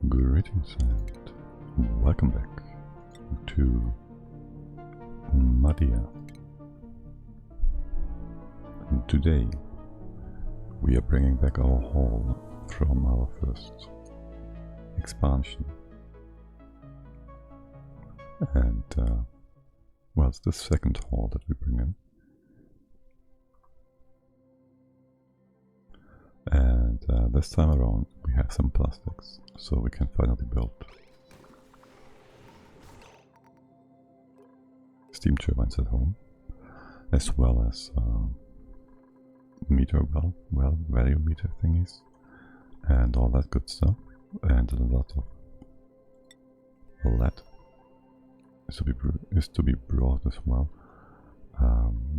Greetings and welcome back to MaDiAA. And today we are bringing back our haul from our first expansion. And well, it's the second haul that we bring in. And this time around we have some plastics, so we can finally build steam turbines at home, as well as value meter thingies, and all that good stuff, and a lot of lead is to be brought as well.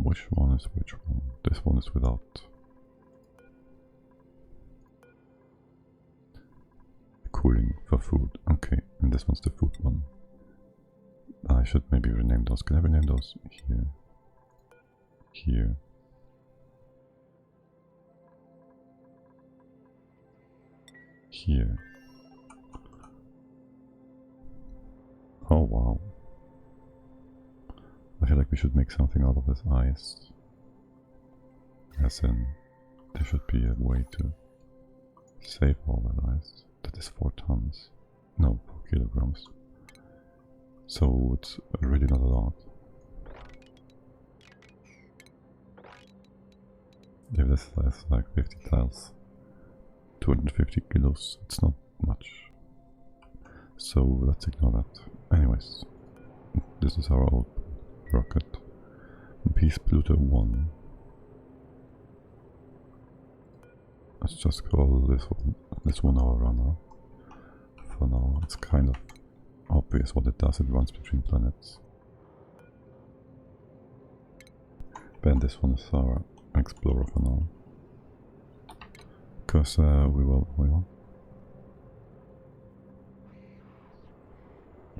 Which one is which one? This one is without cooling for food. Okay, and this one's the food one. I should maybe rename those. Can I rename those? Here. Here. Here. Oh wow. I feel like we should make something out of this ice. As in, there should be a way to save all that ice. That is 4 tons. No, 4 kilograms. So it's really not a lot. If this is like 50 tiles, 250 kilos, it's not much. So let's ignore that. Anyways, this is our old rocket. Peace Pluto 1. Let's just call this one our runner. For now, it's kind of obvious what it does. It runs between planets. Then this one is our explorer for now. Because we will.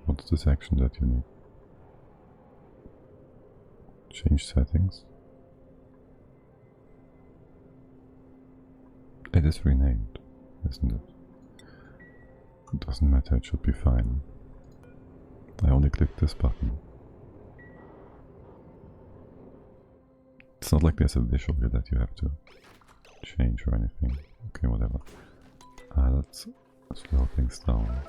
What's this action that you need? Change settings. It is renamed, isn't it? It doesn't matter, it should be fine. I only clicked this button. It's not like there's a visual here that you have to change or anything. Okay, whatever. Let's slow things down.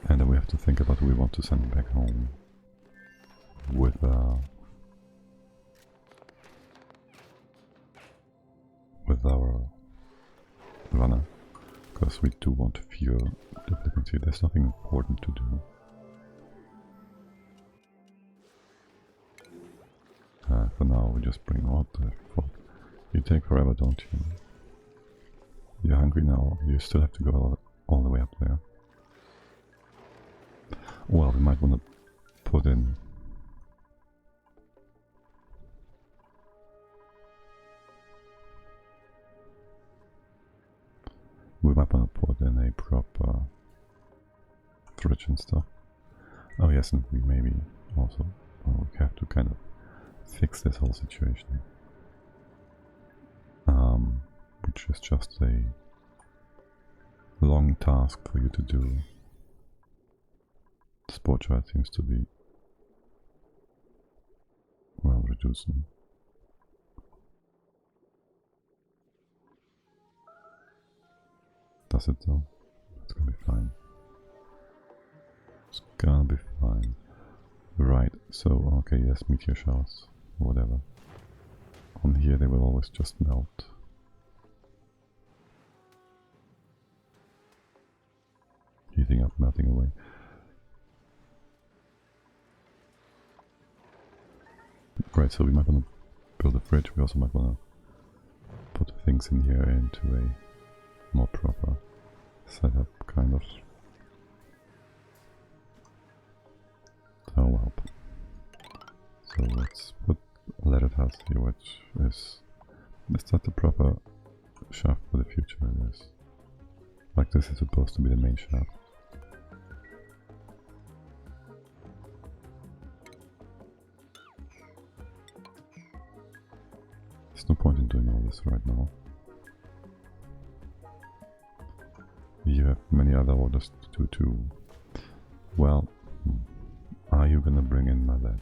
And then we have to think about who we want to send back home with our runner, because we do want fewer duplicates here. There's nothing important to do. For now, we just bring out the food. You take forever, don't you? You're hungry now. You still have to go all the way up there. Well, we might want to put in a proper fridge and stuff. Oh yes, and we maybe also we have to kind of fix this whole situation. Which which is just a long task for you to do. Sport rate seems to be well reducing. Does it though? It's gonna be fine. It's gonna be fine. Right, so okay, yes, meteor showers, whatever. On here they will always just melt. Heating up, melting away. Right, so we might want to build a fridge, we also might want to put things in here into a more proper setup, kind of. Oh well. So let's put a leaded house here, which is that the proper shaft for the future? It is. Like this is supposed to be the main shaft. There's no point in doing all this right now. You have many other orders to do too. Well, are you gonna bring in my lead?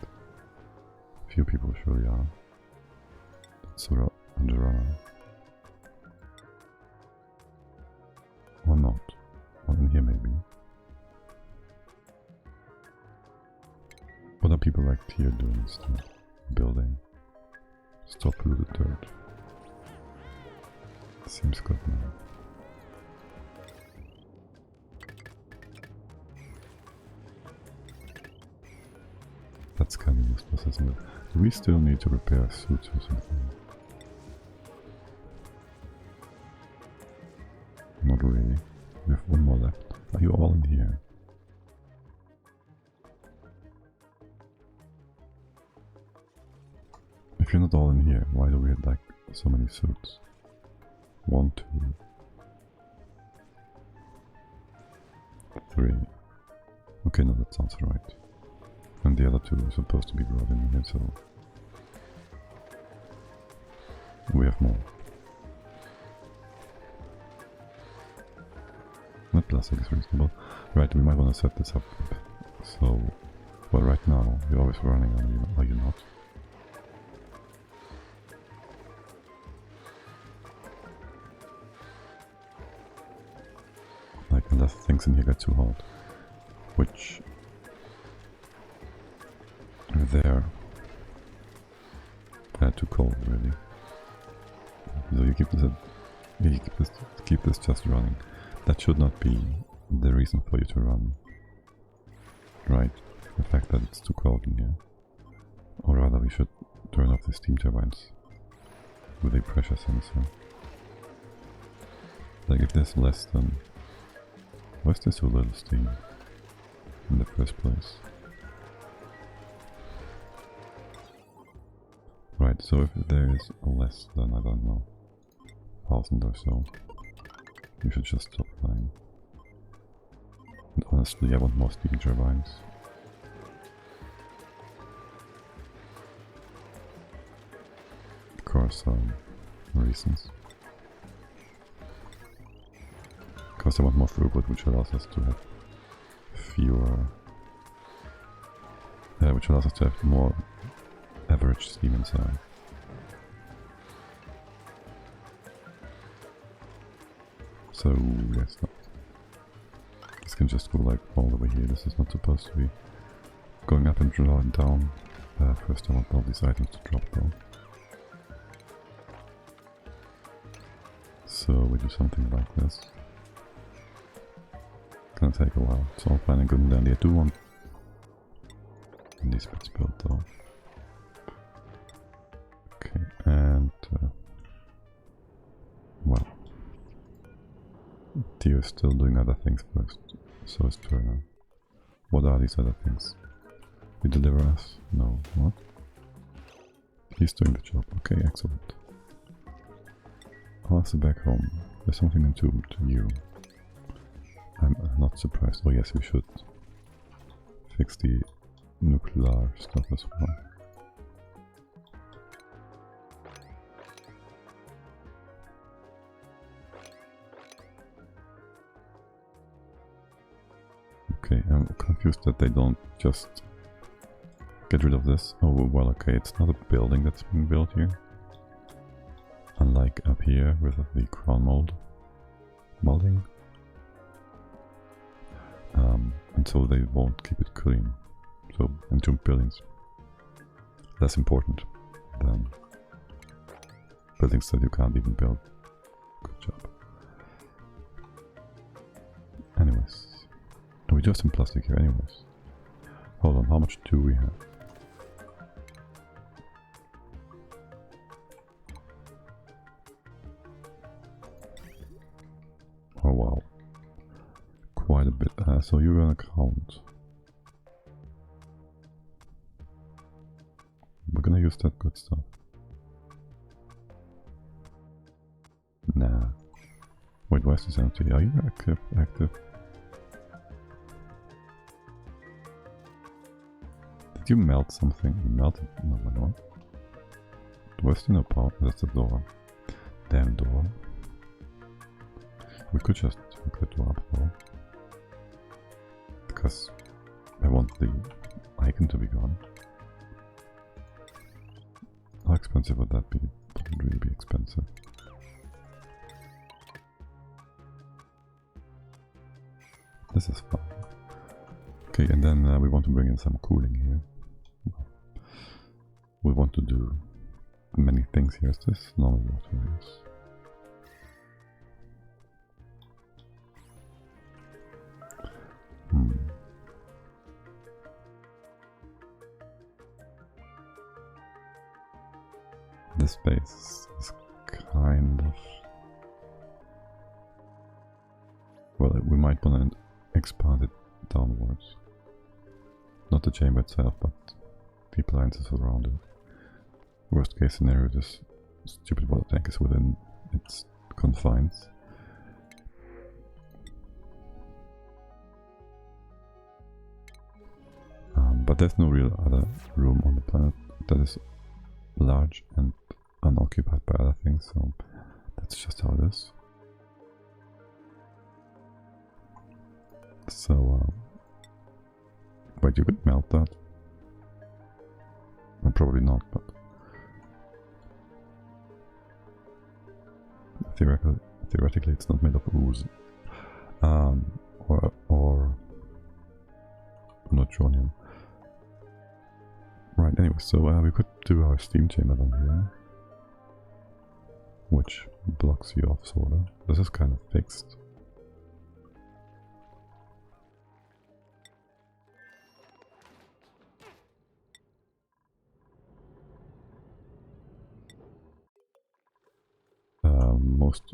Few people surely are. So under runner. Or not. Or in here maybe. What are people like Tier doing instead? Building. Stop polluted dirt. Seems good now. That's kind of useless, isn't it? Do we still need to repair suits or something? Not really. We have one more left. Are you all in here? If you're not all in here, why do we have like so many suits? 1, 2, 3. Okay, no, that sounds right. And the other 2 are supposed to be brought in here, so we have more. That plastic is reasonable. Right, we might want to set this up. So, well, right now you're always running on you, are you not? Like, unless things in here get too hot, which they're too cold, really. So you keep this, keep this just running. That should not be the reason for you to run, right? The fact that it's too cold in here, or rather, we should turn off the steam turbines with a pressure sensor. Like if there's less than, why is there so little steam in the first place? Right, so if there is less than, I don't know, 1,000 or so, you should just stop flying. And honestly, I want more steam turbines. Of course, reasons. Because I want more throughput, which allows us to have fewer... which allows us to have more average steam inside. So, yes, no. This can just go like all the way here. This is not supposed to be going up and down. First I want all these items to drop though. So we do something like this. Gonna take a while. It's all fine and good and dandy. I do want these bits built though. Okay, and well, Tio is still doing other things first. So is Turner. What are these other things? You deliver us? No. What? He's doing the job. Okay, excellent. I'll have to back home. There's something entombed to you. I'm not surprised. Oh yes, we should fix the nuclear stuff as well. Okay, I'm confused that they don't just get rid of this. Oh, well, okay, it's not a building that's being built here. Unlike up here with the crown molding. And so they won't keep it clean. So, in 2 buildings. Less important than buildings that you can't even build. Good job. Anyways. We do have some plastic here anyways. Hold on, how much do we have? Oh wow. Quite a bit. So you're gonna count. We're gonna use that good stuff. Nah. Wait, why is this empty? Are you active? Did you melt something? You melted? No, why not? Where's the no power? That's the door. Damn door. We could just hook the door up though. Because I want the icon to be gone. How expensive would that be? It would really be expensive. This is fine. Okay, and then we want to bring in some cooling here. We want to do many things here. Is this normal water? Yes. This space is kind of... Well, we might want to expand it downwards. Not the chamber itself, but the appliances around it. Worst case scenario, this stupid water tank is within its confines. But there's no real other room on the planet that is large and unoccupied by other things, so that's just how it is. So, wait, you could melt that? Well, probably not, but theoretically it's not made of ooze. Or neutronium. Right, anyway, so we could do our steam chamber down here, which blocks you off, sort of. This is kind of fixed. Most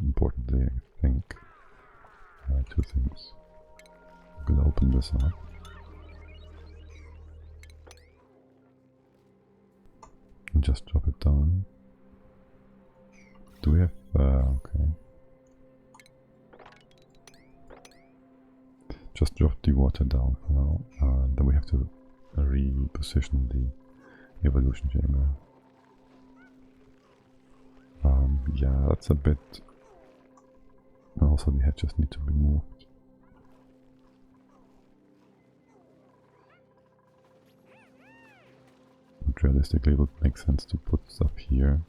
importantly, I think, 2 things. I'm gonna open this up. And just drop it down. Do we have... okay. Just drop the water down for now. Then we have to reposition the evolution chamber. Yeah, that's a bit... Also the hatches need to be moved. But realistically it would make sense to put stuff here.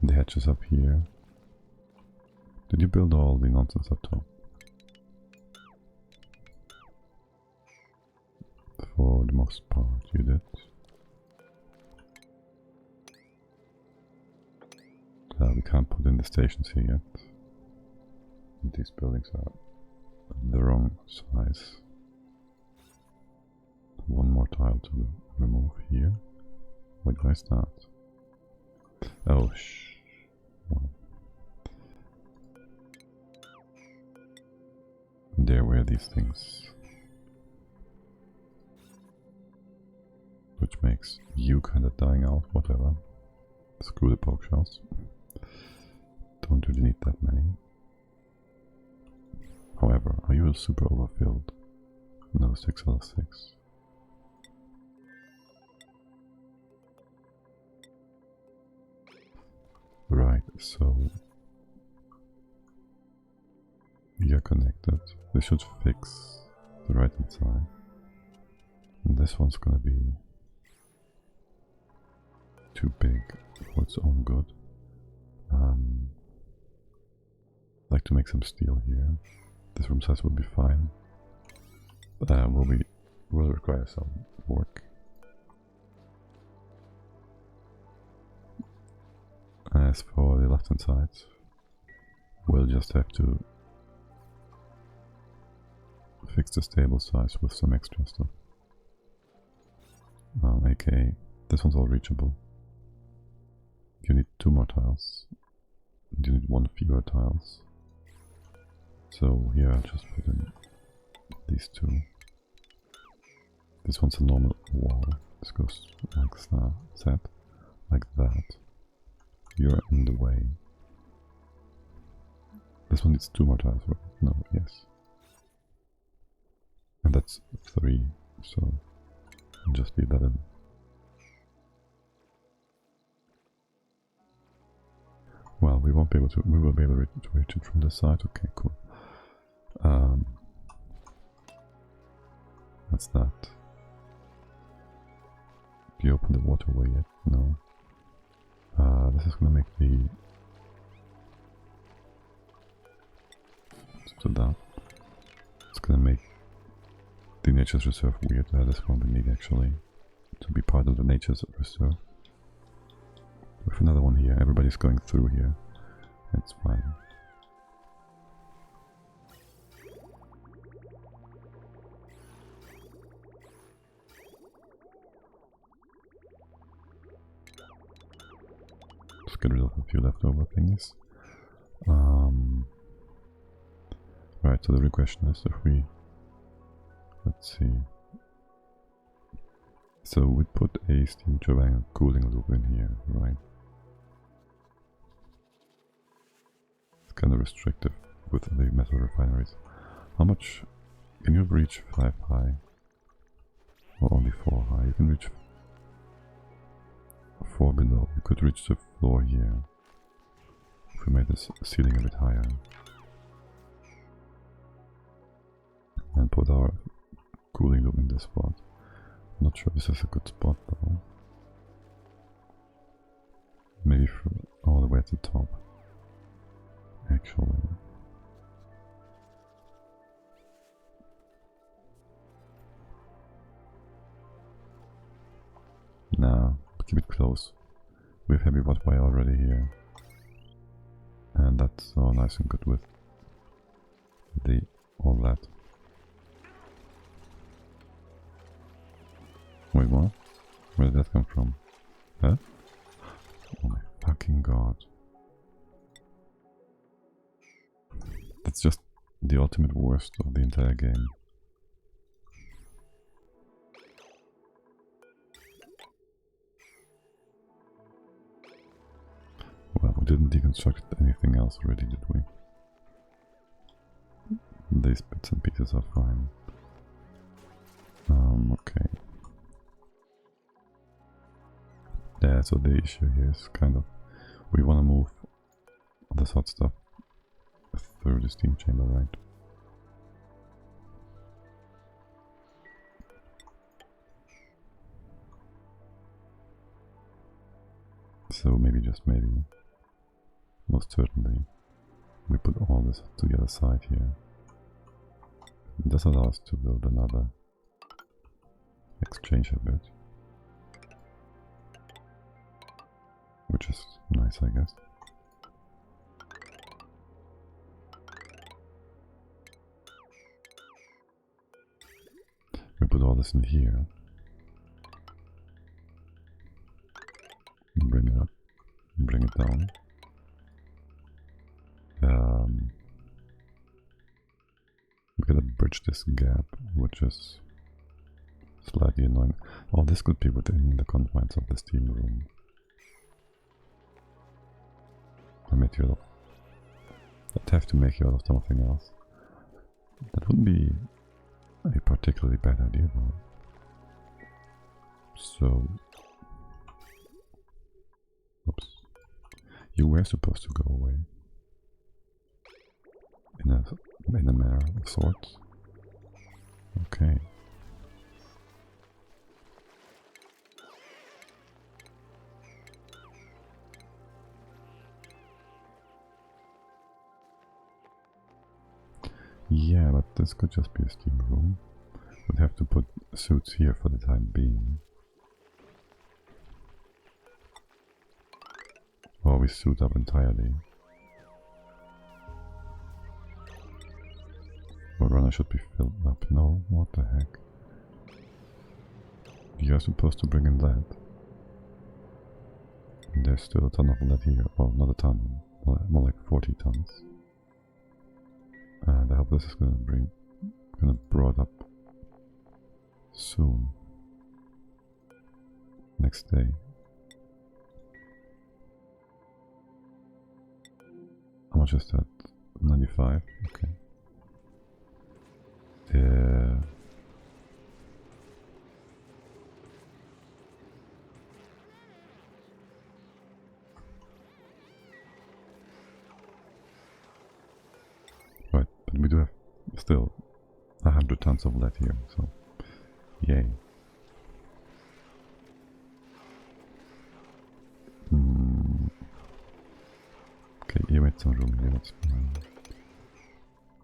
And the hatches up here. Did you build all the nonsense up top? For the most part you did. We can't put in the stations here yet. These buildings are the wrong size. One more tile to remove here. Wait, why is that? Oh, well. There were these things. Which makes you kind of dying out, whatever. Screw the poke shells. Don't really need that many. However, are you super overfilled? No, 6 out of 6. Right, so you're connected. This should fix the right hand side. And this one's gonna be too big for its own good. I'd like to make some steel here. This room size will be fine. Will require some work. As for the left hand side, we'll just have to fix the stable size with some extra stuff. aka this one's all reachable. You need 2 more tiles. You need 1 fewer tiles. So here I'll just put in these 2. This one's a normal wall. This goes like that, like that. You're in the way. This one needs 2 more tiles, right? No, yes. And that's 3, so I'll just leave that in. Well, we will be able to reach it from this side. Okay, cool. What's that? Do you open the waterway yet? No. This is gonna make the... Let's do that. It's gonna make the Nature's Reserve weird. This one we need actually to be part of the Nature's Reserve. With another one here, everybody's going through here. It's fine. Just get rid of a few leftover things. Right, so the real question is if we... Let's see. So we put a steam turbine cooling loop in here, right? It's kind of restrictive with the metal refineries. How much can you reach 5 high? Or only 4 high? You can reach 4 below. You could reach the floor here if we made this ceiling a bit higher. And put our cooling loop in this spot. Not sure this is a good spot though. Maybe all the way at the top. Actually. Nah, keep it close. We have heavy watt wire already here. And that's so nice and good with all that. Wait, what? Where did that come from? Huh? Oh my fucking god. That's just the ultimate worst of the entire game. Well, we didn't deconstruct anything else really, did we? These bits and pieces are fine. Okay. Yeah, so the issue here is kind of, we want to move all this hot stuff through the steam chamber, right? So maybe, just maybe, most certainly, we put all this to the other side here. This allows us to build another exchange a bit. Which is nice, I guess. We put all this in here. Bring it up. Bring it down. We gotta bridge this gap, which is slightly annoying. Oh, this could be within the confines of the steam room. I'd have to make you out of something else. That wouldn't be a particularly bad idea though. So... Oops. You were supposed to go away. In a manner of sorts. Okay. Yeah, but this could just be a steam room. We'd have to put suits here for the time being. Or we suit up entirely. Well, runner should be filled up. No, what the heck? You're supposed to bring in lead. And there's still a ton of lead here. Well, not a ton, more like 40 tons. And I hope this is gonna brought up soon. Next day. How much is that? 95? Okay. Right, but we do have still 100 tons of lead here, so yay. Okay, you made some room here, that's fine.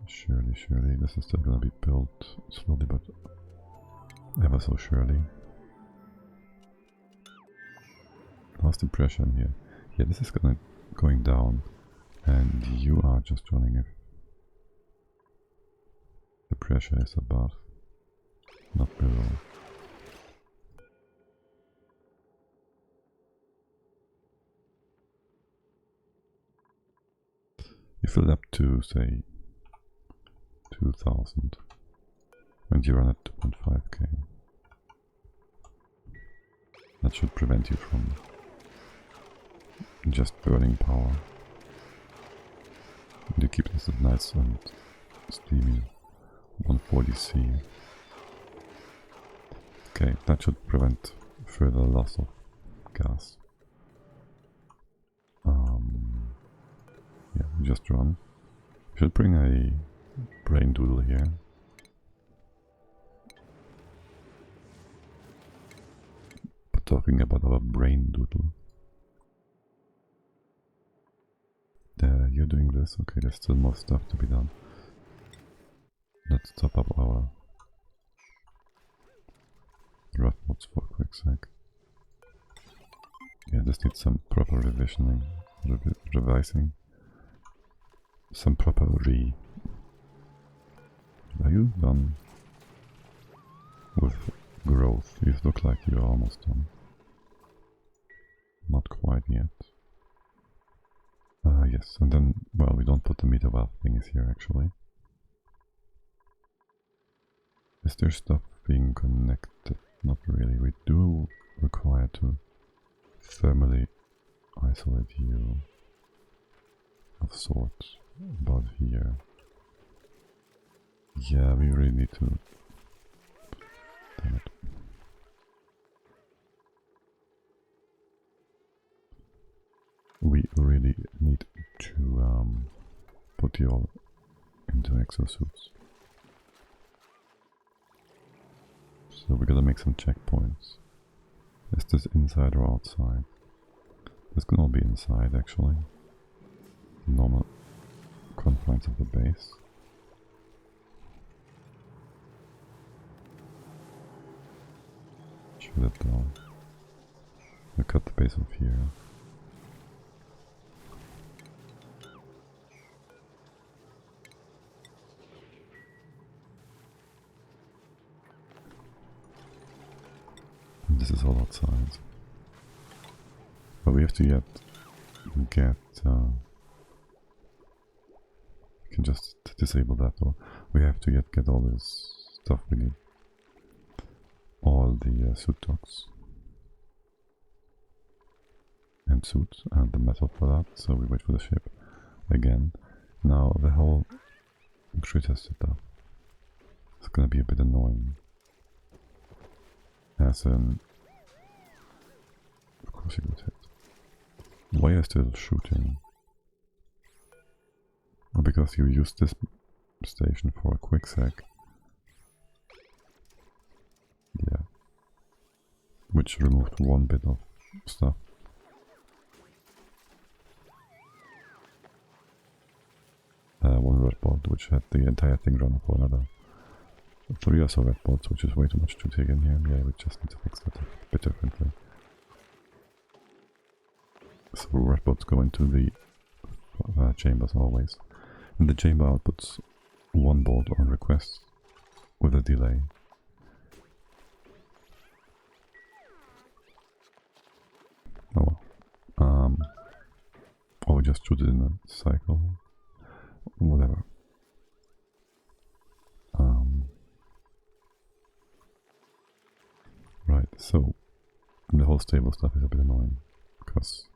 Surely, this is still gonna be built slowly but ever so surely. How's the pressure in here? Yeah, this is going down, and you are just running if the pressure is above, not below. You fill it up to, say, 2000, and you run at 2.5k. That should prevent you from just burning power. And you keep this nice and steamy 140C. Okay, that should prevent further loss of gas. Yeah, we just run. We should bring a brain doodle here. But talking about our brain doodle. You're doing this, okay, there's still more stuff to be done. Let's top up our rough mods for a quick sec. Yeah, this needs some proper revisioning, revising. Some proper Are you done with growth? You look like you're almost done. Not quite yet. Yes, and then, well, we don't put the meter valve thingies here actually. Is there stuff being connected? Not really. We do require to thermally isolate you of sorts above here. Yeah, we really need to. Damn it. We really need to put you all into exosuits. So we gotta make some checkpoints. Is this inside or outside? This can all be inside actually. Normal confines of the base. Shoot it down. We'll cut the base off here. And this is all outside. But we have to get we can just disable that, or we have to get all this stuff we need. All the suit docks and suits and the metal for that, so we wait for the ship again. Now the whole grid has set up. It's gonna be a bit annoying. As in, of course you got hit. Why are you still shooting? Well, because you used this station for a quick sec. Yeah. Which removed one bit of stuff. One red board, which had the entire thing run for another 3 or so red boards, which is way too much to take in here. Yeah, we just need to fix that a bit differently. So red boards go into the chambers always. And the chamber outputs one board on request with a delay. Oh well. Or we just shoot it in a cycle. Whatever. Right, so the whole stable stuff is a bit annoying because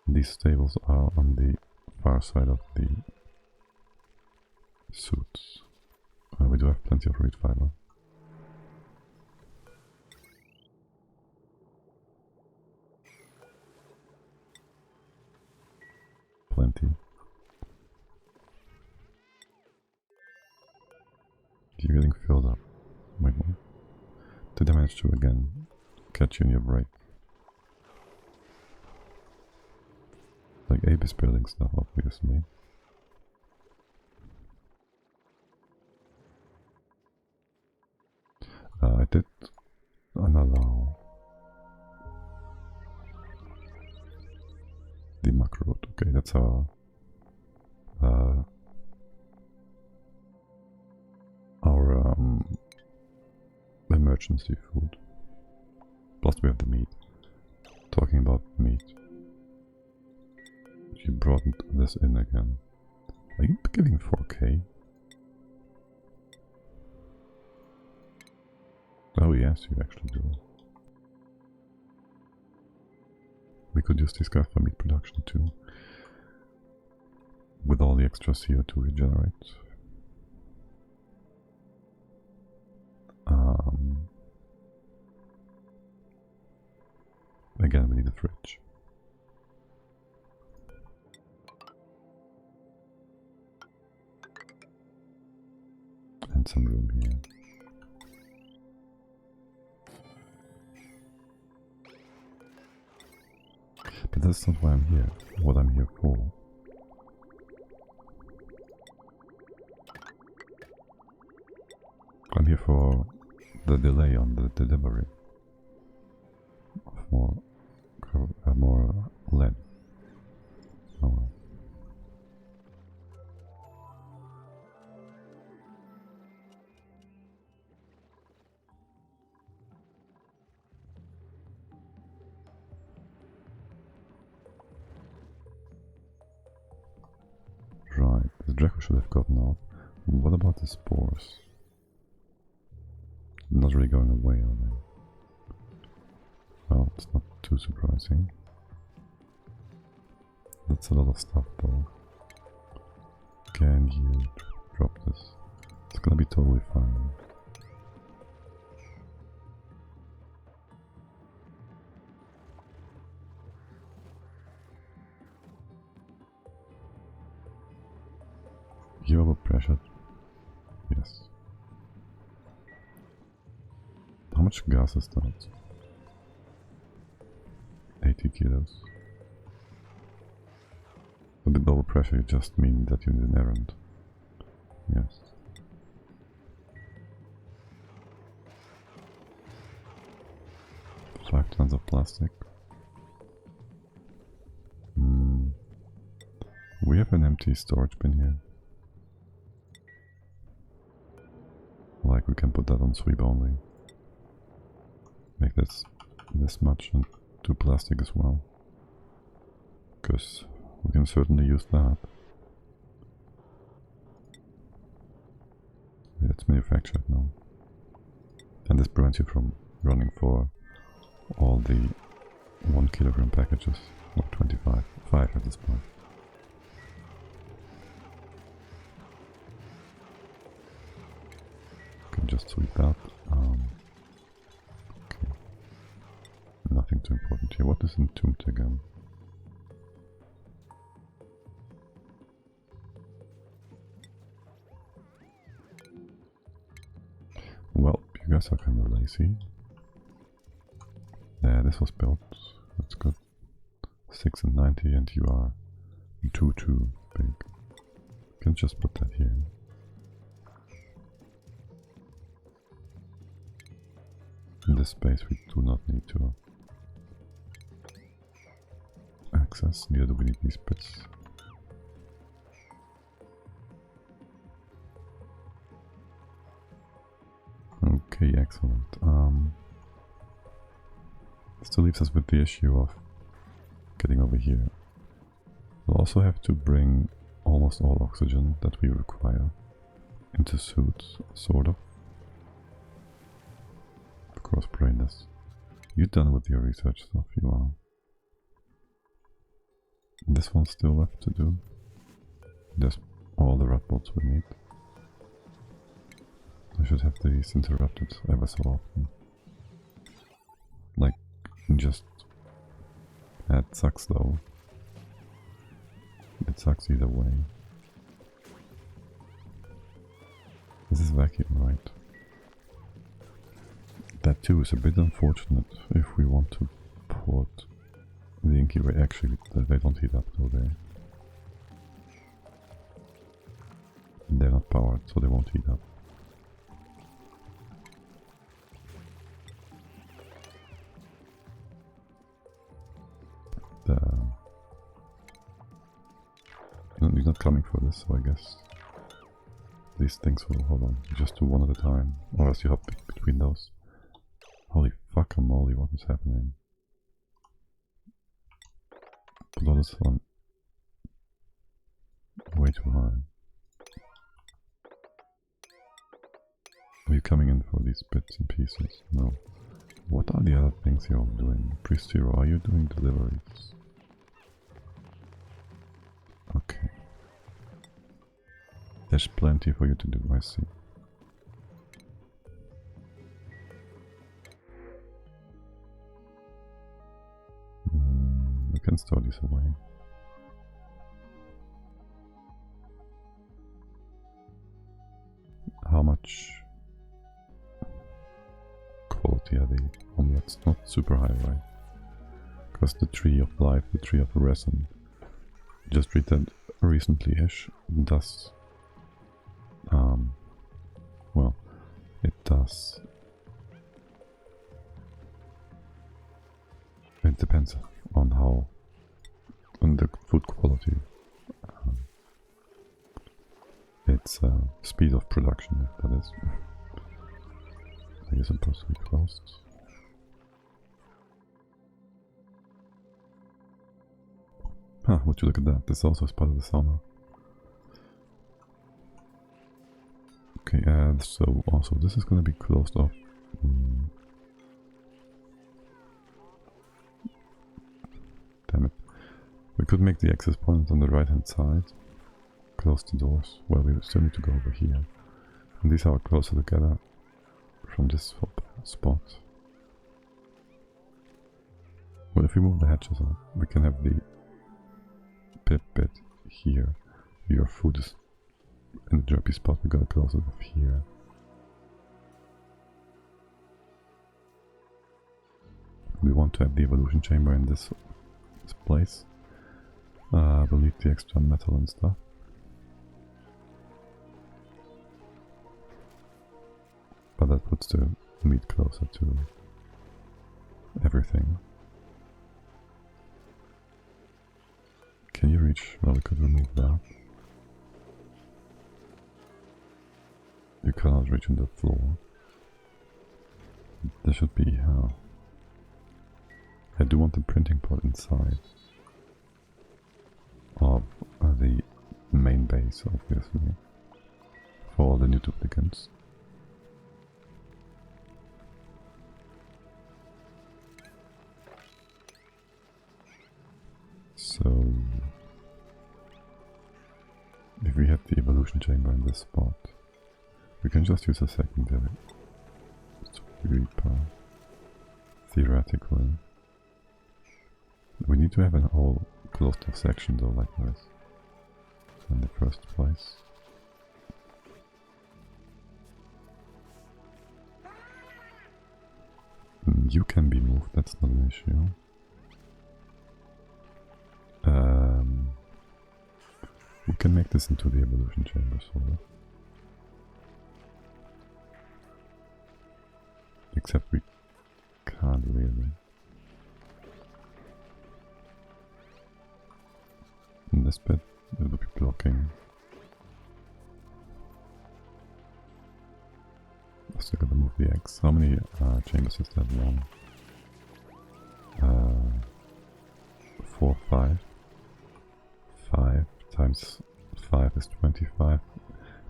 these stables are on the far side of the suits. We do have plenty of reed fiber. Plenty. You're getting filled up. Wait, what? Did I manage to again catch you in your break? Like Abe is building stuff, obviously. I did unallow the macro. Okay, that's our emergency food. Plus we have the meat. Talking about meat. You brought this in again. Are you giving 4K? Oh yes, you actually do. We could use this guy for meat production too. With all the extra CO2 we generate. Again, we need a fridge. And some room here. But that's not why I'm here. What I'm here for. I'm here for the delay on the delivery of more lead. Oh well. Right, the Draco should have gotten out. What about the spores? Not really going away, are they? Well, it's not too surprising. That's a lot of stuff though. Can you drop this? It's gonna be totally fine. You overpressured? Yes. How much gas is that? 80 kilos. A bit over pressure just means that you need an errand. Yes. Five tons of plastic. We have an empty storage bin here. Like we can put that on sweep only. Make this much and do plastic as well. Because we can certainly use that. Yeah, it's manufactured now. And this prevents you from running for all the 1 kilogram packages. Or 25. 5 at this point. Can just sweep that. Okay. Nothing too important here. What is entombed again? guys are kind of lazy. Yeah, this was built. That's good. 6 and 90, and you are too big. You can just put that here. In this space we do not need to access, neither do we need these bits. Okay, excellent. Still leaves us with the issue of getting over here. We'll also have to bring almost all oxygen that we require into suits, sort of. Of course, brainless. You're done with your research stuff, you are. This one's still left to do. There's all the red bolts we need. I should have these interrupted ever so often. Like, just... That sucks though. It sucks either way. This is vacuum, right? That too is a bit unfortunate if we want to put the incubator. Actually, they don't heat up, do they? They're not powered, so they won't heat up. He's not coming for this, so I guess these things will hold on. You just do one at a time, or else you hop between those. Holy fuck-a-moly, what is happening? Put all this on way too high. Are you coming in for these bits and pieces? No. What are the other things you're doing? Priest Hero, are you doing deliveries? Okay. There's plenty for you to do, I see. We can store these away. How much quality are the omelets? Not super high, right? Because the tree of life, the tree of resin, just read that recently-ish, does well, it does. It depends on on the food quality. It's speed of production, if that is. Are you supposed to be closed? Huh, would you look at that? This also is part of the sauna. Okay, so also this is going to be closed off. Damn it. We could make the access point on the right hand side. Close the doors. Well, we still need to go over here. And these are closer together from this spot. Well, if we move the hatches up, we can have the pip bit here. Your food is in the derpy spot, we gotta close it off here. We want to have the evolution chamber in this place. We'll need the extra metal and stuff. But that puts the meat closer to everything. Can you reach? Well, we could remove that. You cannot reach on the floor. There should be... I do want the printing pod inside of the main base, obviously, for all the new duplicants. So, if we have the evolution chamber in this spot, we can just use a secondary reaper, theoretically. We need to have an all closed off section though, like this, in the first place. You can be moved, that's not an issue. We can make this into the evolution chamber, sort of. Except we can't really. In this bit, it will be blocking. I still gotta move the X. How many chambers is that? 1, 4, 5. 5 times 5 is 25.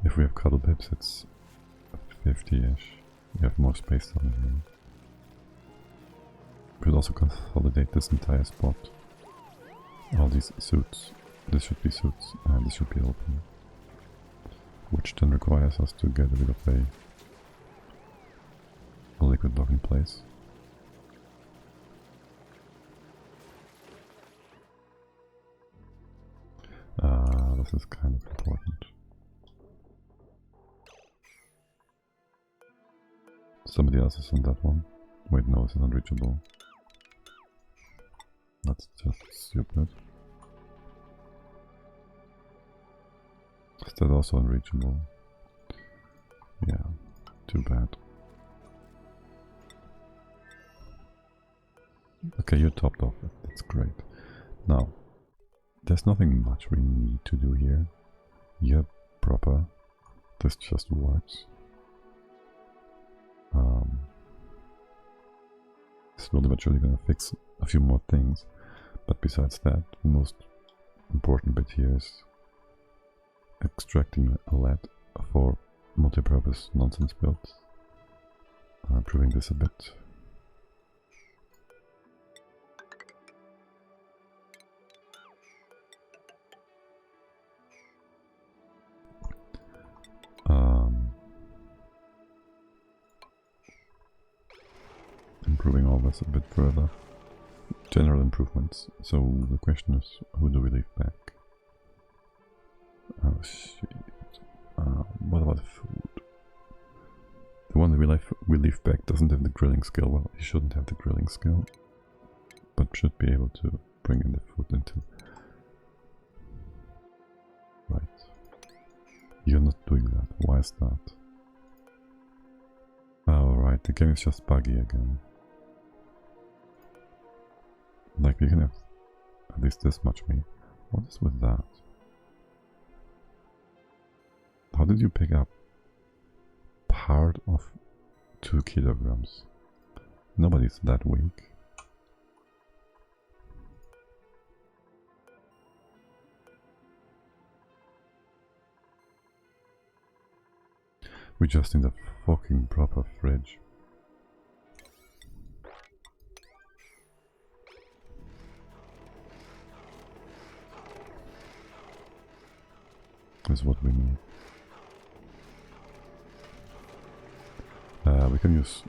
If we have cuddle bits, it's 50-ish. We have more space down here. We could also consolidate this entire spot. All these suits. This should be suits, and this should be open. Which then requires us to get a bit of a liquid block in place. This is kind of important. Somebody else is on that one. Wait, no, this is unreachable. That's just stupid. Is that also unreachable? Yeah, too bad. Okay, you're topped off. That's great. Now, there's nothing much we need to do here. You're proper. This just works. Slowly but surely gonna fix a few more things. But besides that, the most important bit here is extracting a lead for multi-purpose nonsense builds. Improving this a bit. Improving all this a bit further. General improvements. So the question is, who do we leave back? Oh shit. What about the food? The one that we leave back doesn't have the grilling skill. Well, he shouldn't have the grilling skill, but should be able to bring in the food into. Right. You're not doing that. Why is that? Oh, right. The game is just buggy again. Like, you can have at least this much meat. What is with that? How did you pick up part of 2 kilograms? Nobody's that weak. We just need a fucking proper fridge. Is what we need. We can use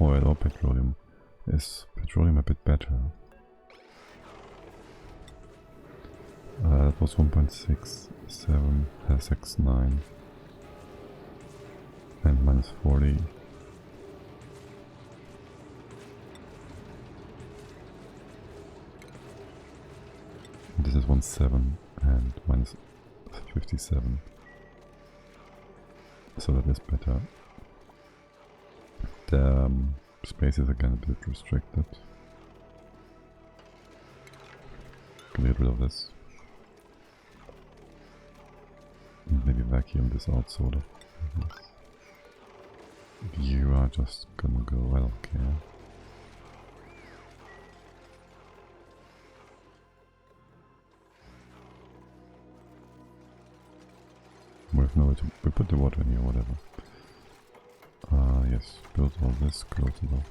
oil or petroleum. Is petroleum a bit better? That was 1.67 SX9 and minus 40. This is 1.7 and minus 57. So that is better. The space is again a bit restricted. Can we get rid of this? Maybe vacuum this out, sort of. Yes. You are just gonna go, I don't care. With nowhere to, we put the water in here, whatever. Yes, build all this, close it off.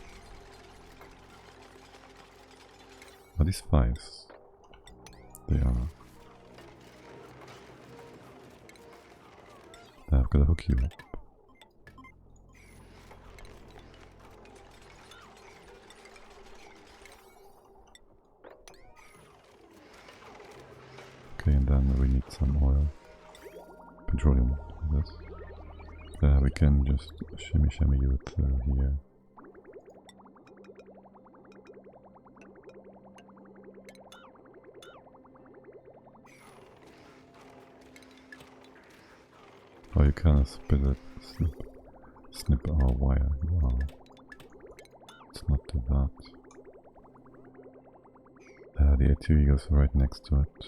Are these 5s? They are. I've got to hook you up. Okay, and then we need some oil. Petroleum, like this. We can just shimmy you through here. Oh, you can split it, snip our wire. Wow. Let's not do that. The ATV goes right next to it.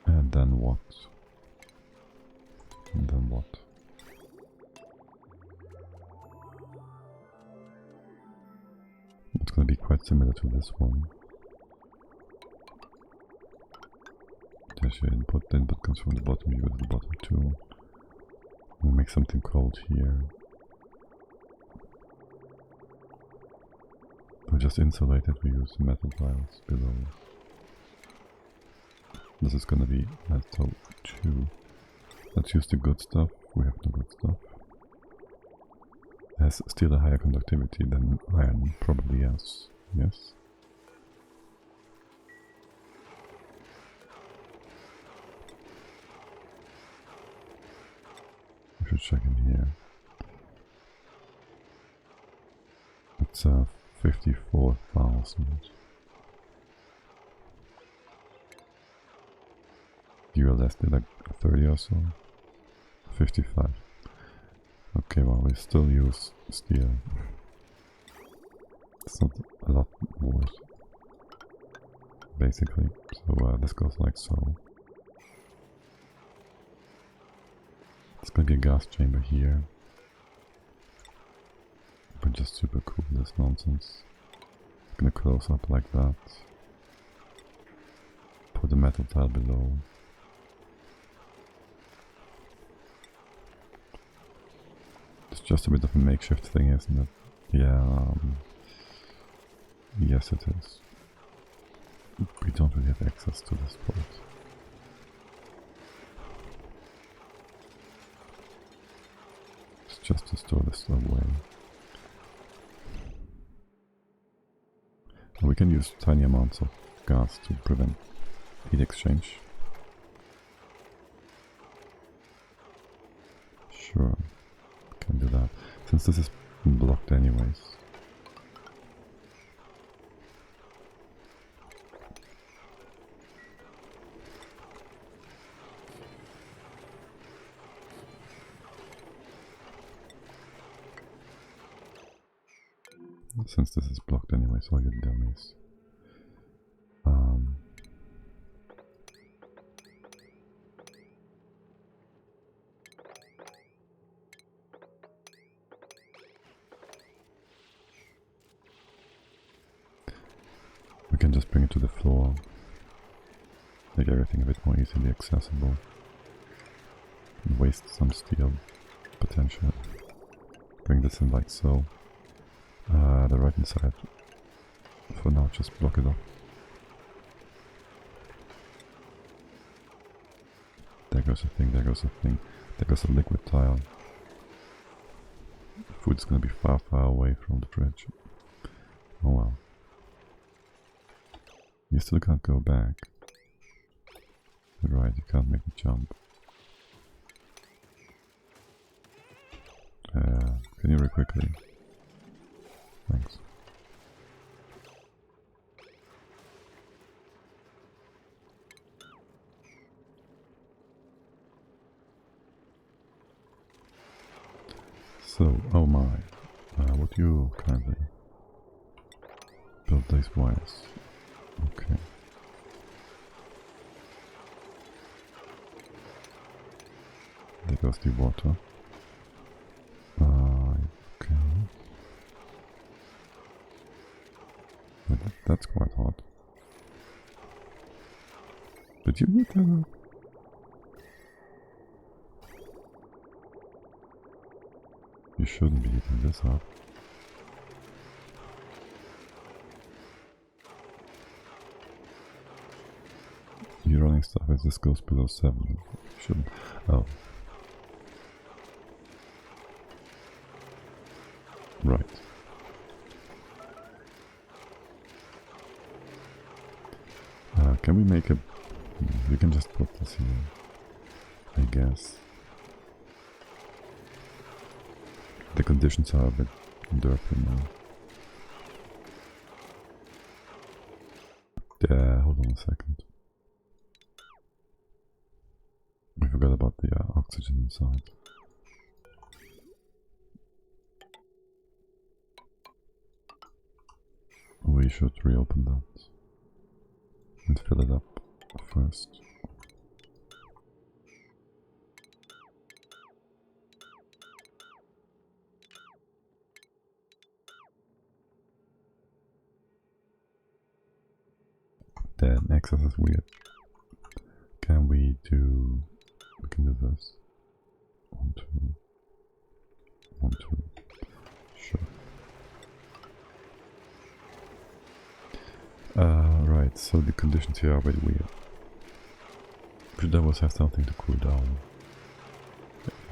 And then what? And then what? It's gonna be quite similar to this one. There's your input. The input comes from the bottom, you go to the bottom too. We'll make something cold here. We'll just insulate it, we use metal tiles below. This is gonna be metal 2. Let's use the good stuff. We have no good stuff. Has still a higher conductivity than iron, probably yes. Yes. We should check in here. It's 54,000. You are less than like 30 or so. 55. Okay, well, we still use steel. It's not a lot worse, basically. So this goes like so. It's gonna be a gas chamber here. But just super cool, this nonsense. Gonna close up like that. Put the metal tile below. It's just a bit of a makeshift thing, isn't it? Yeah, yes it is. We don't really have access to this part. It's just to store this away. We can use tiny amounts of gas to prevent heat exchange. Sure. Can do that, since this is blocked anyways. Since this is blocked anyways, all you dummies. We can just bring it to the floor, make everything a bit more easily accessible, and waste some steel potential. Bring this in like so. The right hand side, for now, just block it off. There goes a thing, there goes a thing, there goes a liquid tile. The food's gonna be far, far away from the fridge. Oh well. You still can't go back. You're right, you can't make the jump. Can you really quickly? Thanks. So, oh my, would you kindly build these wires? Okay. There goes the water. Okay. But that's quite hot. Did you heat that up? You shouldn't be heating this up. You're running stuff as this goes below 7. Shouldn't. Oh. Right. Can we make a... We can just put this here, I guess. The conditions are a bit dirty now. Hold on a second. inside. We should reopen that and fill it up first. Then access is weird. Can we do this? 1, 2, 1, 2. Sure. Right, so the conditions here are very weird. We should always have something to cool down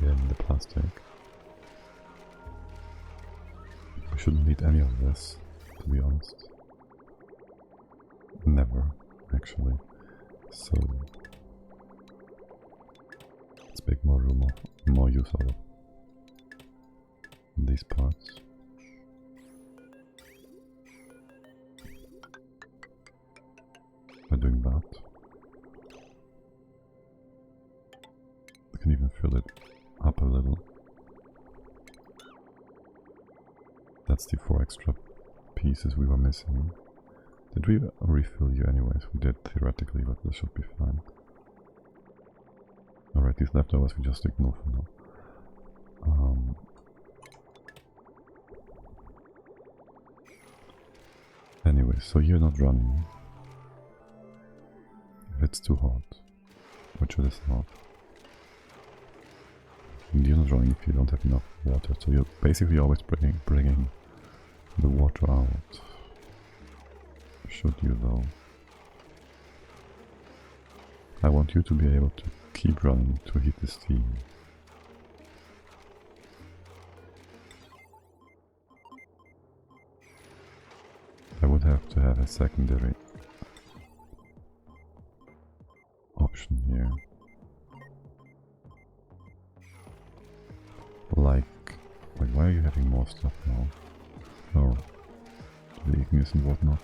in the plastic. We shouldn't need any of this, to be honest. Never, actually. So let's make more room, more use out of these parts. By doing that, we can even fill it up a little. That's the 4 extra pieces we were missing. Did we refill you anyways? We did theoretically, but this should be fine. Alright, these leftovers we just ignore for now. Anyway, so you're not running. If it's too hot, which it is not. And you're not running if you don't have enough water, so you're basically always bringing the water out. Should you though? I want you to be able to keep running to heat the steam. I would have to have a secondary option here. Like, wait, why are you having more stuff now? Oh, the igneous and whatnot.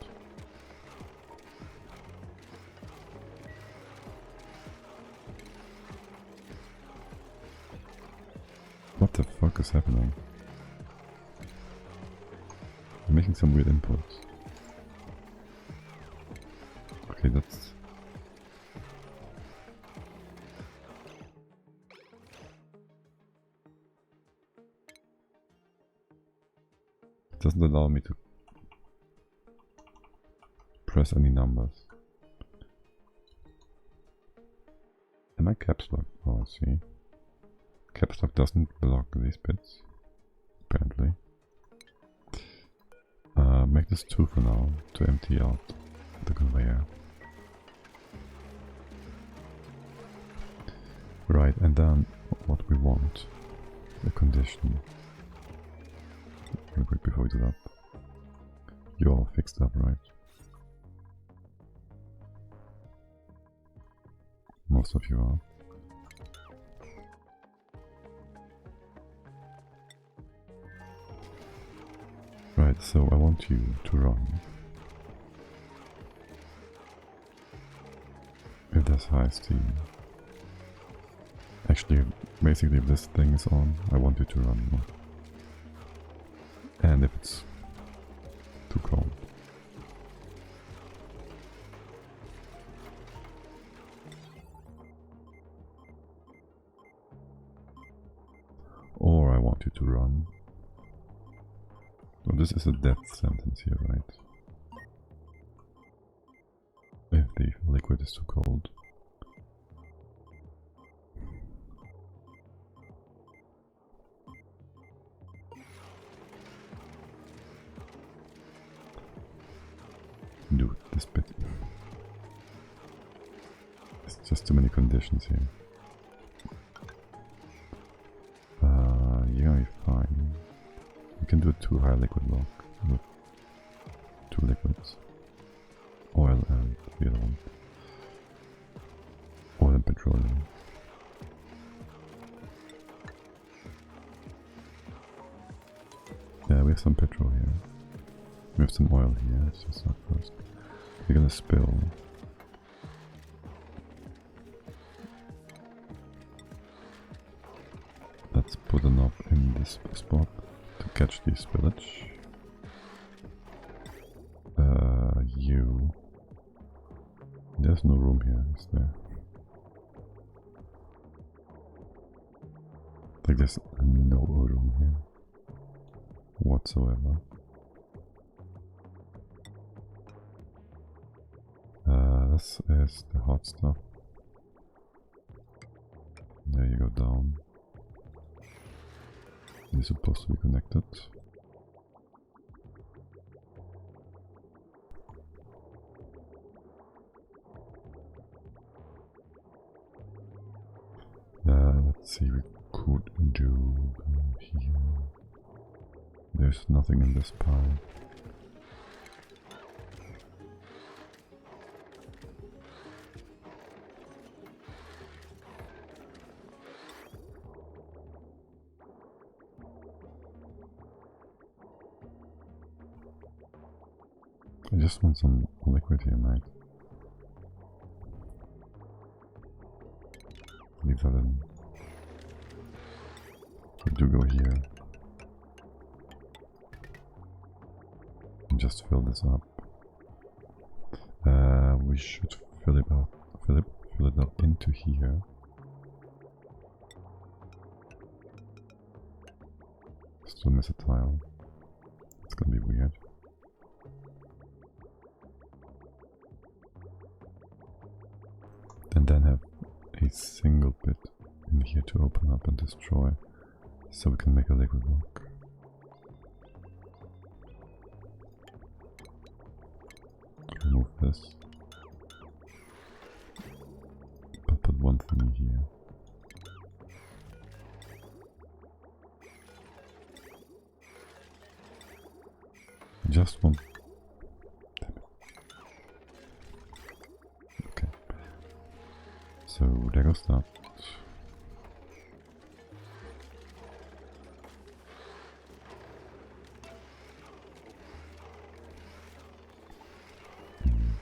What the fuck is happening? I'm making some weird inputs. Okay, that's... It doesn't allow me to press any numbers. Am I caps lock? Oh, I see. Caps lock doesn't block these bits, apparently. Make this 2 for now, to empty out the conveyor. Right, and then what we want, the condition. Real quick before we do that. You're all fixed up, right? Most of you are. Right, so I want you to run. If there's high steam. Actually, basically if this thing is on, I want you to run more. And if it's too cold. Or I want you to run. So this is a death sentence here, right? If the liquid is too cold. Do this bit. It's just too many conditions here. Yeah, fine. We can do a 2 high liquid block with 2 liquids. Oil and the other one. Oil and petroleum. Yeah, we have some petrol here. We have some oil here, it's just not first. We're gonna spill. this spot to catch the spillage. You. There's no room here, is there? Like there's no room here whatsoever. This is the hot stuff. There you go down. You're supposed to be connected. Let's see, we could do here. There's nothing in this pile. I just want some liquid here, mate. Leave that in. We do go here. And just fill this up. We should fill it up into here. Still miss a tile. It's gonna be weird. And then have a single bit in here to open up and destroy, so we can make a liquid block. Remove this, but put one thing here. Just one. Damn it. Okay. So there goes that.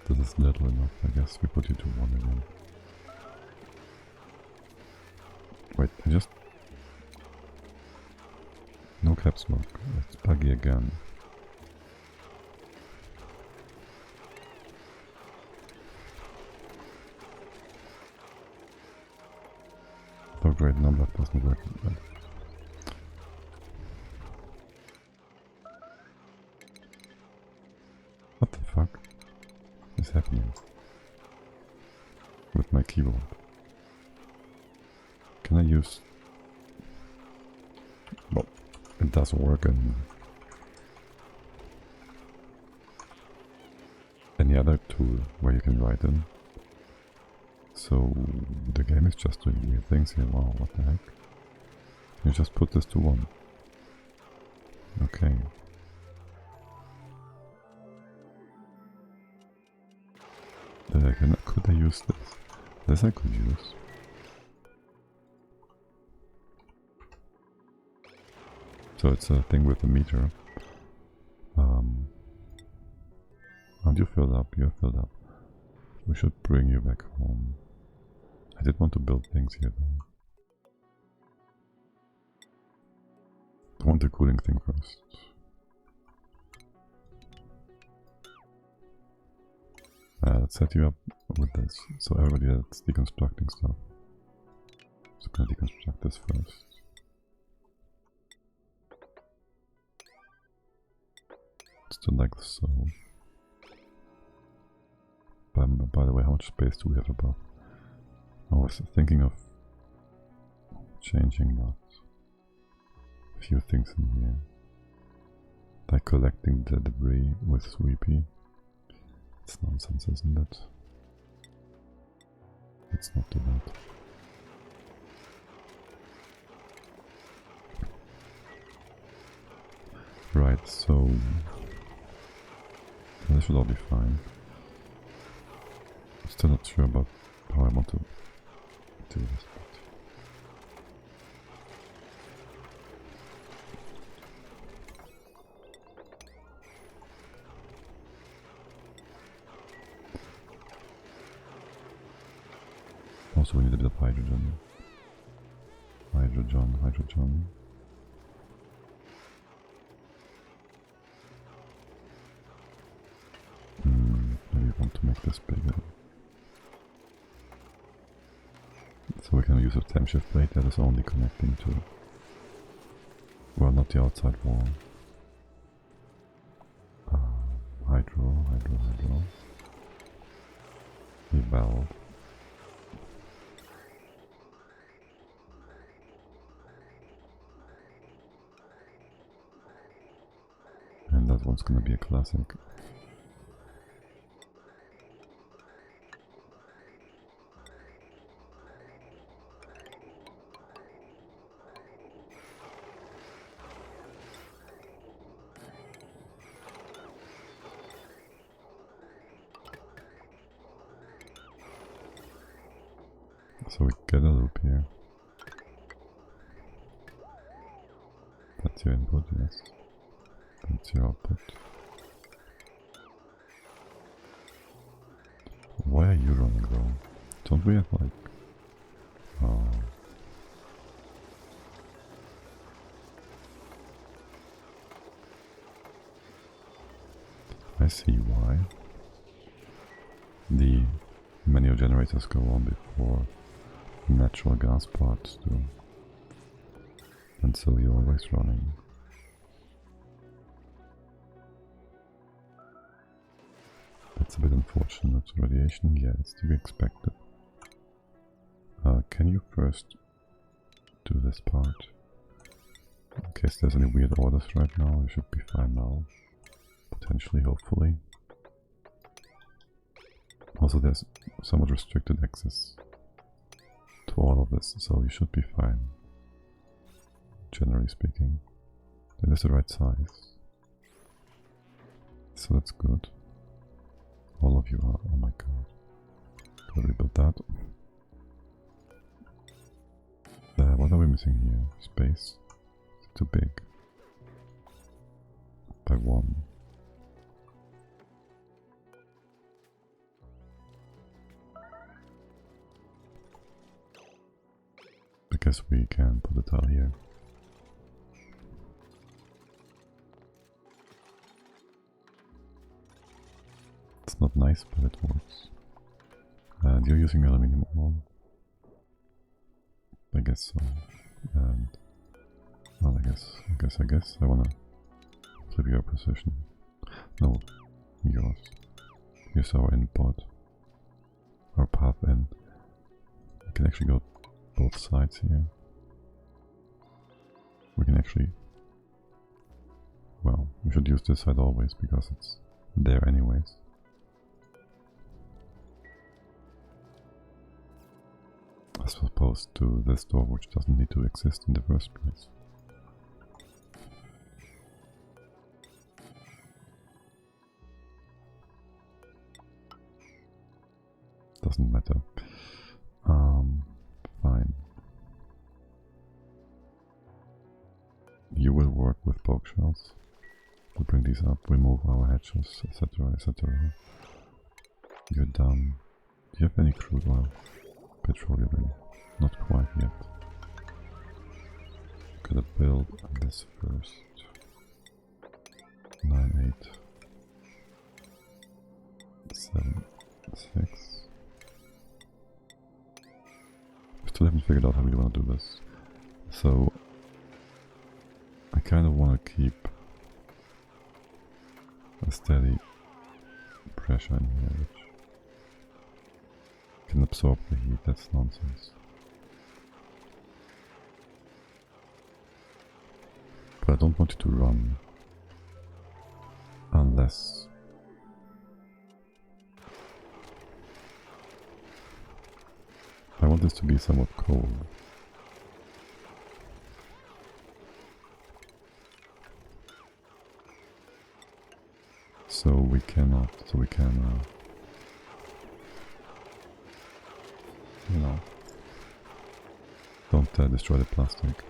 This is little enough, I guess we put you to 1 again. Wait, I just... No caps lock, it's buggy again. Oh great, no, that doesn't work. What the fuck is happening with my keyboard? Can I use... Well, it doesn't work in any other tool where you can write in. So the game is just doing weird things here. Wow, what the heck? You just put this to 1. Okay. Could I use this? This I could use. So it's a thing with the meter. Aren't you filled up? You're filled up. We should bring you back home. I did want to build things here though. I want the cooling thing first. Let's set you up with this. So everybody that's deconstructing stuff. Just gonna deconstruct this first. Let's do like so. By the way, how much space do we have above? I was thinking of changing that. A few things in here. Like collecting the debris with Sweepy. It's nonsense, isn't it? Let's not do that. Right, so this should all be fine. I'm still not sure about how I want to do this. Also we need a bit of hydrogen. Hydrogen. make this bigger. So we can use a temp shift plate that is only connecting to, well, not the outside wall. Hydro. A valve. And that one's gonna be a classic. So we get a loop here. That's your input, yes. That's your output. Why are you running though? Don't we have like... Oh. I see why. The manual generators go on before natural gas parts do. And so you're always running. That's a bit unfortunate. Radiation, yeah, it's to be expected. Can you first do this part? In case there's any weird orders right now, you should be fine now. Potentially, hopefully. Also, there's somewhat restricted access to all of this, so you should be fine. Generally speaking. It is the right size. So that's good. All of you are, oh my god. Can I rebuild that? What are we missing here? Space? Is it too big? By one. Because we can put a tile here. It's not nice, but it works. And you're using aluminium ore. I guess so. And well, I guess I wanna flip your position. No, yours. Here's our input. Our path in. We can actually go both sides here. We can actually, well, we should use this side always because it's there anyways. As opposed to this door, which doesn't need to exist in the first place. Doesn't matter. Fine. You will work with poke shells. We'll bring these up, remove our hatches, etc, etc. You're done. Do you have any crude oil? Petroleum in? Not quite yet. Gotta build this first. 9, 8, 7, 6. Still haven't figured out how we want to do this. So I kind of want to keep a steady pressure in here, which can absorb the heat. That's nonsense. But I don't want it to run unless I want this to be somewhat cold. So we can, you know, don't destroy the plastic.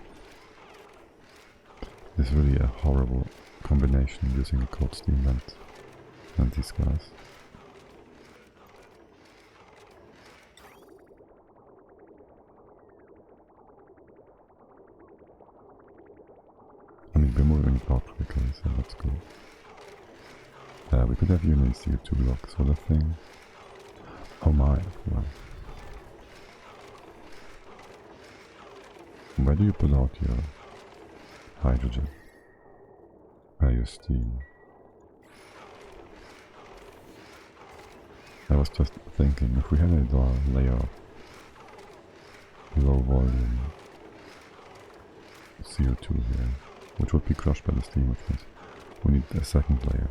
This is really a horrible combination using a cold steam vent and these guys. I mean, we're moving about quickly, so that's good. We could have you in a CO2 block sort of thing. Oh my, well. Where do you put out your hydrogen? Your steam? I was just thinking, if we had a layer of low volume CO2 here, which would be crushed by the steam, which means we need a second layer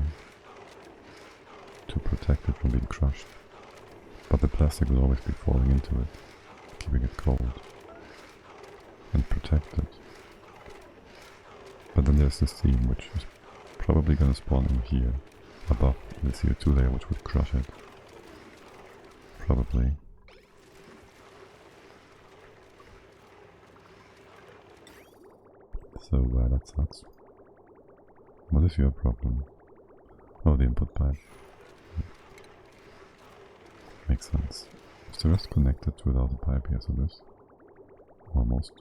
to protect it from being crushed. But the plastic will always be falling into it, keeping it cold and protected. But then there's the steam, which is probably going to spawn in here, above the CO2 layer, which would crush it. Probably. So that sucks. What is your problem? Oh, the input pipe. Makes sense. Is the rest connected without the pipe? Yes, it is. Almost.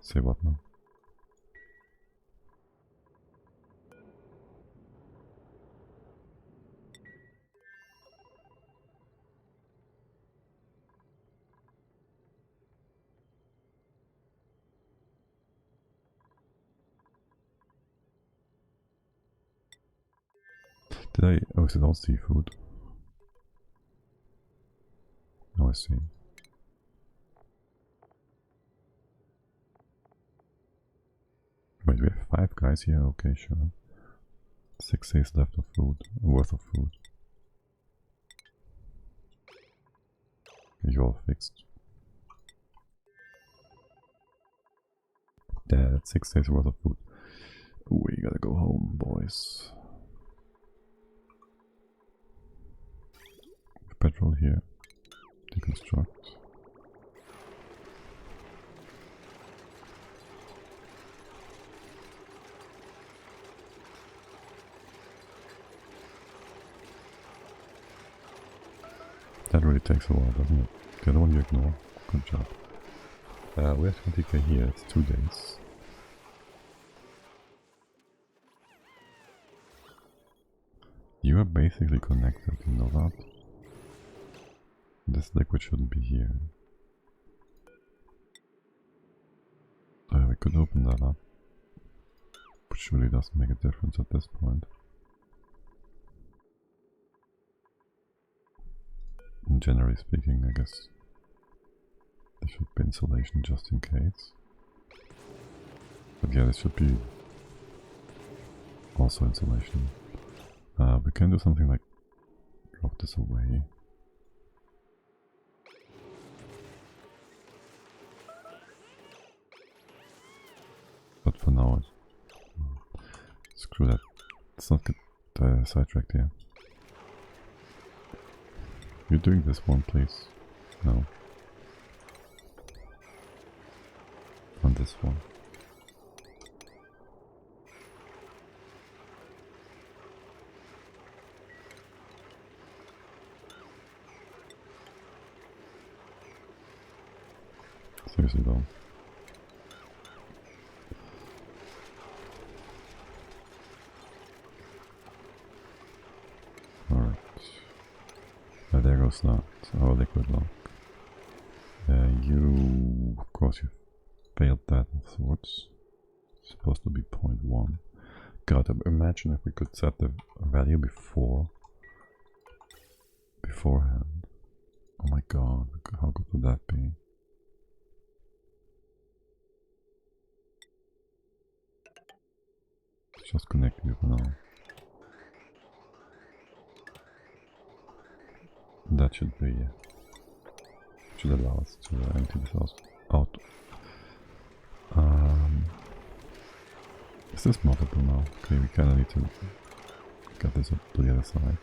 Say what now? Oh, is it all seafood? Oh, I see. Wait, we have 5 guys here? Okay, sure. 6 days left of food, worth of food. You're all fixed. Yeah, that's 6 days worth of food. We gotta go home, boys. Petrol here. Deconstruct. That really takes a while, doesn't it? The other one you ignore. Good job. We have 20k here, it's 2 days. You are basically connected, you know that? This liquid shouldn't be here. We could open that up, which really doesn't make a difference at this point. And generally speaking, I guess there should be insulation just in case. But yeah, this should be also insulation. We can do something like drop this away. But for now, screw that. Let's not get sidetracked here. You're doing this one, please. No. On this one. Seriously though. Alright. There goes that, our liquid lock. You, of course, you failed that of sorts. It's supposed to be 0.1. God, imagine if we could set the value beforehand. Oh my god, how good would that be? Just connecting it for now. That should allow us to empty this out. Is this moddable now? Okay, we kinda need to get this up to the other side.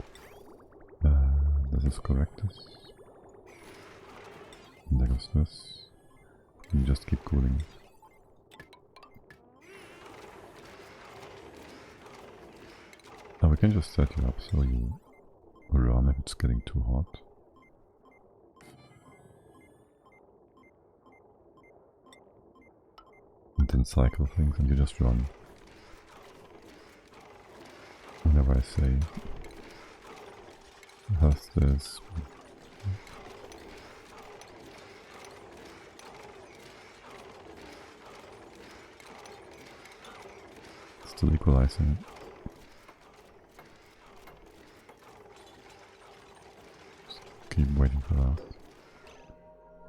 This is correctus. And there goes this. And just keep cooling. Now we can just set you up so you run if it's getting too hot. then cycle things and you just run. Whenever I say it has this. Still equalizing it. Just keep waiting for that.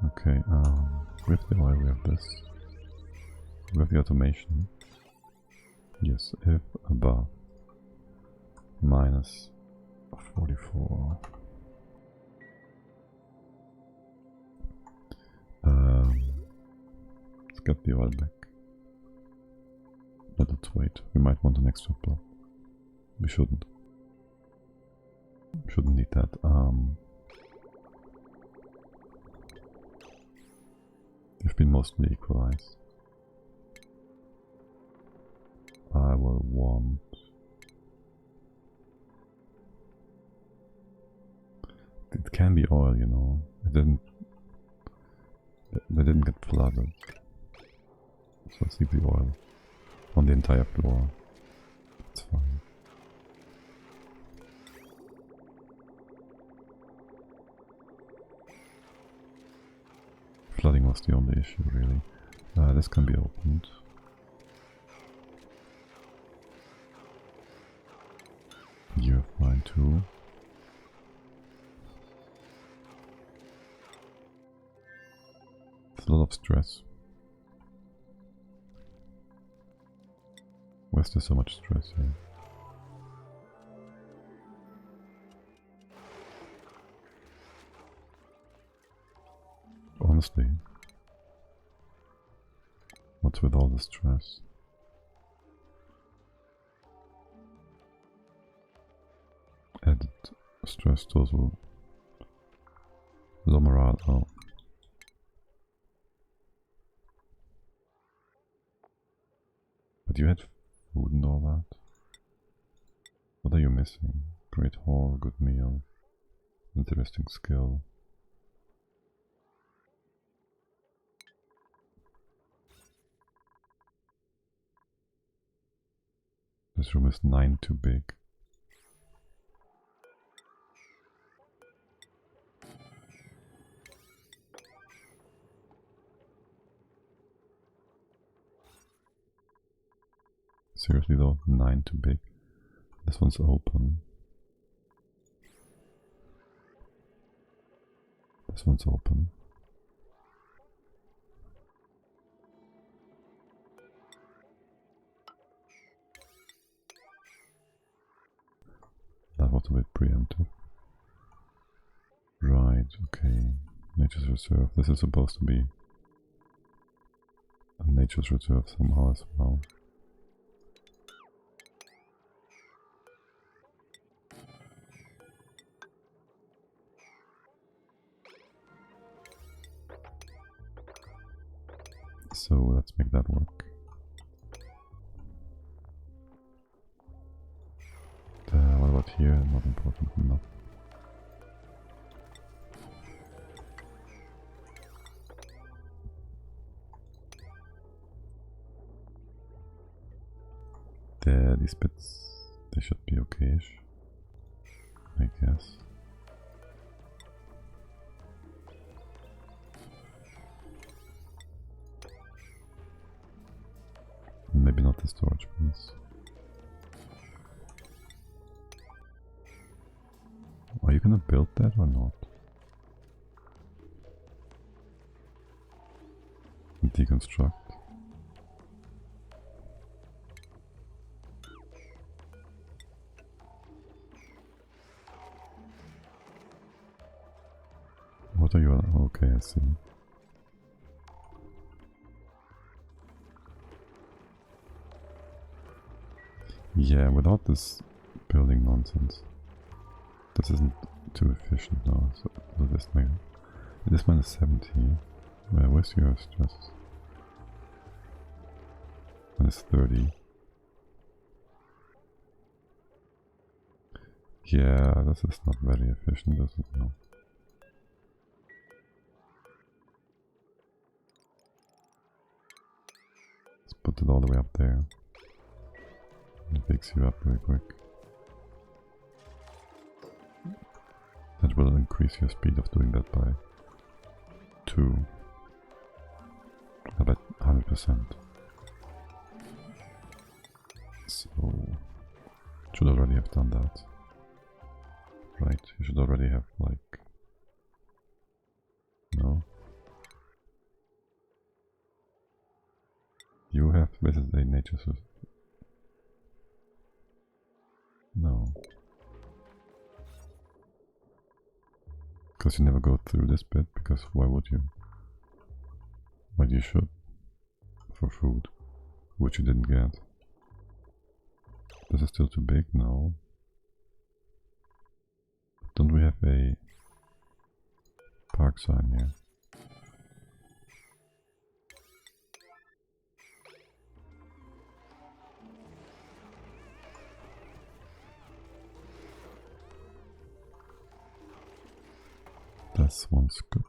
Okay, with the oil we have this. With the automation. Yes, if above minus 44. Let's get the oil back. But let's wait. We might want an extra block. We shouldn't. Shouldn't need that. They've been mostly equalized. I will want. It can be oil, you know. They didn't get flooded. So let's leave the oil on the entire floor. That's fine. Flooding was the only issue, really. This can be opened. You have mine too. It's a lot of stress. Where's there so much stress here? Honestly, what's with all the stress? Added stress total. Low morale. Oh. But you had food and all that. What are you missing? Great haul, good meal, interesting skill. This room is 9 too big. Seriously though, 9 too big. This one's open. This one's open. That was a bit preemptive. Right, okay. Nature's Reserve. This is supposed to be a Nature's Reserve somehow as well. So let's make that work. What about here? Not important enough. There, these bits, they should be okay-ish, I guess. Maybe not the storage bins. Are you gonna build that or not? Deconstruct. What are you on? Okay, I see. Yeah, without this building nonsense. This isn't too efficient now, so this minus 70. Where's your stress? Minus 30. Yeah, this is not very efficient, is it? No. Let's it all the way up there. It picks you up very quick. That will increase your speed of doing that by 2. About 100%. So, should already have done that. Right, you should already have, like... No? You have visited a nature reserve. No. Because you never go through this bit, because why would you? But you should. For food. Which you didn't get. This is still too big? No. Don't we have a park sign here? This one's good.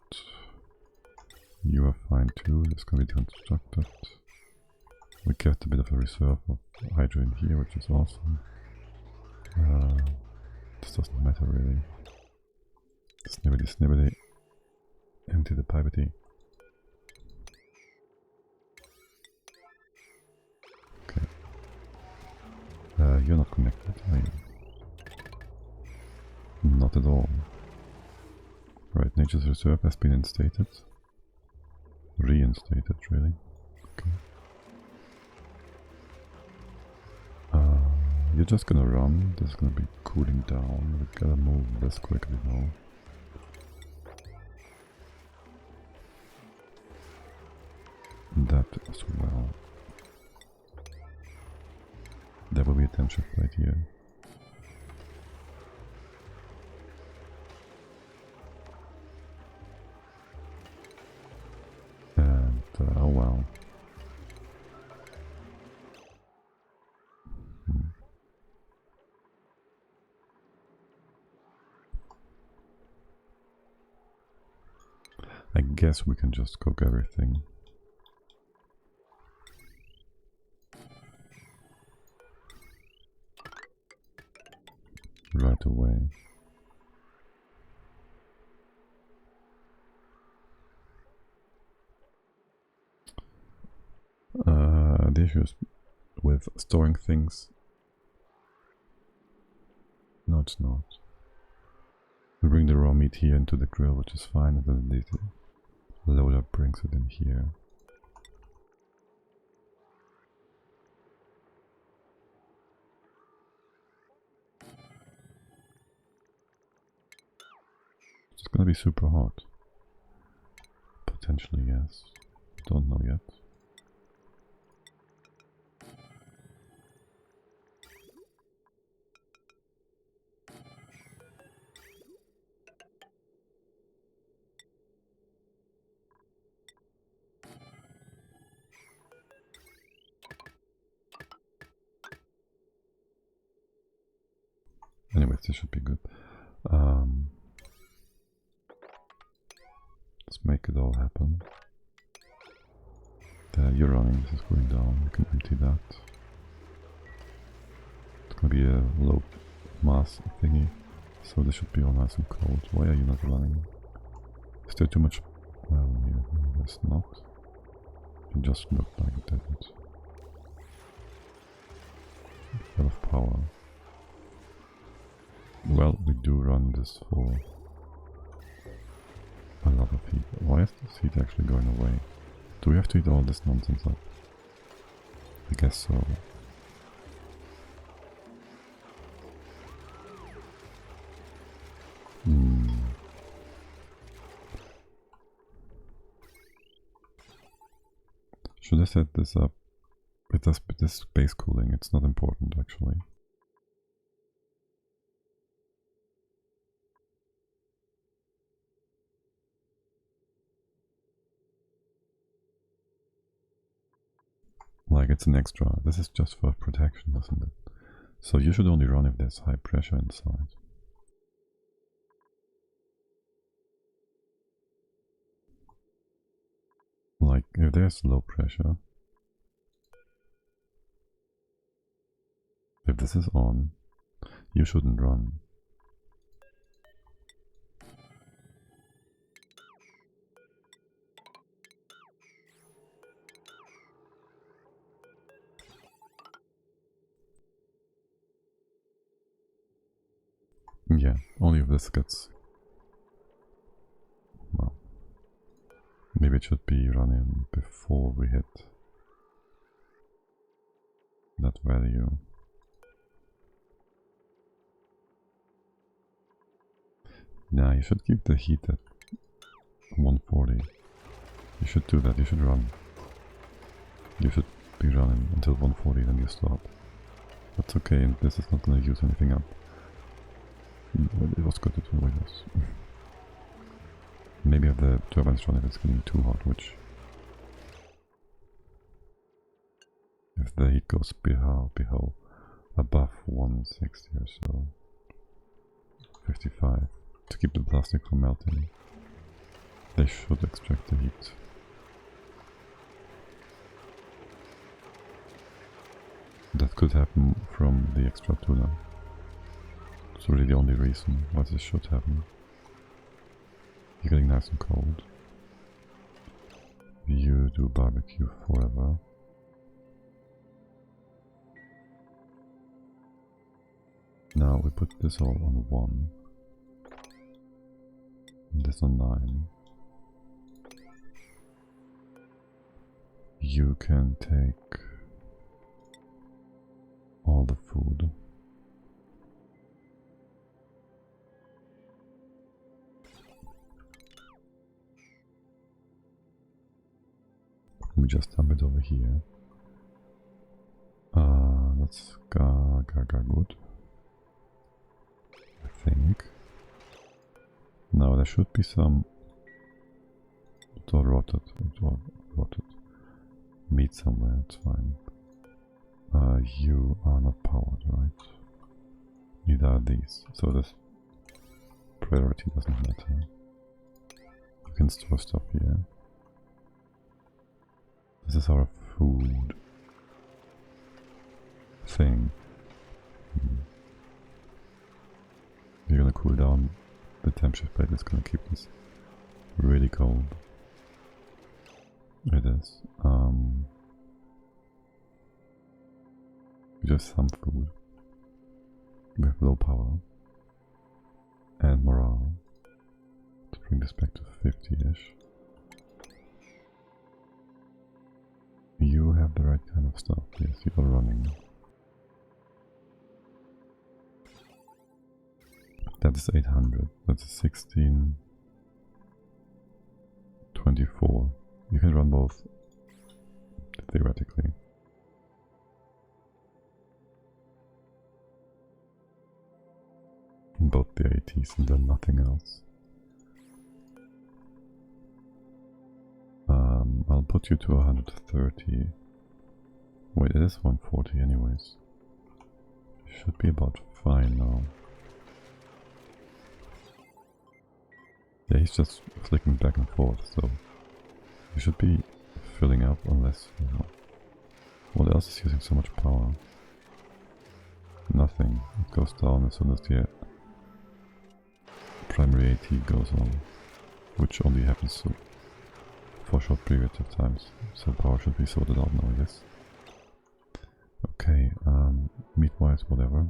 You are fine too, this can be constructed. We kept a bit of a reserve of hydrogen here, which is awesome. This doesn't matter really. Snibbity snibbity. Empty the pipety. Okay. You're not connected, are you? Not at all. Right, nature's reserve has been instated. Reinstated, really. Okay. You're just gonna run. This is gonna be cooling down. We gotta move this quickly now. That as well. There will be a temp shift right here. And oh well. I guess we can just cook everything. Right away. The issue is with storing things. No, it's not. We bring the raw meat here into the grill, which is fine, and then the loader brings it in here. It's gonna be super hot. Potentially, yes. Don't know yet. Anyways, this should be good. Let's make it all happen. You're running, this is going down, you can empty that. It's gonna be a low mass thingy, so this should be all nice and cold. Why are you not running? Is there too much oil in here? No, there's not. It just looked like it didn't. A lot of power. Well, we do run this for a lot of heat. Why is this heat actually going away? Do we have to eat all this nonsense up? I guess so. Should I set this up? It does this space cooling, it's not important actually. Like it's an extra, this is just for protection, isn't it? So you should only run if there's high pressure inside. Like if there's low pressure, If this is on, you shouldn't run. Yeah, only if this gets... Well, maybe it should be running before we hit that value. Nah, you should keep the heat at 140. You should do that, you should run. You should be running until 140, then you stop. That's okay, and this is not gonna use anything up. It was good to do like this. Maybe have the turbines run if it's getting too hot, which... If the heat goes above 160 or so. 55. To keep the plastic from melting. They should extract the heat. That could happen from the extra tuna. It's really the only reason why this should happen. You're getting nice and cold. You do barbecue forever. Now we put this all on 1. This on 9. You can take all the food. We just dump it over here. That's good. I think. Now there should be some rotted meat somewhere, it's fine. You are not powered, right? Neither are these, so this priority doesn't matter. You can store stuff here. This is our food thing. You're gonna cool down. The temp shift plate is gonna keep this really cold. It is. Just some food. We have low power and morale. Let's bring this back to 50-ish. You have the right kind of stuff. Yes, you are running. That is 800. That's 16. 24. You can run both, theoretically. Both the ATs and then nothing else. I'll put you to 130. Wait, it is 140 anyways. Should be about fine now. Yeah, he's just flicking back and forth, so you should be filling up unless, you know, what else is using so much power? Nothing. It goes down as soon as the primary AT goes on, which only happens for short periods of times, so power should be sorted out now, I guess. Okay, meat-wise, whatever.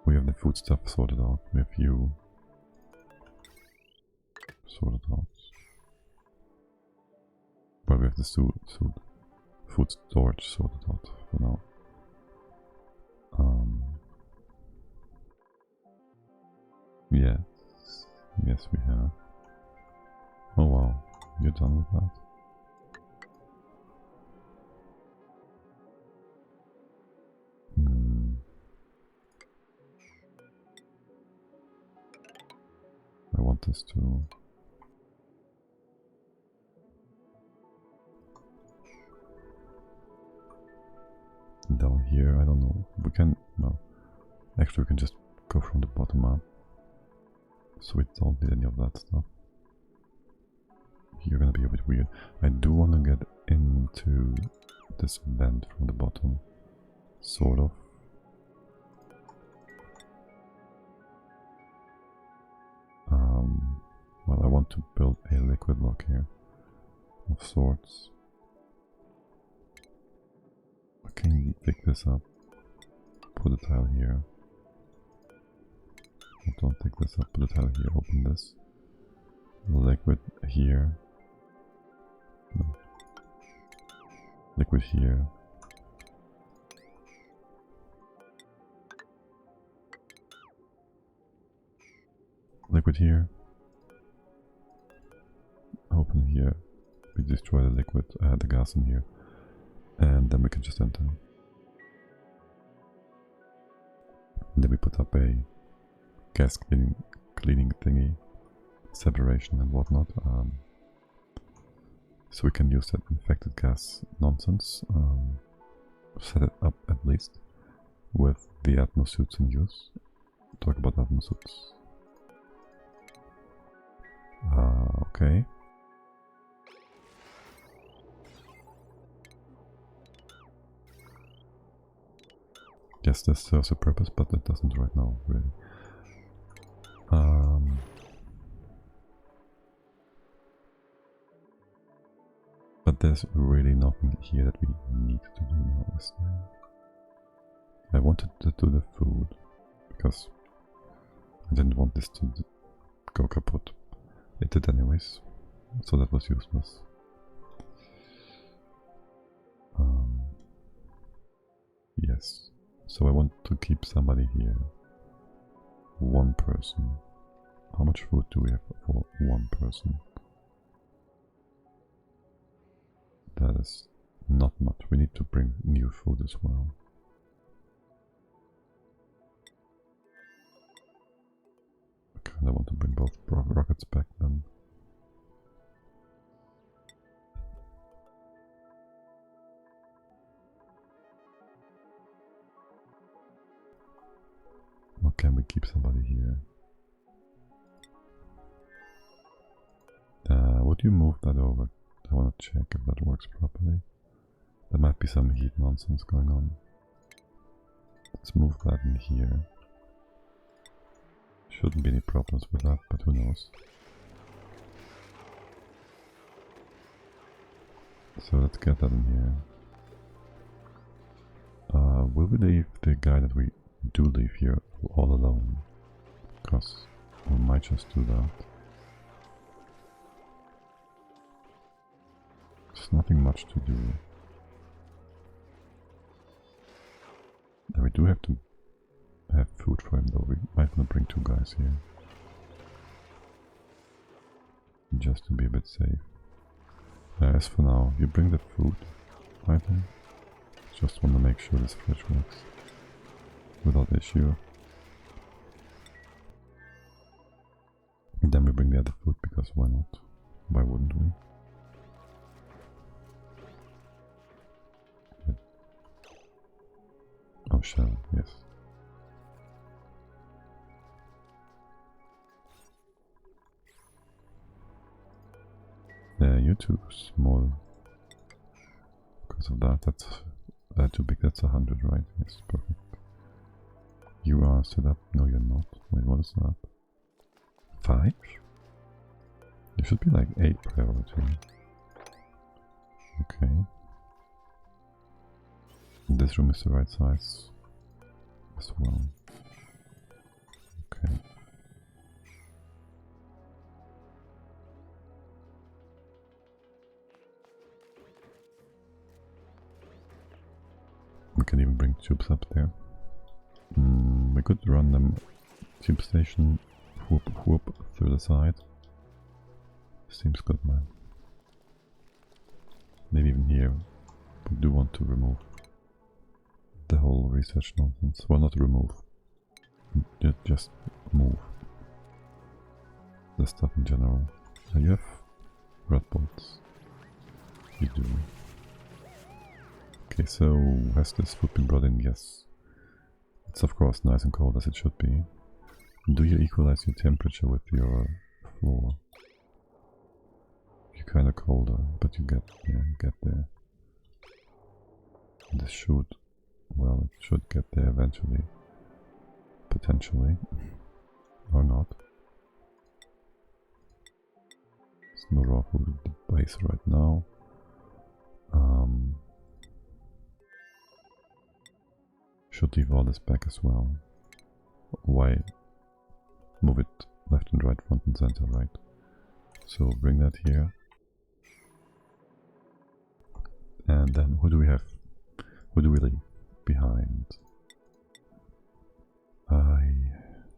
We have the food stuff sorted out, we have you sorted out. But we have the food storage sorted out for now. Yes, we have. Oh wow, you're done with that? I want this to... Down here, I don't know. We can... no. Actually, we can just go from the bottom up. So we don't need any of that stuff. You're gonna be a bit weird. I do want to get into want this vent from the bottom, sort of. Well, I want to build a liquid lock here of sorts. I can pick this up, put a tile here. Don't pick this up, put a tile here, open this. Liquid here. No. Liquid here. Liquid here. Open here. We destroy the liquid, the gas in here. And then we can just enter. And then we put up a gas cleaning thingy, separation and whatnot. So we can use that infected gas nonsense. Set it up at least with the atmosuits in use. Talk about atmosuits. Okay. Yes, this serves a purpose, but it doesn't right now, really. But there's really nothing here that we need to do now, is there? I wanted to do the food, because I didn't want this to go kaput. It did anyways, so that was useless. Yes, so I want to keep somebody here. One person. How much food do we have for one person? That is not much. We need to bring new food as well. I kinda want to bring both rockets back then. Or can we keep somebody here? Would you move that over? I want to check if that works properly. There might be some heat nonsense going on. Let's move that in here. Shouldn't be any problems with that, but who knows. So let's get that in here. Will we leave the guy that we do leave here all alone? Because we might just do that. There's nothing much to do. And we do have to have food for him though. We might want to bring two guys here. Just to be a bit safe. As for now, you bring the food item. Just want to make sure this fridge works without issue. And then we bring the other food because why not? Why wouldn't we? Oh, shell, yes. You're too small. Because of that, that's too big, that's 100, right? Yes, perfect. You are set up. No, you're not. Wait, what is that? 5? There should be like 8 priority. Okay. This room is the right size as well. Okay. We can even bring tubes up there. We could run them tube station whoop through the side. Seems good, man. Maybe even here. We do want to remove the whole research nonsense. Well, not remove. Just move the stuff in general. You have red bolts. You do. Okay, so has this food been brought in? Yes. It's of course nice and cold as it should be. Do you equalize your temperature with your floor? You're kinda colder, but you get there. This should, well, it should get there eventually. Potentially. Or not. There's no raw food at the base right now. Should leave all this back as well. Why move it left and right, front and center, right? So bring that here. And then who do we have? Who do we leave behind?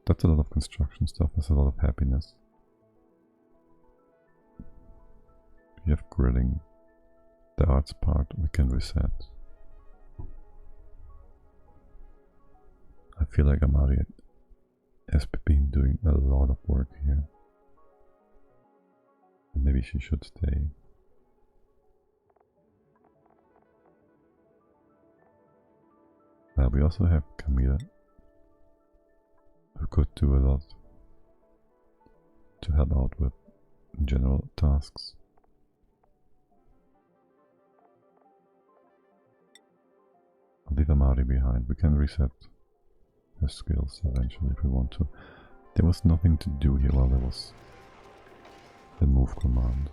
That's a lot of construction stuff, that's a lot of happiness. We have grilling. The arts part we can reset. I feel like Amari has been doing a lot of work here. And maybe she should stay. We also have Camila, who could do a lot to help out with general tasks. I'll leave Amari behind. We can reset her skills eventually if we want to. There was nothing to do here while there was the move command.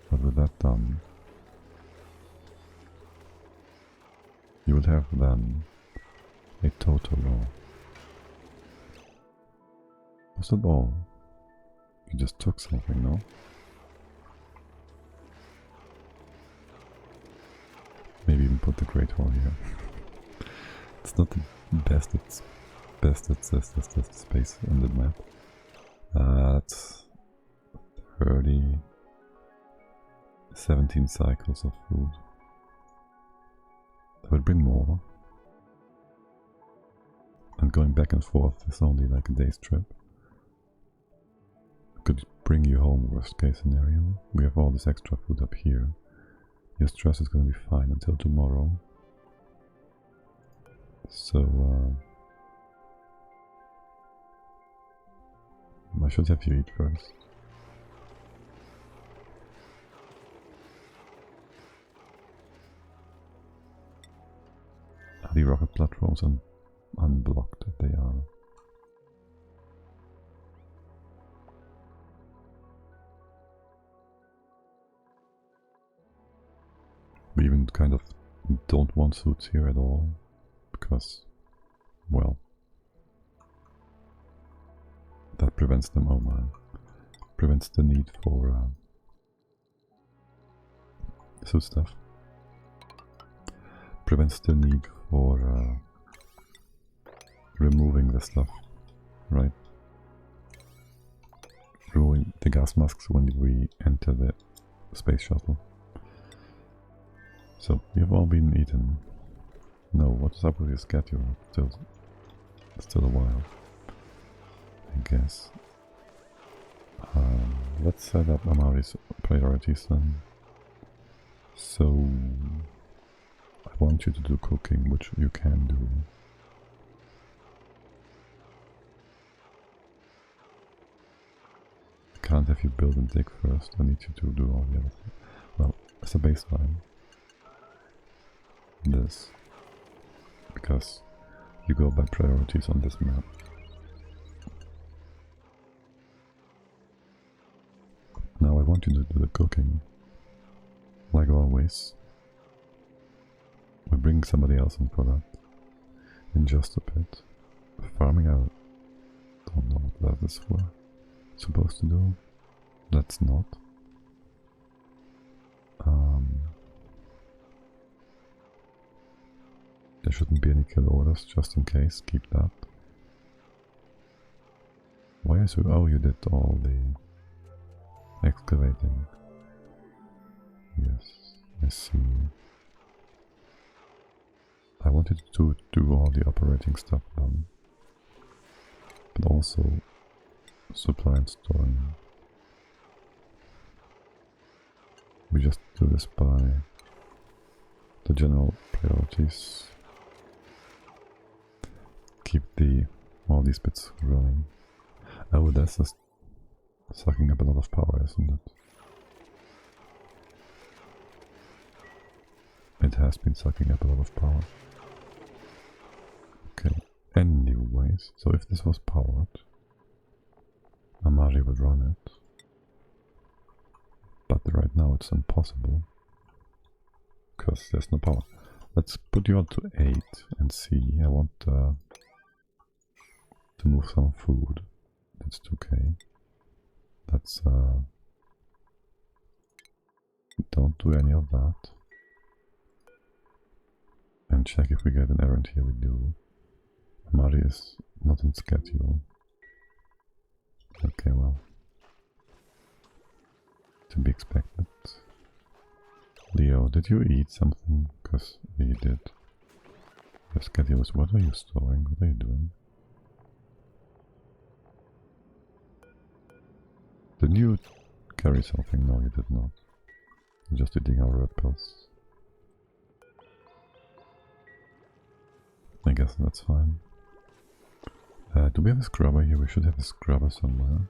But with that done, you would have then a total of... Was that all? You just took something, no? Maybe even put the Great Hall here. It's not the best, it's best at this space on the map. That's 17 cycles of food. That would bring more. And going back and forth is only like a day's trip. Could bring you home, worst case scenario. We have all this extra food up here. Your stress is gonna be fine until tomorrow. So, I should have you eat first. Are the rocket platforms unblocked? They are. We even kind of don't want suits here at all, because, well, that prevents them, oh man, prevents the need for suit stuff. Prevents the need for removing the stuff, right? Removing the gas masks when we enter the space shuttle. So, you've all been eaten. No, what's up with your schedule? Still a while, I guess. Let's set up Amari's priorities then. So, I want you to do cooking, which you can do. I can't have you build and dig first, I need you to do all the other things. Well, as a baseline, this, because you go by priorities on this map. Now I want you to do the cooking, like always. We bring somebody else in for that, in just a bit. Farming, I don't know what that is for. Supposed to do? That's not. There shouldn't be any kill orders, just in case, keep that. Why is you... oh, you did all the excavating. Yes, I see. I wanted to do all the operating stuff done, but also supply and storing. We just do this by the general priorities. Keep all these bits running. Oh, that's just sucking up a lot of power, isn't it? It has been sucking up a lot of power. Okay, anyways, so if this was powered, Amari would run it. But right now it's impossible, because there's no power. Let's put you on to 8 and see. I want to move some food. That's 2k. Let's don't do any of that. And check if we get an errand here. We do. Amari is not in schedule. Okay, well. To be expected. Leo, did you eat something? Because you did. Your schedule is... What are you storing? What are you doing? Did you carry something? No, you did not. You're just eating our red pills. I guess that's fine. Do we have a scrubber here? We should have a scrubber somewhere.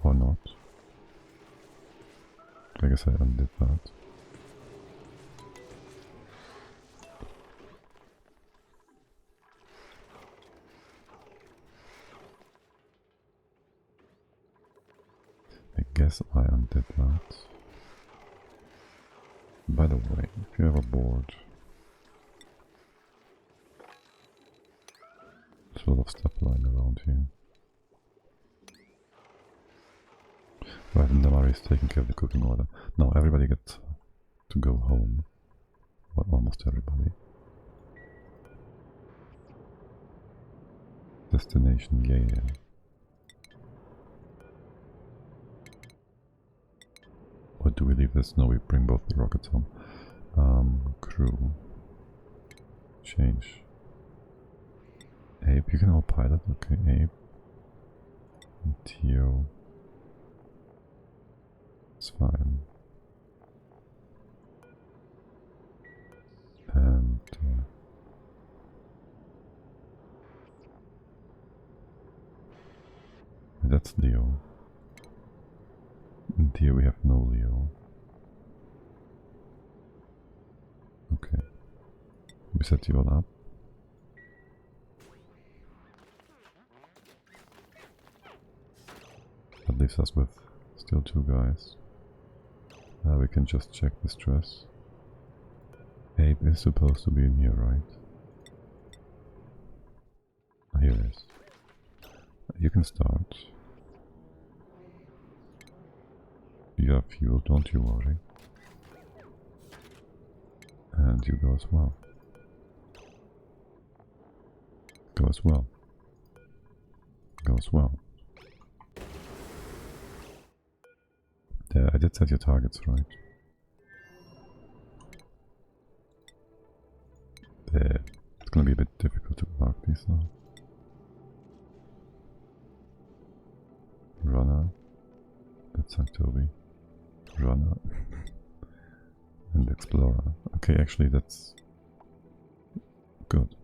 Or not. I guess I undid that. I guess I undid that. By the way, if you have a board, there's a lot of stuff lying around here. Right, and Damari is taking care of the cooking order. Now everybody gets to go home. Well, almost everybody. Destination, yeah. Or do we leave this? No, we bring both the rockets home. Crew. Change. Ape, you can all pilot. Okay, Ape. And Tio. It's fine. And that's Leo. And here we have no Leo. Okay. We set you all up. That leaves us with still 2 guys. We can just check the stress. Abe is supposed to be in here, right? Here it is. You can start. You have fuel, don't you worry. And you go as well. Go as well. Go as well. There, I did set your targets, right? There. It's gonna be a bit difficult to mark these now. Runner. That's Toby. Runner. And Explorer. Okay, actually that's good.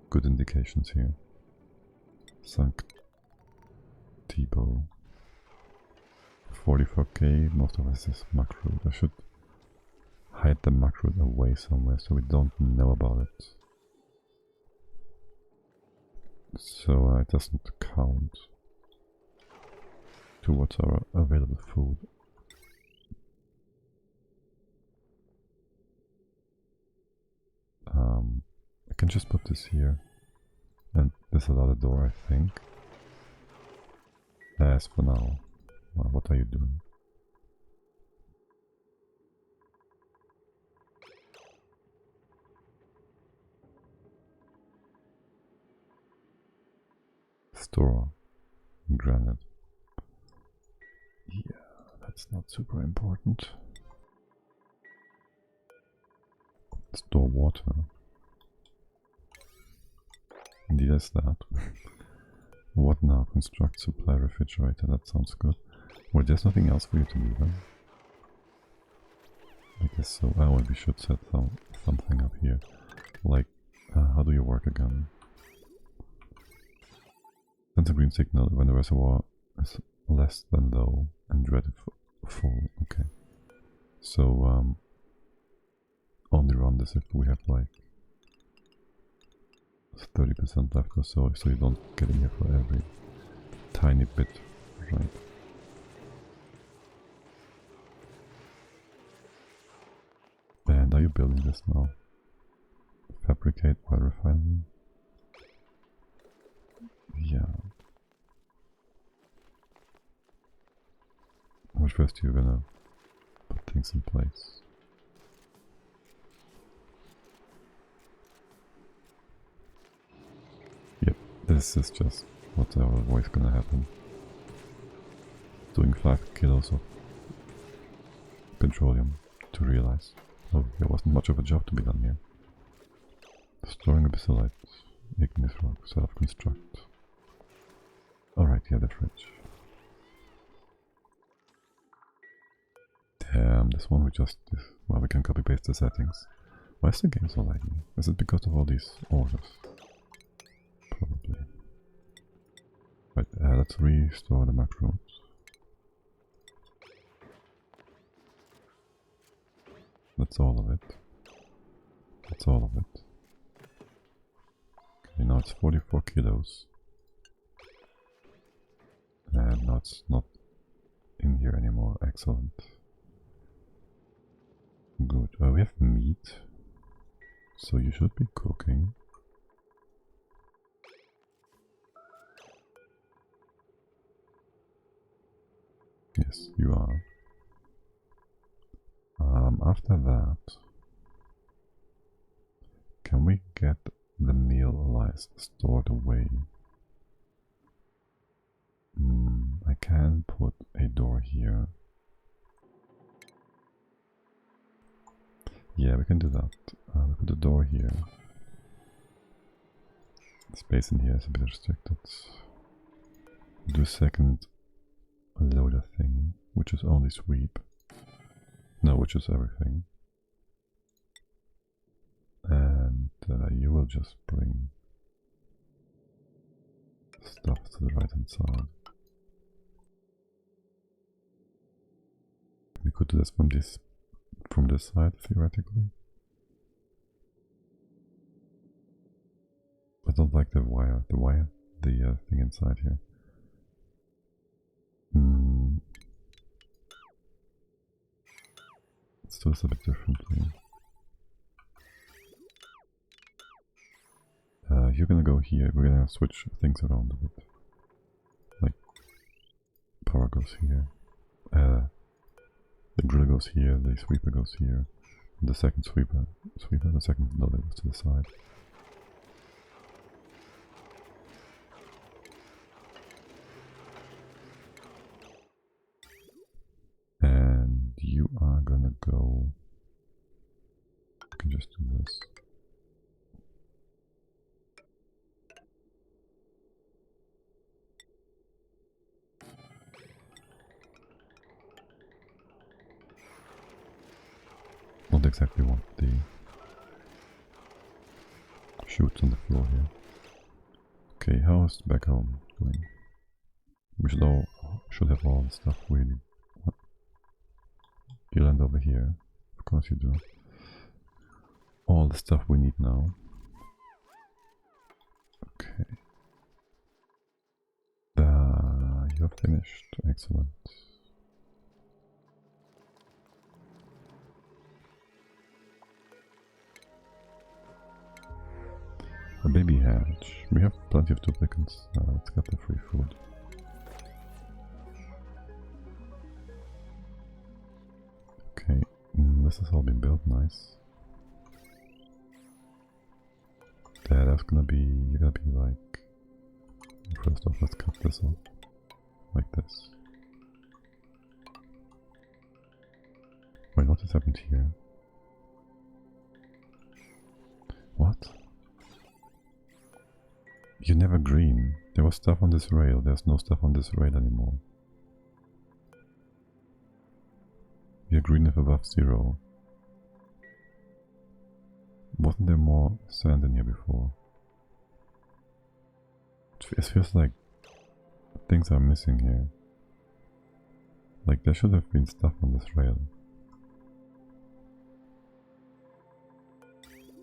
Good indications here. Sunk T-bow. 44k, most of us is macro. I should hide the macro away somewhere so we don't know about it. So it doesn't count towards our available food. I can just put this here, and there's another door, I think. As for now, what are you doing? Store granite. Yeah, that's not super important. Store water. Indeed, that's that. What now? Construct supply refrigerator. That sounds good. Well, there's nothing else for you to do then. I guess so. Oh, and we should set something up here. Like, how do you work again? Sends a green signal when the reservoir is less than low and red full. Okay. So only run this if we have like 30% left or so you don't get in here for every tiny bit, right? And are you building this now? Fabricate while refining? Yeah. Which first you're gonna put things in place? Yep, this is just what's always gonna happen. Doing 5 kilos of petroleum to realize, oh, there wasn't much of a job to be done here. Storing abyssal igneous rock, self-construct. Alright, yeah, the fridge. Damn, this one we just... well, we can copy-paste the settings. Why is the game so laggy? Is it because of all these orders? Probably. Right, let's restore the macros. That's all of it. That's all of it. Okay, now it's 44 kilos. And now it's not in here anymore. Excellent. Good. We have meat. So you should be cooking. Yes, you are. After that, can we get the meal lice stored away? I can put a door here. Yeah, we can do that. We put a door here. Space in here is a bit restricted. Do a second loader thing, which is only sweep. No, which is everything. And you will just bring stuff to the right hand side. We could do this from this side theoretically. I don't like the thing inside here. Let's do this a bit differently. You're gonna go here, we're gonna switch things around a bit. Like, power goes here. The drill goes here, the sweeper goes here. And the second the second loader goes to the side. And you are gonna go... I can just do this. Not exactly what the chutes on the floor here. Okay, how is back home doing? We should have all the stuff we need. You land over here. Of course you do. All the stuff we need now. Okay. You're finished. Excellent. A baby hatch. We have plenty of duplicates. Let's get the free food. Okay, this has all been built. Nice. That's gonna be... you're gonna be like... First off, let's cut this off. Like this. Wait, what has happened here? What? You're never green. There was stuff on this rail. There's no stuff on this rail anymore. You're green if above 0. Wasn't there more sand in here before? It feels like things are missing here. Like, there should have been stuff on this rail.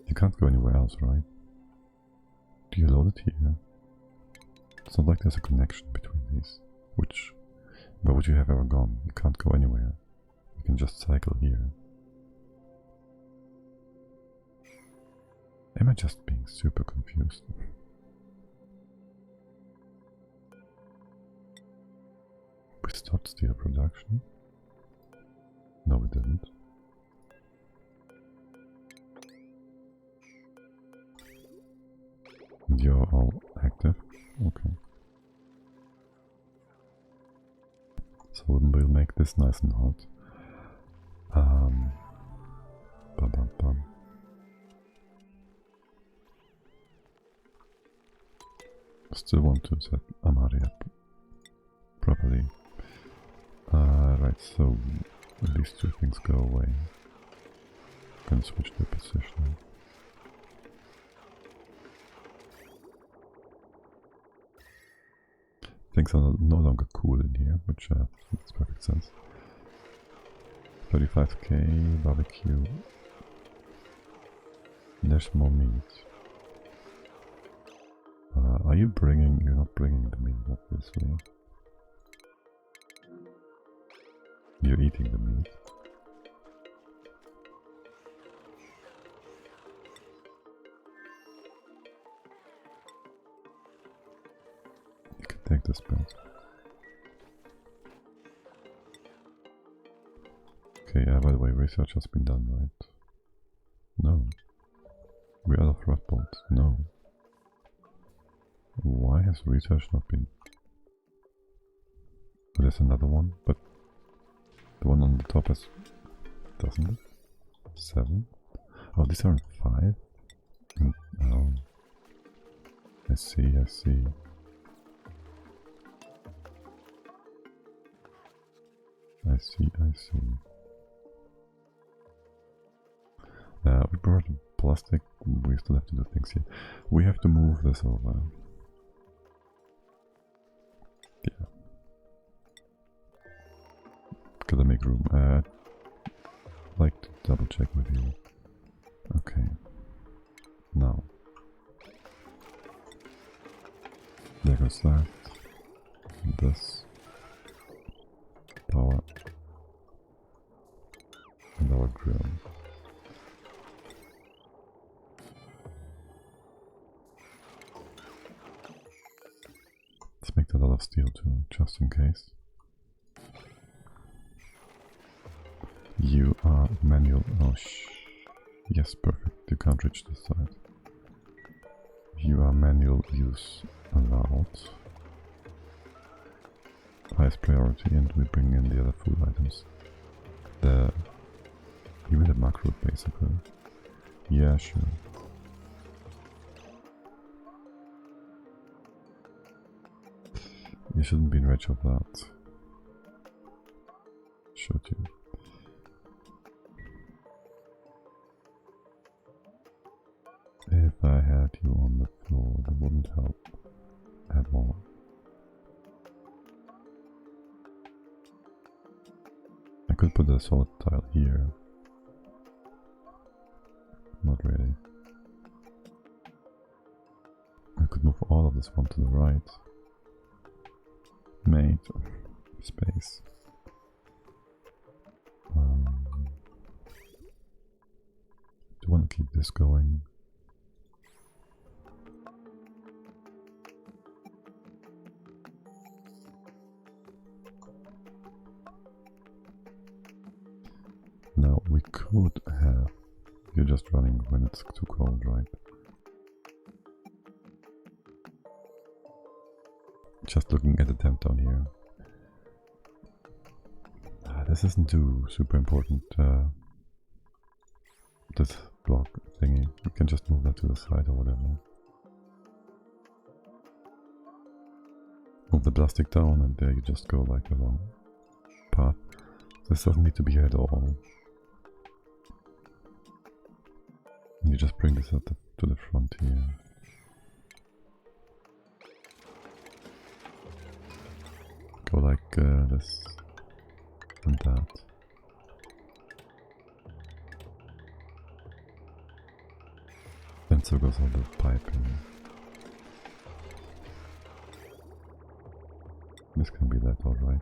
You can't go anywhere else, right? Do you load it here? It's not like there's a connection between these. Where would you have ever gone? You can't go anywhere. You can just cycle here. Am I just being super confused? We stopped steel production? No, we didn't. You're all active? Okay. So we'll make this nice and hot. Bum, bum, bum. Still want to set MaDiAA up properly. Right, so these two things go away. Can switch the position. Things are no longer cool in here, which makes perfect sense. 35k barbecue. There's more meat. Are you bringing? You're not bringing the meat, obviously. You're eating the meat. You can take this back. Okay, by the way, research has been done, right? No. We're out of rot bolts. No. Why has research not been... Oh, there's another one, but the one on the top has... doesn't it? 7? Oh, these aren't 5? Oh. I see, I see. I see, I see. We brought plastic, we still have to do things here. We have to move this over. Yeah. Gotta make room. I'd like to double check with you. Okay. Now. There goes that. This. Power. And our grill. Let's make that out of steel too, just in case. You are manual. Oh, yes, perfect. You can't reach this side. You are manual use allowed. Highest priority, and we bring in the other food items. Even the macro, basically. Yeah, sure. You shouldn't be in range of that. Should you? If I had you on the floor, that wouldn't help at all. I could put a solid tile here. Not really. I could move all of this one to the right. Made space. Do you want to keep this going? Now we could have... You're just running when it's too cold, right? Just looking at the temp down here. This isn't too super important. This block thingy. You can just move that to the side or whatever. Move the plastic down and there you just go like a long path. This doesn't need to be here at all. You just bring this to the front here. like this and that. And so goes all the piping. This can be that, alright.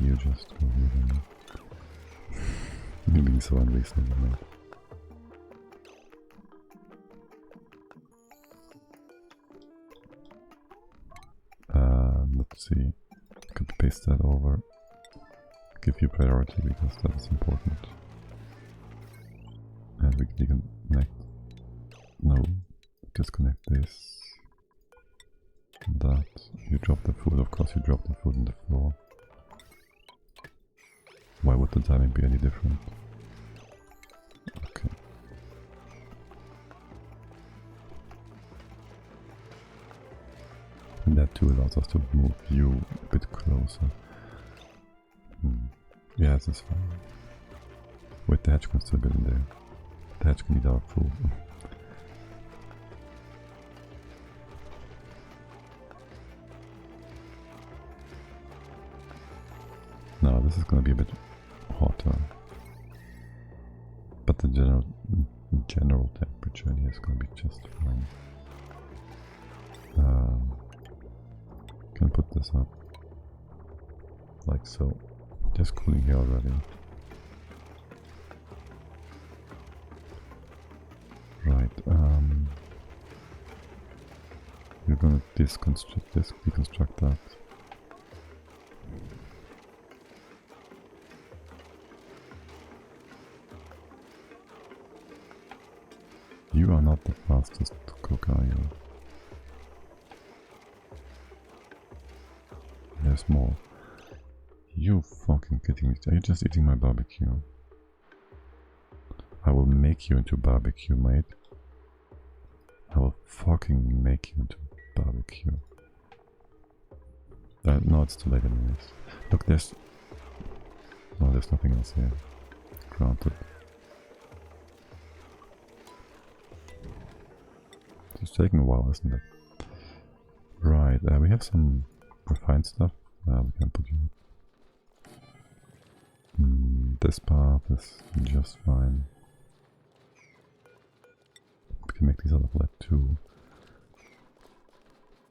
You just go here. You're being so unreasonable, mate. Let's see. Could paste that over. Give you priority because that is important. And we can connect. No. Disconnect this. That. You drop the food. Of course you drop the food on the floor. Why would the timing be any different? Okay. And that too allows us to move you a bit closer. Yeah, this is fine. Wait, the hatch can still get in there. The hatch can eat our food. Now this is gonna be a bit hotter. But the general temperature in here is gonna be just fine. Can put this up like so. There's cooling here already. Right. We're gonna deconstruct that. You are not the fastest to cook, are you? There's more. You fucking kidding me? Are you just eating my barbecue? I will make you into barbecue, mate. I will fucking make you into barbecue. No, it's too late anyways. Look, there's... No, there's nothing else here. Granted. It's taking a while, isn't it? Right, we have some refined stuff. We can put you. This path is just fine. We can make these out of lead too.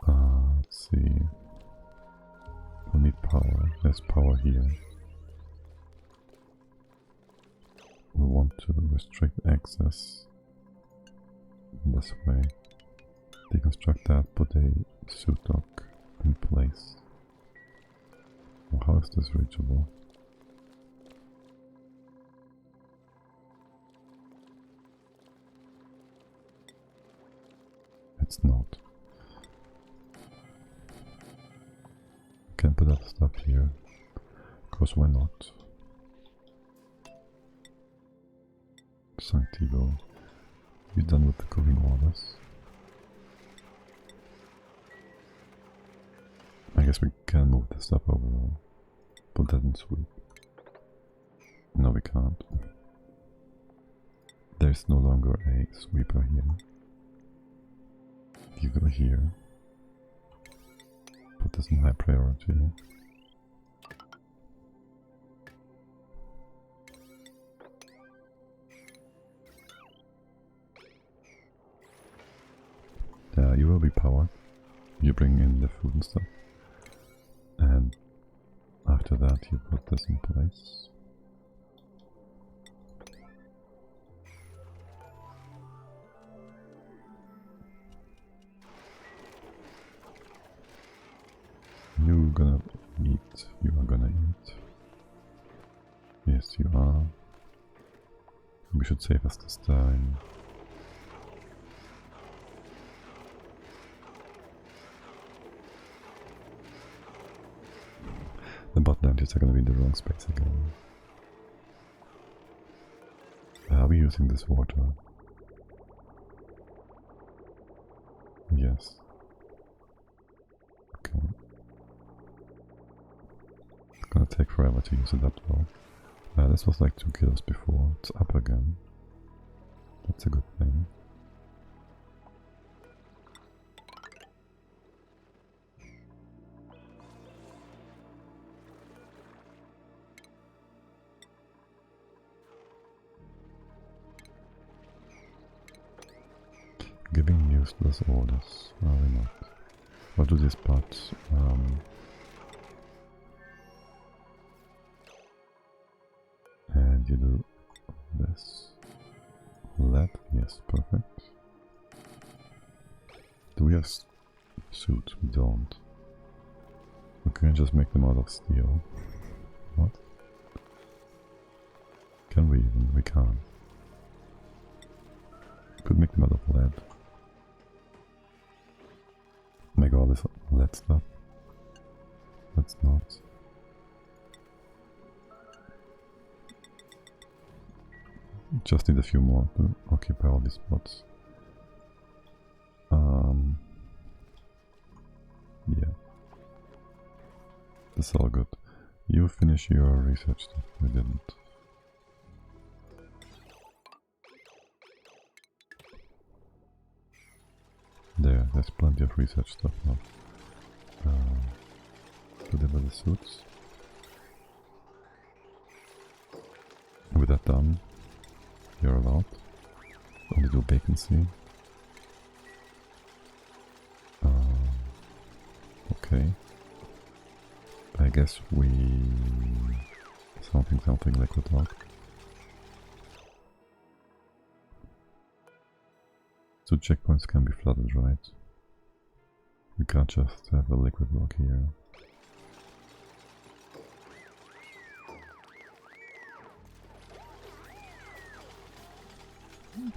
Let's see. We'll need power. There's power here. We want to restrict access this way. Deconstruct that, put a suit dock in place. Well, how is this reachable? It's not. Can put other stuff here. Of course, why not? Sanctivo. You done with the cooking orders? I guess we can move the stuff overall. Put that in sweep. No, we can't. There's no longer a sweeper here. You go here. Put this in high priority. You will be powered. You bring in the food and stuff. And after that you put this in place. You're gonna eat. You are gonna eat. Yes, you are. We should save us this time. The bottom engines are gonna be in the wrong space again. Are we using this water? Yes. take forever to use it up though. This was like 2 kilos before. It's up again. That's a good thing. Giving useless orders. Are we not? I'll do this part. And you do this. Lead, yes, perfect. Do we have suits? We don't. We can just make them out of steel. What? Can we even? We can't. Could make them out of lead. Make all this lead stuff. Let's not. Just need a few more to occupy all these spots. Yeah. That's all good. You finish your research stuff. We didn't. There's plenty of research stuff now. Deliver the suits. With that done, you're allowed. Only do vacancy. Okay. I guess we... something liquid lock. So checkpoints can be flooded, right? We can't just have a liquid lock here.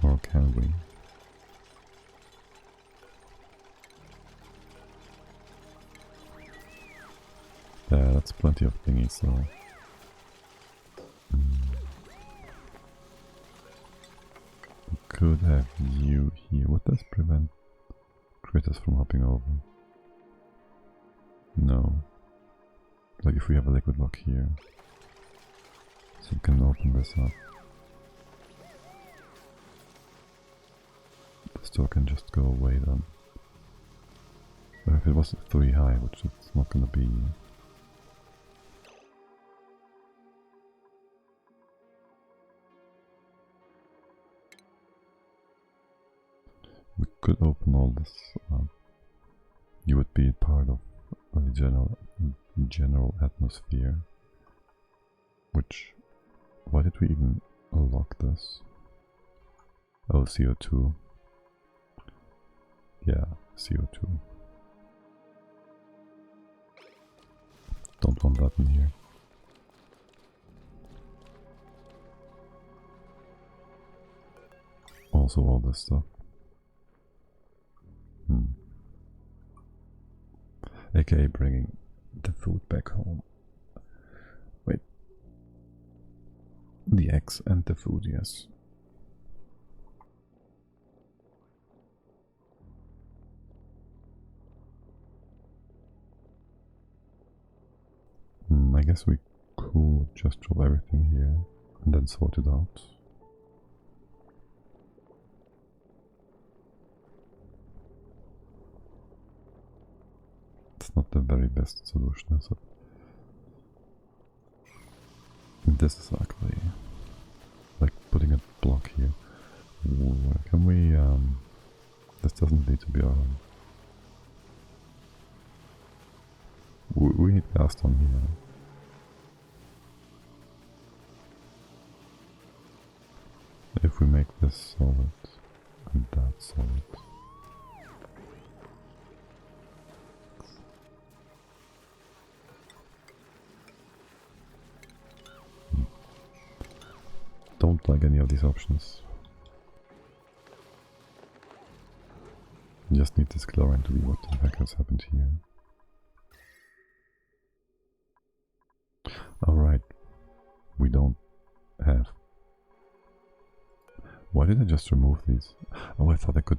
Or can we? Yeah, that's plenty of thingies, so... We could have you here. What does prevent critters from hopping over? No. Like if we have a liquid lock here. So we can open this up. The store can just go away then. But if it was 3 high, which it's not gonna be... We could open all this up. You would be part of the general atmosphere. Which... Why did we even lock this? Oh, CO2. Yeah, CO2. Don't want that in here. Also all this stuff. AKA bringing the food back home. Wait. The eggs and the food, yes. I guess we could just drop everything here and then sort it out. It's not the very best solution, is it? This is ugly. Like putting a block here. Can we, this doesn't need to be our... We need gas on here. If we make this solid and that solid. Don't like any of these options. Just need this chlorine to be what the heck has happened here. Alright, we don't have... Why did I just remove these? Oh, I thought I could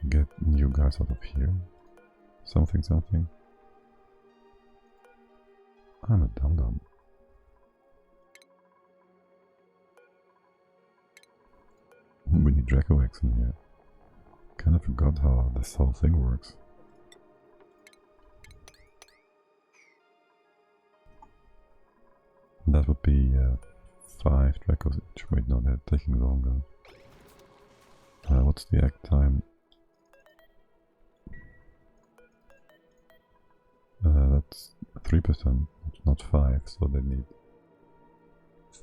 get new guys out of here. Something. I'm a dum-dum. be Draco eggs in here. Kind of forgot how this whole thing works. That would be 5 Dracos each. Wait, no, they're taking longer. What's the egg time? That's 3%, not 5, so they need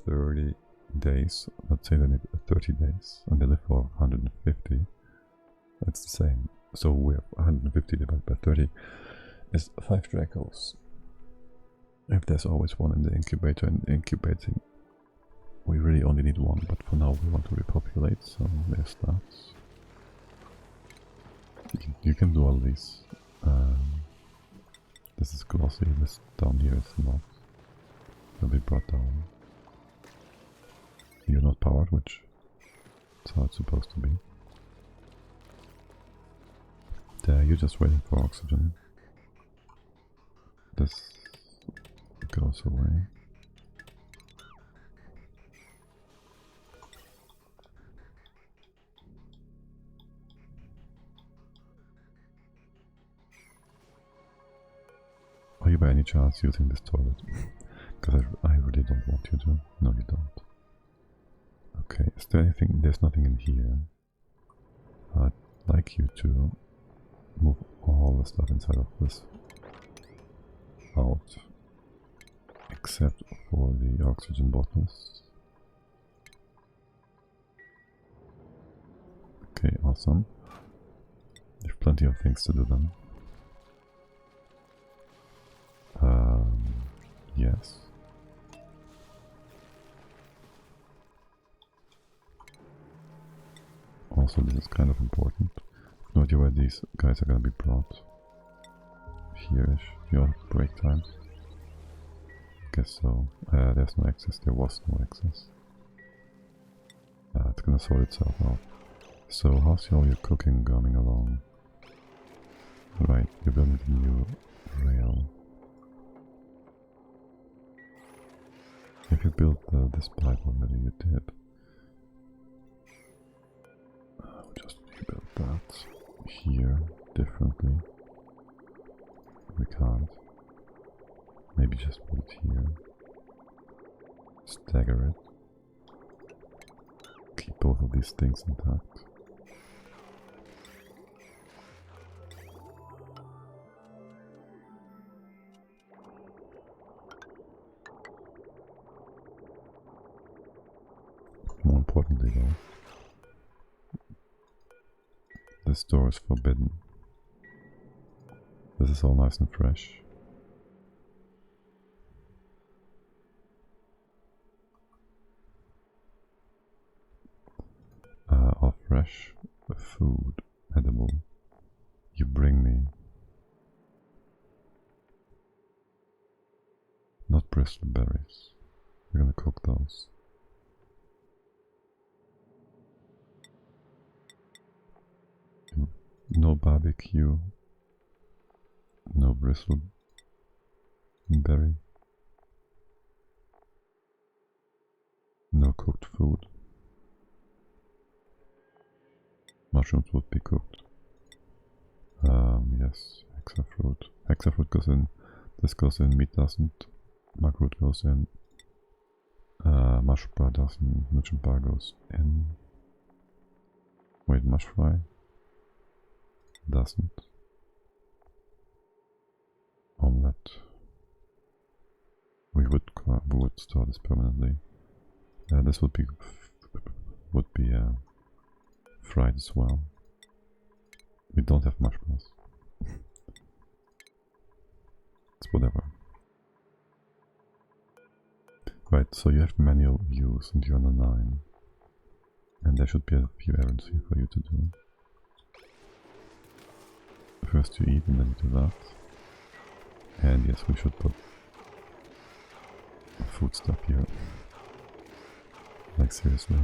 30 days. Let's say they need 30 days, and they live for 150. That's the same. So we have 150 divided by 30 is 5 Dracos. If there's always one in the incubator and incubating, we really only need one, but for now we want to repopulate, so there's that. You can do all these. This is glossy, this down here is not. It'll be brought down. You're not powered, which is how it's supposed to be. There, you're just waiting for oxygen. This goes away. Are you by any chance using this toilet? Because I really don't want you to. No, you don't. Okay, is there anything? There's nothing in here. I'd like you to move all the stuff inside of this out, except for the oxygen bottles. Okay, awesome. There's plenty of things to do then. Yes. Also, this is kind of important. No idea where these guys are gonna be brought. Here-ish. Your break times. Guess so. There's no access. There was no access. It's gonna sort itself out. So, how's all your cooking going along? Right, you're building the new rail. If you built this pipe already, you did. I'll just rebuild that here differently. We can't. Maybe just put it here. Stagger it. Keep both of these things intact. More importantly though, this door is forbidden. This is all nice and fresh. All fresh food, edible. You bring me. Not bristle berries. We're gonna cook those. No barbecue, no bristle berry, no cooked food. Mushrooms would be cooked. Yes, hexafruit. Hexafruit goes in, this goes in, meat doesn't. Mugwort goes in, mushroom bar doesn't, nutrient bar goes in. Wait, mush fry? Doesn't. Omelette. We would store this permanently. This would be fried as well. We don't have mushrooms. It's whatever. Right, so you have manual use and you're on a 9. And there should be a few errands here for you to do. First you eat and then you do that. And yes, we should put food stuff here. Like seriously.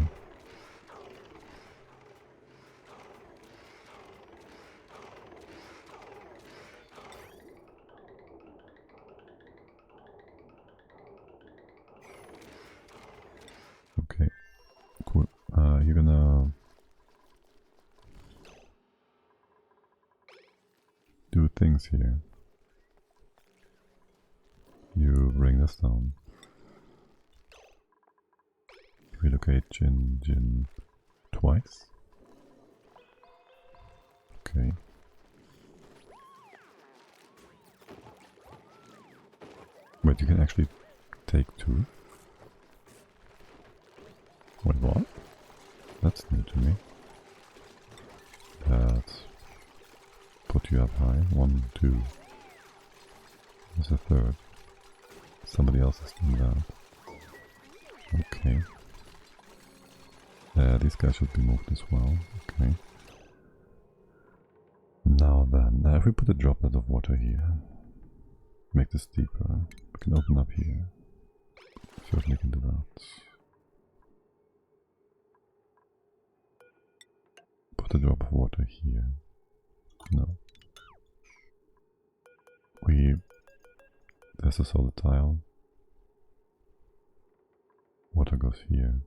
Okay, cool. You're gonna things here. You bring this down. Relocate Jin twice. Okay. But you can actually take two. Wait, what? That's new to me. Let's put you up high. 1, 2. There's a third. Somebody else is doing that. Okay. These guys should be moved as well. Okay. Now then, if we put a droplet of water here, make this deeper, we can open up here. Certainly can do that. Put a drop of water here. No. There's a solid tile. Water goes here.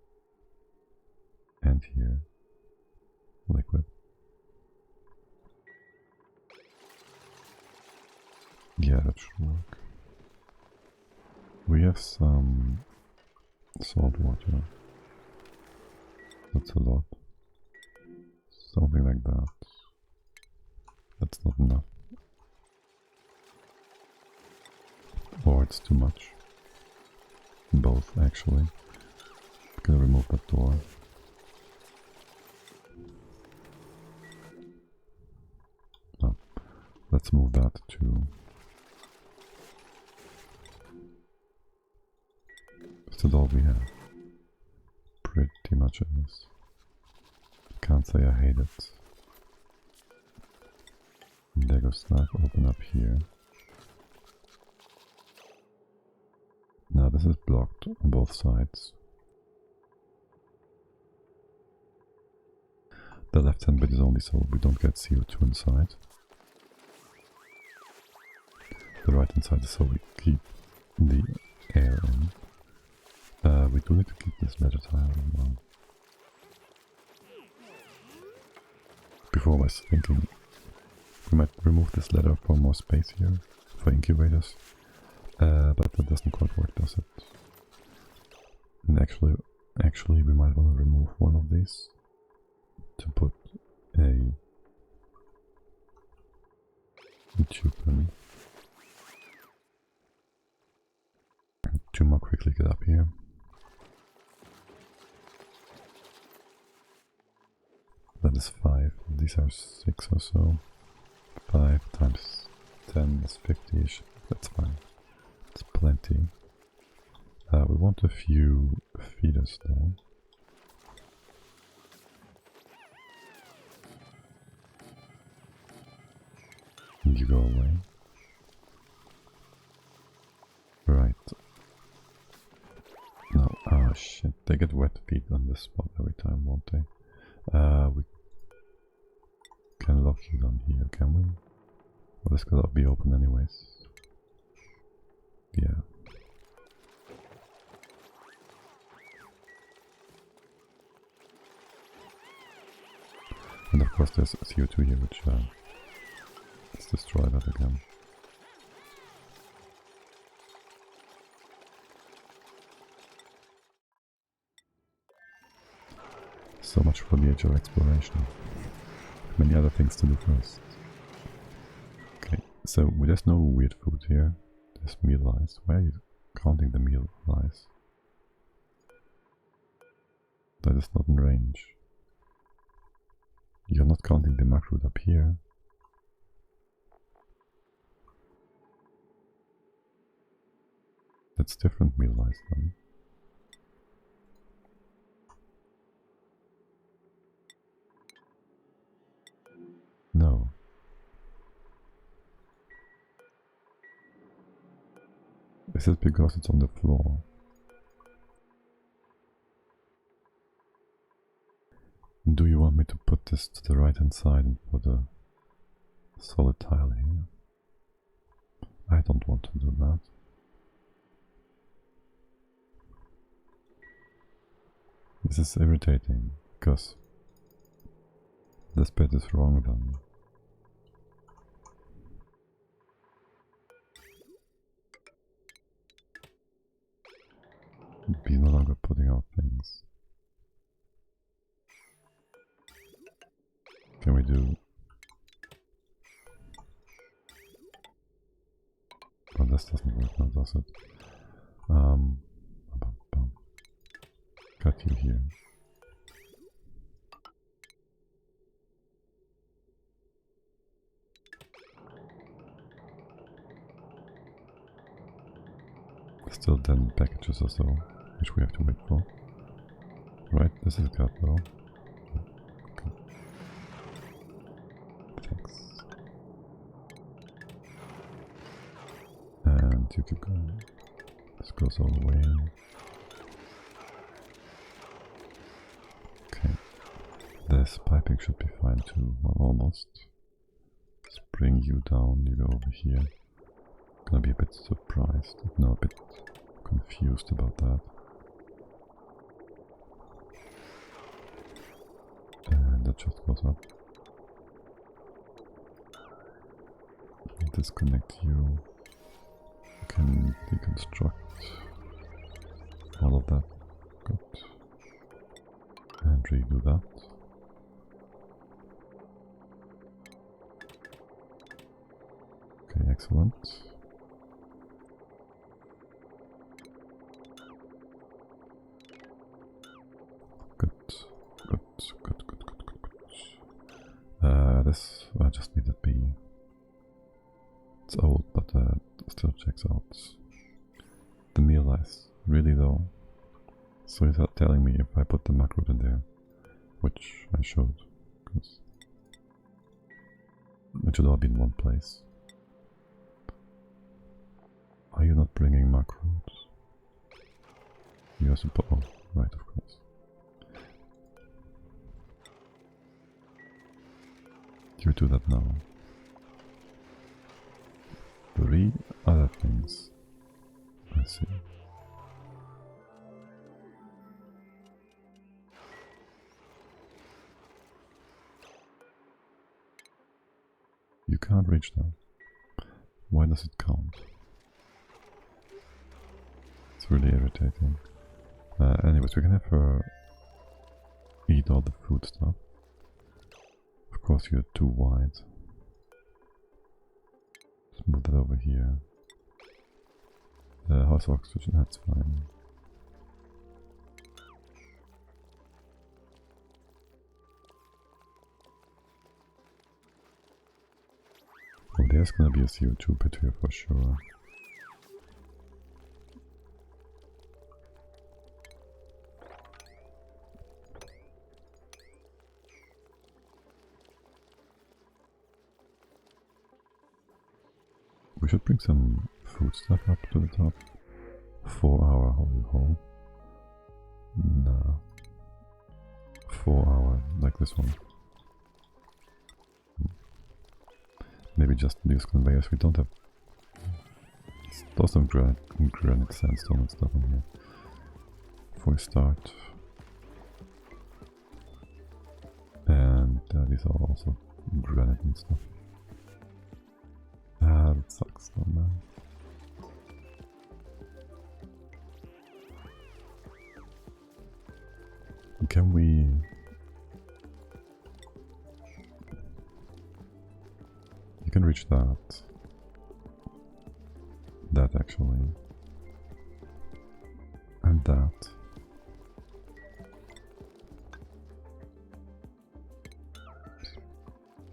And here. Liquid. Yeah, that should work. We have some salt water. That's a lot. Something like that. That's not enough. Or it's too much. Both, actually. I'm gonna remove that door. Oh, let's move that too. That's all we have. Pretty much in this. Can't say I hate it. There goes that. Open up here. Now this is blocked on both sides. The left hand bit is only so we don't get CO2 inside. The right hand side is so we keep the air in. We do need to keep this ladder tile as well. Before I was thinking we might remove this ladder for more space here for incubators. But that doesn't quite work, does it? And actually we might want to remove one of these to put a tube in. Two more quickly get up here. That is 5. These are 6 or so. 5 times 10 is 50-ish. That's fine. It's plenty. We want a few feeders though. You go away. Right. No, oh shit, they get wet feet on this spot every time, won't they? We can lock you down here, can we? Well, this could be open anyways. Yeah. And of course there's CO2 here, which let's destroy that again. So much for the age of exploration. Many other things to do first. Okay, so there's no weird food here. There's meal lice. Why are you counting the meal lice? That is not in range. You're not counting the macroot up here. That's different meal lice then. No. Is it because it's on the floor? Do you want me to put this to the right hand side and put a solid tile here? I don't want to do that. This is irritating because this bit is wrong then. should be no longer putting out things. Can we do... Oh, this doesn't work now, does it? Cut you here. Still 10 packages or so, which we have to wait for. Right, this is cut though. Okay. Thanks. And you keep going. This goes all the way in. Okay. This piping should be fine too. Well, almost. Let's bring you down, you go over here. Gonna be a bit surprised, no, a bit confused about that. And that just goes up. Disconnect you. You can deconstruct all of that. Good. And redo that. Okay, excellent. This I just need that be. It's old, but still checks out. The meal ice, really though. So you're telling me if I put the macro in there, which I showed, because it should all be in one place. Are you not bringing macros? You are supposed. Oh, right, of course. You do that now. 3 other things. I see. You can't reach that. Why does it count? It's really irritating. Anyways, we can have her eat all the food stuff. Of course, you're too wide. Let's move that over here. The house oxygen, that's fine. Oh, there's gonna be a CO2 pit here for sure. We should bring some food stuff up to the top for our holy hole. Nah. For our, like this one. Maybe just use conveyors. We don't have. There's some granite sandstone and stuff in here. Before we start. And these are also granite and stuff. Ah, that sucks though, man. Can we... You can reach that. That actually. And that.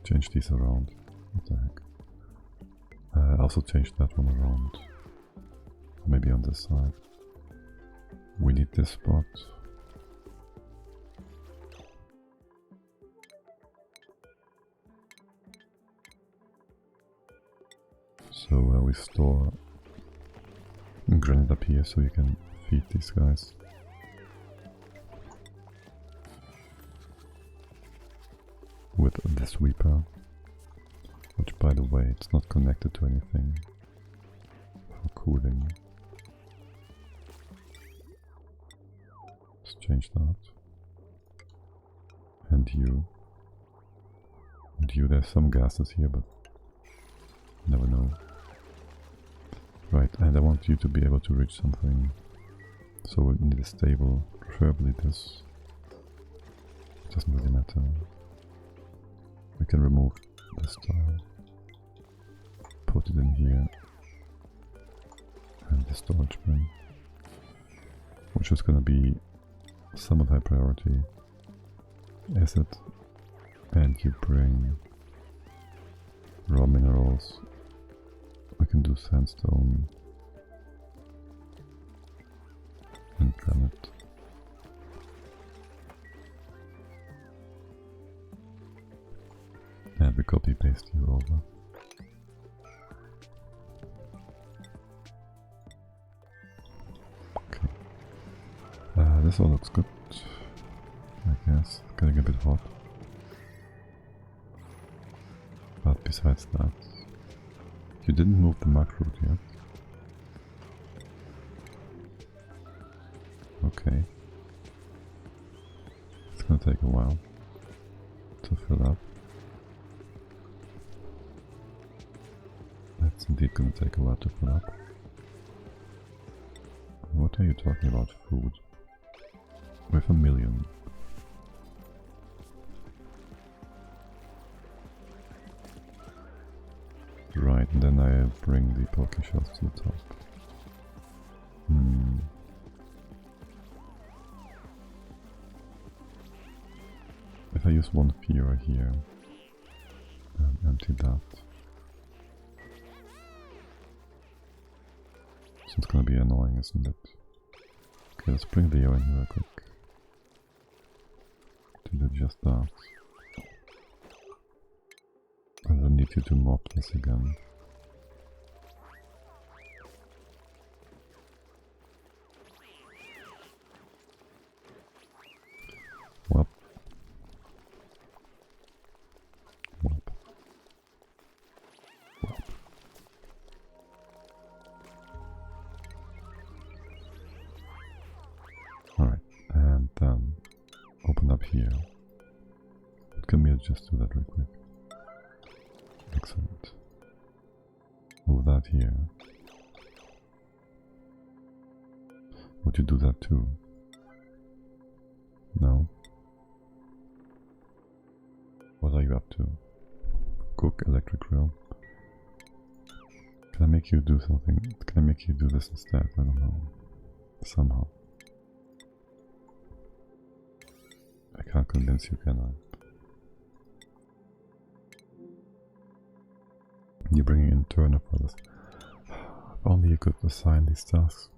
Change these around. What the heck? Also change that one around. Maybe on this side. We need this spot. So we store granite up here so you can feed these guys. With the sweeper. Which, by the way, it's not connected to anything for cooling. Let's change that. And you. And you, there's some gases here, but you never know. Right, and I want you to be able to reach something So we need a stable, preferably this. Doesn't really matter. We can remove this tile, put it in here, and the storage bin, which is gonna be somewhat high priority asset. And you bring raw minerals. We can do sandstone and granite. And we copy paste you over. Okay. This all looks good, I guess. It's getting a bit hot. But besides that, you didn't move the mug root yet. Okay. It's gonna take a while to fill up. That's indeed gonna take a while to fill up. What are you talking about, food? With 1 million. Right, and then I bring the poker shells to the top. If I use one Fira here and empty that, so it's gonna be annoying, isn't it? Okay, let's bring Leo in here real quick to do just that. I don't need you to mop this again. Whoop. Whoop. Whoop. Alright, and then open up here. Can we just do that real quick? Excellent. Move that here. Would you do that too? No? What are you up to? Cook electric grill? Can I make you do something? Can I make you do this instead? I don't know. Somehow. I can't convince you, can I? You're bringing in Turner for this. If only you could assign these tasks.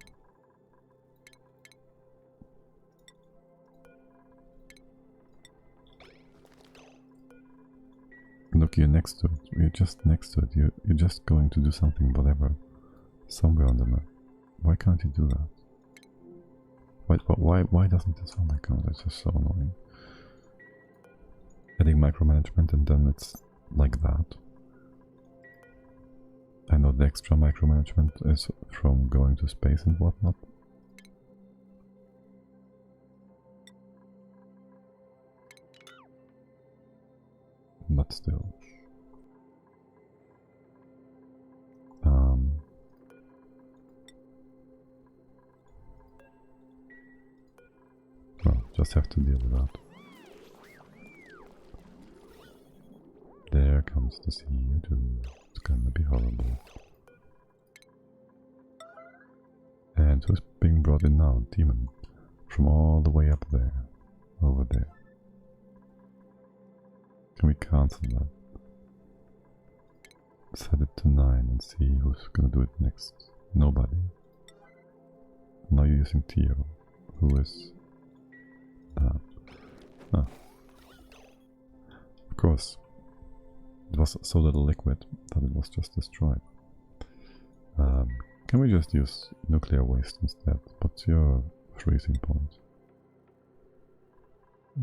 Look, you're next to it. You're just next to it. You're just going to do something, whatever, somewhere on the map. Why can't you do that? Why doesn't this? Oh my god, it's just so annoying. Adding micromanagement and then it's like that. I know the extra micromanagement is from going to space and whatnot. But still. Well, just have to deal with that. There comes the CO2. It's gonna be horrible. And who's being brought in now? Demon. From all the way up there. Over there. Can we cancel that? Set it to 9 and see who's gonna do it next. Nobody. Now you're using Tio. Who is that? Ah. Of course. It was so little liquid that it was just destroyed. Can we just use nuclear waste instead? What's your freezing point?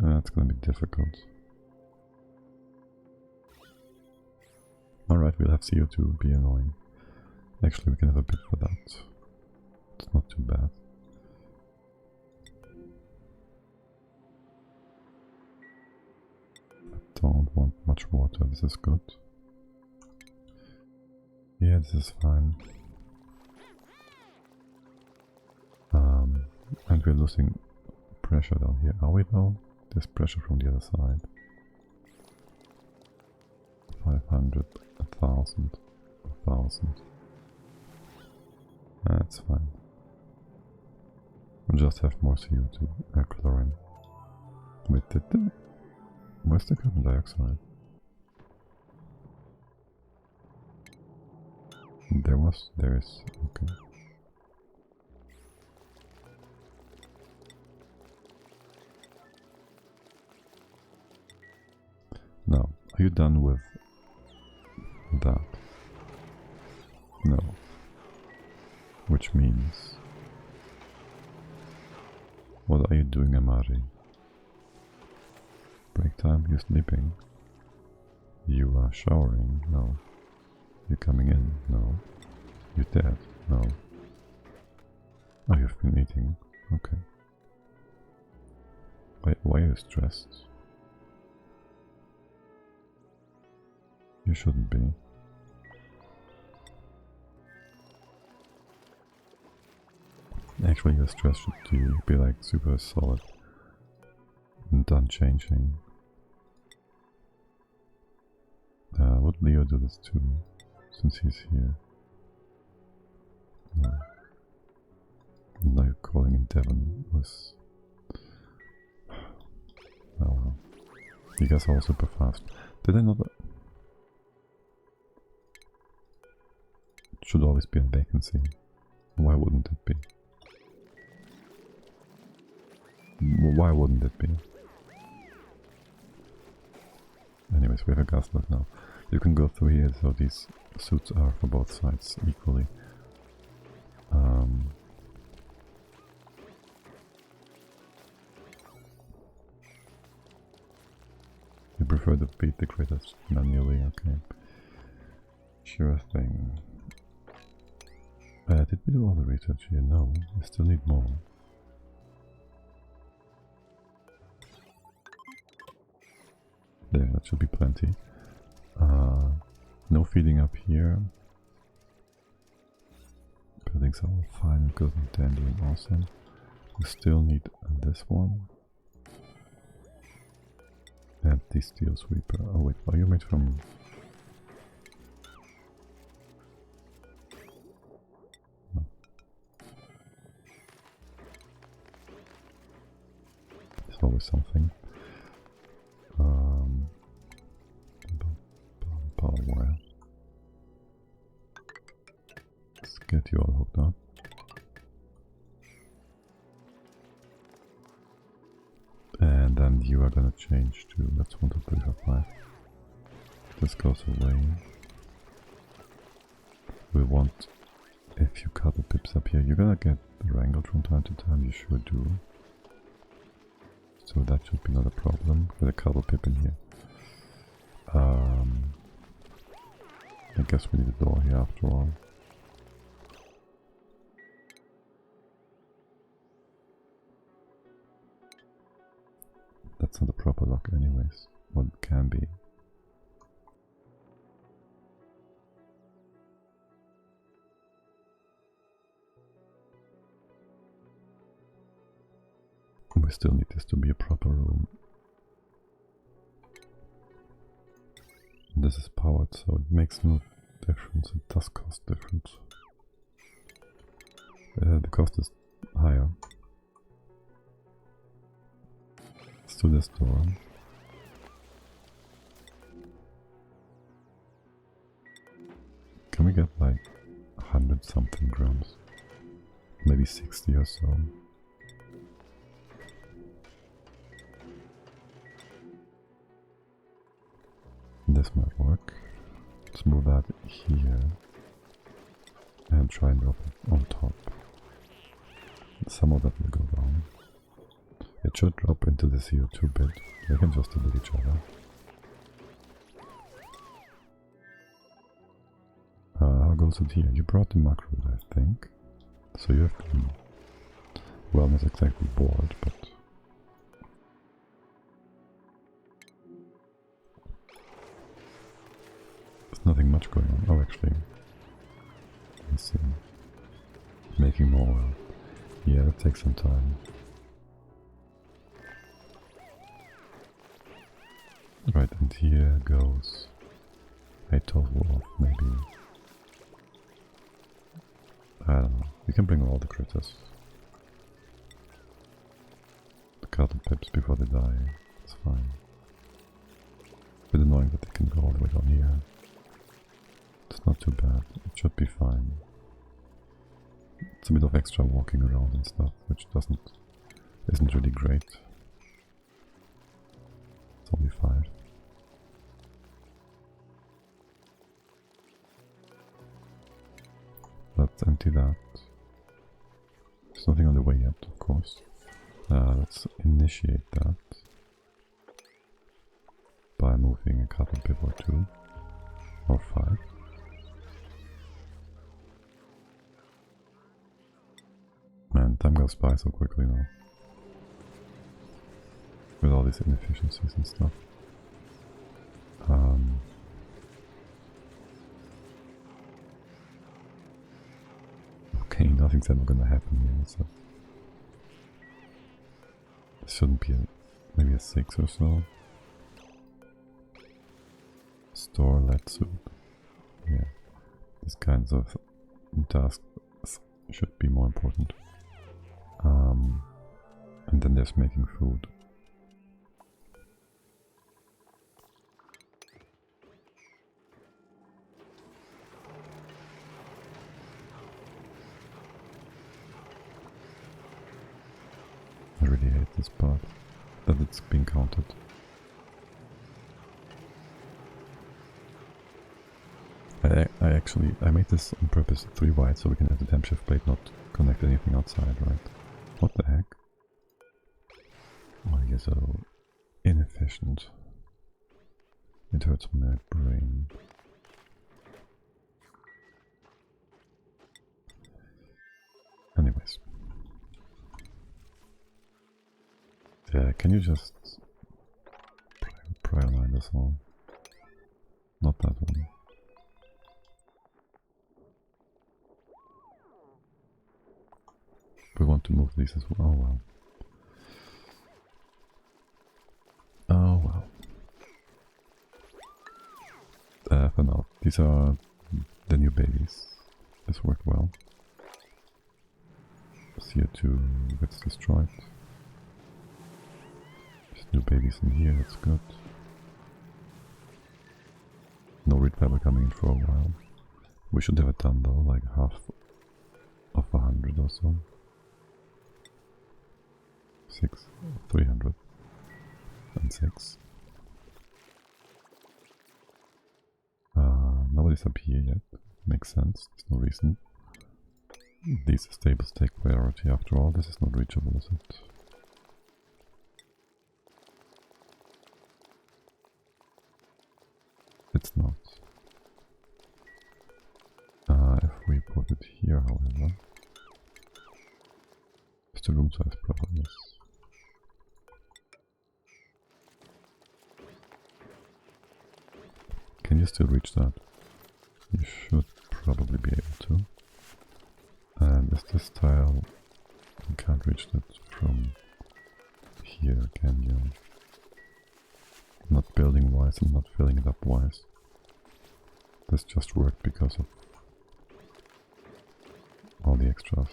It's gonna be difficult. Alright, we'll have CO2 be annoying. Actually, we can have a bit for that. It's not too bad. I don't want much water, this is good. Yeah, this is fine. And we're losing pressure down here. Are we though? There's pressure from the other side. 500, 1,000, 1,000. That's fine. We'll just have more CO2, chlorine. Wait, where's the carbon dioxide? There is, okay. Now, are you done with that? No. Which means... What are you doing, Amari? Break time? You're sleeping? You are showering? No. You're coming in? No. You're dead? No. Oh, you've been eating? Okay. Why are you stressed? You shouldn't be. Actually, your stress should be like super solid and unchanging. Would Leo do this too, since he's here? No. Now you're calling in Devon was... Oh well. You guys are all super fast. Did I know that? It should always be a vacancy. Why wouldn't it be? Why wouldn't it be? Anyways, we have a gaslight now. You can go through here, so these suits are for both sides equally. You prefer to beat the critters manually, okay. Sure thing. Did we do all the research here? No, we still need more. There, that should be plenty. No feeding up here. Buildings are all fine and good and dandy and awesome. We still need this one. And the steel sweeper. Oh wait, are you made from... No. There's always something. Power wire. Let's get you all hooked up. And then you are gonna change to, that's 1, 2, 3, 4, 5. This goes away. We want a few copper pips up here. You're gonna get wrangled from time to time, you sure do. So that should be not a problem. Get a copper pip in here. I guess we need a door here after all. That's not a proper lock anyways. Well, it can be. We still need this to be a proper room. This is powered, so it makes no difference. It does cost difference. The cost is higher. Let's do this door. Can we get like 100 something grams? Maybe 60 or so. This might work. Let's move that here and try and drop it on top. Some of that will go down. It should drop into the CO2 bit. They can just delete each other. How goes it here? You brought the macros, I think. So you have to be, well, not exactly bored, but there's nothing much going on. Oh, actually, let's see. Making more oil. Yeah, that takes some time. Right, and here goes a total of maybe... I don't know. We can bring all the critters. The cattle pips before they die. It's fine. Bit annoying that they can go all the way down here. It's not too bad. It should be fine. It's a bit of extra walking around and stuff, which isn't really great. It's only 5. Let's empty that. There's nothing on the way yet, of course. Let's initiate that by moving a cattle pip or 2 or 5. Man, time goes by so quickly now. With all these inefficiencies and stuff. Okay, nothing's ever gonna happen here, so... This shouldn't be maybe a 6 or so. Store lead soup. Yeah, these kinds of tasks should be more important. And then there's making food. I really hate this part, that it's being counted. I made this on purpose 3 wide so we can have the temp shift plate not connect anything outside, right? What the heck? Oh, you're so inefficient. It hurts my brain. Anyways. Can you just prior line this one? Not that one. We want to move these as well. Oh well. Oh well. For now, these are the new babies. This worked well. CO2 gets destroyed. There's new babies in here, that's good. No reed fiber coming in for a while. We should have it done though, like half of 100 or so. 306. Nobody's up here yet. Makes sense. There's no reason. These stables take priority after all. This is not reachable, is it? It's not. If we put it here, however, is the room size proper? Yes. Can you still reach that? You should probably be able to. And is this tile... You can't reach that from here, can you? Not building wise and not filling it up wise. This just worked because of all the extras.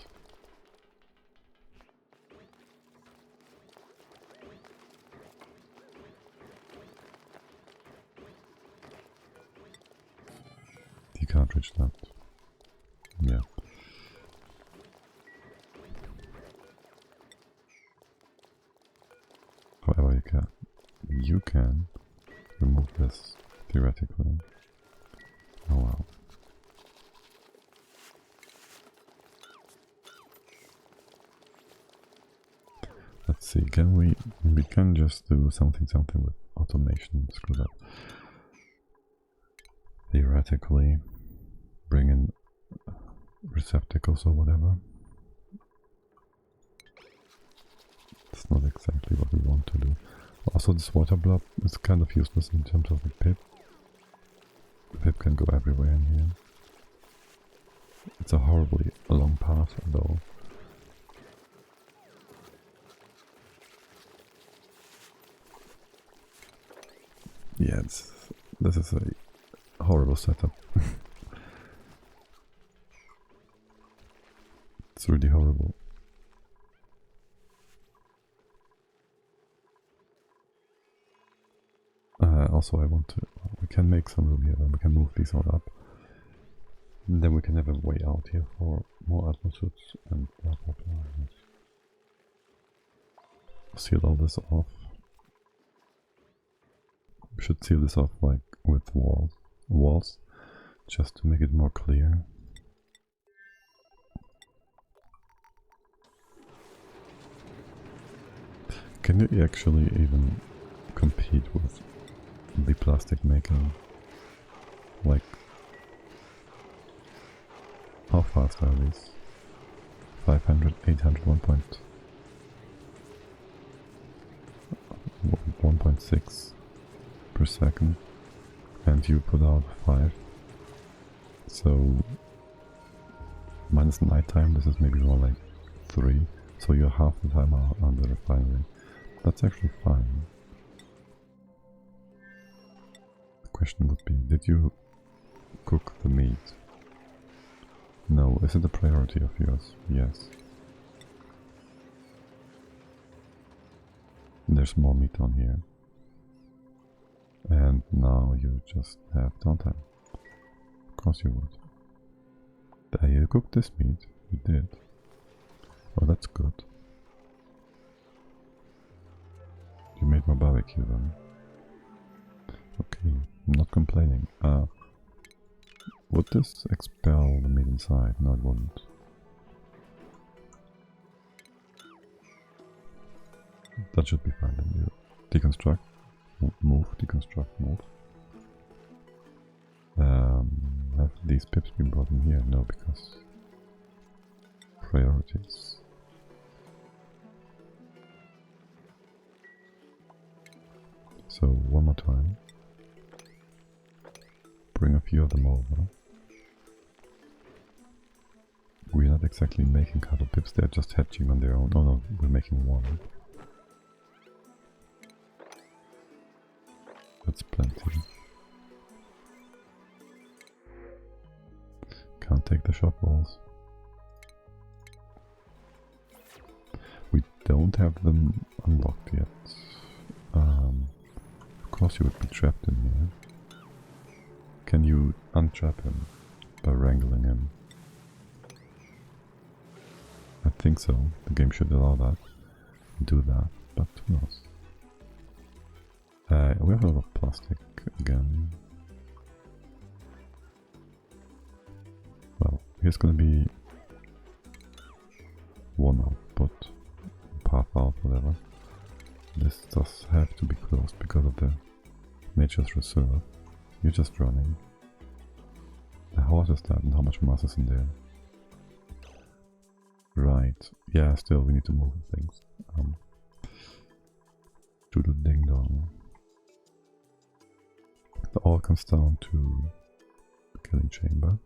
You can't reach that. Yeah. However, you can remove this theoretically. Oh wow. Let's see, we can just do something with automation, screw that. Theoretically, bring in receptacles or whatever. It's not exactly what we want to do. Also, this water blob is kind of useless in terms of the pip. The pip can go everywhere in here. It's a horribly long path, though. Yeah, this is a horrible setup. It's really horrible. Also, I want to... we can make some room here, and we can move these all up. And then we can have a way out here for more atmosuits and blah blah blah. Seal all this off. We should seal this off like with walls, just to make it more clear. Can you actually even compete with the plastic maker? Like, how fast are these? 500, 800, 1.6 per second, and you put out 5. So minus nighttime, this is maybe more like 3. So you're half the time on the refinery. That's actually fine. The question would be, did you cook the meat? No. Is it a priority of yours? Yes. There's more meat on here. And now you just have downtime. Of course you would. Did you cook this meat? You did. Oh, that's good. You made more barbecue then. Okay, I'm not complaining. Would this expel the meat inside? No, it wouldn't. That should be fine. Then you deconstruct, move, deconstruct, move. Have these pips been brought in here? No, because priorities. So one more time. Bring a few of them over. We're not exactly making cattle pips, they're just hatching on their own. Oh no, we're making one. That's plenty. Can't take the shop walls. We don't have them unlocked yet. Of course you would be trapped in here. Can you untrap him by wrangling him? I think so. The game should allow that. Do that, but who knows? We have a lot of plastic again. Well, here's gonna be one output, path out, whatever. This does have to be closed because of the nature's reserve. You're just running. How hot is that and how much mass is in there? Right. Yeah, still we need to move things. Doodle ding dong. It all comes down to the killing chamber.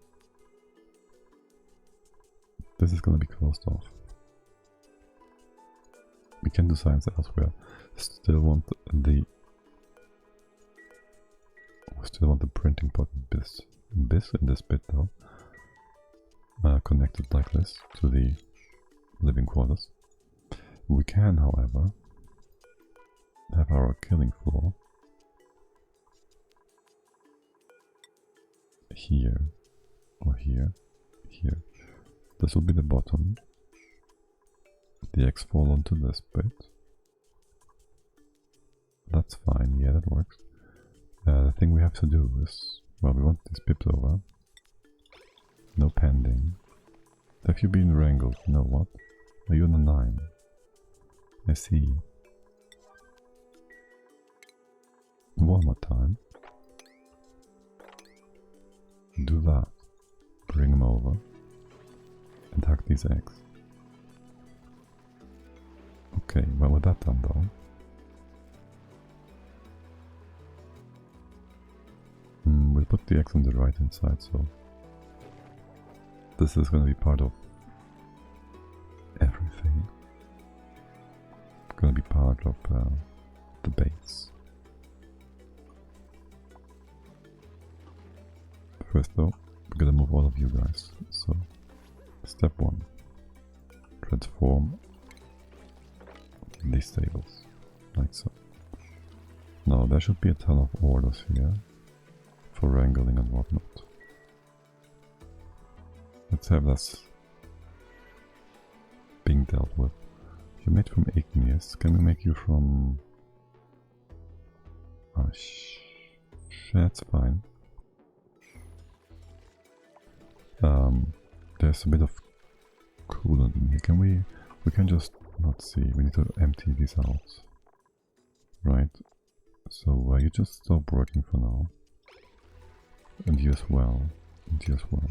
This is gonna be closed off. We can do science elsewhere. Still want the printing pot in this bit though. Connected like this to the living quarters. We can, however, have our killing floor here, or here, here. This will be the bottom. The eggs fall onto this bit. That's fine, yeah, that works. The thing we have to do is, well, we want these pips over. No pending. Have you been wrangled? No, what? Are you on a 9? I see. One more time. Do that. Bring them over. And hack these eggs. Okay, well with that done though. We'll put the eggs on the right hand side, so this is going to be part of everything. It's going to be part of the base. First though, we gotta move all of you guys. So, step 1. Transform these tables, like so. Now there should be a ton of orders here for wrangling and whatnot. Let's have this being dealt with. You made from igneous, can we make you from... Oh, that's fine. There's a bit of coolant in here. Can we can just not see. We need to empty these out. Right. So you just stop working for now. And you as well. And you as well.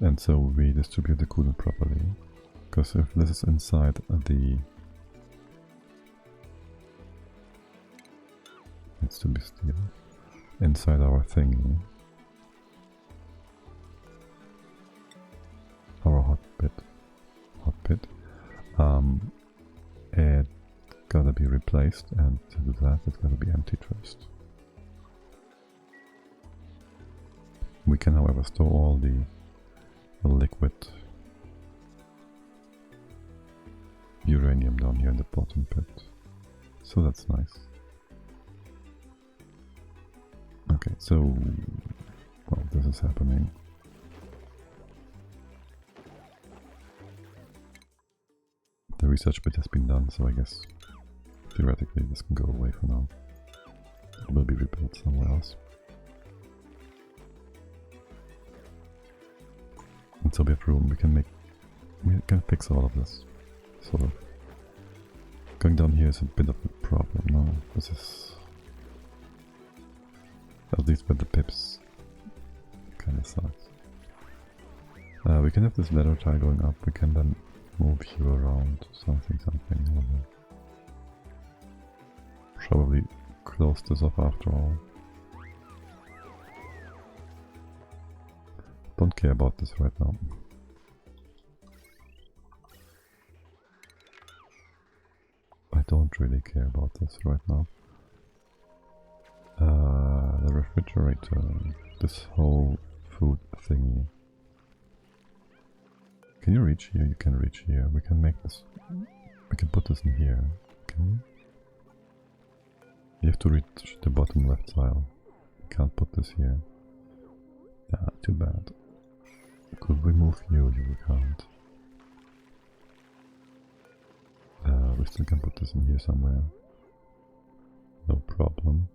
And so we distribute the coolant properly. Because if this is inside the... Needs to be still. Inside our thingy. Our hot pit. It gotta be replaced, and to do that it's gotta be emptied first. We can however store all the liquid uranium down here in the bottom pit, so that's nice. Okay, so well, this is happening. The research bit has been done, so I guess theoretically this can go away for now. It will be rebuilt somewhere else. And so we have room, we can fix all of this, sort of. Going down here is a bit of a problem, no? This is... At least with the pips, kinda sucks. We can have this ladder tile going up, we can then move you around, something, probably close this off after all. Don't care about this right now. I don't really care about this right now. The refrigerator, this whole food thingy. Can you reach here? You can reach here. We can make this... We can put this in here. Can we? You have to reach the bottom left tile. You can't put this here. Ah, too bad. Could we move you? You can't. We still can put this in here somewhere. No problem.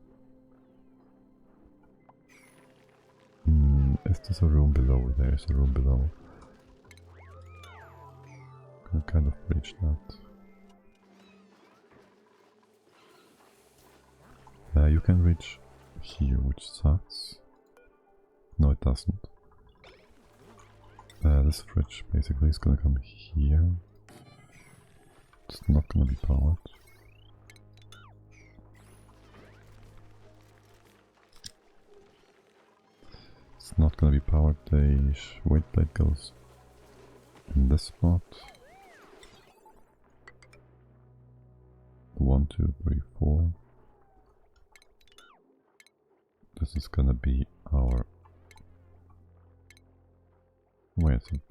Is this a room below? There is a room below. Can kind of reach that. You can reach here, which sucks. No, it doesn't. This fridge basically is gonna come here. It's not gonna be powered. It's not gonna be powered. The weight plate goes in this spot. 1, 2, 3, 4. This is gonna be our... Where is it?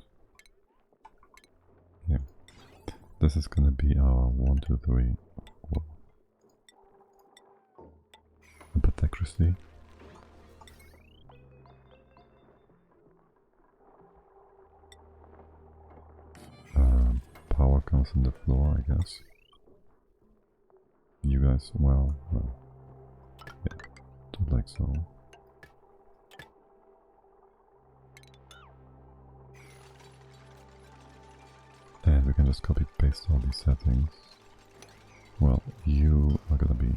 Yeah. This is gonna be our 1, 2, 3, 4. Apothecary. Power comes from the floor, I guess. You guys, well, yeah, do like so. And we can just copy paste all these settings. Well, you are gonna be...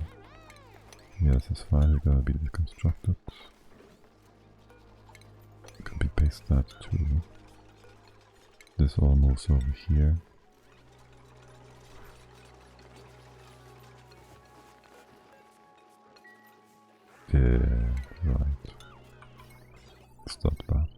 Yeah, this is fine, you're gonna be deconstructed. Copy paste that too. This all moves over here. Yeah, right. Stop that.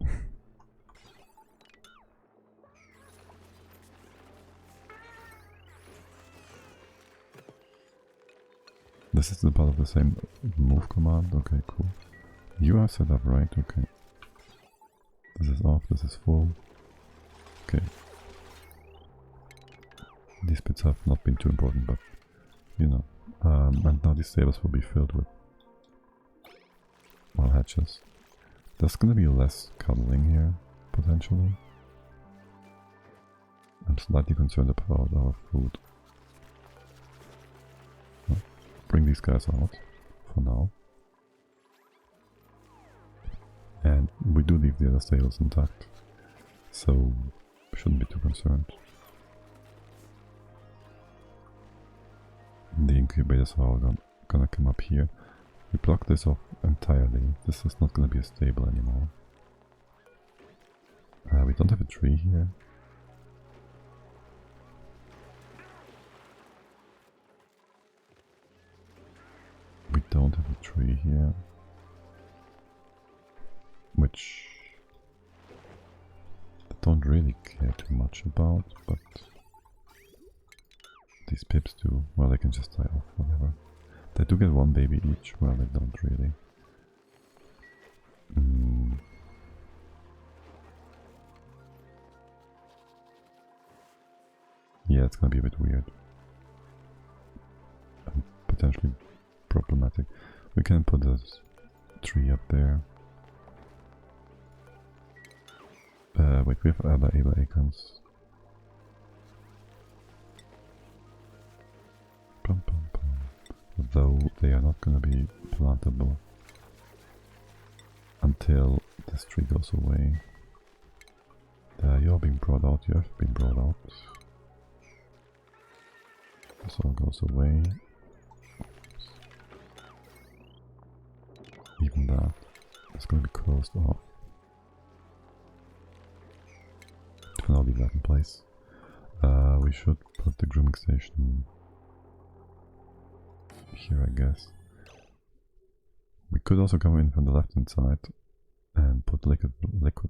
This is the part of the same move command. Okay, cool. You are set up, right? Okay. This is off, this is full. Okay. These bits have not been too important, but you know. And now these tables will be filled with, well, hatches. There's gonna be less cuddling here, potentially. I'm slightly concerned about our food. Well, bring these guys out for now. And we do leave the other tables intact, so shouldn't be too concerned. The incubators are all gonna come up here. We block this off entirely. This is not gonna be a stable anymore. We don't have a tree here. We don't have a tree here. Which I don't really care too much about, but these pips do. Well, they can just die off, whatever. They do get one baby each. Well, they don't really. Yeah, it's gonna be a bit weird. And potentially problematic. We can put a tree up there. Wait, we have other able acorns. Though they are not gonna be plantable until this tree goes away. You're being brought out, you have been brought out. This all goes away. Even that is gonna be closed off. For now, leave that in place. We should put the grooming station here, I guess. We could also come in from the left hand side and put liquid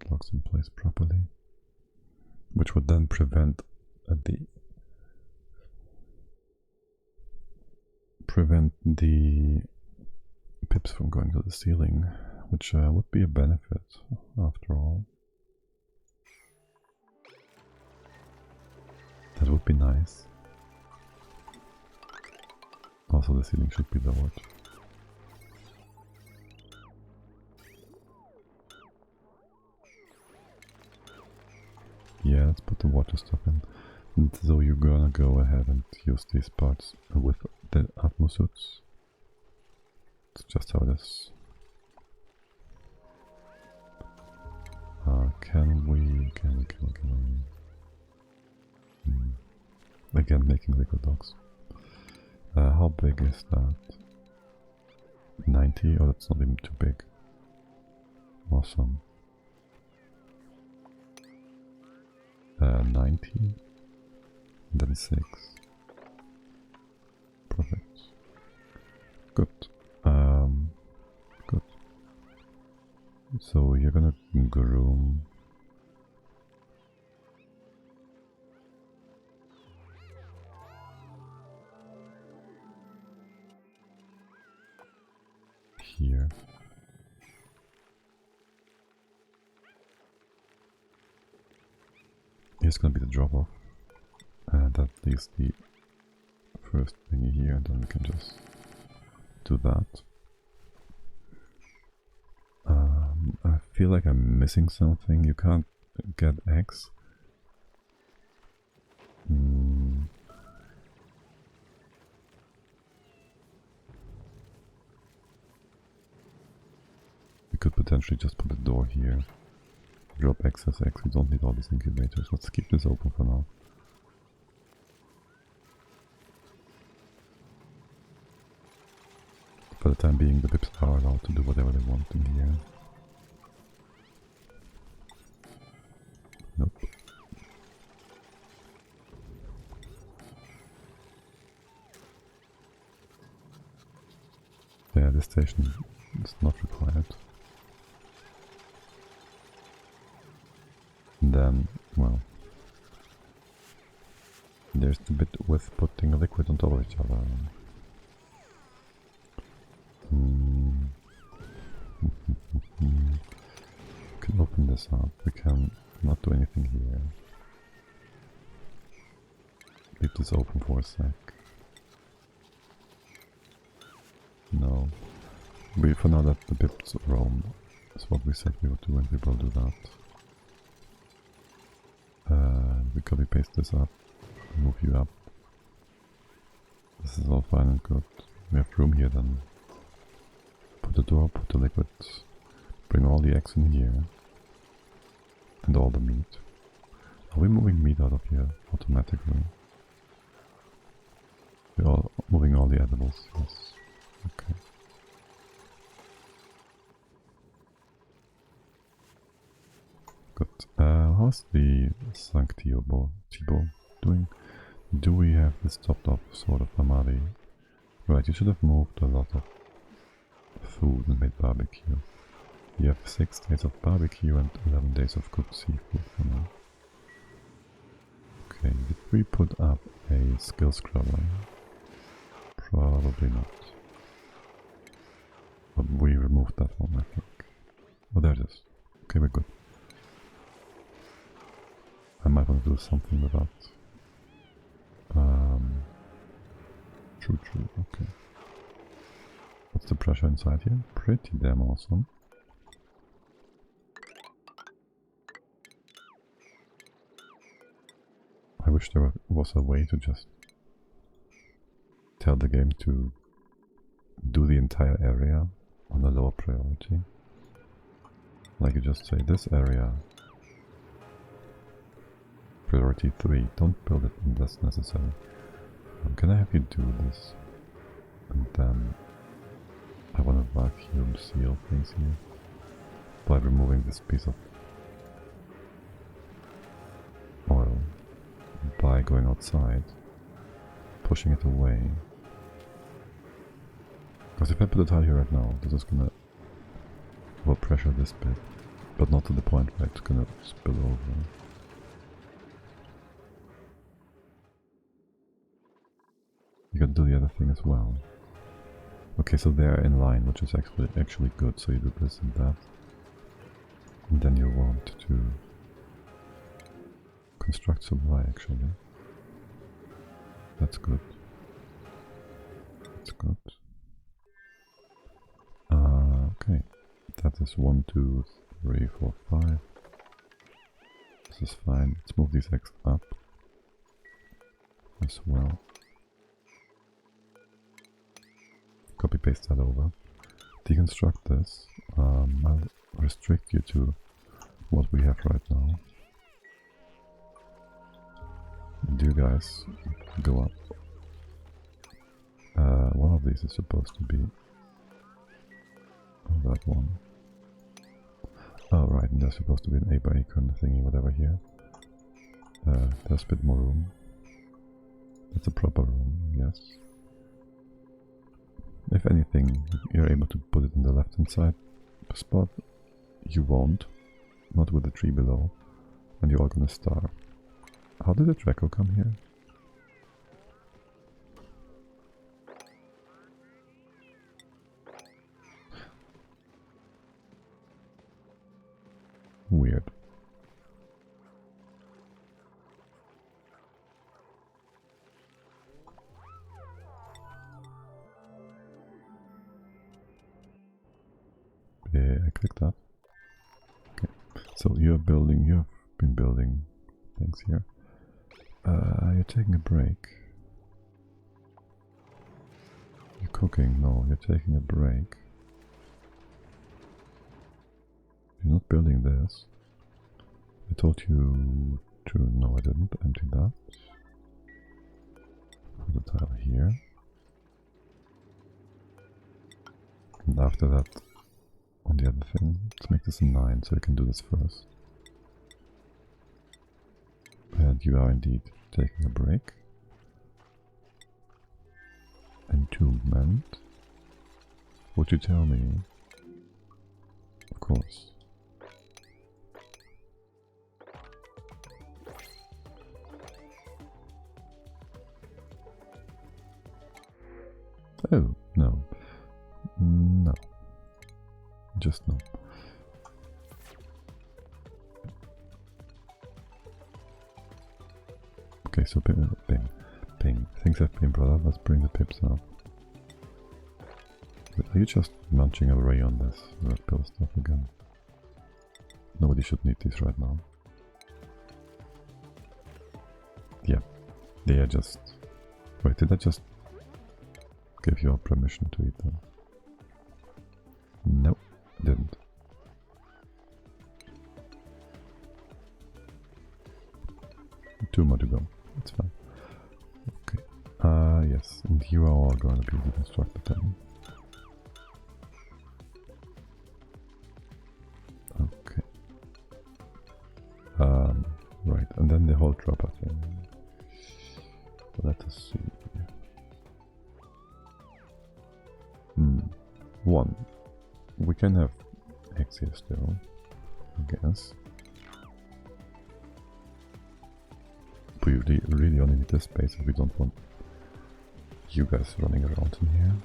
locks in place properly, which would then prevent the pips from going to the ceiling, which would be a benefit after all. That would be nice. Also, the ceiling should be lowered. Yeah, let's put the water stuff in. And so you're gonna go ahead and use these parts with the atmosuits. It's just how it is. Can we? Again, making liquid dogs. How big is that? 90? Oh, that's not even too big. Awesome. 90. And then 6. Perfect. Good. Good. So you're gonna groom. Here. Here's gonna be the drop off, and that leaves the first thingy here, and then we can just do that. I feel like I'm missing something. You can't get eggs. We could potentially just put a door here. Drop excess eggs. We don't need all these incubators. Let's keep this open for now. For the time being, the pips are allowed to do whatever they want in here. Nope. Yeah, this station is not required. And then, well, there's the bit with putting a liquid on top of each other. this up. We can not do anything here. Leave this open for a sec. No. We for now let the bits roam. That's what we said we would do, and we will do that. We copy paste this up, move you up. This is all fine and good. We have room here then. Put the door, put the liquids, bring all the eggs in here. And all the meat. Are we moving meat out of here automatically? We're all moving all the edibles, yes. Okay. Good. How's the Sanctiobo doing? Do we have this topped off sort of Amadi? Right, you should have moved a lot of food and made barbecue. You have 6 days of barbecue and 11 days of cooked seafood for now. Okay, did we put up a skill scrubber? Probably not. But we removed that one, I think. Oh, there it is. Okay, we're good. I might want to do something with that. True, okay. What's the pressure inside here? Pretty damn awesome. I wish there was a way to just tell the game to do the entire area on a lower priority. Like you just say, this area, priority 3, don't build it unless necessary. Can I have you do this? And then I want to vacuum seal things here by removing this piece of oil, by going outside, pushing it away. Because if I put a tile here right now, this is gonna overpressure this bit, but not to the point where it's gonna spill over. You can do the other thing as well. Okay, so they're in line, which is actually good. So you do this and that, and then you want to construct supply. Actually, that's good. That's good. Okay, that is 1, 2, 3, 4, 5. This is fine. Let's move these eggs up as well. Copy paste that over. Deconstruct this. I'll restrict you to what we have right now. And you guys go up. One of these is supposed to be that one. Oh right, and there's supposed to be an 8x8 kind of thingy, whatever here. There's a bit more room. It's a proper room, yes. If anything, you're able to put it in the left hand side spot. You won't. Not with the tree below. And you're all gonna starve. How did the Draco come here? Weird. Yeah, I clicked that. Okay, so you've been building things here. You're taking a break. You're cooking? No, you're taking a break. You're not building this. I told you to... No, I didn't. Empty that. Put the tile here. And after that, on the other thing, let's make this a 9 so you can do this first. And you are indeed taking a break. Entombment. Would you tell me? Of course. Oh, no. No. Just no. Okay, so ping. Things have been brought up. Let's bring the pips up. Are you just munching away on this red pill stuff again? Nobody should need these right now. Yeah, they are just... Wait, did I just give you permission to eat them? No, didn't. Two more to go. That's fine. Okay. Yes, and you are all going to be deconstructed then. Okay. Right, and then the whole dropper thing. Let us see. One. We can have X here still, I guess. We really only need this space if we don't want you guys running around in here.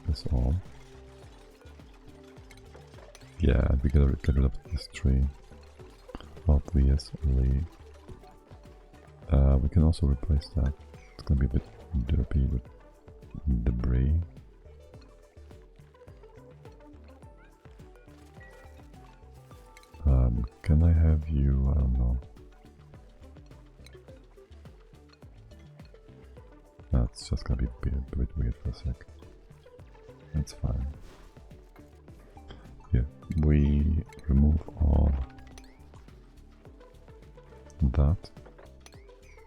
That's all. Yeah, we gotta get rid of this tree. Obviously. We can also replace that. It's gonna be a bit derpy with debris. Can I have you? I don't know. That's just gonna be a bit weird for a sec. That's fine. Yeah, we remove all that.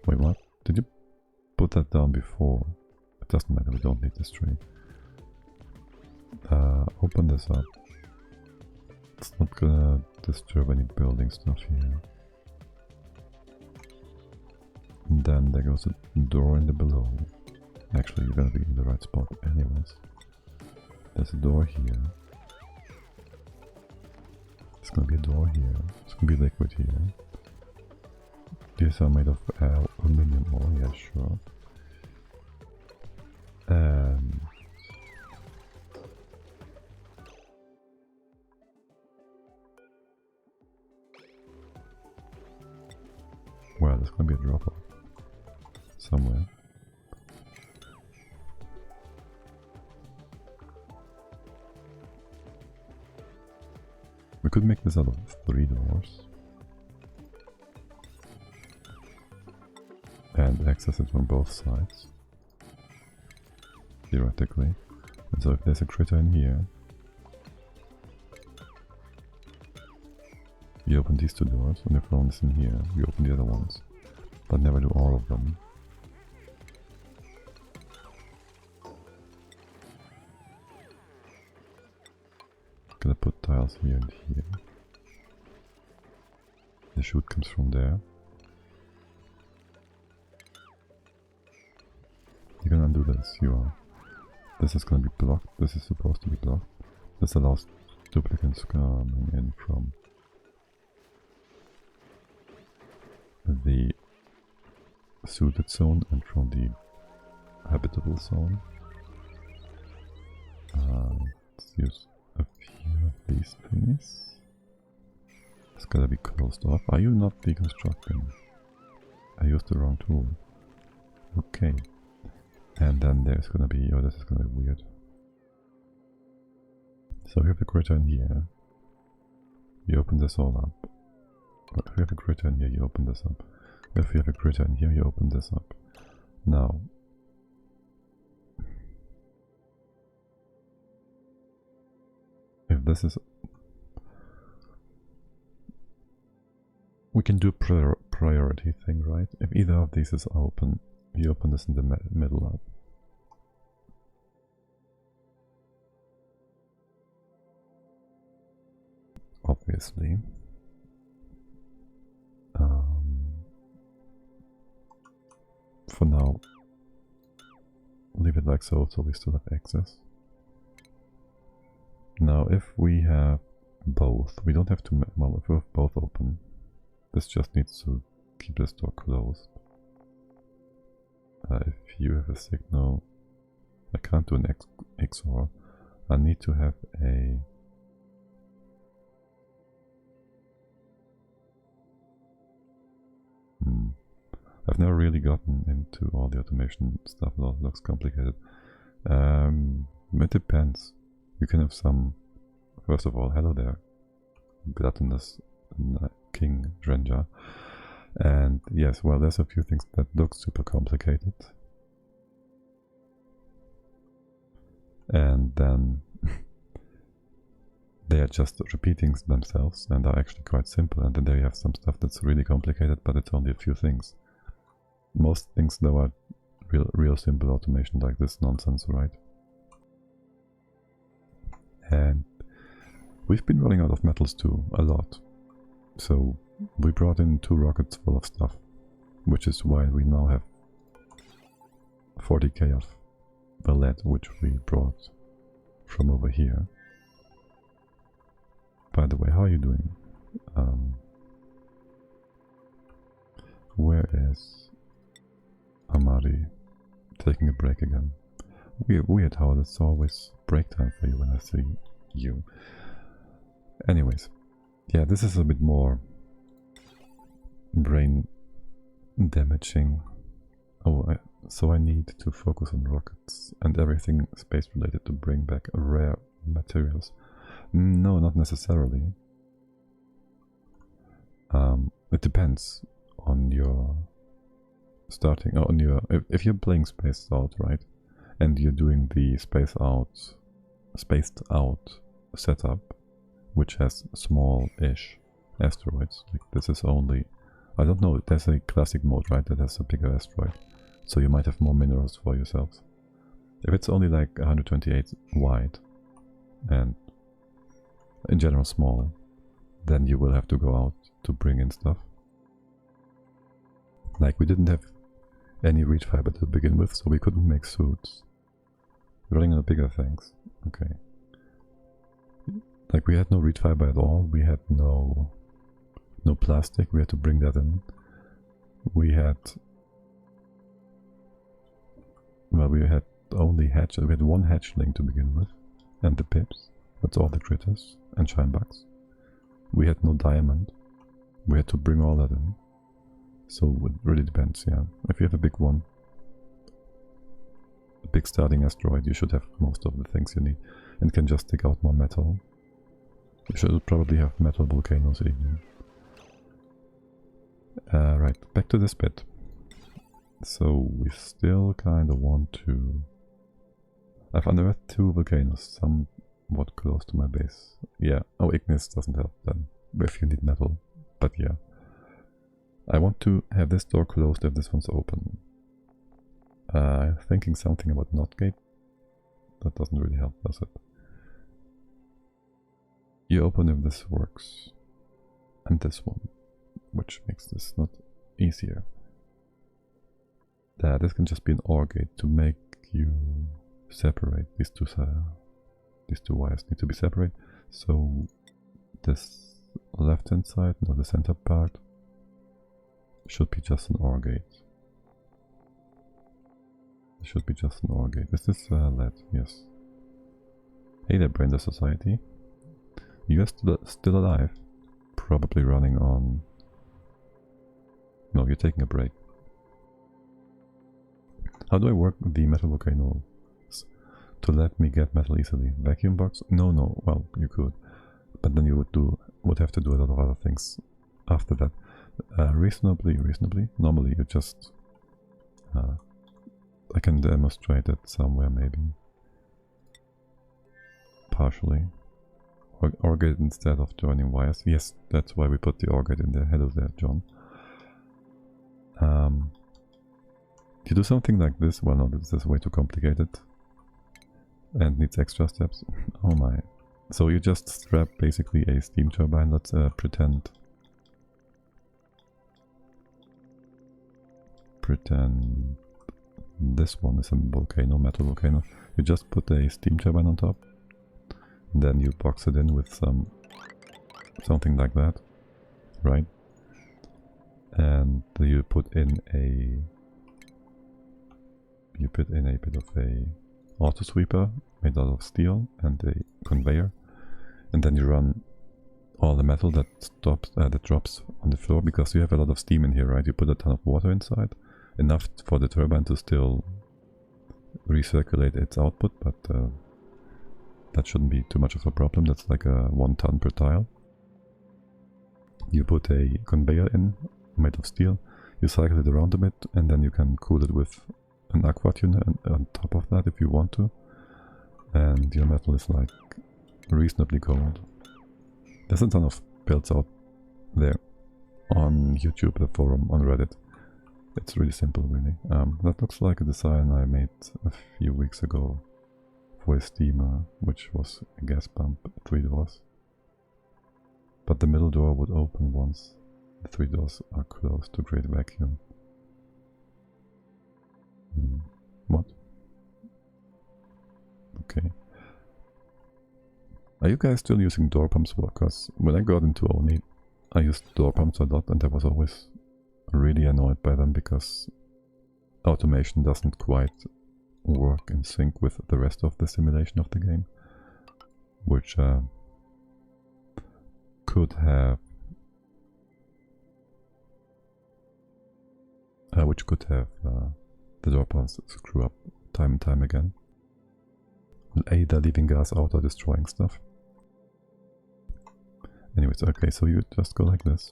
Wait, what? Did you put that down before? It doesn't matter, we don't need this tree. Open this up. It's not gonna disturb any building stuff here. And then there goes a door in the below. Actually, you're gonna be in the right spot anyways. There's a door here. There's gonna be a door here. There's gonna be liquid here. These are made of aluminum ore, yeah, sure. Well, there's gonna be a drop-off somewhere. We could make this out of 3 doors and access it from both sides, theoretically. And so if there's a critter in here, you open these 2 doors, and if one is in here, you open the other ones, but never do all of them. Gonna put tiles here and here. The chute comes from there. You can undo this, you are. This is gonna be blocked, this is supposed to be blocked. This allows duplicates coming in from the suited zone and from the habitable zone. Let's use a few of these things. It's gotta be closed off. Are you not deconstructing? I used the wrong tool. Okay. And then there's gonna be... oh, this is gonna be weird. So we have the critter in here. You open this all up. If we have a critter in here, you open this up. If we have a critter in here, you open this up. Now... if this is... we can do a priority thing, right? If either of these is open, you open this in the middle up. Obviously. For now, leave it like so we still have access. Now, if we have both, we don't have to, well, if we have both open, this just needs to keep this door closed. If you have a signal, I can't do an XOR, I need to have a... I've never really gotten into all the automation stuff. It all looks complicated. It depends. You can have some... First of all, hello there, gluttonous King Drenja. And yes, well, there's a few things that look super complicated. And then they are just repeating themselves and are actually quite simple. And then there you have some stuff that's really complicated, but it's only a few things. Most things, though, are real simple automation like this nonsense, right? And we've been running out of metals too, a lot. So we brought in 2 rockets full of stuff, which is why we now have 40k of the lead, which we brought from over here. By the way, how are you doing? Where is Amari? Taking a break again. Weird how it's always break time for you when I see you. Anyways, yeah, this is a bit more brain damaging. Oh, so I need to focus on rockets and everything space related to bring back rare materials. No, not necessarily. It depends on your starting, on your, if you're playing Spaced Out, right, and you're doing the spaced out setup, which has small-ish asteroids. Like this is only, I don't know, there's a classic mode, right, that has a bigger asteroid, so you might have more minerals for yourselves. If it's only like 128 wide and in general small, then you will have to go out to bring in stuff. Like we didn't have any reed fiber to begin with, so we couldn't make suits. We're running on bigger things. Okay. Like we had no reed fiber at all, we had no plastic, we had to bring that in. We had... Well, we had only we had 1 hatchling to begin with, and the pips, that's all the critters, and shinebugs. We had no diamond, we had to bring all that in. So it really depends, yeah. If you have a big one, a big starting asteroid, you should have most of the things you need, and can just take out more metal. You should probably have metal volcanoes even. Right, back to this bit. So we still kind of want to... I've unearthed 2 volcanoes, somewhat close to my base. Yeah, oh, ignis doesn't help then, if you need metal, but yeah. I want to have this door closed if this one's open. Thinking something about not gate. That doesn't really help, does it? You open if this works. And this one, which makes this not easier. This can just be an OR gate to make you separate. These two wires need to be separate. So this left hand side, no, the center part, should be just an OR gate. It should be just an OR gate. Is this lead? Yes. Hey there, Brander Society. You're still alive. Probably running on... No, you're taking a break. How do I work the metal volcanoes to let me get metal easily? Vacuum box? No, well, you could. But then you would have to do a lot of other things after that. Reasonably, normally you just... I can demonstrate it somewhere maybe. Partially. OR gate instead of joining wires. Yes, that's why we put the OR gate in there. Hello there, John. You do something like this, well no, this is way too complicated and needs extra steps. Oh my. So you just strap basically a steam turbine. Let's pretend this one is a volcano, metal volcano. You just put a steam turbine on top, then you box it in with something like that, right? And you put in a bit of a auto sweeper made out of steel and a conveyor, and then you run all the metal that drops on the floor, because you have a lot of steam in here, right? You put a ton of water inside, enough for the turbine to still recirculate its output, but that shouldn't be too much of a problem. That's like a 1 ton per tile. You put a conveyor in, made of steel, you cycle it around a bit, and then you can cool it with an aqua tuner on top of that if you want to. And your metal is like reasonably cold. There's a ton of builds out there on YouTube, the forum, on Reddit. It's really simple, really. That looks like a design I made a few weeks ago for a steamer, which was a gas pump, 3 doors. But the middle door would open once the 3 doors are closed to create a vacuum. What? Okay. Are you guys still using door pumps? Because when I got into Oni, I used door pumps a lot, and I was always really annoyed by them because automation doesn't quite work in sync with the rest of the simulation of the game, which could have the door pumps screw up time and time again. Either leaving gas out or destroying stuff. Anyways, okay, so you just go like this.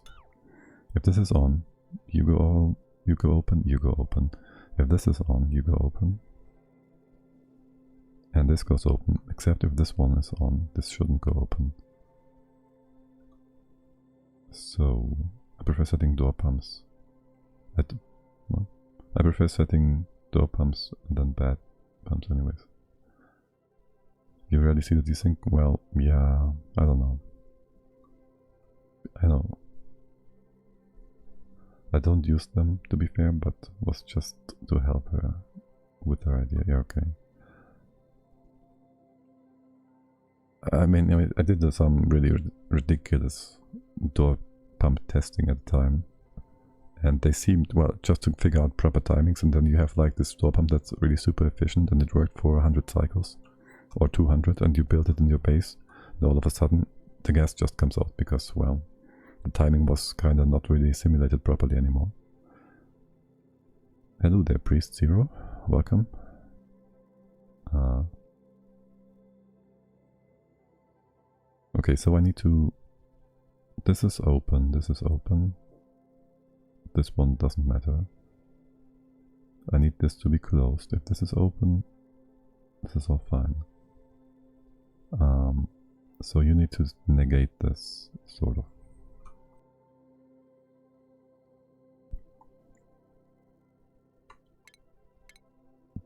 If this is on, you go open, you go open. If this is on, you go open. And this goes open, except if this one is on, this shouldn't go open. So, I prefer setting door pumps I prefer setting door pumps than bad pumps anyways. You rarely see that desync? Well, yeah, I don't know. I know. I don't use them, to be fair, but was just to help her with her idea. Yeah, okay. I mean, I did some really ridiculous door pump testing at the time. And they seemed, well, just to figure out proper timings, and then you have like this door pump that's really super efficient, and it worked for 100 cycles. Or 200, and you build it in your base, and all of a sudden the gas just comes out because, well, the timing was kind of not really simulated properly anymore. Hello there, Priest Zero. Welcome. Okay, so I need to... This is open, this is open. This one doesn't matter. I need this to be closed. If this is open, this is all fine. So you need to negate this, sort of.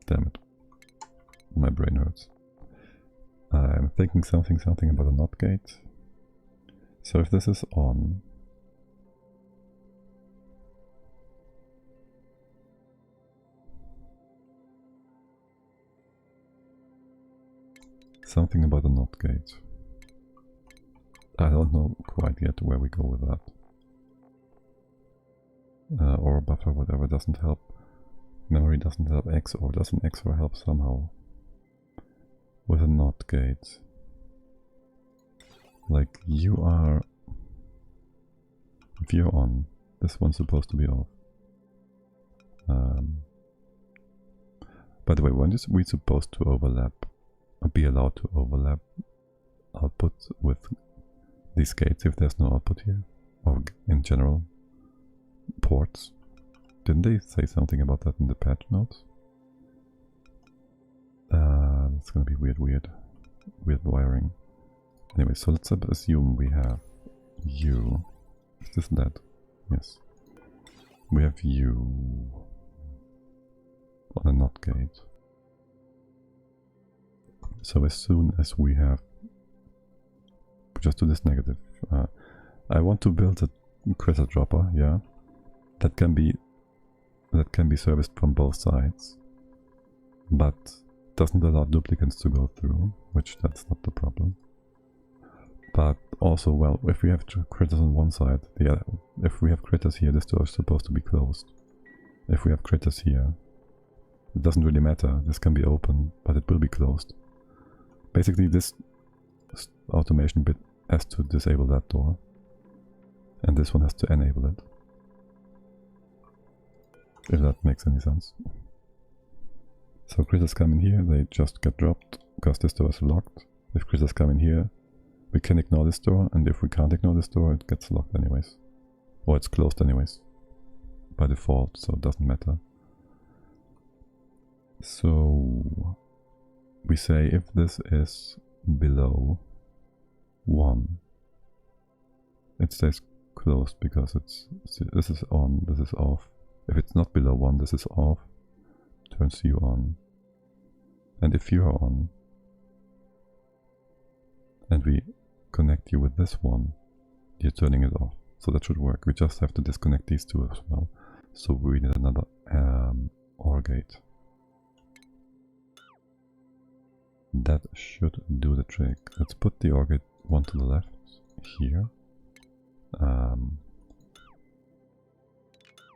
Damn it. My brain hurts. I'm thinking something about a NOT gate. So if this is on... Something about a NOT gate. I don't know quite yet where we go with that. Or buffer, whatever, doesn't help. Memory doesn't help. XOR, doesn't XOR help somehow? With a NOT gate. Like, you are... If you're on, this one's supposed to be off. By the way, when is we supposed to overlap? Be allowed to overlap output with these gates if there's no output here, or in general ports? Didn't they say something about that in the patch notes? That's gonna be weird wiring. Anyway, so let's assume we have you. Is this that? Yes. We have you on a NOT gate. So as soon as we have, just do this negative. I want to build a critter dropper, yeah, that can be serviced from both sides, but doesn't allow duplicates to go through, which that's not the problem. But also, well, if we have critters on one side, if we have critters here, this door is supposed to be closed. If we have critters here, it doesn't really matter. This can be open, but it will be closed. Basically, this automation bit has to disable that door, and this one has to enable it. If that makes any sense. So critters come in here, they just get dropped because this door is locked. If critters come in here, we can ignore this door, and if we can't ignore this door, it gets locked anyways. Or it's closed anyways, by default, so it doesn't matter. So we say if this is below 1, it stays closed because this is on, this is off. If it's not below 1, this is off, turns you on. And if you are on, and we connect you with this one, you're turning it off. So that should work. We just have to disconnect these two as well. So we need another OR gate. That should do the trick. Let's put the OR gate one to the left here.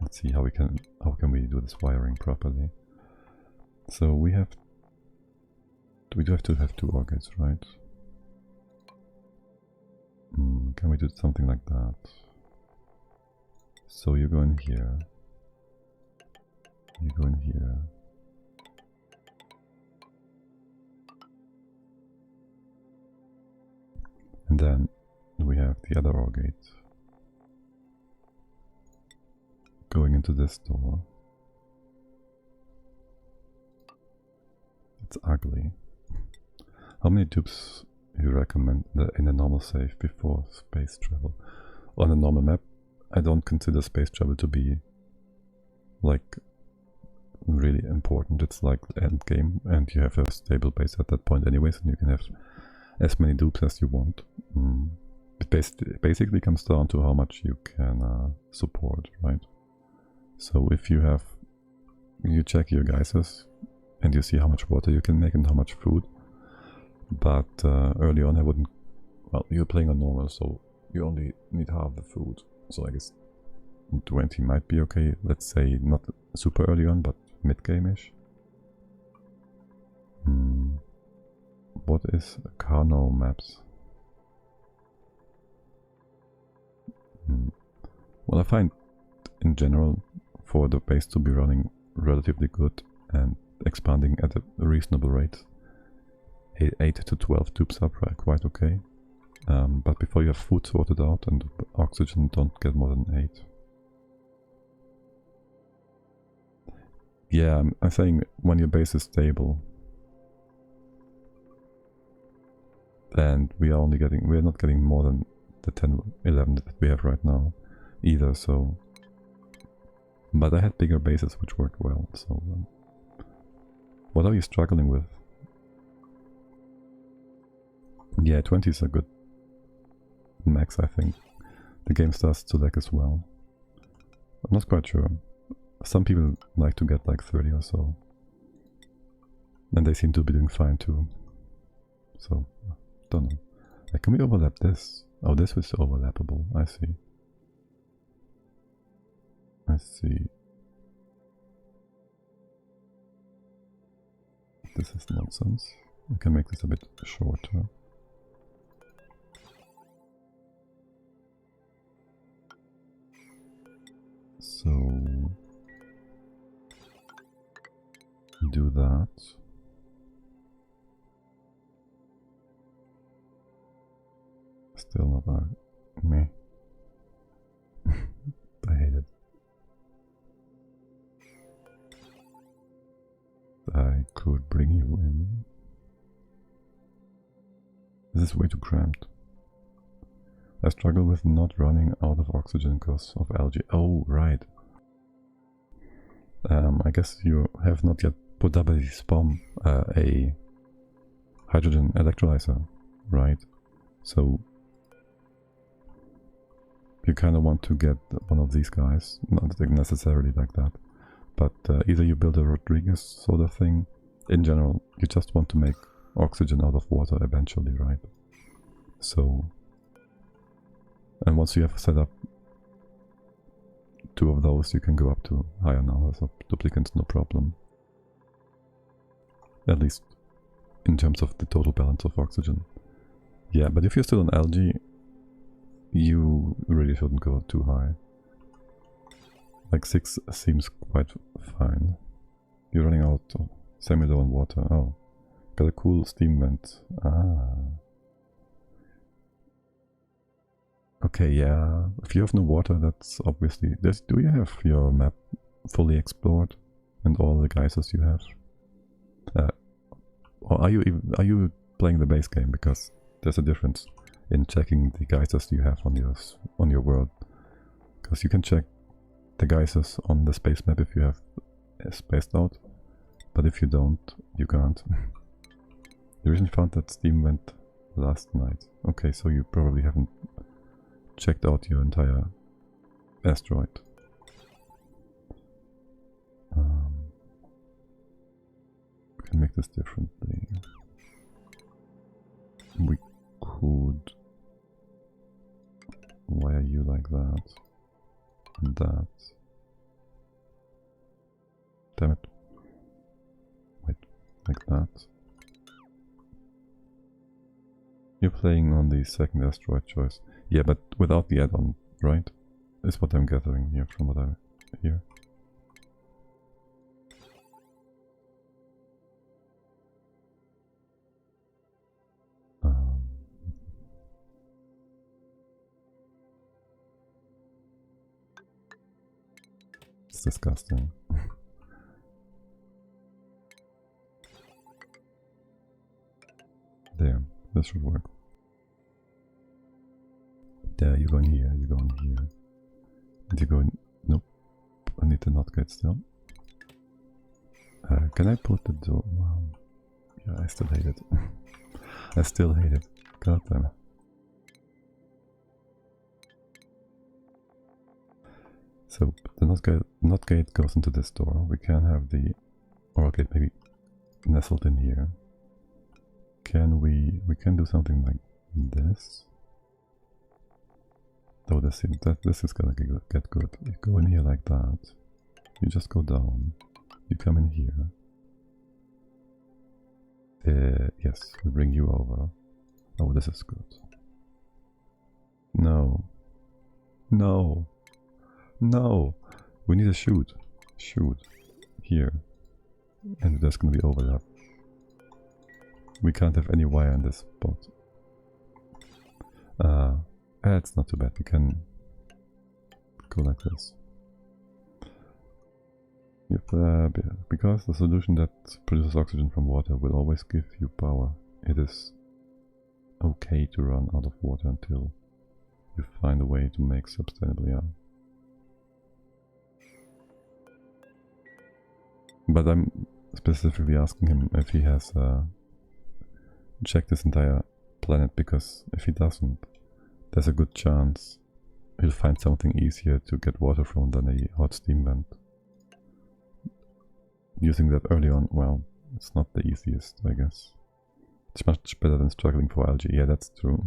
Let's see how can we do this wiring properly. So we do have to have 2 OR gates, right? Can we do something like that? So you go in here, you go in here, and then we have the other OR gate going into this door. It's ugly. How many dupes you recommend in a normal save before space travel? On a normal map, I don't consider space travel to be like really important. It's like the end game, and you have a stable base at that point anyways, and you can have as many dupes as you want. It basically comes down to how much you can support, right? So if you check your geysers and you see how much water you can make and how much food, but early on I wouldn't. Well, you're playing on normal, so you only need half the food. So I guess 20 might be okay. Let's say not super early on, but mid-game-ish. What is Carno maps? Well, I find in general for the base to be running relatively good and expanding at a reasonable rate, 8 to 12 tubes are quite okay. But before you have food sorted out and oxygen, don't get more than 8. Yeah, I'm saying when your base is stable, and we are not getting more than the 10, 11 that we have right now either, so. But I had bigger bases which worked well, so. What are you struggling with? Yeah, 20 is a good max, I think. The game starts to lag as well. I'm not quite sure. Some people like to get like 30 or so. And they seem to be doing fine too. So, don't know. Can we overlap this? Oh, this is overlappable. I see. I see. This is nonsense. We can make this a bit shorter. So do that. Still not me. I hate it. I could bring you in. This is way too cramped. I struggle with not running out of oxygen because of algae. Oh, right. I guess you have not yet put up a SPOM, a hydrogen electrolyzer, right? So you kind of want to get one of these guys, not necessarily like that, but either you build a Rodriguez sort of thing. In general, you just want to make oxygen out of water eventually, right? So, and once you have set up 2 of those, you can go up to higher numbers of duplicants, no problem. At least in terms of the total balance of oxygen. Yeah, but if you're still on algae, you really shouldn't go too high. Like 6 seems quite fine. You're running out of semi-low on water. Oh, got a cool steam vent. Ah. Okay, yeah. If you have no water, that's obviously... Do you have your map fully explored? And all the geysers you have? Or are you playing the base game? Because there's a difference in checking the geysers you have on your world. Because you can check the geysers on the space map if you have spaced out, but if you don't, you can't. Division found that steam vent last night. Okay, so you probably haven't checked out your entire asteroid. We can make this differently. We could... Why are you like that? And that. Damn it. Wait, like that. You're playing on the second asteroid choice. Yeah, but without the add-on, right? Is what I'm gathering here from what I hear. It's disgusting. There, this should work. There, you're going here, you're going here. And you're going... Nope. I need the not gate still. Can I put the door... Wow. Yeah, I still hate it. I still hate it. God damn it. So, the not gate goes into this door. We can have the OR gate maybe nestled in here. We can do something like this. Though this is gonna get good. You go in here like that. You just go down. You come in here. Yes, we bring you over. Oh, this is good. No. No. No! We need a chute. Chute. Here. And there's gonna be overlap. We can't have any wire in this spot. It's not too bad. We can go like this. Yep, because the solution that produces oxygen from water will always give you power. It is okay to run out of water until you find a way to make sustainable air. But I'm specifically asking him if he has checked this entire planet, because if he doesn't, there's a good chance he'll find something easier to get water from than a hot steam vent. Using that early on, well, it's not the easiest, I guess. It's much better than struggling for algae. Yeah, that's true.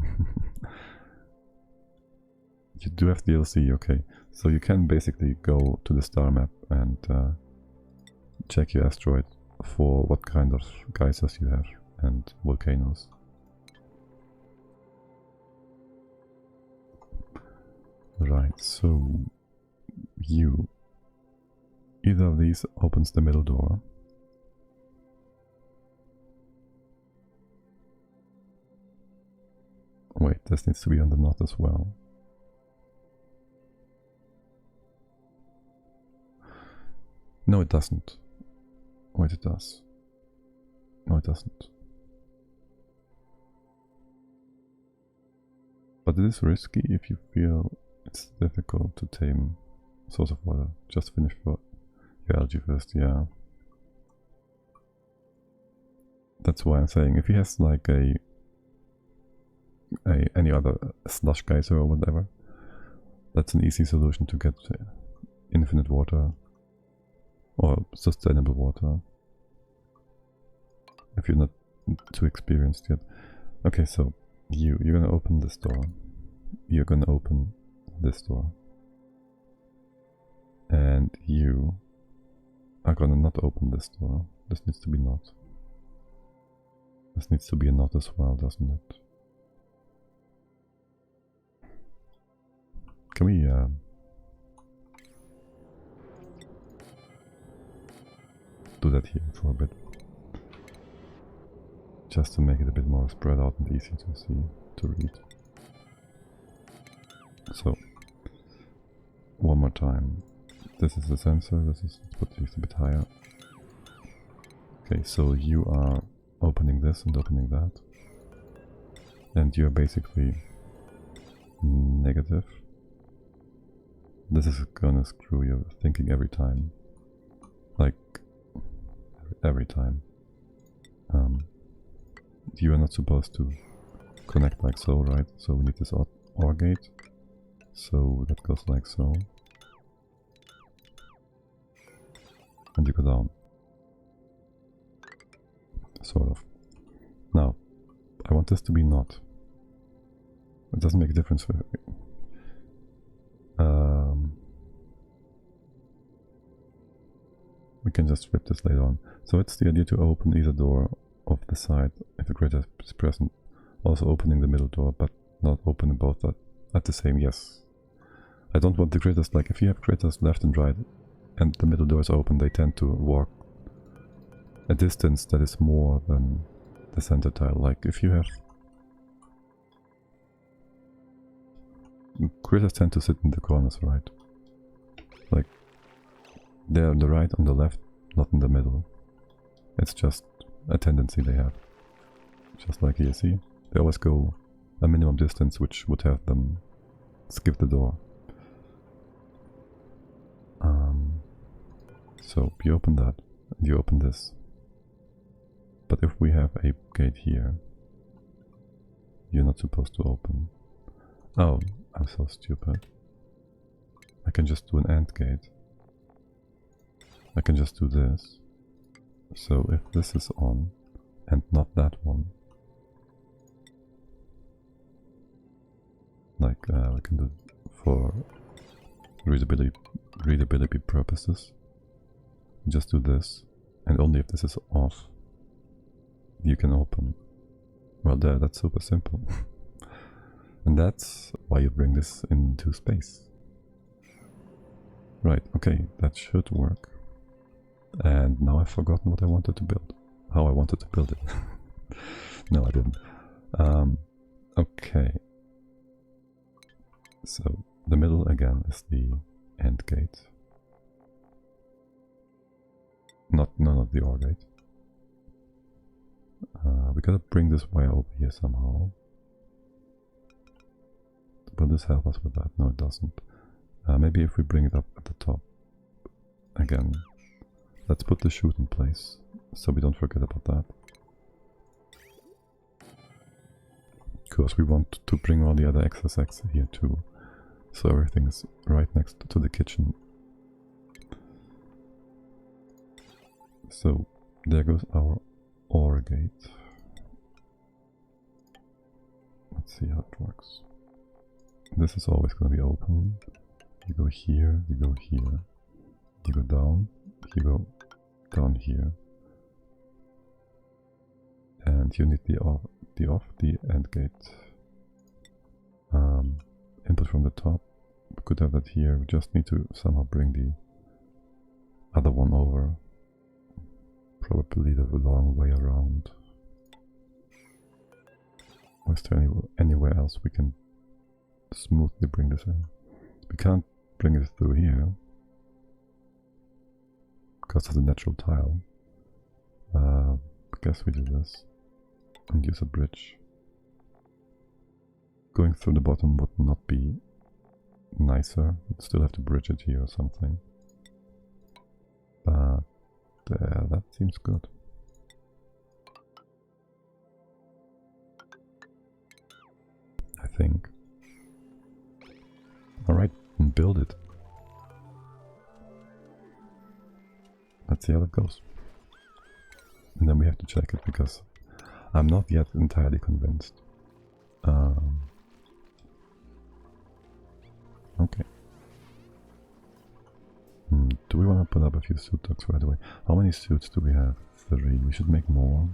You do have DLC, okay. So you can basically go to the star map and check your asteroid for what kind of geysers you have and volcanoes. Right, so either of these opens the middle door. Wait, this needs to be on the knot as well. No, it doesn't. Wait, it does. No, it doesn't. But it is risky if you feel it's difficult to tame source of water. Just finish for your algae first, yeah. That's why I'm saying if he has like any other slush geyser or whatever, that's an easy solution to get infinite water or sustainable water if you're not too experienced yet. Okay, so you're gonna open this door. You're gonna open this door. And you are gonna not open this door. This needs to be not. This needs to be a knot as well, doesn't it? Can we do that here for a bit? Just to make it a bit more spread out and easy to see, to read. So, one more time. This is the sensor, let's put these a bit higher. Okay, so you are opening this and opening that. And you're basically negative. This is gonna screw your thinking every time. Like, every time. You are not supposed to connect like so, right? So we need this OR gate. So that goes like so. And you go down. Sort of. Now, I want this to be not. It doesn't make a difference for we can just flip this later on. So it's the idea to open either door of the side if the creator is present. Also opening the middle door, but not opening both at the same, yes. I don't want the creators, like if you have creators left and right and the middle door is open, they tend to walk a distance that is more than the center tile. Like if you have... Creators tend to sit in the corners, right? Like they're on the right, on the left, not in the middle. It's just a tendency they have. Just like here, see? They always go a minimum distance which would have them skip the door. So you open that, and you open this. But if we have a gate here, you're not supposed to open. Oh, I'm so stupid. I can just do an AND gate. I can just do this. So if this is on, and not that one, like we can do for readability purposes, just do this, and only if this is off, you can open. Well, there, that's super simple. And that's why you bring this into space. Right, okay, that should work. And now I've forgotten what I wanted to build. How I wanted to build it. No, I didn't. Okay. So, the middle again is the AND gate. Not the OR gate. We gotta bring this wire over here somehow. Will this help us with that? No, it doesn't. Maybe if we bring it up at the top. Again. Let's put the chute in place, so we don't forget about that. Because we want to bring all the other XSX here too. So everything is right next to the kitchen. So there goes our OR gate. Let's see how it works. This is always going to be open. You go here, you go here, you go down, you go down here, and you need the AND gate. Input from the top. We could have that here. We just need to somehow bring the other one over. Probably the long way around. Or is there anywhere else we can smoothly bring this in? We can't bring it through here because of the natural tile. I guess we do this and use a bridge. Going through the bottom would not be nicer. We'd still have to bridge it here or something. But that seems good. I think. Alright, build it. Let's see how it goes. And then we have to check it because I'm not yet entirely convinced. Okay. Do we want to put up a few suit docks right away? How many suits do we have? 3. We should make more.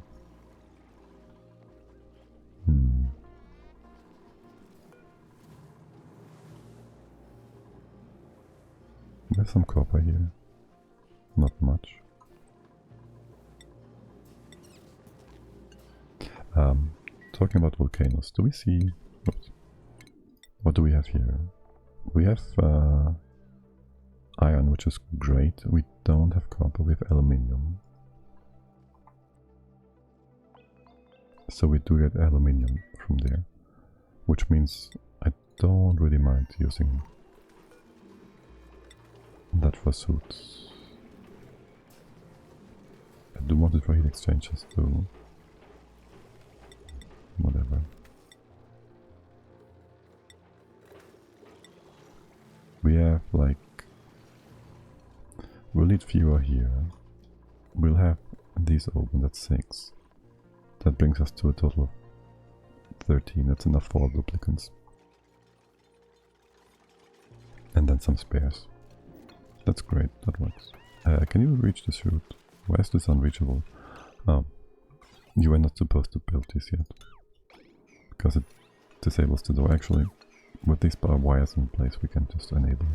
There's some copper here. Not much. Talking about volcanoes, do we see... Oops. What do we have here? We have iron, which is great. We don't have copper, we have aluminium. So we do get aluminium from there, which means I don't really mind using that for suits. I do want it for heat exchangers too. Whatever. We have like... We'll need fewer here. We'll have these open, that's 6. That brings us to a total of 13. That's enough for all duplicants. And then some spares. That's great, that works. Can you reach this route? Why is this unreachable? Oh, you were not supposed to build this yet. Because it disables the door. Actually, with these bar wires in place, we can just enable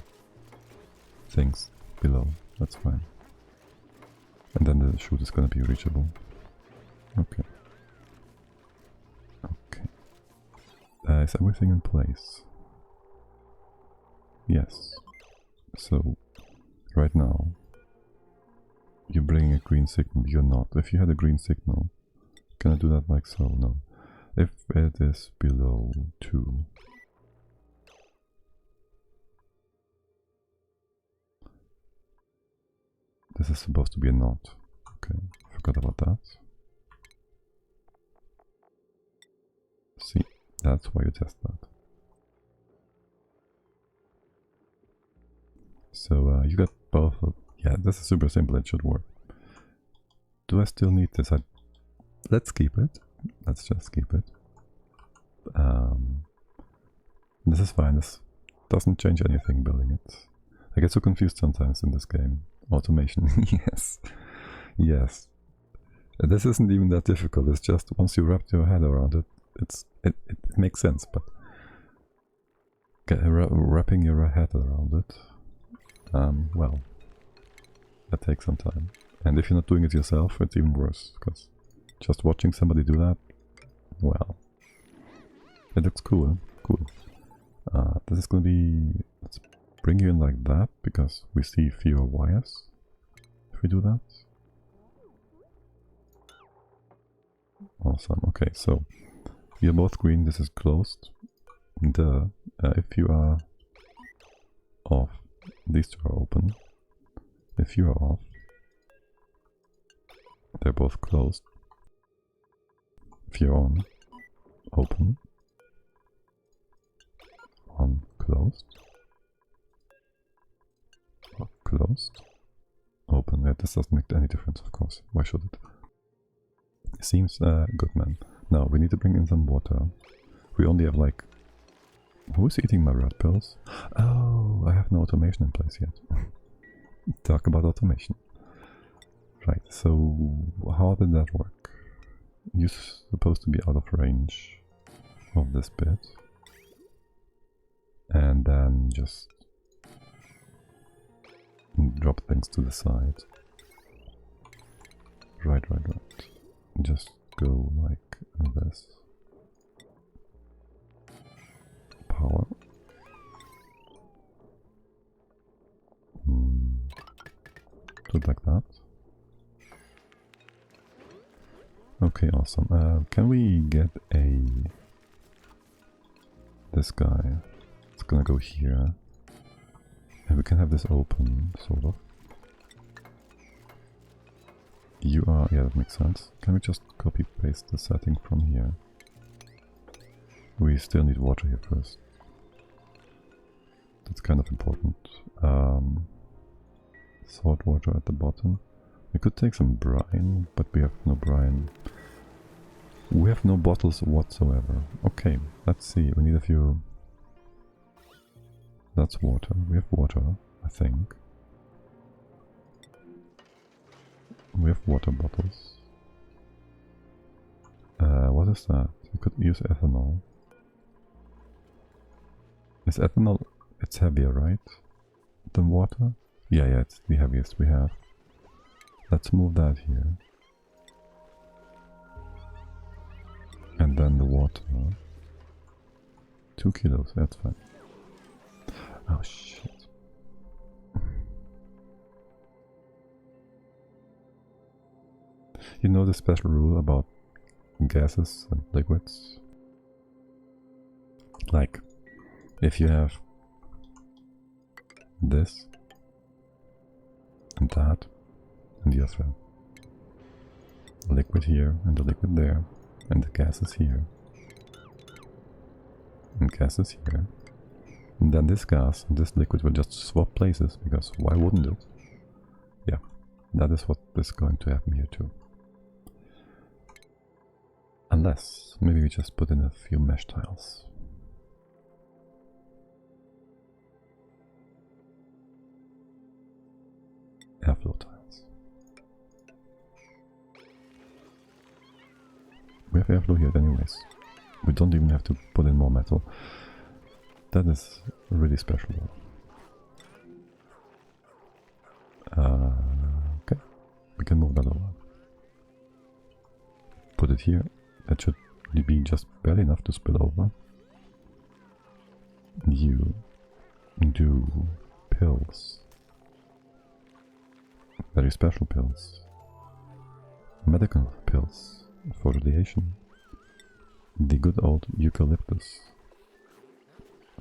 things below. That's fine. And then the chute is gonna be reachable. Okay. Okay. Is everything in place? Yes. So, right now, you're bringing a green signal. You're not. If you had a green signal, can I do that like so? No. If it is below 2, this is supposed to be a knot. Okay, forgot about that. See, that's why you test that. So you got both of... Yeah, this is super simple, it should work. Do I still need this? Let's keep it. Let's just keep it. This is fine, this doesn't change anything building it. I get so confused sometimes in this game. Automation, yes. Yes. This isn't even that difficult, it's just once you wrap your head around it, it makes sense, but wrapping your head around it, well, that takes some time. And if you're not doing it yourself, it's even worse, because just watching somebody do that, well, it looks cool, cool. This is gonna be, let's bring you in like that, because we see fewer wires if we do that. Awesome, okay, so you're both green, this is closed. If you are off, these two are open. If you are off, they're both closed. If you're on, open. On, closed. Closed. Open. Yeah, this doesn't make any difference, of course. Why should it? Seems good, man. Now, we need to bring in some water. We only have like... Who's eating my red pills? Oh, I have no automation in place yet. Talk about automation. Right, so how did that work? You're supposed to be out of range of this bit. And then just drop things to the side. Right. Just go like this. Power. Do it like that. Okay, awesome. Can we get this guy? It's gonna go here. And we can have this open, sort of. You are... yeah, that makes sense. Can we just copy-paste the setting from here? We still need water here first. That's kind of important. Salt water at the bottom. We could take some brine, but we have no brine. We have no bottles whatsoever. Okay, let's see. We need a few... That's water. We have water, I think. We have water bottles. What is that? We could use ethanol. Is ethanol... it's heavier, right? Than water? Yeah, yeah, it's the heaviest we have. Let's move that here. And then the water. 2 kilos, that's fine. Oh shit. You know the special rule about gases and liquids? Like, if you have this and that, and you have a liquid here and a liquid there, and the gas is here, and gas is here, and then this gas and this liquid will just swap places, because why wouldn't it? Yeah, that is what is going to happen here too. Unless, maybe we just put in a few mesh tiles. Airflow tiles. We have airflow here anyways. We don't even have to put in more metal. That is really special though. Okay, we can move that over. Put it here. That should be just barely enough to spill over. You do pills. Very special pills. Medical pills for radiation. The good old eucalyptus.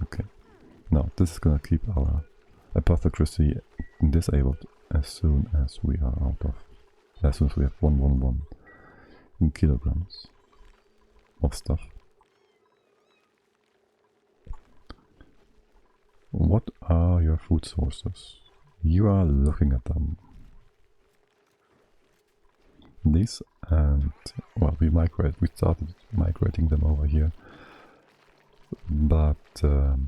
Okay. Now this is gonna keep our apothecary disabled as soon as we are out of... as soon as we have 111 kilograms of stuff. What are your food sources? You are looking at them. These, and well, we started migrating them over here, but well,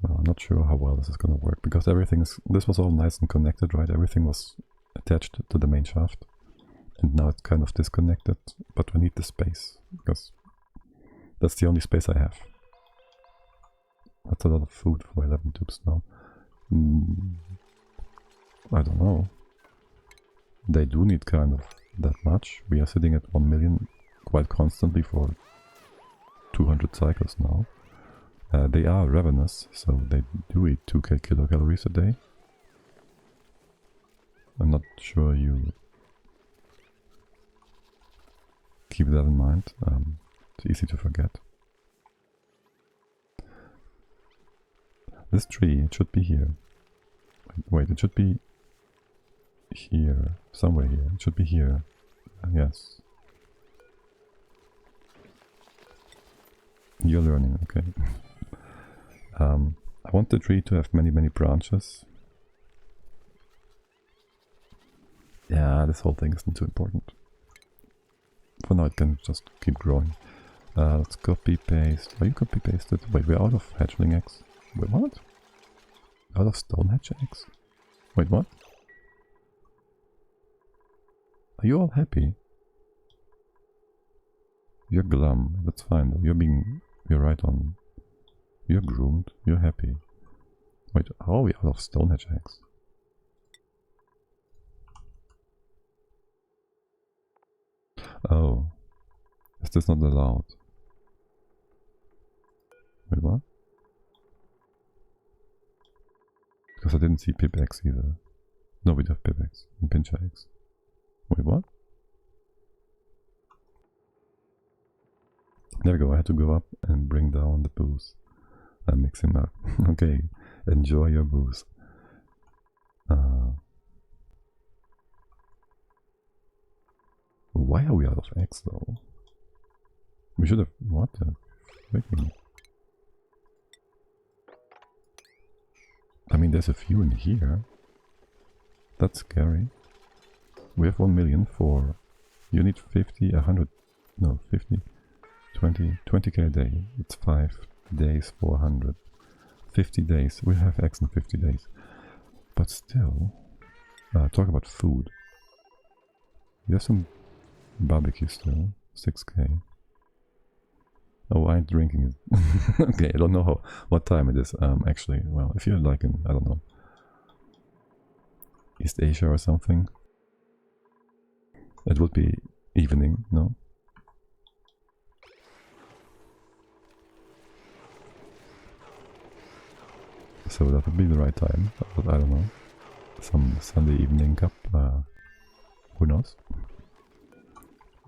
I'm not sure how well this is going to work, because this was all nice and connected, right? Everything was attached to the main shaft, and now it's kind of disconnected, but we need the space, because that's the only space I have. That's a lot of food for 11 tubes now. I don't know. They do need kind of that much. We are sitting at 1 million quite constantly for 200 cycles now. They are ravenous, so they do eat 2 kilocalories a day. I'm not sure you keep that in mind. It's easy to forget. This tree, it should be here. Wait, it should be here, somewhere here. It should be here. Yes. You're learning, okay. I want the tree to have many, many branches. Yeah, this whole thing isn't too important. For now it can just keep growing. Let's copy paste. Are you copy pasted? Wait, we're out of hatchling eggs. Wait, what? Out of stone hatch eggs? Wait, what? Are you all happy? You're glum, that's fine though. You're right on. You're groomed, you're happy. Wait, how are we out of stone hatch eggs? Oh. Is this not allowed? Wait, what? Because I didn't see pip eggs either. No, we have pip eggs and pincher eggs. Wait, what? There we go, I had to go up and bring down the booze. And mix him up. Okay, enjoy your booze. Why are we out of eggs though? We should have... what the freaking... I mean, there's a few in here. That's scary. We have 1 million for... you need 50, 100... no, 50, 20k a day. It's 5 days, 400. 50 days. We have eggs in 50 days. But still... talk about food. There's some barbecue still. 6k. Oh, I ain't drinking it. Okay, I don't know what time it is. Actually, well, if you're like in, I don't know, East Asia or something. It would be evening, no? So that would be the right time, but I don't know. Some Sunday evening cup, who knows?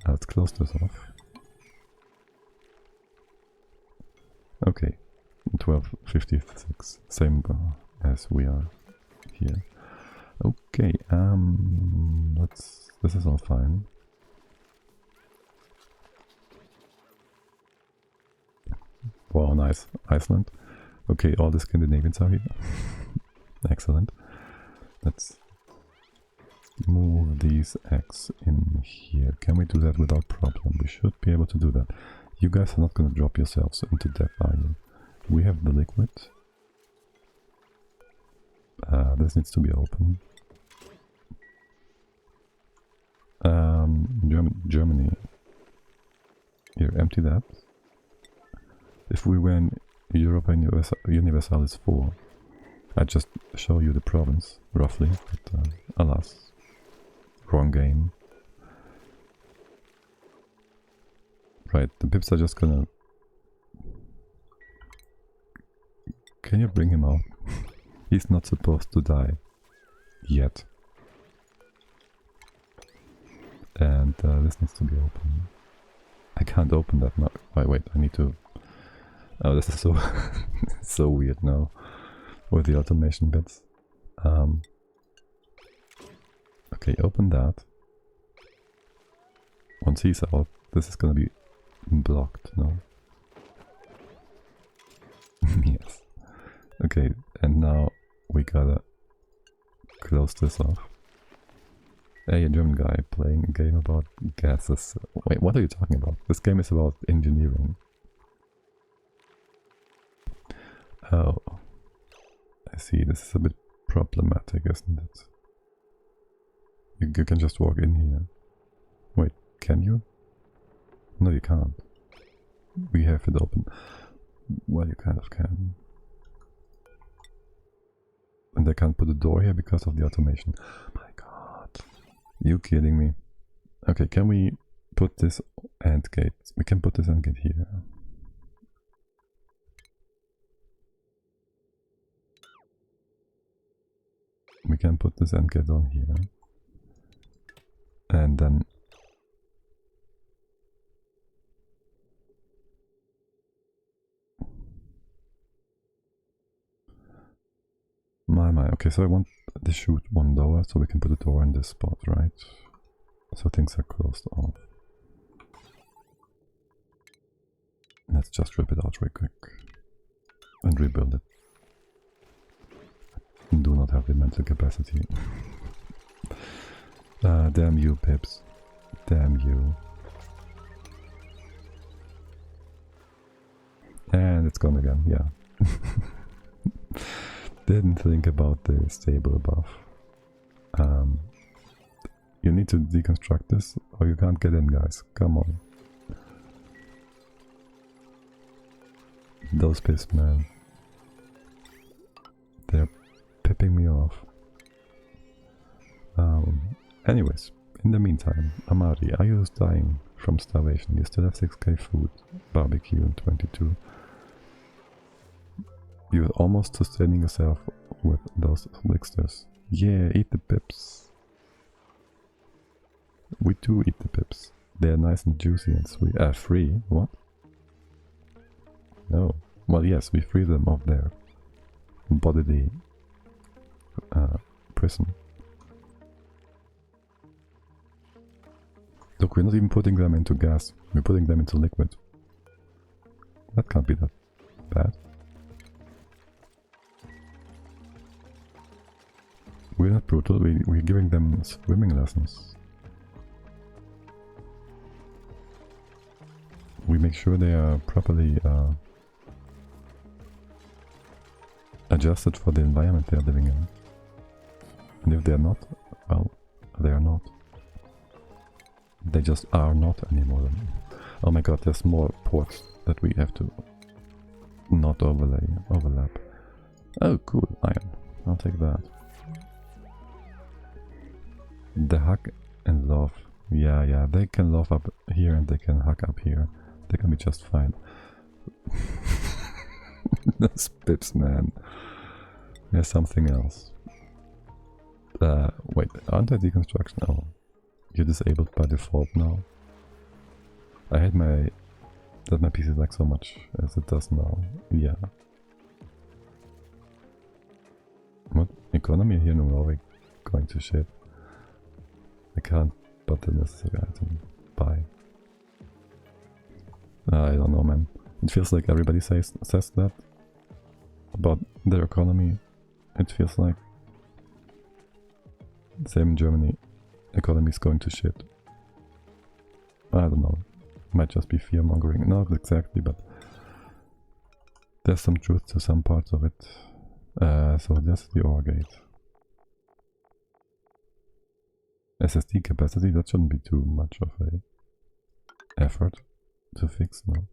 Let's close this off. Okay, 12:56, same as we are here. Okay, this is all fine. Wow, nice, Iceland. Okay, all the Scandinavians are here. Excellent. Let's move these eggs in here. Can we do that without problem? We should be able to do that. You guys are not going to drop yourselves into death, are you? We have the liquid. This needs to be open. Germany. Here, empty that. If we were in Europe and Universalis 4, I'd just show you the province, roughly, but alas, wrong game. Right, the pips are just gonna... Can you bring him out? He's not supposed to die. Yet. And this needs to be open. I can't open that now. Wait, I need to... Oh, this is so so weird now with the automation bits. Okay, open that. Once he's out, this is gonna be blocked, no? Yes. Okay, and now we gotta close this off. Hey, a German guy playing a game about gases. Wait, what are you talking about? This game is about engineering. Oh, I see. This is a bit problematic, isn't it? You can just walk in here. Wait, can you? No, you can't. We have it open. Well, you kind of can. And I can't put a door here because of the automation. My god. You kidding me? Okay, can we put this AND gate? We can put this AND gate here. We can put this AND gate on here. And then... My, okay, so I want to shoot one door, so we can put a door in this spot, right? So things are closed off. Let's just rip it out real quick. And rebuild it. Do not have the mental capacity. Damn you, pips. Damn you. And it's gone again, yeah. Didn't think about the stable above. You need to deconstruct this or you can't get in, guys. Come on. Those pips, man. They're pipping me off. Anyways, in the meantime, Amari, are you dying from starvation? You still have 6k food, barbecue and 22. You're almost sustaining yourself with those elixers. Yeah, eat the pips. We do eat the pips. They're nice and juicy and sweet. Free? What? No. Well, yes, we free them of their bodily prison. Look, we're not even putting them into gas. We're putting them into liquid. That can't be that bad. We're not brutal, we're giving them swimming lessons. We make sure they are properly adjusted for the environment they are living in. And if they are not, well, they are not. They just are not anymore. Then. Oh my god, there's more ports that we have to not overlap. Oh cool, iron. I'll take that. The hug and love. Yeah, they can love up here and they can hug up here. They can be just fine. Those pips, man. There's something else. Wait, aren't I deconstruction? Oh, you're disabled by default now. I hate that my PC lags so much as it does now. Yeah. What economy here in Norway going to shit? I can't but the necessary item. Buy. I don't know, man. It feels like everybody says that about their economy. It feels like same in Germany. Economy is going to shit. I don't know. Might just be fear mongering. Not exactly, but there's some truth to some parts of it. So that's the OR gate. SSD capacity, that shouldn't be too much of a effort to fix now.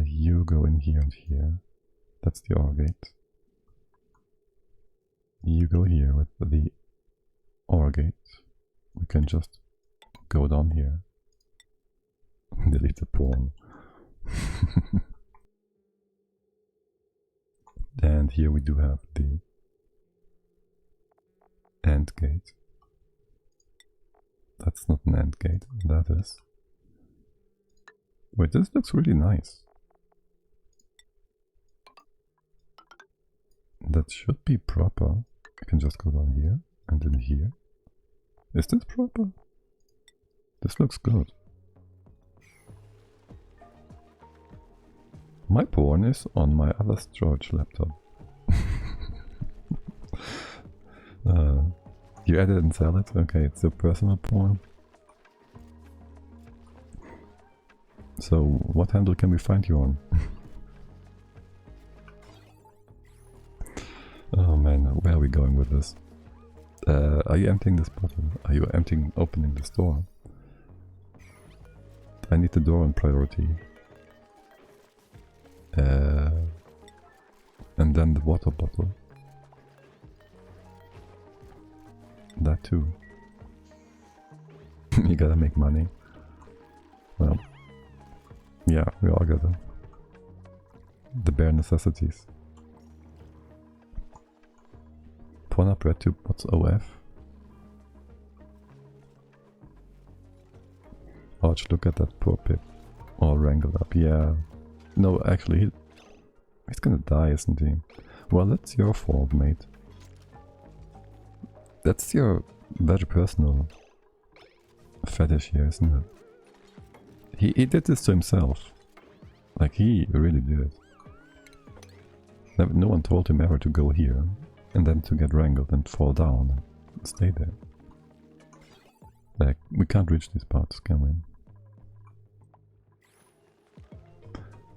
You go in here and here. That's the OR gate. You go here with the OR gate. We can just go down here. Delete the porn. And here we do have the AND gate. That's not an AND gate, that is. Wait, this looks really nice. That should be proper. I can just go down here and then here. Is this proper? This looks good. My porn is on my other storage laptop. You edit and sell it? Okay, it's your personal porn. So, what handle can we find you on? Oh man, where are we going with this? Are you emptying this bottle? Are you opening this door? I need the door on priority. And then the water bottle. That too. You gotta make money. Well, yeah, we all gotta. The bare necessities. Pawn up red tube, what's OF? Ouch, look at that poor Pip. All wrangled up, yeah. No, actually, he's gonna die, isn't he? Well, that's your fault, mate. That's your very personal fetish here, isn't it? He did this to himself. Like, he really did it. No one told him ever to go here, and then to get wrangled and fall down and stay there. Like, we can't reach these parts, can we?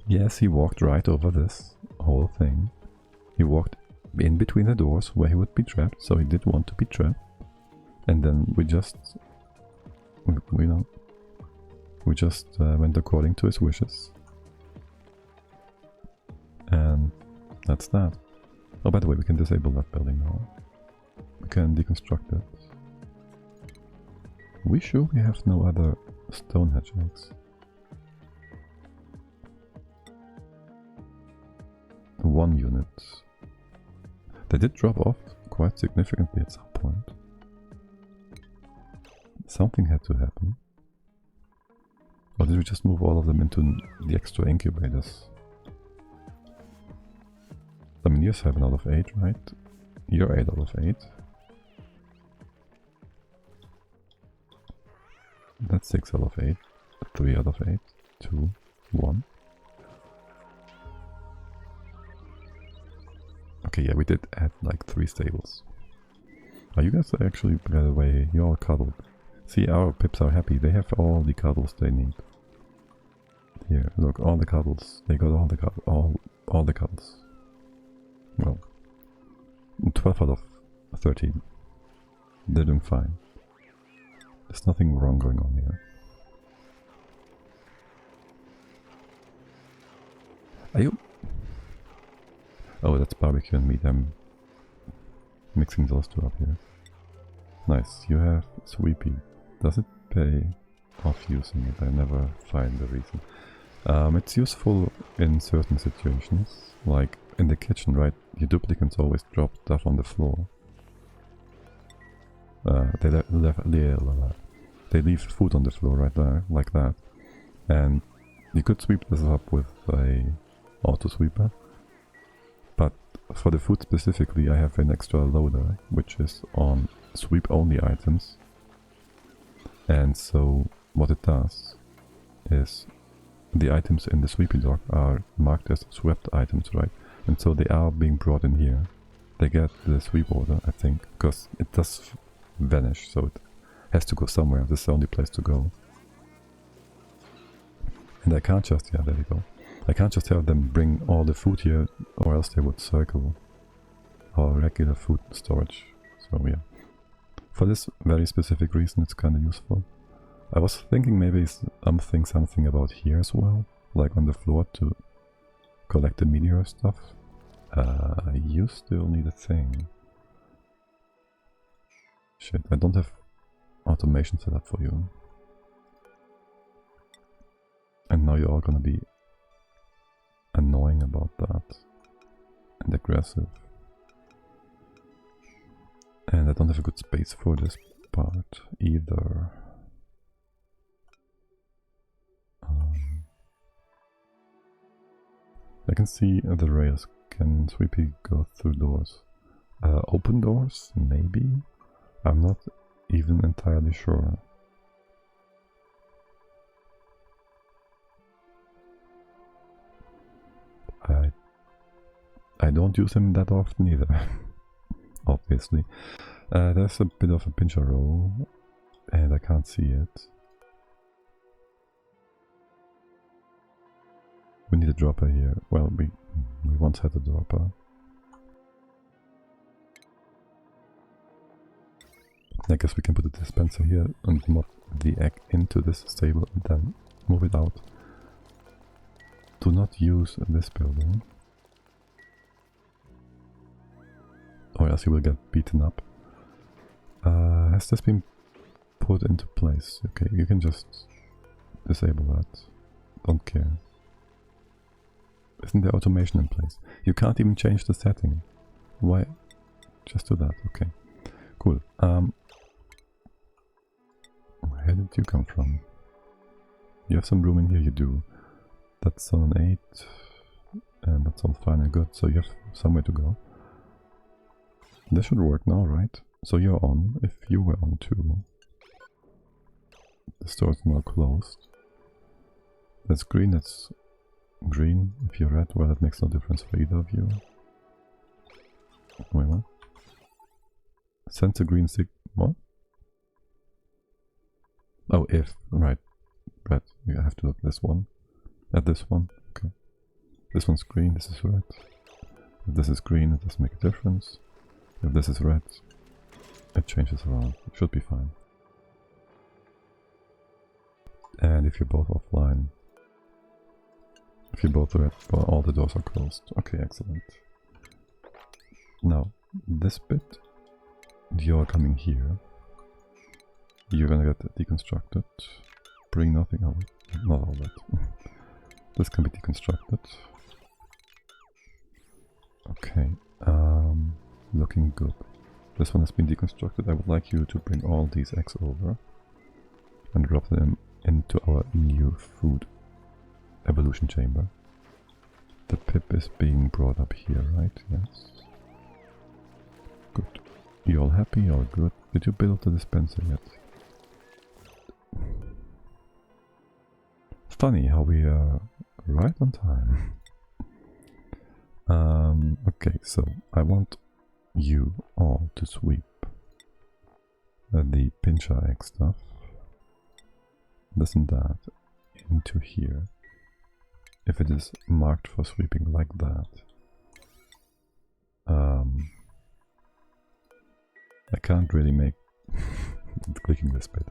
Yes, he walked right over this whole thing. He walked in between the doors where he would be trapped, so he did want to be trapped. And then we just, we just went according to his wishes. And that's that. Oh, by the way, we can disable that building now. We can deconstruct it. We sure we have no other Stonehenge eggs? One unit. They did drop off quite significantly at some point. Something had to happen. Or did we just move all of them into the extra incubators? I mean, you're 7 out of 8, right? You're 8 out of 8. That's 6 out of 8. 3 out of 8. 2, 1. Okay, yeah, we did add like 3 stables. Oh, you guys are actually, by the way, you're all cuddled. See, our pips are happy. They have all the cuddles they need. Here, look, all the cuddles. They got all the cuddles. Well, 12 out of 13. They're doing fine. There's nothing wrong going on here. Are you? Oh, that's barbecue and meat. I'm mixing those two up here. Nice, you have Sweepy. Does it pay off using it? I never find the reason. It's useful in certain situations, like in the kitchen, right? Your duplicants always drop stuff on the floor. They leave food on the floor right there, like that. And you could sweep this up with a auto sweeper. But for the food specifically, I have an extra loader, which is on sweep only items. And so what it does is the items in the sweeping dock are marked as swept items, right? And so they are being brought in here. They get the sweep order, I think, because it does vanish, so it has to go somewhere. This is the only place to go. And I can't just, yeah, there we go. I can't just have them bring all the food here, or else they would circle our regular food storage. So yeah, for this very specific reason it's kind of useful. I was thinking maybe something about here as well, like on the floor to collect the meteor stuff. You still need a thing. Shit, I don't have automation set up for you. And now you're all gonna be annoying about that. And aggressive. And I don't have a good space for this part either. I can see the rails. Can Sweepy go through doors? Open doors? Maybe? I'm not even entirely sure. I don't use him that often either, obviously. There's a bit of a pincher roll, and I can't see it. We need a dropper here. Well, we once had a dropper. I guess we can put a dispenser here and mod the egg into this stable and then move it out. Do not use this building, or else you will get beaten up. Has this been put into place? Okay, you can just disable that. Don't care. Isn't there automation in place? You can't even change the setting. Why? Just do that. Okay. Cool. Where did you come from? You have some room in here, you do. That's on 8. And that's all fine and good, so you have somewhere to go. This should work now, right? So you're on, if you were on too. The store is now closed. That's green, that's green. If you're red, well, that makes no difference for either of you. Wait, what? Sends a green sig... what? Oh, if, right. Red. You have to look at this one. At this one. Okay. This one's green, this is red. If this is green, it doesn't make a difference. If this is red, it changes around. It should be fine. And if you're both offline, if you're both red, well, all the doors are closed. Okay, excellent. Now, this bit, you're coming here. You're gonna get deconstructed. Bring nothing out. Not all that. This can be deconstructed. Okay, looking good. This one has been deconstructed. I would like you to bring all these eggs over and drop them into our new food evolution chamber. The pip is being brought up here, right? Yes. Good. You all happy? All good? Did you build the dispenser yet? Funny how we are right on time. Okay, so I want you all to sweep the pincher egg stuff, this and that, into here. If it is marked for sweeping like that. I can't really make... clicking this bit.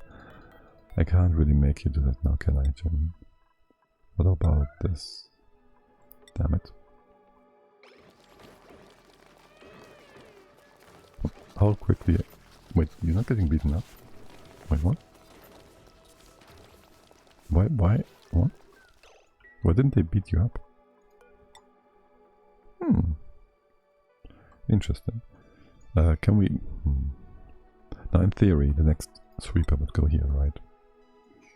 I can't really make you do that now, can I, Jim? What about this? Damn it. How quickly Wait, you're not getting beaten up? Wait, what? Why? What? Why didn't they beat you up? Interesting. Can we... Now, in theory, the next sweeper would go here, right?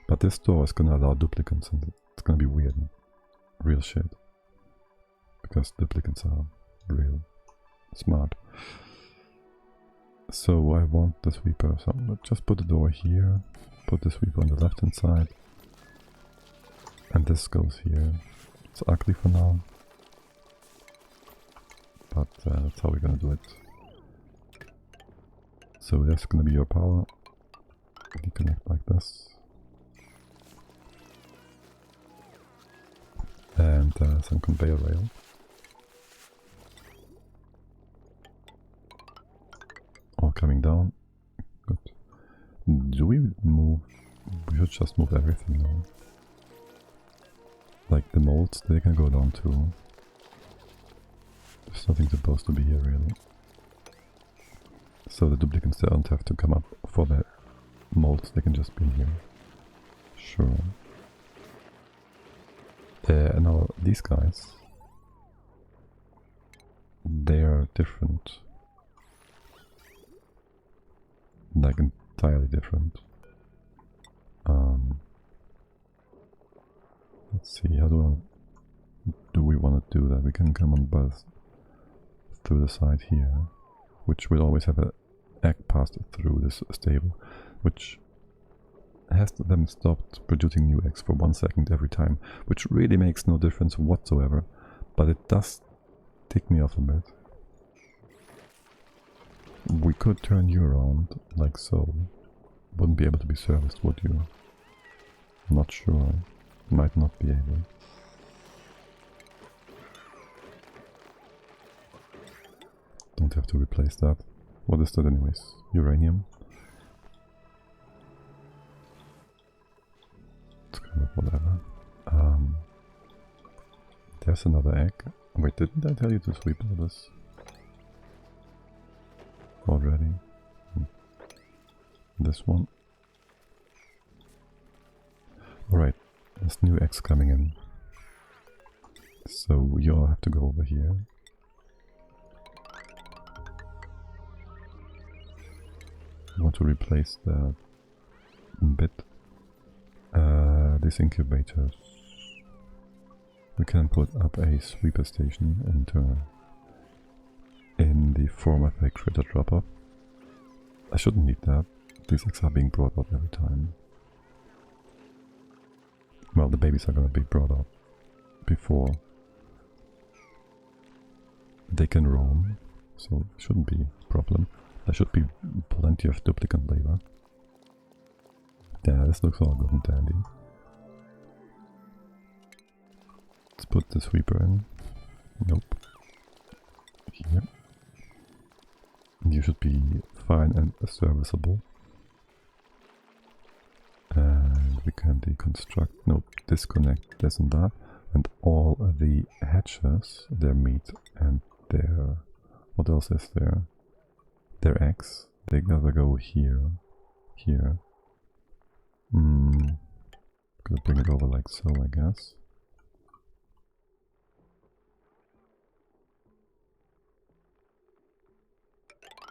But this door is gonna allow duplicants, and it's gonna be weird. Real shit. Because duplicants are real smart. So I want the sweeper, so let's just put the door here, put the sweeper on the left hand side, and this goes here. It's ugly for now, but that's how we're gonna do it. So that's gonna be your power. You connect like this. And some conveyor rail. All coming down. Good. Do we move? We should just move everything now. Like the molds, they can go down too. There's nothing supposed to be here really. So the duplicants don't have to come up for the molds, they can just be here. Sure. Now these guys, they're different. Like entirely different. Let's see, how do we want to do that? We can come on both through the side here, which will always have an egg passed through this stable, which has them stopped producing new eggs for 1 second every time, which really makes no difference whatsoever, but it does tick me off a bit. We could turn you around like so. Wouldn't be able to be serviced, would you? Not sure. Might not be able. Don't have to replace that. What is that anyways? Uranium? It's kind of whatever. There's another egg. Wait, didn't I tell you to sweep all this? Already? This one. Alright, there's new eggs coming in. So you all have to go over here. I want to replace that bit. These incubators. We can put up a sweeper station in the form of a critter dropper. I shouldn't need that. These eggs are being brought out every time. Well, the babies are going to be brought out before they can roam, so it shouldn't be a problem. There should be plenty of duplicant labor. Yeah, this looks all good and dandy. Let's put the sweeper in. Nope. Here. You should be fine and serviceable. And we can deconstruct, no, disconnect this and that. And all the hatches, their meat and their, what else is there? Their eggs, they gotta go here, here. Gonna bring it over like so, I guess.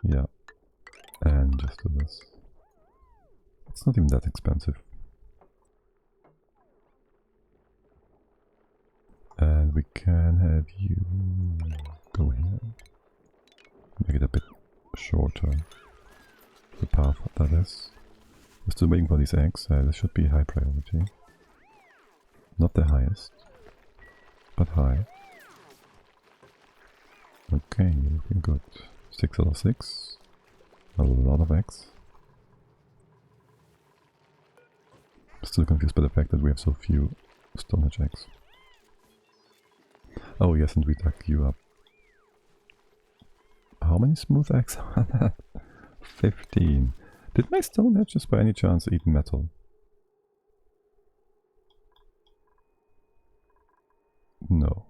Yeah, and just do this. It's not even that expensive. And we can have you go here. Make it a bit shorter. The path, that is. We're still waiting for these eggs. This should be high priority. Not the highest, but high. Okay, looking good. 6 out of 6. A lot of eggs. Still confused by the fact that we have so few Stone Age eggs. Oh yes, and we dug you up. How many smooth eggs are that? 15. Did my Stone Edges by any chance eat metal? No.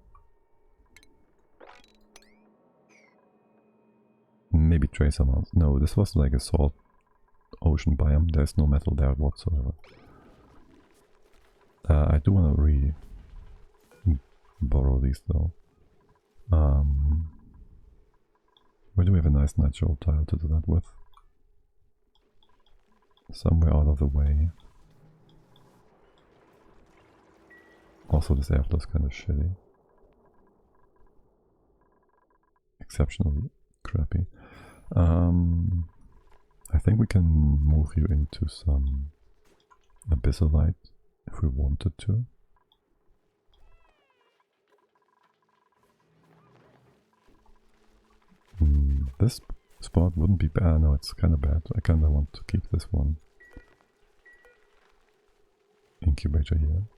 Maybe trace amounts. No, this was like a salt ocean biome. There's no metal there whatsoever. I do want to borrow these though. Where do we have a nice natural tile to do that with? Somewhere out of the way. Also, this airflow is kind of shitty. Exceptionally crappy. I think we can move you into some abyssalite if we wanted to. This spot wouldn't be bad. No, it's kind of bad. I kind of want to keep this one incubator here.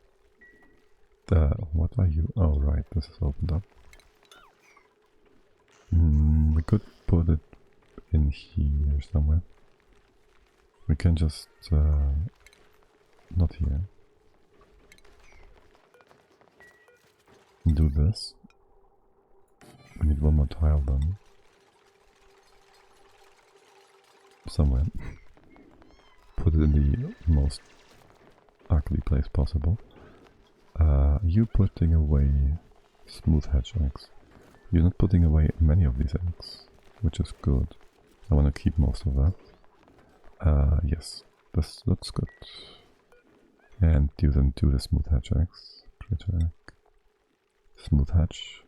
What are you? Oh, right, this is opened up. We could put it in here somewhere. We can just not here. Do this. We need one more tile then. Somewhere. Put it in the most ugly place possible. You putting away smooth hedge eggs. You're not putting away many of these eggs, which is good. I want to keep most of that. Yes, this looks good. And you then do the smooth hatch eggs. Critter egg. Smooth hatch.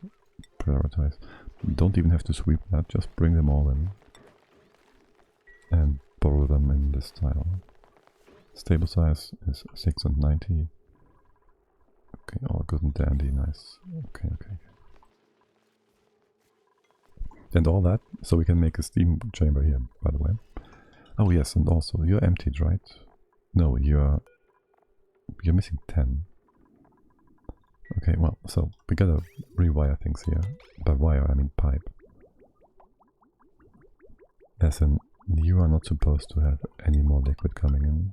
Prioritize. Don't even have to sweep that, just bring them all in. And borrow them in this tile. Stable size is 6 and 90. Okay, all good and dandy, nice. Okay. And all that, so we can make a steam chamber here, by the way. Oh yes, and also, you're emptied, right? No, you're missing 10. Okay, well, so we gotta rewire things here. By wire, I mean pipe. As in, you are not supposed to have any more liquid coming in.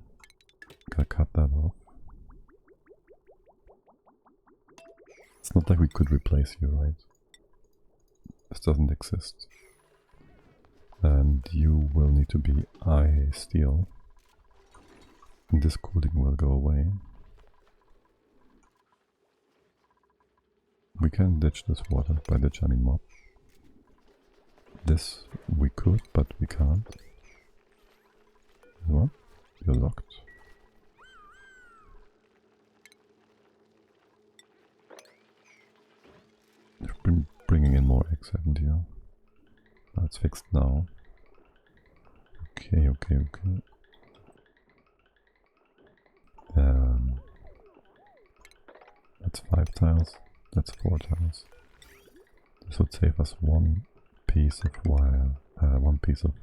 Gotta cut that off. It's not like we could replace you, right? This doesn't exist. And you will need to be steel. And this cooling will go away. We can ditch this water. By ditch I mean mop. This we could, but we can't. What? You're locked. You've been bringing in more eggs, haven't you? That's fixed now. Okay. That's 5 tiles. That's 4 tiles. This would save us one piece of wire. One piece of...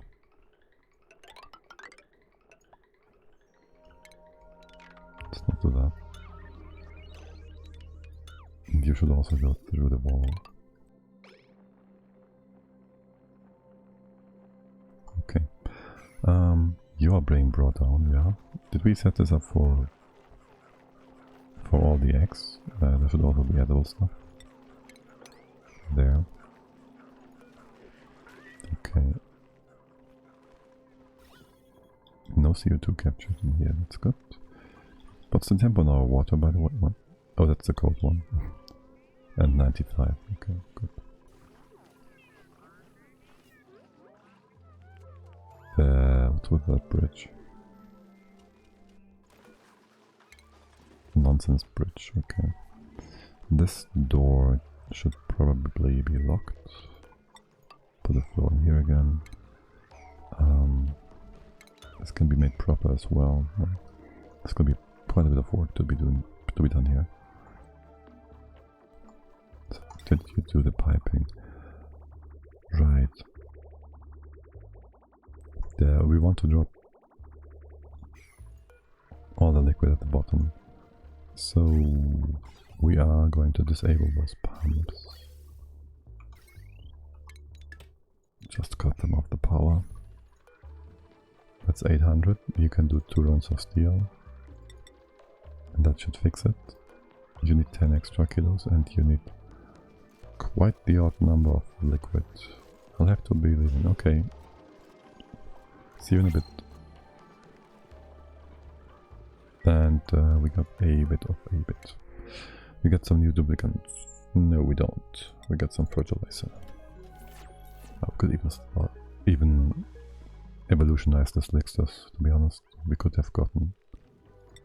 Let's not do that. And you should also go through the wall. Okay. You are being brought down, yeah. Did we set this up for all the eggs? There should also be edible stuff. There. Okay. No CO2 captured in here, that's good. What's the temp on our water, by the way? What? Oh, that's the cold one. And 95, okay, good. What's with that bridge? Nonsense bridge, okay. This door should probably be locked. Put a floor in here again. This can be made proper as well. There's gonna be quite a bit of work to be done here. So did you do the piping? Right. We want to drop all the liquid at the bottom. So we are going to disable those pumps. Just cut them off the power. That's 800. You can do 2 runs of steel. And that should fix it. You need 10 extra kilos and you need quite the odd number of liquid. I'll have to be leaving. Okay. See you in a bit. And we got a bit of a bit. We got some new duplicates. No, we don't. We got some fertilizer. We could even evolutionize the slicksters, to be honest. We could have gotten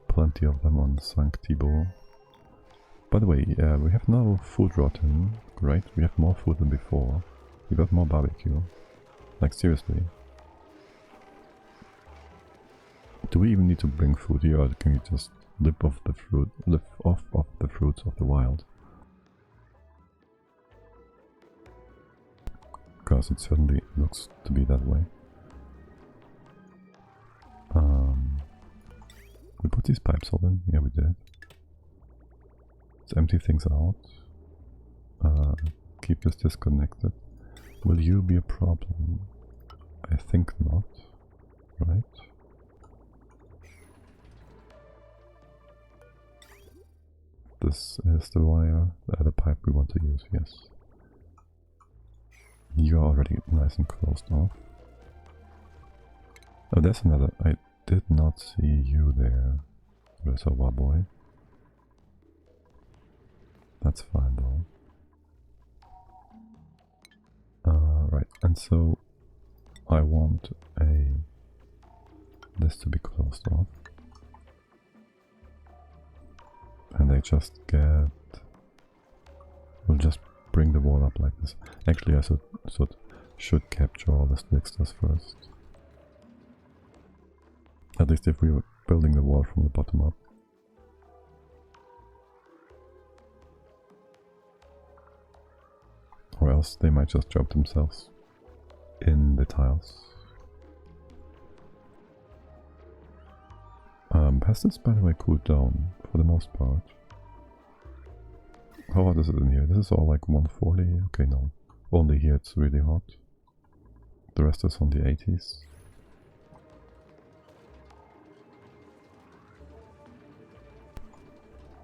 plenty of them on Sanctibo. By the way, we have now food rotten. Great, we have more food than before. We got more barbecue. Like, seriously. Do we even need to bring food here, or can we just live off of the fruits of the wild? Because it certainly looks to be that way. We put these pipes all in? Yeah, we did. Let's empty things out. Keep this disconnected. Will you be a problem? I think not. Right? This is the wire, the pipe we want to use, yes. You're already nice and closed off. Oh, there's another. I did not see you there, Reservoir Boy. That's fine though. Right, and so I want this to be closed off. And they just get... We'll just bring the wall up like this. Actually, I should capture all the slicksters first. At least if we were building the wall from the bottom up. Or else they might just drop themselves in the tiles. Has this, by the way, cooled down for the most part? How hot is it in here? This is all like 140? Okay, no. Only here it's really hot. The rest is on the 80s.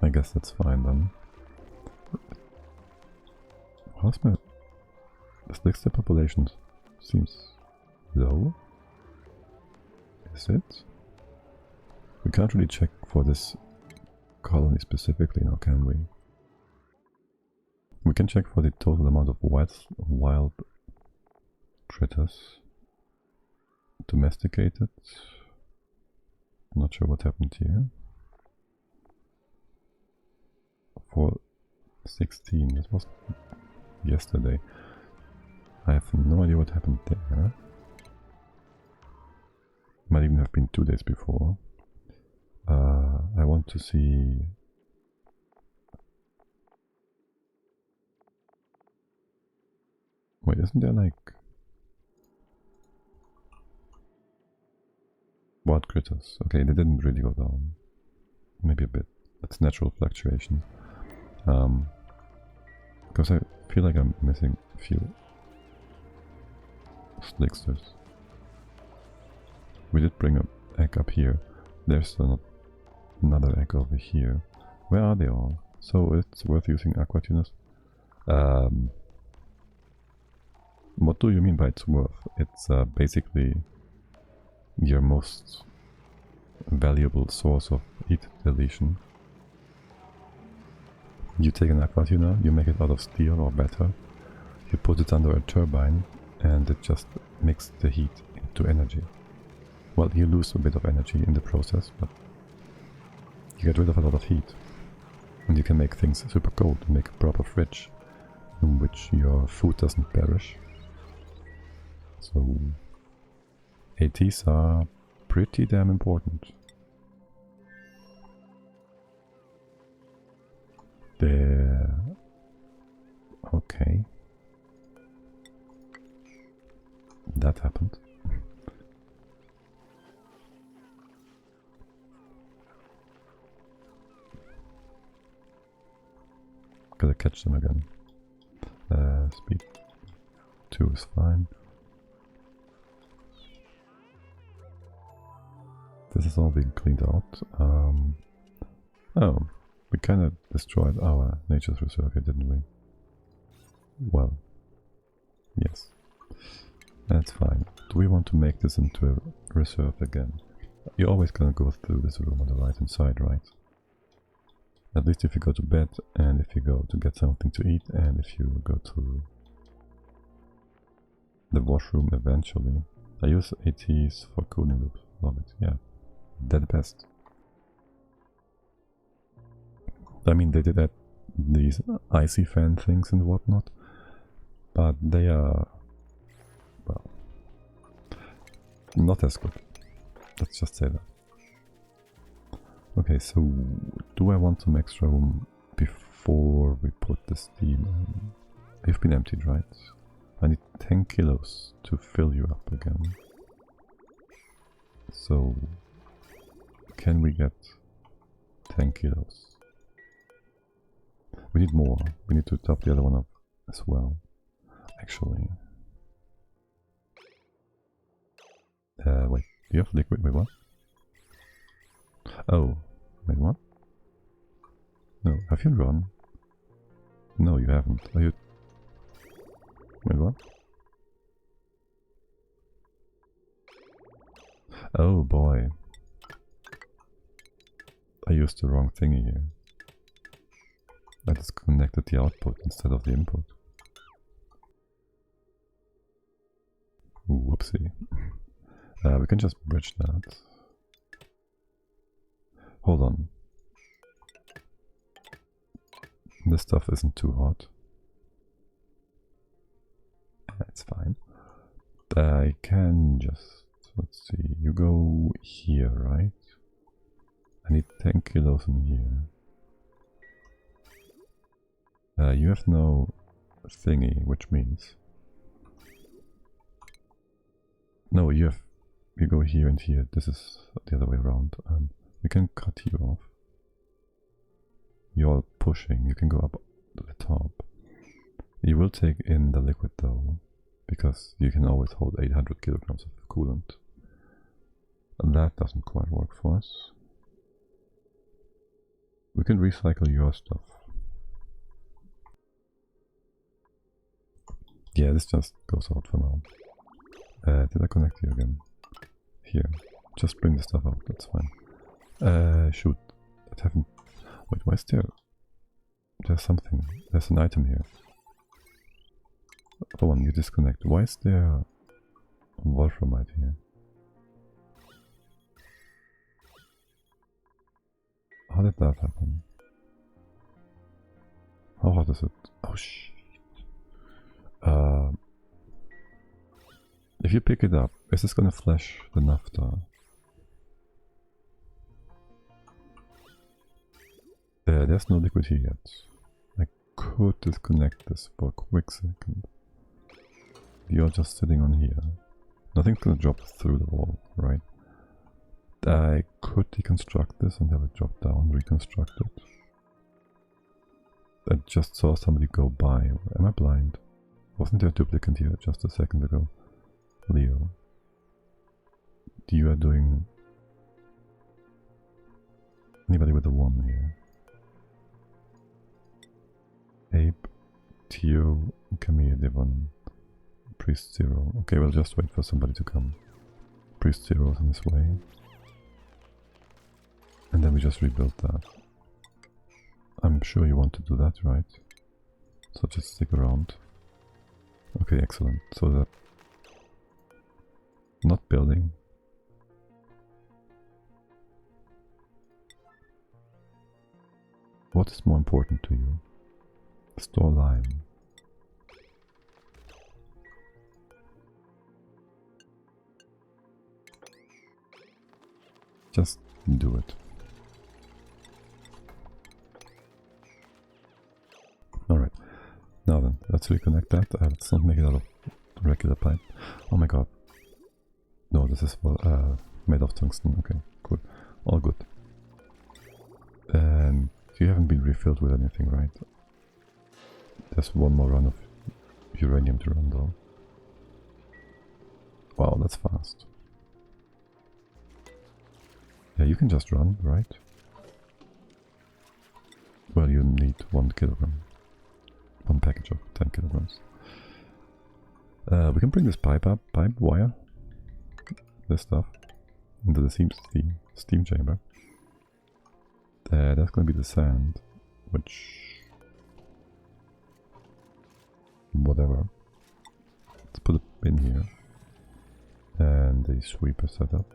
I guess that's fine then. How's my... The slickster population seems low? Is it? We can't really check for this colony specifically now, can we? We can check for the total amount of wild critters domesticated. Not sure what happened here. For 16, this was yesterday. I have no idea what happened there. Might even have been 2 days before. I want to see... Wait, isn't there like... wild critters? Okay, they didn't really go down. Maybe a bit. That's natural fluctuation. Because I feel like I'm missing a few slicksters. We did bring an egg up here. There's another egg over here. Where are they all? So it's worth using aqua tuners. What do you mean by it's worth? It's basically your most valuable source of heat deletion. You take an aqua tuner, you make it out of steel or better, you put it under a turbine and it just makes the heat into energy. Well, you lose a bit of energy in the process, but you get rid of a lot of heat. And you can make things super cold, make a proper fridge in which your food doesn't perish. So ATs are pretty damn important. There. Okay. That happened. Gotta catch them again. Speed 2 is fine. This is all being cleaned out. Oh, we kind of destroyed our nature's reserve here, didn't we? Well, yes. That's fine. Do we want to make this into a reserve again? you're always gonna go through this room on the right hand side, right? At least if you go to bed, and if you go to get something to eat, and if you go to the washroom eventually. I use ATs for cooling loops. Love it, yeah. They're the best. I mean, they did add these icy fan things and whatnot, but they are, well, not as good. Let's just say that. Okay, so do I want some extra room before we put the steam on? You've been emptied, right? I need 10 kilos to fill you up again. So, can we get 10 kilos? We need more. We need to top the other one up as well. Actually. Wait, do you have liquid? Wait, what? Oh, wait, what? No, have you run? No, you haven't. Are you... Wait, what? Oh boy. I used the wrong thingy here. I just connected the output instead of the input. Ooh, whoopsie. We can just bridge that. Hold on. This stuff isn't too hot. That's fine. I can just... Let's see. You go here, right? I need 10 kilos in here. You have no thingy, which means... No, you have... You go here and here. This is the other way around. We can cut you off. You're pushing. You can go up to the top. You will take in the liquid though, because you can always hold 800 kilograms of coolant. And that doesn't quite work for us. We can recycle your stuff. Yeah, this just goes out for now. Did I connect you again? Here. Just bring the stuff out, that's fine. Shoot. I haven't... Wait, why is there... There's something. There's an item here. Oh, and you disconnect. Why is there... Wolframite here? How did that happen? How hot is it? Oh shit. If you pick it up, is this gonna flash the naphtha? There's no liquid here yet. I could disconnect this for a quick second. You're just sitting on here. Nothing's gonna drop through the wall, right? I could deconstruct this and have it drop down, reconstruct it. I just saw somebody go by. Am I blind? Wasn't there a duplicate here just a second ago? Leo. You are doing... Anybody with a 1 here? Ape, Tio, Camille, Devon, Priest 0. Okay, we'll just wait for somebody to come. Priest 0 is on his way. And then we just rebuild that. I'm sure you want to do that, right? So just stick around. Okay, excellent. So that... Not building. What is more important to you? Store lime. Just do it. Alright. Now then, let's reconnect that. Let's not make it out of regular pipe. Oh my god. No, this is made of tungsten. Okay, cool. All good. And you haven't been refilled with anything, right? There's one more run of uranium to run though. Wow, that's fast. Yeah, you can just run, right? Well, you need 1 kilogram. 1 package of 10 kilograms. We can bring this pipe up. Pipe, wire. This stuff. into the steam chamber. That's gonna be the sand, which... whatever. Let's put a bin here. And a sweeper setup.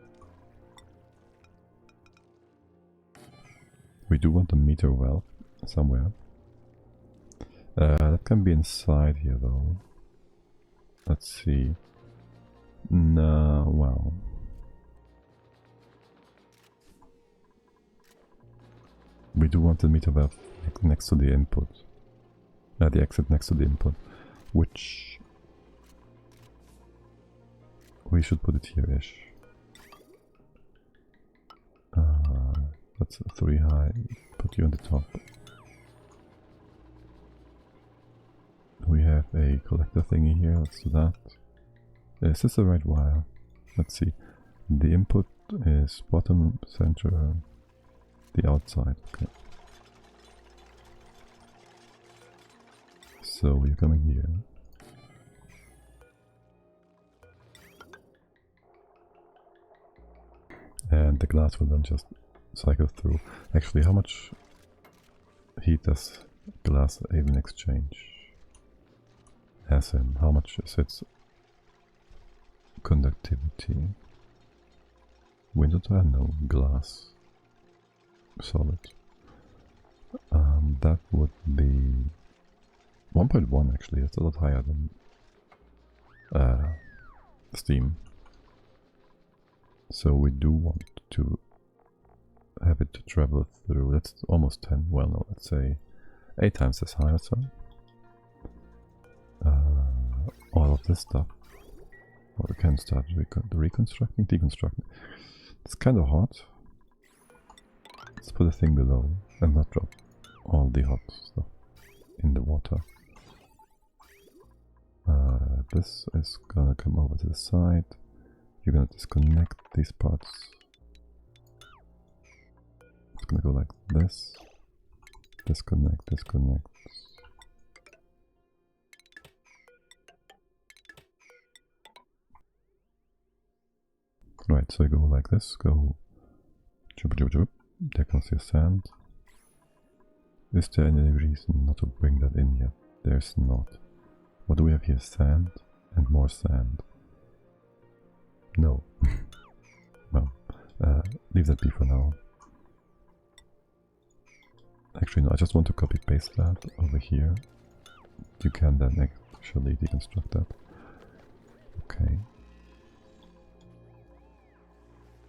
We do want a meter well somewhere. That can be inside here though. Let's see. No, well. We do want the meter valve next to the input. The exit next to the input. Which... we should put it here-ish. That's 3 high. Put you on the top. We have a collector thingy here. Let's do that. Is this the right wire? Let's see. The input is bottom, center, the outside. Okay. So you're coming here. And the glass will then just cycle through. Actually, how much heat does glass even exchange? As in, how much is its conductivity? Window tile? No, glass. Solid. That would be 1.1 actually. That's a lot higher than steam. So we do want to have it to travel through. That's almost 10. Well, no, let's say 8 times as high or so. All of this stuff. Well, we can start reconstructing, deconstructing. It's kind of hot. Let's put a thing below and not drop all the hot stuff in the water. This is gonna come over to the side. You're gonna disconnect these parts. It's gonna go like this. Disconnect, disconnect. Right, so you go like this, go chup chup chup. There comes your sand. Is there any reason not to bring that in yet? There's not. What do we have here? Sand and more sand. No. Well, leave that be for now. Actually, no, I just want to copy paste that over here. You can then actually deconstruct that. Okay.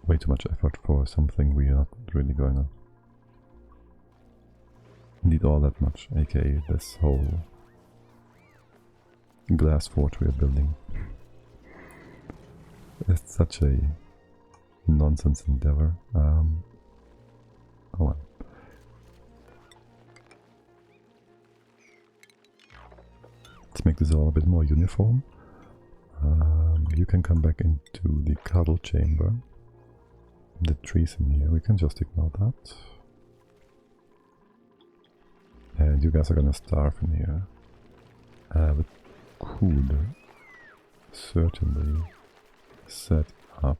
Way too much effort for something we are not really going to need all that much, aka this whole glass fort we are building. It's such a nonsense endeavor. Oh well. Let's make this all a bit more uniform. You can come back into the cuddle chamber. The trees in here, we can just ignore that. And you guys are gonna starve in here. But could certainly set up,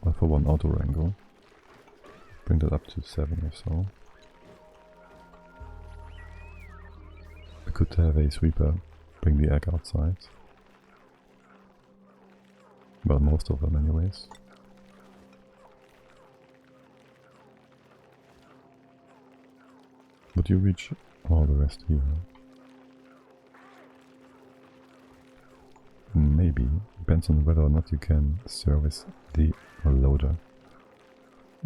well, for one auto wrangle, bring that up to 7 or so. We could have a sweeper bring the egg outside. Well, most of them anyways. Would you reach all the rest here? Maybe. Depends on whether or not you can service the loader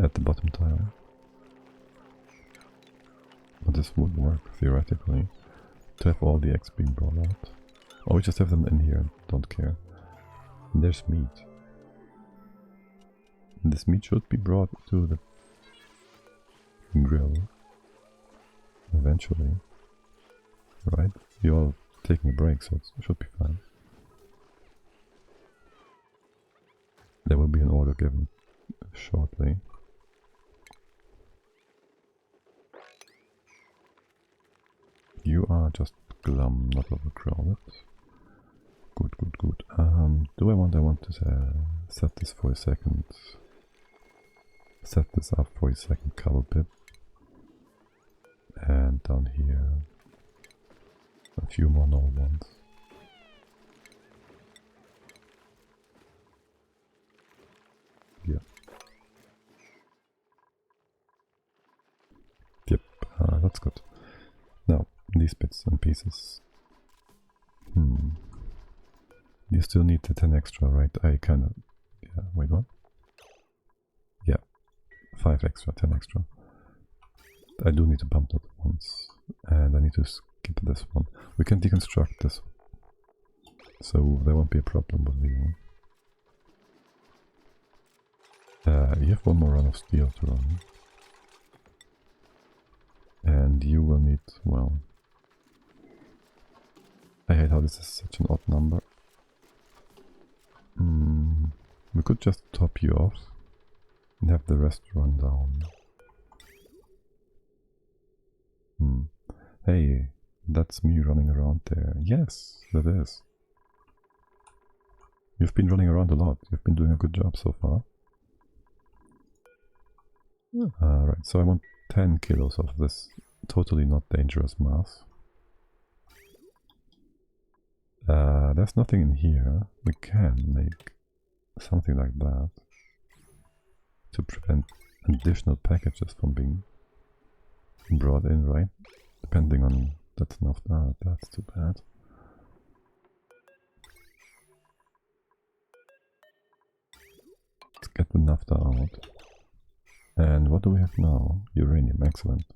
at the bottom tile. But this would work, theoretically, to have all the eggs being brought out. Or we just have them in here and don't care. And there's meat. And this meat should be brought to the grill. Eventually. Right? You're all taking a break, so it should be fine. There will be an order given shortly. You are just glum, not overcrowded. Good, good, good. Do I want to set this for a second set this up for a second color bit. And down here, a few more null ones. Yeah. Yep, that's good. Now, these bits and pieces. You still need the 10 extra, right? I kinda... Yeah, wait, what? Yeah, 5 extra, 10 extra. I do need to bump that once, and I need to skip this one. We can deconstruct this, so there won't be a problem with the... you have one more run of steel to run. And you will need, well... I hate how this is such an odd number. We could just top you off and have the rest run down. Hey, that's me running around there. Yes, that is. You've been running around a lot. You've been doing a good job so far. Right, so I want 10 kilos of this totally not dangerous mass. There's nothing in here. We can make something like that to prevent additional packages from being brought in, right? Depending on... that's enough. That's too bad. Let's get the naphtha out. And what do we have now? Uranium, excellent.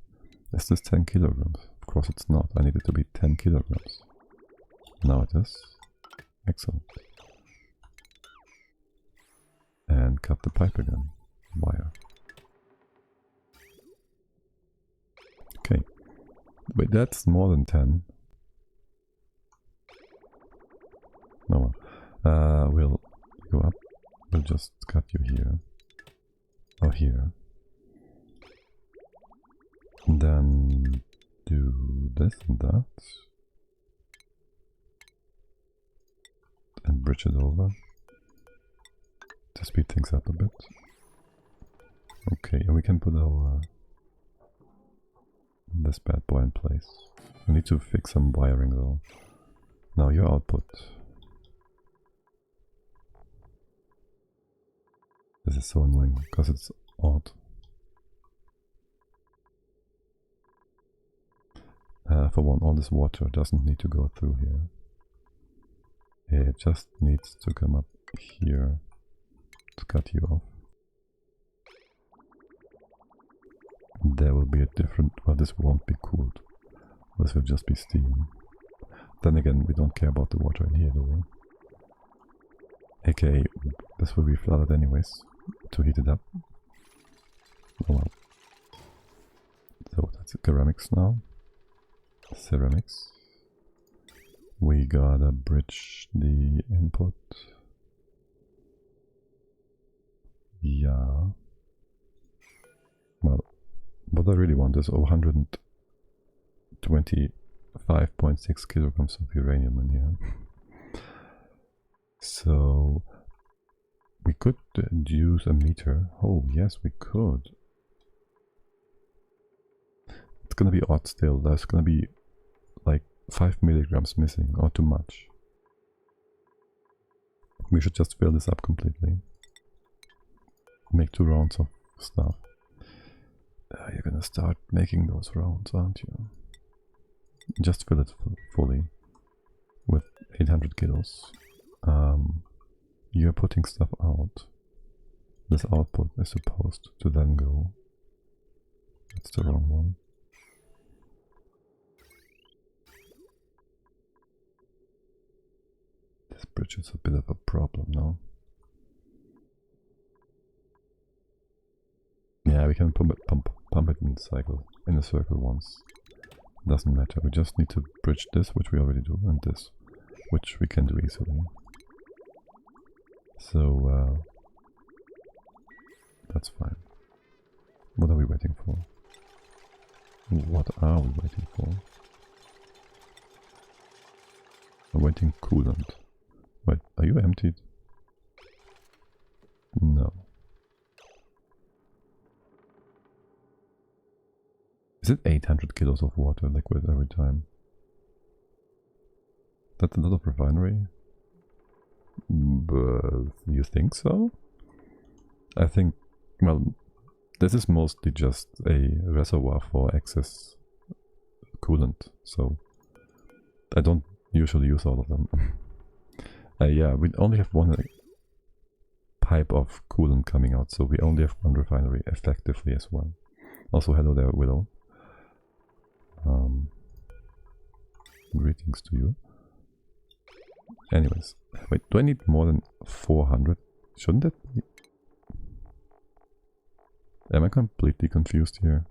Is this 10 kilograms? Of course it's not. I need it to be 10 kilograms. Now it is. Excellent. And cut the pipe again. Wire. Okay. Wait, that's more than 10. No. We'll go up. We'll just cut you here. Or here. And then do this and that. And bridge it over to speed things up a bit. Okay, and we can put our this bad boy in place. We need to fix some wiring though. Now your output. This is so annoying because it's odd. For one, all this water doesn't need to go through here. It just needs to come up here to cut you off. There will be a different... well, this won't be cooled. This will just be steam. Then again, we don't care about the water in here, do we? AKA, this will be flooded anyways, to heat it up. Oh well. So that's ceramics now. Ceramics. We gotta bridge the input. Yeah. Well, what I really want is 125.6 kilograms of uranium in here. So we could use a meter. Oh yes, we could. It's gonna be odd still. There's gonna be like 5 milligrams missing, or too much. We should just fill this up completely. Make 2 rounds of stuff. You're gonna start making those rounds, aren't you? Just fill it fully with 800 kilos. You're putting stuff out. This output is supposed to then go. That's the wrong one. This bridge is a bit of a problem now. Yeah, we can pump it in a circle once. Doesn't matter. We just need to bridge this, which we already do, and this, which we can do easily. So that's fine. What are we waiting for? What are we waiting for? I'm waiting coolant. Wait, are you emptied? No. Is it 800 kilos of water liquid every time? That's a lot of refinery? But you think so? I think, well, this is mostly just a reservoir for excess coolant, so I don't usually use all of them. Yeah, we only have one pipe of coolant coming out, so we only have one refinery effectively as well. Also, hello there, Willow. Greetings to you. Anyways, wait, do I need more than 400? Shouldn't that be? Am I completely confused here?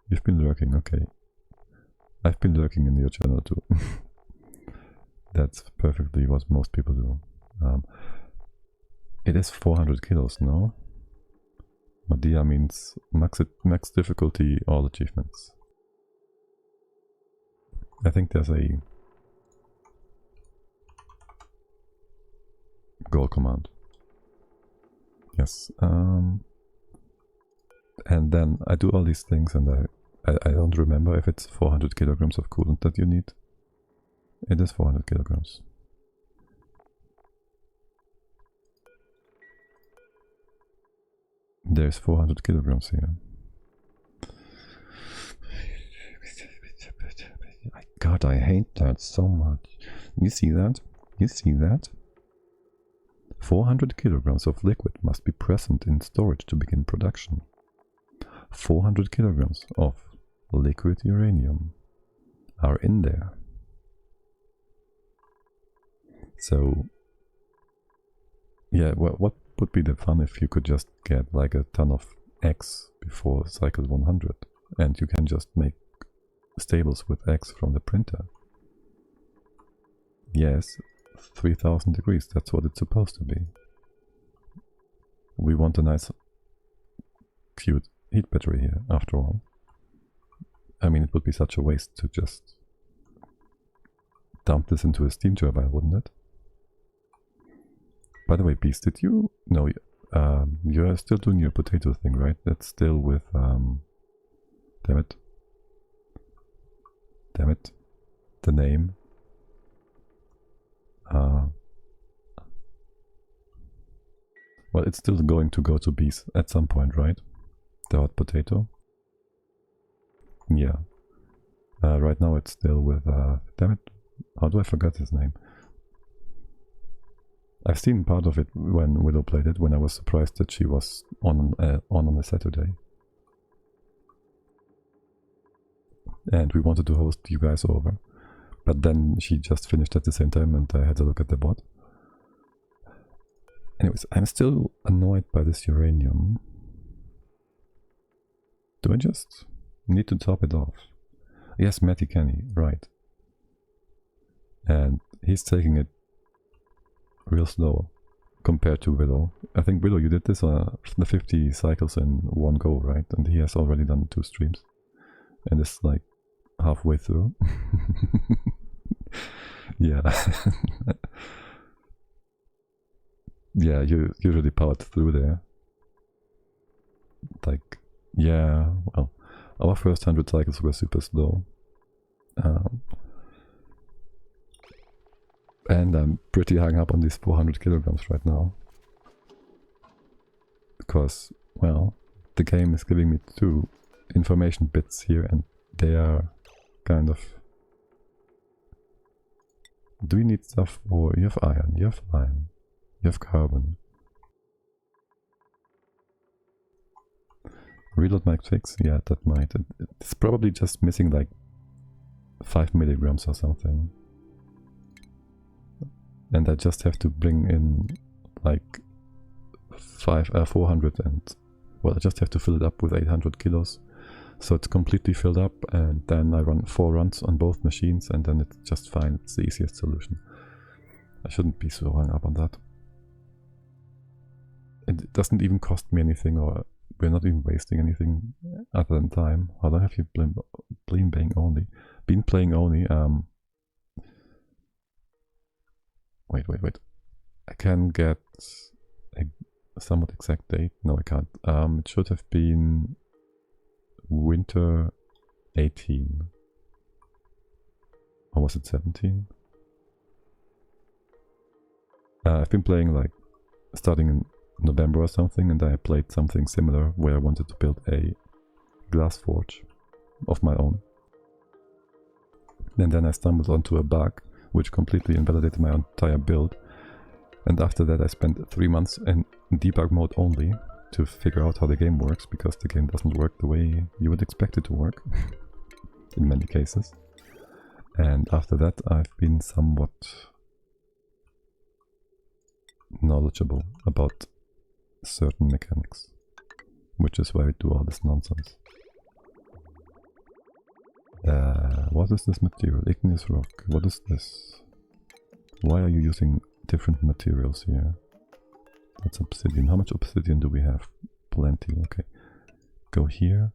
You've been lurking, okay. I've been lurking in your channel too. That's perfectly what most people do. It is 400 kilos, no? MaDiAA means max difficulty, all achievements. I think there's a goal command. Yes. And then I do all these things and I don't remember if it's 400 kilograms of coolant that you need. It is 400 kilograms. There's 400 kilograms here. God, I hate that so much. You see that? You see that? 400 kilograms of liquid must be present in storage to begin production. 400 kilograms of liquid uranium are in there. So, yeah, well, what would be the fun if you could just get like a ton of X before cycle 100 and you can just make stables with X from the printer? Yes, 3000 degrees, that's what it's supposed to be. We want a nice, cute heat battery here, after all. I mean, it would be such a waste to just dump this into a steam turbine, wouldn't it? By the way, Beast, did you... No, you're still doing your potato thing, right? That's still with... Damn it. Damn it. The name. Well, it's still going to go to bees at some point, right? The hot potato. Yeah. Right now it's still with... damn it. How do I forget his name? I've seen part of it when Willow played it, when I was surprised that she was on a Saturday. And we wanted to host you guys over. But then she just finished at the same time and I had to look at the bot. Anyways, I'm still annoyed by this uranium. Do I just need to top it off? Yes, Matty Kenny, right. And he's taking it real slow compared to Willow. I think Willow, you did this on the 50 cycles in one go, right? And he has already done 2 streams. And it's like halfway through. Yeah. Yeah, you really powered through there. Like, yeah, well, our first 100 cycles were super slow. And I'm pretty hung up on these 400 kilograms right now. Because, well, the game is giving me 2 information bits here and they are kind of... Do you need stuff? Or you have iron, you have lime, you have carbon. Reload might fix? Yeah, that might. It's probably just missing like 5 milligrams or something. And I just have to bring in like 400 and... Well, I just have to fill it up with 800 kilos. So it's completely filled up and then I run 4 runs on both machines and then it's just fine. It's the easiest solution. I shouldn't be so hung up on that. It doesn't even cost me anything, or we're not even wasting anything other than time. How long have you been playing only? Wait. I can get a somewhat exact date. No, I can't. It should have been winter 18. Or was it 17? I've been playing like starting in November or something, and I played something similar where I wanted to build a glass forge of my own. And then I stumbled onto a bug which completely invalidated my entire build. And after that I spent 3 months in debug mode only to figure out how the game works, because the game doesn't work the way you would expect it to work in many cases. And after that I've been somewhat knowledgeable about certain mechanics, which is why I do all this nonsense. What is this material? Igneous rock. What is this? Why are you using different materials here? That's obsidian. How much obsidian do we have? Plenty. Okay. Go here.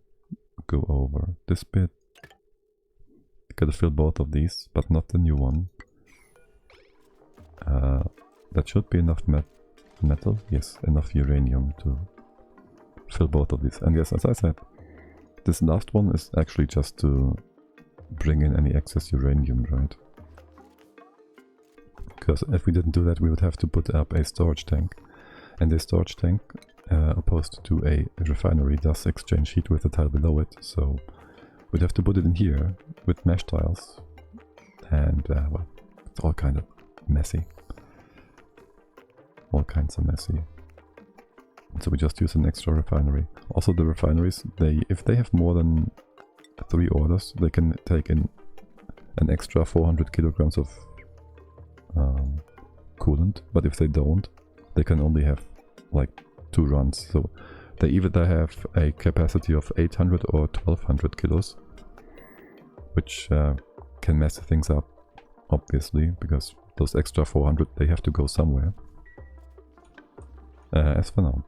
Go over. This bit. Gotta fill both of these, but not the new one. That should be enough metal. Yes, enough uranium to fill both of these. And yes, as I said, this last one is actually just to bring in any excess uranium, right? Because if we didn't do that, we would have to put up a storage tank. And the storage tank, opposed to a refinery, does exchange heat with the tile below it. So we'd have to put it in here with mesh tiles. And, well, it's all kind of messy. All kinds of messy. So we just use an extra refinery. Also the refineries, if they have more than 3 orders, they can take in an extra 400 kilograms of coolant. But if they don't, they can only have like 2 runs. So they either have a capacity of 800 or 1200 kilos, which can mess things up, obviously, because those extra 400, they have to go somewhere. As for now,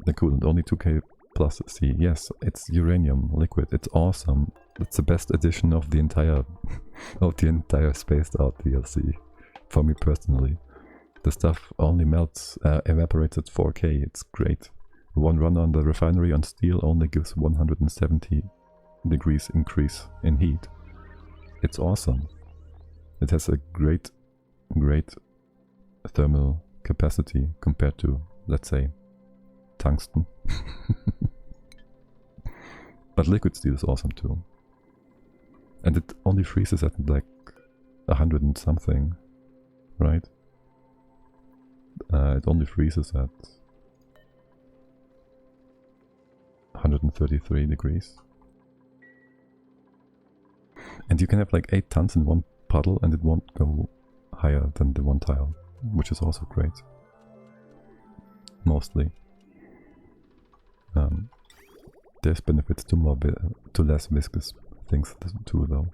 the coolant only 2k plus C. Yes, it's uranium liquid. It's awesome. It's the best addition of the entire Spaced Out DLC for me personally. The stuff only melts, evaporates at 4k. It's great. One run on the refinery on steel only gives 170 degrees increase in heat. It's awesome. It has a great thermal capacity compared to, let's say, tungsten. But liquid steel is awesome too. And it only freezes at like 100 and something, right? It only freezes at 133 degrees. And you can have like 8 tons in one puddle and it won't go higher than the 1 tile, which is also great. Mostly. There's benefits to less viscous things too, though.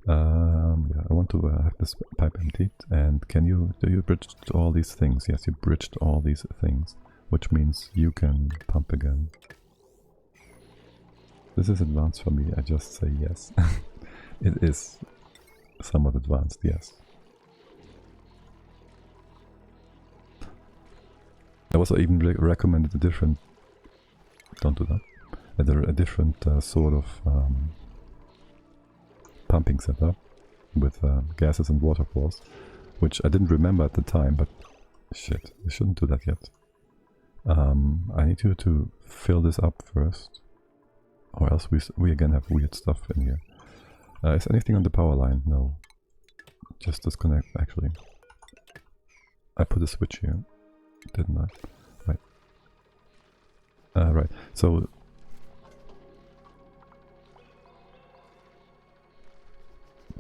Yeah, I want to have this pipe emptied. And do you bridged all these things? Yes, you bridged all these things, which means you can pump again. This is advanced for me. I just say yes. It is somewhat advanced, yes. I also even recommended a different... Don't do that. A different sort of pumping setup with gases and waterfalls, which I didn't remember at the time, but shit, I shouldn't do that yet. I need you to fill this up first, or else we again have weird stuff in here. Is anything on the power line? No. Just disconnect, actually. I put a switch here, didn't I? Right. Right, so...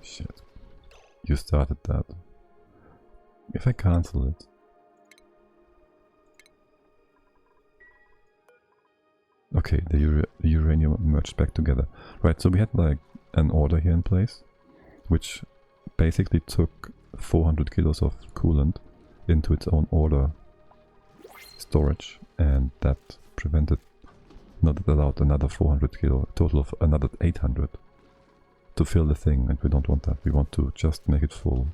Shit. You started that. If I cancel it... Okay, the uranium merged back together. Right, so we had like an order here in place, which basically took 400 kilos of coolant into its own order storage, and that allowed another 400 kilo, a total of another 800 to fill the thing, and we don't want that. We want to just make it full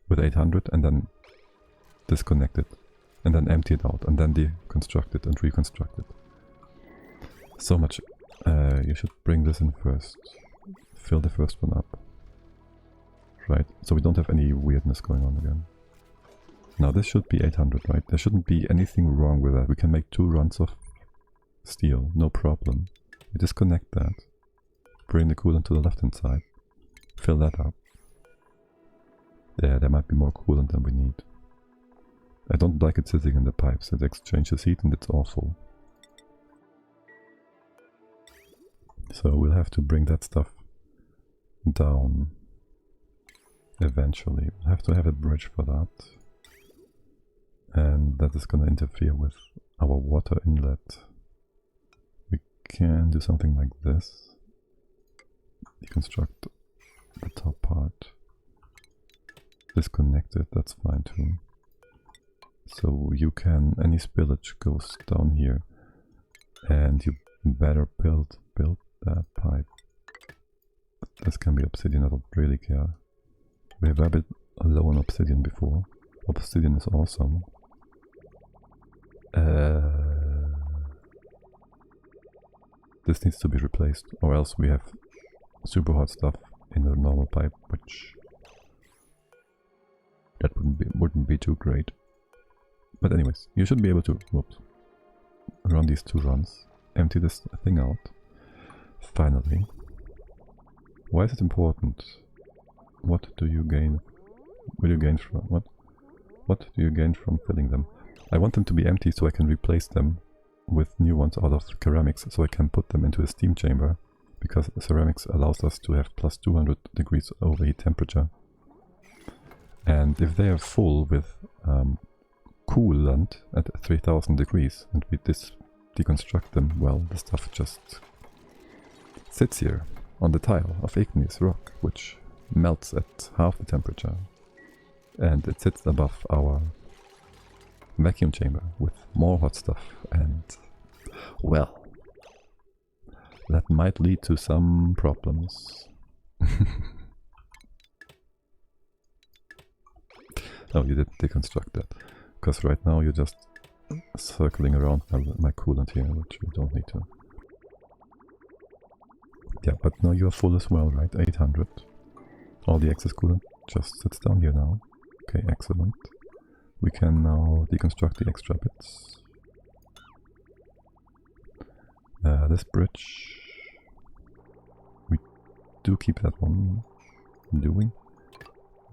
with 800 and then disconnect it and then empty it out, and then deconstruct it and reconstruct it. So much. You should bring this in first. Fill the first one up. Right, so we don't have any weirdness going on again. Now this should be 800, right? There shouldn't be anything wrong with that. We can make 2 runs of steel, no problem. We disconnect that. Bring the coolant to the left-hand side. Fill that up. There might be more coolant than we need. I don't like it sitting in the pipes. It exchanges heat and it's awful. So we'll have to bring that stuff down eventually. We'll have to have a bridge for that. And that is going to interfere with our water inlet. We can do something like this. Deconstruct the top part. Disconnect it, that's fine too. So you can, any spillage goes down here. And you better build that pipe. This can be obsidian, I don't really care. We have a bit low on obsidian before. Obsidian is awesome. This needs to be replaced, or else we have super hot stuff in the normal pipe, which that wouldn't be too great. But anyways, you should be able to run these 2 runs, empty this thing out. Finally. Why is it important? What do you gain? Will you gain from what do you gain from filling them? I want them to be empty so I can replace them with new ones out of ceramics, so I can put them into a steam chamber, because ceramics allows us to have plus 200 degrees overheat temperature. And if they are full with coolant at 3000 degrees and we deconstruct them, well, the stuff just sits here on the tile of igneous rock, which melts at half the temperature, and it sits above our vacuum chamber with more hot stuff, and well, that might lead to some problems. No, you didn't deconstruct that, because right now you're just circling around my coolant here, which you don't need to. Yeah, but now you are full as well, right? 800. All the excess coolant just sits down here now. Okay, excellent. We can now deconstruct the extra bits. This bridge, we do keep that one, do we?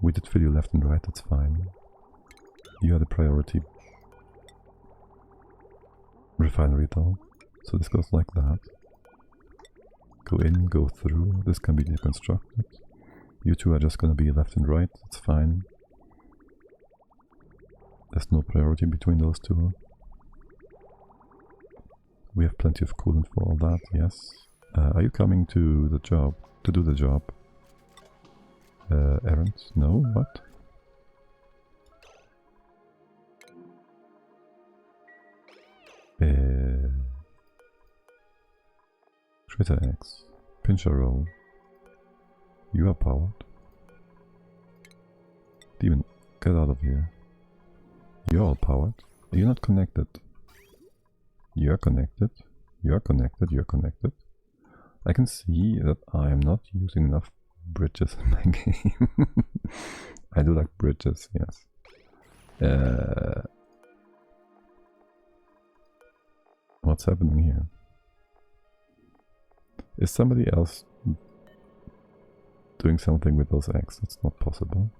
We did fill you left and right, that's fine. You are the priority refinery though, so this goes like that. Go in, go through, this can be deconstructed. You two are just gonna be left and right, it's fine. There's no priority between those two. We have plenty of coolant for all that, yes. Are you coming to the job, to do the job? Errands? No? What? Shredder X. Pincher roll. You are powered. Demon, get out of here. You're all powered. You're not connected. You're connected. You're connected. You're connected. I can see that I am not using enough bridges in my game. I do like bridges, yes. What's happening here? Is somebody else doing something with those eggs? That's not possible.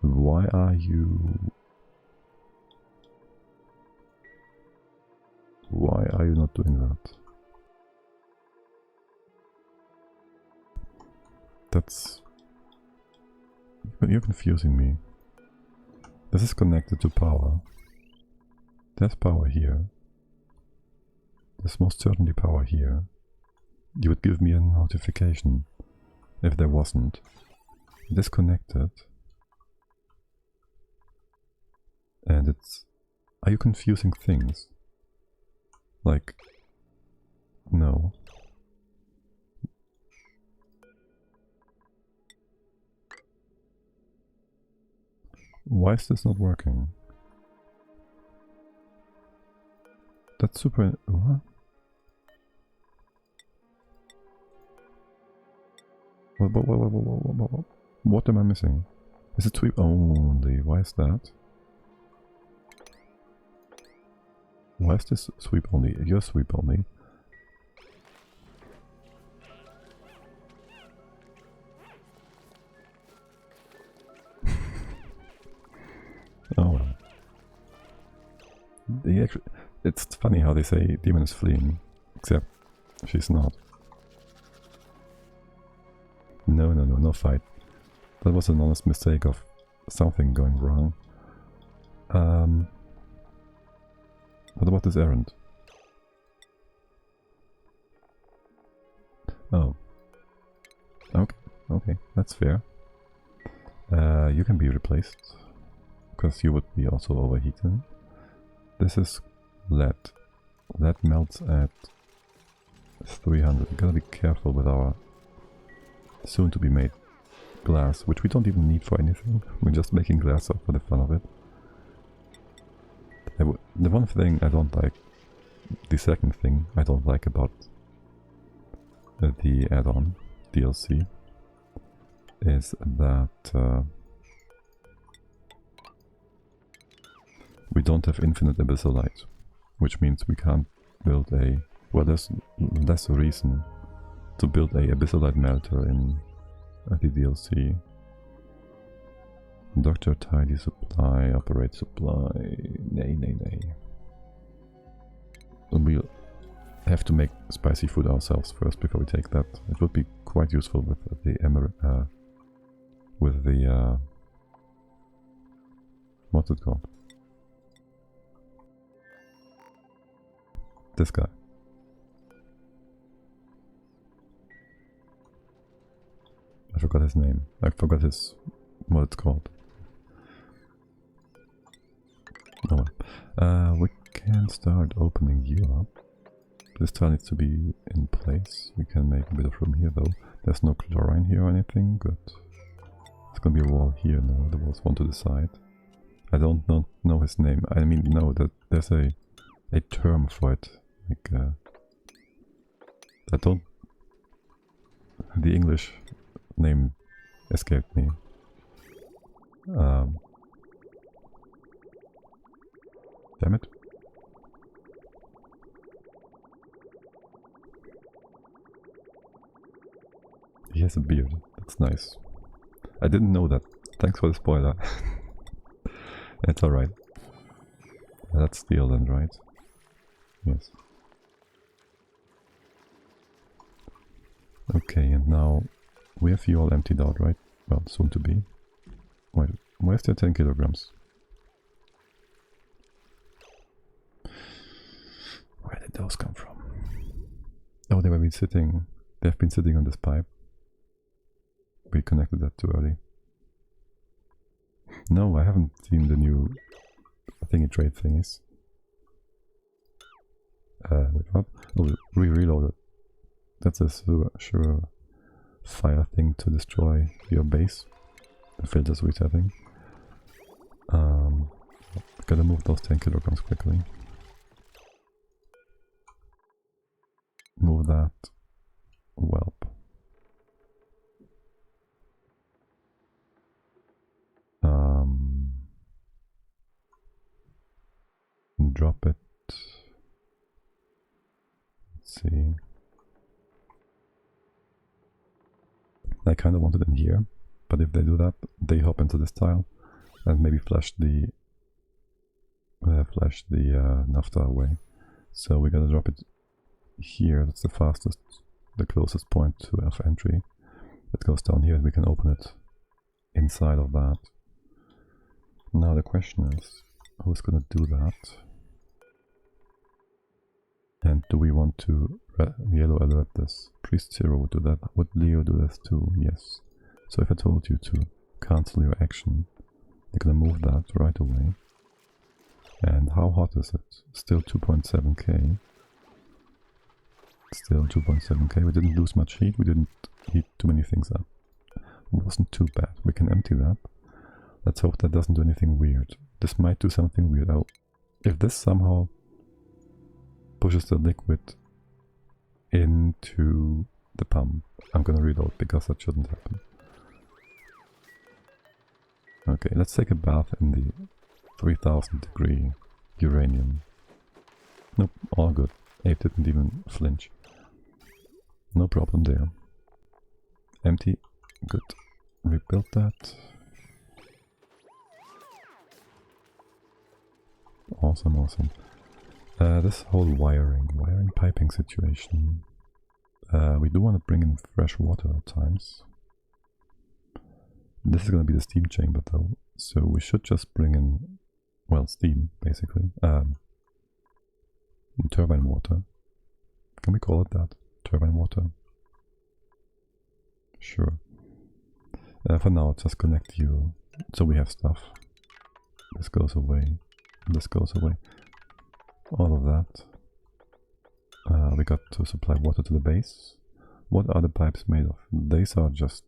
Why are you... Why are you not doing that? That's... You're confusing me. This is connected to power. There's power here. There's most certainly power here. You would give me a notification if there wasn't. Disconnected. And it's... Are you confusing things? Like... No. Why is this not working? That's super... What? What am I missing? Is it sweep only? Why is that? Why is this sweep only? You're sweep only. Oh well. It's funny how they say demon is fleeing, except she's not. No fight. That was an honest mistake of something going wrong. What about this errand? Oh. Okay, that's fair. You can be replaced, because you would be also overheating. This is lead. Lead melts at 300. We gotta be careful with our soon to be made glass, which we don't even need for anything. We're just making glass up for the fun of it. The one thing I don't like, the second thing I don't like about the add-on DLC is that we don't have infinite abyssalite, which means we can't build a... Well, there's less reason to build a abyssalite melter in the DLC. Doctor, tidy supply, operate supply... Nay. And we'll have to make spicy food ourselves first before we take that. It would be quite useful with the what's it called? This guy. I forgot his name. I forgot what it's called. Oh well. We can start opening you up. This tile needs to be in place. We can make a bit of room here though. There's no chlorine here or anything, good. There's gonna be a wall here, no, there was one to the side. I don't know his name. I mean, no, that there's a term for it. Like, I don't... The English name escaped me. Damn it. He has a beard. That's nice. I didn't know that. Thanks for the spoiler. It's alright. That's steel then, right? Yes. Okay, and now we have you all emptied out, right? Well, soon to be. Wait, where's the 10 kilograms? Where did those come from? Oh, they've been sitting on this pipe. We connected that too early. No, I haven't seen the new thingy trade thingies. Wait, what? Oh, reloaded. That's a sure fire thing to destroy your base. The filter's resetting. Gotta move those 10 kilograms quickly. Move that. Whelp. Drop it. Let's see. I kind of want it in here, but if they do that, they hop into this tile and maybe flash the naphtha away. So we gotta drop it here. That's the fastest, the closest point to of entry. It goes down here and we can open it inside of that. Now the question is, who's gonna do that? And do we want to yellow alert this? Priest Zero would do that. Would Leo do this too? Yes. So if I told you to cancel your action, you're gonna move that right away. And how hot is it? Still 2.7k. Still 2.7k. We didn't lose much heat. We didn't heat too many things up. It wasn't too bad. We can empty that. Let's hope that doesn't do anything weird. This might do something weird. If this somehow pushes the liquid into the pump, I'm gonna reload because that shouldn't happen. Okay, let's take a bath in the 3000 degree uranium. Nope, all good. Ape didn't even flinch. No problem there. Empty. Good. Rebuild that. Awesome, awesome. This whole wiring piping situation. We do want to bring in fresh water at times. This is going to be the steam chamber though, so we should just bring in, well, steam basically. Turbine water. Can we call it that? Turbine water? Sure. For now, just connect you so we have stuff. This goes away. This goes away. All of that. We got to supply water to the base. What are the pipes made of? These are just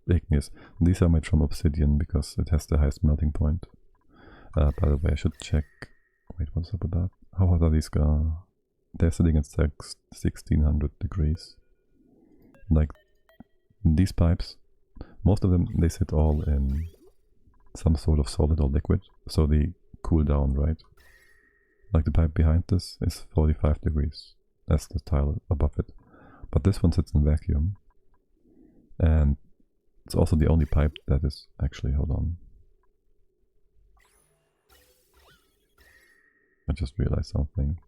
igneous. These are made from obsidian because it has the highest melting point. By the way, I should check. Wait, what's up with that? How hot are these guys? They're sitting at 1600 degrees. Like these pipes, most of them, they sit all in some sort of solid or liquid, so they cool down, right? Like the pipe behind this is 45 degrees. That's the tile above it. But this one sits in vacuum. And it's also the only pipe that is actually, hold on. I just realized something.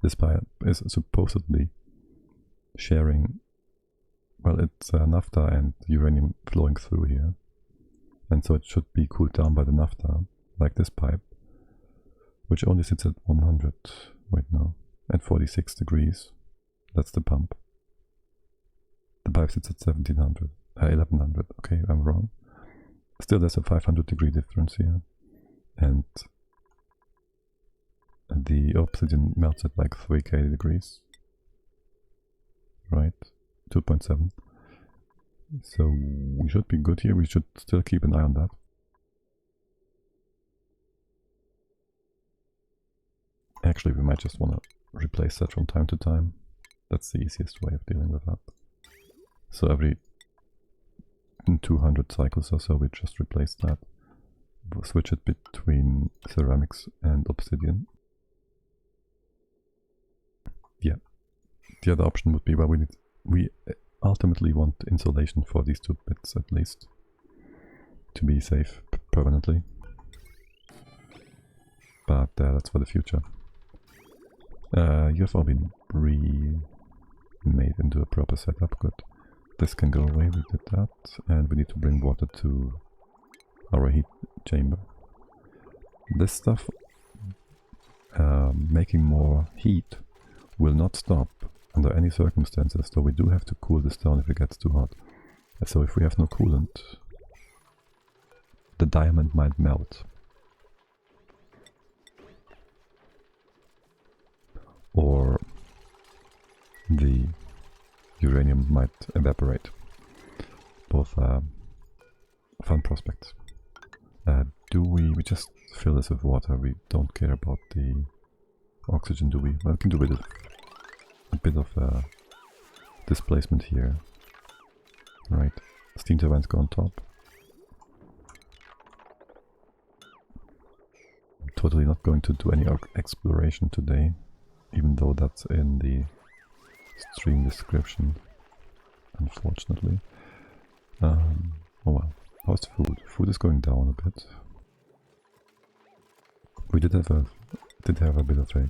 This pipe is supposedly sharing, well, it's naphtha and uranium flowing through here. And so it should be cooled down by the naphtha, like this pipe, which only sits at 100, wait no, at 46 degrees. That's the pump. The pipe sits at 1100, okay, I'm wrong. Still there's a 500 degree difference here. And the obsidian melts at like 3k degrees. Right? 2.7. So we should be good here. We should still keep an eye on that. Actually, we might just want to replace that from time to time. That's the easiest way of dealing with that. So every 200 cycles or so, we just replace that. We'll switch it between ceramics and obsidian. Yeah. The other option would be, well, we ultimately want insulation for these two bits at least to be safe permanently. But that's for the future. You have all been remade into a proper setup. Good. This can go away. We did that, and we need to bring water to our heat chamber. This stuff, making more heat, will not stop under any circumstances, so we do have to cool this down if it gets too hot. So if we have no coolant, the diamond might melt. Or the uranium might evaporate. Both fun prospects. Do we just fill this with water? We don't care about the oxygen, do we? Well, we can do a bit of displacement here. Right, steam turbines go on top. I'm totally not going to do any exploration today, even though that's in the stream description, unfortunately. Oh well. How's food? Food is going down a bit. We did have a bit of a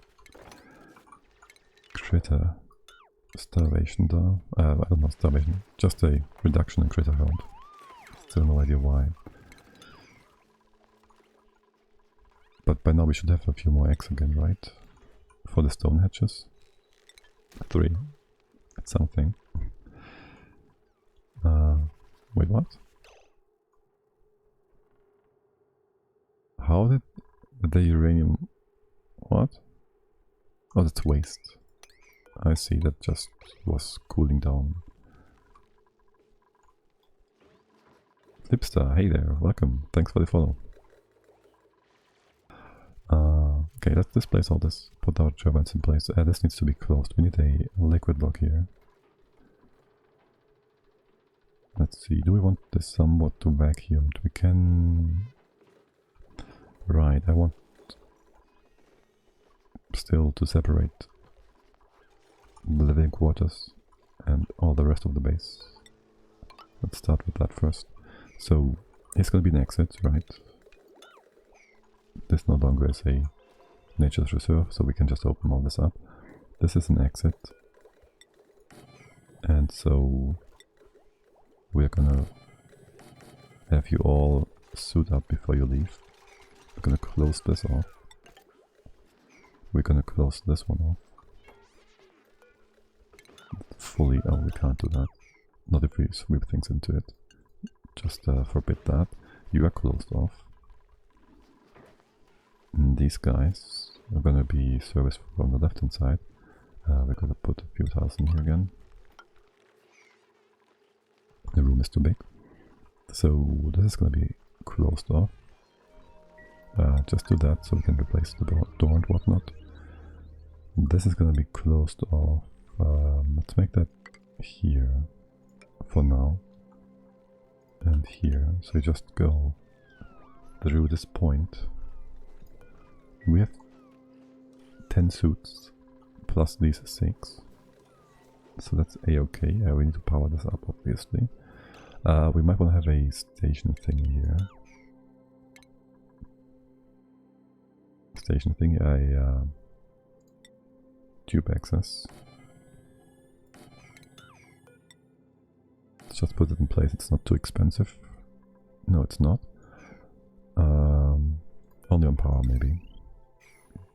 critter starvation though. I don't know, starvation. Just a reduction in critter count. Still no idea why. But by now we should have a few more eggs again, right? For the stone hatches. 3. That's something. Wait, what? How did the uranium... What? Oh, that's waste. I see, that just was cooling down. Lipstar, hey there, welcome, thanks for the follow. Okay, let's displace all this, put our turbines in place. This needs to be closed, we need a liquid block here. Let's see, do we want this somewhat to vacuumed? We can... Right, I want still to separate the living quarters and all the rest of the base. Let's start with that first. So, it's gonna be an exit, right? This no longer is a nature's reserve, so we can just open all this up. This is an exit. And so we're gonna have you all suit up before you leave. We're gonna close this off. We're gonna close this one off. Fully, oh, we can't do that. Not if we sweep things into it. Just forbid that. You are closed off. And these guys are gonna be serviced from the left hand side. We're gonna put a few thousand here again. The room is too big. So this is gonna be closed off. Just do that so we can replace the door and whatnot. This is gonna be closed off. Let's make that here for now. And here. So you just go through this point. We have 10 suits plus these 6. So that's a-okay. We need to power this up, obviously. We might want to have a station thing here. Station thing, a tube access. Let's just put it in place, it's not too expensive. No, it's not. Only on power, maybe.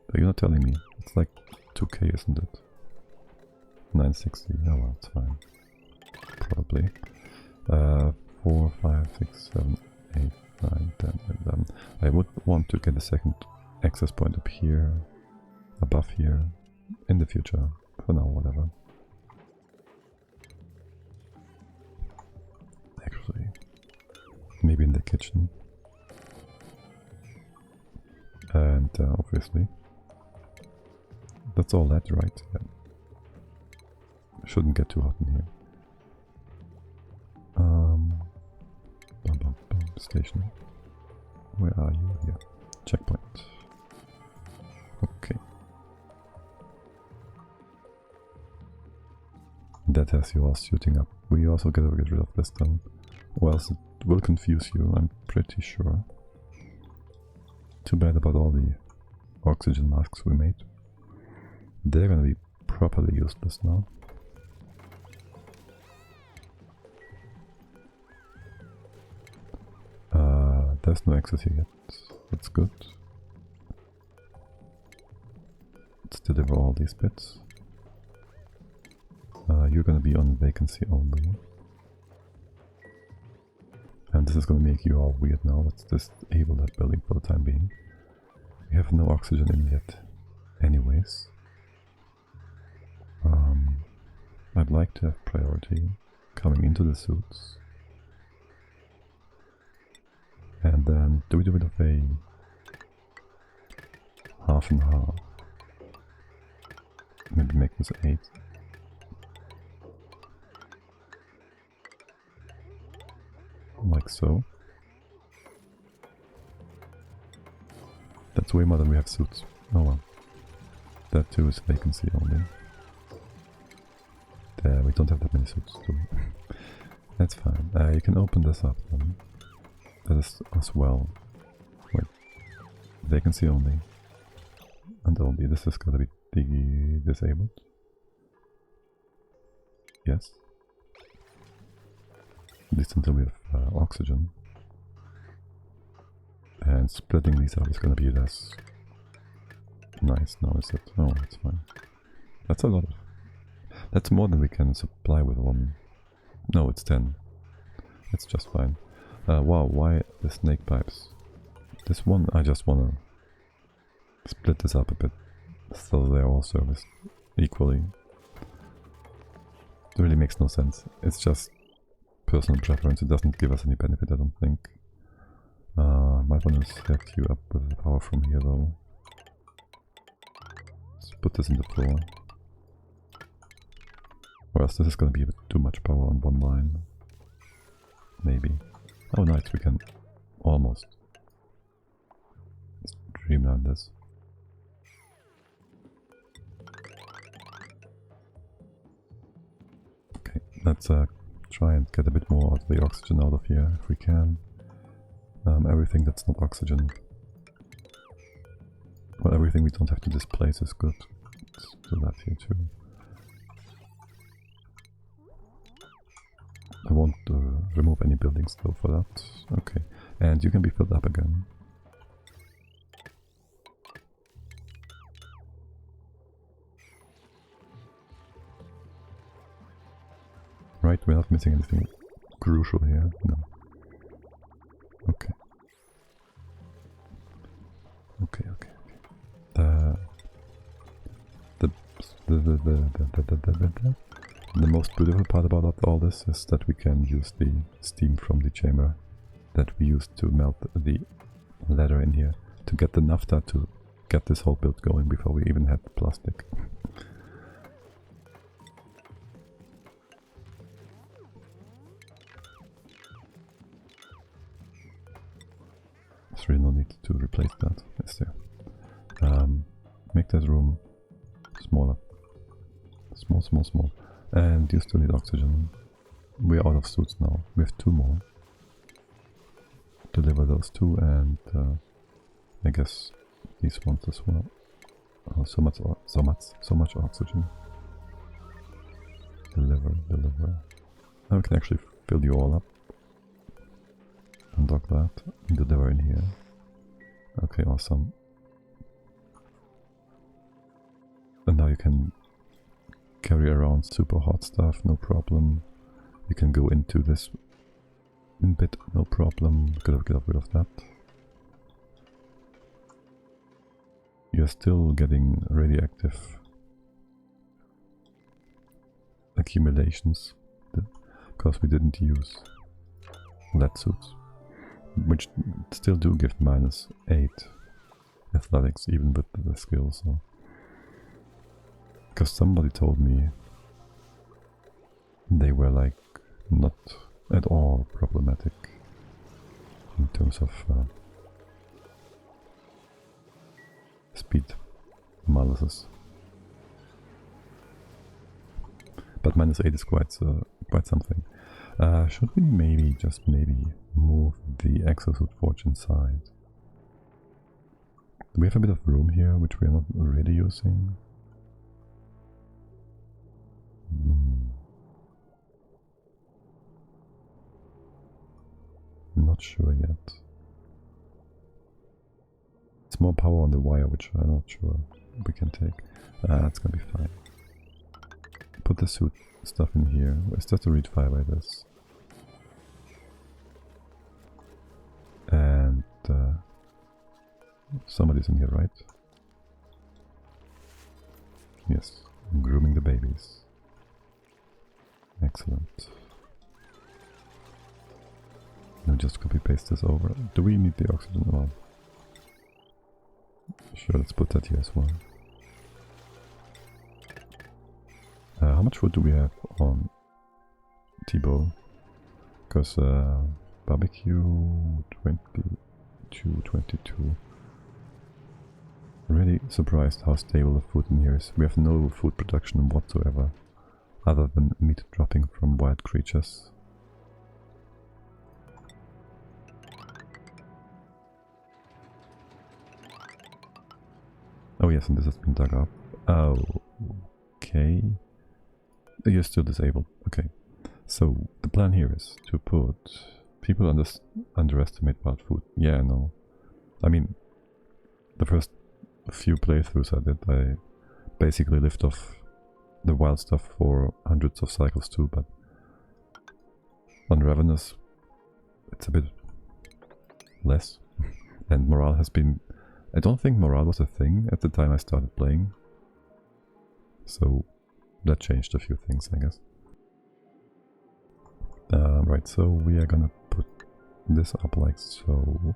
But you're not telling me. It's like 2k, isn't it? 960, oh well, it's fine. Probably. 4, 5, 6, 7, 8, 9, 10, 11. I would want to get a second access point up here, above here, in the future. For now, whatever. Actually, maybe in the kitchen. And obviously, that's all that, right? Yeah. Shouldn't get too hot in here. Station. Where are you? Here. Checkpoint. Okay. That has you all shooting up. We also gotta get rid of this then. Or else it will confuse you, I'm pretty sure. Too bad about all the oxygen masks we made. They're gonna be properly useless now. There's no access here yet. That's good. Let's deliver all these bits. You're gonna be on vacancy only. And this is gonna make you all weird now. Let's disable that building for the time being. We have no oxygen in yet anyways. I'd like to have priority coming into the suits. And then do we do it of a half and half? Maybe make this 8. Like so. That's way more than we have suits. Oh well. That too is vacancy only. There, we don't have that many suits too. That's fine. You can open this up then. That is as well. Wait. Vacancy only. And only. This is gonna be disabled. Yes. At least until we have oxygen. And splitting these up is gonna be less nice now, is it? Oh, that's fine. That's a lot of... That's more than we can supply with one. No, it's 10. It's just fine. Wow, why the snake pipes? This one, I just wanna split this up a bit so they're all serviced equally. It really makes no sense. It's just personal preference. It doesn't give us any benefit, I don't think. Might want to set you up with the power from here though. Let's put this in the floor. Or else this is going to be a bit too much power on one line. Maybe. Oh nice, we can almost streamline this. Okay, let's try and get a bit more of the oxygen out of here if we can. Everything that's not oxygen. Well, everything we don't have to displace is good. Let's do that here too. I won't remove any buildings though for that. Okay, and you can be filled up again. Right, we're not missing anything crucial here. No. Okay. Okay. The most beautiful part about all this is that we can use the steam from the chamber that we used to melt the leather in here to get the naphtha to get this whole build going before we even had the plastic. There's really no need to replace that, is there? Make this room smaller. Small. And you still need oxygen. We're out of suits now. We have 2 more. Deliver those 2 and I guess these ones as well. Oh, so much oxygen. Deliver. Now we can actually fill you all up. Undock that. And deliver in here. Okay, awesome. And now you can carry around super hot stuff, no problem. You can go into this bit, no problem. Get rid of that. You're still getting radioactive accumulations because we didn't use lead suits, which still do give -8 athletics even with the skill. So. Because somebody told me they were like not at all problematic in terms of speed analysis. But -8 is quite something. Should we maybe just move the exosuit forge inside? We have a bit of room here which we are not really using. Not sure yet. It's more power on the wire, which I'm not sure we can take. It's gonna be fine. Put the suit stuff in here. It's just to read fire by this. And somebody's in here, right? Yes, I'm grooming the babies. Excellent. Now just copy paste this over. Do we need the oxygen? Well, sure, let's put that here as well. How much wood do we have on T-bow? Because barbecue 22. Really surprised how stable the food in here is. We have no food production whatsoever, other than meat dropping from wild creatures. Oh yes, and this has been dug up. Oh, okay. You're still disabled. Okay. So the plan here is to put... People underestimate wild food. Yeah, no. I mean, the first few playthroughs I did, I basically lived off the wild stuff for hundreds of cycles too, but on Ravenous it's a bit less. And morale has been... I don't think morale was a thing at the time I started playing. So that changed a few things, I guess. Right, so we are gonna put this up like so.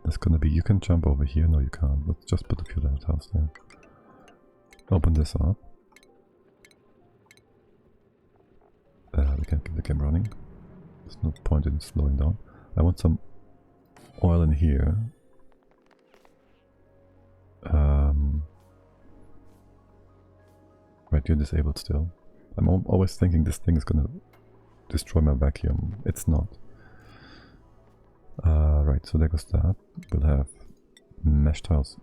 That's gonna be, you can jump over here, no you can't, let's just put a few lighthouses there. Open this up. We can keep the game running. There's no point in slowing down. I want some oil in here. Right, you're disabled still. I'm always thinking this thing is gonna destroy my vacuum. It's not. Right, so there goes that. We'll have mesh tiles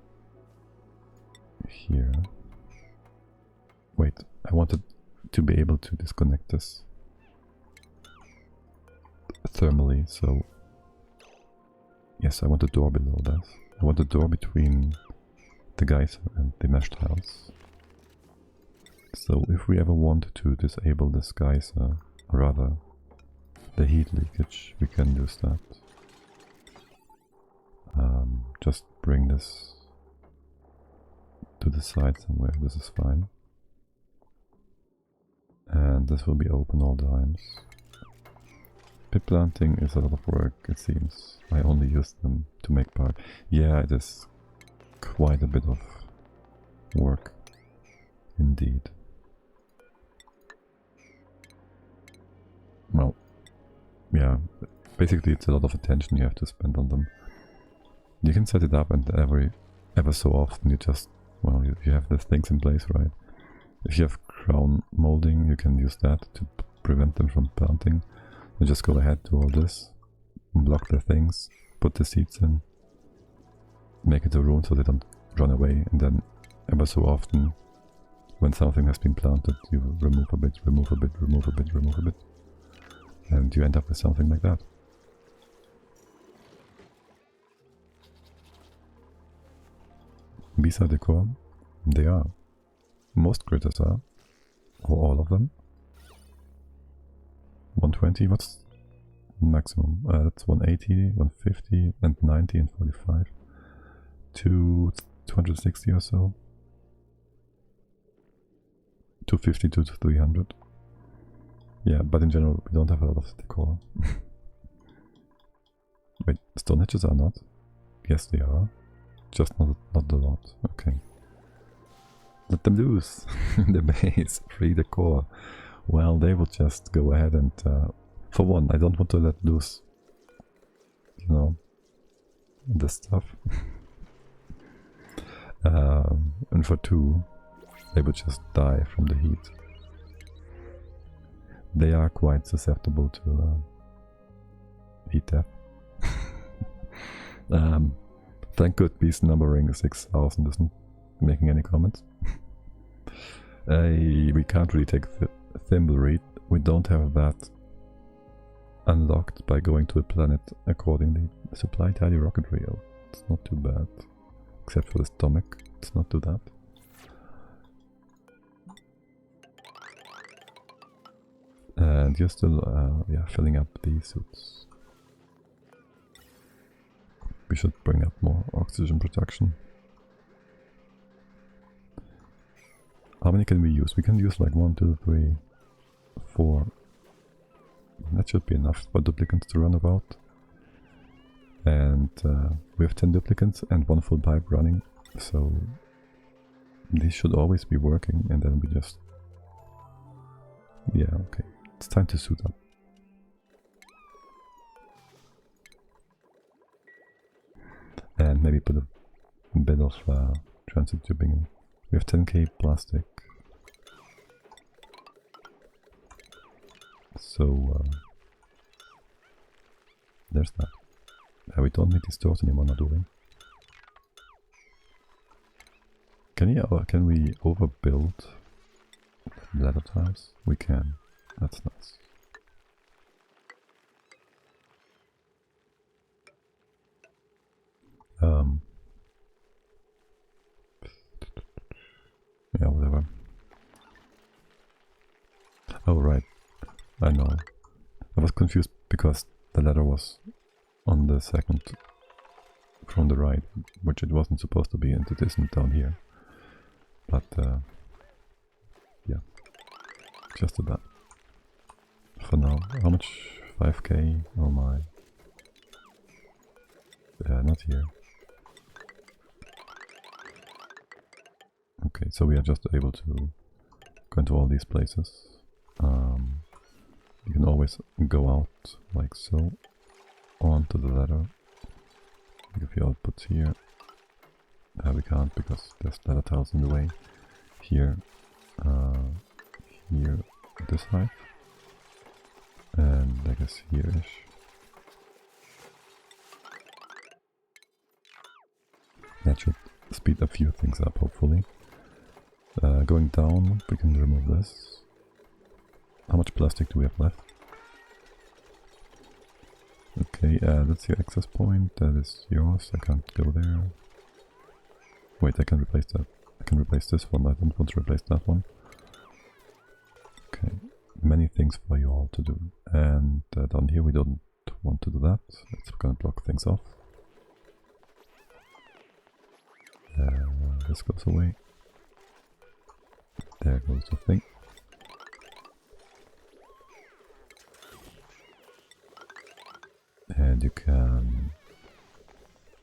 here. Wait, I wanted to be able to disconnect this thermally, so yes, I want a door below that. I want a door between the geyser and the mesh tiles. So if we ever want to disable this geyser, or rather the heat leakage, we can use that. Just bring this to the side somewhere, this is fine. And this will be open all times. Pit planting is a lot of work, it seems. I only use them to make pipe. Yeah, it is quite a bit of work, indeed. Well, yeah, basically it's a lot of attention you have to spend on them. You can set it up and ever so often you just, well, you have the things in place, right? If you have crown molding, you can use that to prevent them from planting. You just go ahead, do all this, block the things, put the seeds in, make it a room so they don't run away, and then ever so often, when something has been planted, you remove a bit, remove a bit, remove a bit, remove a bit, and you end up with something like that. Bees are decor? They are. Most critters are. Or all of them. 120, what's maximum? That's 180, 150, and 90 and 45. To 260 or so. 250 to 300. Yeah, but in general we don't have a lot of decor. Wait, stone hedges are not? Yes they are. Just not a lot. Okay. Let them loose. The base. Free decor. Well, they will just go ahead and... for one, I don't want to let loose... You know... this stuff. And for two, they will just die from the heat. They are quite susceptible to heat death. Thank good beast numbering 6000 isn't making any comments. We can't really take the Thimbleweed. We don't have that unlocked by going to the planet accordingly. Supply tidy rocketry. Oh, it's not too bad. Except for the stomach. Let's not do that. And you're still yeah, filling up these suits. We should bring up more oxygen production. How many can we use? We can use like 1, 2, 3, 4. That should be enough for duplicants to run about. And we have 10 duplicants and 1 full pipe running. So these should always be working, and then we just... Yeah, okay. It's time to suit up. And maybe put a bit of transit tubing in. We have 10k plastic. So there's that. We don't need these doors anymore, not doing. Can we overbuild ladder tiles? We can. That's nice. Yeah, whatever. Oh, right. I know. I was confused because the ladder was on the second from the right, which it wasn't supposed to be, and it isn't down here. But, yeah. Just do that. for now. How much? 5k? Oh my. Not here. Okay, so we are just able to go into all these places. You can always go out like so, onto the ladder. Like if you output here, we can't because there's ladder tiles in the way. Here, here, this height, and I guess here-ish. That should speed a few things up, hopefully. Going down, we can remove this. How much plastic do we have left? Okay, that's your access point. That is yours. I can't go there. Wait, I can replace that. I can replace this one. I don't want to replace that one. Okay, many things for you all to do. And down here we don't want to do that. It's gonna block things off. This goes away. There goes the thing. And you can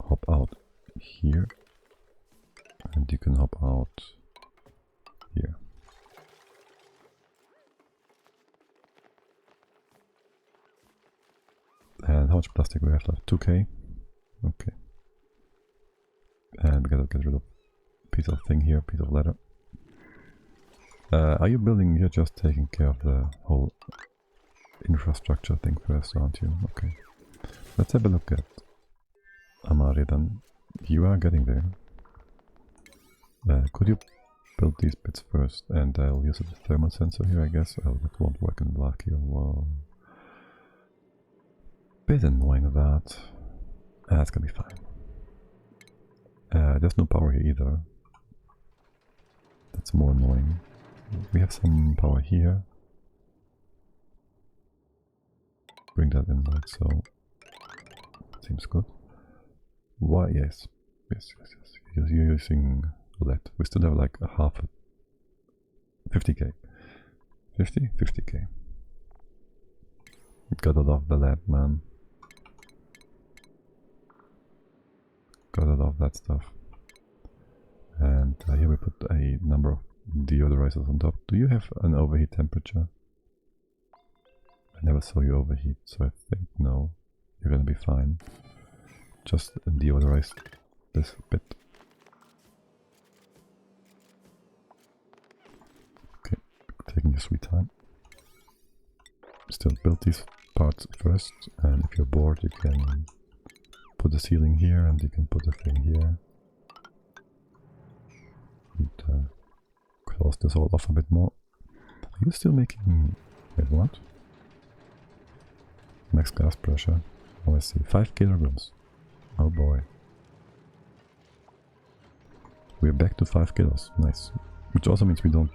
hop out here. And you can hop out here. And how much plastic we have left? 2k? Okay. And we gotta get rid of a piece of thing here, piece of leather. Are you building? You're just taking care of the whole infrastructure thing first, aren't you? Okay. Let's have a look at Amari then. You are getting there. Could you build these bits first? And I'll use a thermal sensor here, I guess. Oh, that won't work in black here. Whoa. Bit annoying that. That's gonna be fine. There's no power here either. That's more annoying. We have some power here. Bring that in like so. Seems good. Why? Yes. Yes. You're using LED. We still have like a half. 50k. 50k. Gotta love the LED, man. Gotta love that stuff. And here we put a number of deodorizers on top. Do you have an overheat temperature? I never saw you overheat, so I think no. You're gonna be fine. Just deodorize this bit. Okay, taking your sweet time. Still build these parts first, and if you're bored you can put the ceiling here and you can put the thing here. And close this all off a bit more. Are you still making... wait, what? Max gas pressure. Oh, I see. 5 kilograms. Oh boy. We're back to 5 kilos. Nice. Which also means we don't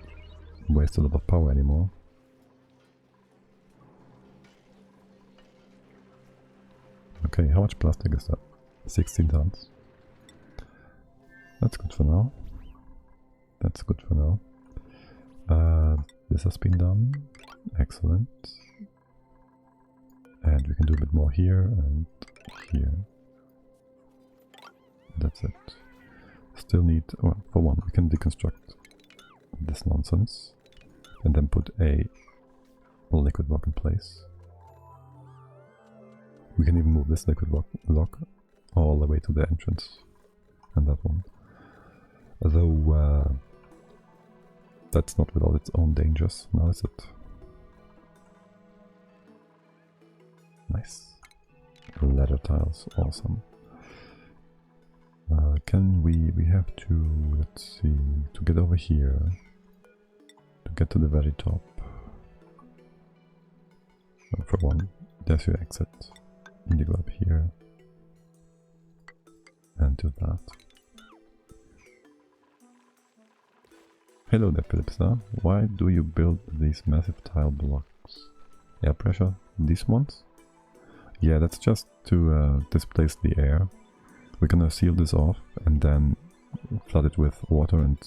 waste a lot of power anymore. Okay, how much plastic is that? 16 tons. That's good for now. That's good for now. This has been done. Excellent. And we can do a bit more here and here. That's it. Still need, well, for one, we can deconstruct this nonsense and then put a liquid block in place. We can even move this liquid block all the way to the entrance and that one. Although that's not without its own dangers, now is it? Nice. Ladder tiles, awesome. Can we have to, let's see, to get over here, to get to the very top. For one, there's your exit. And you go up here and do that. Hello there, Philipsa. Why do you build these massive tile blocks? Air pressure? These ones? Yeah, that's just to displace the air. We're gonna seal this off and then flood it with water and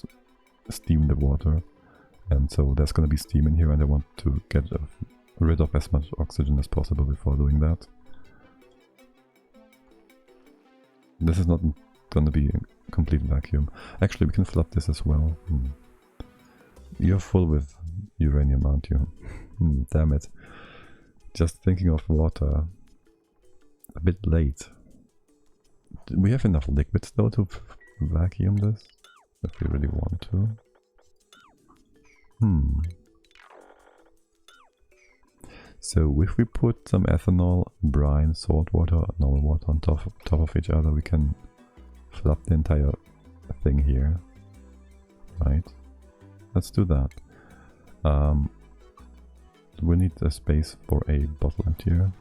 steam the water. And so there's gonna be steam in here and I want to get rid of as much oxygen as possible before doing that. This is not gonna be a complete vacuum. Actually, we can flood this as well. You're full with uranium, aren't you? Damn it. Just thinking of water. A bit late. Do we have enough liquids though to vacuum this? If we really want to. So if we put some ethanol, brine, salt water, normal water on top of each other, we can flood the entire thing here. Right? Let's do that. We need a space for a bottle emptier.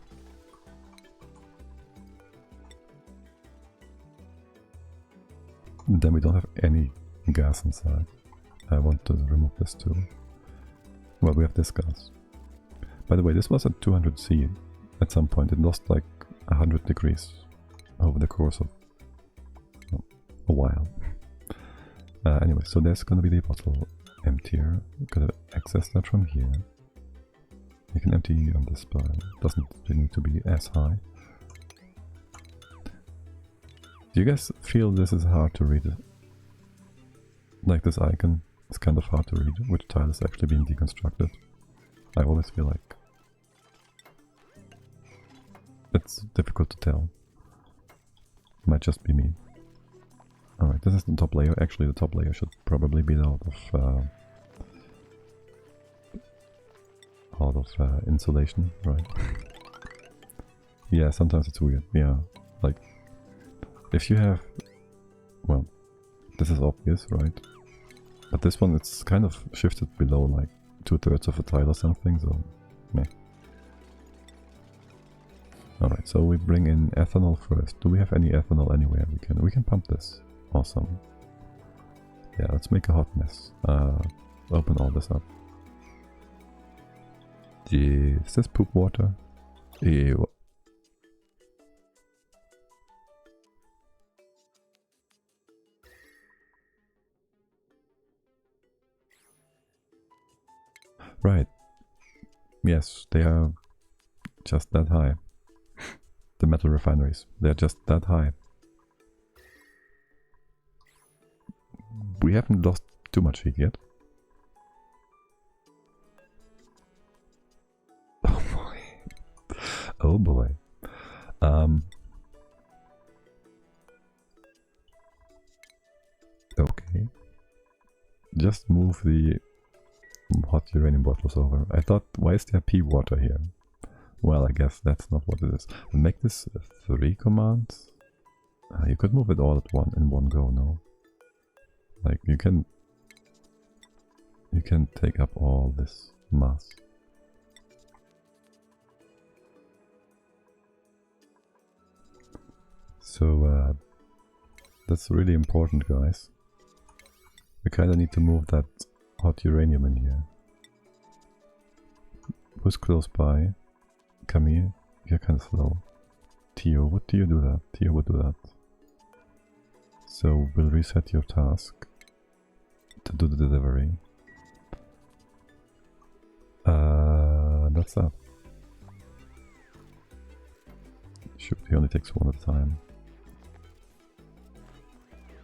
Then we don't have any gas inside. I want to remove this too. Well, we have this gas. By the way, this was at 200 C at some point. It lost like 100 degrees over the course of a while. Anyway, so there's gonna be the bottle emptier. We're gonna access that from here. You can empty on this, but it doesn't really need to be as high. Do you guys feel this is hard to read? Like this icon is kind of hard to read, which tile is actually being deconstructed. I always feel like it's difficult to tell. Might just be me. Alright, this is the top layer. Actually, the top layer should probably be out of insulation, right? Yeah, sometimes it's weird. Yeah, like if you have, well, this is obvious, right? But this one, it's kind of shifted below like 2/3 of a tile or something, so meh. Alright, so we bring in ethanol first. Do we have any ethanol anywhere? We can pump this. Awesome. Yeah, let's make a hot mess. Open all this up. Is this poop water? Ew. Right. Yes, they are just that high. The metal refineries, they're just that high. We haven't lost too much heat yet. Oh boy. Oh boy. Okay. Just move the hot uranium bottles over. I thought, why is there pea water here? Well, I guess that's not what it is. Make this 3 commands. You could move it all in one go, no? Like you can take up all this mass. So that's really important, guys. We kind of need to move that hot uranium in here. Who's close by? Come here. You're kind of slow. Tio, would Tio do that? Tio would do that. So we'll reset your task to do the delivery. That's that. Shoot, he only takes one at a time.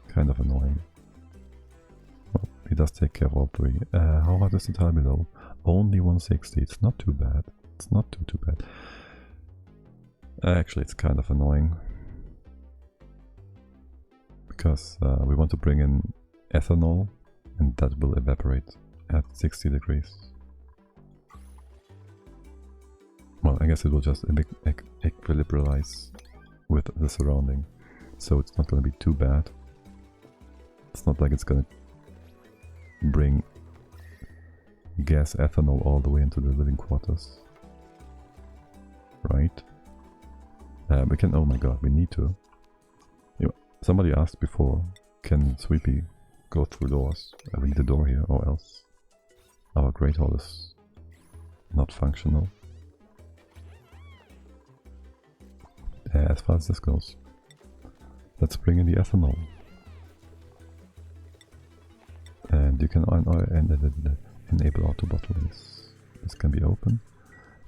Kind of annoying. Well, he does take care of all 3. How hot is the tile below? Only 160. It's not too bad. It's not too bad. Actually, it's kind of annoying. Because we want to bring in ethanol, and that will evaporate at 60 degrees. Well, I guess it will just equilibrate with the surrounding, so it's not going to be too bad. It's not like it's going to bring gas ethanol all the way into the living quarters. Right? We can, oh my god, we need to. Somebody asked before, can Sweepy go through doors? We need a door here, or else our Great Hall is not functional. As far as this goes. Let's bring in the ethanol. And you can enable auto bottling. This can be open.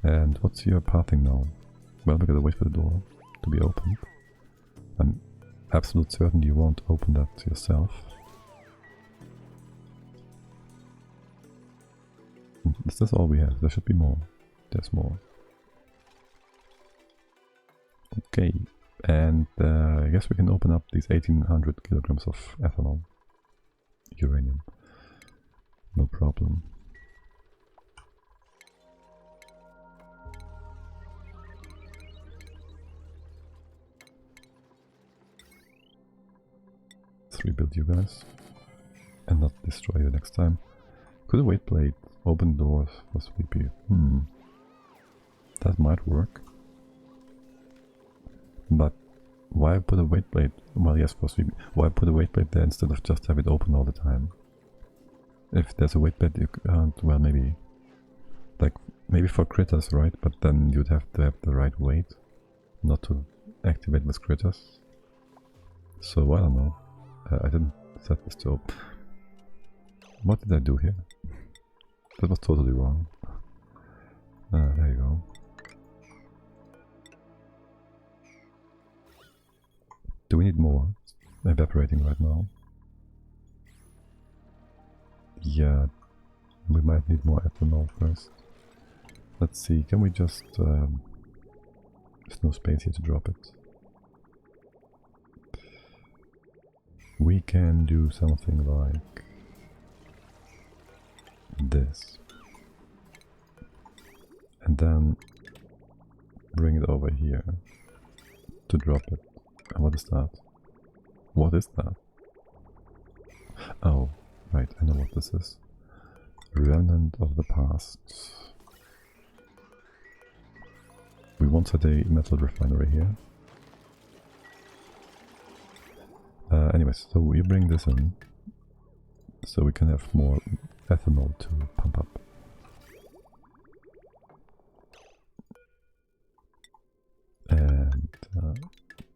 And what's your pathing now? Well, we gotta wait for the door to be opened. I'm absolutely certain you won't open that yourself. Is this all we have? There should be more. There's more. Okay, and I guess we can open up these 1800 kilograms of ethanol. Uranium. No problem. Let's rebuild you guys. And not destroy you next time. Could a weight plate open doors for Sleepy? That might work. But why put a weight plate? Well, yes, for Sleepy. Why put a weight plate there instead of just have it open all the time? If there's a weight plate, you can't. Well, maybe. Like, maybe for critters, right? But then you'd have to have the right weight not to activate with critters. So, I don't know. I didn't set this to open. What did I do here? That was totally wrong. There you go. Do we need more? It's evaporating right now. Yeah, we might need more ethanol first. Let's see, can we just... there's no space here to drop it. We can do something like this. And then bring it over here to drop it. And what is that? What is that? Oh, right, I know what this is. Remnant of the past. We once had a metal refinery here. Anyways, so we bring this in so we can have more ethanol to pump up. And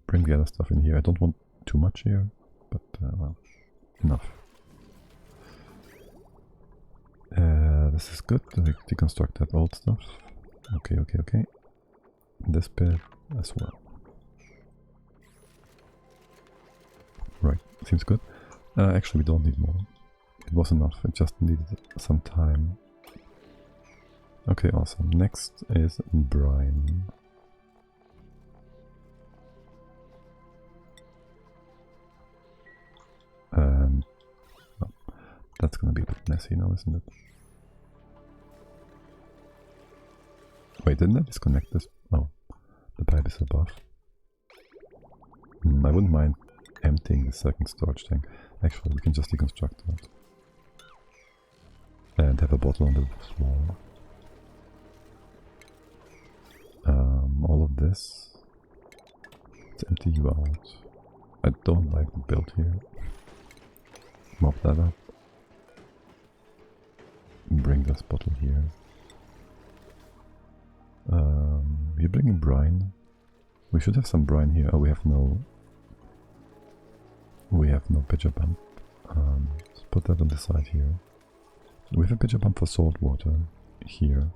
bring the other stuff in here. I don't want too much here, but well, enough. This is good. Deconstruct that old stuff. Okay, okay, okay. This bit as well. Right, seems good. Actually, we don't need more. It was enough, it just needed some time. Okay, awesome. Next is brine. And well, that's gonna be a bit messy now, isn't it? Wait, didn't I disconnect this? Oh, the pipe is above. I wouldn't mind emptying the second storage tank. Actually, we can just deconstruct that. And have a bottle on the floor. All of this. Let's empty you out. I don't like the build here. Mop that up. Bring this bottle here. We're bringing brine. We should have some brine here. Oh, we have no pitcher pump. Let's put that on the side here. We have a pitcher pump for salt water here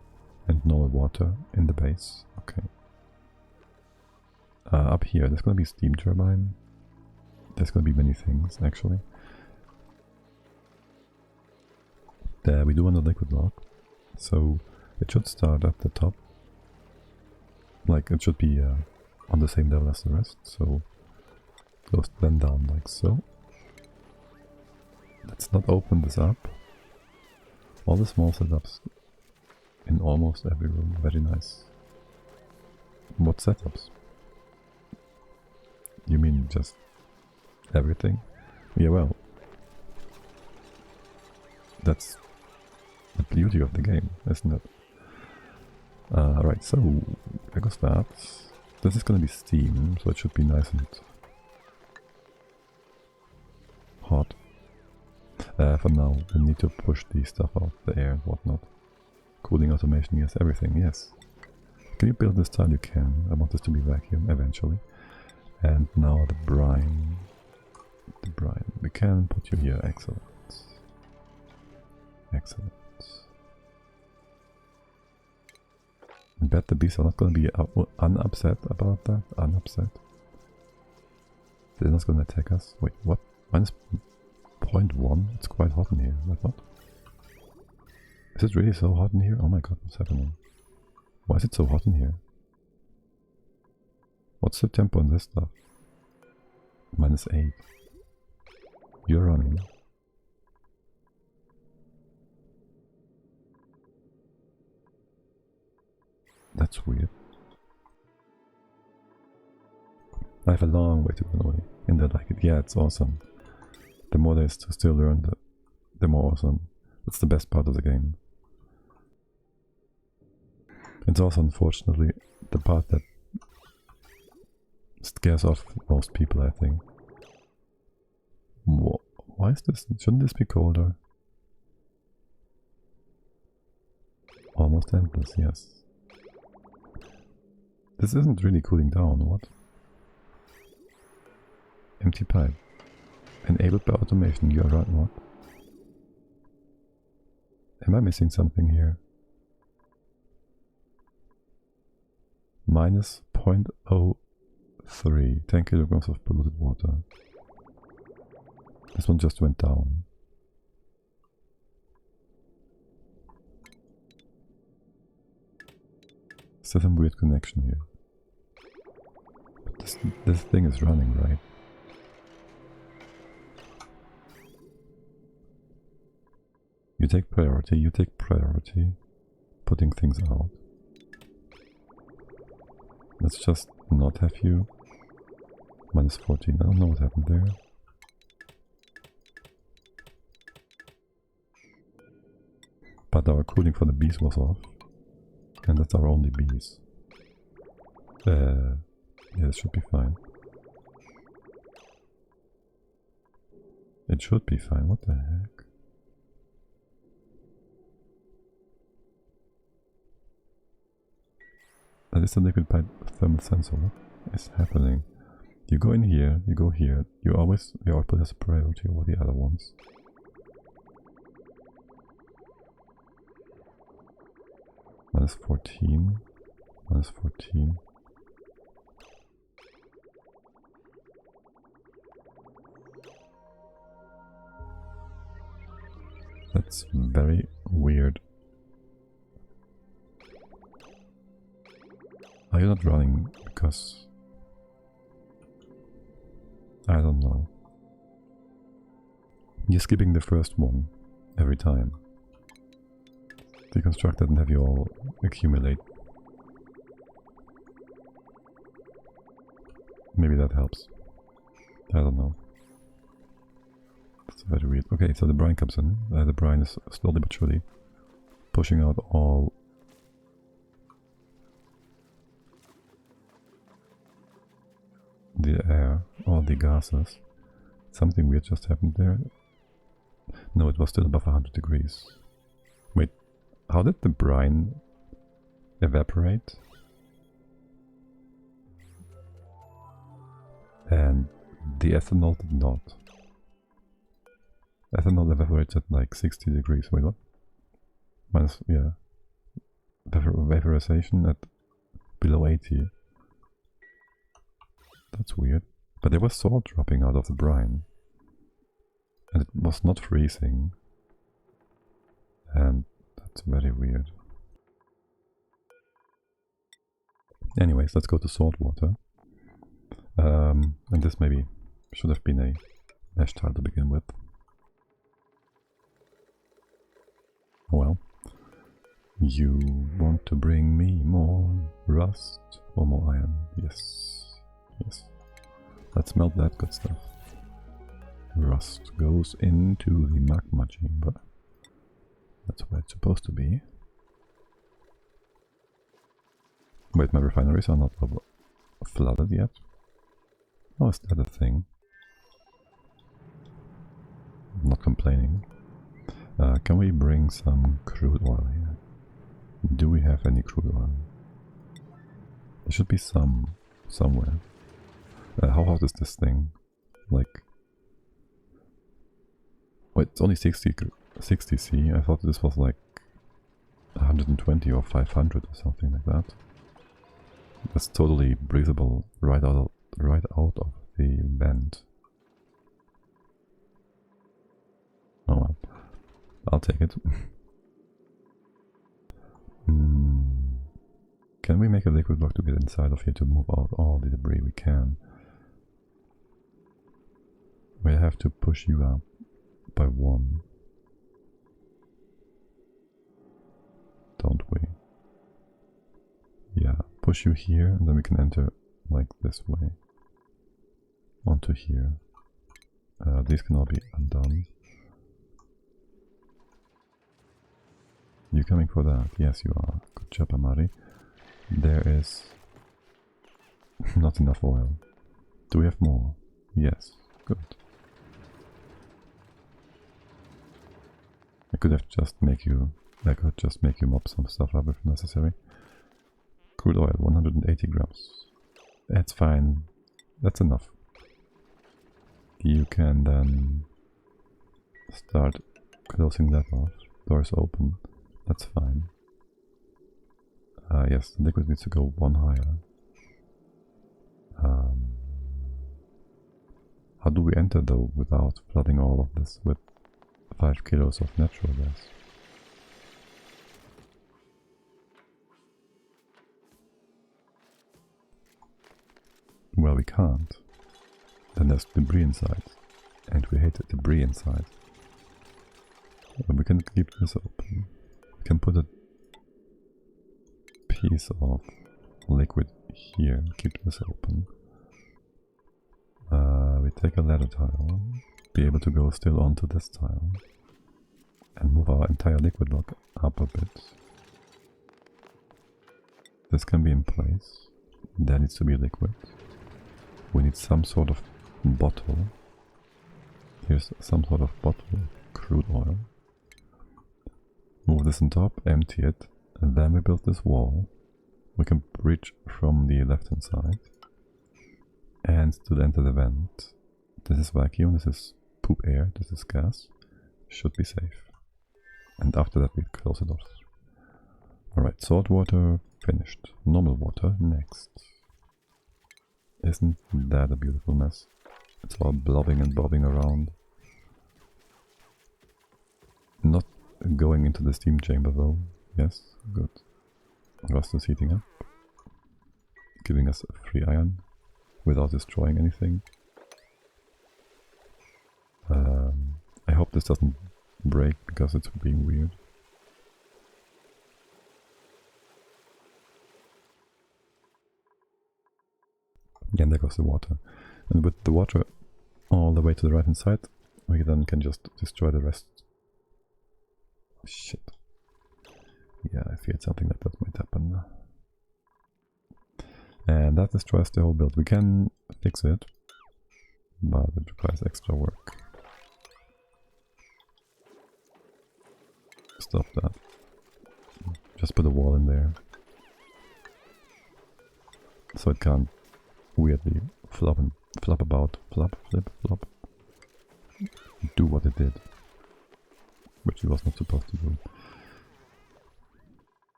and normal water in the base. Okay. Up here, there's gonna be steam turbine. There's gonna be many things actually. There, we do want a liquid lock, so it should start at the top. Like it should be on the same level as the rest. So goes then down like so. Let's not open this up. All the small setups in almost every room. Very nice. What setups? You mean just everything? Yeah, well, that's the beauty of the game, isn't it? Right, so there goes that. This is gonna be steam, so it should be nice and hot. For now, we need to push the stuff out, the air and whatnot. Cooling automation, yes, everything, yes. Can you build this tile? You can. I want this to be vacuum eventually. And now the brine. The brine. We can put you here. Excellent. Excellent. I bet the bees are not gonna be unupset about that. Unupset. They're not gonna attack us. Wait, what? Minus 0.1? It's quite hot in here, I thought. Is it really so hot in here? Oh my god, what's happening? Why is it so hot in here? What's the tempo on this stuff? Minus 8. You're running. That's weird. I have a long way to go away. And I like it. Yeah, it's awesome. The more there is to still learn, the more awesome. It's the best part of the game. It's also, unfortunately, the part that scares off most people, I think. Why is this? Shouldn't this be colder? Almost endless, yes. This isn't really cooling down, what? Empty pipe. Enabled by automation, you are right, what? Am I missing something here? Minus 0.03, 10 kilograms of polluted water. This one just went down. Is there some weird connection here? But this thing is running, right? You take priority, putting things out. Let's just not have you. Minus 14, I don't know what happened there. But our cooling for the bees was off. And that's our only bees. Yeah, it should be fine. It should be fine, what the heck? That is the liquid pipe thermal sensor. What is happening? You go in here, you go here. Your output has a priority over the other ones. Minus 14. Minus 14. That's very weird. Are you not running because... I don't know. You're skipping the first one every time. Deconstruct that and have you all accumulate. Maybe that helps. I don't know. That's very weird. Okay, so the brine comes in. The brine is slowly but surely pushing out all the air, all the gases. Something weird just happened there. No, it was still above 100 degrees. Wait, how did the brine evaporate? And the ethanol did not. Ethanol evaporates at like 60 degrees. Wait, what? Minus, yeah. Vaporization at below 80. That's weird. But there was salt dropping out of the brine. And it was not freezing. And that's very weird. Anyways, let's go to salt water. And this maybe should have been a mesh tile to begin with. Well, you want to bring me more rust or more iron? Yes, yes. Let's melt that good stuff. Rust goes into the magma chamber. That's where it's supposed to be. Wait, my refineries are not flooded yet? Oh, is that a thing? I'm not complaining. Can we bring some crude oil here? Do we have any crude oil? There should be some somewhere. How hot is this thing? Like... Wait, it's only 60 C. I thought this was like 120 or 500 or something like that. That's totally breathable right out of the vent. Oh well, I'll take it. Can we make a liquid block to get inside of here to move out all the debris? We can. We have to push you up by 1. Don't we? Yeah, push you here and then we can enter like this way. Onto here. These can all be undone. You coming for that? Yes, you are. Good job, Amari. There is not enough oil. Do we have more? Yes. Good. I could just make you mop some stuff up if necessary. Crude oil, 180 grams. That's fine. That's enough. You can then start closing that off. Doors open. That's fine. Yes, the liquid needs to go 1 higher. How do we enter though without flooding all of this with 5 kilos of natural gas? Well, we can't. Then there's debris inside. And we hate the debris inside. But we can keep this open. We can put a piece of liquid here, keep this open. We take a ladder tile, be able to go still onto this tile, and move our entire liquid block up a bit. This can be in place. There needs to be liquid. We need some sort of bottle. Here's some sort of bottle, crude oil. Move this on top, empty it, and then we build this wall. We can breach from the left hand side and still enter the vent. This is vacuum, this is poop air, this is gas. Should be safe. And after that we close it off. Alright, salt water finished. Normal water next. Isn't that a beautiful mess? It's all blobbing and bobbing around. Not going into the steam chamber though. Yes, good. Rust is heating up. Giving us free iron without destroying anything. I hope this doesn't break because it's being weird. Again, there goes the water. And with the water all the way to the right hand side, we then can just destroy the rest. Shit. Yeah, I feared something like that might happen. And that destroys the whole build. We can fix it, but it requires extra work. Stop that. Just put a wall in there. So it can't weirdly flop about. Flop, flip, flop. Do what it did. Which it was not supposed to do.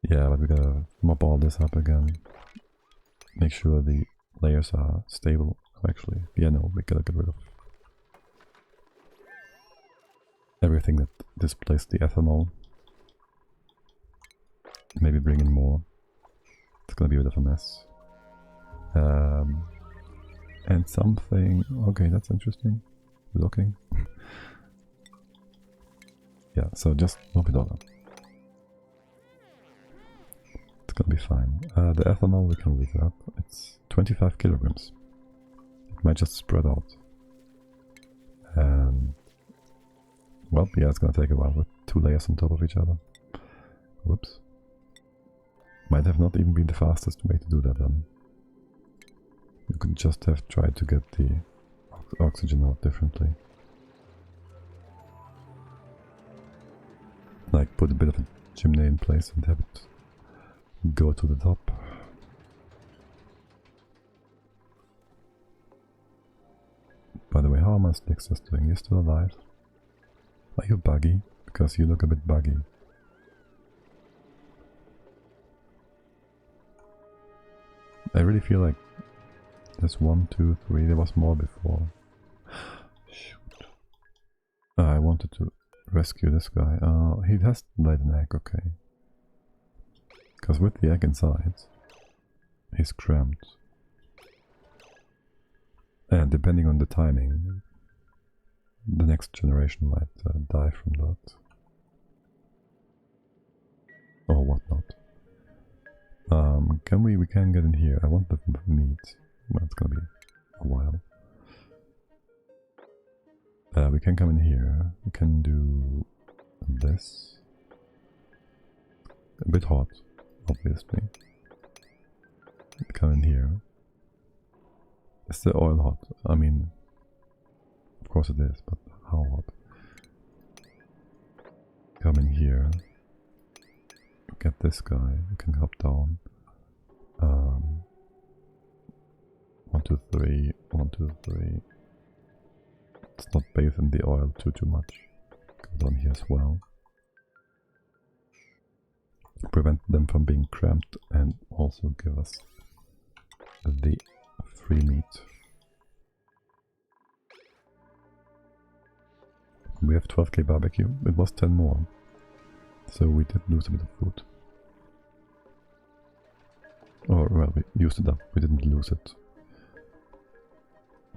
Yeah, but we gotta mop all this up again. Make sure the layers are stable. Actually, yeah, no, we gotta get rid of everything that displaced the ethanol. Maybe bring in more. It's gonna be a bit of a mess. And something... Okay, that's interesting. Looking. Yeah, so just mop it all up. It's gonna be fine. The ethanol, we can leave that. It's 25 kilograms. It might just spread out. Well, yeah, it's gonna take a while with 2 layers on top of each other. Whoops. Might have not even been the fastest way to do that then. You could just have tried to get the oxygen out differently. Like put a bit of a chimney in place and have it go to the top. By the way, how are my sticks doing? You still alive? Are you buggy? Because you look a bit buggy. I really feel like there's 1, 2, 3, there was more before. Shoot. I wanted to rescue this guy. He has laid an egg, okay. Because with the egg inside, he's cramped. And depending on the timing, the next generation might die from that. Or whatnot. We can get in here. I want the meat. Well, it's gonna be a while. We can come in here. We can do this. A bit hot, obviously. Come in here. Is the oil hot? I mean, of course it is, but how hot? Come in here. Get this guy. We can hop down. 1, 2, 3. 1, 2, 3. Let's not bathe in the oil too much. Go down here as well. Prevent them from being cramped and also give us the free meat. We have 12k barbecue. It was 10 more. So we did lose a bit of food. Or, well, we used it up. We didn't lose it.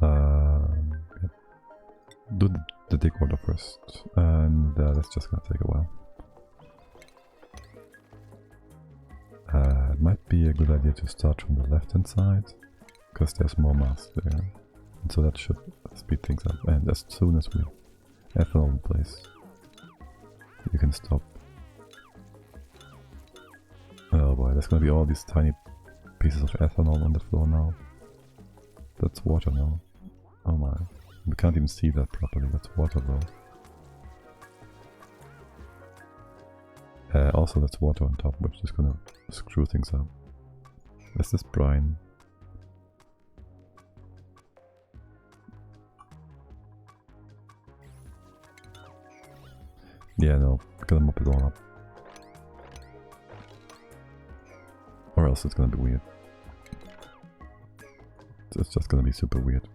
Yeah. Do the dig order first. And that's just gonna take a while. It might be a good idea to start from the left hand side, because there's more mass there. And so that should speed things up. And as soon as we ethanol in place, you can stop. Oh boy, there's gonna be all these tiny pieces of ethanol on the floor now. That's water now. Oh my. We can't even see that properly. That's water though. Also that's water on top, which is gonna screw things up. Is this brine? Yeah, no, gotta mop it all up. Or else it's gonna be weird. It's just gonna be super weird.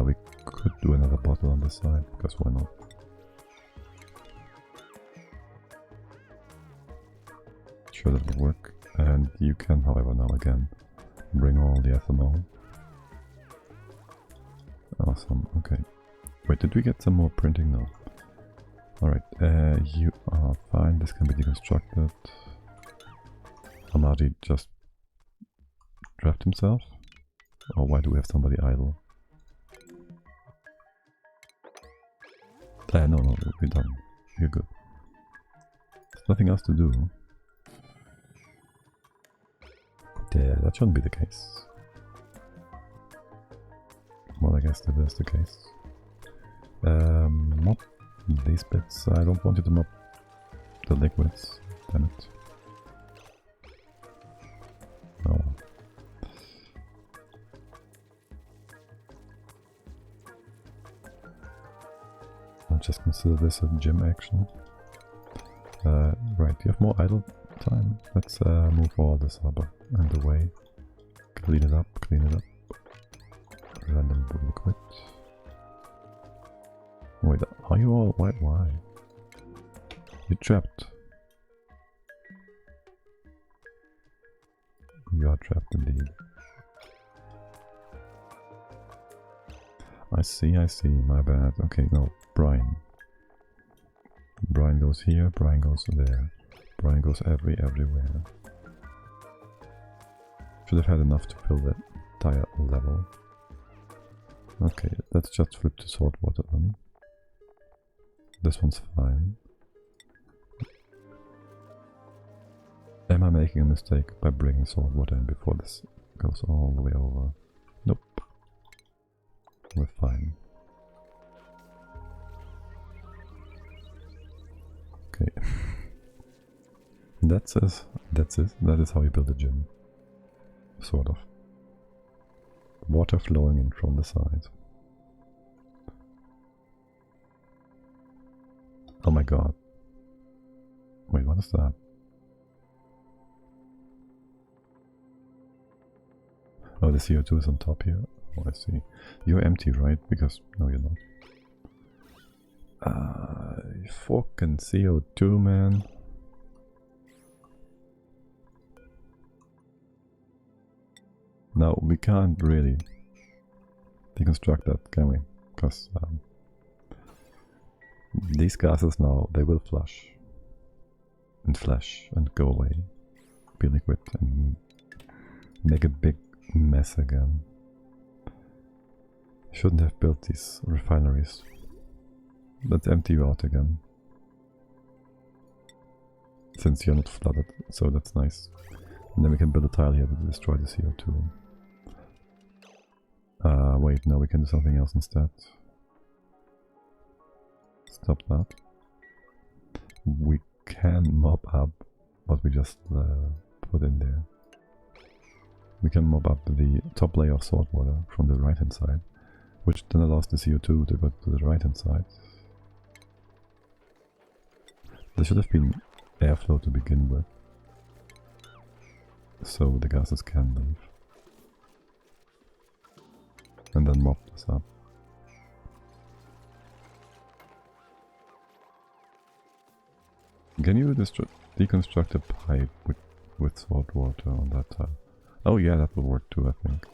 We could do another bottle on the side, because why not? Sure, that will work. And you can, however, now again bring all the ethanol. Awesome, okay. Wait, did we get some more printing? No. Alright, you are fine, this can be deconstructed. Amadi just draft himself? Or why do we have somebody idle? No, we're done. You're good. There's nothing else to do. Yeah, that shouldn't be the case. Well, I guess that is the case. Mop these bits. I don't want you to mop the liquids. Damn it. Oh. I'll just consider this a gym action. Right, you have more idle time. Let's move all this rubber and away. Clean it up, clean it up. Random liquid. Wait, are you all white? Why? You're trapped. You are trapped indeed. I see, my bad. Okay, no, brine. Brine goes here, brine goes there. Brine goes everywhere. Should have had enough to fill the entire level. Okay, let's just flip to salt water then. This one's fine. Am I making a mistake by bringing salt water in before this goes all the way over? Nope. We're fine. Okay. That's it. That is how you build a gym. Sort of. Water flowing in from the side. Oh my god. Wait, what is that? Oh, the CO2 is on top here. Oh, I see. You're empty, right? Because... no, you're not. Fucking CO2, man. No, we can't really deconstruct that, can we? Because these gases now, they will flush and flash and go away, be liquid and make a big mess again. Shouldn't have built these refineries. Let's empty you out again. Since you're not flooded, so that's nice. And then we can build a tile here to destroy the CO2. Wait, no, we can do something else instead. Stop that. We can mop up what we just put in there. We can mop up the top layer of salt water from the right hand side, which then allows the CO2 to go to the right hand side. There should have been airflow to begin with, so the gases can leave. And then mop this up. Can you deconstruct a pipe with salt water on that tile? Oh yeah, that will work too, I think.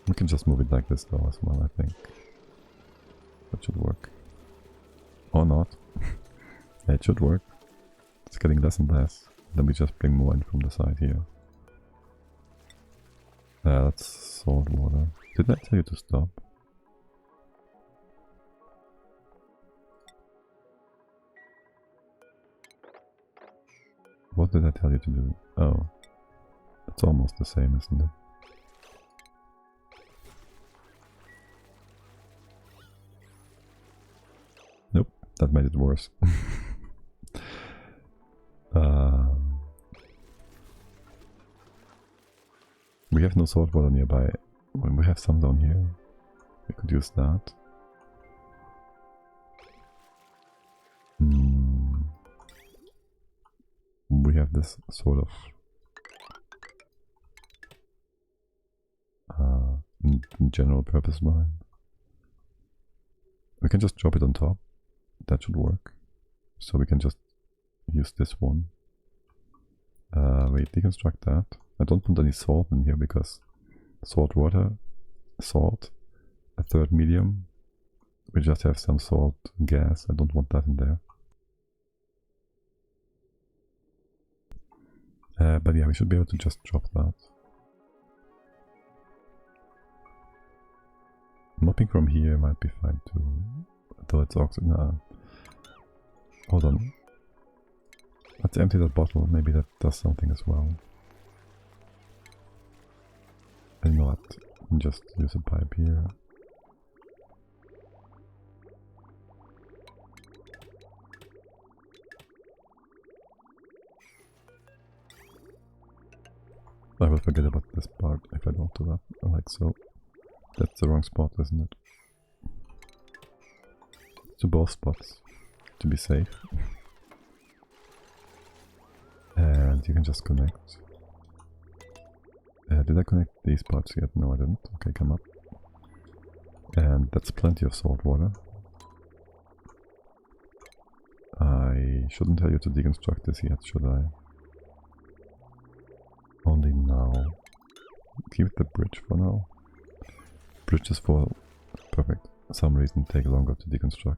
We can just move it like this though as well, I think. That should work. Or not. It should work. It's getting less and less. Then we just bring more in from the side here. That's salt water. Didn't I tell you to stop? What did I tell you to do? Oh. It's almost the same, isn't it? Nope, that made it worse. We have no salt water nearby. When we have some down here, we could use that. We have this sort of general purpose mine. We can just drop it on top. That should work. So we can just use this one. Wait, deconstruct that. I don't want any salt in here because salt water, salt, a third medium. We just have some salt gas. I don't want that in there. But yeah, we should be able to just drop that. Mopping from here might be fine too. Though it's oxygen. Hold on. Let's empty that bottle. Maybe that does something as well. And you know what? Just use a pipe here. I will forget about this part if I don't do that, like so. That's the wrong spot, isn't it? To both spots, to be safe. And you can just connect. Did I connect these parts yet? No, I didn't. Okay, come up. And that's plenty of salt water. I shouldn't tell you to deconstruct this yet, should I? Only now. Keep the bridge for now. Bridges for perfect. Some reason take longer to deconstruct.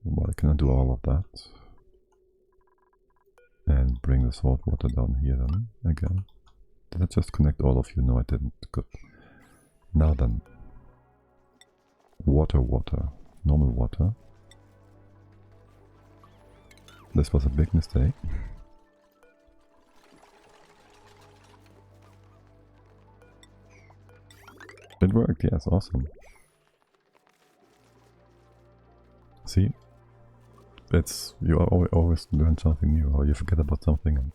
Well, I cannot do all of that. And bring the salt water down here then again. Did I just connect all of you? No, I didn't. Good. Now then. Water. Normal water. This was a big mistake. It worked, yes, awesome. See? It's, you always learn something new, or you forget about something. And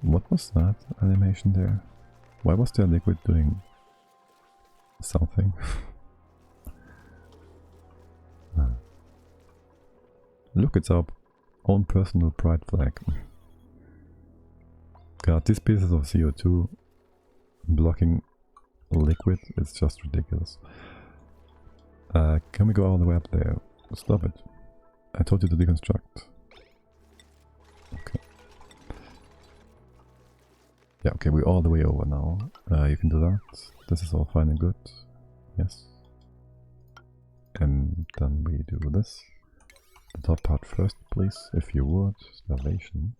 what was that animation there? Why was there liquid doing something? Look, it's our own personal pride flag. God, these pieces of CO2 blocking liquid, it's just ridiculous. Can we go all the way up there? Stop it. I told you to deconstruct. Okay. Yeah, okay, we're all the way over now. You can do that. This is all fine and good. Yes. And then we do this. The top part first, please, if you would. Starvation.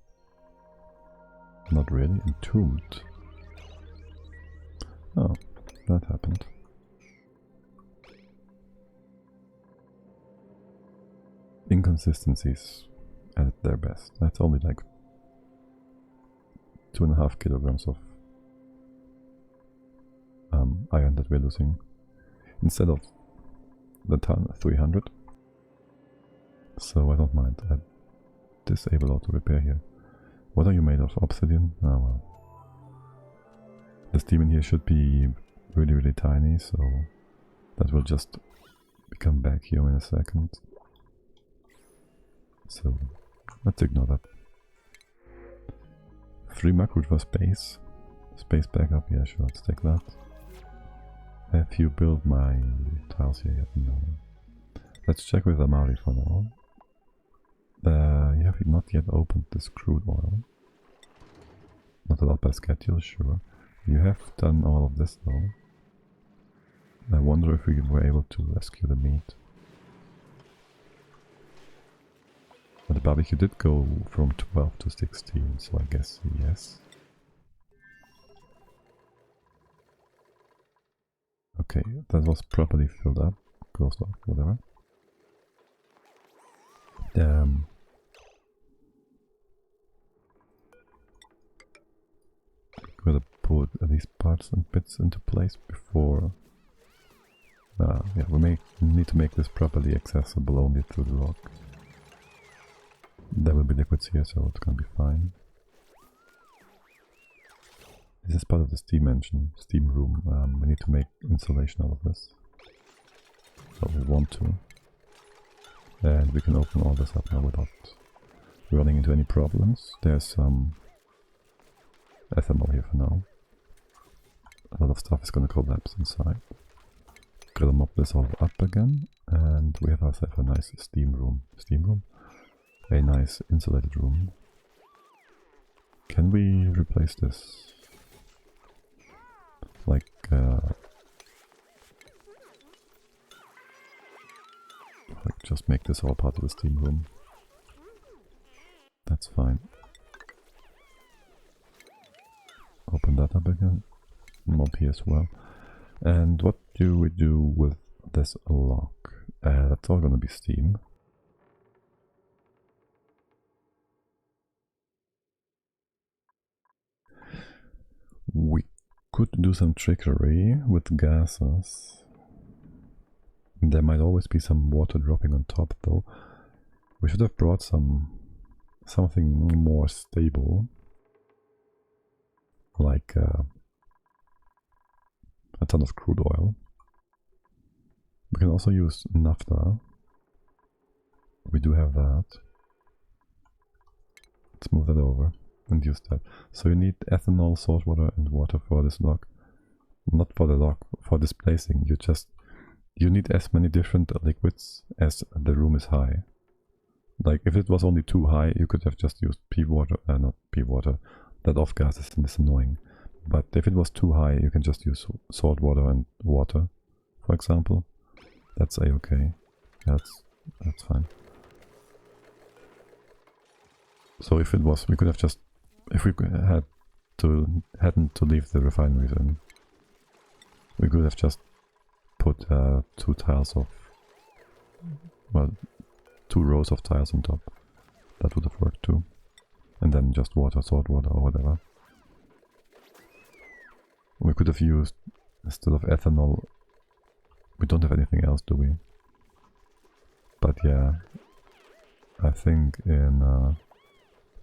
Not really. Entombed. Oh, that happened. Inconsistencies at their best. That's only like 2.5 kilograms of iron that we're losing instead of the ton 300. So I don't mind. I disable auto repair here. What are you made of? Obsidian? Oh well. The steam in here should be really tiny, so that will just become vacuum in a second. So let's ignore that. 3 macro for space. Space backup, yeah sure, let's take that. Have you built my tiles here yet? No. Let's check with Amari for now. You have not yet opened this crude oil. Not allowed by schedule, sure. You have done all of this though. I wonder if we were able to rescue the meat. But the barbecue did go from 12 to 16, so I guess yes. Okay, that was properly filled up, closed off, whatever. Gotta put these parts and bits into place before. Yeah, we need to make this properly accessible only through the rock. There will be liquids here, so it's gonna be fine. This is part of the steam engine, steam room. We need to make insulation out of this. So we want to. And we can open all this up now without running into any problems. There's some ethanol here for now. A lot of stuff is gonna collapse inside. Gotta mop this all up again, and we have ourselves a nice steam room. Steam room? A nice insulated room. Can we replace this? Like, just make this all part of the steam room. That's fine. Open that up again. Mob here as well. And what do we do with this lock? That's all gonna be steam. We could do some trickery with gases. There might always be some water dropping on top though. We should have brought something more stable. Like a ton of crude oil. We can also use naphtha. We do have that. Let's move that over and use that. So you need ethanol, salt water and water for this lock. Not for the lock, for displacing. You need as many different liquids as the room is high. Like if it was only too high, you could have just used pea water, not pea water. That off gas is annoying. But if it was too high, you can just use salt water and water, for example. That's a-okay. That's fine. So if it was, we could have just, if we hadn't to leave the refineries in, we could have just put 2 tiles of, well, 2 rows of tiles on top. That would have worked too. And then just water, salt water or whatever. We could have used, instead of ethanol, we don't have anything else, do we? But yeah, I think in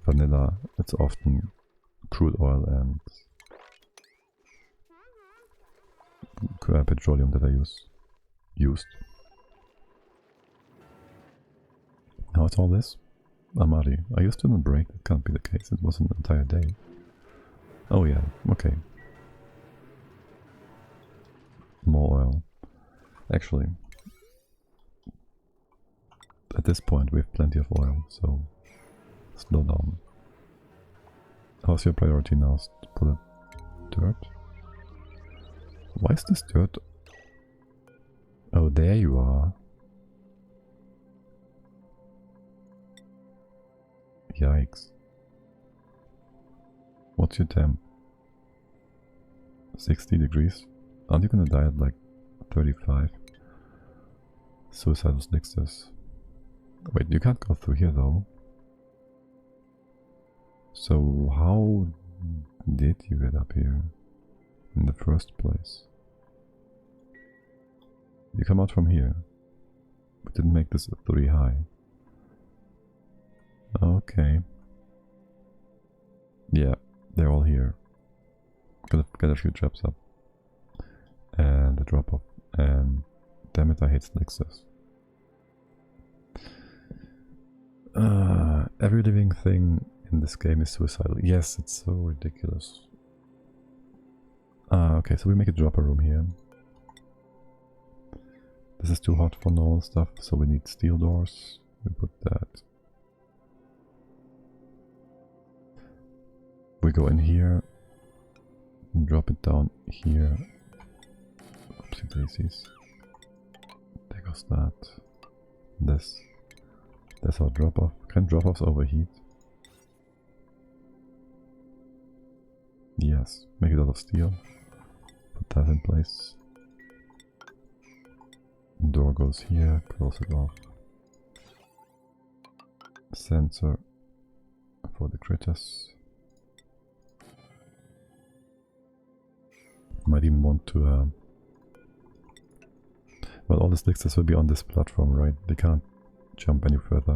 vanilla it's often crude oil and petroleum that I used. Now it's all this. Amari, are you still on break? That can't be the case. It was an entire day. Oh yeah, okay. More oil. Actually, at this point we have plenty of oil, so slow down. How's your priority now? To pull it dirt? Why is this dirt? Oh, there you are. Yikes. What's your temp? 60 degrees? Aren't you gonna die at like 35? Suicidal Slicksters. Wait, you can't go through here though. So how did you get up here in the first place? You come out from here, but didn't make this 3 high. Okay. Yeah, they're all here. Gonna get a few traps up. And a drop off. And damn it, I hate Slicksters. Every living thing in this game is suicidal. Yes, it's so ridiculous. Okay, so we make a dropper room here. This is too hot for normal stuff, so we need steel doors. We put that. We go in here, and drop it down here. Oopsie daisies. There goes that. This. That's our drop off. Can drop offs overheat? Yes. Make it out of steel. Put that in place. Door goes here, close it off. Sensor for the critters. Might even want to well, all the Slicksters will be on this platform, right? They can't jump any further,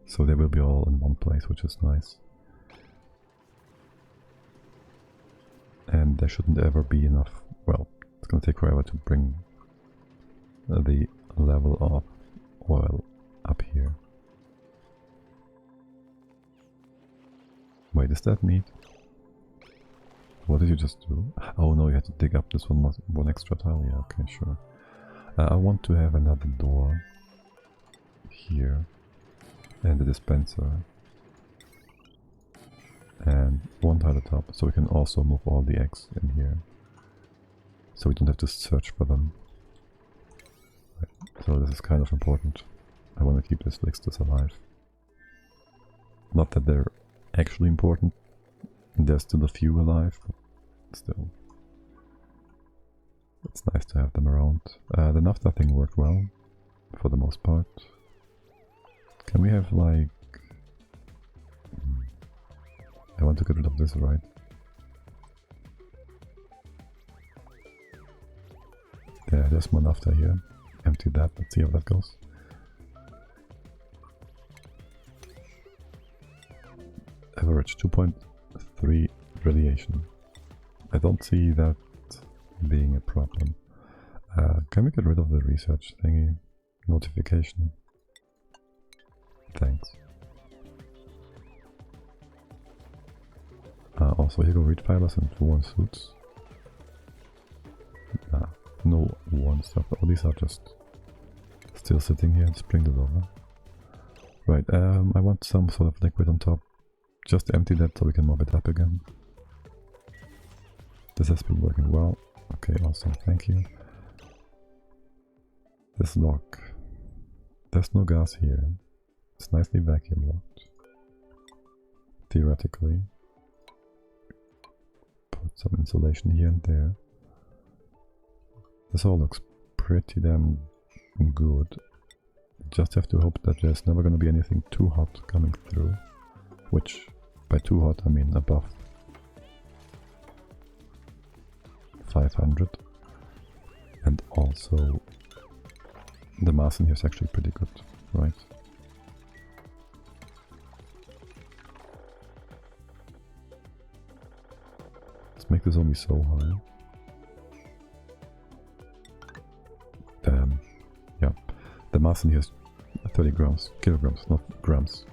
so they will be all in one place, which is nice. And there shouldn't ever be enough. Well, it's gonna take forever to bring the level of oil up here. Wait, is that meat? What did you just do? Oh no, you had to dig up this one extra tile. Yeah, okay, sure. I want to have another door here and a dispenser and one tile at the top, so we can also move all the eggs in here, so we don't have to search for them. Right. So this is kind of important. I want to keep this Slicksters alive. Not that they're actually important, there's still a few alive, but still. It's nice to have them around. The naphtha thing worked well, for the most part. Can we have like... I want to get rid of this, right? Yeah, there's more naphtha here. Empty that, let's see how that goes. Average 2.3 radiation. I don't see that being a problem. Can we get rid of the research thingy? Notification. Thanks. Also, here go reed fibers and worn suits. Nah, no worn stuff. All these are just still sitting here. Let's bring that over. Right, I want some sort of liquid on top. Just empty that so we can mob it up again. This has been working well. Okay, awesome, thank you. This lock. There's no gas here. It's nicely vacuum locked. Theoretically. Put some insulation here and there. This all looks pretty damn good. Just have to hope that there's never gonna be anything too hot coming through. Which, by too hot, I mean above 500. And also, the mass in here is actually pretty good, right? Let's make this only so high. Yeah, the mass in here is 30 kilograms, not grams.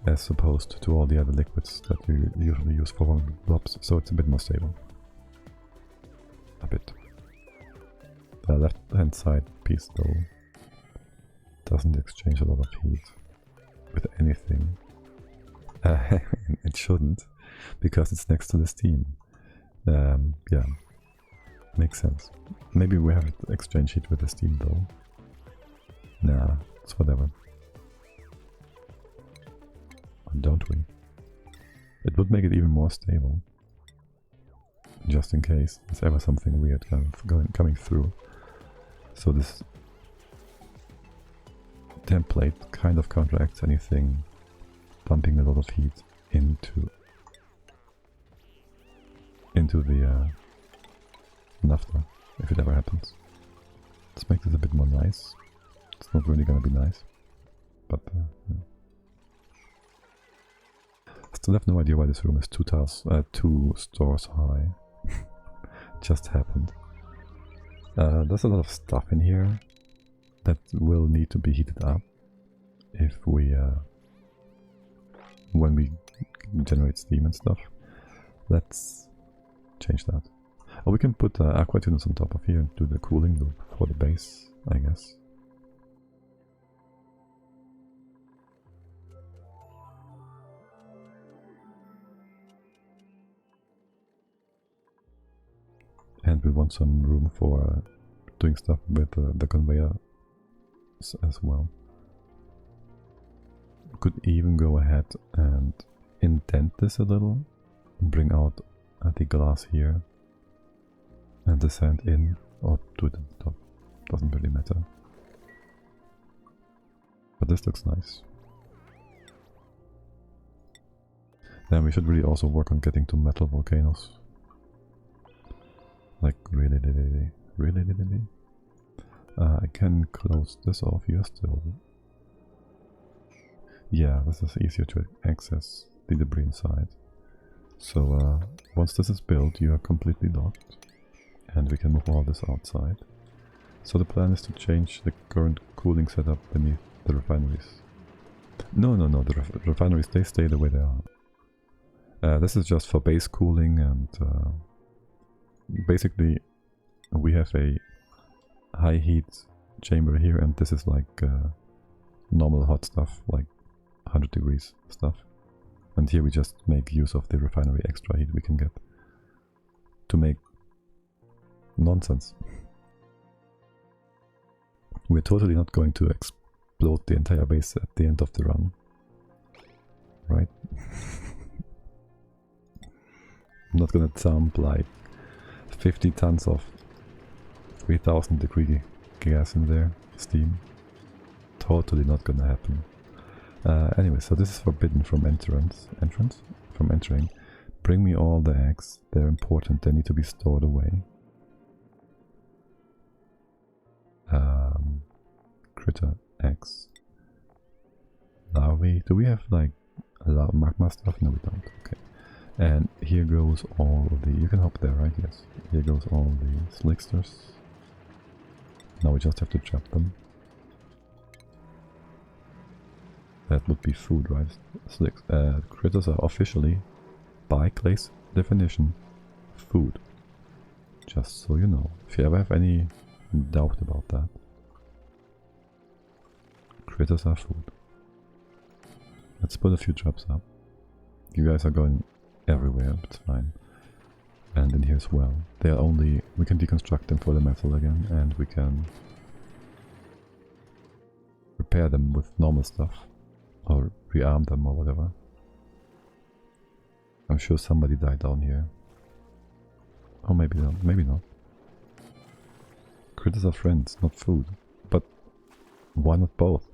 as opposed to all the other liquids that you usually use for one blobs, so it's a bit more stable. A bit. The left hand side piece though doesn't exchange a lot of heat with anything. It shouldn't, because it's next to the steam. Yeah, makes sense. Maybe we have to exchange heat with the steam though. Nah, it's whatever. Or don't we? It would make it even more stable. Just in case there's ever something weird coming through. So this template kind of counteracts anything pumping a lot of heat into the naphtha, if it ever happens. Let's make this a bit more nice. It's not really gonna be nice, but yeah. Still have no idea why this room is two stores high. Just happened. There's a lot of stuff in here that will need to be heated up if we when we generate steam and stuff. Let's change that. Oh, we can put aqua tuners on top of here and do the cooling loop for the base, I guess. And we want some room for doing stuff with the conveyor as well. Could even go ahead and indent this a little, bring out the glass here, and the sand in, or do it on top. Doesn't really matter. But this looks nice. Then we should really also work on getting to metal volcanoes. Like really. I can close this off here still. Yeah, this is easier to access the debris inside. So once this is built, you are completely locked, and we can move all this outside. So the plan is to change the current cooling setup beneath the refineries. No, the refineries, they stay the way they are. This is just for base cooling, and basically we have a high heat chamber here, and this is like normal hot stuff, like 100 degrees stuff. And here we just make use of the refinery extra heat we can get to make nonsense. We're totally not going to explode the entire base at the end of the run, right? I'm not gonna dump like 50 tons of 3000 degree gas in there, steam. Totally not gonna happen. Anyway, so this is forbidden from from entering. Bring me all the eggs. They're important. They need to be stored away. Critter eggs. Larvae. Do we have like a lot of magma stuff? No, we don't. Okay. And here goes all the... You can hop there, right? Yes. Here goes all the slicksters. Now we just have to trap them. That would be food, right? Critters are officially, by Clay's definition, food. Just so you know. If you ever have any doubt about that. Critters are food. Let's put a few traps up. You guys are going everywhere, it's fine. And in here as well. They are only... We can deconstruct them for the metal again, and we can repair them with normal stuff. Or rearm them or whatever. I'm sure somebody died down here. Oh, maybe not. Maybe not. Critters are friends, not food. But why not both?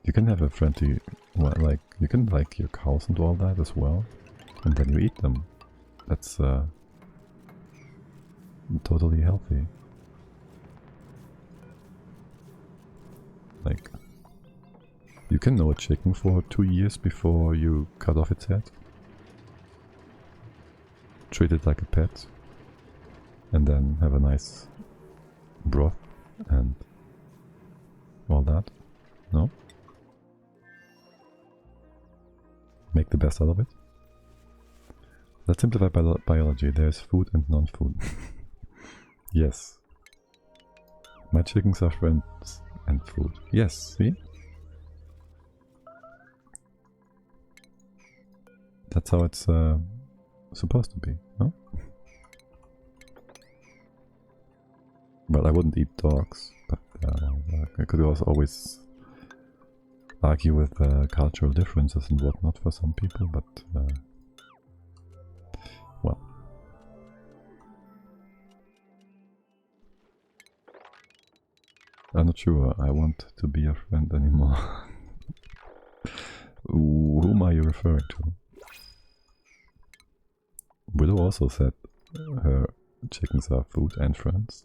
You can have a friendly... Well, like, you can like your cows and all that as well. And then you eat them. That's totally healthy. Like, you can know a chicken for 2 years before you cut off its head. Treat it like a pet. And then have a nice broth and all that. No? Make the best out of it. Let's simplify biology. There's food and non-food. Yes. My chickens are friends and food. Yes, see? That's how it's supposed to be, no? Well, I wouldn't eat dogs, but I could also always argue with cultural differences and whatnot for some people, but well. I'm not sure I want to be a friend anymore. Whom are you referring to? Willow also said her chickens are food and friends.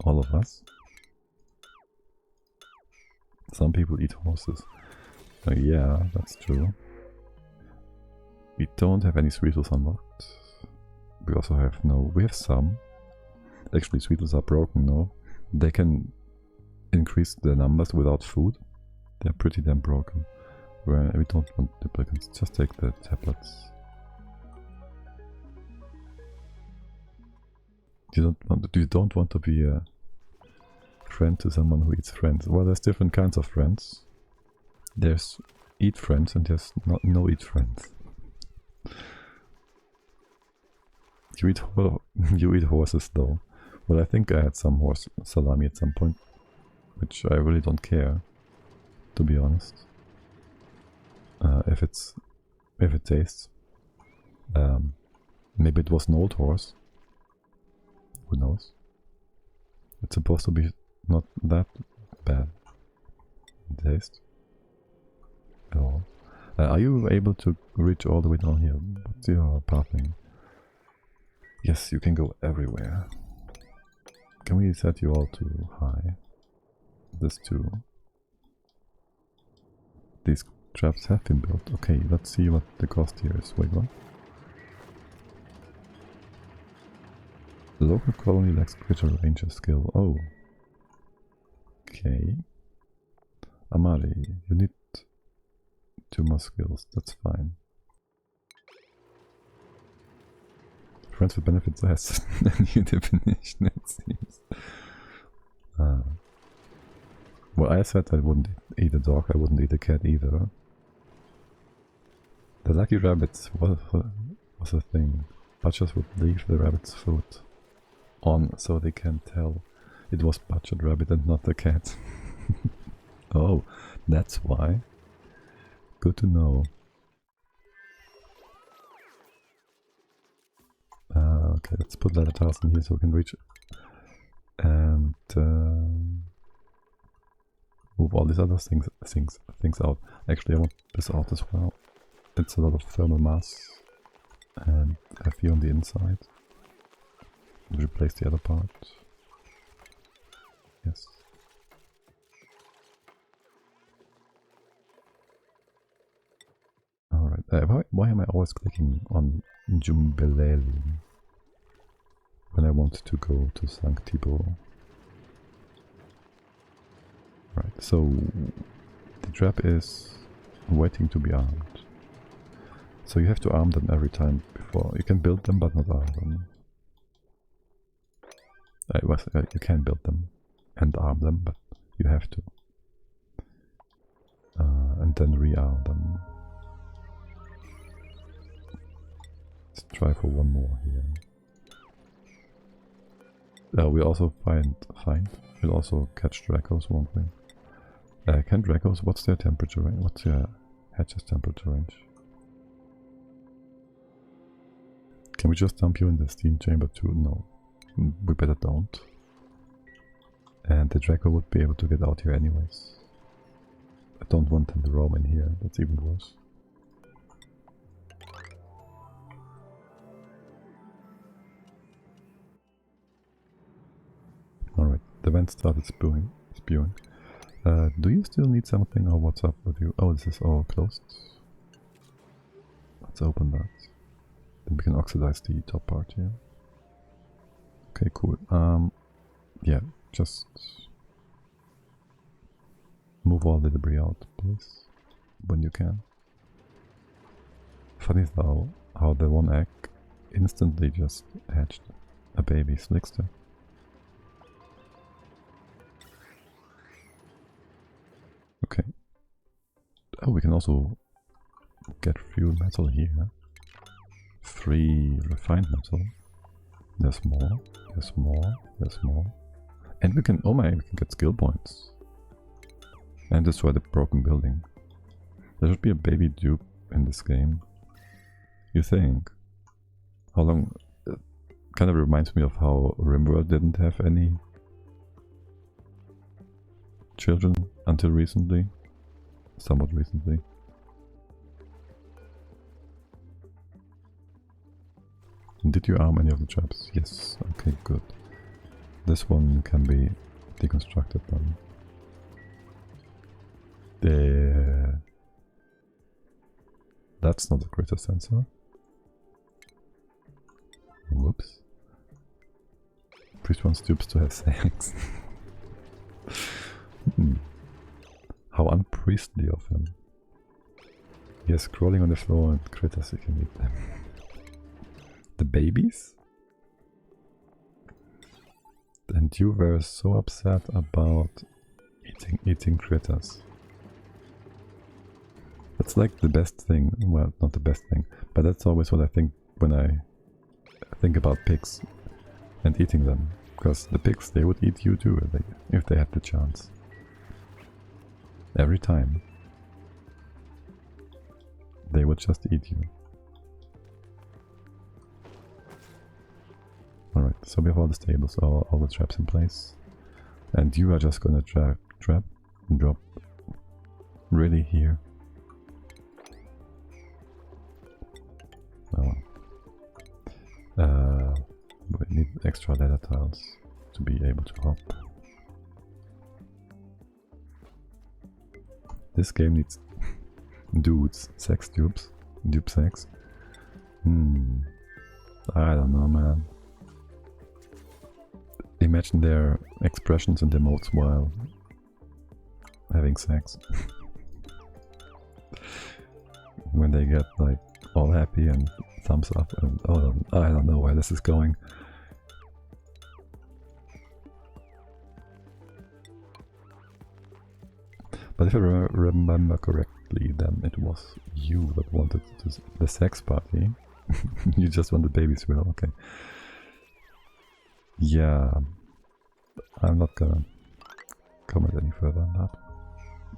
All of us. Some people eat horses. Yeah, that's true. We don't have any sweetles unlocked. We also have no... We have some. Actually, sweetles are broken, no? They can increase the numbers without food. They're pretty damn broken. We don't want duplicates. Just take the tablets. You don't want to be a friend to someone who eats friends. Well, there's different kinds of friends. There's eat friends and there's no eat friends. You eat horses though. Well, I think I had some horse salami at some point, which I really don't care, to be honest. If it tastes. Maybe it was an old horse. Who knows? It's supposed to be not that bad in taste at all. Are you able to reach all the way down here? What's your pathing? Yes, you can go everywhere. Can we set you all to high? This too. These traps have been built. Okay, let's see what the cost here is. Wait, what? The local colony lacks greater ranger skill. Oh. Okay. Amari, you need 2 more skills. That's fine. Friends with benefits has a new definition, it seems. Well, I said I wouldn't eat a dog, I wouldn't eat a cat either. The lucky rabbits was a thing. Butchers would leave the rabbit's foot on so they can tell it was butchered rabbit and not the cat. Oh, that's why. Good to know. Okay, let's put letter tiles in here so we can reach it. And move all these other things out. Actually, I want this out as well. It's a lot of thermal mass and FE on the inside. Replace the other part. Yes. Alright, why am I always clicking on Jumbeleli when I want to go to Sanctibo? Right, so the trap is waiting to be armed. So you have to arm them every time before. You can build them but not arm them. You can build them and arm them, but you have to. And then re-arm them. Let's try for one more here. We'll also we'll also catch Dracos, won't we? Can Dracos, what's their temperature range? What's your hatch's temperature range? Can we just dump you in the steam chamber too? No. We better don't. And the Draco would be able to get out here anyways. I don't want them to roam in here, that's even worse. Alright, the vent started spewing. Do you still need something or what's up with you? Oh, this is all closed. Let's open that. Then we can oxidize the top part here. Okay, cool. Yeah, just Move all the debris out, please, when you can. Funny though, how the one egg instantly just hatched a baby Slickster. Okay. Oh, we can also get fuel metal here. 3 refined metal. There's more, there's more, there's more. And we can, oh my, we can get skill points. And destroy the broken building. There should be a baby dupe in this game. You think? How long? Kind of reminds me of how RimWorld didn't have any children until recently. Somewhat recently. Did you arm any of the traps? Yes. Okay, good. This one can be deconstructed then. There. That's not a critter sensor. Whoops. Priest wants dupes to have sex. How unpriestly of him. Yes, crawling on the floor and critters, you can eat them. The babies? And you were so upset about eating critters. That's like the best thing. Well, not the best thing, but that's always what I think when I think about pigs and eating them. Because the pigs, they would eat you too if they had the chance. Every time. They would just eat you. Alright, so we have all the stables, all the traps in place. And you are just gonna trap and drop really here. Oh. We need extra ladder tiles to be able to hop. This game needs dudes, sex dupes, dupe sex. I don't know, man. Imagine their expressions and emotes while having sex. When they get like all happy and thumbs up and oh, I don't know where this is going. But if I remember correctly, then it was you that wanted the sex party. You just want the babies, well, okay. Yeah, I'm not gonna comment any further on that.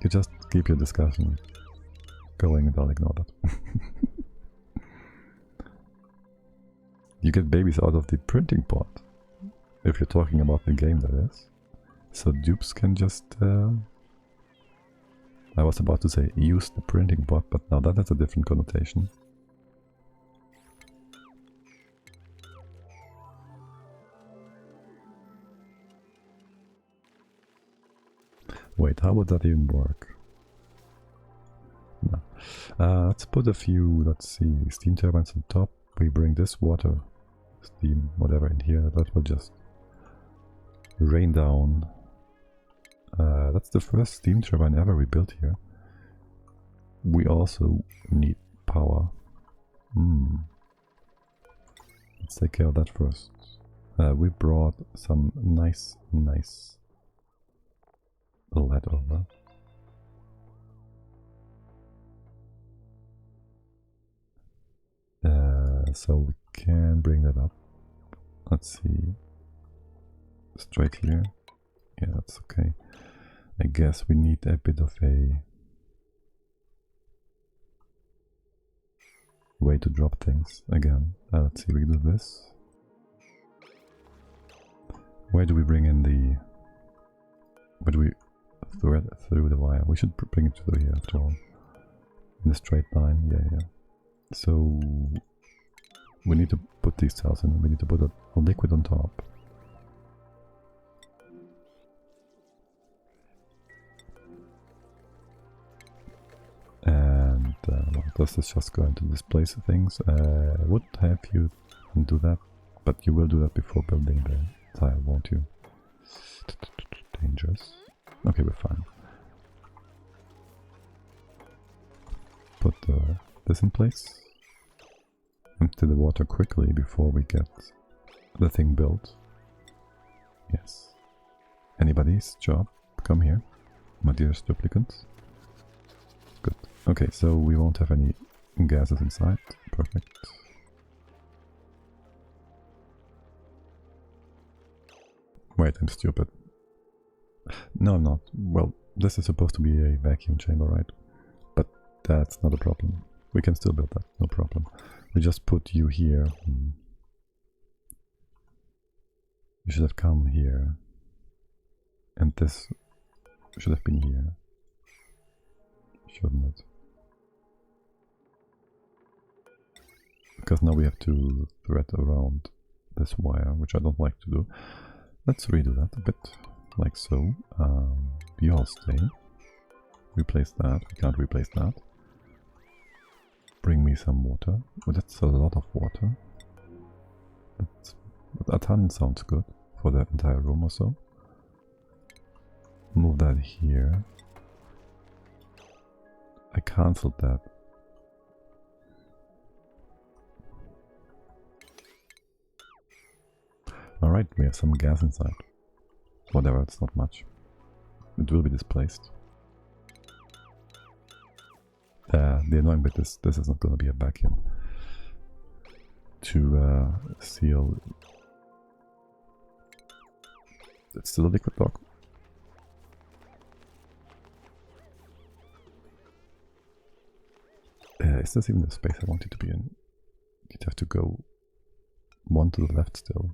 You just keep your discussion going and I'll ignore that. You get babies out of the printing pot, if you're talking about the game, that is. So dupes can just... I was about to say use the printing pot, but now that has a different connotation. Wait, how would that even work? No. Let's put a few, let's see, steam turbines on top. We bring this water, steam, whatever in here, that will just rain down. That's the first steam turbine ever we built here. We also need power. Let's take care of that first. We brought some nice lead over. So we can bring that up. Let's see. Straight here. Yeah, that's okay. I guess we need a bit of a way to drop things again. Let's see, we do this. Where do we bring in the... Where do we thread through the wire? We should bring it through here after all. In a straight line, yeah. So we need to put these tiles in, we need to put a liquid on top. And does this just go into displace things? Would have you do that, but you will do that before building the tile, won't you? Dangerous. Okay, we're fine. put this in place. Empty the water quickly before we get the thing built. Yes. Anybody's job? Come here, my dearest duplicants. Good. Okay, so we won't have any gases inside. Perfect. Wait, I'm stupid. No, I'm not. Well, this is supposed to be a vacuum chamber, right? But that's not a problem. We can still build that, no problem. We just put you here. You should have come here. And this should have been here. Shouldn't it? Because now we have to thread around this wire, which I don't like to do. Let's redo that a bit, like so. You all stay. Replace that. We can't replace that. Bring me some water. Oh, that's a lot of water. A ton sounds good for the entire room or so. Move that here. I cancelled that. Alright, we have some gas inside. Whatever, it's not much. It will be displaced. The annoying bit is this is not going to be a vacuum. To seal... It's still a liquid block. Is this even the space I want it to be in? You'd have to go one to the left still.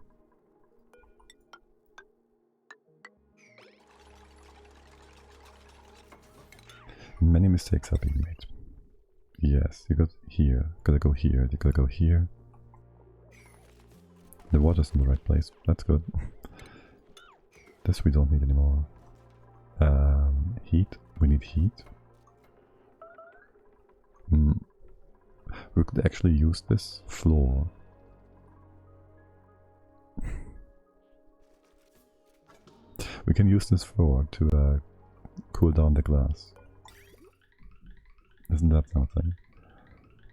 Many mistakes are being made. Yes, you got here, gotta go here, you gotta go here. The water's in the right place, that's good. This we don't need anymore. Heat, we need heat. We could actually use this floor. We can use this floor to cool down the glass. Isn't that something?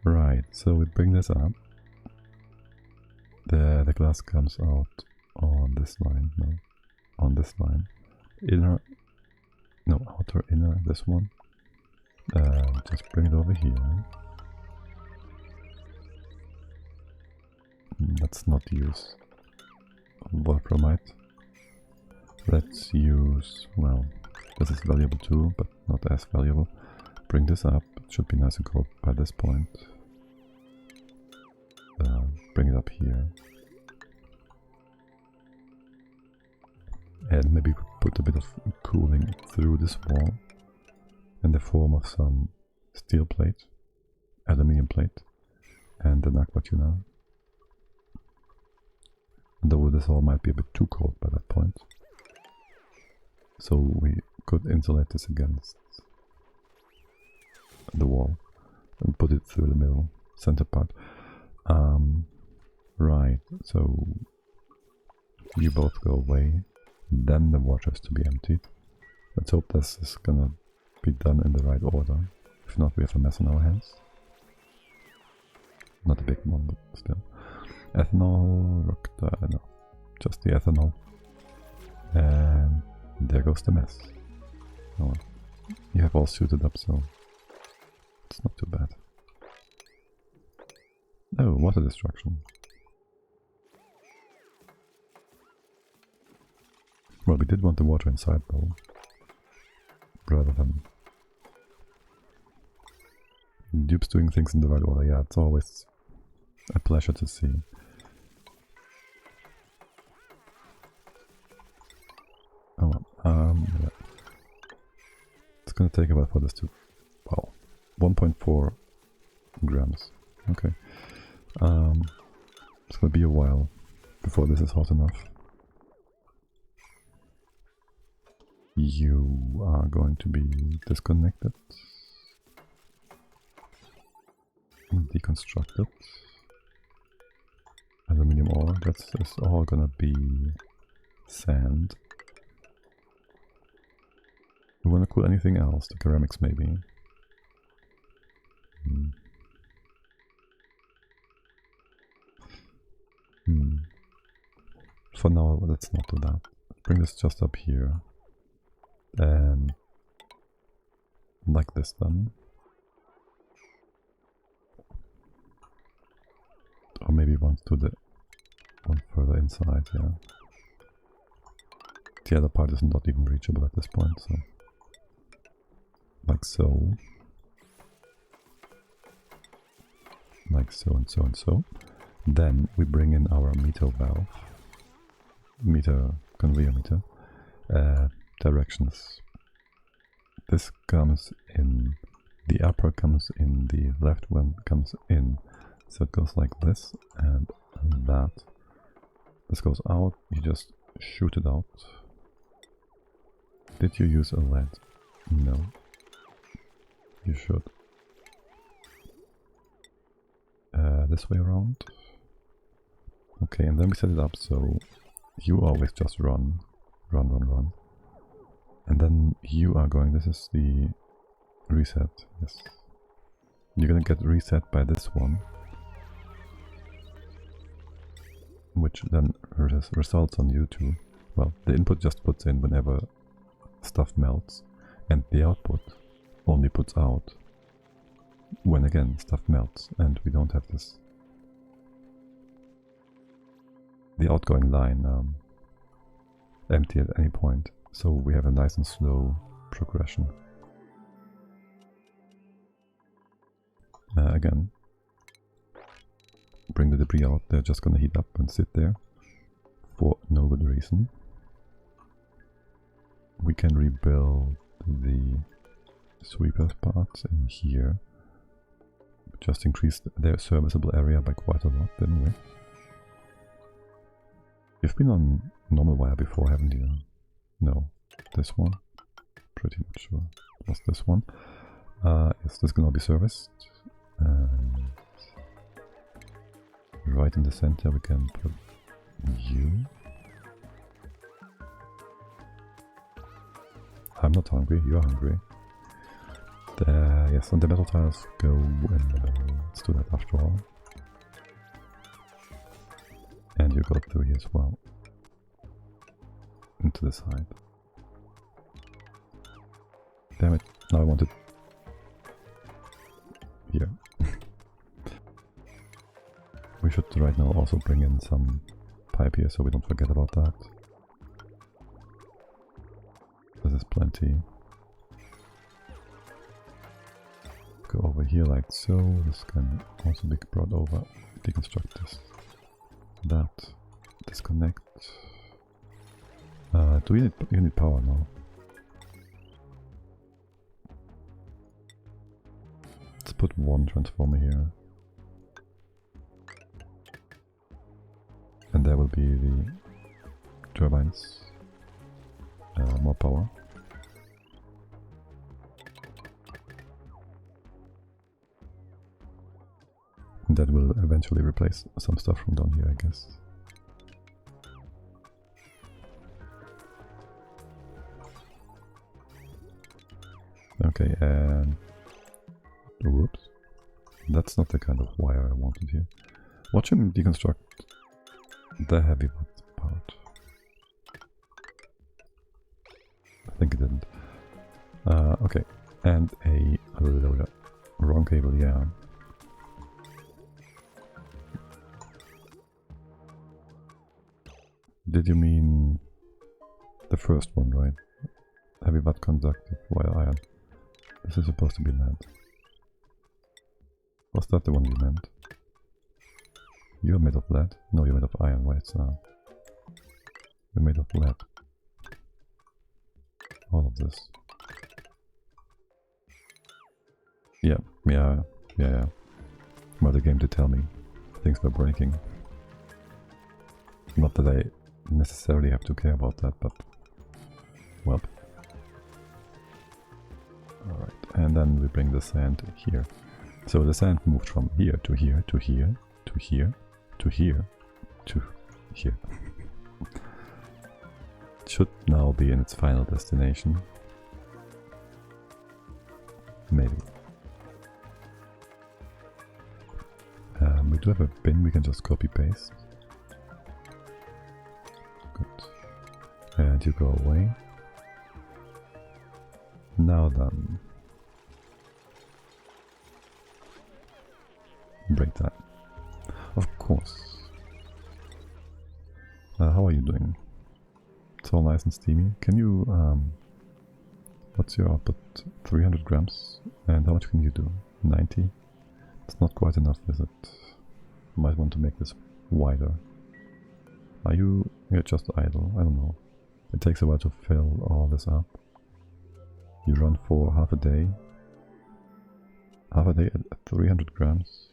Right, so we bring this up. The glass comes out on this line, no, on this line. Inner, no, outer, inner, this one. Just bring it over here. Let's not use wolframite. Let's use, well, this is valuable too, but not as valuable. Bring this up, it should be nice and cold by this point. Bring it up here. And maybe put a bit of cooling through this wall in the form of some steel plate, aluminium plate, and an aqua tuna. Though this all might be a bit too cold by that point. So we could insulate this against the wall and put it through the middle, center part. Right, so you both go away, then the water has to be emptied. Let's hope this is gonna be done in the right order. If not, we have a mess on our hands. Not a big one, but still. Ethanol, no, just the ethanol. And there goes the mess. Oh well. You have all suited up, so it's not too bad. Oh, water destruction. Well, we did want the water inside though, rather than dupes doing things in the right order. Yeah, it's always a pleasure to see. Oh well, yeah. It's gonna take a while for this to, well, 1.4 grams. Okay. It's gonna be a while before this is hot enough. You are going to be disconnected, deconstructed. Aluminium ore, that's all gonna be sand. We wanna cool anything else, the ceramics maybe. for now, let's not do that. Bring this just up here. And like this then. Or maybe one to the one further inside, yeah. The other part is not even reachable at this point, so like so. Like so and so and so. Then we bring in our meter valve. Conveyor meter. Directions. This comes in, the upper comes in, the left one comes in. So it goes like this and that. This goes out, you just shoot it out. Did you use a LED? No. You should. This way around. Okay, and then we set it up so you always just run. And then you are going, this is the reset, yes. You're gonna get reset by this one. Which then results on you to, well, the input just puts in whenever stuff melts, and the output only puts out when again stuff melts, and we don't have this. The outgoing line empty at any point, so we have a nice and slow progression. Again, bring the debris out, they're just gonna heat up and sit there for no good reason. We can rebuild the sweeper parts in here. Just increased their serviceable area by quite a lot, didn't we? You've been on normal wire before, haven't you? No. This one? Pretty much sure. Was this one? Is this gonna be serviced? And right in the center we can put you. I'm not hungry, you're hungry. Yes, and the metal tiles go in the middle. Let's do that after all. And you go through here as well. Into the side. Damn it, now I want it here. We should right now also bring in some pipe here so we don't forget about that. This is plenty. Go over here like so. This can also be brought over. Deconstruct this. That. Disconnect. Do we need power now? Let's put one transformer here. And there will be the turbines. More power. That will eventually replace some stuff from down here, I guess. Okay, and... whoops. That's not the kind of wire I wanted here. Watch him deconstruct the heavy part. I think it didn't. Okay, and a loader. Wrong cable, yeah. Did you mean the first one, right? Heavy but conductive wire iron. This is supposed to be lead. Was that the one you meant? You're made of lead? No, you're made of iron. Why it's now? You're made of lead. All of this. Yeah. Well, the game did tell me things were breaking. Not that I necessarily have to care about that, but... well. Alright, and then we bring the sand here. So the sand moved from here to here to here to here to here to here. It should now be in its final destination. Maybe. We do have a bin we can just copy paste. And you go away. Now then. Break that. Of course. How are you doing? It's all nice and steamy. Can you, what's your output? 300 grams? And how much can you do? 90? It's not quite enough, is it? Might want to make this wider. Are you... You're just idle, I don't know. It takes a while to fill all this up. You run for half a day. Half a day at 300 grams.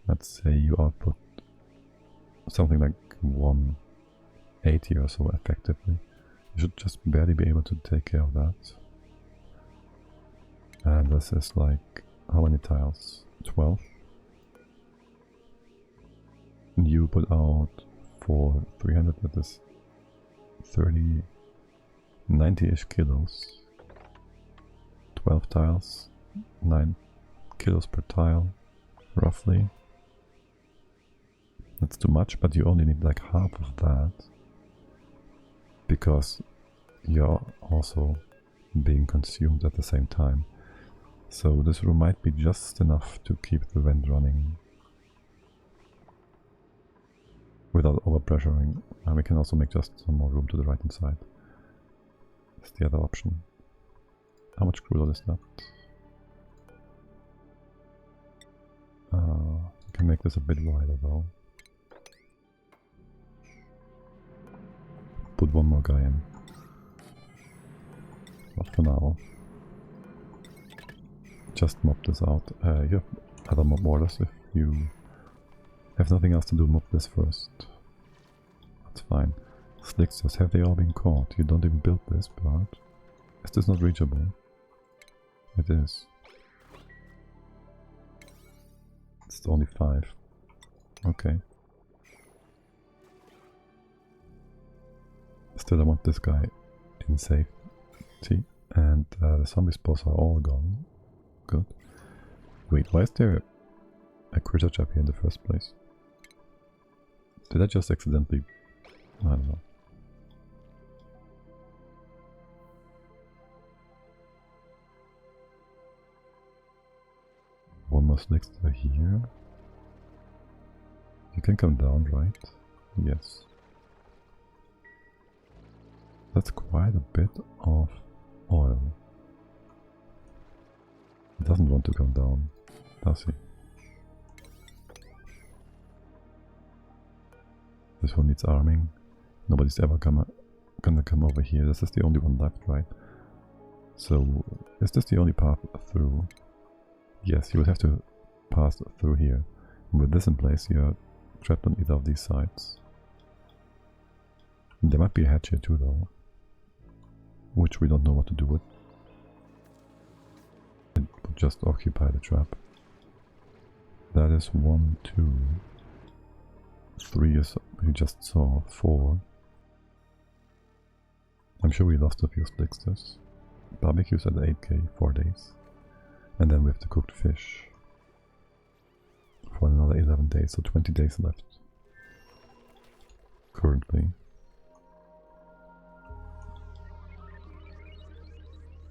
Let's say you output something like 180 or so effectively. You should just barely be able to take care of that. And this is like, how many tiles? 12? You put out for 300, that is 30, 90-ish kilos. 12 tiles, 9 kilos per tile, roughly. That's too much, but you only need like half of that. Because you're also being consumed at the same time. So this room might be just enough to keep the vent running without overpressuring. And we can also make just some more room to the right hand side. That's the other option. How much crude oil is that? We can make this a bit wider though. Put one more guy in. Not for now. Just mop this out. You have other mop mortars if you have nothing else to do, mop this first. That's fine. Slick says, have they all been caught? You don't even build this part. Is this not reachable? It is. It's only 5. Okay. Still I want this guy in safety. And the zombie spores are all gone. Good. Wait, why is there a critter trap here in the first place? Did I just accidentally... I don't know. One more slickster here. You can come down, right? Yes. That's quite a bit of oil. He doesn't want to come down, does he? This one needs arming. Nobody's ever gonna come over here. This is the only one left, right? So, is this the only path through? Yes, you would have to pass through here. And with this in place, you're trapped on either of these sides. There might be a hatch here too, though, which we don't know what to do with. It would just occupy the trap. That is 1, 2, 3 is we just saw, 4. I'm sure we lost a few slicksters. Barbecues at 8k, 4 days. And then we have the cooked fish for another 11 days, so 20 days left. Currently.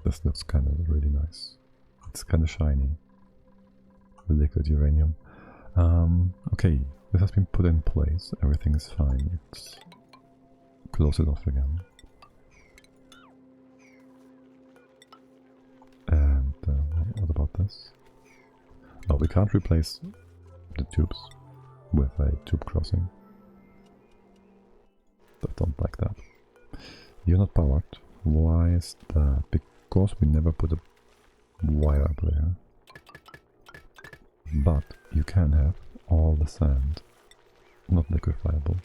This looks kind of really nice. It's kind of shiny. The liquid uranium. Okay, this has been put in place. Everything is fine. Let's close it off again. And what about this? Oh, we can't replace the tubes with a tube crossing. I don't like that. You're not powered. Why is that? Because we never put a wire up there. But you can have all the sand. Not liquefiable.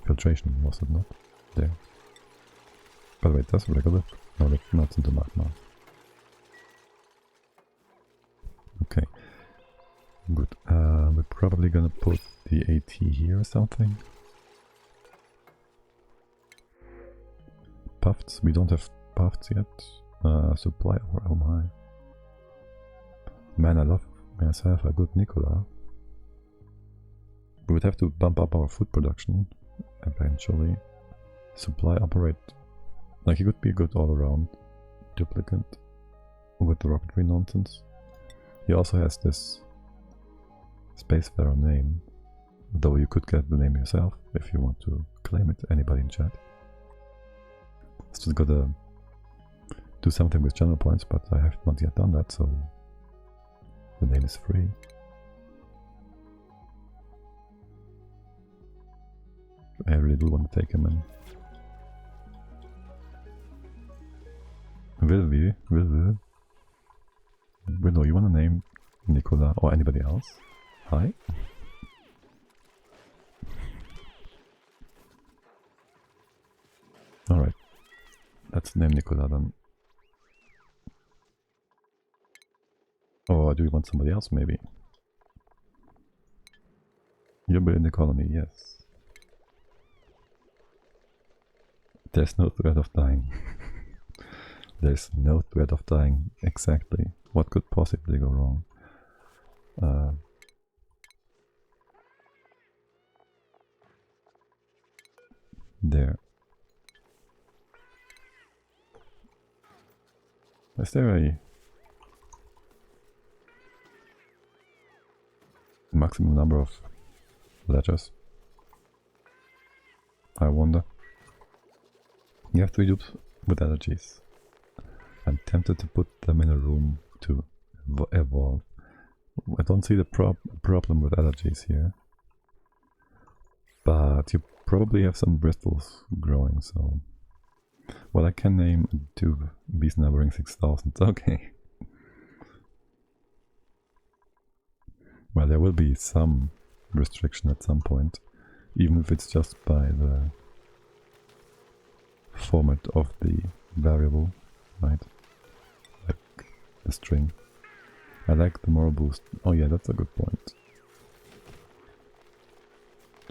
Filtration, was it not? There. By the way, that's regular. No, not into magma. Okay. Good. We're probably gonna put the AT here or something. Puffs. We don't have puffs yet. Supply or oh my. Man, I love myself a good Nicola. We would have to bump up our food production eventually. Supply operate. Like, he could be a good all-around duplicate with the rocketry nonsense. He also has this Spacefarer name, though you could get the name yourself if you want to claim it. Anybody in chat. Still gotta do something with channel points, but I have not yet done that, so the name is free. I really do want to take him in. Will we? Willow, you want to name Nicola or anybody else? Hi? Alright. Let's name Nicola then. Or do we want somebody else maybe? You're in the colony, yes. There's no threat of dying. There's no threat of dying. Exactly. What could possibly go wrong? There. Is there a maximum number of ledgers? I wonder. You have 3 dupes with allergies. I'm tempted to put them in a room to evolve. I don't see the problem with allergies here. But you probably have some bristles growing, so... Well, I can name a tube beast numbering 6000. Okay. Well, there will be some restriction at some point, even if it's just by the format of the variable, right? Like the string. I like the moral boost. Oh yeah, that's a good point.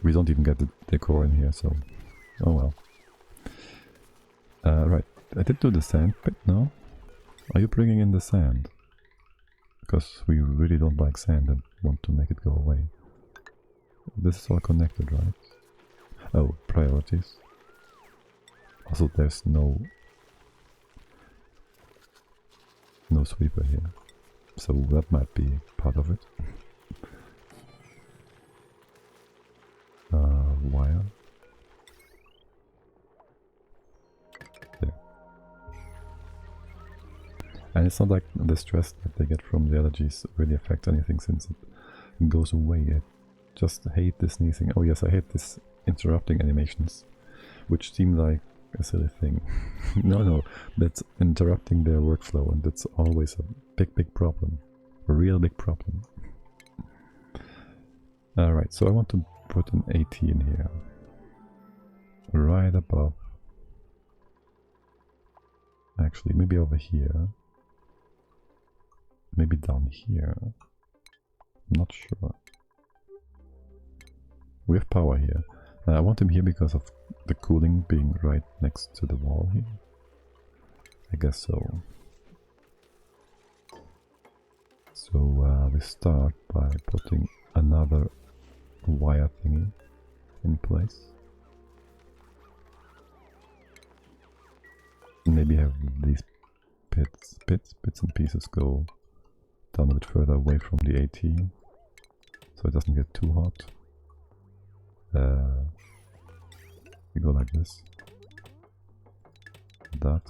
We don't even get the decor in here, so... Oh well. Right, I did do the sand pit now. Are you bringing in the sand? Because we really don't like sand and want to make it go away. This is all connected, right? Oh, priorities. Also, there's no sweeper here, so that might be part of it. Wire. There. And it's not like the stress that they get from the allergies really affects anything, since it goes away. I just hate the sneezing. Oh yes, I hate this interrupting animations, which seem like a silly thing. No, that's interrupting their workflow, and that's always a big problem. A real big problem. Alright, so I want to put an AT in here. Right above. Actually, maybe over here. Maybe down here. Not sure. We have power here. I want him here because of the cooling being right next to the wall here. I guess so. So we start by putting another wire thingy in place. Maybe have these bits and pieces go down a bit further away from the AT, so it doesn't get too hot. We go like this. That.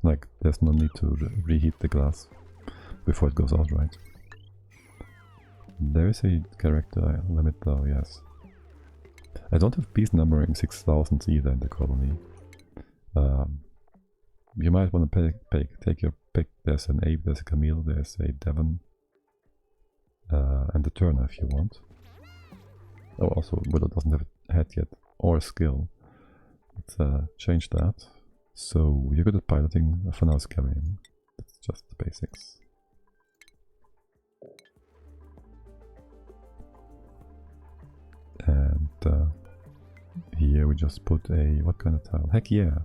Like, there's no need to reheat the glass before it goes out, right? There is a character limit though, yes. I don't have beast numbering 6000 either in the colony. You might want to take your pick. There's an Abe, there's a Camille, there's a Devon, and a Turner if you want. Oh, also Willow doesn't have a head yet, or a skill. Let's change that. So you're good at piloting, for now it's carrying. That's just the basics. And here we just put a... what kind of tile? Heck yeah!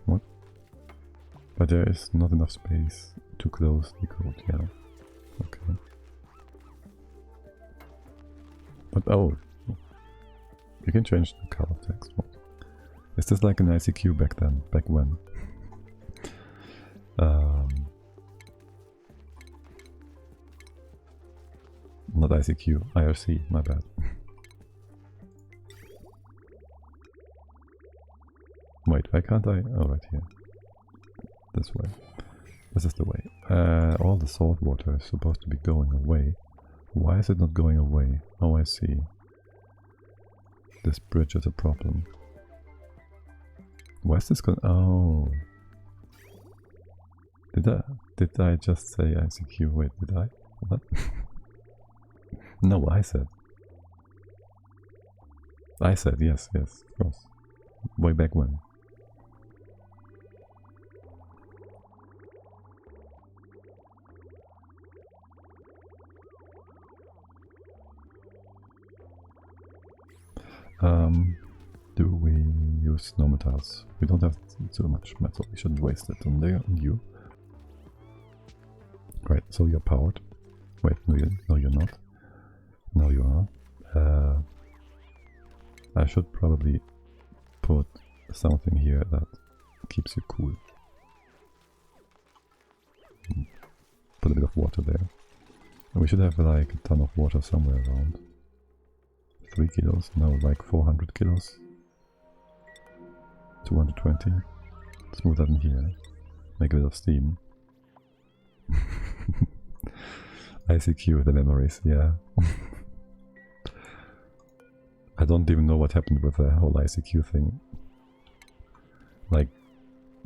What? But there is not enough space. Too closely cold, yeah. Okay. But oh, you can change the color text. What? Is this like an ICQ back then? Back when? Not ICQ, IRC, my bad. Wait, why can't I? Oh, right here. This way. This is the way. All the salt water is supposed to be going away. Why is it not going away? Oh, I see. This bridge is a problem. Why is this going? Oh. Did I just say ICQ? Wait, did I? What? No, I said. I said, yes, yes, of course. Way back when. Do we use no metals? We don't have too much metal. We shouldn't waste it on you. Right, so you're powered. Wait, no, you're not. No, you are. I should probably put something here that keeps you cool. Put a bit of water there. And we should have like a ton of water somewhere around. 3 kilos, no, like 400 kilos. 220. Let's move that in here. Make a bit of steam. ICQ, the memories, yeah. I don't even know what happened with the whole ICQ thing. Like,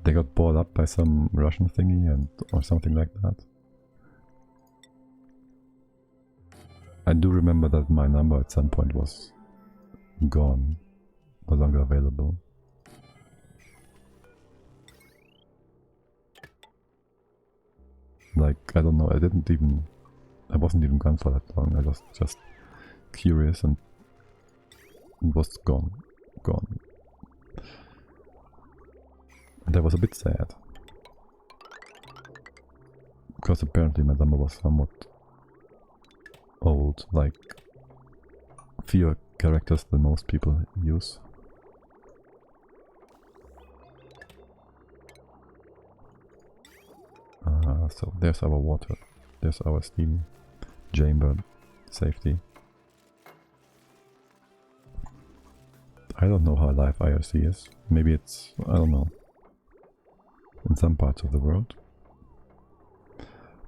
they got bought up by some Russian thingy or something like that. I do remember that my number at some point was gone, no longer available. Like, I don't know, I wasn't even gone for that long. I was just curious and it was gone. And I was a bit sad. Because apparently my number was somewhat old, like fewer characters than most people use. So there's our water, there's our steam chamber safety. I don't know how alive IRC is. Maybe it's, I don't know, in some parts of the world.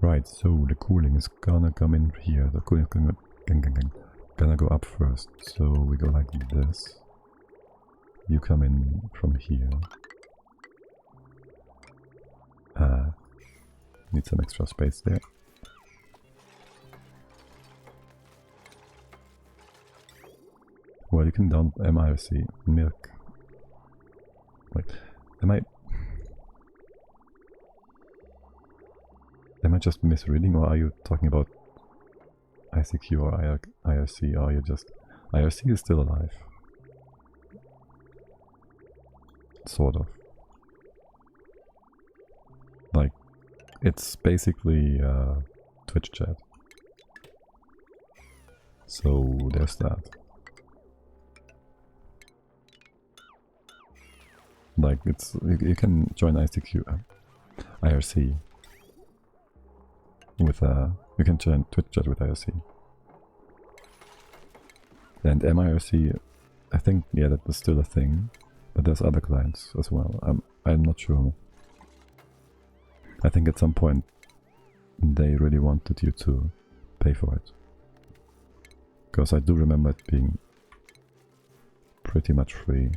Right, so the cooling is gonna come in here. The cooling is gonna go up first. So we go like this. You come in from here. Need some extra space there. Well, you can down MIRC milk. Wait, am I just misreading, or are you talking about ICQ or IRC, or are you just... IRC is still alive. Sort of. Like, it's basically Twitch chat. So there's that. Like, it's... You can join ICQ, IRC. With you can join Twitch chat with IRC. And MIRC, I think, yeah, that was still a thing, but there's other clients as well. I'm not sure. I think at some point they really wanted you to pay for it, because I do remember it being pretty much free.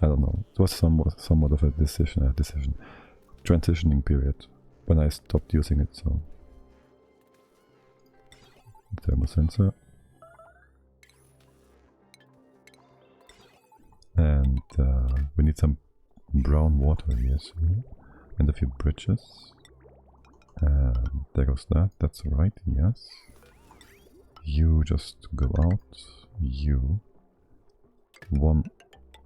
I don't know. It was somewhat of a transitioning period when I stopped using it. So thermal sensor. And we need some brown water here soon. And a few bridges. And there goes that. That's right, yes. You just go out. You. One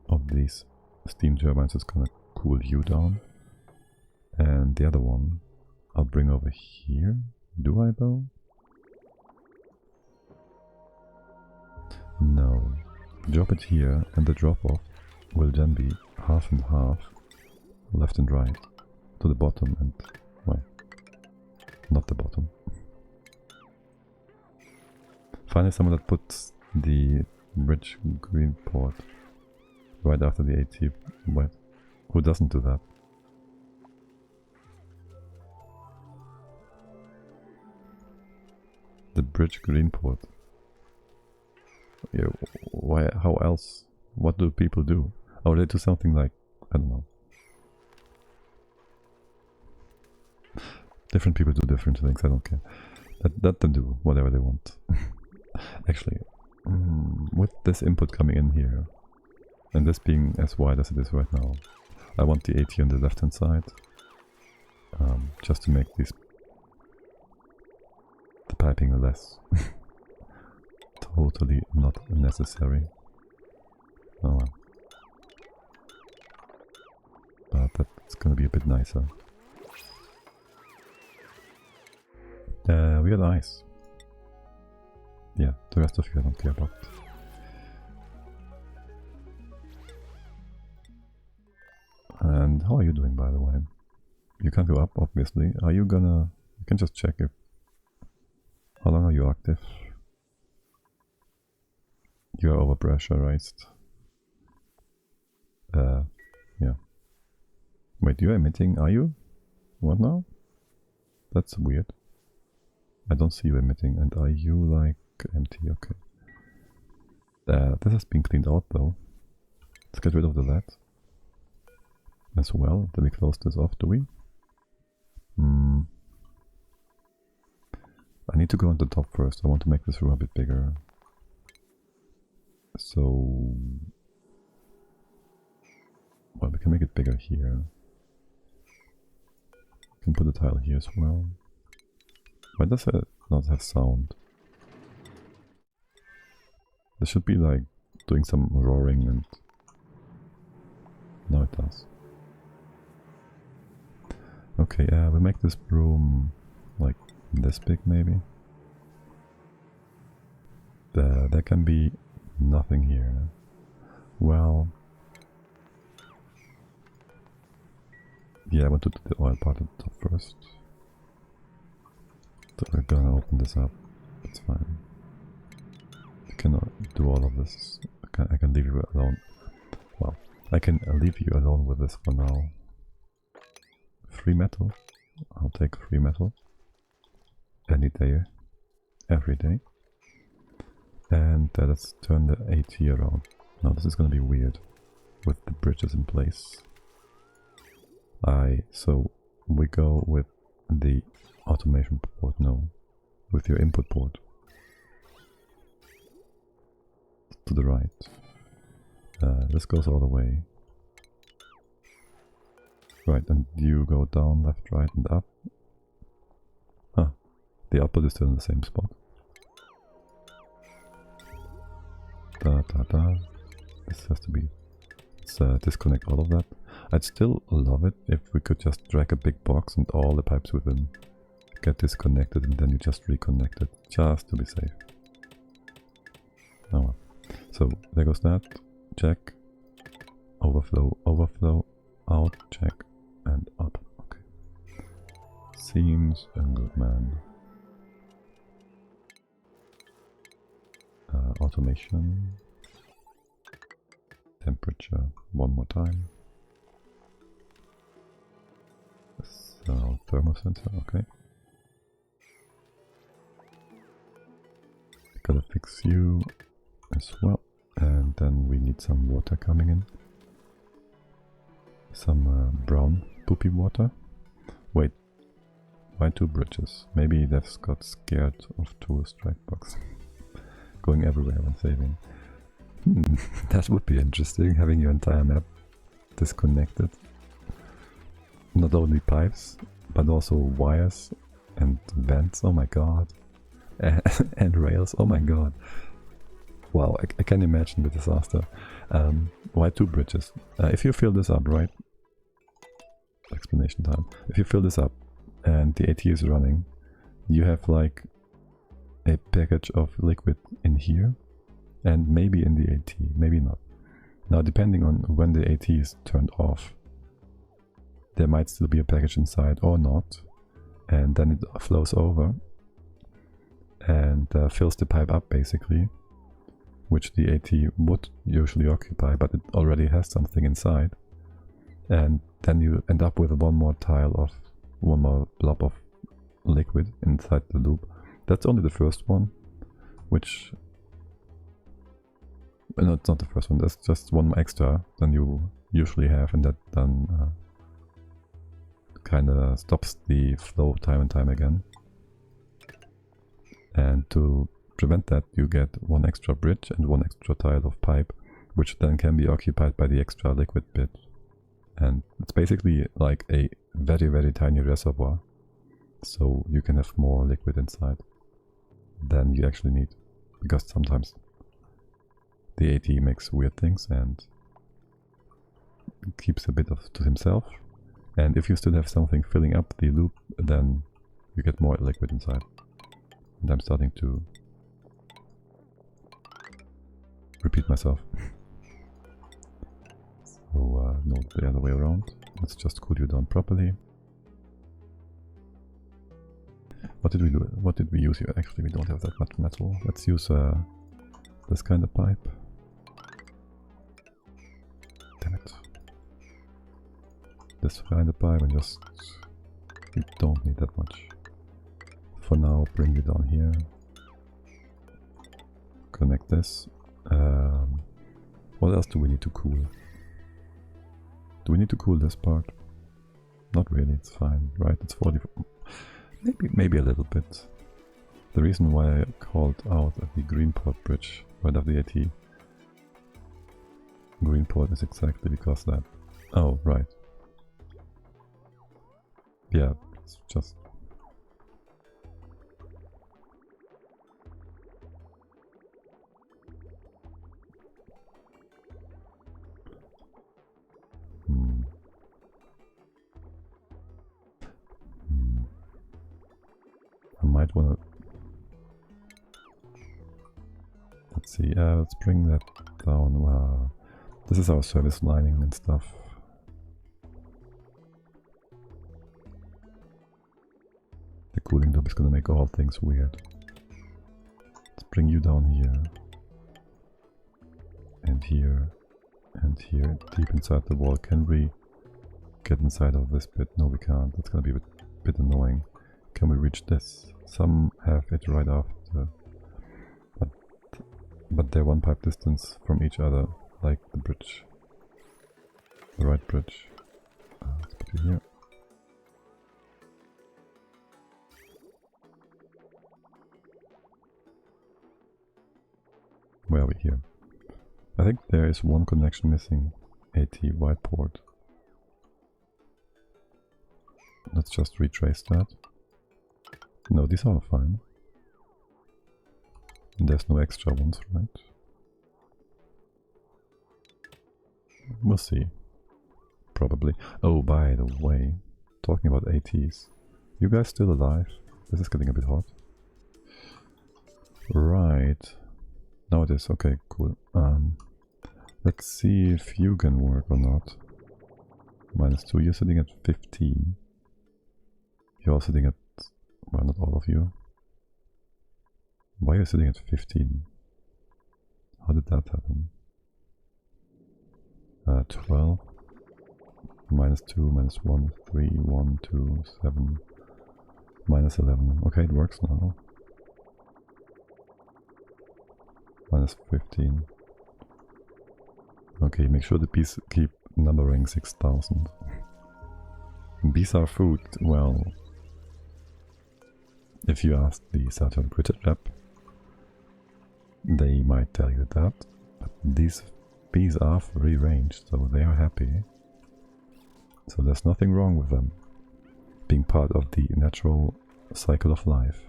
of these steam turbines is gonna cool you down. And the other one I'll bring over here. Do I though? No. Drop it here and the drop off will then be half and half, left and right, to the bottom and, well, not the bottom. Finally someone that puts the bridge green port right after the AT wet. Who doesn't do that? The bridge green port. Yeah, why? How else? What do people do? Oh, they do something like, I don't know. Different people do different things, I don't care. Let them do whatever they want. Actually, with this input coming in here, and this being as wide as it is right now, I want the AT on the left hand side, just to make the piping less. Totally not necessary. Oh well. But that's gonna be a bit nicer. We got ice. Yeah, the rest of you I don't care about. And how are you doing, by the way? You can't go up, obviously. Are you gonna... You can just check if... How long are you active? You are overpressurized. Yeah. Wait, you're emitting, are you? What now? That's weird. I don't see you emitting, and are you like empty? Okay. This has been cleaned out though. Let's get rid of the lead as well. Then we close this off, do we? I need to go on the top first. I want to make this room a bit bigger. So... Well, we can make it bigger here. We can put a tile here as well. Why does it not have sound? This should be like doing some roaring and... No, it does. Okay, we make this room like this big maybe. There can be nothing here. Well... Yeah, I want to do the oil part at the top first. So we're gonna open this up. It's fine. I cannot do all of this. I can leave you alone. Well, I can leave you alone with this for now. Free metal. I'll take free metal. Any day. Every day. And let's turn the AT around. Now this is gonna be weird with the bridges in place. So we go with the automation port, no, with your input port to the right. This goes all the way. Right, and you go down, left, right, and up. Huh, the output is still in the same spot. This has to be... Let's disconnect all of that. I'd still love it if we could just drag a big box and all the pipes within get disconnected and then you just reconnect it, just to be safe. Oh well. So there goes that. Check. Overflow, overflow, out, check, and up. Okay. Seems a good man. Automation. Temperature, one more time. So, thermosensor, okay. Gotta fix you as well. And then we need some water coming in. Some brown poopy water. Wait, why two bridges? Maybe they've got scared of two strike box going everywhere when saving. That would be interesting, having your entire map disconnected. Not only pipes, but also wires and vents, oh my god. And rails, oh my god. Wow, I can imagine the disaster. Why two bridges? If you fill this up, right? explanation time. If you fill this up and the AT is running, you have like a package of liquid in here and maybe in the AT, maybe not. Now, depending on when the AT is turned off, there might still be a package inside or not, and then it flows over and fills the pipe up basically, which the AT would usually occupy, but it already has something inside, and then you end up with one more blob of liquid inside the loop. That's only the first one, which... No, it's not the first one, that's just one extra than you usually have, and that then kind of stops the flow time and time again. And to prevent that, you get one extra bridge and one extra tile of pipe, which then can be occupied by the extra liquid bit. And it's basically like a very, very tiny reservoir, so you can have more liquid inside than you actually need, because sometimes the AT makes weird things and keeps a bit to himself. And if you still have something filling up the loop, then you get more liquid inside. And I'm starting to repeat myself. So no, the other way around. Let's just cool you down properly. What did we do? What did we use here? Actually, we don't have that much metal. Let's use this kind of pipe. Damn it. This kind of pipe, and just... we don't need that much. For now, bring you down here. Connect this. What else do we need to cool? Do we need to cool this part? Not really, it's fine, right? It's 40... maybe a little bit. The reason why I called out the green port bridge right after the AT green port is exactly because that. Oh, right. Yeah, it's just... I might wanna... let's see, let's bring that down. This is our service lining and stuff. The cooling loop is gonna make all things weird. Let's bring you down here. And here. And here, deep inside the wall. Can we get inside of this bit? No, we can't. That's gonna be a bit annoying. Can we reach this? Some have it right after. But they're one pipe distance from each other, like the bridge. The right bridge. Let's put it here. Where are we here? I think there is one connection missing. AT white port. Let's just retrace that. No, these are fine. And there's no extra ones, right? We'll see. Probably. Oh, by the way, talking about ATs. You guys still alive? This is getting a bit hot. Right. Now it is. Okay, cool. Let's see if you can work or not. -2, you're sitting at 15. You're all sitting at... well, not all of you. Why are you sitting at 15? How did that happen? 12. -2, -1, 3, 1, 2, 7. -11. Okay, it works now. -15. Okay, make sure the bees keep numbering 6,000. Bees are food. Well, if you ask the Saturn Critter rep, they might tell you that. But these bees are free range, so they are happy. So there's nothing wrong with them being part of the natural cycle of life.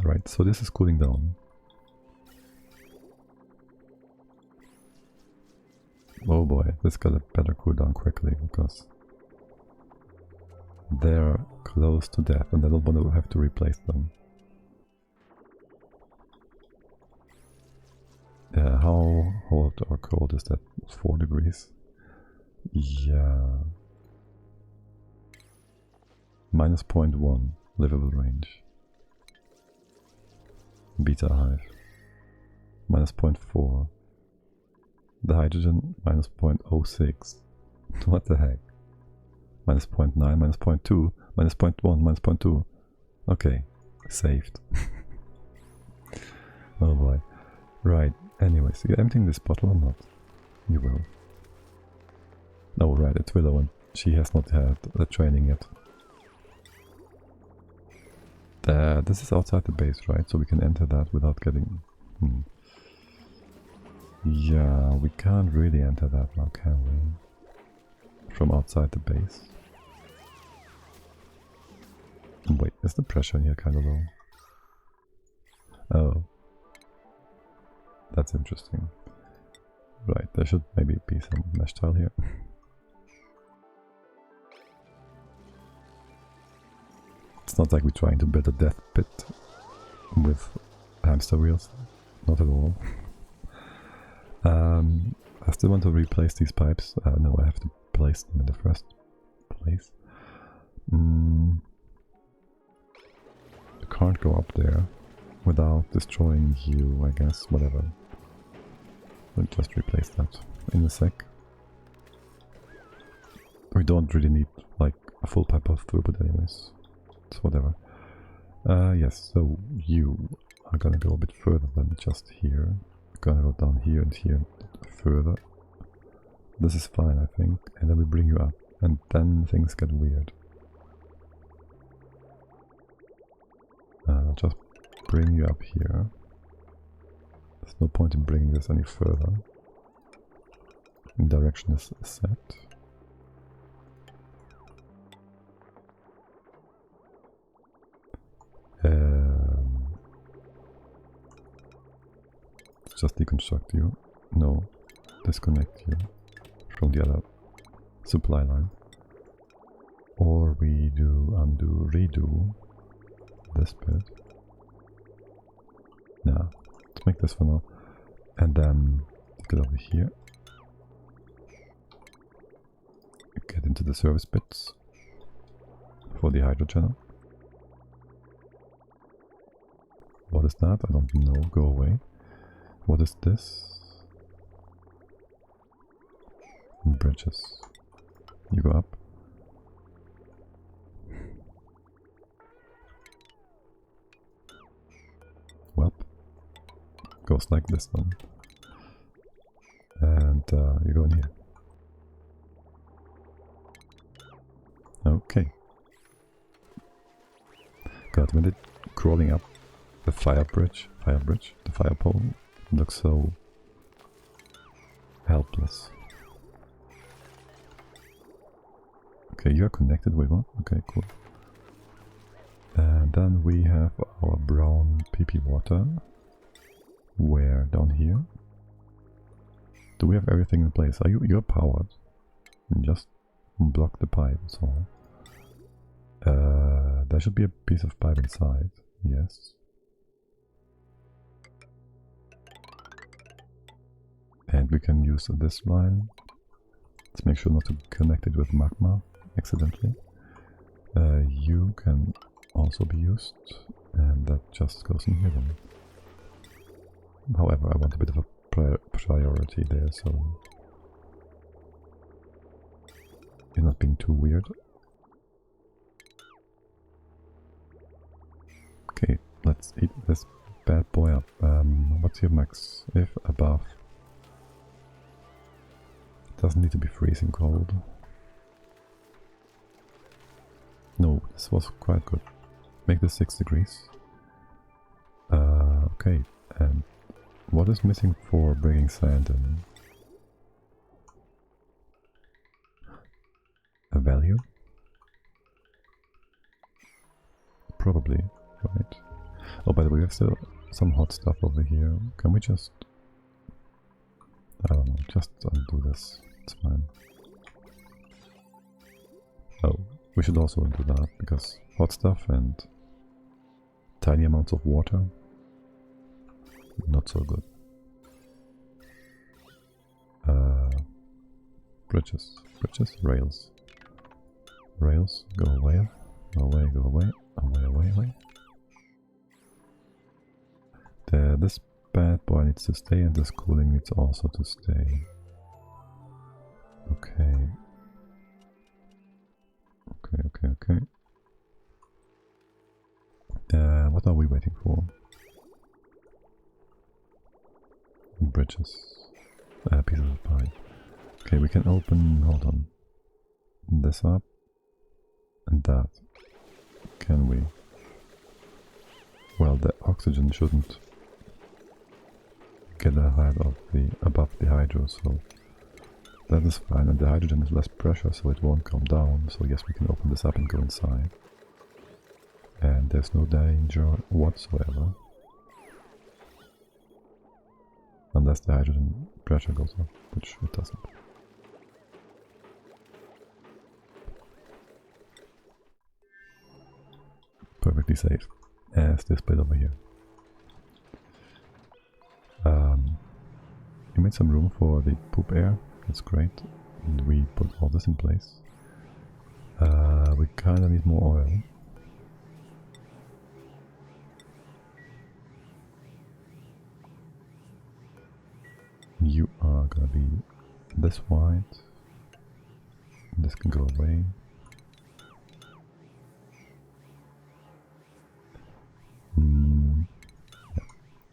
Right, so this is cooling down. Oh boy, this got a better cooldown quickly because they're close to death and I don't want to have to replace them. How hot or cold is that? 4 degrees? Yeah. Minus 0.1 livable range. Beta hive. Minus 0.4. The hydrogen minus 0.06. What the heck? Minus 0.9, minus 0.2, minus 0.1, minus 0.2. Okay, saved. Oh boy. Right, anyways, you emptying this bottle or not? You will. Oh right, it's Willow and she has not had the training yet. This is outside the base, right? So we can enter that without getting... Yeah, we can't really enter that now, can we? From outside the base. Wait, is the pressure in here kind of low? Oh. That's interesting. Right, there should maybe be some mesh tile here. It's not like we're trying to build a death pit with hamster wheels. Not at all. I still want to replace these pipes. No, I have to place them in the first place. You can't go up there without destroying you, I guess. Whatever. We'll just replace that in a sec. We don't really need like a full pipe of throughput anyways. It's whatever. Yes, so you are gonna go a bit further than just here. You're gonna go down here and here further. This is fine, I think. And then we bring you up. And then things get weird. I'll just bring you up here. There's no point in bringing this any further. The direction is set. Just deconstruct you. No, disconnect you from the other supply line. Or we do undo, redo this bit. Nah, let's make this for now. And then get over here. Get into the service bits for the hydro channel. What is that? I don't know. Go away. What is this? Bridges. You go up. Well, goes like this then. And you go in here. Okay. God, when it crawling up the fire bridge, the fire pole, looks so helpless. Okay, you're connected with one. Okay, cool. And then we have our brown PP water. Where? Down here? Do we have everything in place? You're powered. Just block the pipe, that's all. There should be a piece of pipe inside. Yes. And we can use this line. Let's make sure not to connect it with magma accidentally. You can also be used, and that just goes in here then. However, I want a bit of a priority there, so you're not being too weird. Okay, let's eat this bad boy up. What's your max? If above. It doesn't need to be freezing cold. No, this was quite good. Make this 6 degrees. Okay, and what is missing for bringing sand in? A value? Probably, right? Oh, by the way, we have still some hot stuff over here. Can we just I don't know, just undo this, it's fine. Oh, we should also undo that, because hot stuff and tiny amounts of water, not so good. Bridges, rails. Rails, go away, go away, go away, away, away, away. This bad boy needs to stay, and this cooling needs also to stay. Okay. Okay. What are we waiting for? Bridges. Pieces of pipe. Okay, we can open, hold on, this up and that. Can we? Well, the oxygen shouldn't get ahead of above the hydro, so that is fine, and the hydrogen is less pressure, so it won't come down. So yes, we can open this up and go inside, and there's no danger whatsoever, unless the hydrogen pressure goes up, which it doesn't. Perfectly safe, as this bit over here. We made some room for the poop air, that's great, and we put all this in place. We kinda need more oil. You are gonna be this white, this can go away.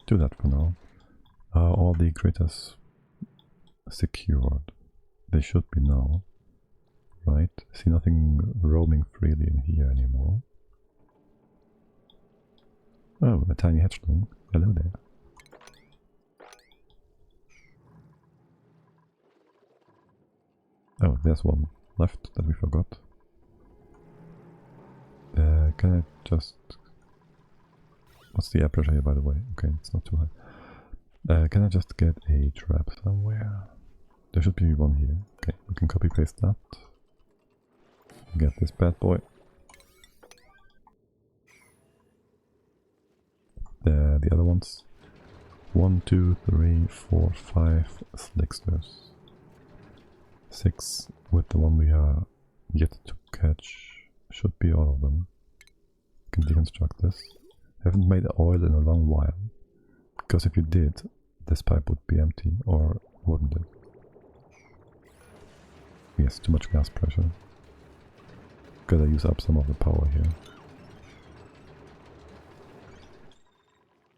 Do that for now. Are all the critters secured? They should be now, right? See nothing roaming freely in here anymore. Oh, a tiny hatchling. Hello there. Oh, there's one left that we forgot. Can I just... What's the air pressure here, by the way? Okay, it's not too high. Can I just get a trap somewhere? There should be one here. Okay, we can copy paste that. Get this bad boy. The other ones. 1, 2, 3, 4, 5 slicksters. 6 with the one we are yet to catch. Should be all of them. Can deconstruct this. Haven't made oil in a long while, because if you did, this pipe would be empty, or wouldn't it? Yes, too much gas pressure. Gotta use up some of the power here.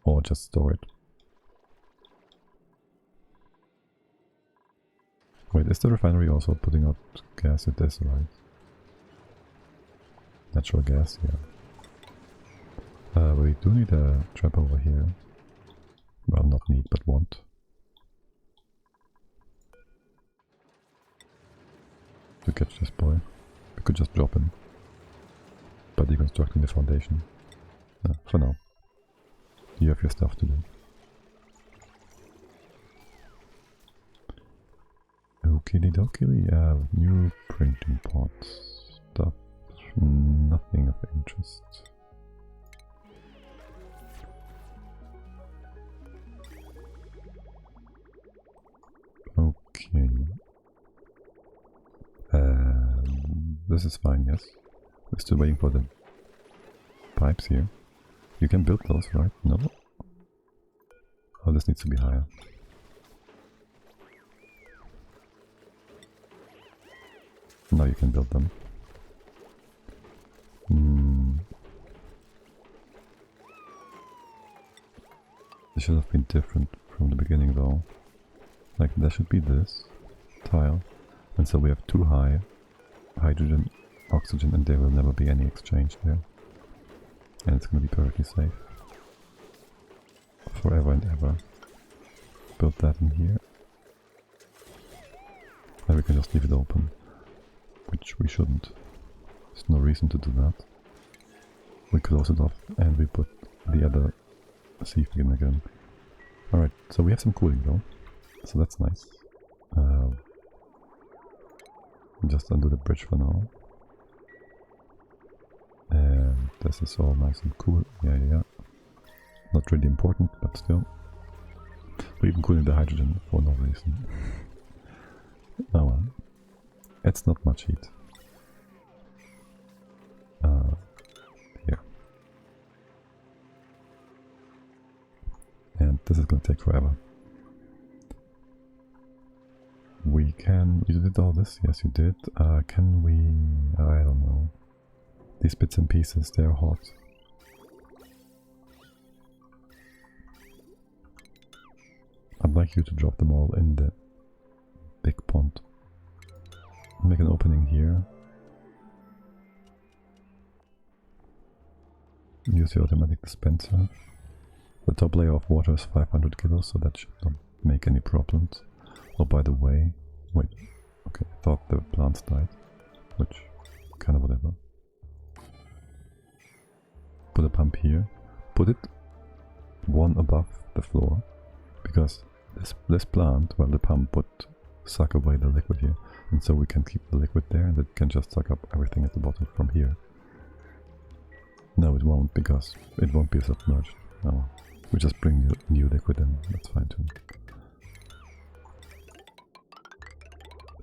Or just store it. Wait, is the refinery also putting out gas? It is, right? Natural gas, yeah. We do need a trap over here. Well, not need, but want. To catch this boy. We could just drop him. By deconstructing the foundation. For now. You have your stuff to do. Okie dokie, new printing pots. Stuff. Nothing of interest. Okay. This is fine, yes. We're still waiting for the pipes here. You can build those, right? No? Oh, this needs to be higher. Now you can build them. This should have been different from the beginning though. Like there should be this tile, and so we have too high hydrogen, oxygen, and there will never be any exchange there. And it's going to be perfectly safe. Forever and ever. Build that in here. And we can just leave it open. Which we shouldn't. There's no reason to do that. We close it off and we put the other sieve in again. Alright, so we have some cooling though. So that's nice. Just undo the bridge for now. And this is all nice and cool. Yeah. Not really important, but still. We're even cooling the hydrogen for no reason. Oh well. It's not much heat. Here. And this is going to take forever. We can... You did all this? Yes, you did. Can we... I don't know. These bits and pieces, they're hot. I'd like you to drop them all in the big pond. Make an opening here. Use the automatic dispenser. The top layer of water is 500 kilos, so that should not make any problems. Oh, by the way, wait, okay, I thought the plants died, which, kind of whatever. Put a pump here, put it one above the floor, because this plant, well, the pump would suck away the liquid here, and so we can keep the liquid there, and it can just suck up everything at the bottom from here. No, it won't, because it won't be submerged. No, we just bring new liquid in, that's fine too.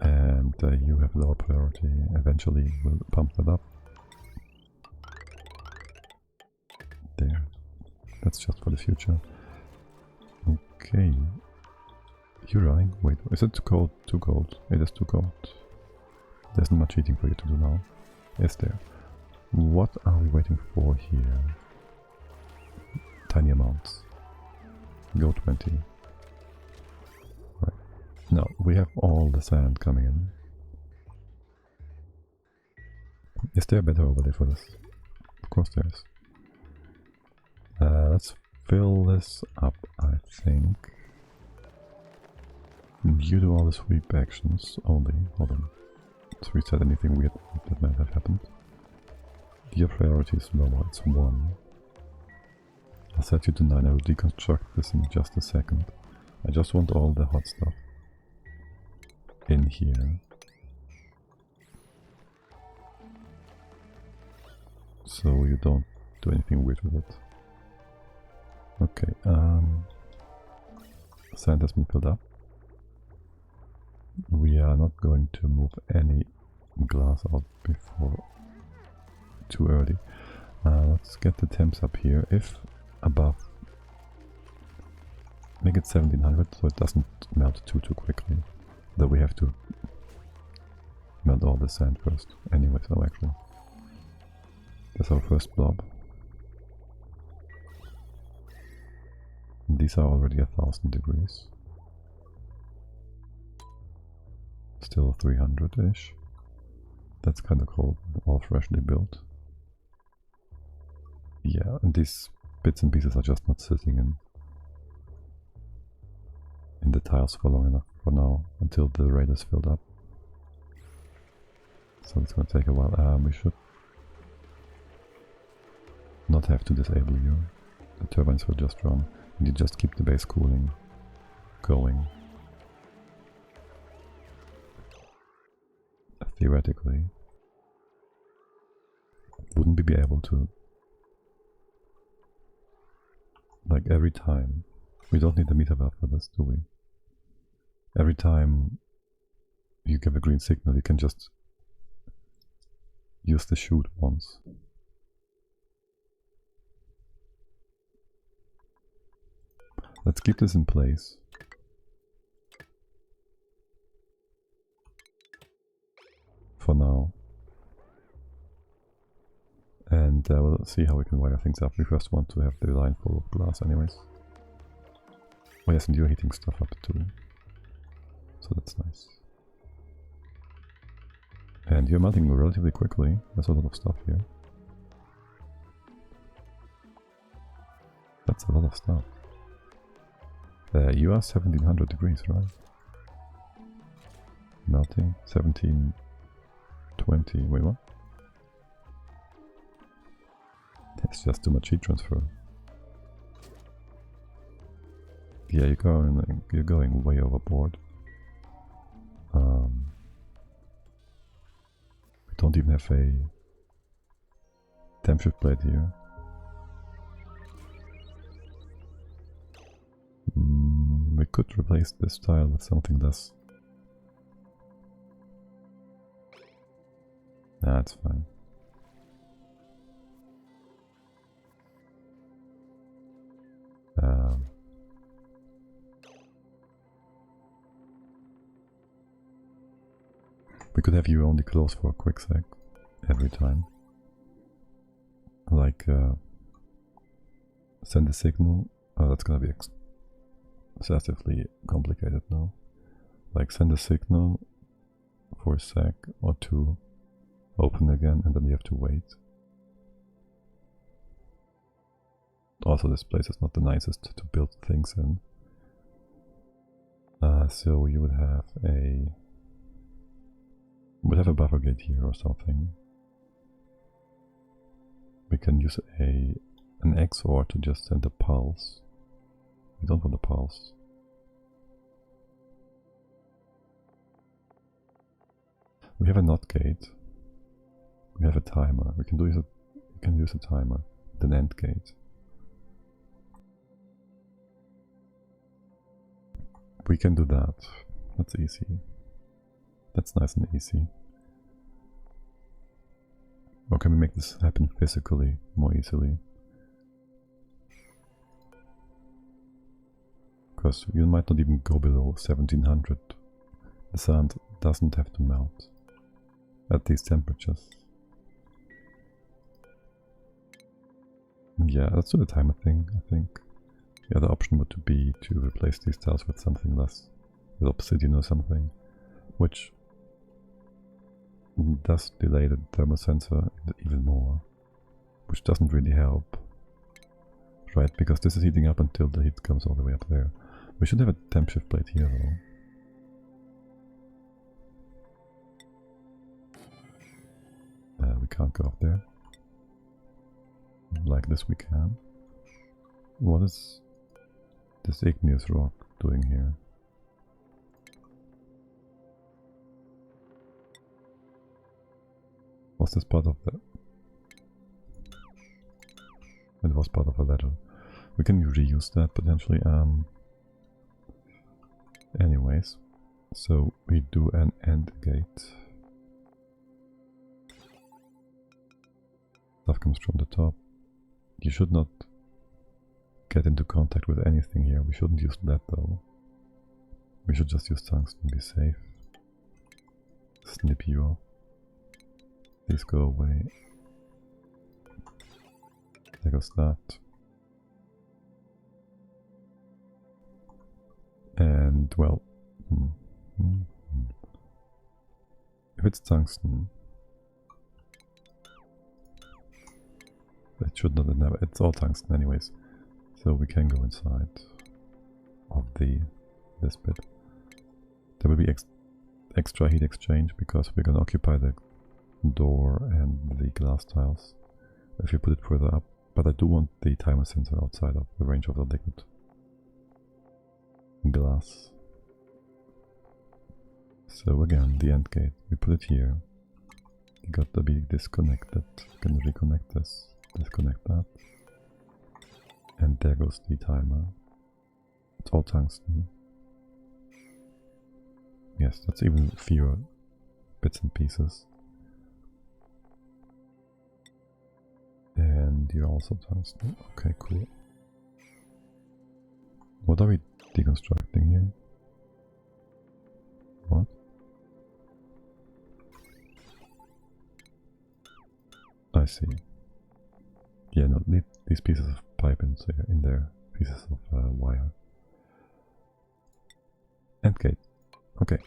And you have lower priority, eventually we'll pump that up. There, that's just for the future. Okay, you're running. Wait, is it too cold? Too cold. It is too cold. There's not much heating for you to do now. Is there? What are we waiting for here? Tiny amounts. Go 20. Right. Now, we have all the sand coming in. Is there a better overlay for this? Of course there is. Let's fill this up, I think. You do all the sweep actions only. Hold on. Let's reset anything weird that might have happened. Your priority is lower, it's 1. I'll set you to 9, I will deconstruct this in just a second. I just want all the hot stuff in here. So you don't do anything weird with it. Okay, sand has been filled up. We are not going to move any glass out before too early. Let's get the temps up here. If above, make it 1700 so it doesn't melt too quickly. Though we have to melt all the sand first. Anyway, so actually, that's our first blob. These are already 1000 degrees. Still 300-ish. That's kind of cold, all freshly built. Yeah, and these bits and pieces are just not sitting in the tiles for long enough for now, until the rail is filled up. So it's going to take a while. We should not have to disable you. The turbines will just run, and you just keep the base cooling going. Theoretically, wouldn't we be able to, like every time, we don't need the meter valve for this, do we? Every time you give a green signal, you can just use the chute once. Let's keep this in place. For now. And we'll see how we can wire things up. We first want to have the line full of glass anyways. Oh yes, and you're heating stuff up too. So that's nice. And you're melting relatively quickly. There's a lot of stuff here. That's a lot of stuff. You are 1700 degrees, right? Melting 1720. Wait, what? That's just too much heat transfer. Yeah, you're going way overboard. We don't even have a temp shift plate here. We could replace this tile with something less. That's fine. We could have you only close for a quick sec every time. Like send a signal. Oh, that's gonna be excessively complicated now. Like send a signal for a sec or two, open again, and then you have to wait. Also, this place is not the nicest to build things in. So you would have a buffer gate here or something. We can use an XOR to just send a pulse. We don't want a pulse. We have a NOT gate. We have a timer. We can use a timer. Then AND gate. We can do that. That's easy. That's nice and easy. Or can we make this happen physically more easily? Because you might not even go below 1700. The sand doesn't have to melt at these temperatures. Yeah, let's do the timer thing, I think. The other option would be to replace these tiles with something less, with obsidian or something, which does delay the thermosensor even more, which doesn't really help, right? Because this is heating up until the heat comes all the way up there. We should have a temp shift plate here though. We can't go up there. Like this we can. What is this igneous rock doing here? Was this part of the... It was part of a ladder. We can reuse that potentially. Anyways, so we do an AND gate. Stuff comes from the top. You should not get into contact with anything here. We shouldn't use that though. We should just use tungsten, be safe. Snip you off. Please go away. There goes that. And well, if it's tungsten, it should not have never. It's all tungsten anyways, so we can go inside of this bit. There will be extra heat exchange because we're gonna occupy the door and the glass tiles if you put it further up. But I do want the timer sensor outside of the range of the liquid glass. So again, the AND gate, we put it here. You got to be disconnected. You can reconnect this, disconnect that. And there goes the timer. It's all tungsten. Yes, that's even fewer bits and pieces. And you're also tungsten. Okay, cool. What are we deconstructing here? What? I see. Yeah, no, leave these pieces of pipe in there, pieces of wire. AND gate. Okay.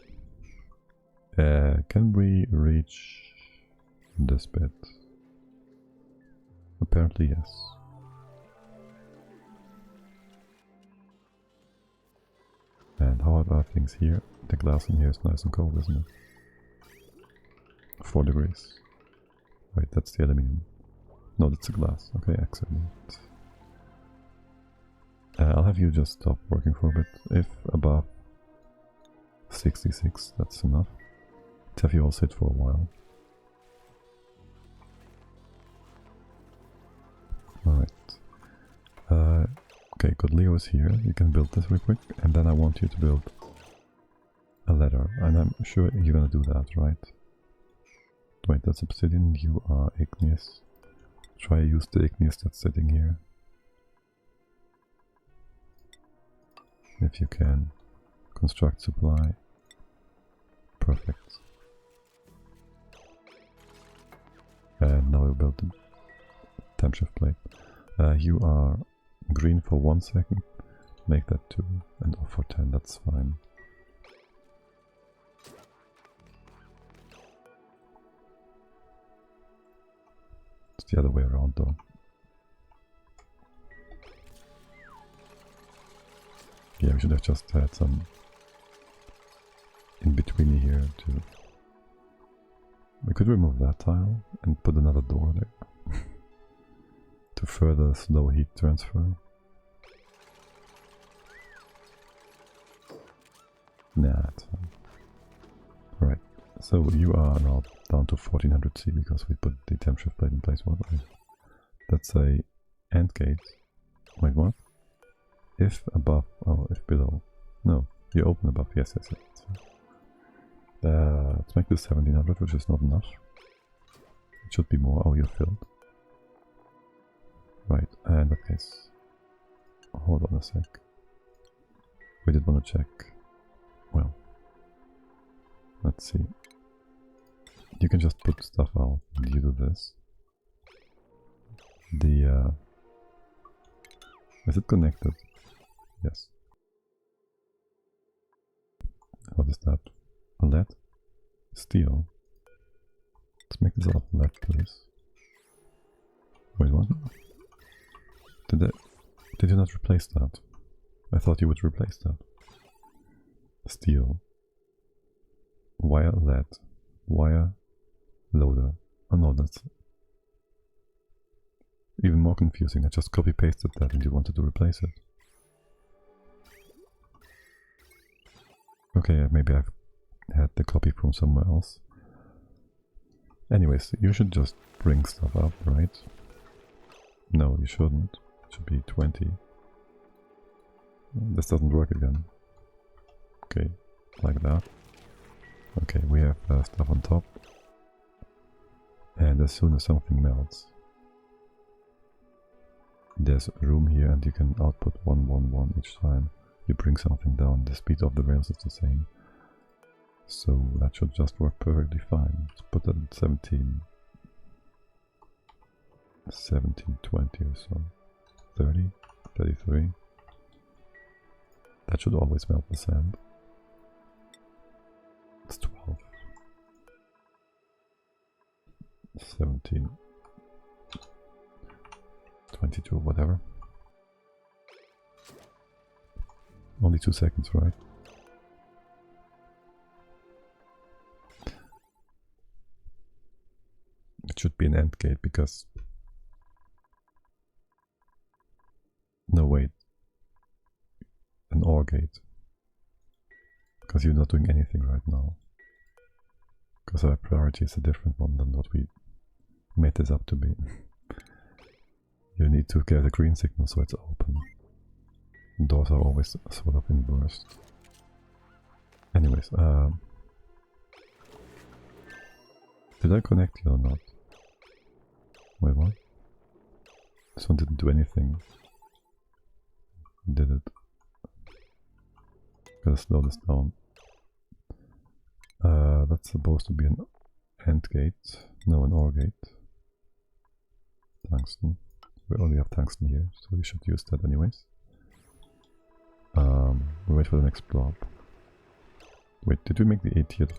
Can we reach this bit? Apparently yes. And how are things here? The glass in here is nice and cold, isn't it? 4 degrees. Wait, that's the aluminium. No, that's the glass. Okay, excellent. I'll have you just stop working for a bit. If above 66, that's enough. Have you all sit for a while. Alright. Okay, good, Leo is here. You can build this real quick, and then I want you to build a ladder. And I'm sure you're gonna do that, right? Wait, that's obsidian, you are igneous. Try to use the igneous that's sitting here. If you can. Construct supply. Perfect. And now we'll build the temp shift plate. You are green for 1 second. Make that 2 and off for 10, that's fine. It's the other way around though. Yeah, we should have just had some in between here too. We could remove that tile and put another door there to further slow heat transfer. Nah, that's fine. Alright, so you are now down to 1400 C because we put the temp shift plate in place. What? That's a AND gate. Wait, what? If above, oh, if below. No, you open above. Yes, yes, yes. Let's make this 1700, which is not enough. It should be more. Oh, you're filled. Right, in that case. Hold on a sec. We did want to check. Well, let's see. You can just put stuff out. You do this. Is it connected? Yes. What is that? A lead? Steel? Let's make this out of lead, please. Wait, what? Did you not replace that? I thought you would replace that. Steel. Wire lead. Wire loader. Oh no, that's even more confusing. I just copy pasted that and you wanted to replace it. Okay, maybe I've had the copy from somewhere else. Anyways, you should just bring stuff up, right? No, you shouldn't. It should be 20. This doesn't work again. Okay, like that. Okay, we have stuff on top. And as soon as something melts, there's room here and you can output 1, 1, 1 each time you bring something down. The speed of the rails is the same. So that should just work perfectly fine. Let's put that at 17, 20 or so. 30, 33. That should always melt the sand. It's 12. 17. 22, whatever. Only 2 seconds, right? It should be an AND gate because... No, wait. An OR gate. Because you're not doing anything right now. Because our priority is a different one than what we made this up to be. You need to get a green signal so it's open. Doors are always sort of inversed. Anyways, did I connect you or not? Wait, what? This one didn't do anything. Did it? Gotta slow this down. That's supposed to be an AND gate. No, an OR gate. Tungsten. We only have tungsten here, so we should use that anyways. We wait for the next blob. Wait, did we make the 8 yet?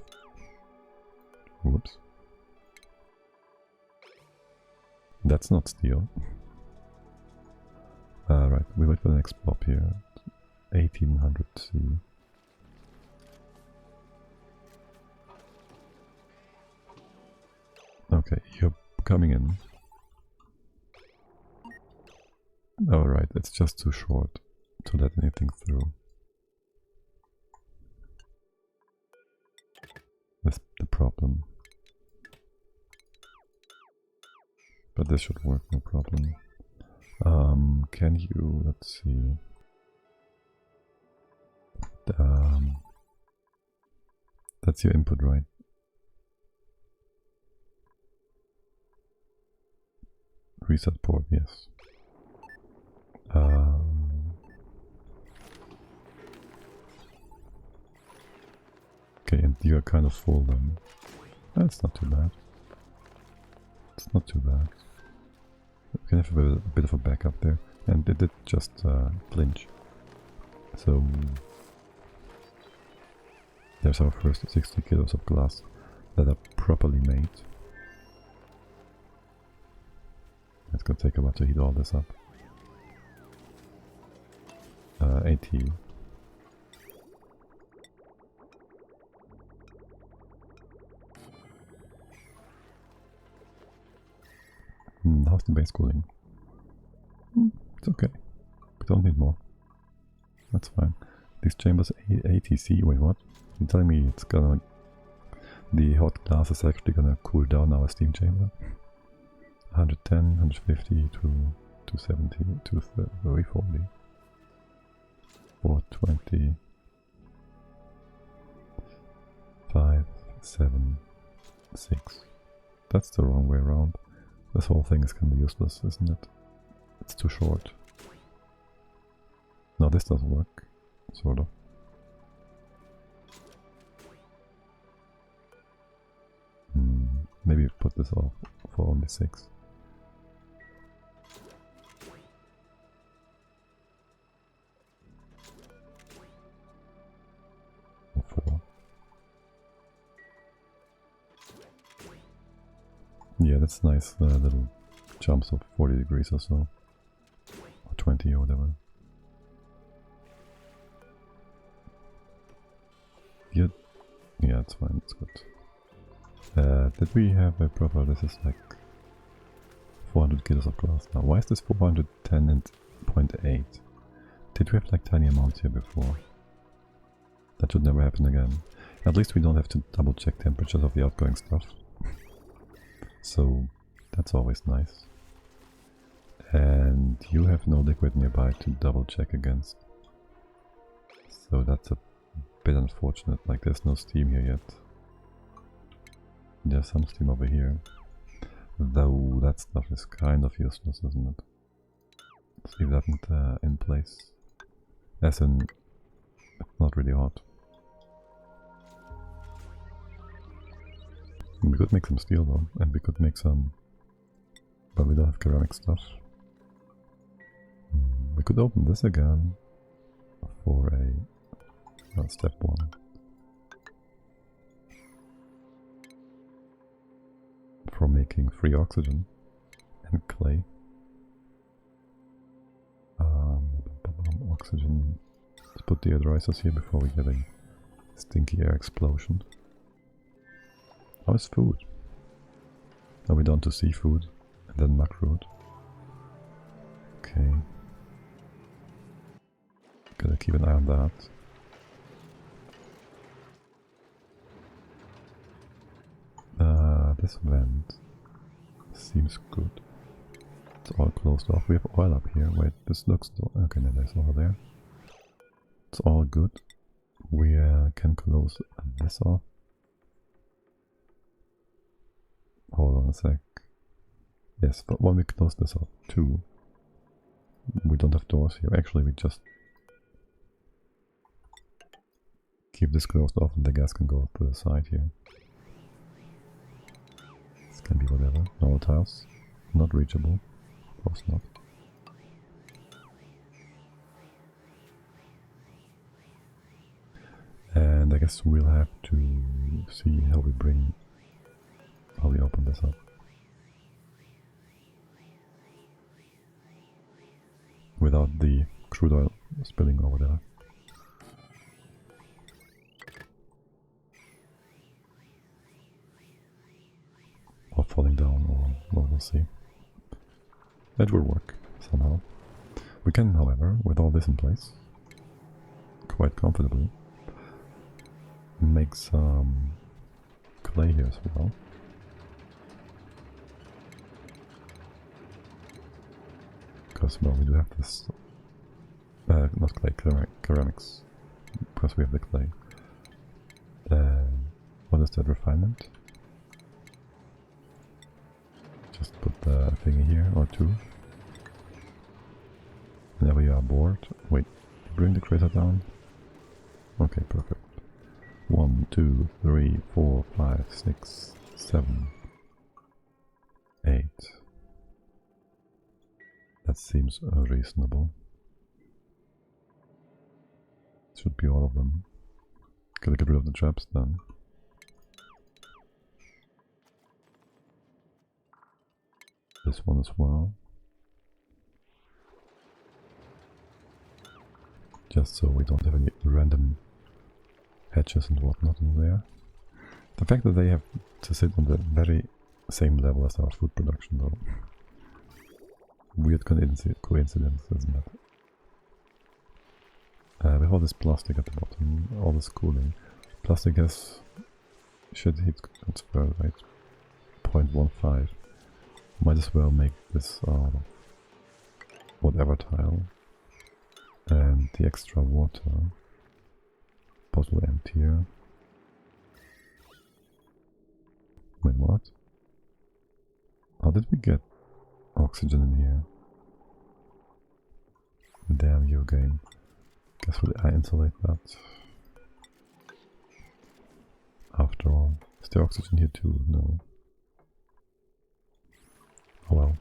Whoops. That's not steel. Right, we wait for the next blob here. 1800 C. Okay, you're coming in. Alright, it's just too short to let anything through. That's the problem. But this should work, no problem. Can you, let's see. That's your input, right? Reset port, yes. Okay, and you're kind of full then. That's not too bad. It's not too bad. We can have a bit of a backup there. And it did just flinch. So there's our first 60 kilos of glass that are properly made. It's gonna take a while to heat all this up. 80. How's the base cooling? It's okay. We don't need more. That's fine. These chambers ATC, wait, what? You're telling me it's gonna... The hot glass is actually gonna cool down our steam chamber? 110, 150 to 270, 340, 420, 5, 7, 6. That's the wrong way around. This whole thing is kind of useless, isn't it? It's too short. No, this doesn't work. Sort of. Maybe put this off for only 6. Or 4. Yeah, that's nice. Little jumps of 40 degrees or so. Or 20 or whatever. Yeah, it's fine, it's good. Did we have a proper... This is like 400 kilos of glass now. Why is this 410 and 0.8? Did we have like tiny amounts here before? That should never happen again. At least we don't have to double check temperatures of the outgoing stuff. So that's always nice. And you have no liquid nearby to double check against. So that's a bit unfortunate, like there's no steam here yet. There's some steam over here. Though that stuff is kind of useless, isn't it? Let's leave that in place. As in, it's not really hot. We could make some steel though, and we could make some... But we don't have ceramic stuff. We could open this again for a... step 1. For making free oxygen and clay. Oxygen. Let's put the deodorizers here before we get a stinky air explosion. How is food? Are we down to seafood and then muckroot? Okay. Gotta keep an eye on that. This vent seems good. It's all closed off. We have oil up here. Wait, this looks... Okay, no, there's oil there. It's all good. We can close this off. Hold on a sec. Yes, but when we close this off too, we don't have doors here. Actually, we just keep this closed off and the gas can go up to the side here. Can be whatever. Normal tiles. Not reachable. Of course not. And I guess we'll have to see how we open this up. Without the crude oil spilling or whatever. Or falling down, or well, we'll see. That will work somehow. We can, however, with all this in place, quite comfortably, make some clay here as well. Because, well, we do have this, not clay, ceramics, because we have the clay. What is that, refinement? Just put the thing here, or two. Whenever you are bored. Wait, bring the crater down. Okay, perfect. 1, 2, 3, 4, 5, 6, 7, 8. That seems reasonable. Should be all of them. Gotta get rid of the traps then. This one as well. Just so we don't have any random hatches and whatnot in there. The fact that they have to sit on the very same level as our food production though. Weird coincidence, isn't it? With all this plastic at the bottom, all this cooling. Plastic has should heat transfer, right? 0.15. Might as well make this whatever tile. And the extra water. Bottle emptier. Wait, what? How did we get oxygen in here? Damn you game. Guess will I insulate that? After all. Is there oxygen here too? No. Oh well.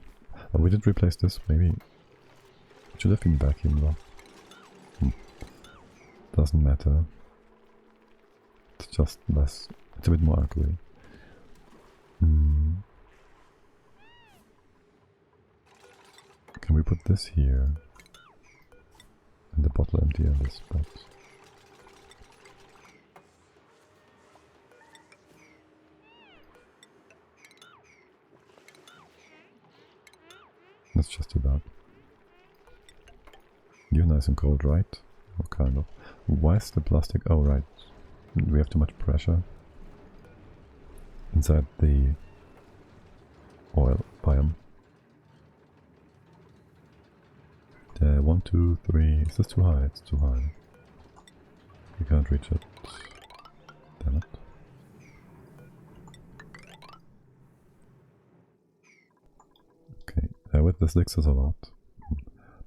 Oh, we did replace this, maybe. It should have been vacuumed though. Doesn't matter. It's just less. It's a bit more ugly. Can we put this here? And the bottle empty on this spot. Let's just do that. You're nice and cold, right? Oh, kind of. Why is the plastic... Oh, right. We have too much pressure inside the oil biome. 1, 2, 3. Is this too high? It's too high. We can't reach it. Damn it. Okay, with this licks us a lot.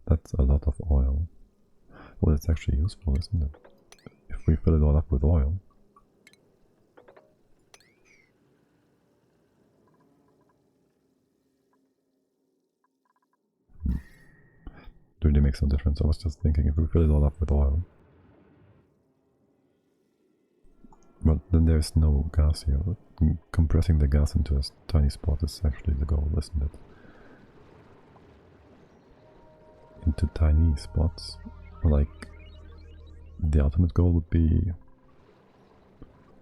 That's a lot of oil. Well, it's actually useful, isn't it? If we fill it all up with oil. Really makes no difference. I was just thinking if we fill it all up with oil. But then there's no gas here. Compressing the gas into a tiny spot is actually the goal, isn't it? Into tiny spots. Like, the ultimate goal would be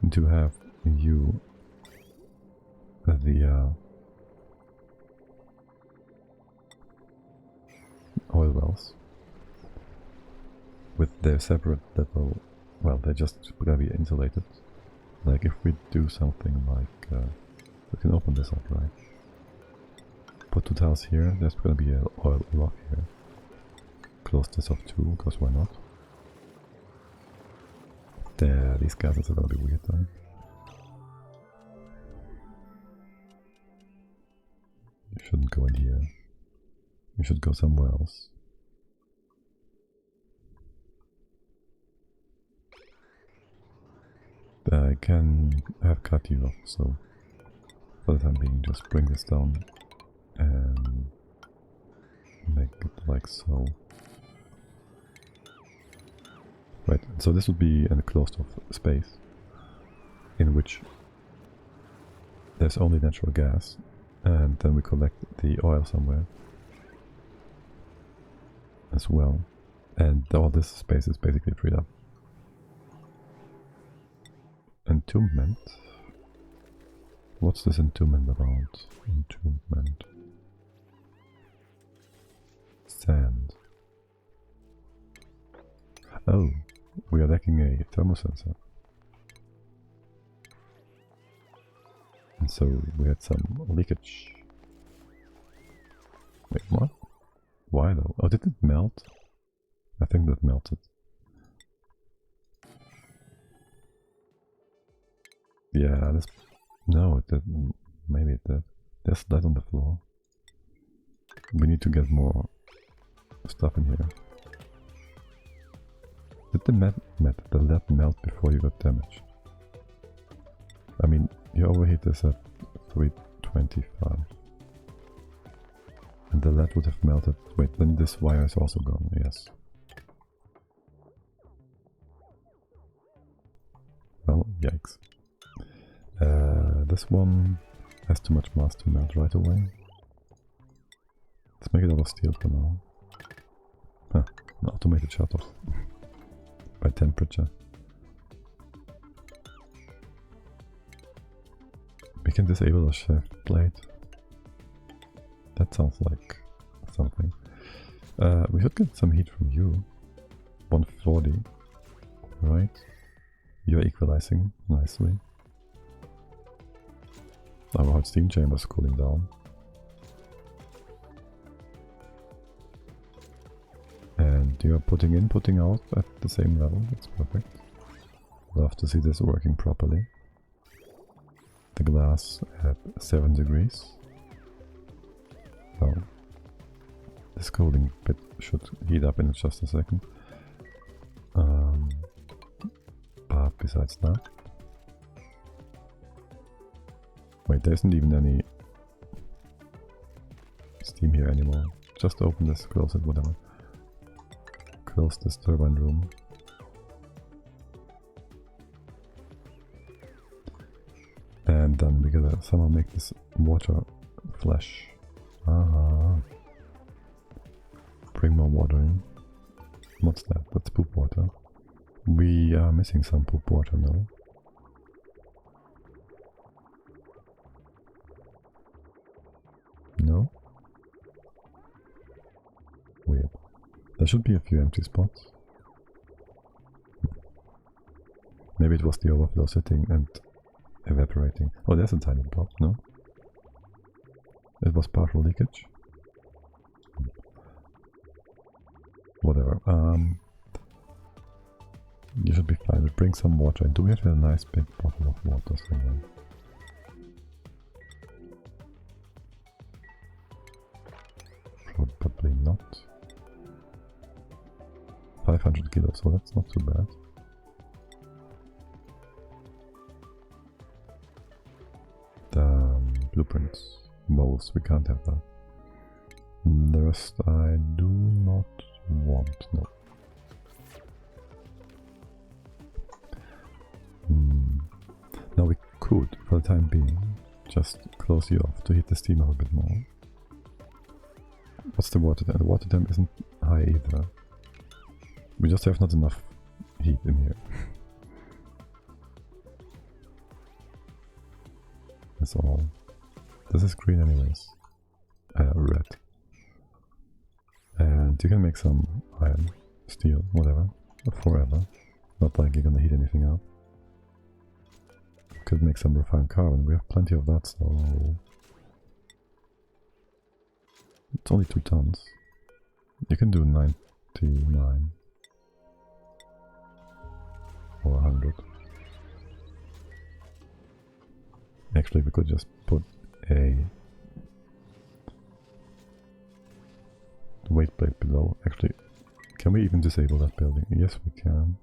to have you the oil wells with their separate little, well, they're just gonna be insulated. Like if we do something like, we can open this up, right? Put 2 tiles here, there's gonna be an oil block here. Close this off too, because why not? There, these gases are gonna be weird though. You shouldn't go in here. You should go somewhere else. I can have cut you off, so for the time being just bring this down and make it like so. Right, so this would be in a closed off space in which there's only natural gas, and then we collect the oil somewhere as well, and all this space is basically freed up. Entombment? What's this entombment about? Entombment. Sand. Oh, we are lacking a thermosensor. So we had some leakage. Wait, what? Why though? Oh, did it melt? I think that melted. Yeah, this... No, it didn't. Maybe it did. There's lead on the floor. We need to get more stuff in here. Did the lead melt before you got damaged? I mean, your overheat is at 325. And the lead would have melted. Wait, then this wire is also gone, yes. Well, yikes. This one has too much mass to melt right away. Let's make it out of steel for now. Huh, an automated shutoff. By temperature. We can disable the shaft plate. That sounds like something. We should get some heat from you. 140. Right. You're equalizing nicely. Our hot steam chamber is cooling down. And you're putting out at the same level. It's perfect. Love to see this working properly. The glass at 7 degrees. Well, this cooling bit should heat up in just a second. But besides that... Wait, there isn't even any steam here anymore. Just open this, close it, whatever. Close this turbine room. And then we gotta somehow make this water flash. Bring more water in. What's that? That's poop water. We are missing some poop water now. No? Weird. There should be a few empty spots. Maybe it was the overflow sitting and evaporating. Oh, there's a tiny drop, no? It was partial leakage. Whatever. You should be fine. We'll bring some water in. Do we have a nice big bottle of water somewhere? Probably not. 500 kilos, so that's not too bad. Blueprints. Moles, we can't have that. The rest I do not want, no. Now we could, for the time being, just close you off to heat the steam up a bit more. What's the water temp? The water temp isn't high either. We just have not enough heat in here. That's all. This is green anyways. Red. And you can make some iron, steel, whatever, forever. Not like you're gonna heat anything up. Could make some refined carbon. We have plenty of that, so... It's only 2 tons. You can do 99. Or 100. Actually, we could just put a weight plate below. Actually, can we even disable that building? Yes, we can.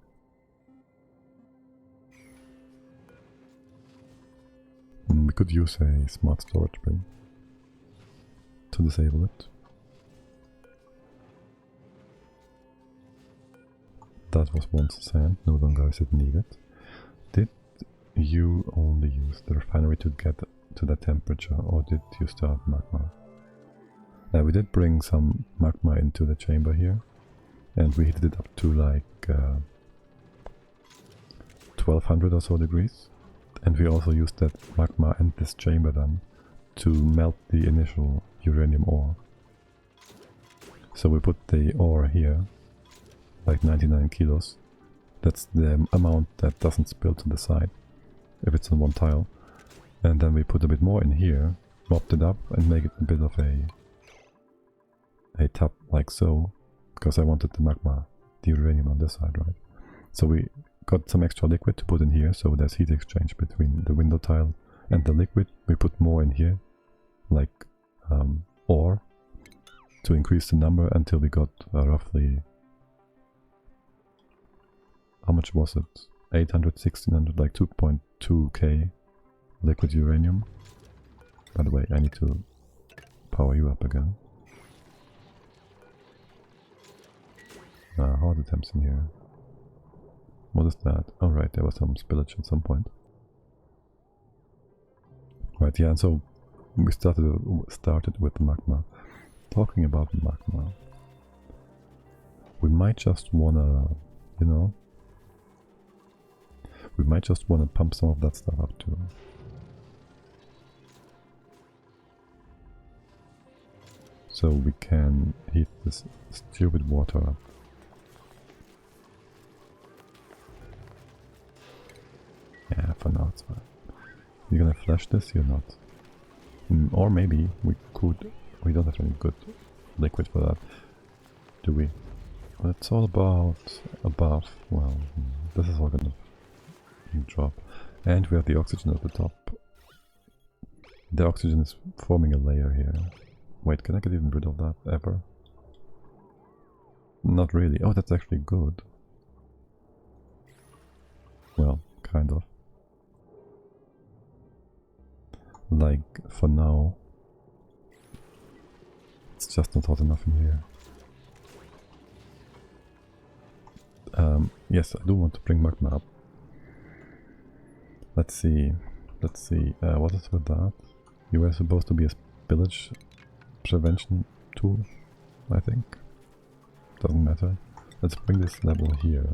We could use a smart storage bin to disable it. That was once sand, no longer is it needed. Did you only use the refinery to get to that temperature, or did you start magma? We did bring some magma into the chamber here, and we heated it up to like 1200 or so degrees. And we also used that magma and this chamber then to melt the initial uranium ore. So we put the ore here, like 99 kilos. That's the amount that doesn't spill to the side, if it's on one tile. And then we put a bit more in here, mopped it up and make it a bit of a tub like so, because I wanted the magma, the uranium on this side, right? So we got some extra liquid to put in here, so there's heat exchange between the window tile and the liquid. We put more in here, like ore, to increase the number until we got roughly, how much was it? 800, 1600, like 2.2k liquid uranium. By the way, I need to power you up again. How are the temps in here? What is that? Oh right, there was some spillage at some point. Right, yeah, and so we started with the magma. Talking about magma, we might just wanna, you know, we might just wanna pump some of that stuff up too. So we can heat this stupid water up. Yeah, for now it's fine. You're gonna flash this? You're not. Or maybe we could. We don't have any good liquid for that, do we? Well, it's all about above. Well, this is all gonna drop. And we have the oxygen at the top. The oxygen is forming a layer here. Wait, can I get even rid of that ever? Not really. Oh, that's actually good. Well, kind of. Like, for now, it's just not hot enough in here. Yes, I do want to bring magma up. Let's see, what is with that? You were supposed to be a spillage prevention tool, I think. Doesn't matter. Let's bring this level here.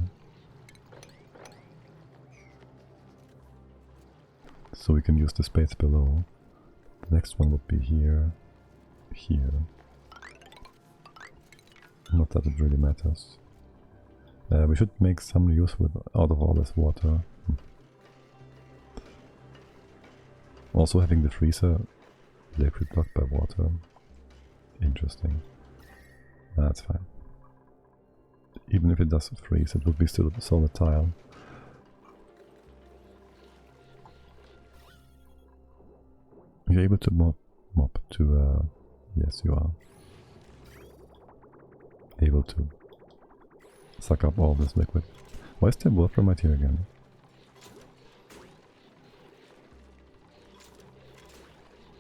So we can use the space below. The next one would be here, here. Not that it really matters. We should make some use out of all this water. Also having the freezer liquid blocked by water. Interesting. That's fine. Even if it does freeze, it would be still solid tile. You're able to mop to, yes you are. Able to suck up all this liquid. Why is there wolfram right here again?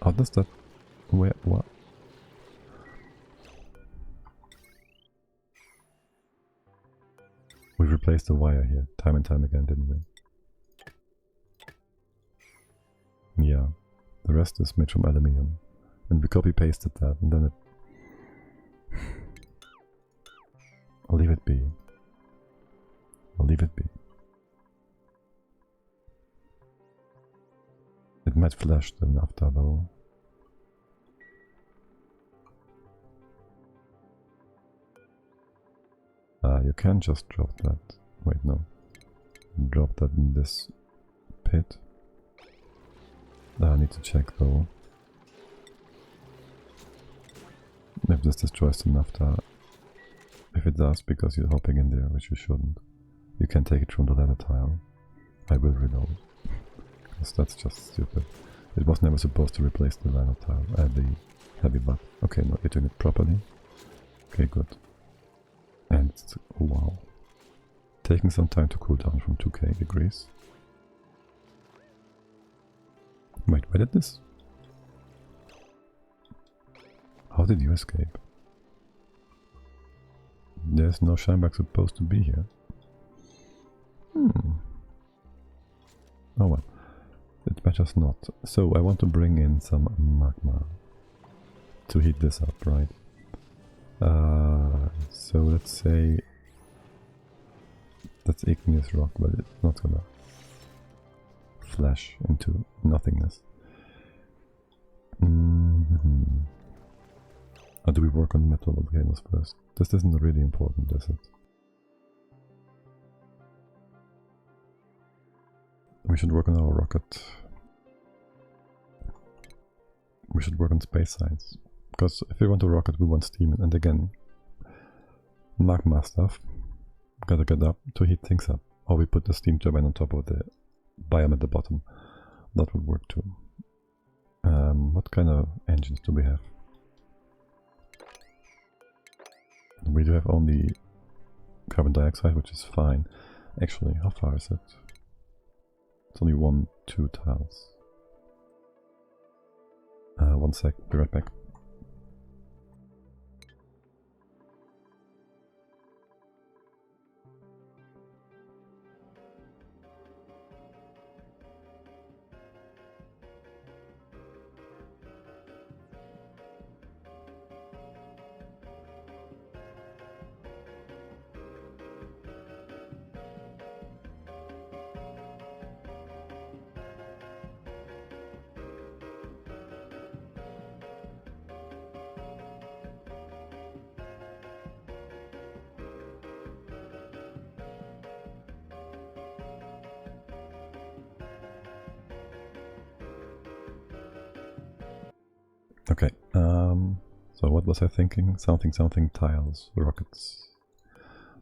How does that... where... what? We replaced the wire here time and time again, didn't we? Yeah. The rest is made from aluminium. And we copy-pasted that, and then it... I'll leave it be. I'll leave it be. It might flash the naphtha though. You can just drop that. Wait, no. Drop that in this pit. I need to check though. If this destroys the naphtha. If it does, because you're hopping in there, which you shouldn't. You can take it from the ladder tile. I will reload. Because that's just stupid. It was never supposed to replace the ladder tile, the heavy butt. Okay, no, you're doing it properly. Okay, good. And it's, oh, wow. Taking some time to cool down from 2k degrees. Wait, where did this? How did you escape? There's no Scheinberg supposed to be here. Oh well. It matters not. So I want to bring in some magma to heat this up, right? So let's say that's igneous rock, but it's not gonna flash into nothingness. Or do we work on metal volcanoes first? This isn't really important, is it? We should work on our rocket. We should work on space science. Because if we want a rocket, we want steam. And again, magma stuff. Gotta get up to heat things up. Or we put the steam turbine on top of the biome at the bottom. That would work too. What kind of engines do we have? We do have only carbon dioxide, which is fine. Actually, how far is it? It's only 2 tiles. 1 sec, be right back. Okay, so what was I thinking? Something tiles, rockets.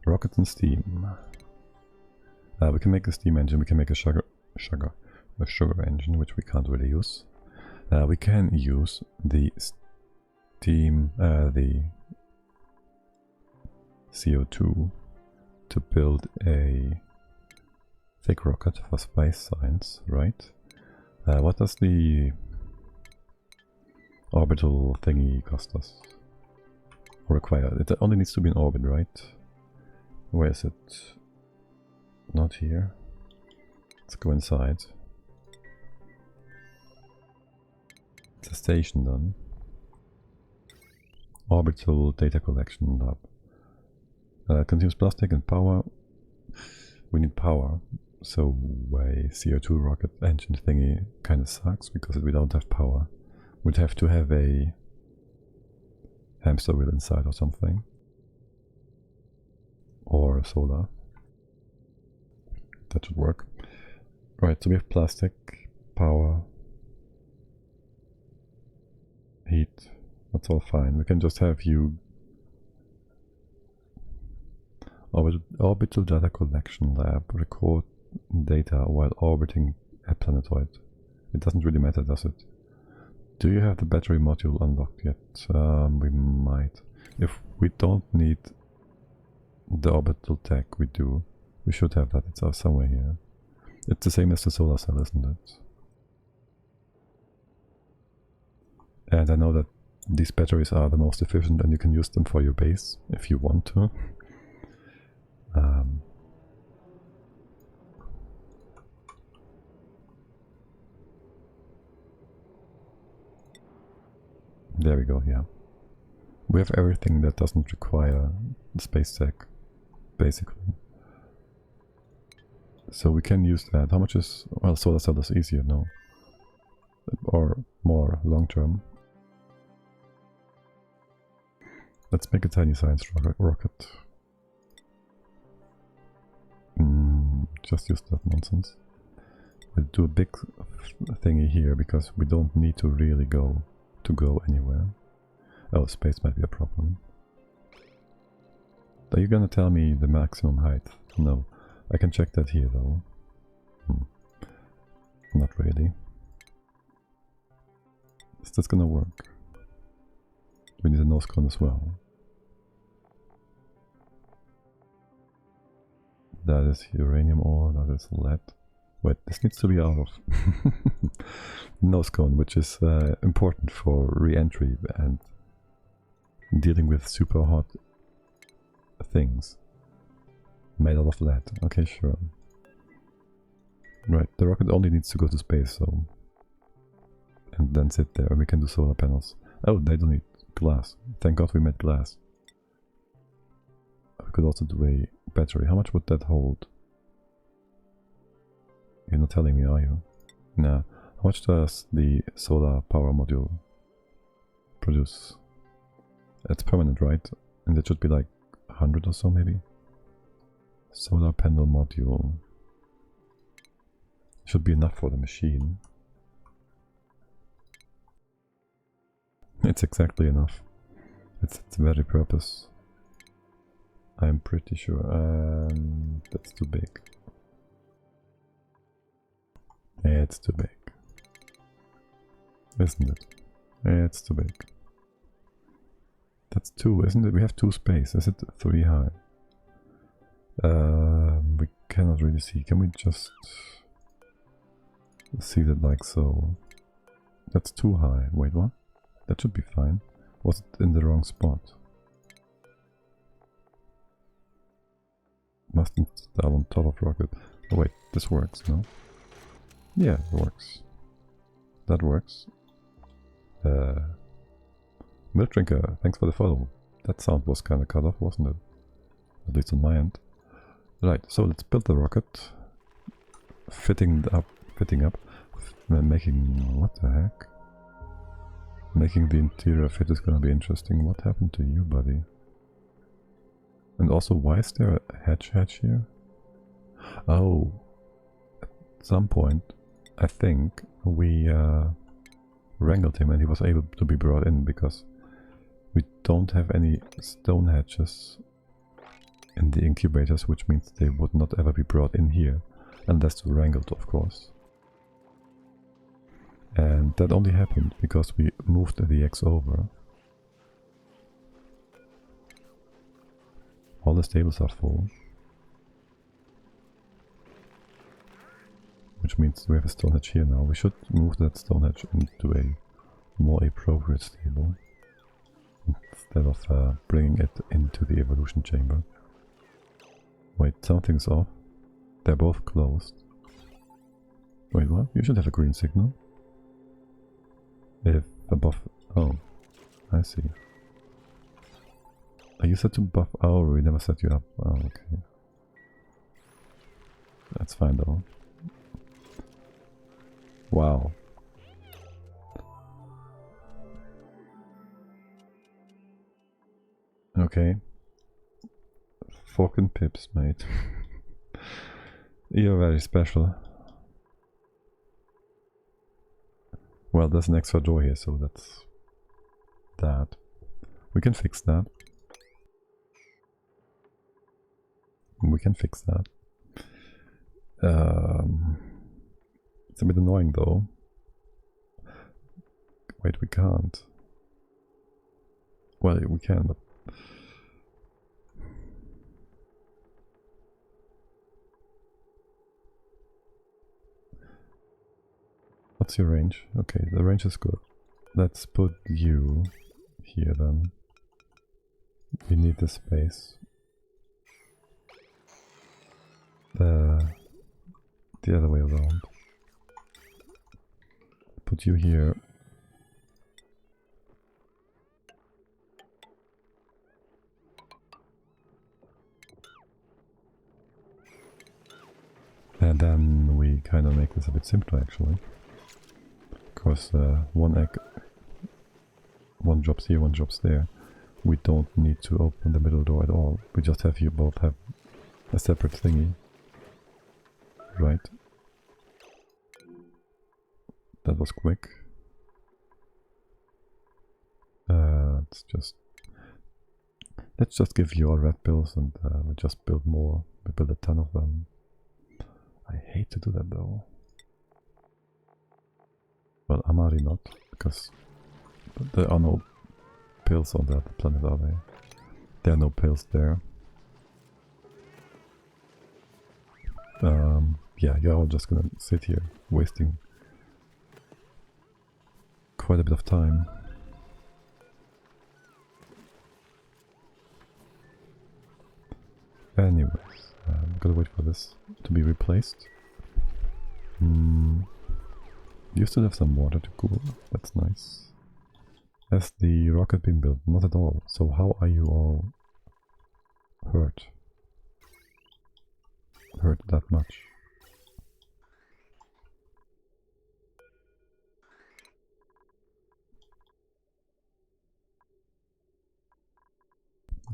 Rockets and steam. We can make a steam engine, we can make a sugar engine, which we can't really use. We can use the steam, the CO2 to build a thick rocket for space science, right? What does the orbital thingy cost us? Or require? It only needs to be in orbit, right? Where is it? Not here. Let's go inside. It's a station then. Orbital data collection lab. Consumes plastic and power. We need power. So a CO2 rocket engine thingy kind of sucks because we don't have power. We'd have to have a hamster wheel inside or something. Or solar. That should work. Right, so we have plastic, power, heat. That's all fine. We can just have you orbital data collection lab record data while orbiting a planetoid. It doesn't really matter, does it? Do you have the battery module unlocked yet? We might. If we don't need the orbital tech, we do. We should have that. It's somewhere here. It's the same as the solar cell, isn't it? And I know that these batteries are the most efficient and you can use them for your base if you want to. There we go, yeah. We have everything that doesn't require space tech, basically. So we can use that. How much is... well, solar cell is easier, no? Or more long term. Let's make a tiny science rocket. Just use that nonsense. We'll do a big thingy here because we don't need to really go anywhere. Oh, space might be a problem. Are you gonna tell me the maximum height? No. I can check that here though. Not really. Is this gonna work? We need a nose cone as well. That is uranium ore, that is lead. Wait, this needs to be out of nose cone, which is important for re-entry and dealing with super hot things made out of lead. Okay, sure. Right, the rocket only needs to go to space, so... and then sit there, and we can do solar panels. Oh, they don't need glass. Thank God we made glass. We could also do a battery. How much would that hold? You're not telling me, are you? Nah. How much does the solar power module produce? It's permanent, right? And it should be like 100 or so, maybe? Solar panel module. Should be enough for the machine. It's exactly enough. It's its very purpose. I'm pretty sure. That's too big. Yeah, it's too big. Isn't it? Yeah, it's too big. That's 2, isn't it? We have 2 space. Is it 3 high? We cannot really see. Can we just see that like so? That's too high. Wait, what? That should be fine. Was it in the wrong spot? Must install on top of rocket. Oh wait, this works, no? Yeah, it works. That works. Milk Drinker, thanks for the follow. That sound was kinda cut off, wasn't it? At least on my end. Right, so let's build the rocket. Fitting up, making, what the heck? Making the interior fit is gonna be interesting. What happened to you, buddy? And also, why is there a hatch here? Oh, at some point, I think we wrangled him and he was able to be brought in because we don't have any stone hatches in the incubators, which means they would not ever be brought in here unless wrangled, of course. And that only happened because we moved the X over. All the stables are full. Which means we have a stone hatch here now. We should move that stone hatch into a more appropriate stable instead of bringing it into the evolution chamber. Wait, something's off. They're both closed. Wait, what? You should have a green signal. If above... Oh, I see. Are you set to buff? Oh, we never set you up. Oh, okay. That's fine though. Wow. Okay. Fork and pips, mate. You're very special. Well, there's an extra door here, so that's that. We can fix that. We can fix that. It's a bit annoying though. Wait, we can't. Well, we can, but... What's your range? Okay, the range is good. Let's put you here then. We need the space. The other way around. Put you here. And then we kind of make this a bit simpler actually. Because one egg, one drops here, one drops there. We don't need to open the middle door at all. We just have you both have a separate thingy. Right. That was quick. Let's just give you all red pills and we just build more. We build a ton of them. I hate to do that though. Well, Amari not, because there are no pills on that planet, are they? There are no pills there. Yeah, you're all just gonna sit here, wasting quite a bit of time. Anyways, gotta wait for this to be replaced. You still have some water to cool, that's nice. Has the rocket been built? Not at all. So how are you all hurt? Hurt that much?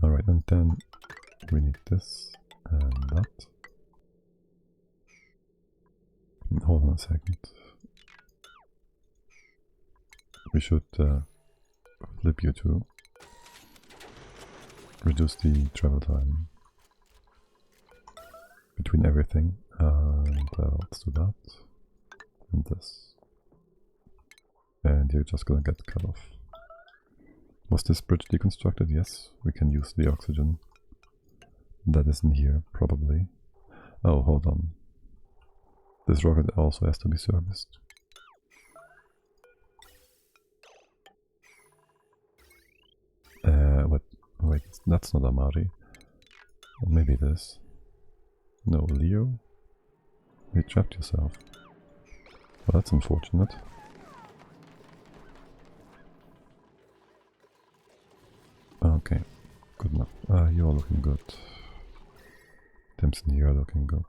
Alright, and then we need this and that. Hold on a second. We should flip you to reduce the travel time between everything, and let's do that, and this, and you're just gonna get cut off. Was this bridge deconstructed? Yes, we can use the oxygen that is in here, probably. Oh, hold on. This rocket also has to be serviced. Wait, that's not Amari. Maybe it is. No, Leo? You trapped yourself. Well, that's unfortunate. Okay, good enough. You're looking good. Timson, you're looking good.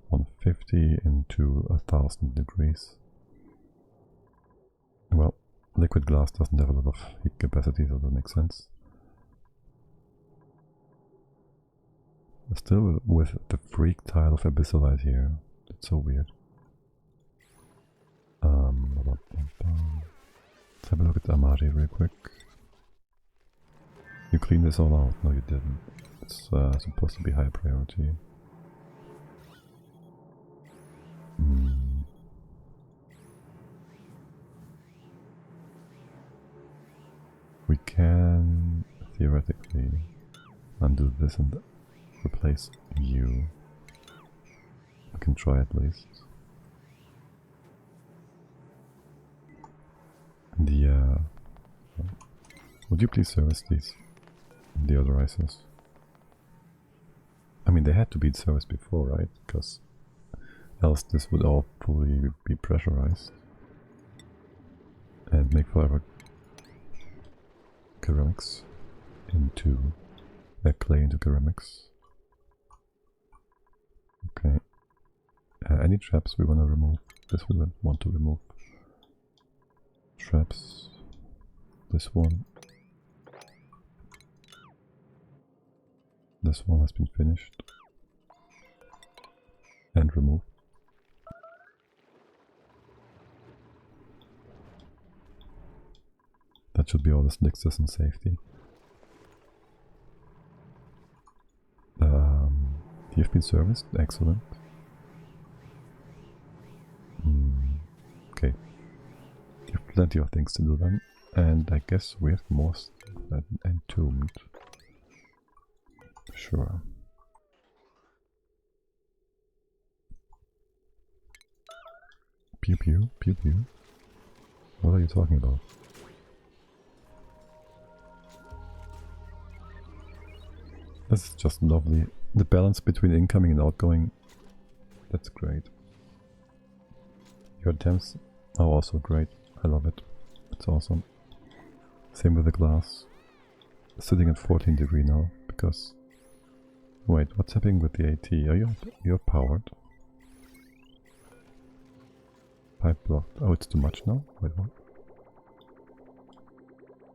150 into 1000 degrees. Well, liquid glass doesn't have a lot of heat capacity, so that makes sense. Still with the freak tile of abyssalite here. It's so weird. Let's have a look at Amari real quick. You cleaned this all out? No, you didn't. It's supposed to be high priority. We can theoretically undo this and replace you. I can try at least. Would you please service these deodorizers? I mean, they had to be serviced before, right? Because else this would all fully be pressurized and make forever ceramics into clay into ceramics. Okay. Any traps we want to remove? This we want to remove. Traps. This one. This one has been finished and removed. That should be all the slicksters and safety. You've been serviced, excellent. Okay, you have plenty of things to do then, and I guess we have more entombed. Sure. Pew pew, pew pew. What are you talking about? This is just lovely. The balance between incoming and outgoing, that's great. Your attempts are also great. I love it. It's awesome. Same with the glass. Sitting at 14 degree now, because... Wait, what's happening with the AT? You're powered. Pipe blocked. Oh, it's too much now? Wait, what?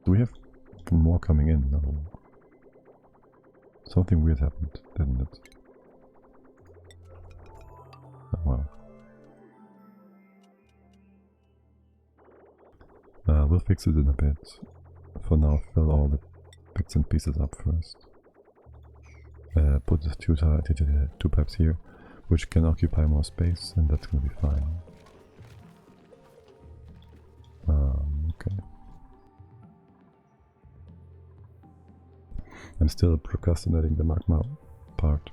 Do we have more coming in? No. Something weird happened, didn't it? Oh well. We'll fix it in a bit. For now, fill all the bits and pieces up first. Put the two pipes here, which can occupy more space, and that's gonna be fine. Okay. I'm still procrastinating the magma part.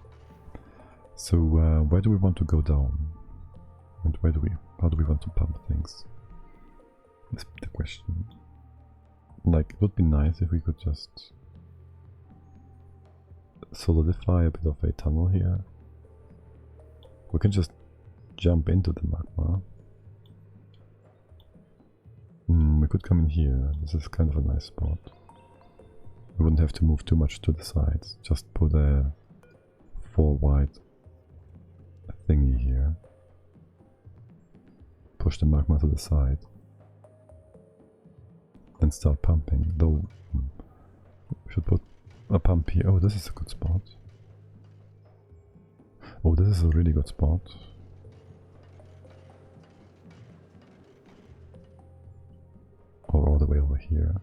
So where do we want to go down? And how do we want to pump things? That's the question. Like, it would be nice if we could just solidify a bit of a tunnel here. We can just jump into the magma. We could come in here. This is kind of a nice spot. We wouldn't have to move too much to the sides. Just put a 4 wide thingy here. Push the magma to the side. And start pumping. Though, we should put a pump here. Oh, this is a good spot. Oh, this is a really good spot. Or all the way over here. here.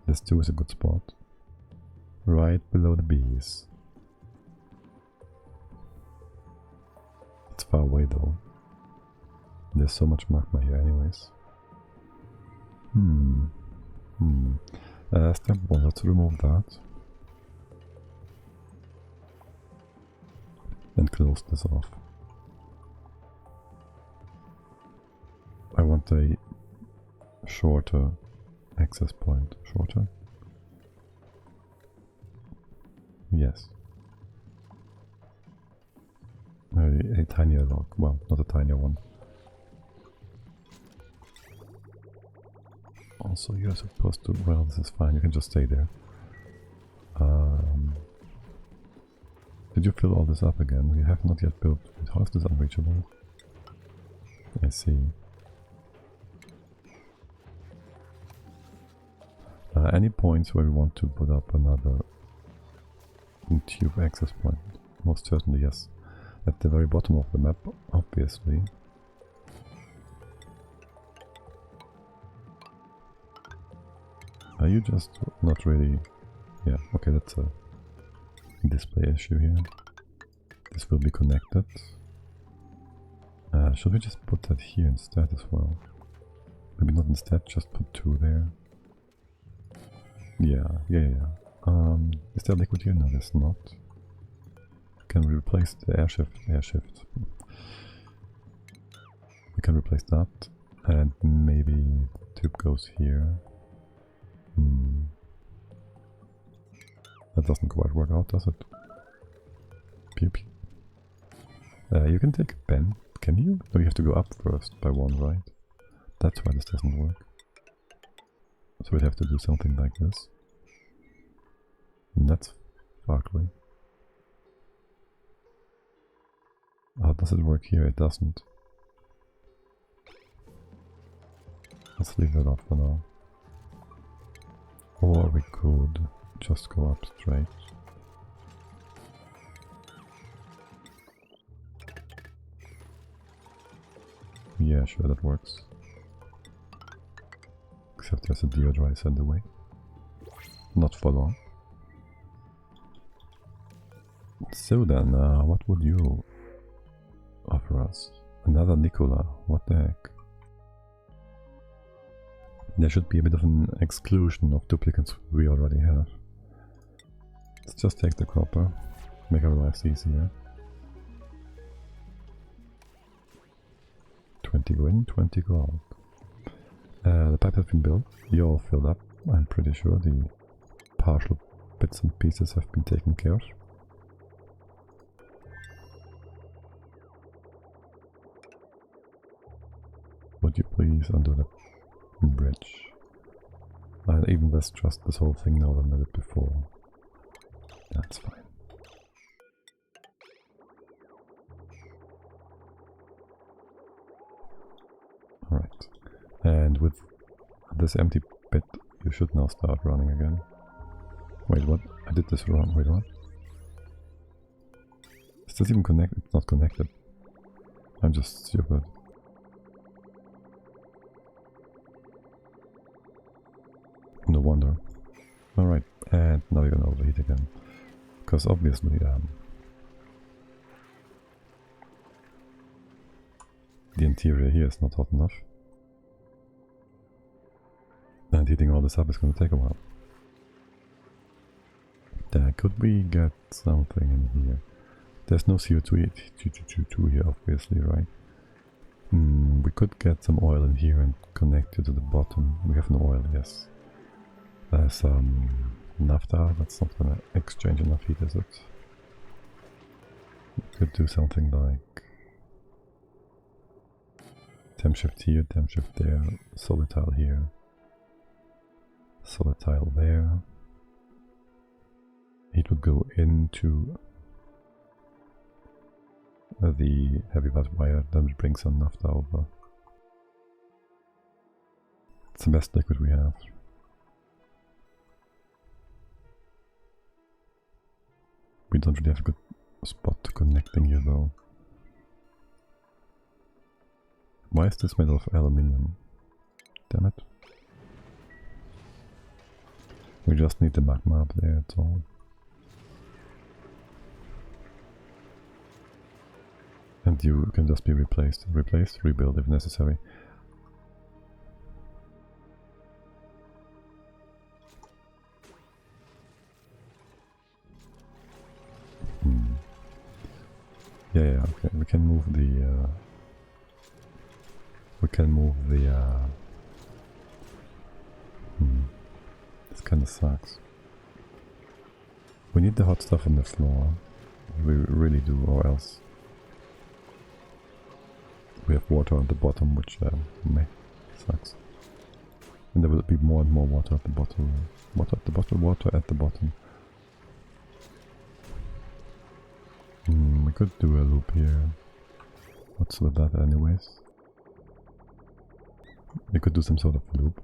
This too is a good spot. Right below the bees. It's far away though. There's so much magma here anyways. Step 1, let's remove that. And close this off. I want a shorter access point. Shorter? Yes. A tinier log. Well, not a tinier one. Also, you're supposed to... Well, this is fine. You can just stay there. Did you fill all this up again? We have not yet built... How is this unreachable? I see. Any points where we want to put up another tube access point? Most certainly, yes. At the very bottom of the map, obviously. Are you just not really... Yeah, okay, that's a display issue here. This will be connected. Should we just put that here instead as well? Maybe not instead, just put 2 there. Yeah. Is there liquid here? No, there's not. Can we replace the airshift? We can replace that. And maybe the tube goes here. That doesn't quite work out, does it? Pew pew. You can take a pen. Can you? No, you have to go up first by 1, right? That's why this doesn't work. So we'd have to do something like this. And that's ugly. Oh, does it work here? It doesn't. Let's leave that off for now. Or we could just go up straight. Yeah, sure, that works. Except there's a deodorizer in the way. Not for long. So then, what would you offer us? Another Nikola, what the heck? There should be a bit of an exclusion of duplicates we already have. Let's just take the copper, make our lives easier. 20 go in, 20 go out. The pipe has been built, you're all filled up. I'm pretty sure the partial bits and pieces have been taken care of. Would you please undo that bridge? Even less trust this whole thing now than I did before. That's fine. Alright. And with this empty bit, you should now start running again. Wait, what? I did this wrong. Wait, what? Is this even connected? It's not connected. I'm just stupid. No wonder. Alright, and now you're gonna overheat again. Because obviously, the interior here is not hot enough. And heating all this up is gonna take a while. Could we get something in here? There's no CO2 here, obviously, right? We could get some oil in here and connect it to the bottom. We have no oil, yes. Some naphtha, that's not gonna exchange enough heat, is it? We could do something like temp shift here, temp shift there, solid tile here, solid tile there. Heat would go into the heavy wet wire, then we bring some naphtha over. It's the best liquid we have. We don't really have a good spot connecting here though. Why is this made of aluminium? damn it. We just need the magma up there, that's all. And you can just be replaced, rebuild if necessary. Yeah, okay. We can move the this kinda sucks. We need the hot stuff on the floor. We really do, or else we have water on the bottom, which sucks. And there will be more and more water at the bottom. Water at the bottom, water at the bottom. We could do a loop here. What's with that anyways? We could do some sort of loop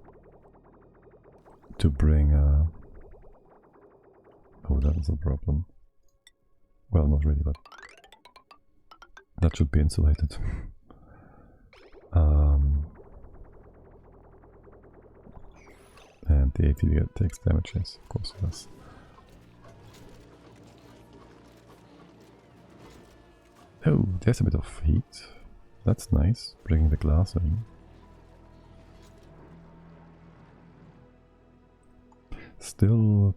to bring oh, that is a problem. Well, not really, but that should be insulated. And the AT takes damage, yes, of course it does. Oh, there's a bit of heat. That's nice, bringing the glass in. Still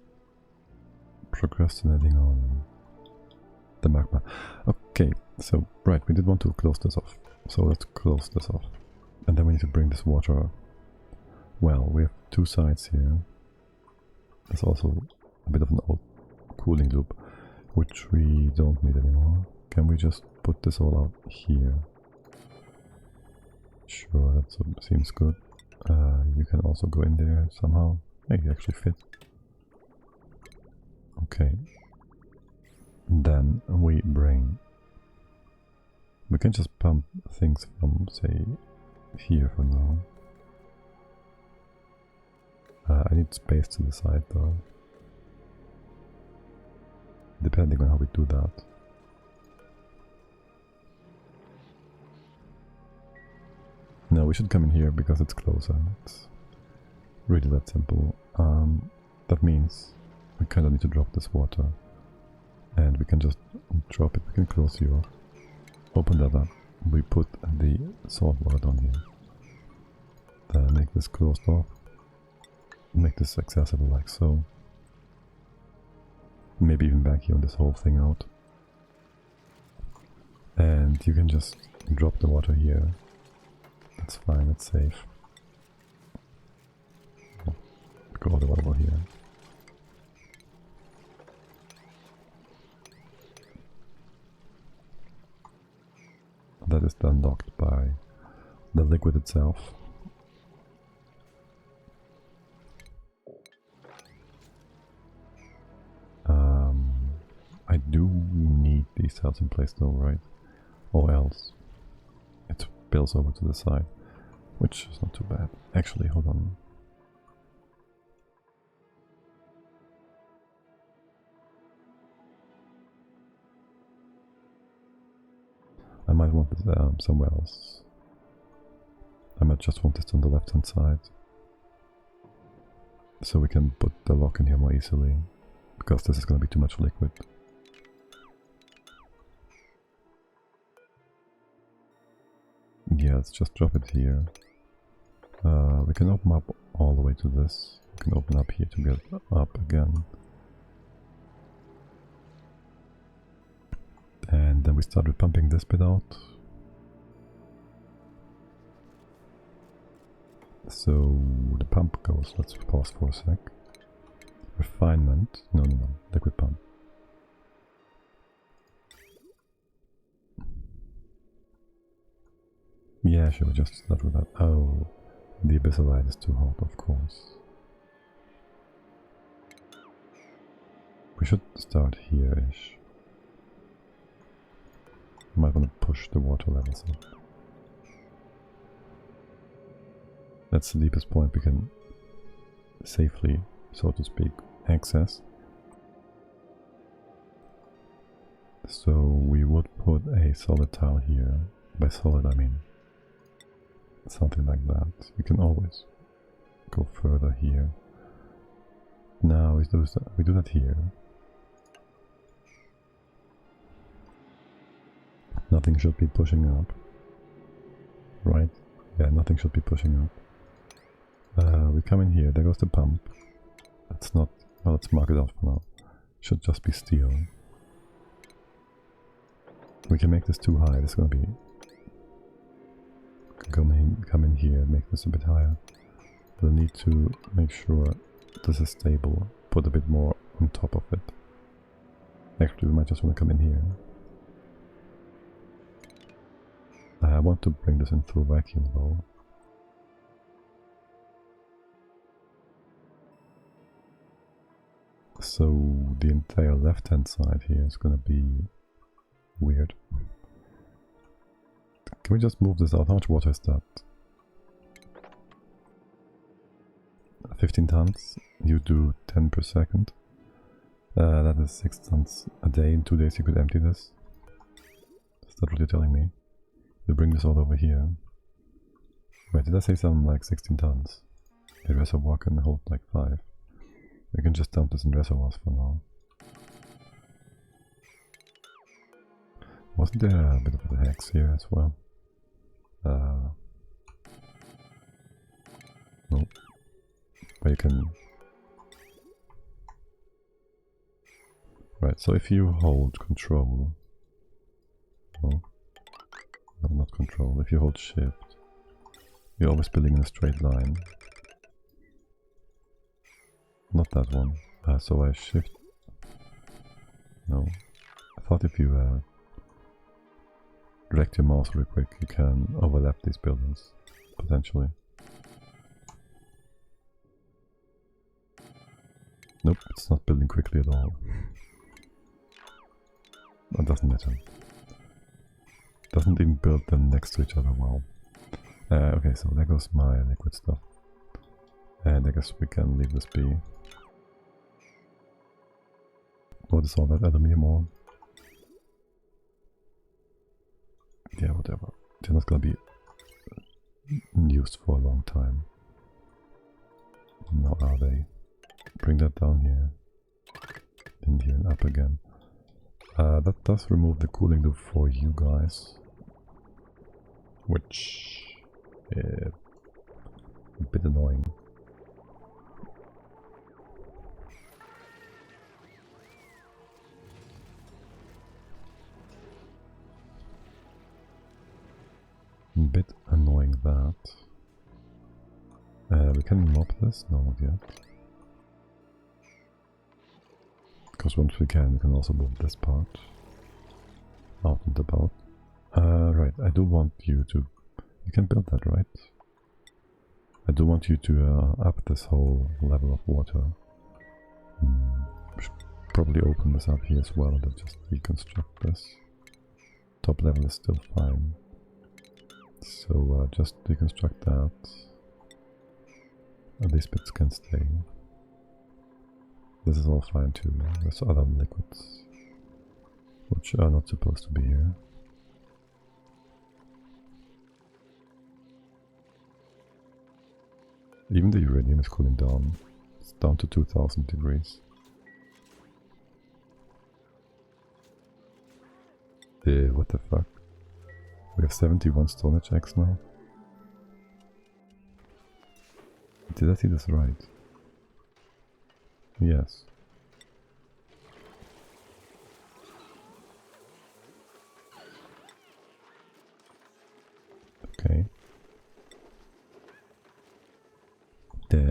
procrastinating on the magma. Okay, so, right, we did want to close this off. So let's close this off. And then we need to bring this water. Well, we have two sides here. There's also a bit of an old cooling loop, which we don't need anymore. Can we just put this all out here? Sure, that seems good. You can also go in there somehow. Hey, you actually fit. Okay. Then we bring... We can just pump things from, say, here for now. I need space to the side though. Depending on how we do that. No, we should come in here because it's closer. It's really that simple. That means we kind of need to drop this water. And we can just drop it. We can close you off. Open that up. We put the salt water down here. Then make this closed off. Make this accessible like so. Maybe even vacuum this whole thing out. And you can just drop the water here. That's fine, that's safe. Go all the water over here. That is then locked by the liquid itself. I do need these cells in place though, right? Or else it spills over to the side, which is not too bad. Actually, hold on. I might want this somewhere else. I might just want this on the left hand side. So we can put the lock in here more easily. Because this is going to be too much liquid. Yeah, let's just drop it here. We can open up all the way to this. We can open up here to get up again. And then we started pumping this bit out. So the pump goes, let's pause for a sec. Refinement, no, liquid pump. Yeah, sure, just start with that. Oh, the abyssalite is too hot, of course. We should start here-ish. Might want to push the water levels up. That's the deepest point we can safely, so to speak, access. So we would put a solid tile here. By solid I mean something like that. You can always go further here. Now we do that here. Nothing should be pushing up. Right? Yeah, nothing should be pushing up. We come in here, there goes the pump. It's not, well, let's mark it out for now. Should just be steel. We can make this too high, it's gonna be... Come in here and make this a bit higher. We'll need to make sure this is stable. Put a bit more on top of it. Actually, we might just want to come in here. I want to bring this in through a vacuum though. So the entire left-hand side here is gonna be weird. Can we just move this out? How much water is that? 15 tons. You do 10 per second. That is 6 tons a day. In 2 days you could empty this. Is that what you're telling me? You bring this all over here. Wait, did I say something like 16 tons? The reservoir can hold like 5. We can just dump this in reservoirs for now. Wasn't there a bit of a hex here as well? No. But you can... Right, so if you hold control... No, not control. If you hold shift, you're always building in a straight line. Not that one. So I shift... No. I thought if you direct your mouse real quick, you can overlap these buildings, potentially. Nope, it's not building quickly at all. That doesn't matter. Doesn't even build them next to each other well. Okay, so there goes my liquid stuff. And I guess we can leave this be. What is all that aluminium on? Yeah, whatever. They're not gonna be used for a long time. Now are they? Bring that down here. In here and up again. That does remove the cooling loop for you guys. Which... a bit annoying. Bit annoying that. We can mop this? No, not yet. Because once we can also move this part out and about. Right, I do want you to... You can build that, right? I do want you to up this whole level of water. Should probably open this up here as well and just reconstruct this. Top level is still fine. So just deconstruct that. These bits can stay. This is all fine too. There's other liquids which are not supposed to be here. Even the uranium is cooling down. It's down to 2000 degrees. What the fuck? We have 71 Stone Age eggs now. Did I see this right? Yes. Okay.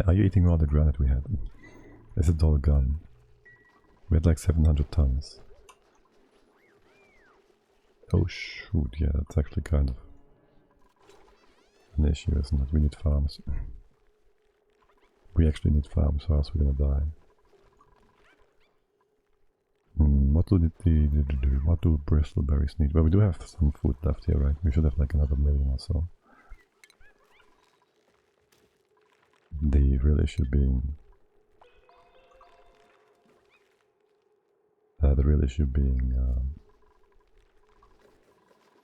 Are you eating all the granite we had? Is it all gone? We had like 700 tons. Oh shoot, yeah, that's actually kind of an issue, isn't it? We need farms. We actually need farms, or else we're gonna die. What do bristleberries need? Well, we do have some food left here, right? We should have like another 1,000,000 or so. The real issue being...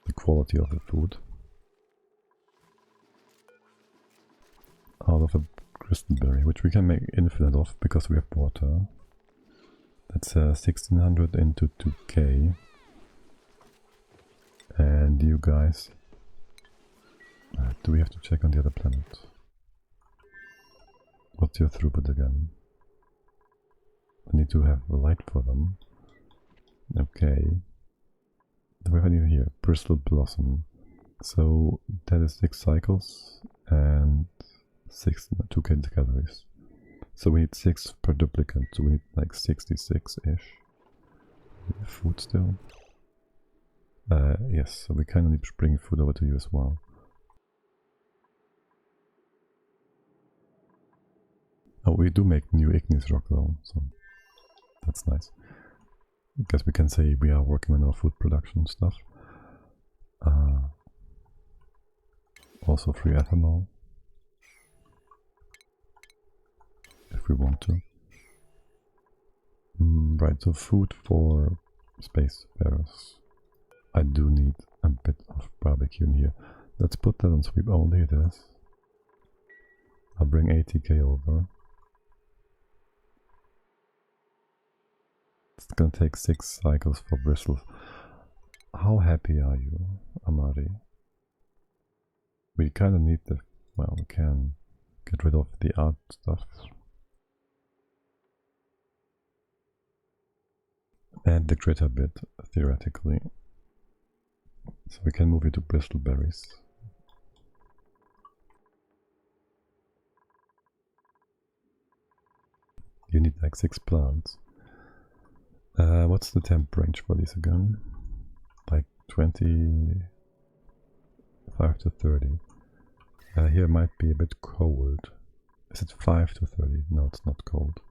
the quality of the food. Out of a crystalberry, which we can make infinite of because we have water. That's 1600 into 2k. And you guys, do we have to check on the other planet? What's your throughput again? I need to have light for them. Okay. Do we have any here? Bristol Blossom. So that is 6 cycles and 2k calories. So we need 6 per duplicate, so we need like 66-ish. Food still? Yes, so we kind of need to bring food over to you as well. Oh, we do make new igneous rock though, so that's nice. Because we can say we are working on our food production stuff. Also free ethanol. If we want to. Right, so food for spacefarers. I do need a bit of barbecue in here. Let's put that on sweep only, it is. I'll bring 80k over. It's gonna take 6 cycles for bristles. How happy are you, Amari? We kinda need the... well, we can get rid of the art stuff. And the critter bit, theoretically. So we can move you to bristleberries. You need like 6 plants. What's the temp range for these again? Like 25 to 30. Here might be a bit cold. Is it 5 to 30? No, it's not cold.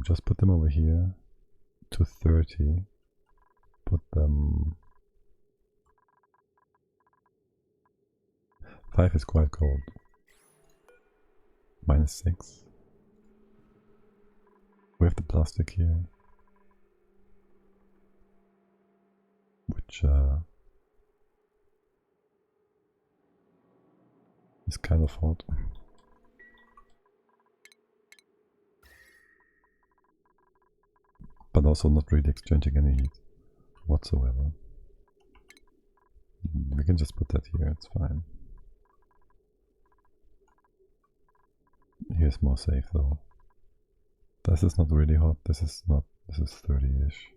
Just put them over here to 30. Put them... 5 is quite cold. -6. We have the plastic here. Which is kind of hot. But also not really exchanging any heat whatsoever. We can just put that here, it's fine. Here's more safe though. This is not really hot, this is 30-ish.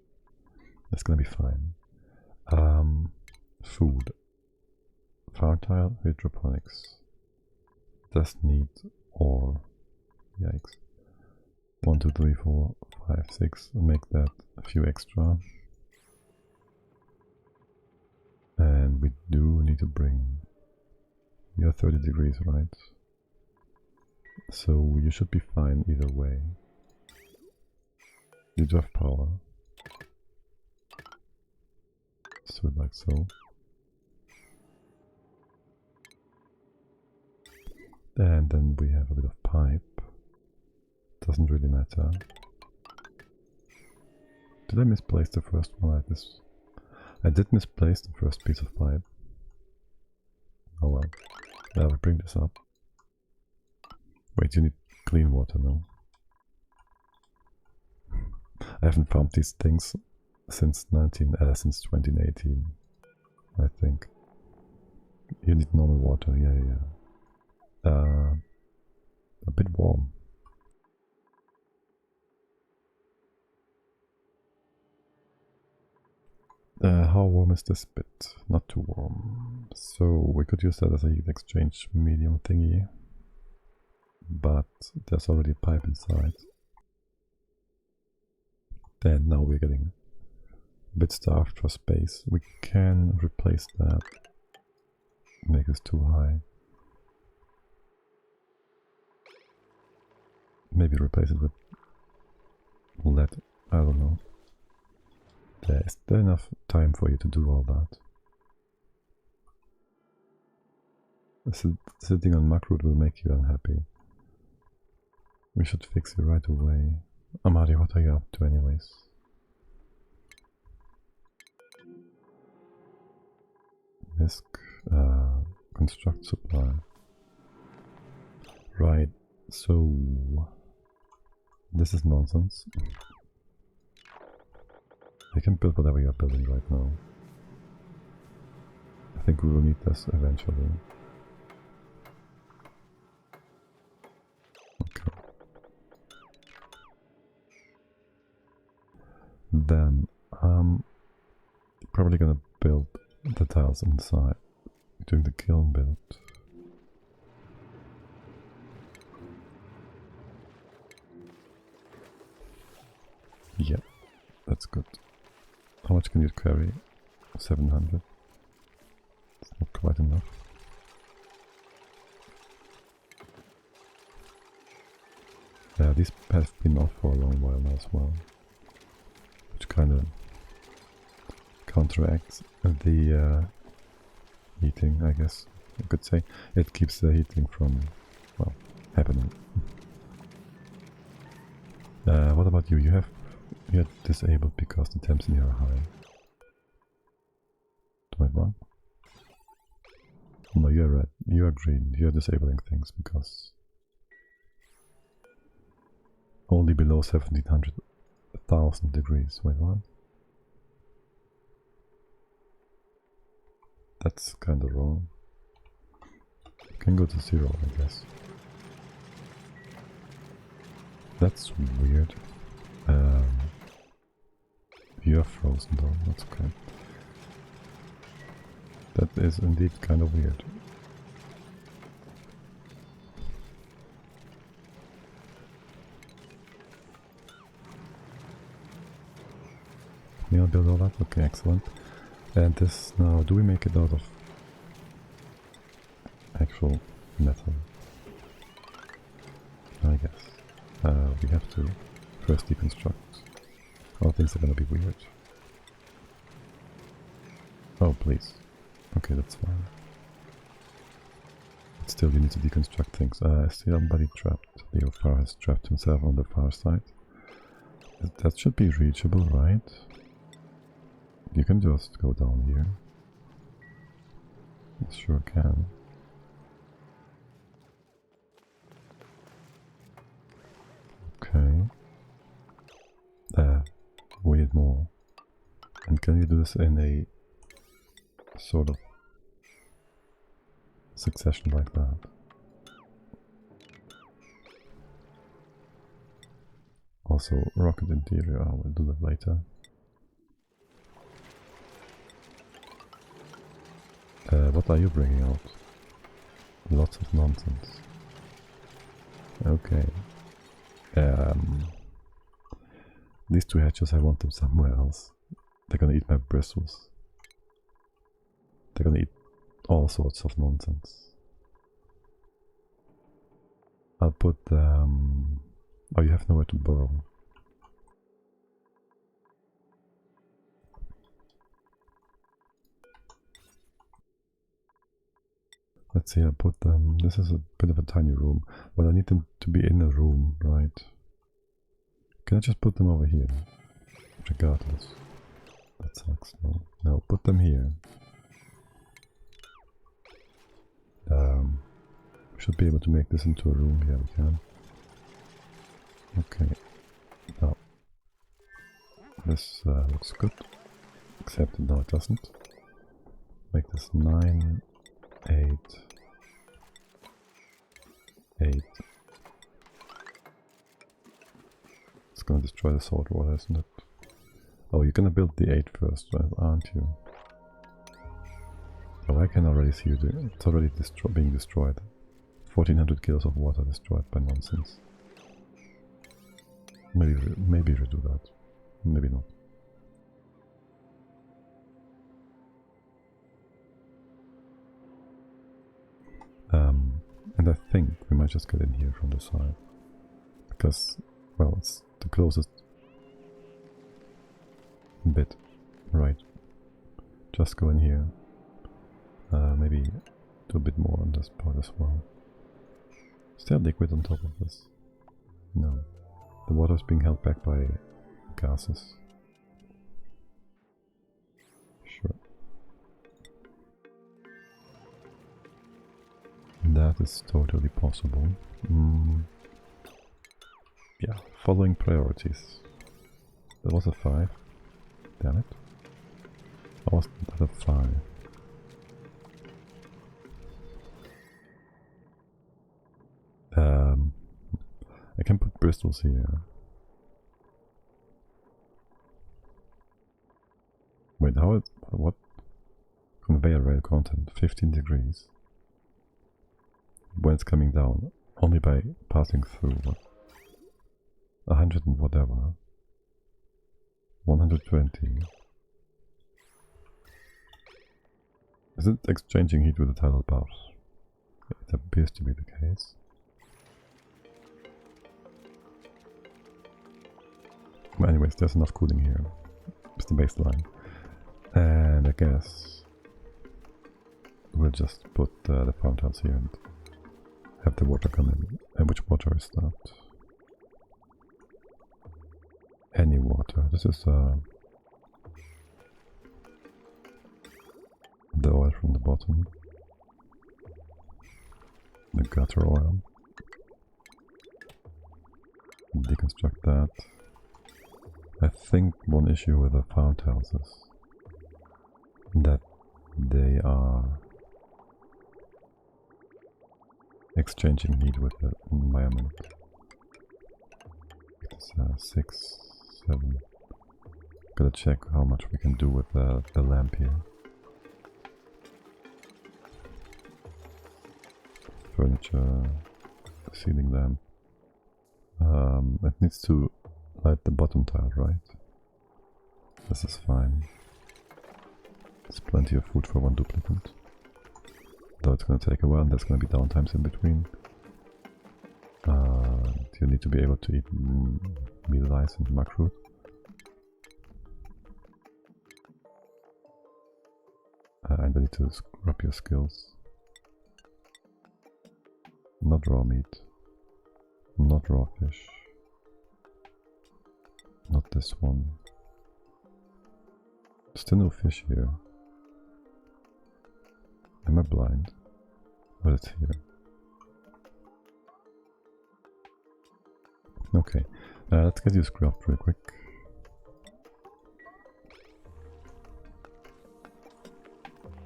That's gonna be fine. Food. Fertile hydroponics. Just need ore. Yikes. 1, 2, 3, 4, 5, 6. Make that a few extra. And we do need to bring... You're 30 degrees, right? So you should be fine either way. You do have power. So like so. And then we have a bit of pipe. Doesn't really matter. Did I misplace the first one like this? I did misplace the first piece of pipe. Oh well. Now we bring this up. Wait, you need clean water now. I haven't found these things since 2018, I think. You need normal water, yeah. A bit warm. How warm is this bit? Not too warm. So we could use that as a heat exchange medium thingy. But there's already a pipe inside. Then now we're getting a bit starved for space. We can replace that. Make this too high. Maybe replace it with lead. I don't know. Is there enough time for you to do all that? Sitting on Macroot will make you unhappy. We should fix you right away. Amadi, what are you up to anyways? Disk, construct supply. Right, so this is nonsense. You can build whatever you're building right now. I think we will need this eventually. Okay. Then I'm probably gonna build the tiles inside, doing the kiln build. Yeah, that's good. How much can you carry? 700. It's not quite enough. These have been off for a long while now as well, which kind of counteracts the heating, I guess you could say. It keeps the heating from, well, happening. What about you? You're disabled because the temps in here are high. 21? No, you're red. You're green. You're disabling things because only below 1700,000 degrees. Wait, what? That's kind of wrong. You can go to 0, I guess. That's weird. You are frozen though, that's okay. That is indeed kind of weird. May I build all that? Okay, excellent. And this now, do we make it out of actual metal? I guess. We have to first deconstruct. All things are gonna be weird. Oh, please. Okay, that's fine. But still, you need to deconstruct things. I see somebody trapped. Leo Far has trapped himself on the far side. That should be reachable, right? You can just go down here. You sure can. Okay. We need more. And can you do this in a sort of succession like that? Also, rocket interior, I will do that later. What are you bringing out? Lots of nonsense. Okay. These two hatches, I want them somewhere else. They're gonna eat my bristles. They're gonna eat all sorts of nonsense. I'll put them... Oh, you have nowhere to burrow. Let's see, I'll put them... This is a bit of a tiny room. Well, I need them to be in a room, right? Can I just put them over here? Regardless. That sucks, no. No, put them here. We should be able to make this into a room. Yeah, we can. Okay. Now, this looks good. Except no, it doesn't. Make this 9, 8, 8. It's gonna destroy the salt water, isn't it? Oh, you're gonna build the 8 first, right? Aren't you? Oh, I can already see you. It's already being destroyed. 1400 kilos of water destroyed by nonsense. Maybe redo that. Maybe not. And I think we might just get in here from the side. Because, well, it's the closest bit. Right. Just go in here. Maybe do a bit more on this part as well. Is there liquid on top of this? No. The water is being held back by gases. Sure. That is totally possible. Yeah, following priorities. There was a 5. Damn it. I was at a 5. I can put Bristols here. Wait, what? Conveyor rail content, 15 degrees. When it's coming down, only by passing through, what? 100 and whatever. 120. Is it exchanging heat with the tidal buffs? It appears to be the case. But anyways, there's enough cooling here. It's the baseline. And I guess we'll just put the fountains here and have the water come in. And which water is that? Any water. This is the oil from the bottom. The gutter oil. Deconstruct that. I think one issue with the fount houses that they are exchanging heat with the environment. It's 6, 7. Gotta check how much we can do with the lamp here. Furniture, ceiling lamp. It needs to light the bottom tile, right? This is fine. There's plenty of food for one duplicate. Though it's gonna take a while and there's gonna be downtimes in between. You need to be able to eat meal lice and muckroot. And I need to scrub your skills. Not raw meat. Not raw fish. Not this one. Still no fish here. Am I blind? But it's here. Okay, let's get you scrubbed real quick.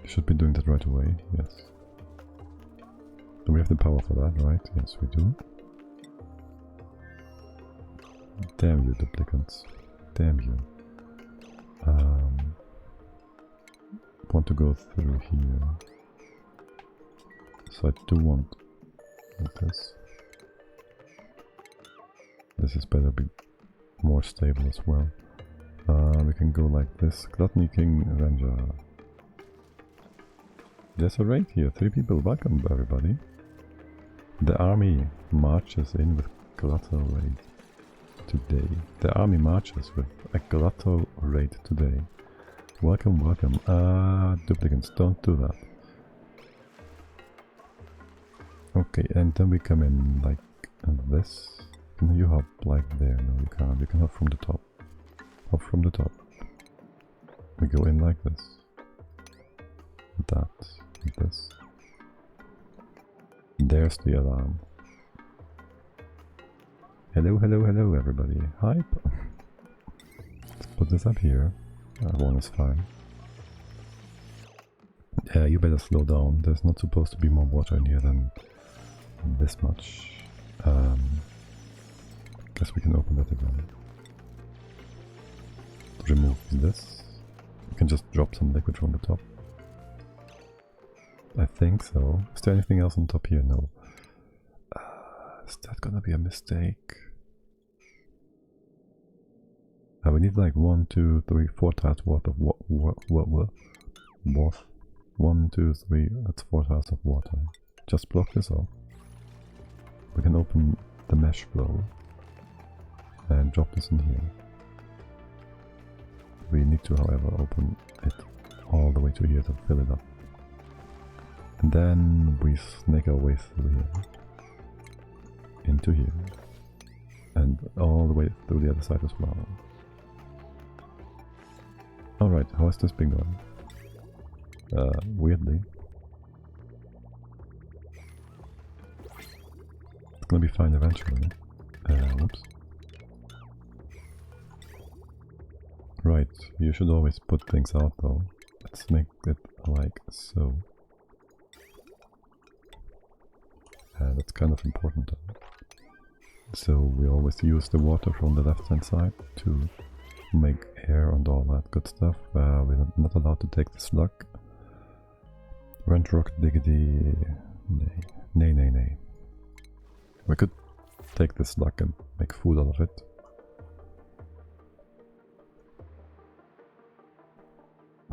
Should be doing that right away, yes. Do we have the power for that, right? Yes, we do. Damn you, duplicants. Damn you. Want to go through here. So I do want this. This is better be more stable as well. We can go like this. Gluttony King Ranger. There's a raid here. 3 people. Welcome everybody. The army marches in with Glutto raid today. The army marches with a Glutto raid today. Welcome, welcome. Duplicants, don't do that. Okay, and then we come in like this. Can you hop like there? No, you can't. You can hop from the top. Hop from the top. We go in like this. That. This. There's the alarm. Hello, hello, hello, everybody. Hype. Let's put this up here. One is fine. Yeah, you better slow down. There's not supposed to be more water in here than this much. Guess we can open that again. Remove this. You can just drop some liquid from the top. I think so. Is there anything else on top here? No. Is that gonna be a mistake? We need like 1, 2, 3, 4 tiles worth of water. 1, 2, 3, that's 4 tiles of water. Just block this off. We can open the mesh flow and drop this in here. We need to, however, open it all the way to here to fill it up. And then we snake our way through here. Into here. And all the way through the other side as well. Alright, how has this been going? Weirdly. gonna be fine eventually. Whoops. Right, you should always put things out though. Let's make it like so. That's kind of important though. So we always use the water from the left hand side to make air and all that good stuff. We're not allowed to take the slug. Rent rock diggity. Nay. We could take the slug and make food out of it.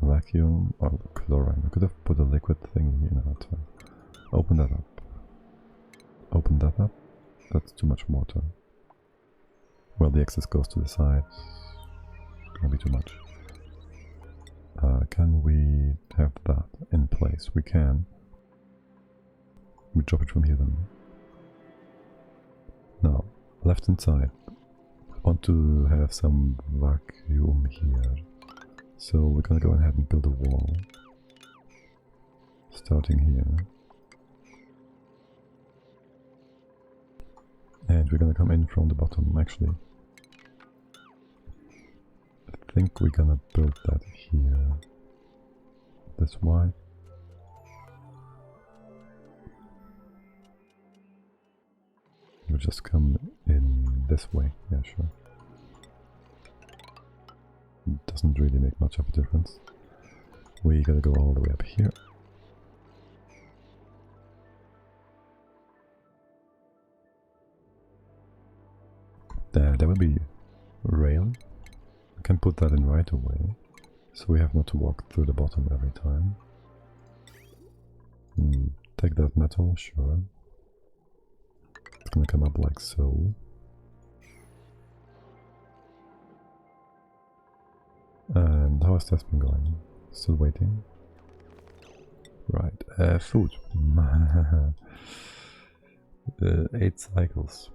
Vacuum or chlorine. I could have put a liquid thing here now to open that up. Open that up. That's too much water. Well, the excess goes to the side. It's gonna be too much. Can we have that in place? We can. We drop it from here then. Now, left hand side. I want to have some vacuum here. So we're gonna go ahead and build a wall. Starting here. And we're gonna come in from the bottom, actually. I think we're gonna build that here. This wide. We'll just come in this way, yeah, sure. Doesn't really make much of a difference. We gotta go all the way up here. There will be rail. I can put that in right away, so we have not to walk through the bottom every time. Take that metal, sure. It's gonna come up like so. And how has this been going? Still waiting? Right, food. 8 cycles.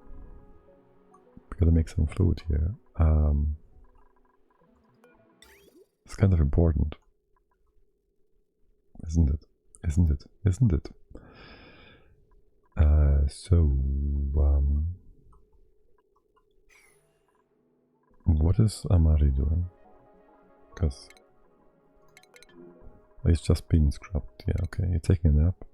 We gotta make some food here. It's kind of important. Isn't it? Isn't it? Isn't it? What is Amari doing? Because he's just been scrubbed. Yeah, okay, you're taking a nap.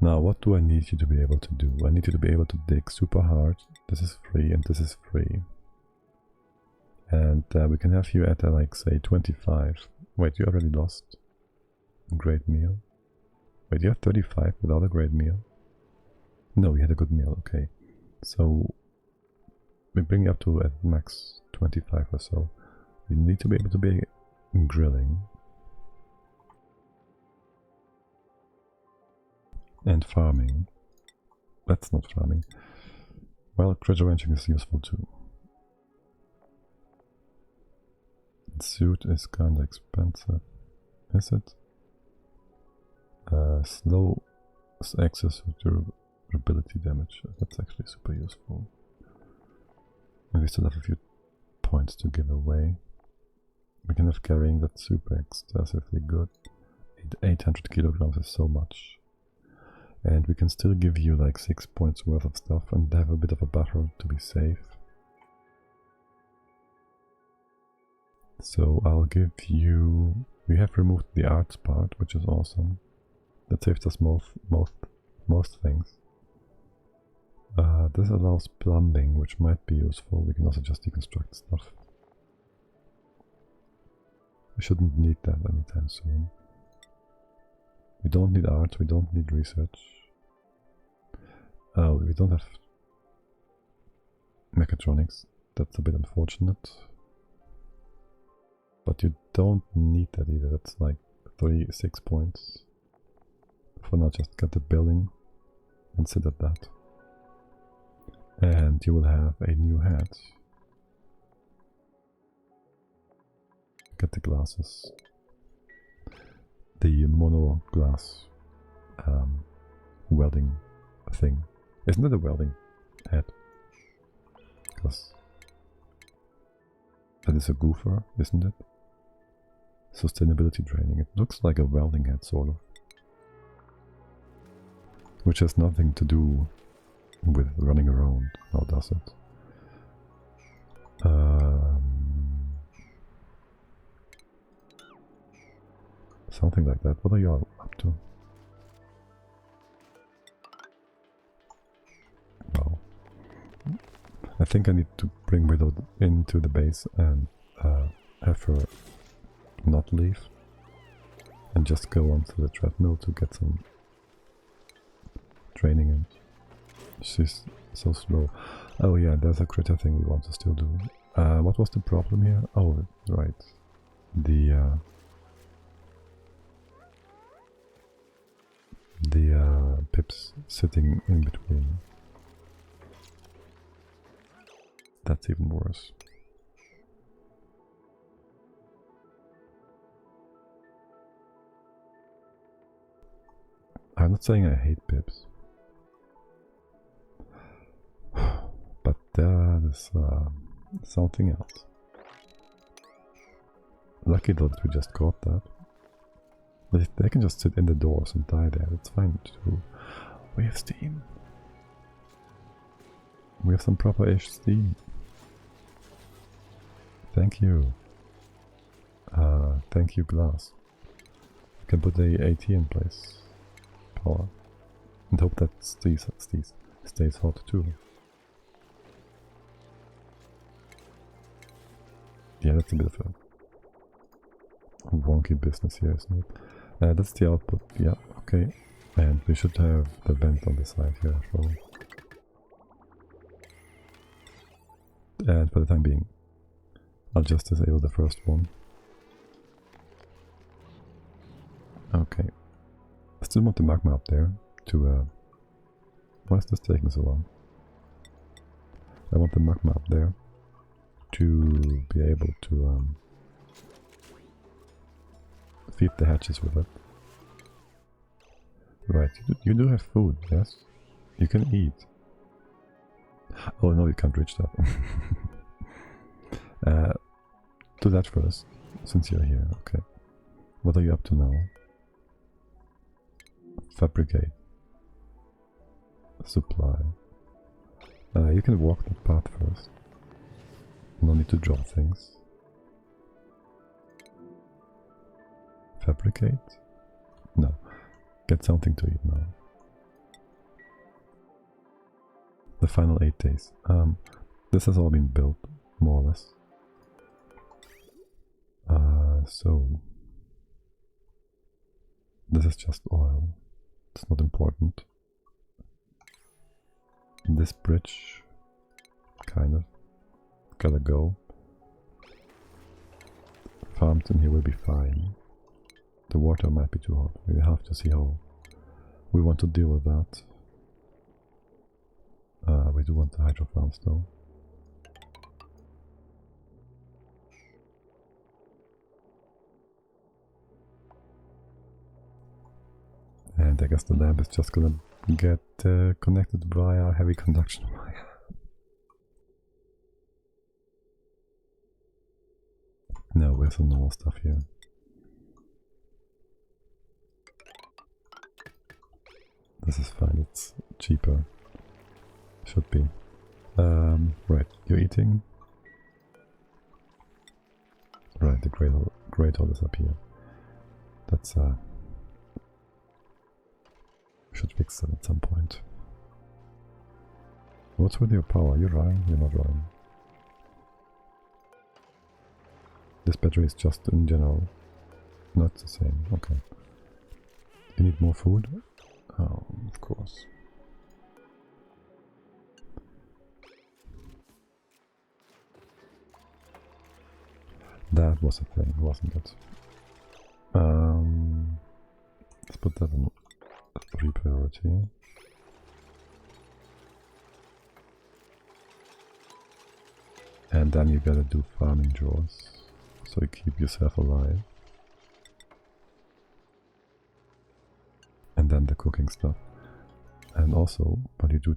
Now, what do I need you to be able to do? I need you to be able to dig super hard. This is free and this is free. And we can have you at like, say, 25. Wait, you already lost a great meal? Wait, you have 35 without a great meal? No, you had a good meal, okay. So, we bring you up to at max 25 or so. You need to be able to be grilling. And farming. That's not farming. Well, treasure ranching is useful too. Suit is kinda expensive. Is it? Slow access to durability damage. That's actually super useful. And we still have a few points to give away. We can have carrying, that's super excessively good. 800 kilograms is so much. And we can still give you like 6 points worth of stuff and have a bit of a buffer to be safe. So I'll give you... We have removed the arts part, which is awesome. That saves us most things. This allows plumbing, which might be useful. We can also just deconstruct stuff. We shouldn't need that anytime soon. We don't need art, we don't need research. Oh, we don't have mechatronics. That's a bit unfortunate. But you don't need that either. That's like 36 points. For now, just get the building and sit at that. And you will have a new hat. Get the glasses. The mono glass welding thing. Isn't it a welding hat? Because that is a goofer, isn't it? Sustainability training. It looks like a welding hat, sort of. Which has nothing to do with running around. How does it? Something like that. What are you all up to? Well, I think I need to bring Widow into the base and have her not leave and just go onto the treadmill to get some training in. She's so slow. Oh yeah, there's a critter thing we want to still do. What was the problem here? Oh, right. The pips sitting in between. That's even worse. I'm not saying I hate pips, but that is something else. Lucky though that we just caught that. But if they can just sit in the doors and die there, that's fine too. We have steam. We have some proper-ish steam. Thank you. Thank you, glass. You can put the AT in place. Power. And hope that stays hot too. Yeah, that's a bit of a wonky business here, isn't it? That's the output, yeah, okay. And we should have the vent on the side here as well. And for the time being, I'll just disable the first one. Okay. I still want the magma up there to... why is this taking so long? I want the magma up there to be able to feed the hatches with it. Right, you do have food, yes? You can eat. Oh no, you can't reach that. Do that first, since you're here, okay. What are you up to now? Fabricate. Supply. You can walk that path first. No need to draw things. Fabricate? No. Get something to eat now. The final 8 days. This has all been built, more or less. So... this is just oil. It's not important. This bridge... kind of. Gotta go. Farms in here will be fine. The water might be too hot. We have to see how we want to deal with that. We do want the hydro farms though. And I guess the lab is just gonna get connected via heavy conduction wire. No, we have some normal stuff here. This is fine, it's cheaper. Should be. Right, you're eating? Right, the great hole is up here. That's should fix that at some point. What's with your power? You're running? You're not running. This battery is just in general. Not the same, okay. You need more food? Oh, of course. That was a thing, wasn't it? Let's put that on priority. And then you gotta do farming chores, so you keep yourself alive. And then the cooking stuff. And also, but you do,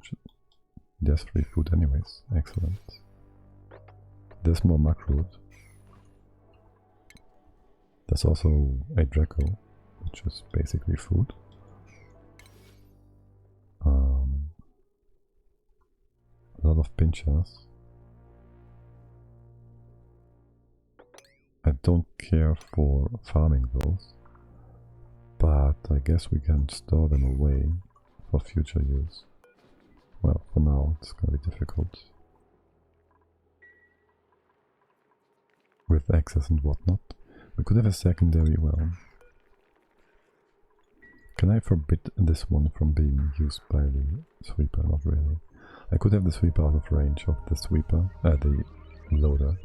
there's free food anyways. Excellent. There's more macroot. There's also a Draco, which is basically food. pinchers. I don't care for farming those, but I guess we can store them away for future use. Well, for now it's gonna be difficult with access and whatnot. We could have a secondary well. Can I forbid this one from being used by the sweeper? Not really. I could have the sweeper out of range of the sweeper, the loader,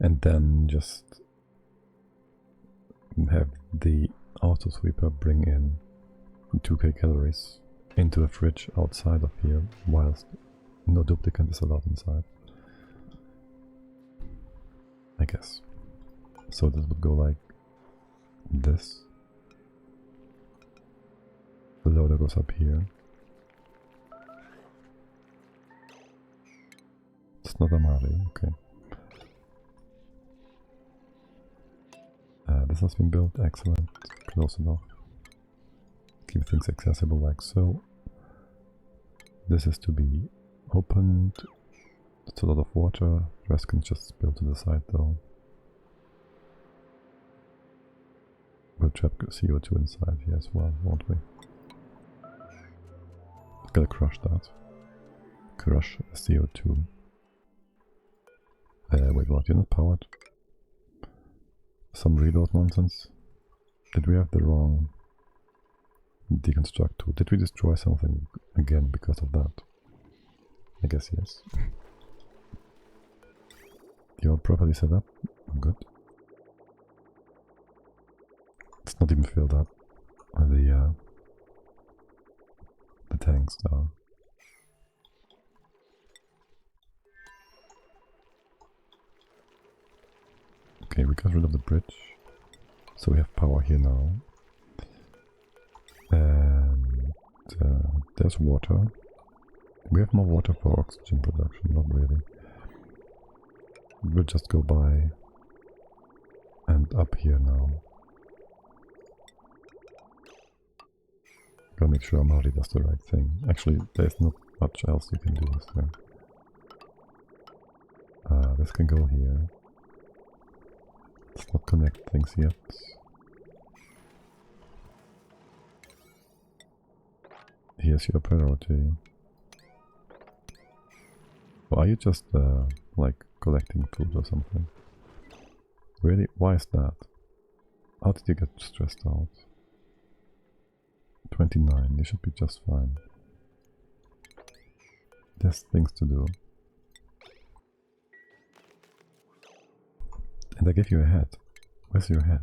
and then just have the auto sweeper bring in 2k calories into a fridge outside of here, whilst no duplicate is allowed inside. I guess. So this would go like this. The loader goes up here. It's not a MaDiAA, okay. This has been built, excellent, close enough. Keep things accessible like so. This is to be opened. It's a lot of water, the rest can just spill to the side though. We'll trap CO2 inside here as well, won't we? Gotta crush that. Crush CO2. Wait, what? You're not powered? Some reload nonsense? Did we have the wrong deconstruct tool? Did we destroy something again because of that? I guess yes. You're properly set up? Good. It's not even filled up. The tanks are. Okay, we got rid of the bridge, so we have power here now. And there's water. We have more water for oxygen production, not really. We'll just go by and up here now. Gotta make sure MaDiAA does the right thing. Actually, there's not much else you can do with there. This can go here. Let's not connect things yet. Here's your priority. Or are you just like collecting food or something? Really? Why is that? How did you get stressed out? 29, you should be just fine. There's things to do. And I gave you a hat. Where's your hat?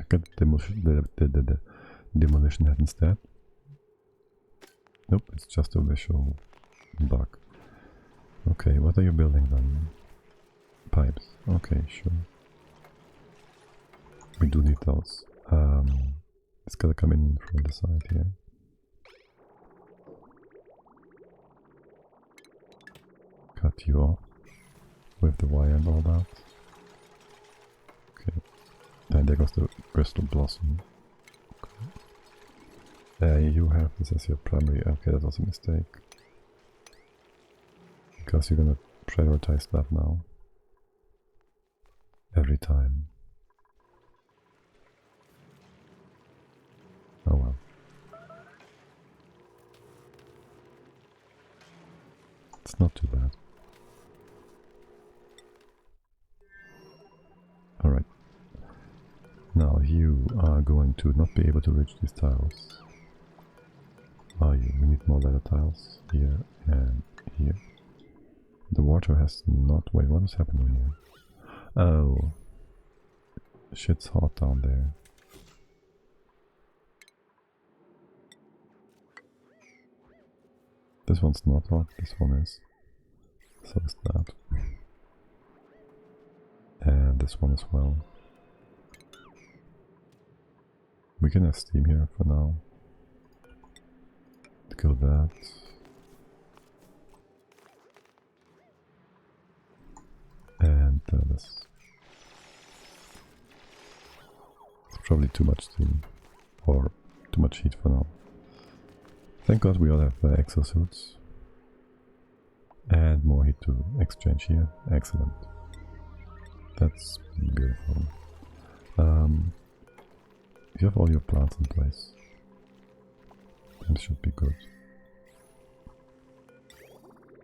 Get the demolition hat instead. Nope, it's just a visual bug. Okay, what are you building then? Pipes. Okay, sure. We do need those. It's gotta come in from the side here. Cut you off with the wire and all that. Okay. And there goes the crystal blossom. Okay. You have this as your primary. Okay, that was a mistake. Because you're gonna prioritize that now. Every time. Oh well. It's not too bad. Alright. Now you are going to not be able to reach these tiles. Are you? We need more ladder tiles here and here. The water has not... Wait, what is happening here? Oh. Shit's hot down there. This one's not hot, this one is. So is that. And this one as well. We can have steam here for now. Go that. And this. It's probably too much steam. Or too much heat for now. Thank God we all have exosuits. And more heat to exchange here. Excellent. That's beautiful. You have all your plants in place. This should be good.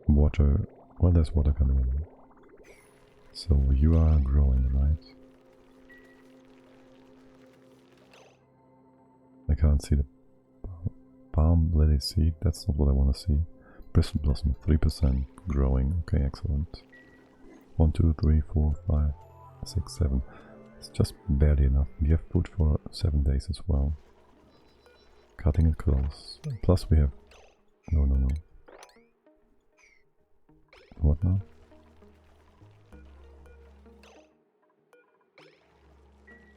Water. Well, there's water coming in. So you are growing, right? I can't see the palm lily seed. That's not what I want to see. Bristle blossom, 3% growing. Okay, excellent. 1, 2, 3, 4, 5, 6, 7. It's just barely enough. We have food for 7 days as well. Cutting it close. Plus we have... No. What now?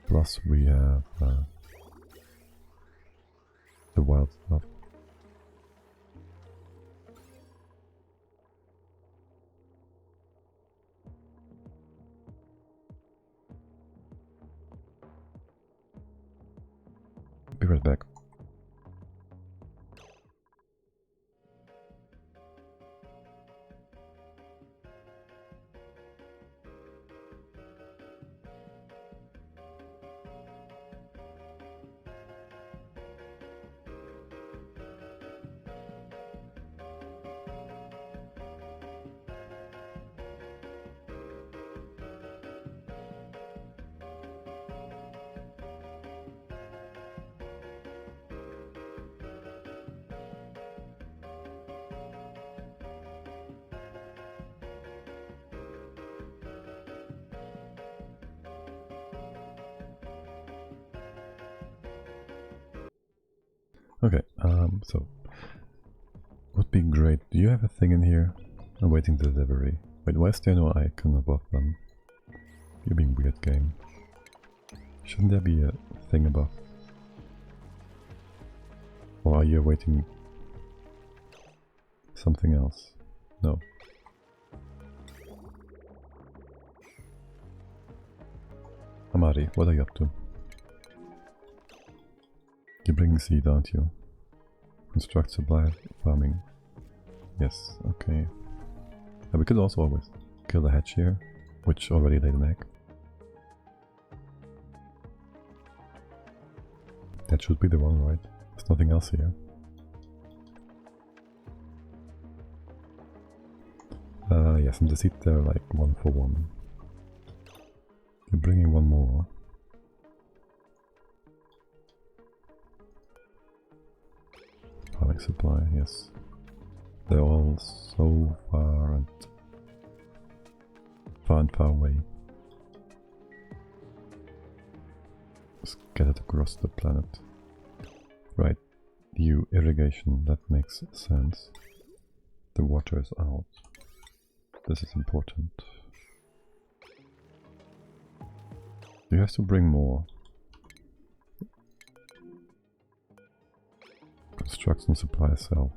Plus we have the wild stuff. Be right back. Okay, so would be great. Do you have a thing in here? Awaiting delivery. Wait, why is there no icon above them? You're being weird, game. Shouldn't there be a thing above? Or are you awaiting something else? No. Amari, what are you up to? You're bringing seed, aren't you? Construct supply farming. Yes, okay. We could also always kill the hatch here, which already laid an egg. That should be the one, right? There's nothing else here. Yes, and the seed there like 1 for 1. You're bringing one more. Farming supply, yes. They're all so far and far away. Scattered across the planet. Right, you irrigation, that makes sense. The water is out. This is important. You have to bring more. Construction supply cell.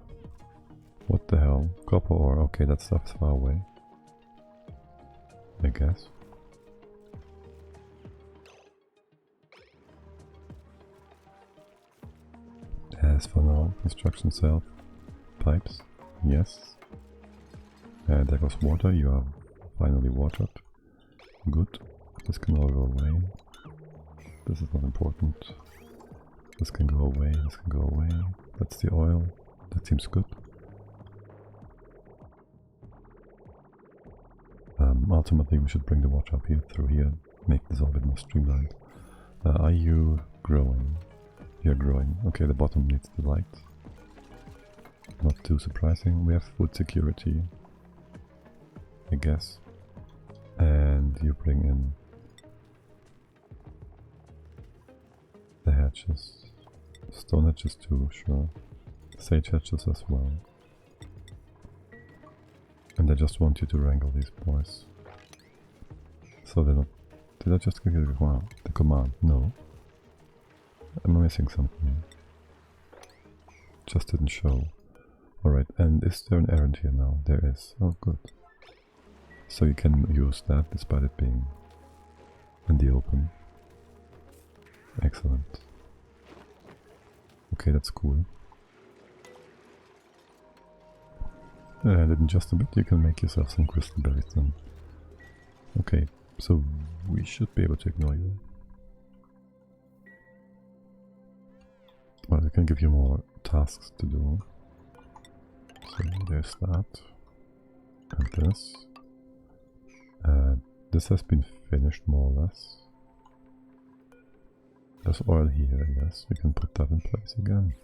What the hell? Copper ore. Okay, that stuff's far away. I guess. As for now, construction cell. Pipes. Yes. There goes water. You are finally watered. Good. This can all go away. This is not important. This can go away. This can go away. That's the oil. That seems good. Ultimately, we should bring the water up here, through here, make this all a bit more streamlined. Are you growing? You're growing. Okay, the bottom needs the light. Not too surprising. We have food security, I guess. And you bring in the hatches. Stone hatches too, sure. Sage hatches as well. And I just want you to wrangle these boys. So they're not... Did I just give you the command? No. Am I missing something? Just didn't show. Alright, and is there an errand here now? There is. Oh, good. So you can use that despite it being in the open. Excellent. Okay, that's cool. And in just a bit you can make yourself some crystal berries then. Okay, so we should be able to ignore you. Well, we can give you more tasks to do. So there's that. And this. This has been finished more or less. There's oil here, yes, we can put that in place again.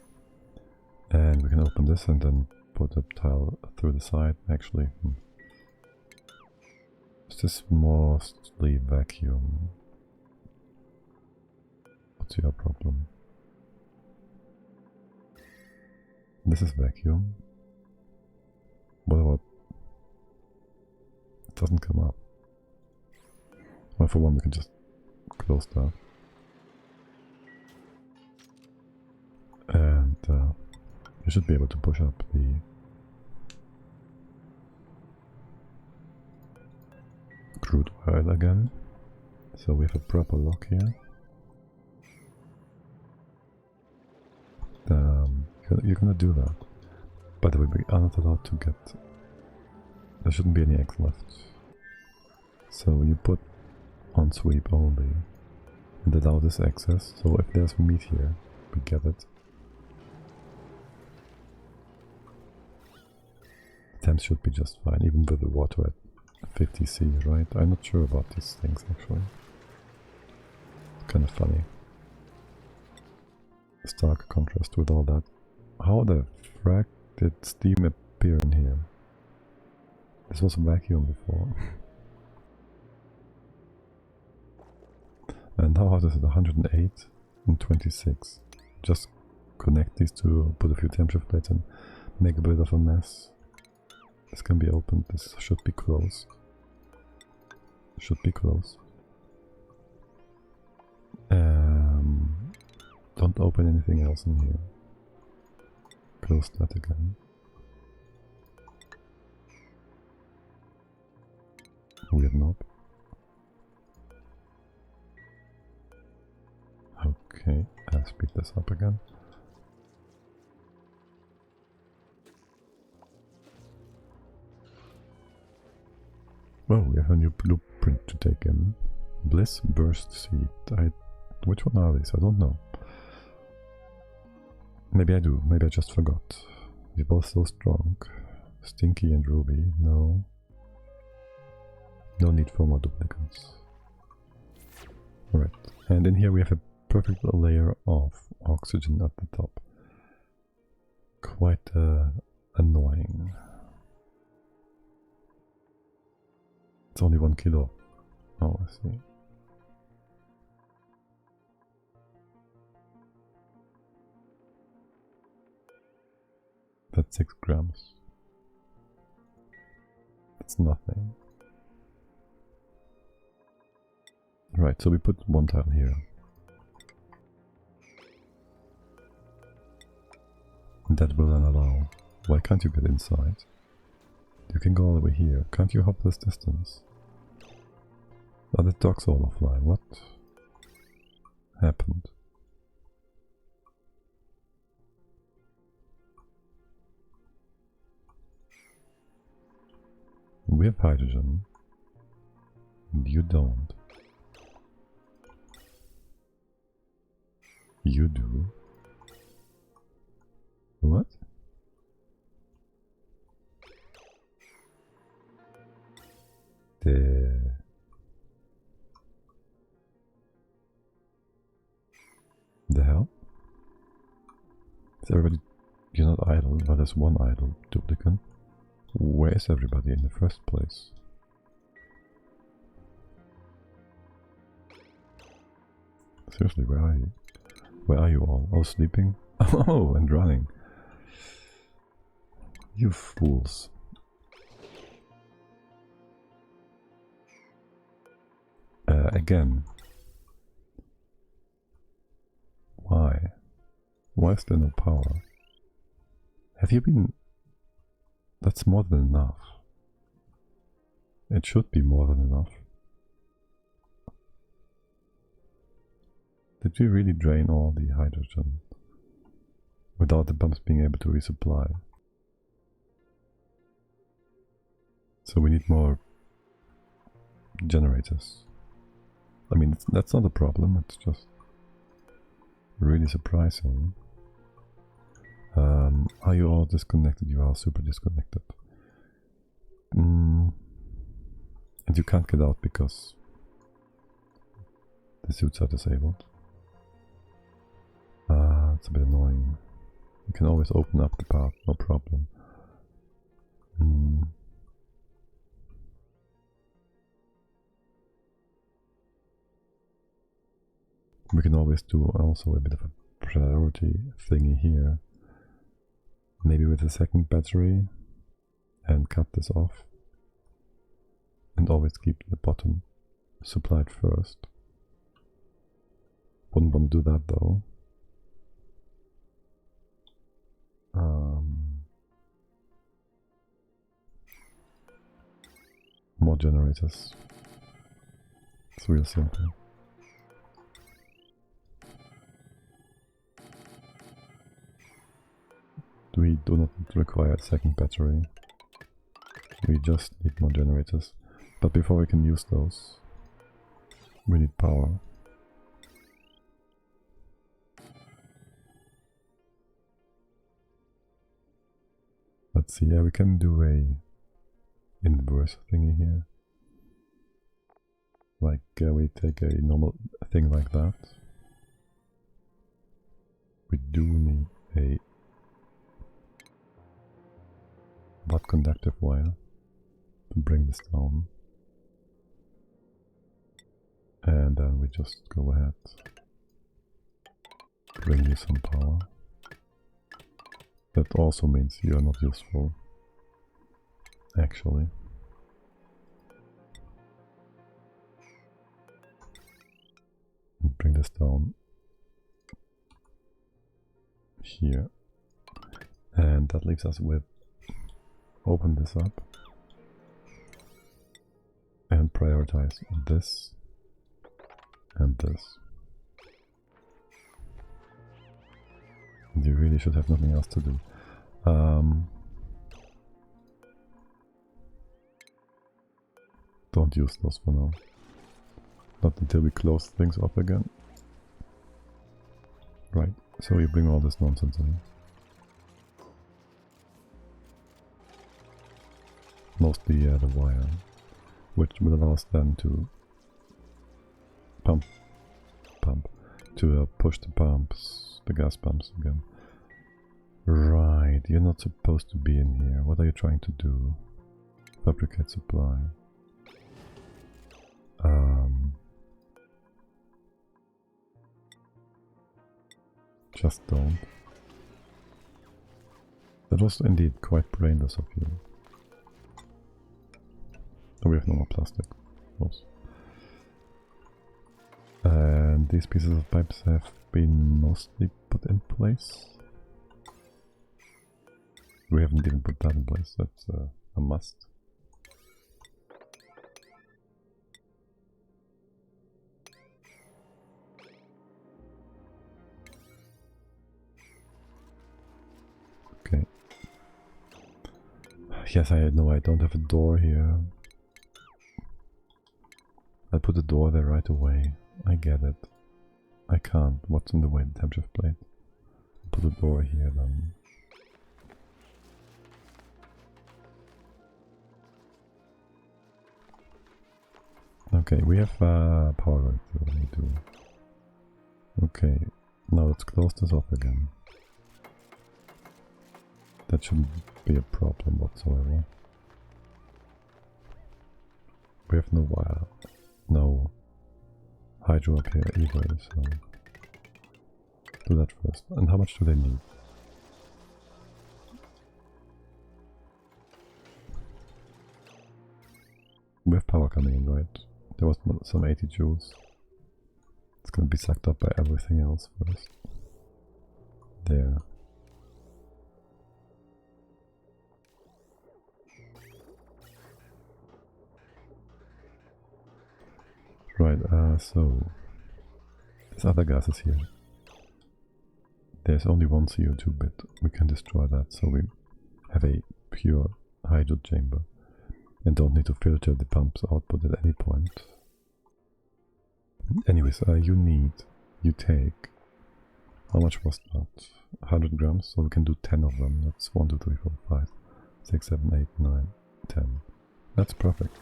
And we can open this and then put a tile through the side, actually. Is this mostly vacuum? What's your problem? This is vacuum. What about... It doesn't come up. Well, for one we can just close that. And you should be able to push up the crude oil again. So we have a proper lock here. You're gonna do that. By the way, we are not allowed to get... There shouldn't be any eggs left. So you put on sweep only and allow this access. So if there's meat here, we get it. Temps should be just fine, even with the water at 50 C, right? I'm not sure about these things actually. It's kind of funny. Stark contrast with all that. How the frack did steam appear in here? This was a vacuum before. And how hot is it? 108 and 26. Just connect these two, put a few temperature plates and make a bit of a mess. This can be opened, this should be closed. Should be closed. Don't open anything else in here. Close that again. Weird knob. Okay, speed this up again. Well, we have a new blueprint to take in. Bliss Burst Seed. Which one are these? I don't know. Maybe I do. Maybe I just forgot. We're both so strong. Stinky and Ruby. No. No need for more duplicates. Alright. And in here we have a perfect layer of oxygen at the top. Quite annoying. It's only 1 kilo. Oh, I see. That's 6 grams. That's nothing. Right, so we put one tile here. And that will then allow... Why can't you get inside? You can go all the way here. Can't you hop this distance? Oh, the dock's all offline. What happened? We have hydrogen. And you don't. You do. What? The hell? Is everybody... You're not idle, but there's one idle duplicate. Where is everybody in the first place? Seriously, where are you? Where are you all? Oh, sleeping? Oh, and running. You fools. Again. Why? Why is there no power? Have you been... That's more than enough. It should be more than enough. Did we really drain all the hydrogen without the pumps being able to resupply? So we need more generators. I mean, that's not a problem, it's just really surprising. Are you all disconnected? You are super disconnected. And you can't get out because the suits are disabled. It's a bit annoying. You can always open up the path, no problem. We can always do also a bit of a priority thingy here. Maybe with the second battery and cut this off. And always keep the bottom supplied first. Wouldn't want to do that though. More generators. It's real simple. We do not require a second battery. We just need more generators. But before we can use those, we need power. Let's see, yeah, we can do a inverse thingy here. Like we take a normal thing like that. We do need a butt conductive wire to bring this down. And then we just go ahead, bring you some power. That also means you are not useful, actually. And bring this down here. And that leaves us with, open this up and prioritize this and this. You really should have nothing else to do. Don't use those for now. Not until we close things up again. Right, so you bring all this nonsense in. Mostly the wire, which will allow us then to push the pumps, the gas pumps again. Right, you're not supposed to be in here. What are you trying to do? Fabricate supply. Just don't. That was indeed quite brainless of you. We have no more plastic, of course. And these pieces of pipes have been mostly put in place. We haven't even put that in place, that's a must. Okay. Yes, I know I don't have a door here. I'll put a door there right away. I get it. I can't. What's in the way? The temperature plate. Put a door here then. Okay, we have power right there. We do. Okay, now let's close this off again. That shouldn't be a problem whatsoever. We have no wire, no hydro up here either, so do that first. And how much do they need? We have power coming in, right? There was some 80 joules. It's gonna be sucked up by everything else first. There. Right, so this other gas is here. There's only one CO2 bit. We can destroy that, so we have a pure hydro chamber. and don't need to filter the pump's output at any point. Anyways, you take, how much was that? 100 grams, so we can do 10 of them. That's 1, 2, 3, 4, 5, 6, 7, 8, 9, 10. That's perfect.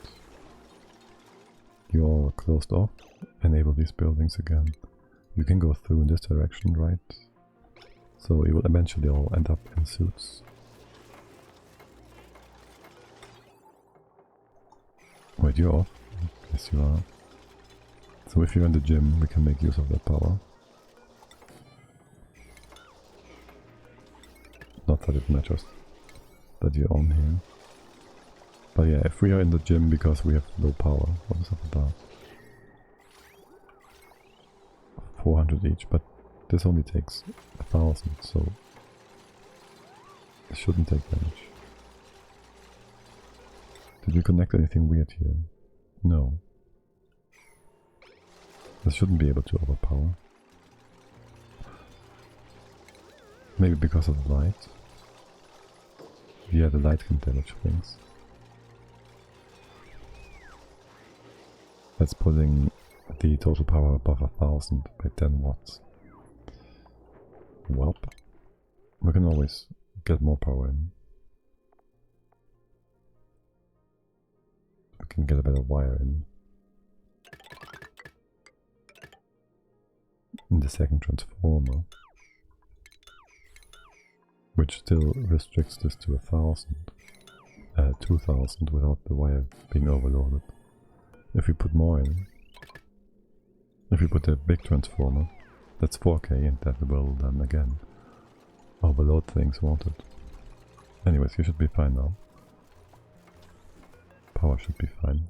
You all closed off, enable these buildings again. You can go through in this direction, right? So it will eventually all end up in suits. Wait, you're off? Yes, you are. So if you're in the gym, we can make use of that power. Not that it matters that you're on here. But yeah, if we are in the gym because we have low power, what is up with that? 400 each, but this only takes 1000, so it shouldn't take damage. Did we connect anything weird here? No. This shouldn't be able to overpower. Maybe because of the light. Yeah, the light can damage things. That's putting the total power above 1000 by 10 watts. Welp. We can always get more power in. We can get a better wire in the second transformer, which still restricts this to 2000 without the wire being overloaded. If we put more in, if we put a big transformer, that's 4K, and that will then again overload things, won't it? Anyways, you should be fine now. Power should be fine.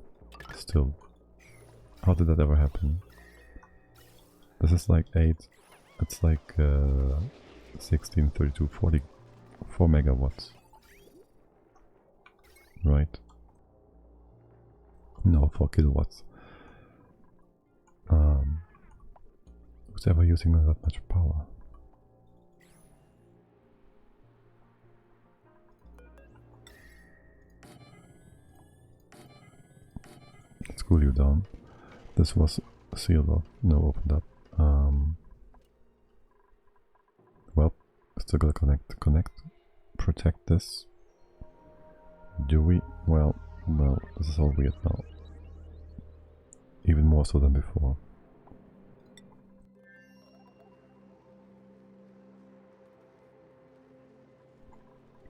Still, how did that ever happen? This is like 8, it's like 16, 32, 44 megawatts. Right? No, 4 kilowatts. Who's ever using that much power? Let's cool you down. This was sealed off. No, opened up. Well, still gotta connect, protect this. Do we? Well, this is all weird now. Even more so than before.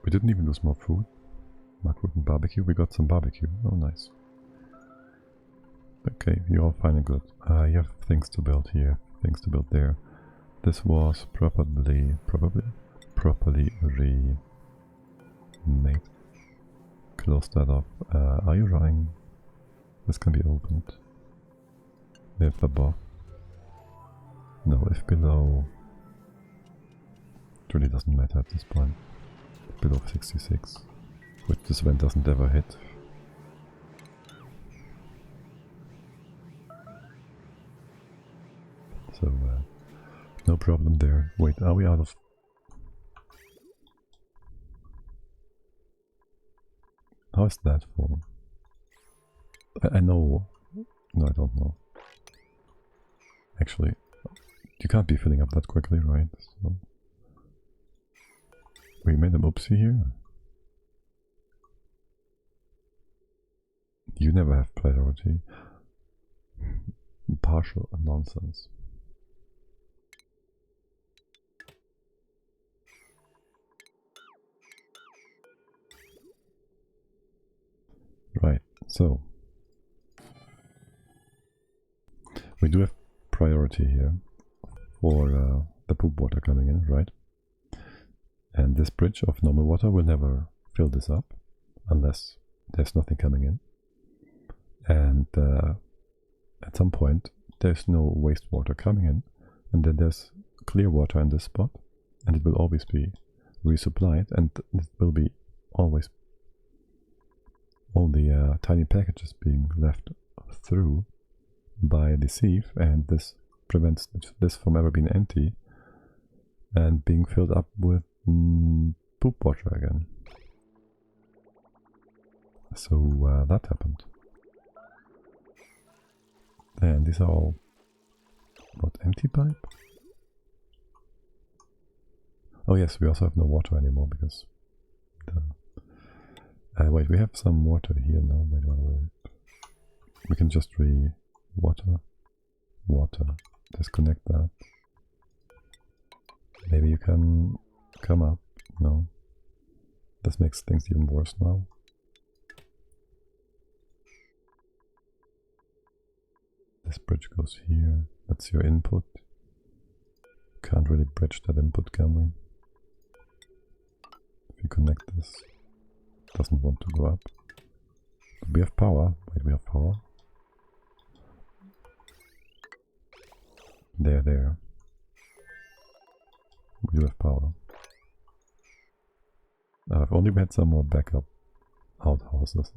We didn't even lose more food. Macroot and barbecue. We got some barbecue. Oh, nice. Okay, you're all fine and good. You have things to build here, things to build there. This was properly remade. Close that up. Are you running? This can be opened. If above. No, if below. It really doesn't matter at this point. Below 66, which this vent doesn't ever hit. So, no problem there. Wait, are we out of... How is that for? I know... No, I don't know. Actually, you can't be filling up that quickly, right? So we made an oopsie here. You never have priority. Partial nonsense. Right, so we do have priority here for the poop water coming in, right? And this bridge of normal water will never fill this up unless there's nothing coming in. And at some point there's no wastewater coming in, and then there's clear water in this spot, and it will always be resupplied, and it will be always all the tiny packages being left through by the sieve, and this prevents this from ever being empty and being filled up with poop water again. So that happened. And these are all, what, empty pipe? Oh yes, we also have no water anymore because wait, we have some water here now. Wait. We can just water. Disconnect that. Maybe you can come up. No. This makes things even worse now. This bridge goes here. That's your input. Can't really bridge that input, can we? If you connect this, doesn't want to go up. But we have power. Wait, we have power. There. We do have power. If only we had some more backup outhouses.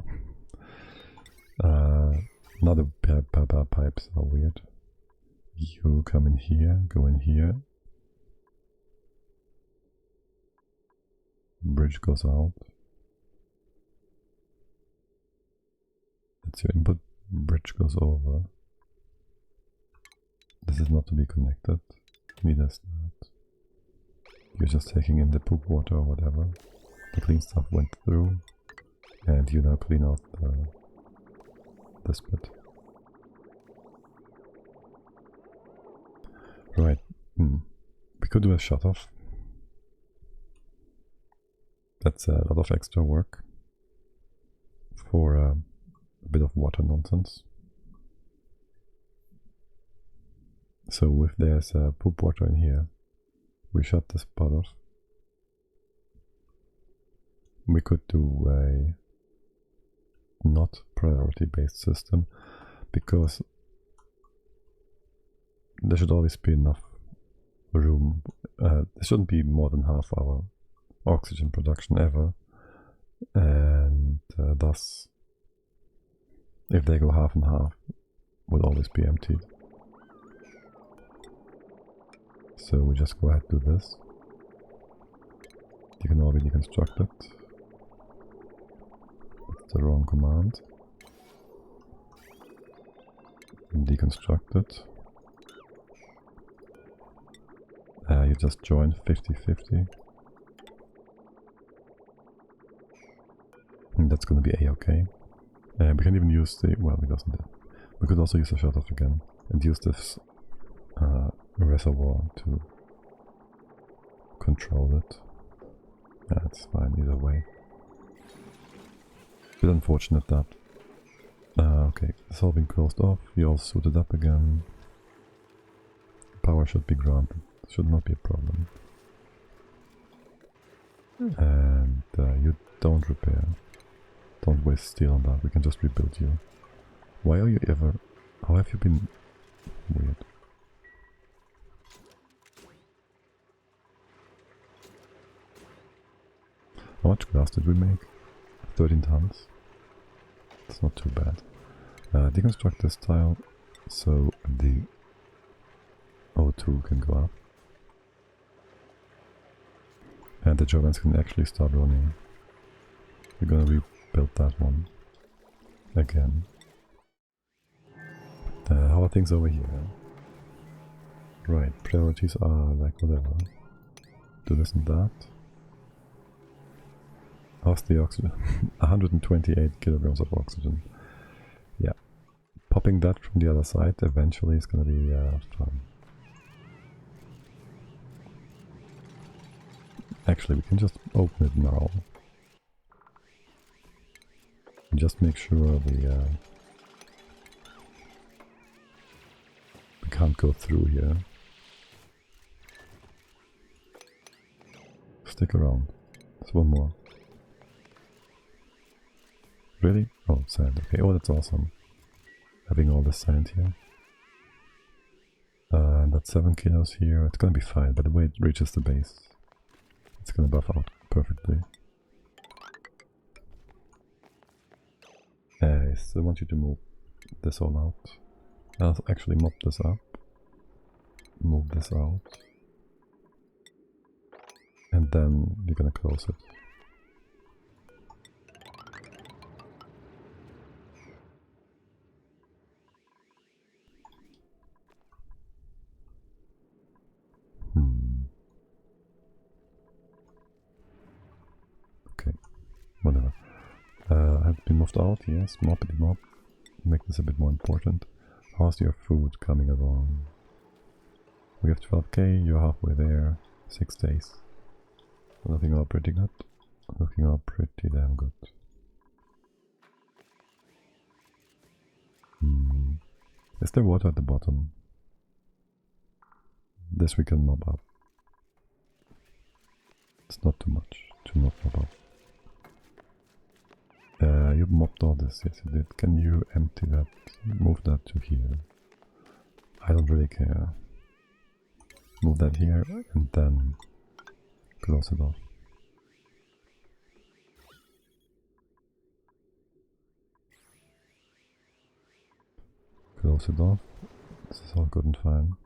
Now the pipes are weird. You come in here, go in here. Bridge goes out. That's your input. Bridge goes over. This is not to be connected. Neither is that. You're just taking in the poop water or whatever. The clean stuff went through. And you now clean out this bit. Right. We could do a shut-off. That's a lot of extra work for a bit of water nonsense. So if there's poop water in here, we shut this part off. We could do a not priority based system because there should always be enough room. There shouldn't be more than half our oxygen production ever, and thus if they go half and half would always be empty. So we just go ahead and do this. You can already deconstruct it. That's the wrong command. Deconstruct it. You just join 50-50. And that's going to be A-okay. We can even use the... well, it doesn't. We could also use the shut-off again and use this reservoir to control it. That's fine either way. Bit unfortunate that. Okay, it's all been closed off. We all suited up again. Power should be granted. Should not be a problem. And you don't repair. Don't waste steel on that. We can just rebuild you. Why are you ever... how have you been... weird. How much glass did we make? 13 tons. It's not too bad. Deconstruct this tile so the O2 can go up. And the turbines can actually start running. We're gonna rebuild that one again. How are things over here? Right, priorities are like whatever. Do this and that. How's the oxygen? 128 kilograms of oxygen. Yeah. Popping that from the other side eventually is gonna be fun. Actually, we can just open it now. And just make sure we can't go through here. Stick around. There's one more. Really? Oh, sand. Okay, oh, that's awesome. Having all the sand here. And that's 7 kilos here. It's gonna be fine. By the way it reaches the base, it's gonna buff out perfectly. I still want you to move this all out. I'll actually mop this up. Move this out. And then you're gonna close it. Whatever. Has been moved out, yes. Moppity mop. Make this a bit more important. How's your food coming along? We have 12k, you're halfway there. 6 days. Looking all pretty good. Looking all pretty damn good. Is there water at the bottom? This we can mop up. It's not too much to not mop up. You mopped all this, yes you did. Can you empty that, move that to here? I don't really care. Move that here and then close it off. Close it off. This is all good and fine.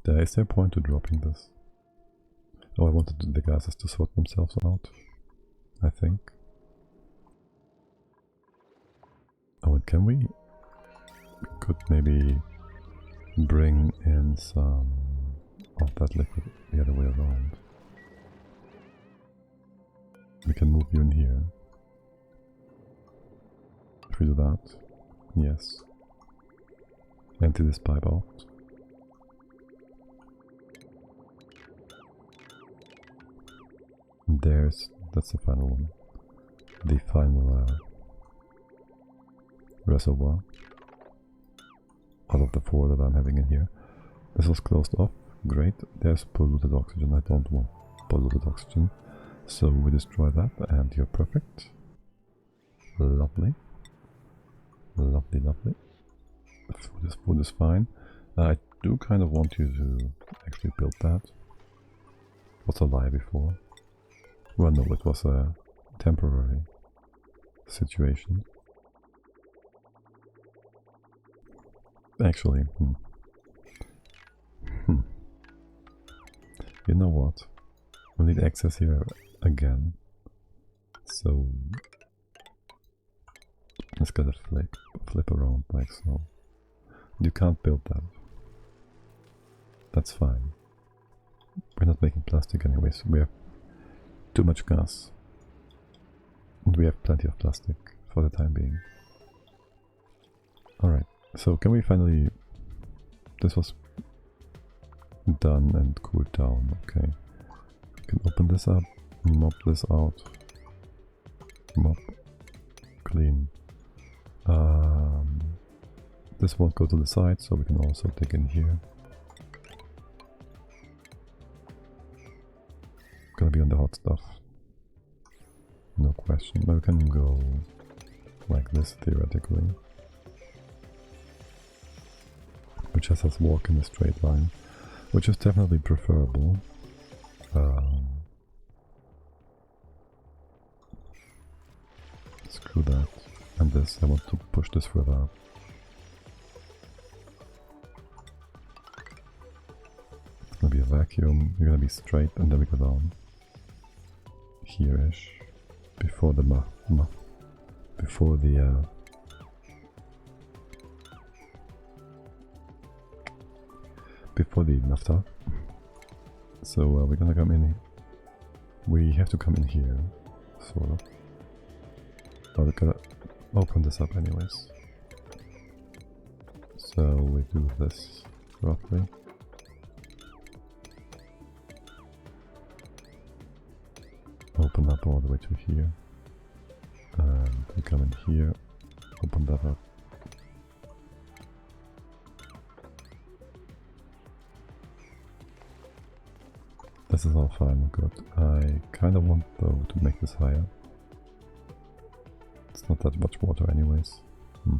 Is there a point to dropping this? Oh, I wanted the gases to sort themselves out, I think. Oh, and can we could maybe bring in some of that liquid the other way around. We can move you in here. If we do that, yes. Empty this pipe out. That's the final one. The final reservoir out of the 4 that I'm having in here. This was closed off, great. There's polluted oxygen, I don't want polluted oxygen. So we destroy that and you're perfect. Lovely. Lovely, lovely. Food is fine. I do kind of want you to actually build that. It was a lie before. Well, no, it was a temporary situation. Actually, you know what? We need access here again. So let's get a flip around like so. You can't build that. That's fine. We're not making plastic anyways. We have too much gas. And we have plenty of plastic for the time being. Alright, so can we finally... This was done and cooled down, okay. We can open this up, mop this out. Mop. Clean. This won't go to the side, so we can also dig in here. Gonna be on the hot stuff. No question. But we can go like this theoretically. Which has us walk in a straight line. Which is definitely preferable. Screw that. And this, I want to push this further up. It's gonna be a vacuum, you're gonna be straight and then we go down. Here-ish. Before the before the naphtha. So we're gonna come in. We have to come in here, sort of. But we're gonna open this up anyways. So we do this roughly. Open up all the way to here. And we come in here, open that up. This is all fine and good. I kind of want though to make this higher. It's not that much water anyways. We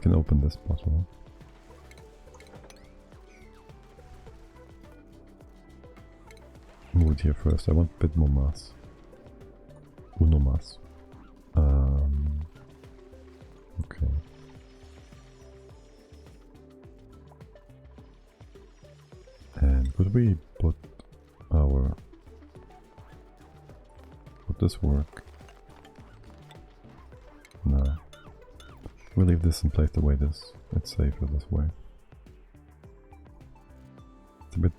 can open this bottle. Move it here first. I want a bit more mass. Uno mass. Okay. And could we put our... Would this work? No. We'll leave this in place the way it is. It's safer this way. It's a bit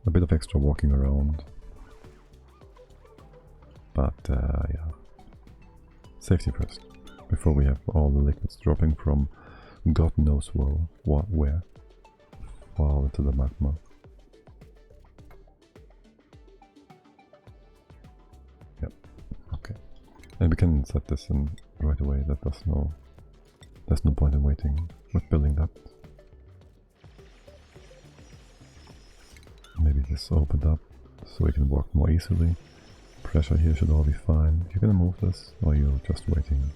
a bit of extra walking around. But yeah, safety first, before we have all the liquids dropping from God knows where, fall into the magma. Yep, okay. And we can set this in right away, there's no point in waiting with building that. Maybe this opened up so we can walk more easily. Pressure here should all be fine. You're gonna move this, or you're just waiting?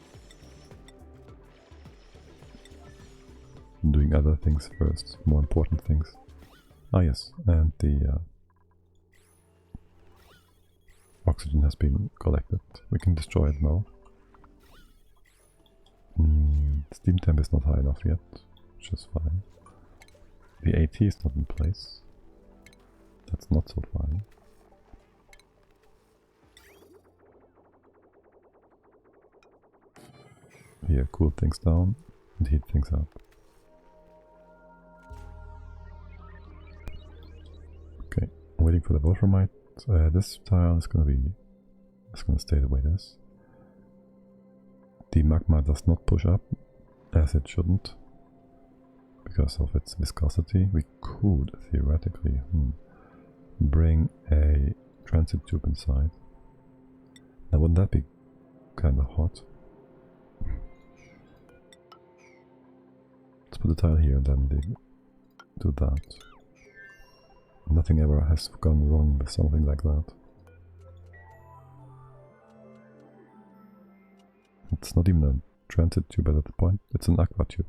Doing other things first, more important things. Ah yes, and the oxygen has been collected. We can destroy it now. Steam temp is not high enough yet, which is fine. The AT is not in place. That's not so fine. Here, cool things down and heat things up. Okay, waiting for the wolframite. This tile is gonna stay the way it is. The magma does not push up, as it shouldn't, because of its viscosity. We could theoretically bring a transit tube inside. Now wouldn't that be kinda hot? Let's put the tile here and then do that. Nothing ever has gone wrong with something like that. It's not even a transit tube at that point, it's an aqua tube.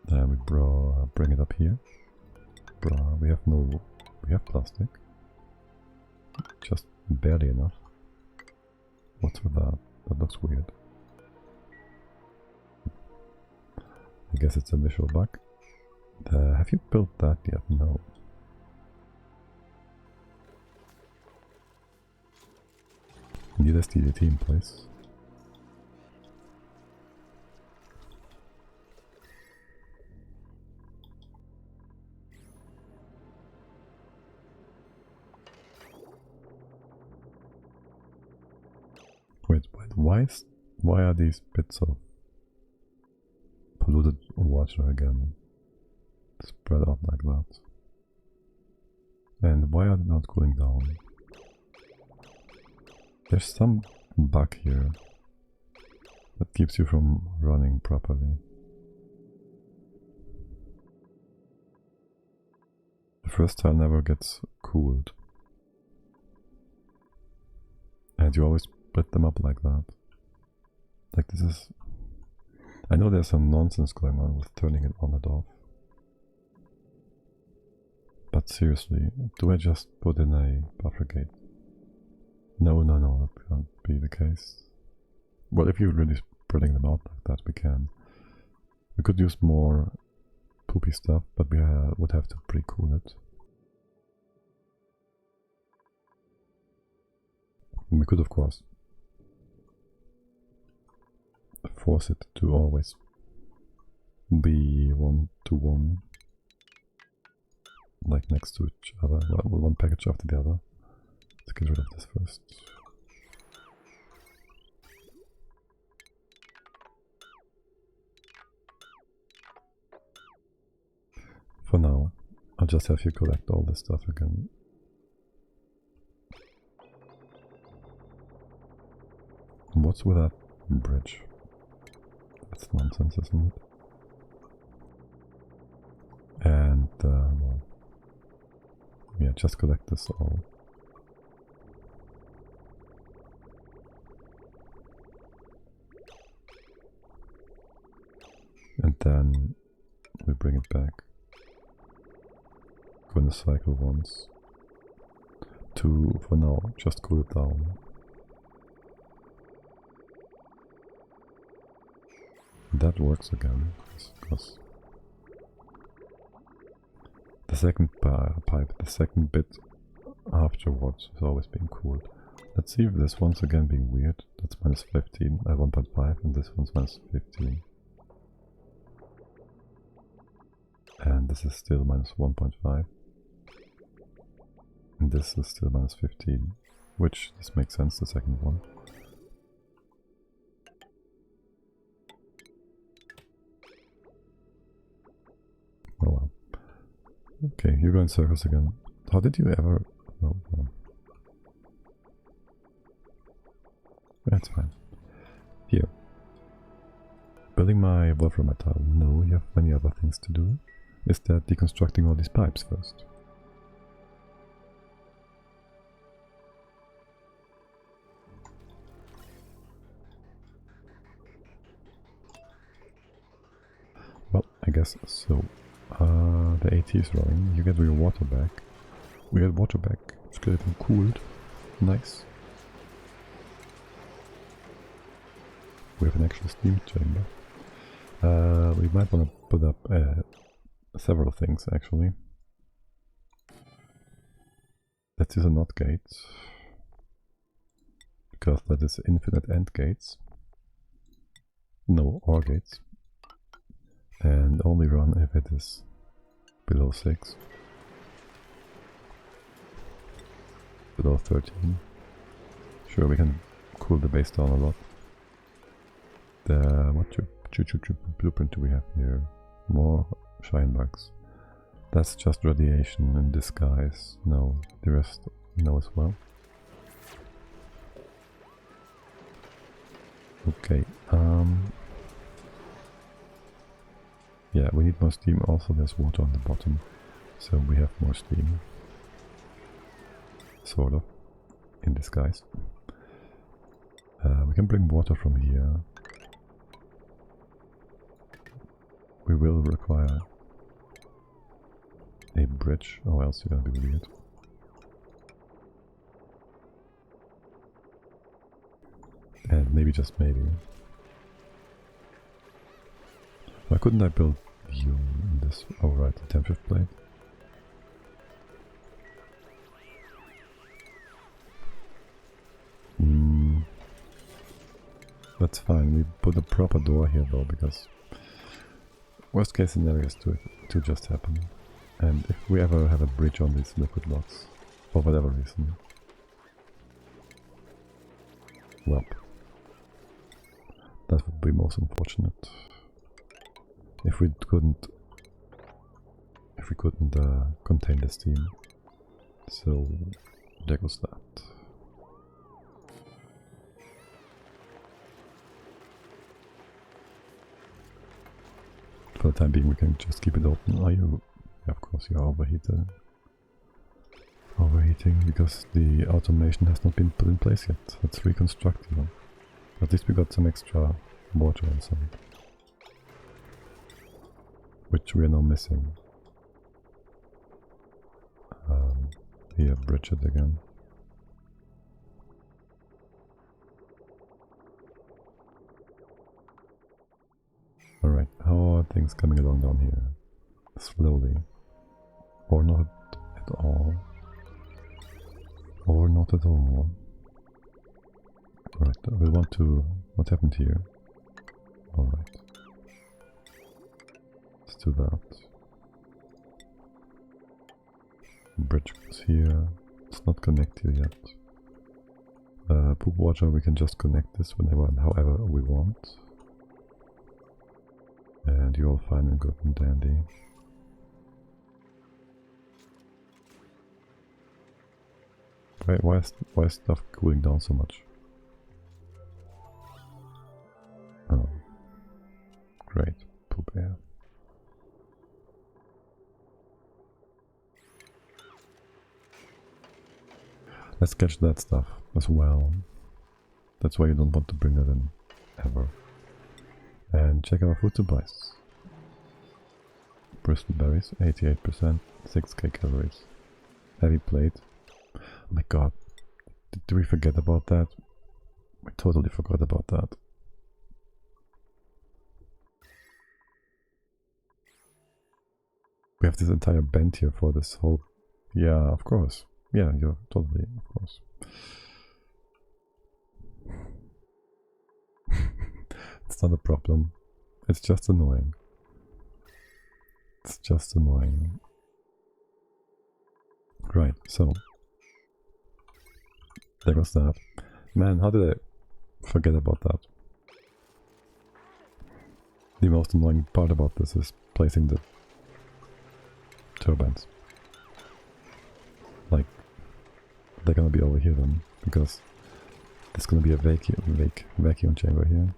Then we bring it up here. We have plastic. Just barely enough. What's with that? That looks weird. I guess it's a visual bug. Have you built that yet? No. Need SDDT in place. Wait, why are these bits of polluted water again spread out like that? And why are they not cooling down? There's some bug here that keeps you from running properly. The first tile never gets cooled. And you always split them up like that. Like this is... I know there's some nonsense going on with turning it on and off. But seriously, do I just put in a buffer gate? No, that can't be the case. Well, if you're really spreading them out like that, we can. We could use more poopy stuff, but we would have to pre-cool it. And we could, of course, force it to always be 1-to-1, like next to each other, well, one package after the other. Let's get rid of this first. For now, I'll just have you collect all this stuff again. What's with that bridge? That's nonsense, isn't it? And, well, yeah, just collect this all. And then we bring it back. Go in the cycle once. To, for now, just cool it down. That works again, because the second pipe, the second bit afterwards is always being cooled. Let's see if this one's again being weird. That's minus 15, 1.5, and this one's minus 15. And this is still minus 1.5. And this is still minus 15. Which, this makes sense, the second one. Oh well. Okay, you're going circles again. How did you ever... No, no. That's fine. Here. Building my wolfram tile. No, you have many other things to do. Is that deconstructing all these pipes first? Well, I guess so. The AT is rolling. You get your water back. We get water back. Skeleton cooled. Nice. We have an actual steam chamber. We might want to put up several things actually. That is a NOT gate. Because that is infinite AND gates. No OR gates. And only run if it is below 6. Below 13. Sure, we can cool the base down a lot. What blueprint do we have here? More shine bugs. That's just radiation in disguise. No, the rest no as well. Okay, yeah, we need more steam. Also, there's water on the bottom, so we have more steam. Sort of, in disguise. We can bring water from here. We will require a bridge, or else you're gonna be weird. And maybe, just maybe. Why couldn't I build you in this? Oh right, the 10th plate. That's fine, we put a proper door here though, because worst case scenario is to just happen. And if we ever have a bridge on these liquid blocks, for whatever reason, well, that would be most unfortunate. If we couldn't contain the steam. So there goes that. For the time being, we can just keep it open. Are you? Yeah, of course, you are overheating. Overheating because the automation has not been put in place yet. Let's reconstruct, you know. At least we got some extra water and some, which we are now missing. Here, bridge it again. Alright, how are things coming along down here? Slowly. Or not at all. Or not at all. Right, we want to... What happened here? Alright. Let's do that. Bridge goes here. Let's not connect here yet. Poop water, we can just connect this whenever and however we want. And you're all fine and good and dandy. Why is stuff cooling down so much? Oh. Great. Poop air. Let's catch that stuff as well. That's why you don't want to bring that in ever. And check our food supplies. Bristol berries, 88%, 6k calories. Heavy plate. Oh my god. Did we forget about that? We totally forgot about that. We have this entire bend here for this whole... Yeah, of course. Yeah, you're totally, of course. It's not a problem. It's just annoying. It's just annoying. Right, so there goes that. Man, how did I forget about that? The most annoying part about this is placing the turbines. Like, they're gonna be over here then, because there's gonna be a vacuum chamber here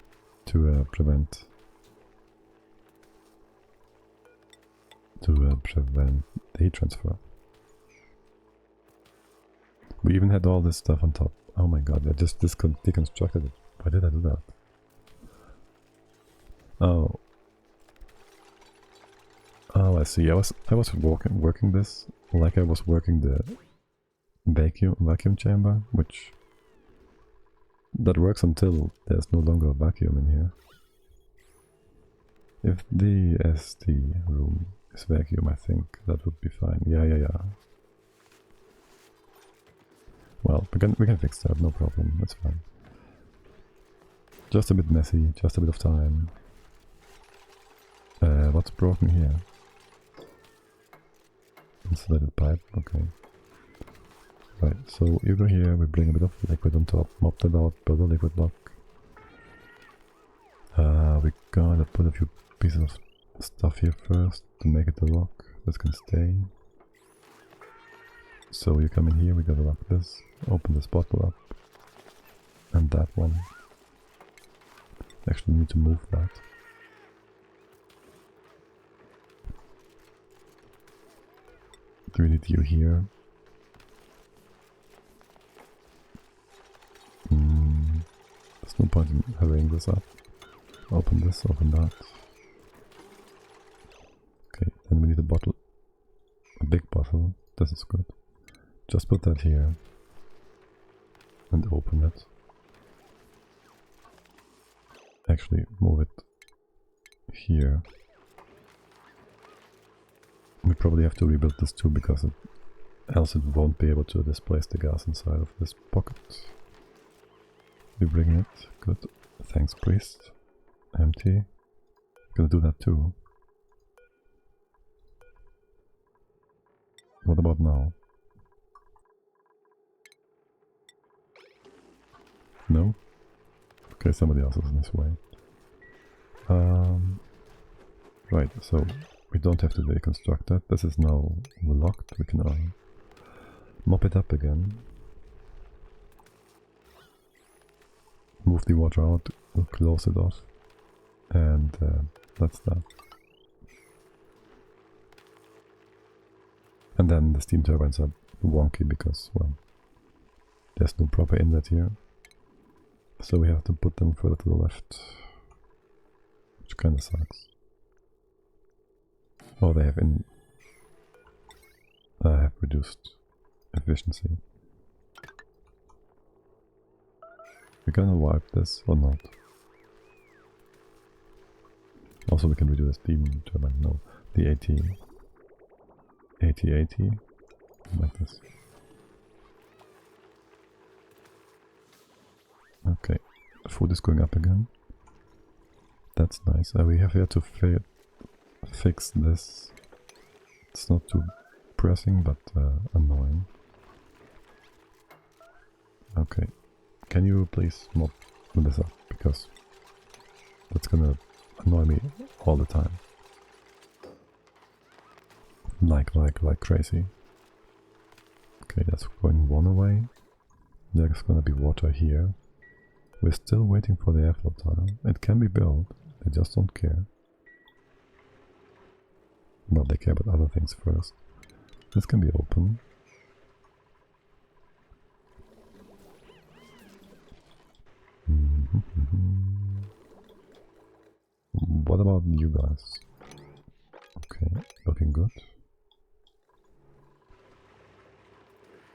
to prevent the heat transfer. We even had all this stuff on top. Oh my god, I just deconstructed it. Why did I do that? Oh, I see. I was working this like I was working the vacuum chamber, which that works until there's no longer a vacuum in here. If the SD room is vacuum, I think that would be fine. Yeah. Well, we can fix that, no problem. That's fine. Just a bit messy, just a bit of time. What's broken here? Insulated pipe, okay. Right, so you go here, we bring a bit of liquid on top, mop that out, build a liquid lock. We gotta put a few pieces of stuff here first to make it a lock. This can stay. So you come in here, we gotta lock this, open this bottle up, and that one. Actually need to move that. Do we need you here? There's no point in hurrying this up. Open this, open that. Okay, then we need a bottle. A big bottle. This is good. Just put that here. And open it. Actually, move it here. We probably have to rebuild this too, because else it won't be able to displace the gas inside of this pocket. We bring it. Good. Thanks, priest. Empty. Gonna do that too. What about now? No? Okay, somebody else is in this way. Right, so we don't have to deconstruct that. This is now locked. We can mop it up again. Move the water out, we'll close it off, and that's that. And then the steam turbines are wonky because, well, there's no proper inlet here. So we have to put them further to the left, which kinda sucks. Oh, they have reduced efficiency. We're gonna wipe this or not. Also, we can redo the steam turbine. No, the 80, like this. Okay, food is going up again. That's nice. We have here to fix this. It's not too pressing, but annoying. Okay, can you please mop this up, because that's gonna annoy me all the time. Like crazy. Okay, that's going one away. There's gonna be water here. We're still waiting for the airflow tile. It can be built, they just don't care. Well, they care about other things first. This can be open. What about you guys? Okay, looking good.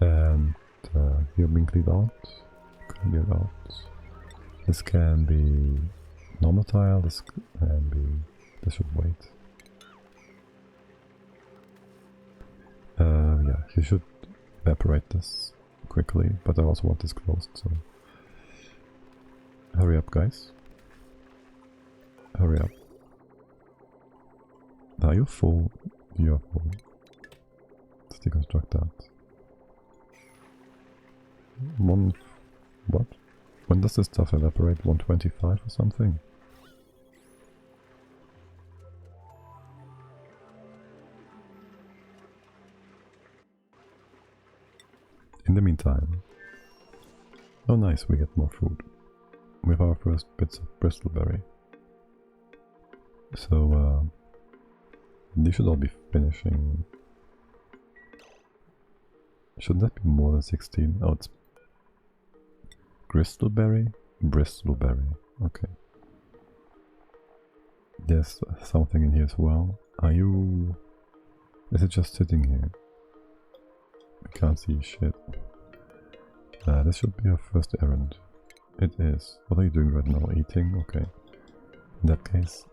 And you're being cleared out. Cleared out. This can be normal tile, this can be... this should wait. Yeah, you should evaporate this quickly, but I also want this closed, so... hurry up, guys. Hurry up. Are you full? You're full. Let's deconstruct that. What? When does this stuff evaporate? 125 or something? In the meantime... Oh nice, we get more food. With our first bits of bristleberry. So, these should all be finishing. Should that be more than 16? Oh, it's Bristleberry? Bristleberry. Okay. There's something in here as well. Are you... Is it just sitting here? I can't see shit. This should be our first errand. It is. What are you doing right now? Eating? Okay. In that case,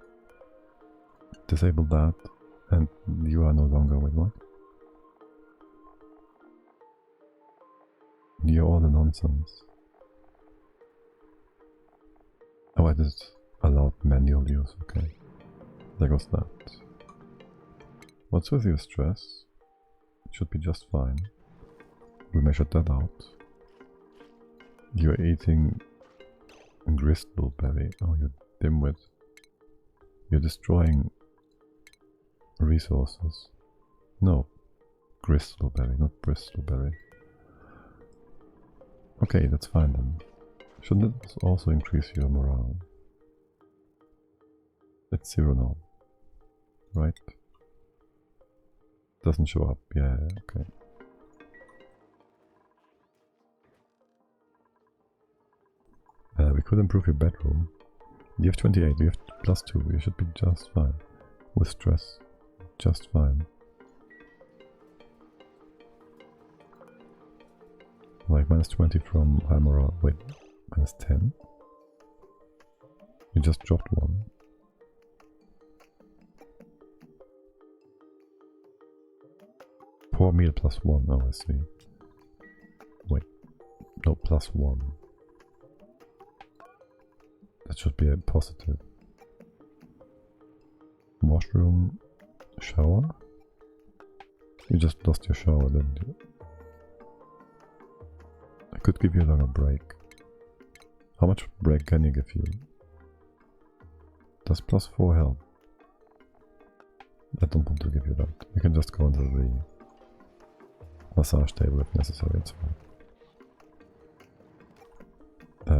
disable that, and you are no longer with what? You're all the nonsense. Oh, I just allowed manual use, okay. There goes that. What's with your stress? It should be just fine. We measured that out. You're eating Bristleberry. Oh, you dimwit. You're destroying resources. No. Bristleberry, not Bristleberry. Okay, that's fine then. Shouldn't it also increase your morale? It's 0 now. Right? Doesn't show up. Yeah, okay. We could improve your bedroom. You have 28, you have +2, you should be just fine. With stress, just fine. Like -20 from high morale, wait, -10? You just dropped 1. Poor meal +1, oh I see. Wait, no, +1. That should be a positive. Washroom, shower? You just lost your shower, didn't you? I could give you a longer break. How much break can you give you? Does +4 help? I don't want to give you that. You can just go into the massage table if necessary, it's fine.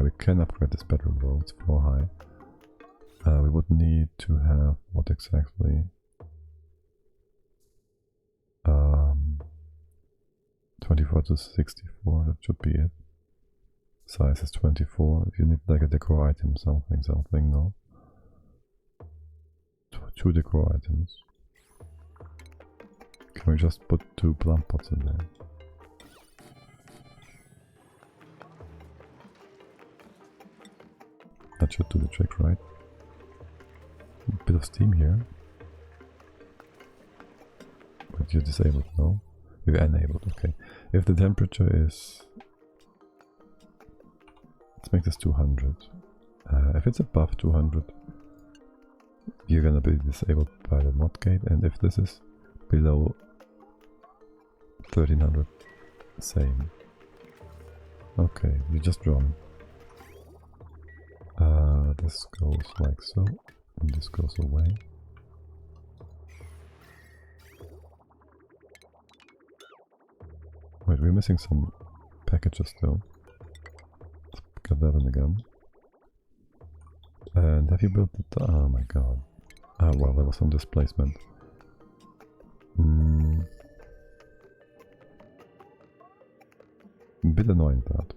We can upgrade this bedroom though, it's 4 high. We would need to have what exactly? 24 to 64, that should be it. Size is 24. If you need like a decor item, something, no? 2 decor items. Can we just put 2 plant pots in there? That should do the trick, right? A bit of steam here. But you're disabled, no? You're enabled, okay. If the temperature is... Let's make this 200. If it's above 200, you're gonna be disabled by the mod gate, and if this is below 1300, same. Okay, you just drawn. This goes like so, and this goes away. Wait, we're missing some packages though. Let's get that in again. And have you built it? Oh my god. Ah, well, there was some displacement. A bit annoying that.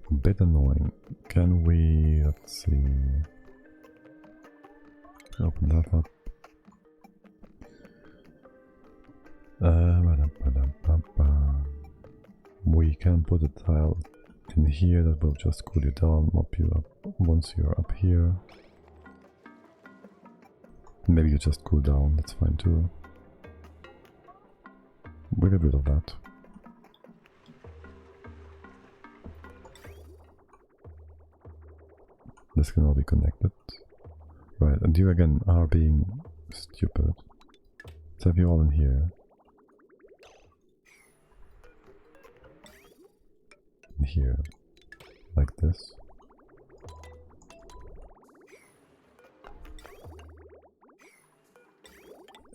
A bit annoying. Can we, let's see, open that up. We can put a tile in here that will just cool you down, mop you up once you're up here. Maybe you just cool down, that's fine too. We'll get rid of that. The this can all be connected. Right, and you again are being stupid. Let's have you all in here. In here. Like this.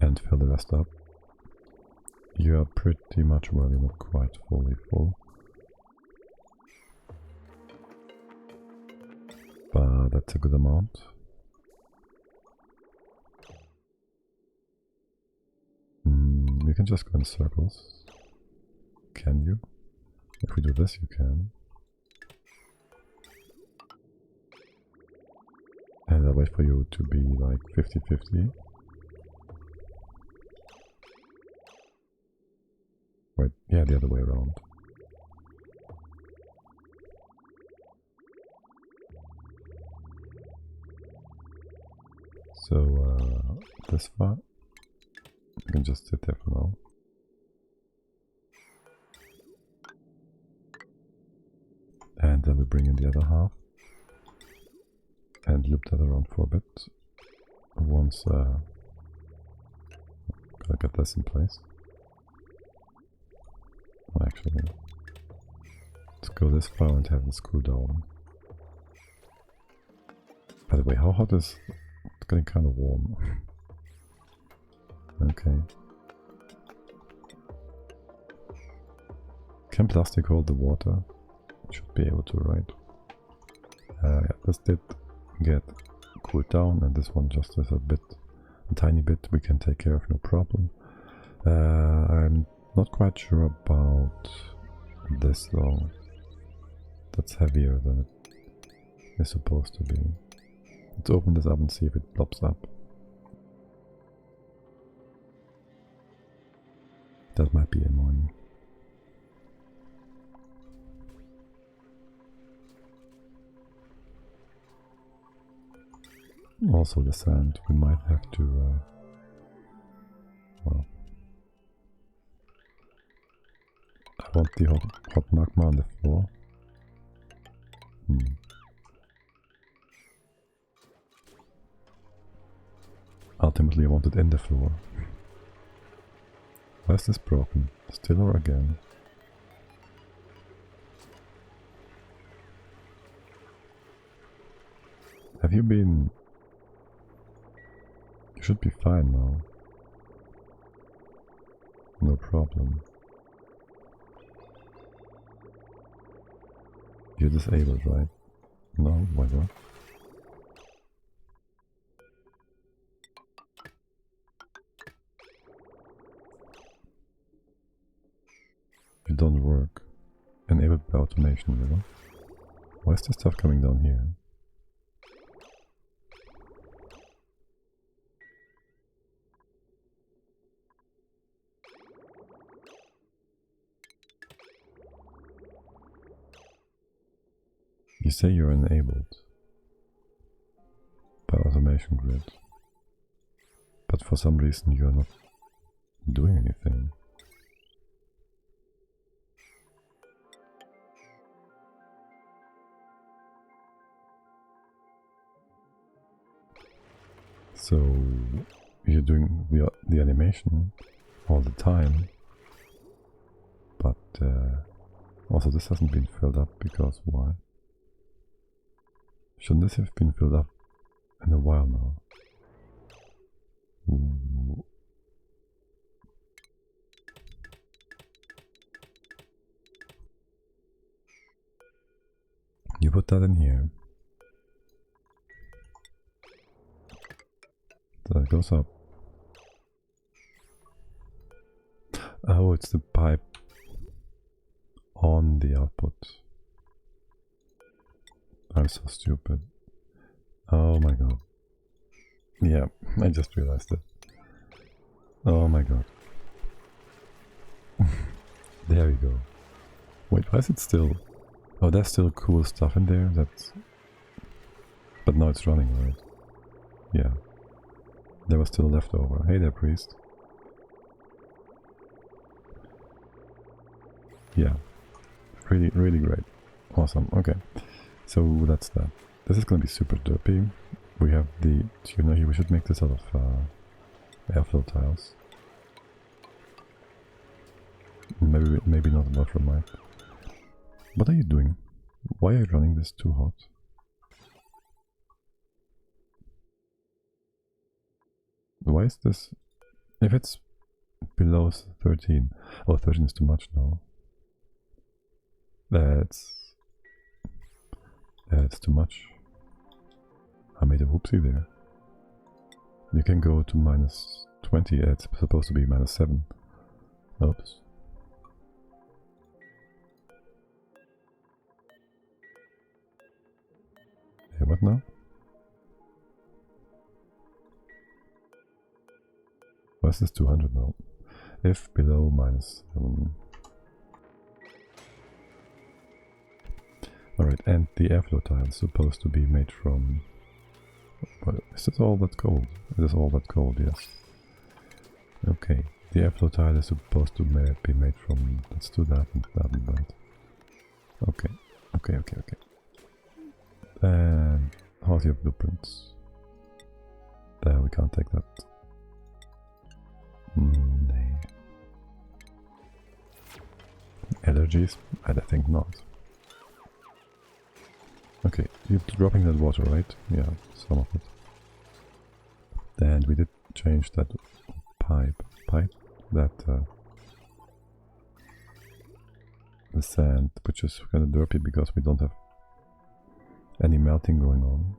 And fill the rest up. You are pretty much, well, you're not quite fully full. But that's a good amount. You can just go in circles. Can you? If we do this, you can. And I'll wait for you to be like 50-50. Wait, yeah, the other way around. So, this far. You can just sit there for now. And then we bring in the other half. And loop that around for a bit. Once, gotta get this in place. Actually, let's go this far and have this cool down. By the way, how hot is... It's getting kind of warm. Okay. Can plastic hold the water? Should be able to, right? Yeah, this did get cooled down, and this one just is a tiny bit we can take care of, no problem. I'm not quite sure about this though. That's heavier than it is supposed to be. Let's open this up and see if it plops up. That might be annoying. Also the sand, we might have to, well, I want the hot magma on the floor. Ultimately I want it in the floor. Why is this broken? Still or again? Have you been... You should be fine now. No problem. You're disabled, right? No? Why not? You don't work. Enabled by automation, you know? Why is this stuff coming down here? You say you're enabled by automation grid, but for some reason you're not doing anything. So you're doing the animation all the time, but also this hasn't been filled up because why? Shouldn't this have been filled up in a while now? Ooh. You put that in here. That goes up. Oh, it's the pipe on the output. I'm so stupid. Oh my god. Yeah, I just realized it. Oh my god. There we go. Wait, why is it still... Oh, there's still cool stuff in there, that's... But now it's running, right? Yeah. There was still leftover. Hey there, priest. Yeah. Really, really great. Awesome, okay. So that's that. This is gonna be super derpy. We have the tuner here. We should make this out of airflow tiles. Maybe not watermite. What are you doing? Why are you running this too hot? Why is this... If it's below 13... Oh, 13 is too much now. That's too much. I made a whoopsie there. You can go to minus 20, it's supposed to be minus 7. Oops. Yeah, what now? Why is this 200 now? If below minus 7. Alright, and the airflow tile is supposed to be made from... Well, is this all that cold? It is all that cold, yes. Okay, the airflow tile is supposed to be made from... Let's do that and that and that. Okay. And how's your blueprints? There, we can't take that. Nee. Allergies? I think not. Okay, you're dropping that water, right? Yeah, some of it. And we did change that pipe, that the sand, which is kind of derpy because we don't have any melting going on,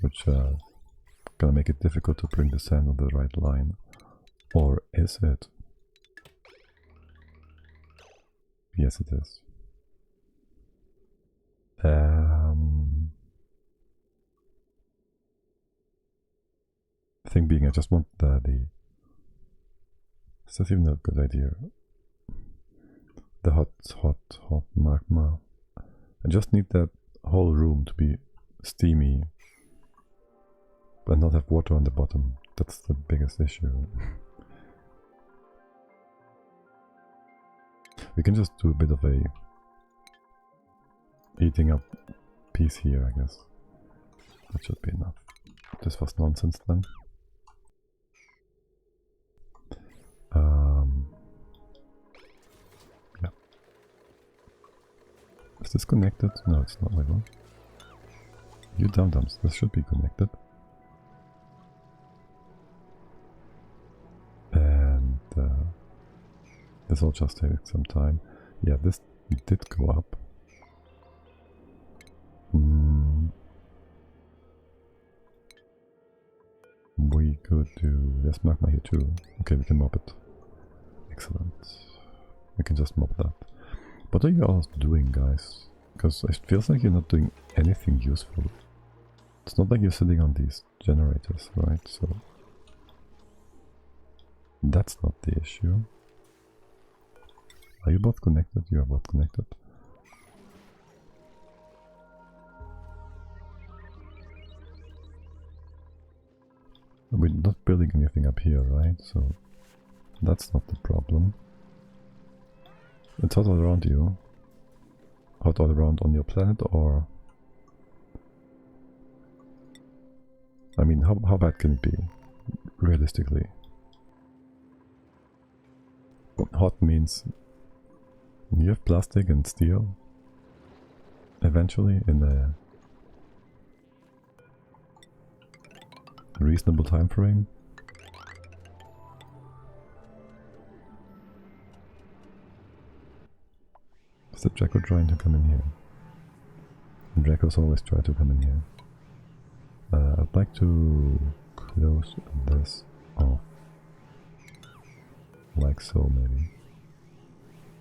which gonna make it difficult to bring the sand on the right line. Or is it? Yes, it is. Thing being, I just want the is that even a good idea? The hot magma. I just need that whole room to be steamy but not have water on the bottom. That's the biggest issue. We can just do a bit of a eating up piece here, I guess. That should be enough. This was nonsense then. Yeah. Is this connected? No, it's not like one. You dum-dums, this should be connected. And this will just take some time. Yeah, this did go up. We could do... There's magma here too. Okay, we can mop it. Excellent. We can just mop that. What are you all doing, guys? Because it feels like you're not doing anything useful. It's not like you're sitting on these generators, right? So that's not the issue. Are you both connected? You are both connected. We're not building anything up here, right? So that's not the problem. It's hot all around you. Hot all around on your planet, or... I mean, how bad can it be, realistically? Hot means you have plastic and steel eventually in a reasonable time frame. Is the Draco trying to come in here? Dracos always try to come in here. I'd like to close this off. Like so, maybe.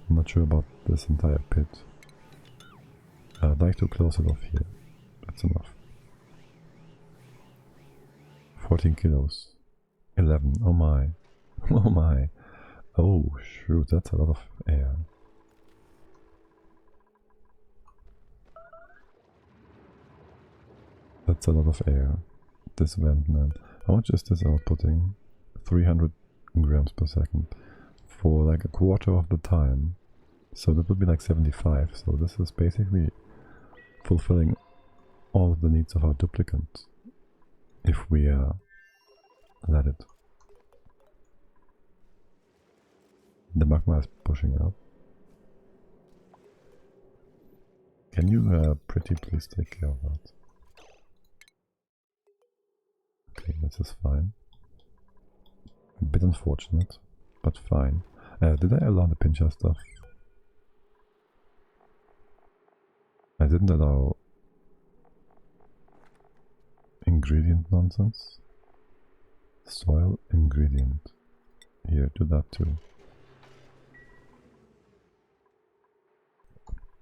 I'm not sure about this entire pit. I'd like to close it off here. That's enough. 14 kilos. 11. Oh my. Oh my. Oh shoot, that's a lot of air. That's a lot of air. This vent, man. How much is this outputting? 300 grams per second. For like a quarter of the time. So that would be like 75. So this is basically fulfilling all of the needs of our duplicant if we let it. The magma is pushing up. Can you pretty please take care of that? Okay, this is fine. A bit unfortunate, but fine. Did I allow the pincher stuff? I didn't allow ingredient nonsense. Soil ingredient. Here, do that too.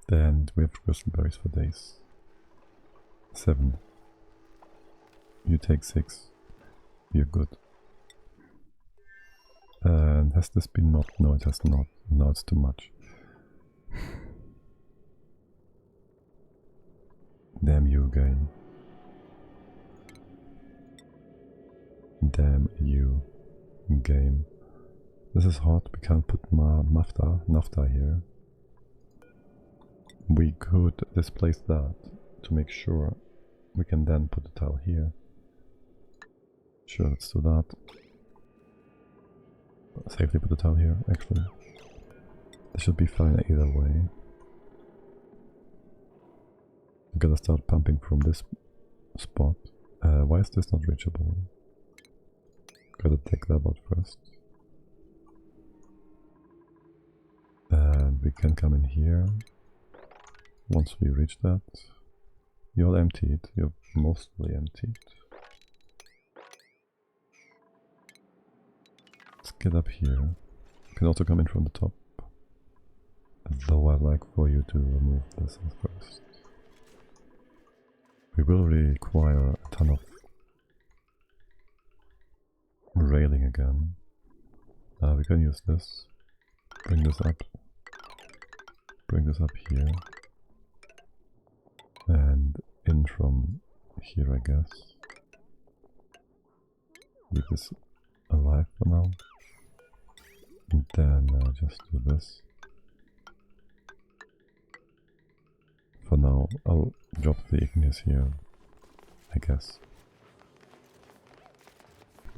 And we have crystal berries for days. 7. You take 6. You're good. And has this been not? No, it has not. No, it's too much. Damn you, game. Damn you, game. This is hot. We can't put naphtha here. We could displace that to make sure we can then put the tile here. Sure, let's do that. Safely put the tile here, actually. This should be fine either way. We gotta start pumping from this spot. Why is this not reachable? Gotta take that out first. And we can come in here. Once we reach that. You're emptied. You're mostly emptied. Let's get up here. You can also come in from the top. Though I'd like for you to remove this first. We will require a ton of railing again. We can use this. Bring this up. Bring this up here. And in from here, I guess. Leave this alive for now. And then just do this. For now, I'll drop the igneous here, I guess.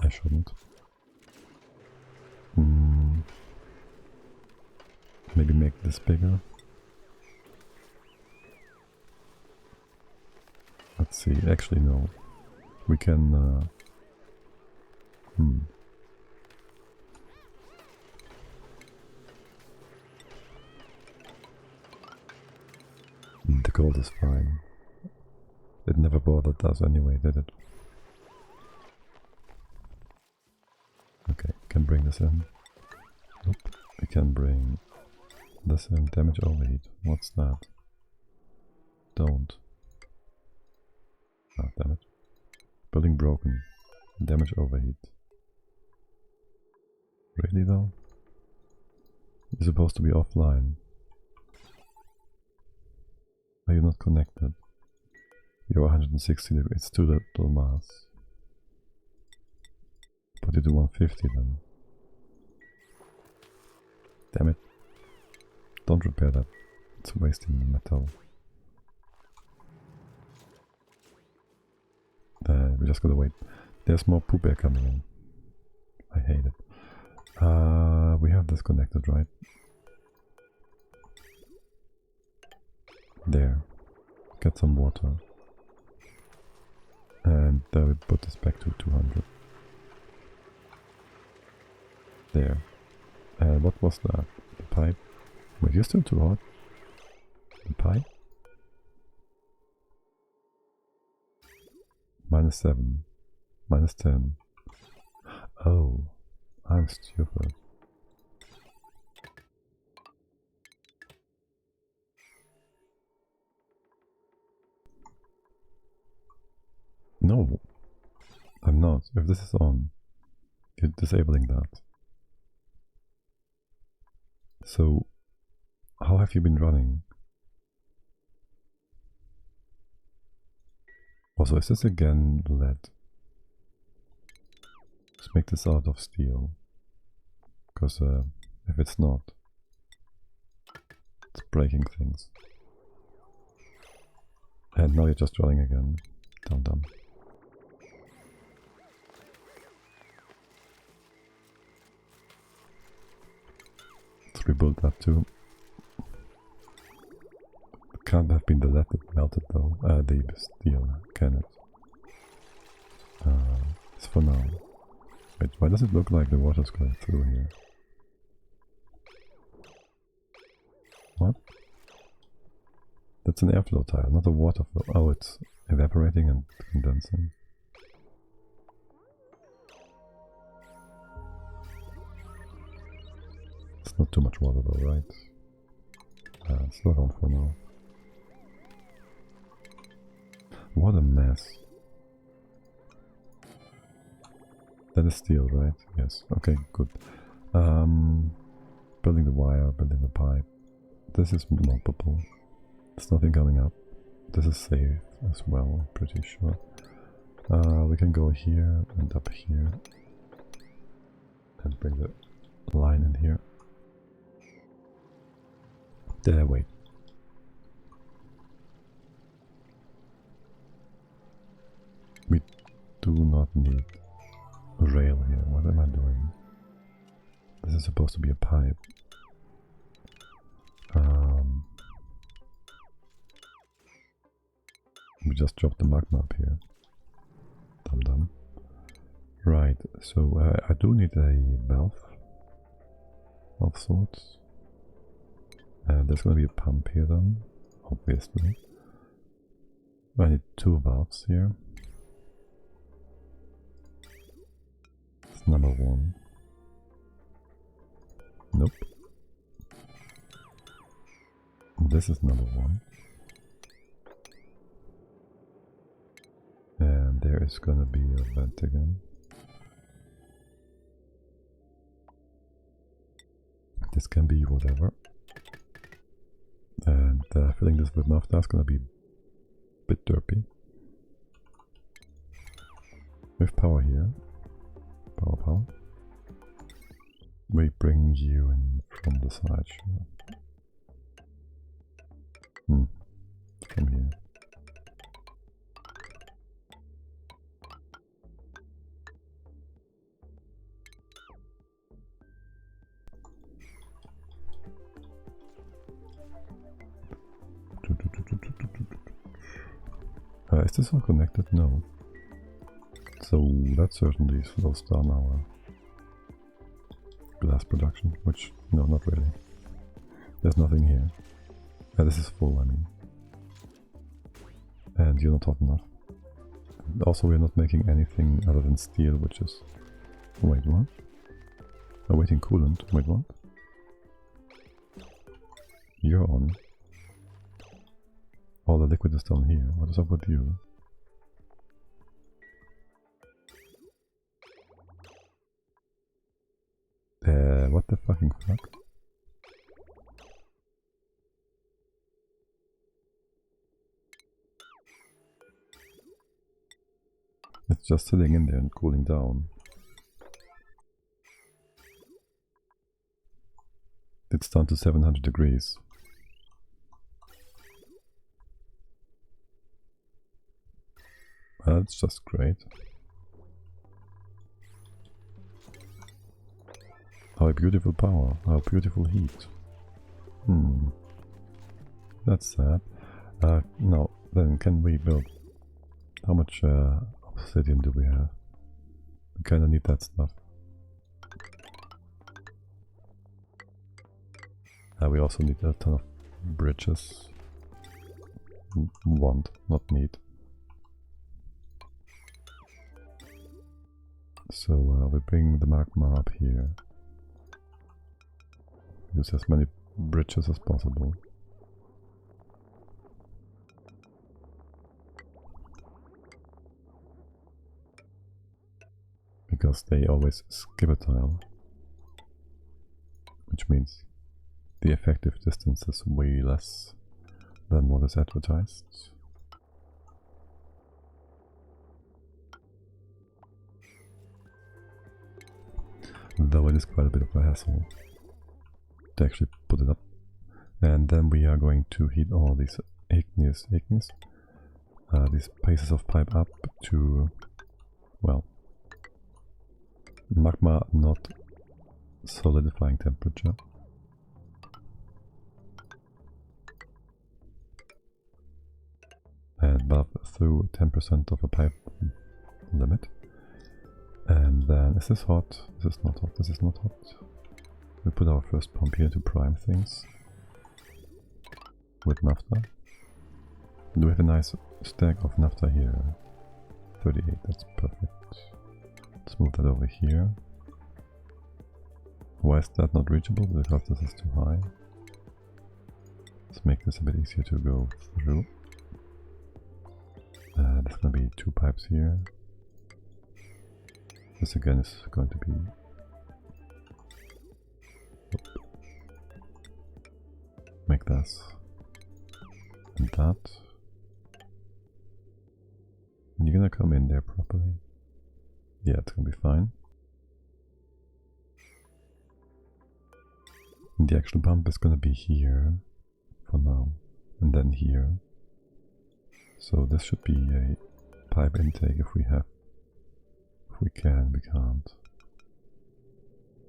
I shouldn't. Maybe make this bigger. Let's see, actually no. We can... The gold is fine. It never bothered us anyway, did it? Okay, can bring this in. Nope. We can bring this in. Damage overheat. What's that? Don't. Ah, damn it. Building broken. Damage overheat. Really though? You're supposed to be offline. Are you not connected? You're 160 degrees. It's too little mass. Put it to 150 then. Damn it. Don't repair that. It's wasting metal. We just gotta wait. There's more poop air coming in. I hate it. We have this connected, right? There. Get some water. And we put this back to 200. There. What was that? The pipe? Wait, you're still too hot? The pipe? -7. -10. Oh, I'm stupid. No, I'm not. If this is on, you're disabling that. So, how have you been running? Also, is this again lead? Let's make this out of steel. Because if it's not, it's breaking things. And now you're just drilling again. Dumb. Let's rebuild that too. Can't have been the lead that melted though. The steel, can it? It's for now. Wait, why does it look like the water's going through here? What? That's an airflow tile, not a water flow. Oh, it's evaporating and condensing. It's not too much water though, right? Slow down for now. What a mess. That is steel, right? Yes. Okay, good. Building the wire, building the pipe. This is moppable. There's nothing coming up. This is safe as well, pretty sure. We can go here and up here. And bring the line in here. There, wait. We do not need a rail here. What am I doing? This is supposed to be a pipe. We just dropped the magma up here. Dum. Right, so I do need a valve of sorts. There's going to be a pump here then, obviously. I need 2 valves here. It's number 1. Nope. This is number 1. And there is gonna be a vent again. This can be whatever. And filling this with naphtha is gonna be a bit derpy. With power here. Power. We bring you in from the side, sure. From here. Is this all connected? No. So that certainly slows down our glass production, which, no, not really. There's nothing here. This is full, I mean. And you're not hot enough. And also, we're not making anything other than steel, which is... Wait, what? Awaiting coolant. Wait, what? You're on. All the liquid is down here. What is up with you? What the fucking fuck? It's just sitting in there and cooling down. It's down to 700 degrees. That's just great. How beautiful power, how beautiful heat. That's sad. Now, then can we build? How much obsidian do we have? We kinda need that stuff. We also need a ton of bridges. Want, not need. So we bring the magma up here. Use as many bridges as possible. Because they always skip a tile. Which means the effective distance is way less than what is advertised. Though it is quite a bit of a hassle to actually put it up. And then we are going to heat all these igneous these pieces of pipe up to, well, magma not solidifying temperature. And above through 10% of a pipe limit. And then, is this hot? This is not hot, this is not hot. We put our first pump here to prime things with naphtha. Do we have a nice stack of naphtha here? 38, that's perfect. Let's move that over here. Why is that not reachable? Because this is too high. Let's make this a bit easier to go through. There's gonna be 2 pipes here. This again is going to be... Make this and that. And you're gonna come in there properly. Yeah, it's gonna be fine. And the actual pump is gonna be here for now, and then here. So this should be a pipe intake if we have. If we can, we can't.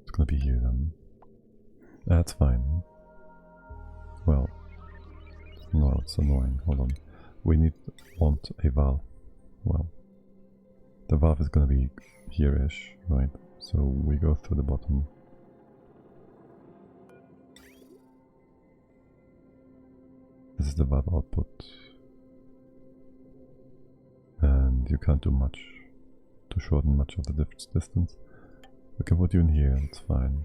It's gonna be here then. That's fine. Well, no, it's annoying. Hold on. We want a valve. Well, the valve is gonna be here-ish, right? So we go through the bottom. This is the valve output. And you can't do much to shorten much of the distance. We can put you in here, it's fine.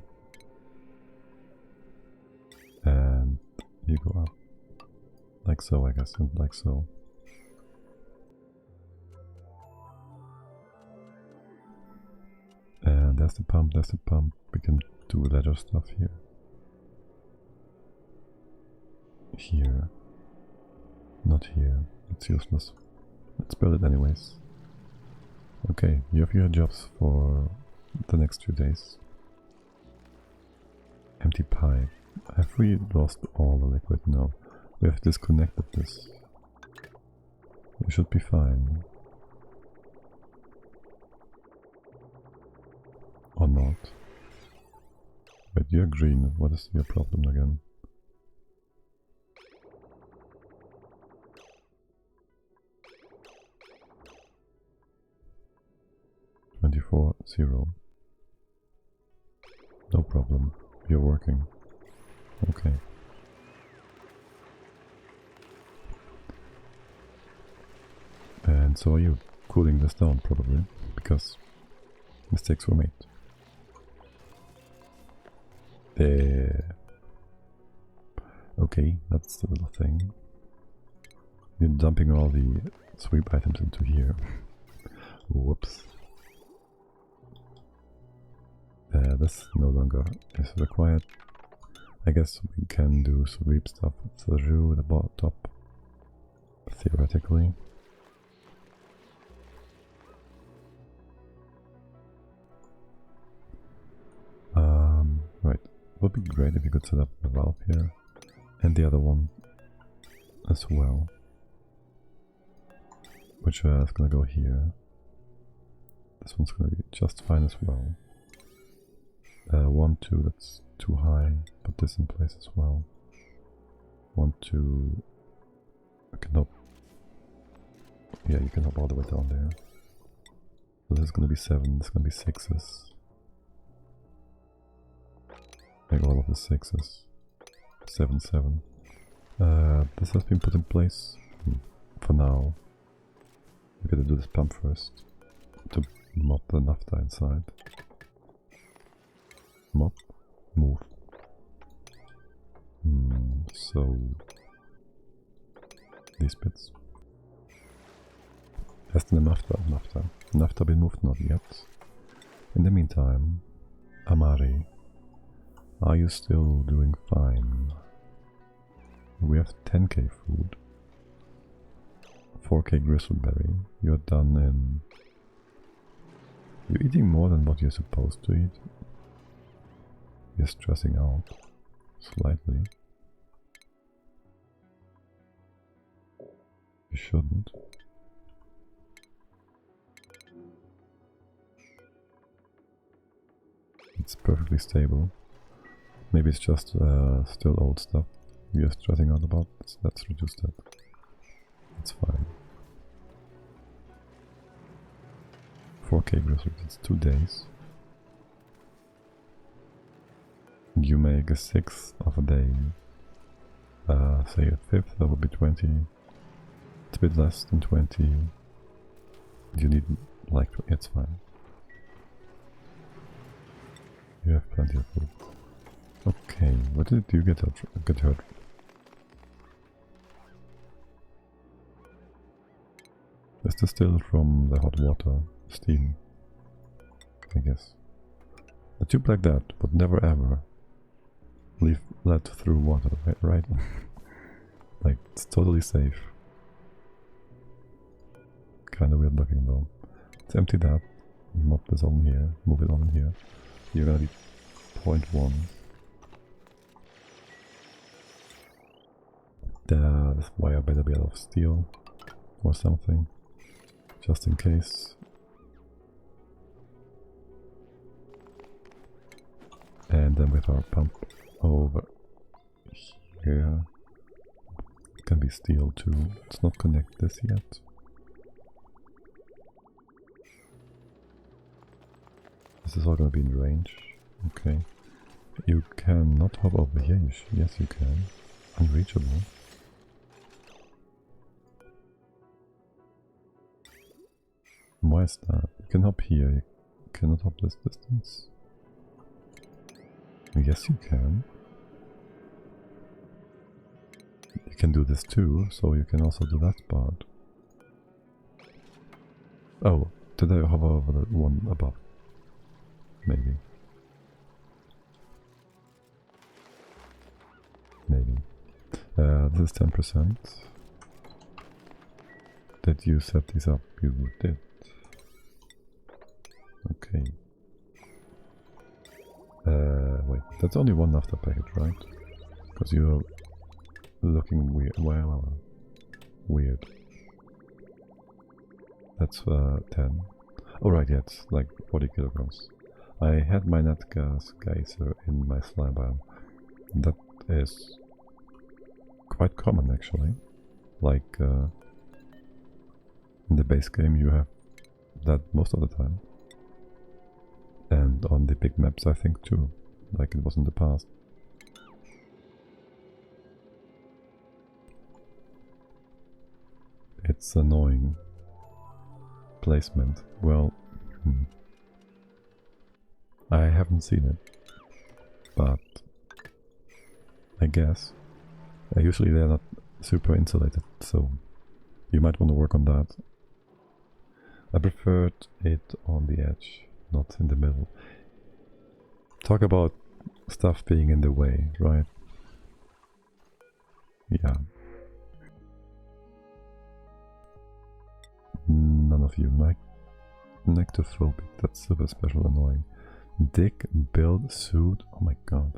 And you go up. Like so, I guess, and like so. And there's the pump, there's the pump. We can do ladder stuff here. Here. Not here. It's useless. Let's build it anyways. Okay, you have your jobs for the next few days. Empty pipe. Have we lost all the liquid? No. We have disconnected this. You should be fine. Or not. But you're green. What is your problem again? $24.0. No problem. You're working. Okay. And so are you cooling this down probably, because mistakes were made. There. Okay, that's the little thing. You're dumping all the sweep items into here. Whoops. This no longer is required. I guess we can do sweep stuff through the top, theoretically. Right, would be great if you could set up the valve here, and the other one as well, which is gonna go here. This one's gonna be just fine as well. 1, 2, that's too high. Put this in place as well. 1, 2. I can hop. Yeah, you can hop all the way down there. So this is gonna be 7. This is gonna be 6s. Make all of the 6s. 7, 7. This has been put in place for now. We gotta do this pump first to mop the naphtha inside. Mop, move. So these bits. Has the naphtha been moved? Not yet. In the meantime, Amari, are you still doing fine? We have 10k food, 4k gristleberry. You're done in. You're eating more than what you're supposed to eat. You're stressing out slightly. You shouldn't. it's perfectly stable. Maybe it's just still old stuff we're stressing out about. Let's reduce that. It's fine. 4K groceries, it's 2 days. You make a sixth of a day. Say a fifth, that would be 20. It's a bit less than 20. You need like, it's fine. You have plenty of food. Okay, what did you get hurt? Is this still from the hot water steam? I guess. A tube like that would never ever leave lead through water, right? Like, it's totally safe. Kinda weird looking though. Let's empty that. Mop this on here. Move it on here. You're gonna be 0.1. That's why I better be out of steel or something, just in case. And then with our pump over here, it can be steel too. Let's not connect this yet. This is all gonna be in range. Okay. You cannot hop over here. Yes, you can. Unreachable. Why is that? You can hop here. You cannot hop this distance. Yes, you can. You can do this too, so you can also do that part. Oh, did I hover over the one above? Maybe. Maybe. This is 10%. Did you set these up? You did. Okay. Wait, that's only one after package, right? Because you're looking weird. Wow, weird. That's 10. Oh right, yeah, it's like 40 kilograms. I had my net gas geyser in my slime biome. That is quite common actually. Like in the base game you have that most of the time. And on the big maps I think too, like it was in the past. It's annoying. Placement. Well, I haven't seen it, but I guess. Usually they're not super insulated, so you might want to work on that. I preferred it on the edge, not in the middle. Talk about stuff being in the way, right? Yeah. None of you nectophobic, that's super special annoying. Dick, build, suit, oh my god.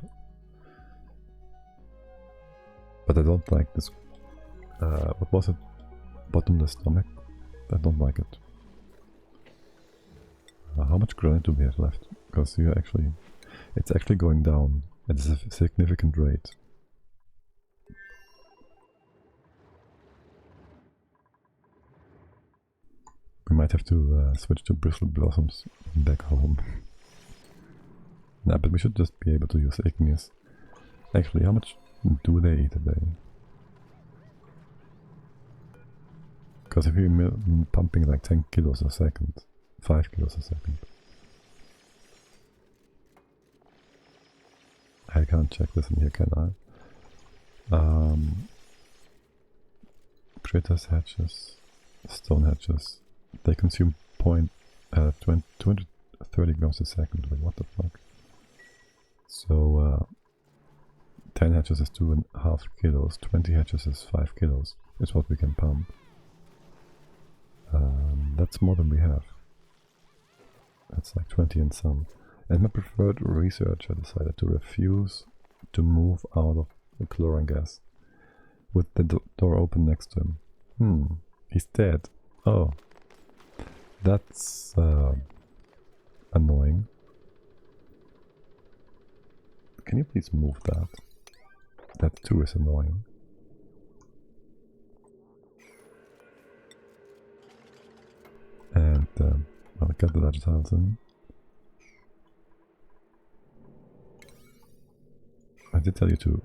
But I don't like this, what was it? Bottomless stomach? I don't like it. How much granite do we have left? Because it's actually going down at a significant rate. We might have to switch to bristle blossoms back home. Nah, but we should just be able to use igneous. Actually, how much do they eat a day? Because if you're pumping like 10 kilos a second, 5 kilos a second. I can't check this in here, can I? Critters hatches, stone hatches. They consume 230 grams a second. Like, what the fuck? So 10 hatches is 2.5 kilos. 20 hatches is 5 kilos. Is what we can pump. That's more than we have. That's like 20 and some. And my preferred researcher decided to refuse to move out of the chlorine gas with the door open next to him. He's dead. Oh. That's annoying. Can you please move that? That too is annoying. And I'll get the ledger tiles in. I did tell you to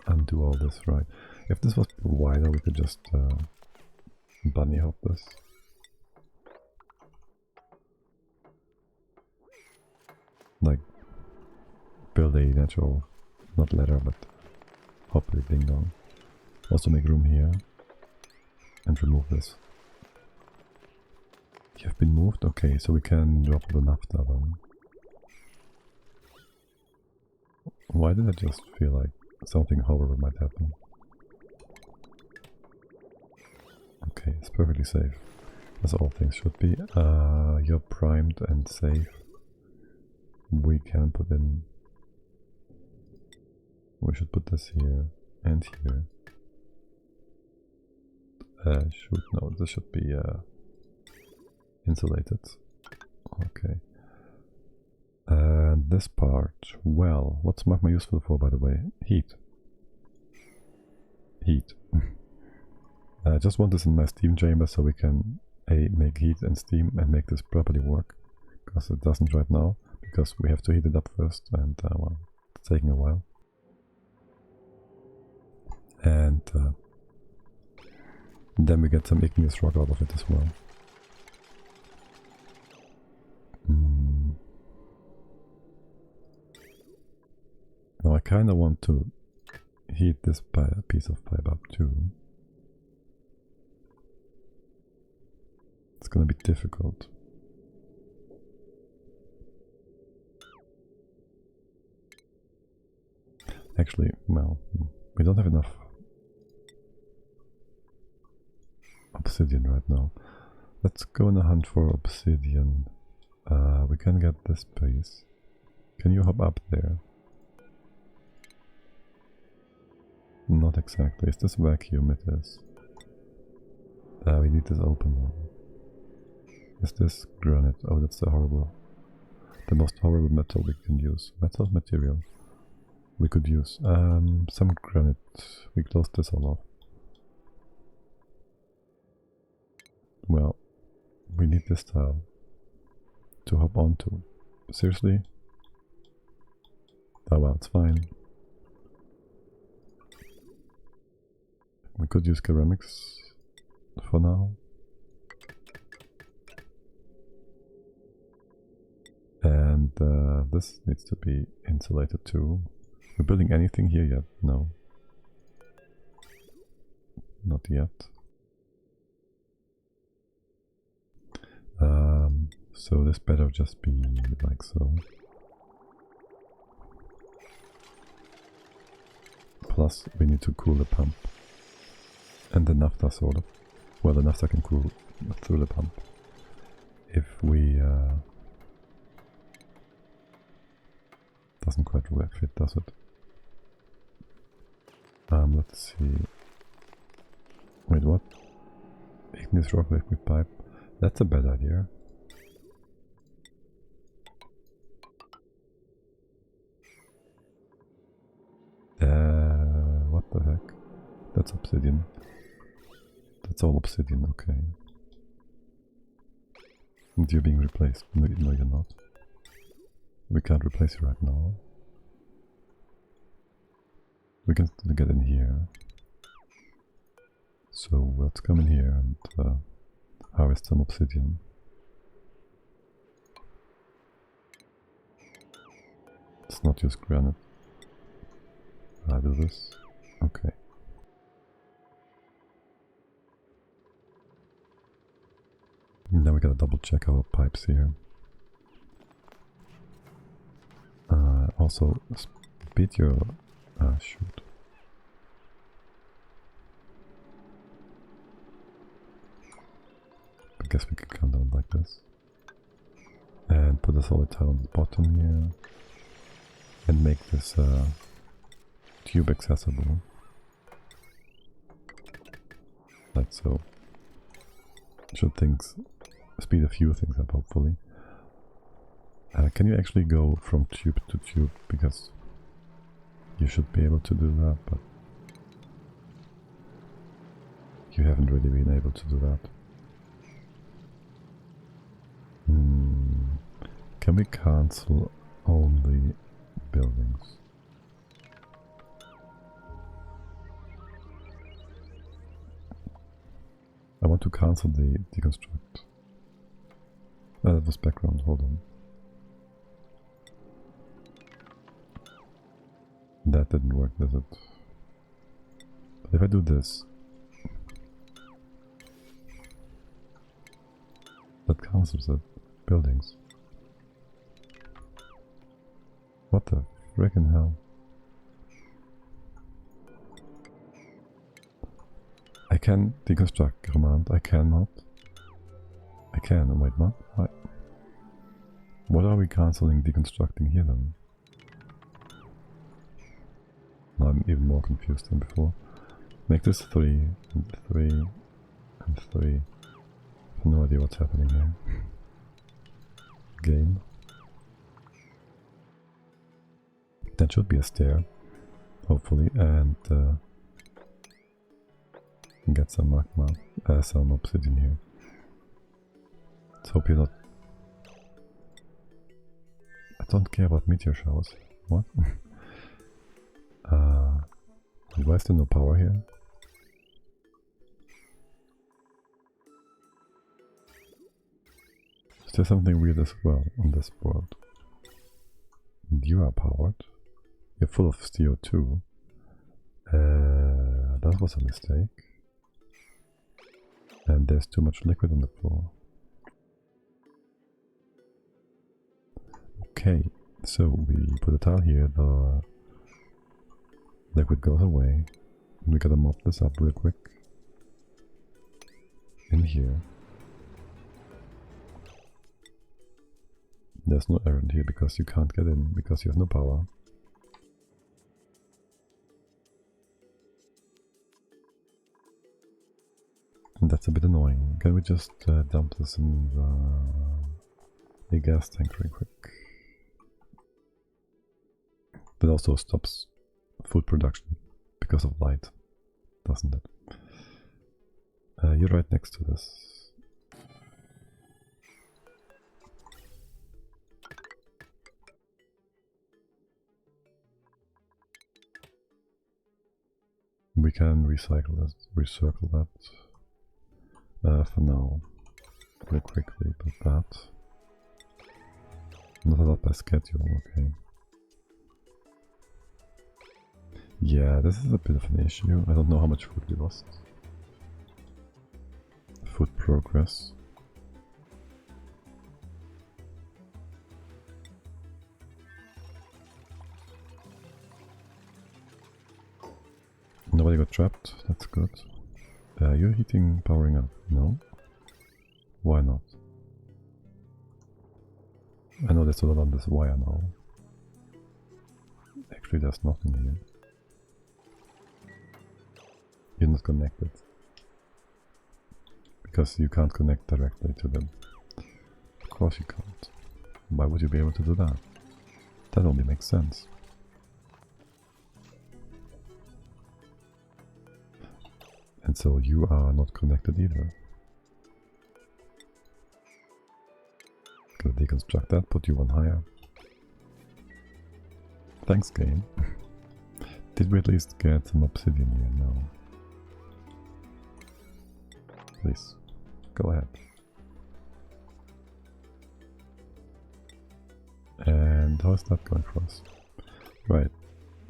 undo all this, right? If this was wider, we could just bunny hop this. Like, build a natural, not ladder, but hop a ding dong. Also make room here and remove this. You have been moved? Okay, so we can drop the naphtha then. Why did I just feel like something horrible might happen? Okay, it's perfectly safe, as all things should be. You're primed and safe. We can put in... We should put this here and here. Shoot, no, this should be insulated. Okay. And this part, well, what's magma useful for, by the way? Heat. Heat. I just want this in my steam chamber so we can make heat and steam and make this properly work. Because it doesn't right now, because we have to heat it up first and well, it's taking a while. And then we get some igneous rock out of it as well. Now I kinda want to heat this piece of pipe up too. It's gonna be difficult. Actually, well, we don't have enough obsidian right now. Let's go on a hunt for obsidian. We can get this piece. Can you hop up there? Not exactly. Is this vacuum? It is. We need this open one. Is this granite? Oh, that's the most horrible metal we can use. Metal material we could use. Some granite. We closed this all off. Well, we need this tile to hop onto. Seriously? Oh well, it's fine. We could use ceramics for now. And this needs to be insulated too. We're building anything here yet? No. Not yet. So this better just be like so. Plus we need to cool the pump. And the naphtha sort of. Well, the naphtha can cool through the pump. If we... doesn't quite fit, does it? Let's see. Wait, what? Igneous rock liquid pipe. That's a bad idea. What the heck? That's obsidian. That's all obsidian, okay. And you're being replaced. No, you're not. We can't replace you right now. We can still get in here. So let's come in here and harvest some obsidian. Let's not use granite. I'll do this. Okay. Now we gotta double check our pipes here. Also, speed your... shoot. I guess we can come down like this. And put a solid tile on the bottom here. And make this tube accessible. Like so. Should speed a few things up, hopefully. Can you actually go from tube to tube? Because you should be able to do that, but you haven't really been able to do that. Can we cancel only buildings? I want to cancel the deconstruct. That was background, hold on. That didn't work, does it? But if I do this, that cancels it. Buildings. What the frickin' hell? I can deconstruct command, I cannot. I can, wait, what? What are we cancelling deconstructing here then? Now I'm even more confused than before. Make this 3, and 3, and 3. I have no idea what's happening here. Game. That should be a stair, hopefully, and get some magma, some obsidian here. Let's hope you're not... I don't care about meteor showers. What? Why is there no power here? Is there something weird as well on this world? You are powered. You're full of CO2. That was a mistake. And there's too much liquid on the floor. Okay, so we put a tile here, the liquid goes away. We gotta mop this up real quick. In here. There's no errand here because you can't get in, because you have no power. And that's a bit annoying. Can we just dump this in the gas tank real quick? That also stops food production because of light, doesn't it? You're right next to this. We can recycle that, recircle that for now, real quickly, but that. Not a lot by schedule, okay. Yeah, this is a bit of an issue. I don't know how much food we lost. Food progress. Nobody got trapped, that's good. You're heating, powering up, no? Why not? I know there's a lot on this wire now. Actually, there's nothing here. You're not connected. Because you can't connect directly to them. Of course you can't. Why would you be able to do that? That only makes sense. And so you are not connected either. Gonna deconstruct that, put you one higher. Thanks, game. Did we at least get some obsidian here? No. Please, go ahead. And how is that going for us? Right,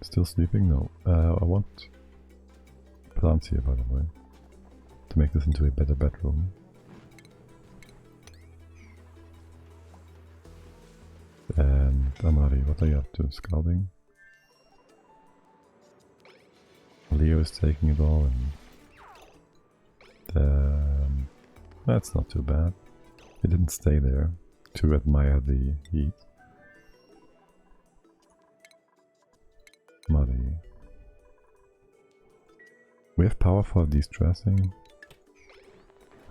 still sleeping? No. I want plants here, by the way, to make this into a better bedroom. And Amari, what are you up to? Scouting? Leo is taking it all, and that's not too bad. He didn't stay there to admire the heat. Muddy. We have power for de-stressing.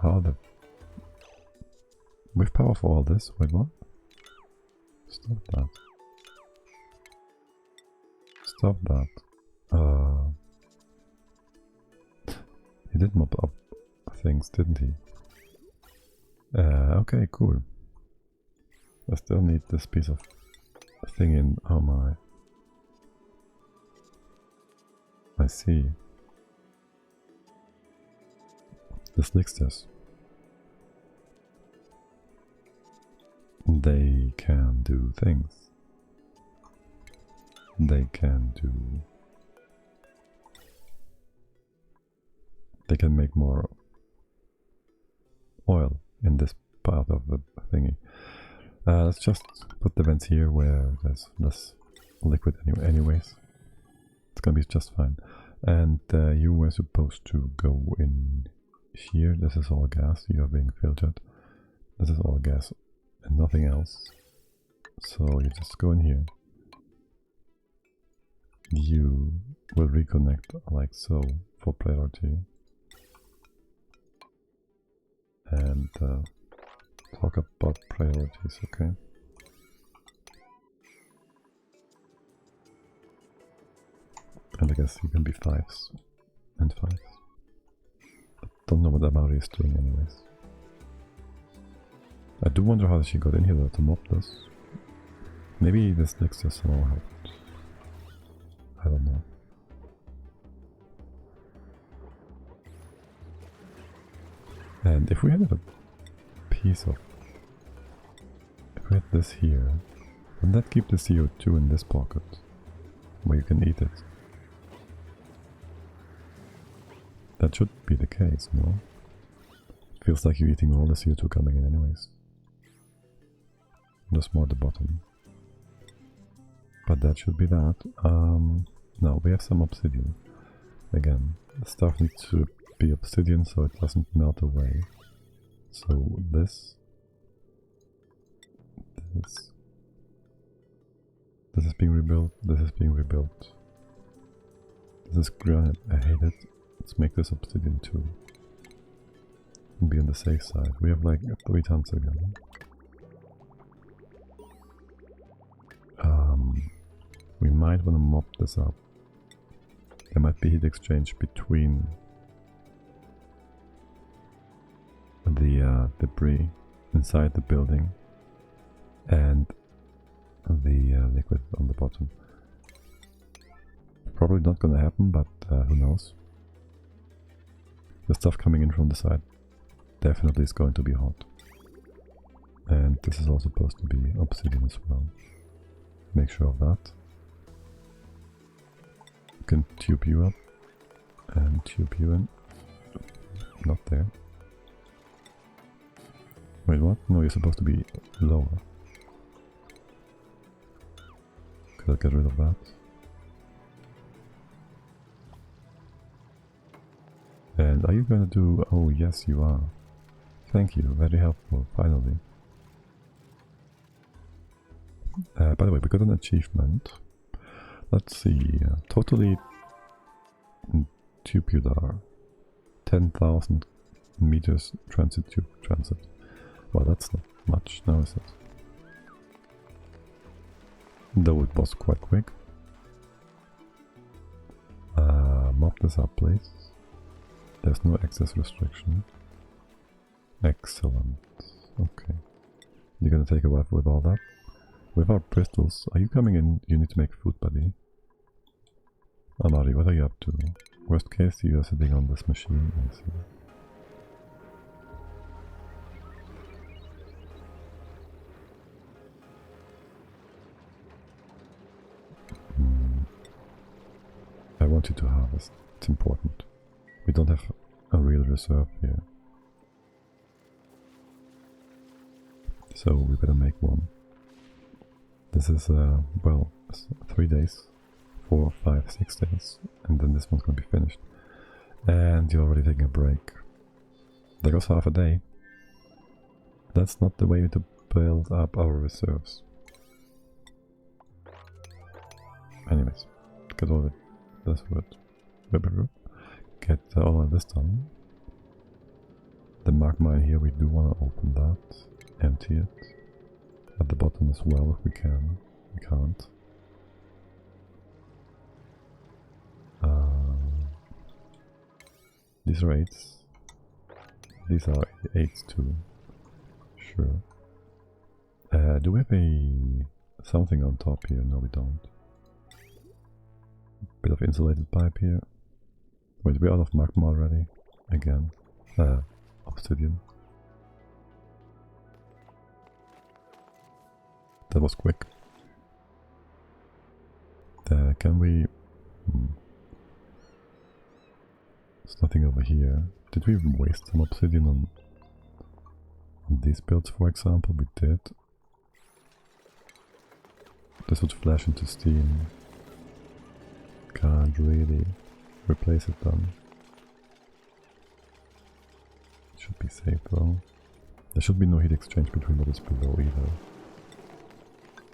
How the... We have power for all this? Wait, what? Stop that. Stop that. He did mop up things, didn't he? Okay, cool. I still need this piece of thing in. Oh my. I see. This Nixters. They can do things. They can do... They can make more oil in this part of the thingy. Let's just put the vents here where there's less liquid anyways. It's gonna be just fine. And you were supposed to go in here. This is all gas. You are being filtered. This is all gas and nothing else. So you just go in here. You will reconnect like so for priority. And talk about priorities, okay? And I guess you can be 5s and 5s. But don't know what Amari is doing anyways. I do wonder how she got in here though to mop this. Maybe this next to somehow helped. I don't know. And if we had a piece of... If we had this here, wouldn't that keep the CO2 in this pocket? Where you can eat it? That should be the case, no? It feels like you're eating all the CO2 coming in anyways. Just more at the bottom. But that should be that. Now we have some obsidian. Again, the stuff needs to be obsidian so it doesn't melt away. So this is being rebuilt, this is being rebuilt. This is granite, I hate it. Let's make this obsidian too. And be on the safe side. We have like 3 tons again. We might want to mop this up. There might be heat exchange between the debris inside the building and the liquid on the bottom. Probably not gonna happen, but who knows. The stuff coming in from the side definitely is going to be hot. And this is all supposed to be obsidian as well. Make sure of that. You can tube you up and tube you in. Not there. Wait, what? No, you're supposed to be lower. Could I get rid of that? And are you gonna do... Oh yes you are. Thank you, very helpful, finally. By the way, we got an achievement. Let's see, totally tubular. 10,000 meters transit tube transit. Well, that's not much, now is it? Though it was quite quick. Mop this up, please. There's no access restriction. Excellent. Okay. You're gonna take a while with all that? Without pistols, are you coming in? You need to make food, buddy. Amari, what are you up to? Worst case, you are sitting on this machine. I see. I want you to harvest. It's important. We don't have a real reserve here. So we better make one. This is, well, 3 days. 4, 5, 6 days. And then this one's gonna be finished. And you're already taking a break. There goes half a day. That's not the way to build up our reserves. Anyways, get all this wood. Get all of this done. The magma here, we do want to open that. Empty it. at the bottom as well if we can. We can't. These are 8s. These are 8s too. Sure. Do we have something on top here? No, we don't. Bit of insulated pipe here. Wait, we're out of magma already. Again. Obsidian. That was quick. Can we... There's nothing over here. Did we waste some obsidian on these builds, for example? We did. This would flash into steam. Can't really replace it then. Should be safe though. There should be no heat exchange between what is below either.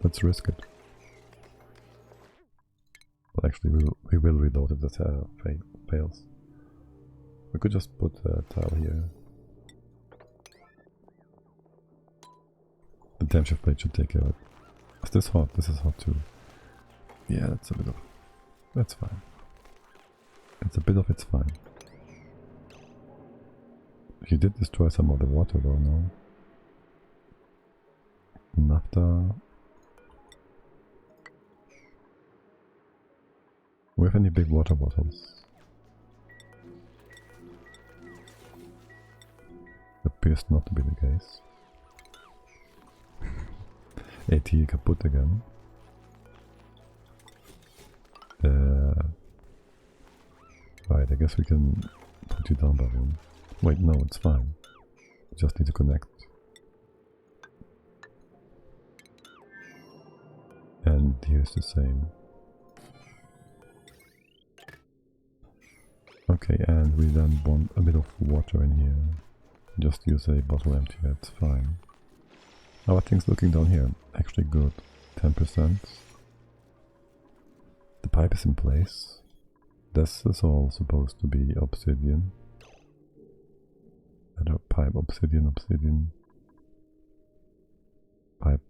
Let's risk it. Well, actually, we will reload if that fails. We could just put a tile here. The time shift plate should take care of it. Is this hot? This is hot too. Yeah, that's a bit of... That's fine. It's a bit of... It's fine. You did destroy some of the water though, no? Naphtha... We have any big water bottles? Appears not to be the case. AT kaput again. Right, I guess we can put you down, Baron. Wait, no, it's fine. We just need to connect. And here's the same. Okay, and we then want a bit of water in here. Just use a bottle empty, that's fine. How are things looking down here? Actually good. 10%. The pipe is in place. This is all supposed to be obsidian. Another pipe, obsidian, obsidian. Pipe.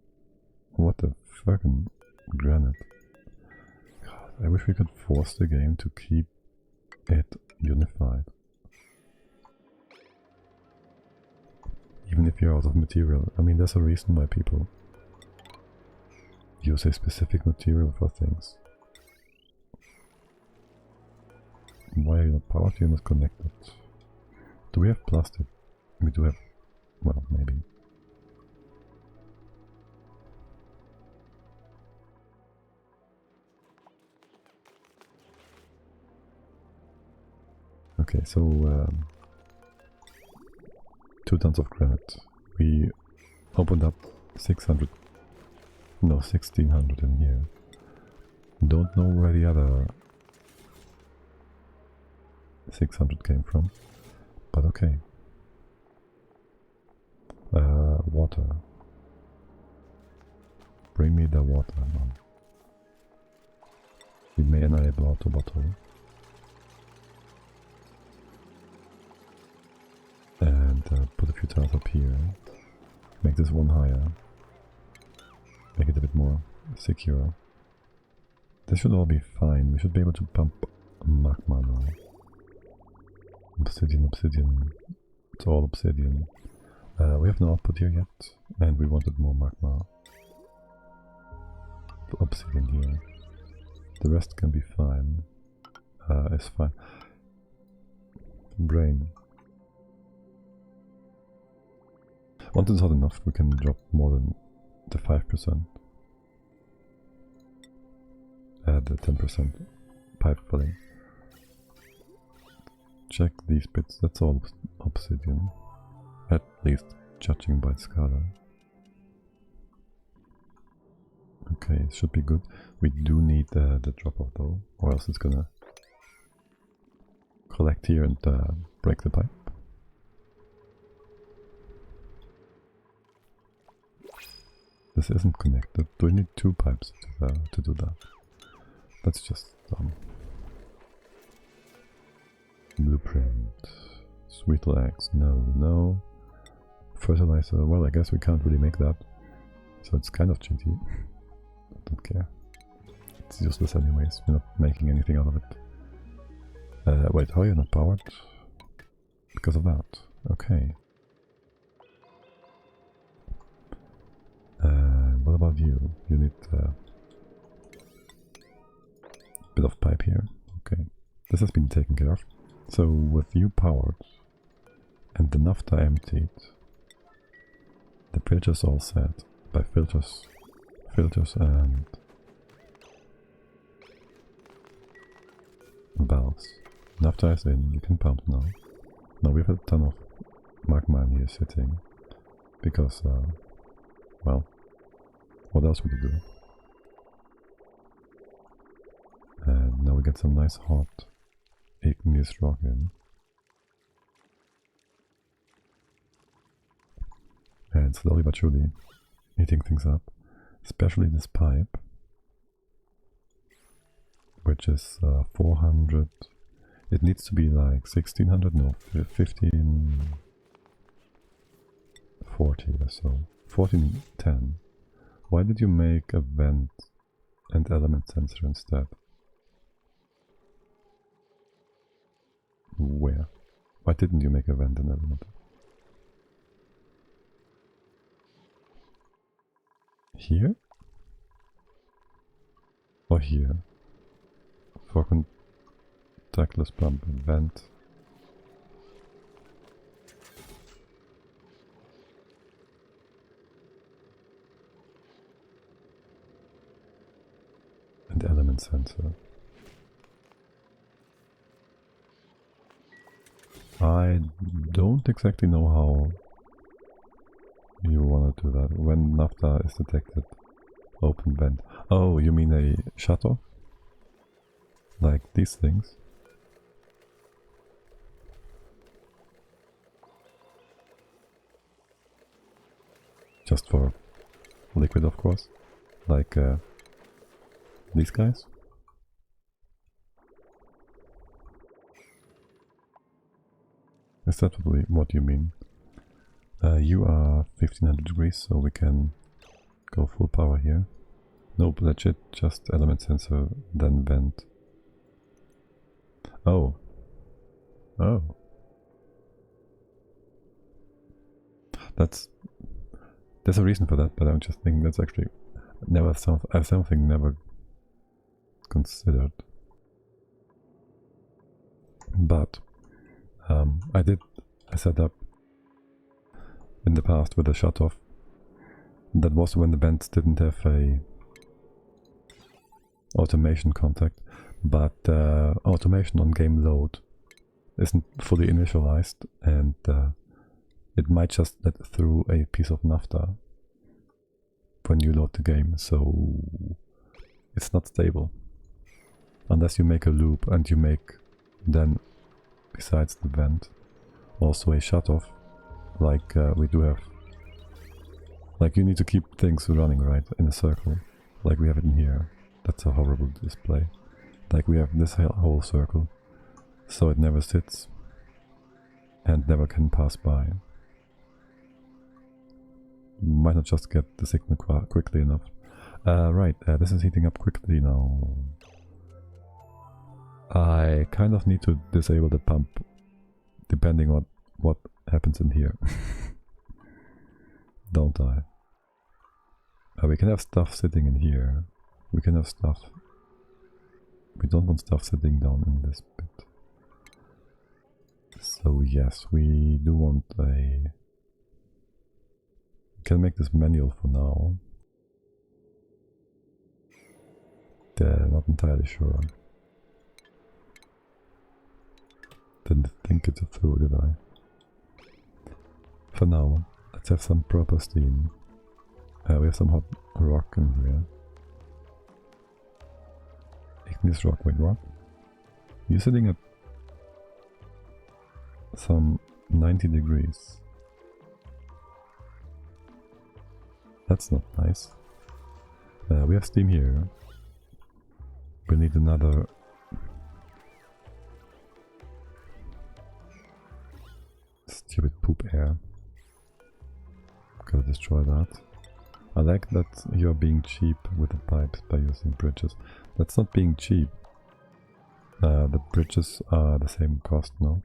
What the fucking granite. God, I wish we could force the game to keep it unified. Even if you're out of material. I mean, there's a reason why people use a specific material for things. Why are you not powered? You're not connected. Do we have plastic? We do have... well, maybe. Okay, so 2 tons of granite. We opened up 600, no, 1600 in here. Don't know where the other 600 came from, but okay. Water. Bring me the water, man. We may enable auto bottle. And put a few tiles up here. Make this one higher. Make it a bit more secure. This should all be fine. We should be able to pump magma now. Obsidian, obsidian. It's all obsidian. We have no output here yet, and we wanted more magma. Obsidian here. The rest can be fine. It's fine. Brain. Once it's hot enough, we can drop more than the 5%. Add the 10% pipe filling. Check these bits, that's all obsidian. At least judging by its color. Okay, it should be good. We do need the drop off though, or else it's gonna collect here and break the pipe. This isn't connected. Do we need 2 pipes to do that? That's just dumb. Blueprint. Sweet legs. No, no. Fertilizer. Well, I guess we can't really make that. So it's kind of cheaty. I don't care. It's useless anyways, we're not making anything out of it. Wait, how are you not powered? Because of that. Okay. What about you? You need a bit of pipe here. Okay. This has been taken care of. So with you powered and the naphtha emptied, the filters all set. By filters and valves. Naphtha is in, you can pump now. Now we have a ton of magma in here sitting, because, well, what else would you do? And now we get some nice hot igneous rock in. And slowly but surely, heating things up, especially this pipe, which is 400. It needs to be like 1600, no, 1540 or so. 1410. Why did you make a vent and element sensor instead? Where? Why didn't you make a vent and element? Here? Or here? For contactless pump vent. And element sensor. I don't exactly know how you want to do that. When naphtha is detected, open vent. Oh, you mean a shutoff? Like these things? Just for liquid, of course. Like these guys? Is that what you mean? You are 1500 degrees, so we can go full power here. Nope, legit, just element sensor, then vent. Oh. Oh. There's a reason for that, but I'm just thinking that's actually something never considered. But I did a setup in the past with a shutoff. That was when the vents didn't have a automation contact, but automation on game load isn't fully initialized, and it might just let through a piece of naphtha when you load the game, so it's not stable. Unless you make a loop and you make then, besides the vent, also a shutoff, like we do have. Like you need to keep things running, right, in a circle, like we have it in here. That's a horrible display. Like we have this whole circle, so it never sits and never can pass by. Might not just get the signal quickly enough. Right, this is heating up quickly now. I kind of need to disable the pump depending on what happens in here. Don't I? We can have stuff sitting in here. We can have stuff. We don't want stuff sitting down in this bit. So yes, we do want a... We can make this manual for now. Not entirely sure. Didn't think it through, did I? For now, let's have some proper steam. We have some hot rock in here. Igneous rock, wait, what? You're sitting at some 90 degrees. That's not nice. We have steam here. We need another... Stupid poop air. Gotta destroy that. I like that you're being cheap with the pipes by using bridges. That's not being cheap. The bridges are the same cost, no?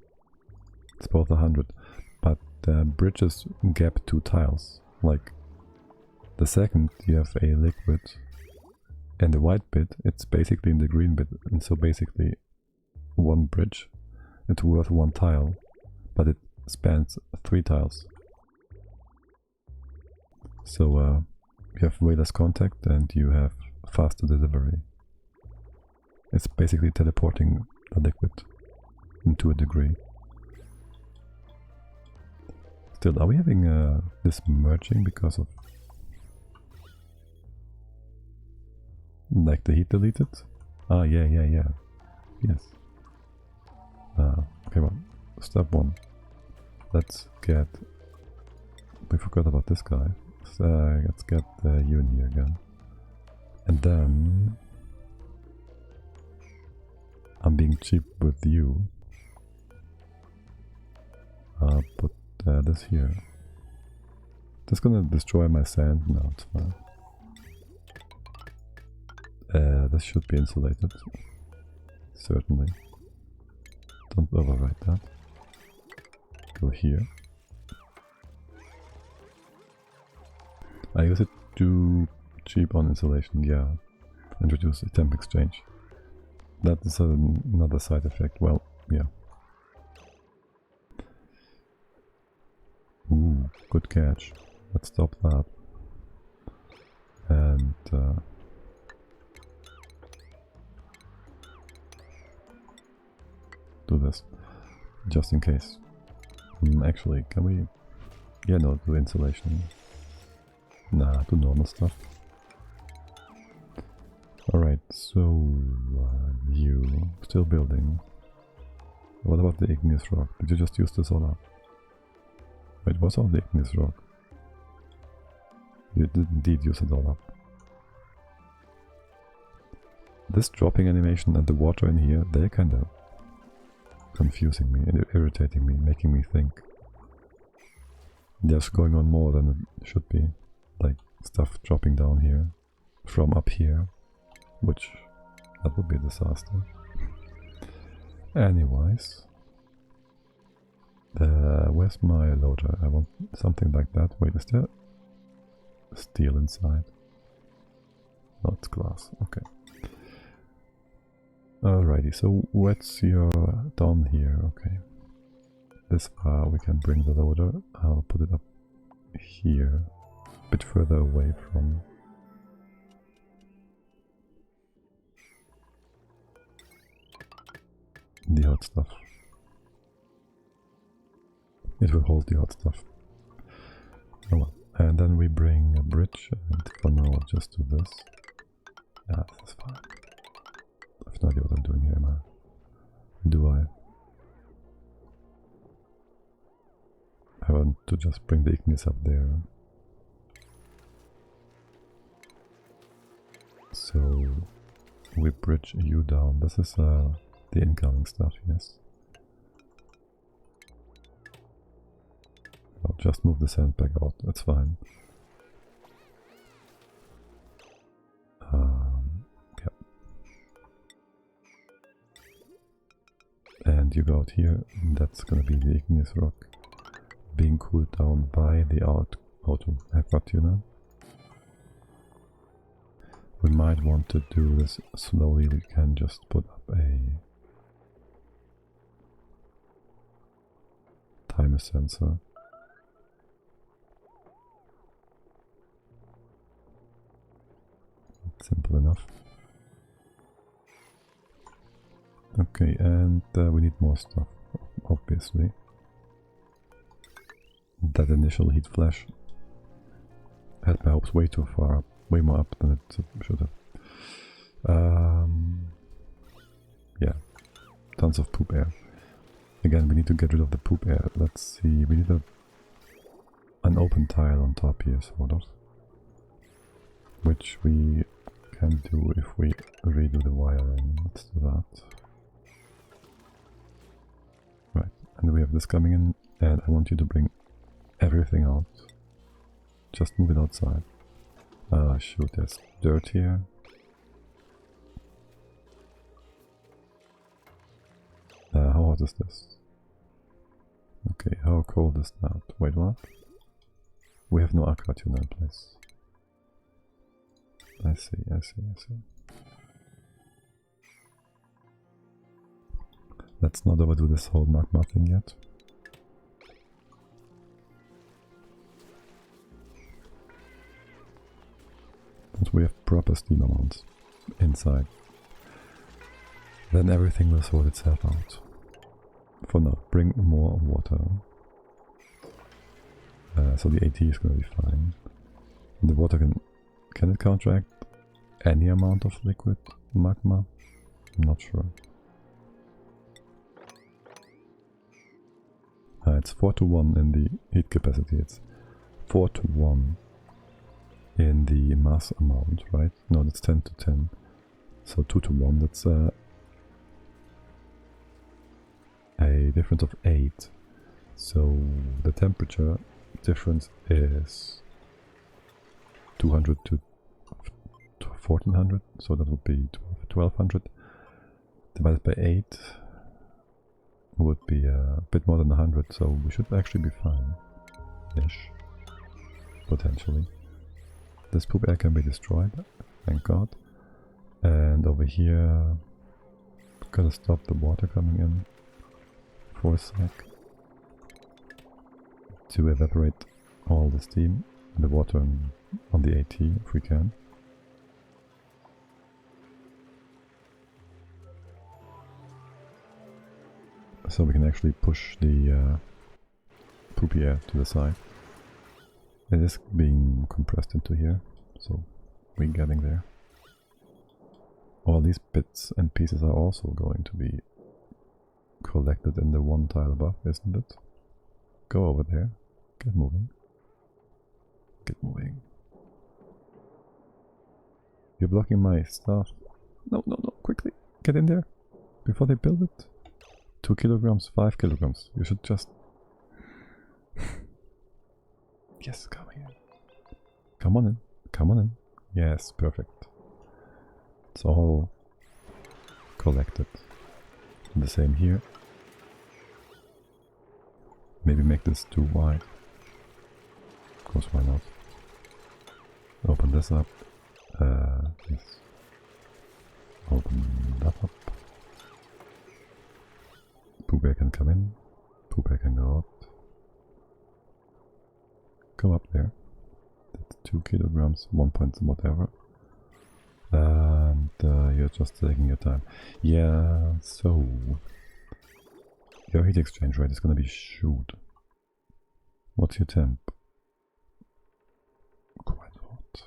It's both 100. But bridges gap 2 tiles. Like, the second you have a liquid and the white bit, it's basically in the green bit. And so basically, one bridge, it's worth 1 tile, but it spans 3 tiles. So you have way less contact and you have faster delivery. It's basically teleporting the liquid to a degree. Still, are we having this merging because of like the heat deleted? Ah, yeah. Yes. Okay, well, step 1. Let's get... We forgot about this guy. Let's get you in here again. And then... I'm being cheap with you. Put this here. This gonna destroy my sand? No, it's fine. This should be insulated. Certainly. Don't overwrite that. Go here. I use it too cheap on insulation, yeah. Introduce a temp exchange. That is another side effect. Well, yeah. Ooh, good catch. Let's stop that. And do this, just in case. Actually, can we... Yeah, no, do insulation. Nah, do normal stuff. Alright, so you still building. What about the igneous rock? Did you just use this all up? Wait, what's all the igneous rock? You did indeed use it all up. This dropping animation and the water in here, they're kind of confusing me and irritating me, making me think there's going on more than it should be. Like stuff dropping down here from up here, which that would be a disaster. Anyways, where's my loader? I want something like that. Wait, is there steel inside? No, it's glass. Okay. Alrighty, so what's your down here? Okay. This far we can bring the loader. I'll put it up here, a bit further away from the hot stuff. It will hold the hot stuff. Oh well. And then we bring a bridge, and for now I'll just do this. Yeah, this is fine. I have no idea what I'm doing here, man. Do I? I want to just bring the igneous up there. So we bridge you down. This is the incoming stuff, yes. I'll just move the sand back out, that's fine. Yeah. And you go out here, and that's gonna be the igneous rock being cooled down by the auto tuner. We might want to do this slowly. We can just put up a timer sensor. Simple enough. Okay, and we need more stuff, obviously. That initial heat flash had my hopes way too far up, way more up than it should have. Yeah, tons of poop air. Again, we need to get rid of the poop air. Let's see, we need an open tile on top here, sort of. Which we can do if we redo the wiring. Let's do that. Right, and we have this coming in, and I want you to bring everything out. Just move it outside. Oh shoot, there's dirt here. How hot is this? Okay, how cold is that? Wait, what? We have no aqua tuner in place. I see. Let's not overdo this whole magma thing yet. Once we have proper steam amounts inside, then everything will sort itself out. For now, bring more water. So the AT is going to be fine. And the water can it counteract any amount of liquid magma? I'm not sure. It's 4:1 in the heat capacity. It's 4:1 in the mass amount, right? No, that's 10:10. So 2:1. That's a difference of 8. So the temperature difference is 200 to 1400. So that would be 1200 divided by 8. Would be a bit more than 100, so we should actually be fine-ish, potentially. This poop air can be destroyed, thank god. And over here, gotta stop the water coming in for a sec to evaporate all the steam and the water on the AT if we can. So we can actually push the poopy air to the side. It is being compressed into here, so we're getting there. All these bits and pieces are also going to be collected in the one tile above, isn't it? Go over there. Get moving. Get moving. You're blocking my stuff. No, quickly. Get in there before they build it. 2 kilograms, 5 kilograms. You should just... Yes, come here. Come on in. Come on in. Yes, perfect. It's all collected. The same here. Maybe make this too wide. Of course, why not? Open this up. Yes. Open that up. Poop air can come in. Poop air can go out. Go up there. That's 2 kilograms, 1 point whatever. And you're just taking your time. Yeah, so your heat exchange rate is gonna be shoot. What's your temp? Quite hot.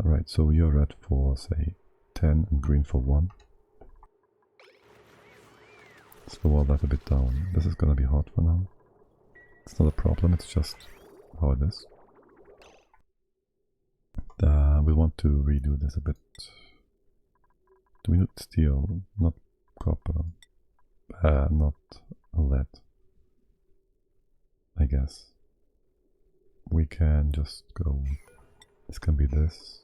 Right, so you're red for say 10 and green for 1. Slow all that a bit down. This is gonna be hot for now. It's not a problem, it's just how it is. We'll want to redo this a bit. Do we need steel? Not copper. Not lead. I guess. We can just go... This can be this.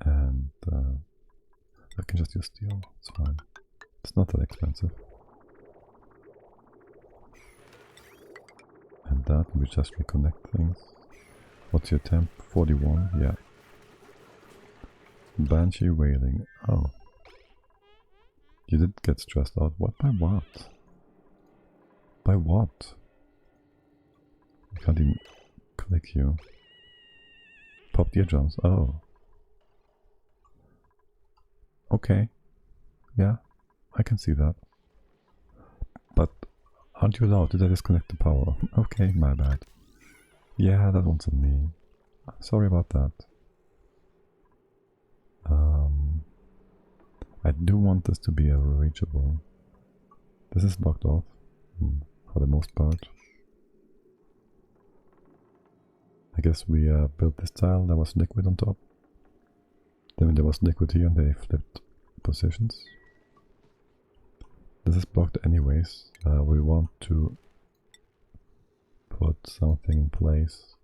And I can just use steel, it's fine. It's not that expensive. And that, we just reconnect things. What's your temp? 41, yeah. Banshee wailing, oh. You did get stressed out. What? By what? By what? I can't even click you. Popped eardrums, oh. Okay. Yeah, I can see that. But aren't you allowed? Did I disconnect the power? Okay, my bad. Yeah, that one's on me. Sorry about that. I do want this to be reachable. This is blocked off for the most part. I guess we built this tile, there was liquid on top. Then there was liquid here and they flipped positions. This is blocked anyways. We want to put something in place.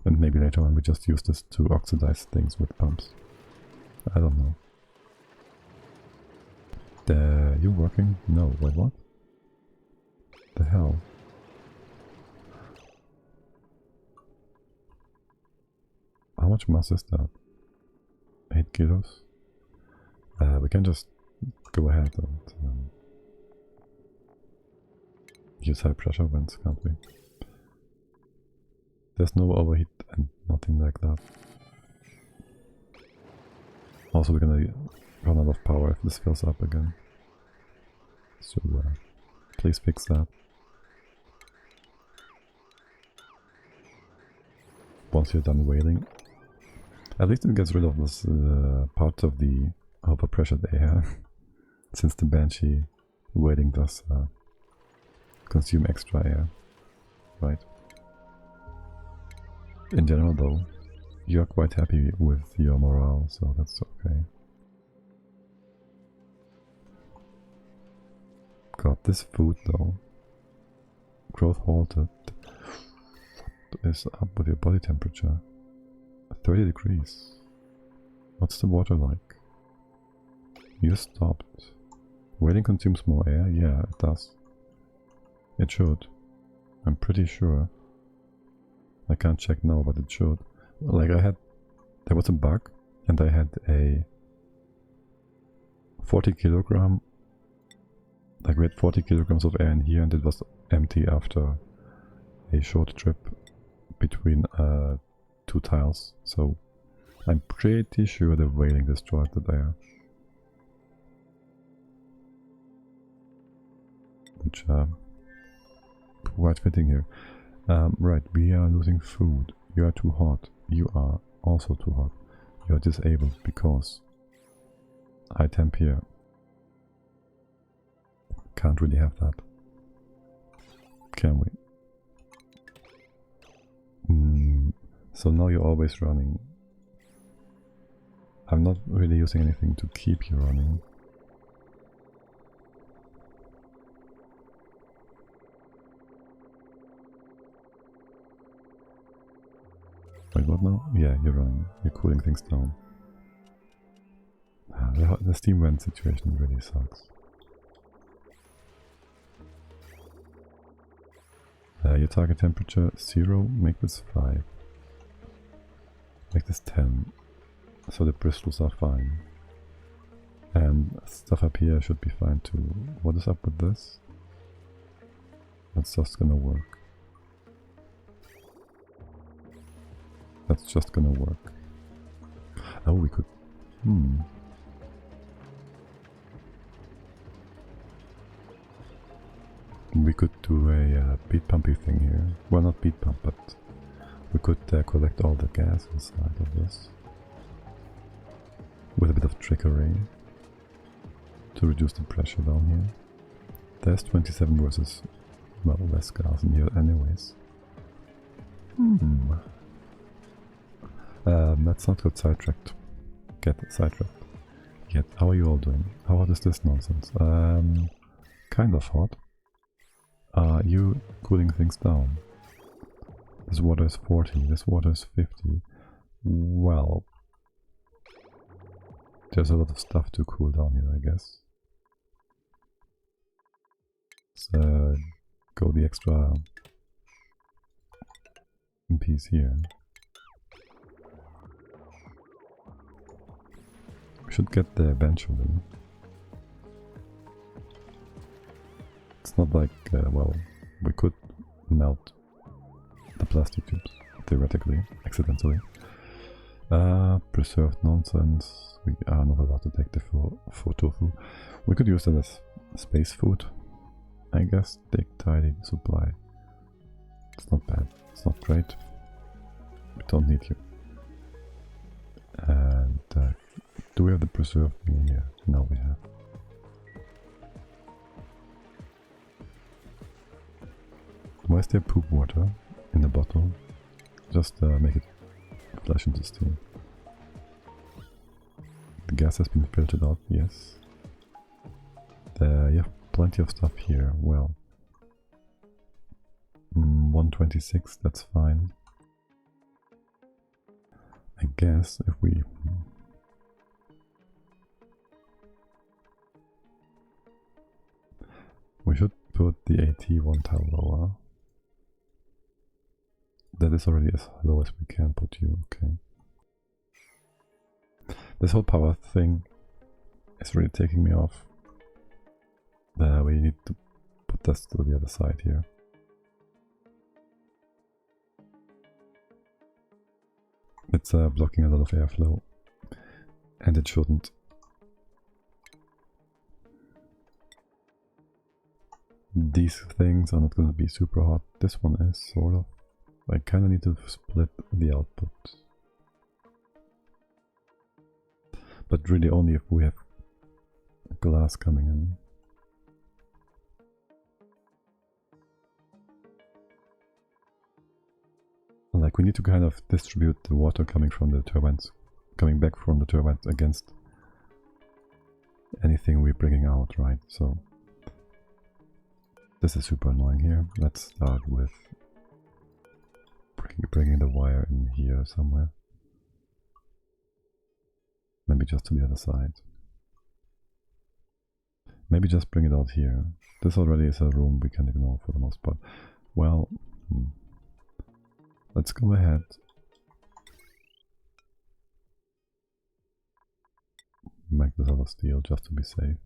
And maybe later on we just use this to oxidize things with pumps. I don't know. You working? No, wait, what? The hell? How much mass is that? 8 kilos? We can just go ahead and use high pressure vents, can't we? There's no overheat and nothing like that. Also, we're gonna run out of power if this fills up again. So please fix that. Once you're done whaling, at least it gets rid of this part of the overpressured air, since the Banshee whaling does consume extra air, right? In general though, you're quite happy with your morale, so that's okay. God, this food though. Growth halted. What is up with your body temperature? 30 degrees. What's the water like? You stopped. Whaling consumes more air? Yeah, it does. It should. I'm pretty sure. I can't check now, but it should. Like there was a bug, and I had a 40 kilogram, like we had 40 kilograms of air in here, and it was empty after a short trip between two tiles. So I'm pretty sure the whaling destroyed the air. Which quite fitting here. Right, we are losing food. You are too hot. You are also too hot. You are disabled because high temp here. Can't really have that. Can we? So now you're always running. I'm not really using anything to keep you running. Wait, what now? Yeah, you're running. You're cooling things down. The steam vent situation really sucks. Your target temperature 0, make this 5. Make this 10. So the bristles are fine. And stuff up here should be fine too. What is up with this? That's just gonna work. That's just gonna work. Oh, we could... We could do a bead pumpy thing here. Well, not bead pump, but we could collect all the gas inside of this. With a bit of trickery. To reduce the pressure down here. There's 27 versus, well, less gas in here anyways. Let's not get sidetracked. Yet. How are you all doing? How hot is this nonsense? Kind of hot. Are you cooling things down? This water is 40, this water is 50. Well, there's a lot of stuff to cool down here, I guess. So, go the extra piece here. We should get there eventually. It's not like, well, we could melt the plastic tubes, theoretically, accidentally. Preserved nonsense. We are not allowed to take the for tofu. We could use that as space food, I guess. Dig, tidy, supply. It's not bad. It's not great. We don't need you. And do we have the preserved meal here? No, we have. Why is there poop water in the bottle? Just make it flash into steam. The gas has been filtered out, yes. You have plenty of stuff here. Well, 126, that's fine. I guess if we... we should put the AT one tile lower. That is already as low as we can put you, okay. This whole power thing is really taking me off. We need to put this to the other side here. It's blocking a lot of airflow, and it shouldn't. These things are not going to be super hot. This one is, sort of. I kind of need to split the output. But really only if we have glass coming in. Like, we need to kind of distribute the water coming from the turbines, coming back from the turbines against anything we're bringing out, right? So this is super annoying here. Let's start with bringing the wire in here somewhere. Maybe just to the other side. Maybe just bring it out here. This already is a room we can ignore for the most part. Well, let's go ahead. Make this out of steel just to be safe.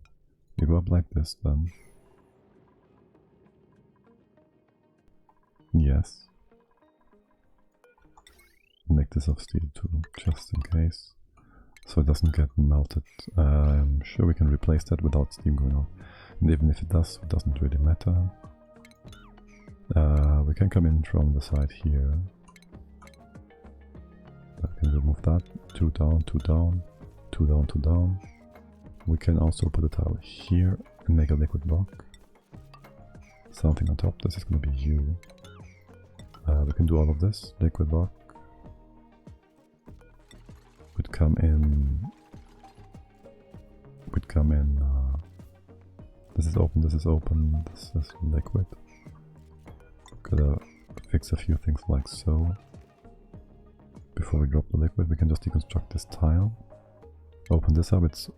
You go up like this then. Yes. Make this of steel too, just in case. So it doesn't get melted. I'm sure we can replace that without steam going out. And even if it does, it doesn't really matter. We can come in from the side here. I can remove that. 2 down, 2 down, 2 down, 2 down. We can also put a tile here and make a liquid block. Something on top. This is going to be you. We can do all of this. Liquid block. Would come in. This is open, this is open, this is liquid. Gotta fix a few things like so. Before we drop the liquid, we can just deconstruct this tile. Open this up, it's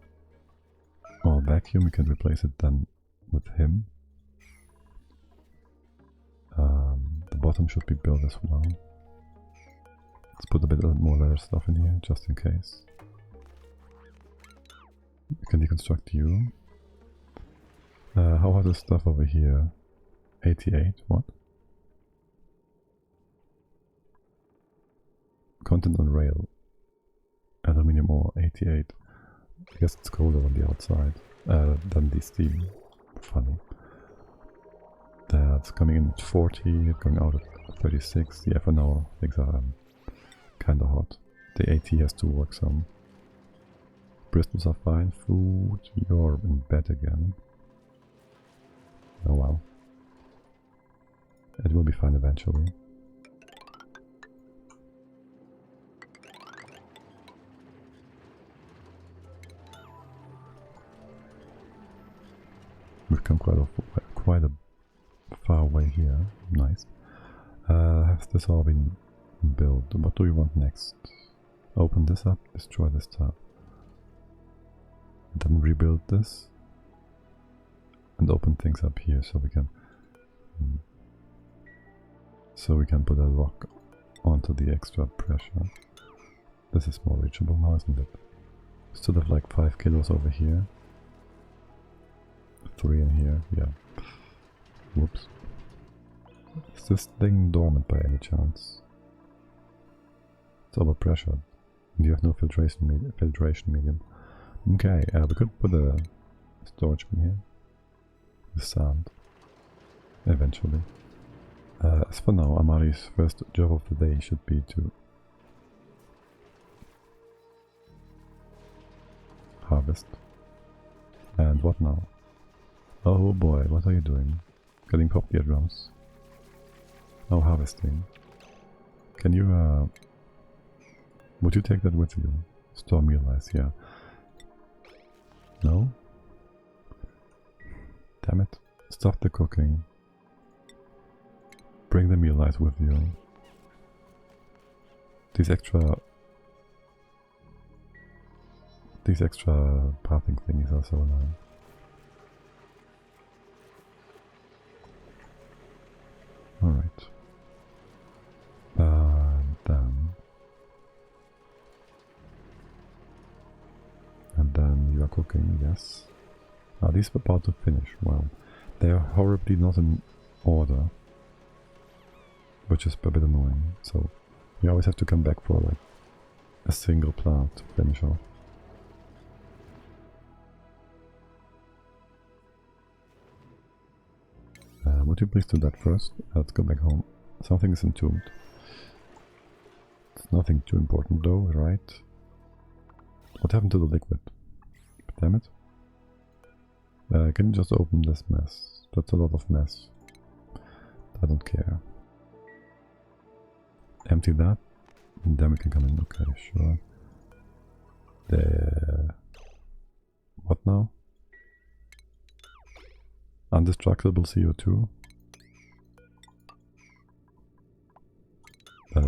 all vacuum, we can replace it then with him. The bottom should be built as well. Let's put a bit more leather stuff in here, just in case. We can deconstruct you. How about this stuff over here? 88, what? Content on rail. Aluminium ore, 88. I guess it's colder on the outside than the steel. Funny. That's coming in at 40, going out at 36. Yeah, for now things are kinda hot. The AT has to work some. Bristles are fine. Food, you're in bed again. Oh well. It will be fine eventually. We've come quite a far away here. Nice. Has this all been built? What do we want next? Open this up, destroy this tab. Then rebuild this. And open things up here so we can put a lock onto the extra pressure. This is more reachable now, isn't it? Still have like 5 kilos over here. 3 in here, yeah. Whoops. Is this thing dormant by any chance? It's overpressured. And you have no filtration medium. Okay, we could put a storage bin here. With sand. Eventually. As for now, Amari's first job of the day should be to harvest. And what now? Oh boy, what are you doing? Getting pop eardrums. Oh, harvesting. Can you, would you take that with you? Store meal ice, yeah. No? Damn it. Stop the cooking. bring the meal light with you. These extra pathing thingies are so annoying. Alright. And then you are cooking, yes. Are these about to finish? Well, they are horribly not in order, which is a bit annoying. So you always have to come back for like a single plant to finish off. Would you please do that first? Let's go back home. Something is entombed. It's nothing too important though, right? What happened to the liquid? Damn it. Can you just open this mess? That's a lot of mess. I don't care. Empty that, and then we can come in. Okay, sure. What now? Indestructible CO2.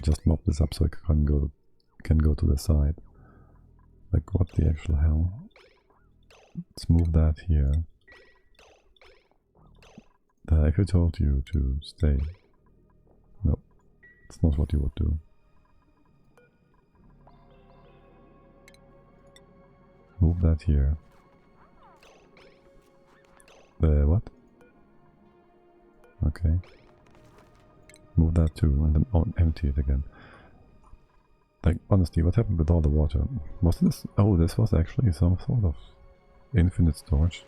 Just mop this up so I can go to the side. Like, what the actual hell? Let's move that here. If I told you to stay. No, it's not what you would do. Move that here. What? Okay. Move that too, and then empty it again. Like, honestly, what happened with all the water? Was this... Oh, this was actually some sort of infinite storage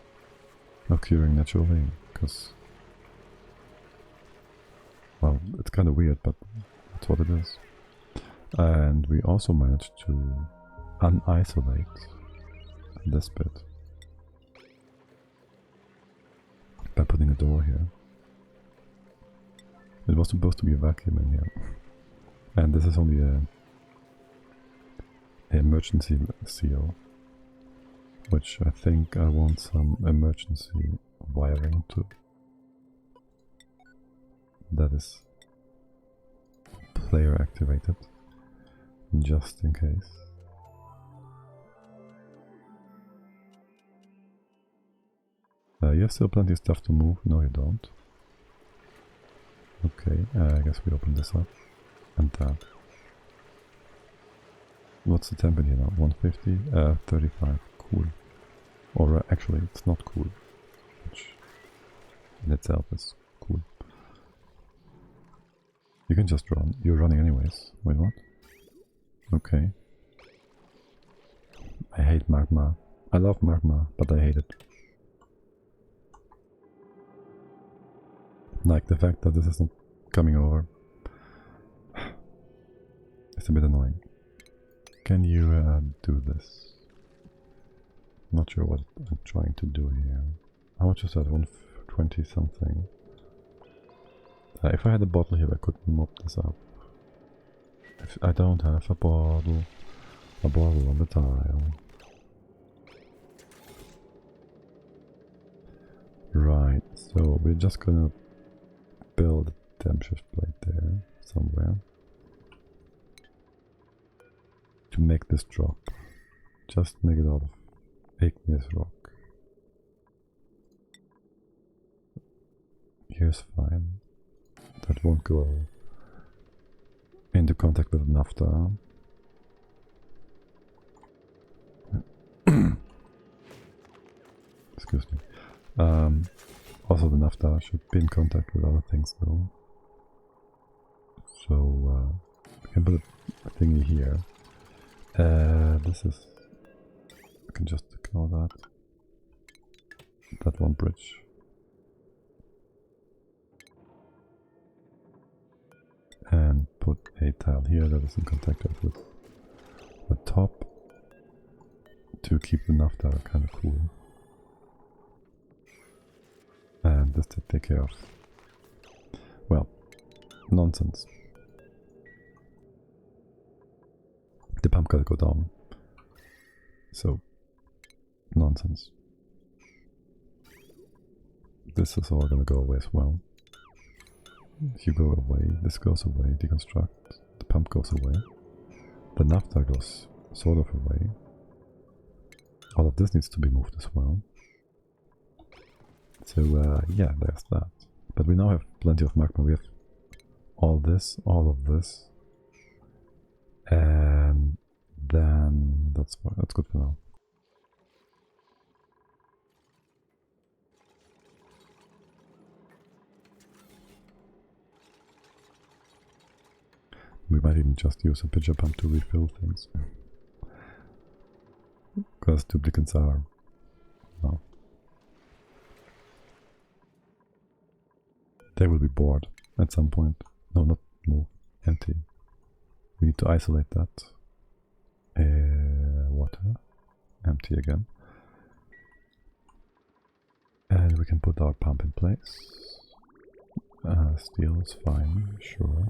occurring naturally, because... Well, it's kind of weird, but that's what it is. And we also managed to unisolate this bit by putting a door here. It was supposed to be a vacuum in here. And this is only a emergency seal, which I think I want some emergency wiring to. That is player activated, just in case. You have still plenty of stuff to move. No, you don't. Okay, I guess we open this up. And that. What's the temp in here now? 150? 35. Cool. Or actually, it's not cool. Which in itself is cool. You can just run. You're running anyways. Wait, what? Okay. I hate magma. I love magma, but I hate it. Like the fact that this is not coming over. It's a bit annoying. Can you do this? Not sure what I'm trying to do here. How much is that? 120 something. If I had a bottle here, I could mop this up. If I don't have a bottle on the tile. Right, so we're just gonna build a temp shift plate there somewhere to make this drop. Just make it out of igneous rock. Here's fine. That won't go into contact with naphtha. Excuse me. Also the naphtha should be in contact with other things though. So we can put a thingy here. This is... I can just ignore that. That one bridge. And put a tile here that is in contact with the top to keep the naphtha kind of cool. And this to take care of, well, nonsense. The pump gotta go down. So, nonsense. This is all gonna go away as well. You go away, this goes away, deconstruct, the pump goes away, the naphtha goes sort of away. All of this needs to be moved as well. So yeah, there's that. But we now have plenty of magma. We have all this, all of this, and then that's good for now. We might even just use a pitcher pump to refill things. Because duplicates are... well, they will be bored at some point. No, not move. Empty. We need to isolate that. Water. Empty again. And we can put our pump in place. Steel is fine, sure.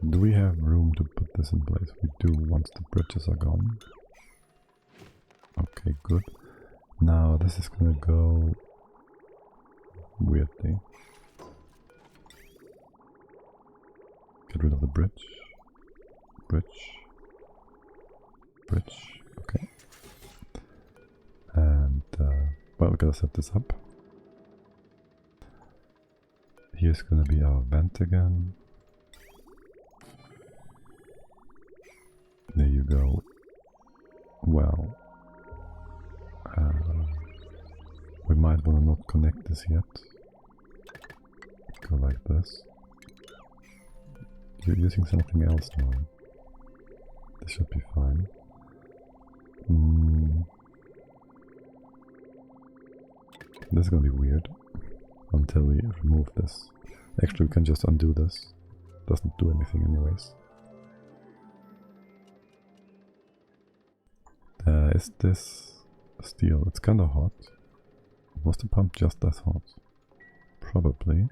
Do we have room to put this in place? We do once the bridges are gone. Okay, good. Now this is gonna go weirdly. Get rid of the bridge. Bridge. Bridge. Okay. And well, we gotta set this up. Here's gonna be our vent again. There you go. Well, we might want to not connect this yet. Go like this. You're using something else now. This should be fine. This is gonna be weird until we remove this. Actually, we can just undo this. Doesn't do anything anyways. Is this steel? It's kinda hot. Was the pump just as hot? Probably.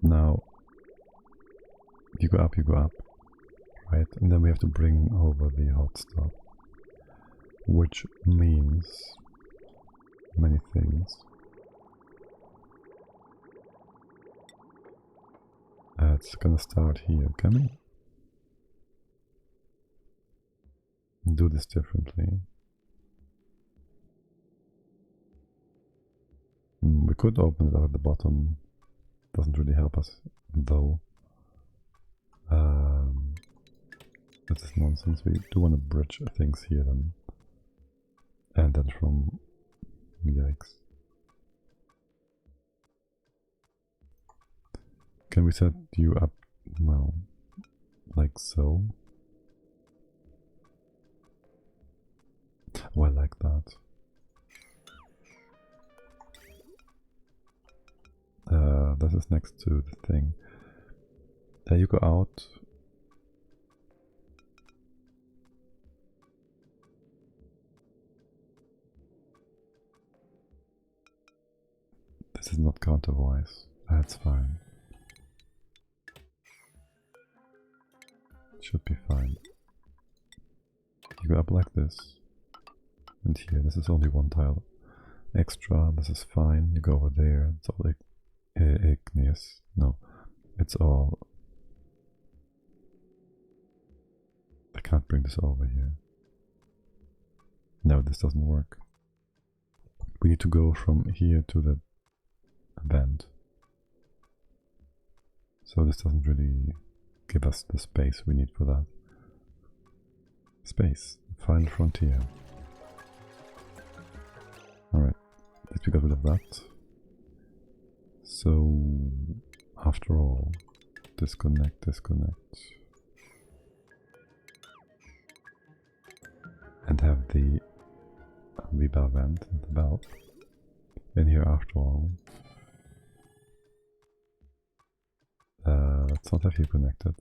Now, you go up, right? And then we have to bring over the hot stuff. Which means many things. It's gonna start here, can we? Do this differently. We could open it out at the bottom. Doesn't really help us though. This is nonsense. We do want to bridge things here then. And then from... yikes. Can we set you up, well, like so? Well, like that. This is next to the thing. There you go out. This is not counterwise. That's fine. Should be fine. You go up like this. And here, this is only one tile extra. This is fine. You go over there. It's all igneous. No, it's all... I can't bring this over here. No, this doesn't work. We need to go from here to the vent. So this doesn't really give us the space we need for that. Space. Final frontier. Alright, at least we got rid of that. So, after all, disconnect. And have the rebar vent and the valve in here after all. Let's not have you connected.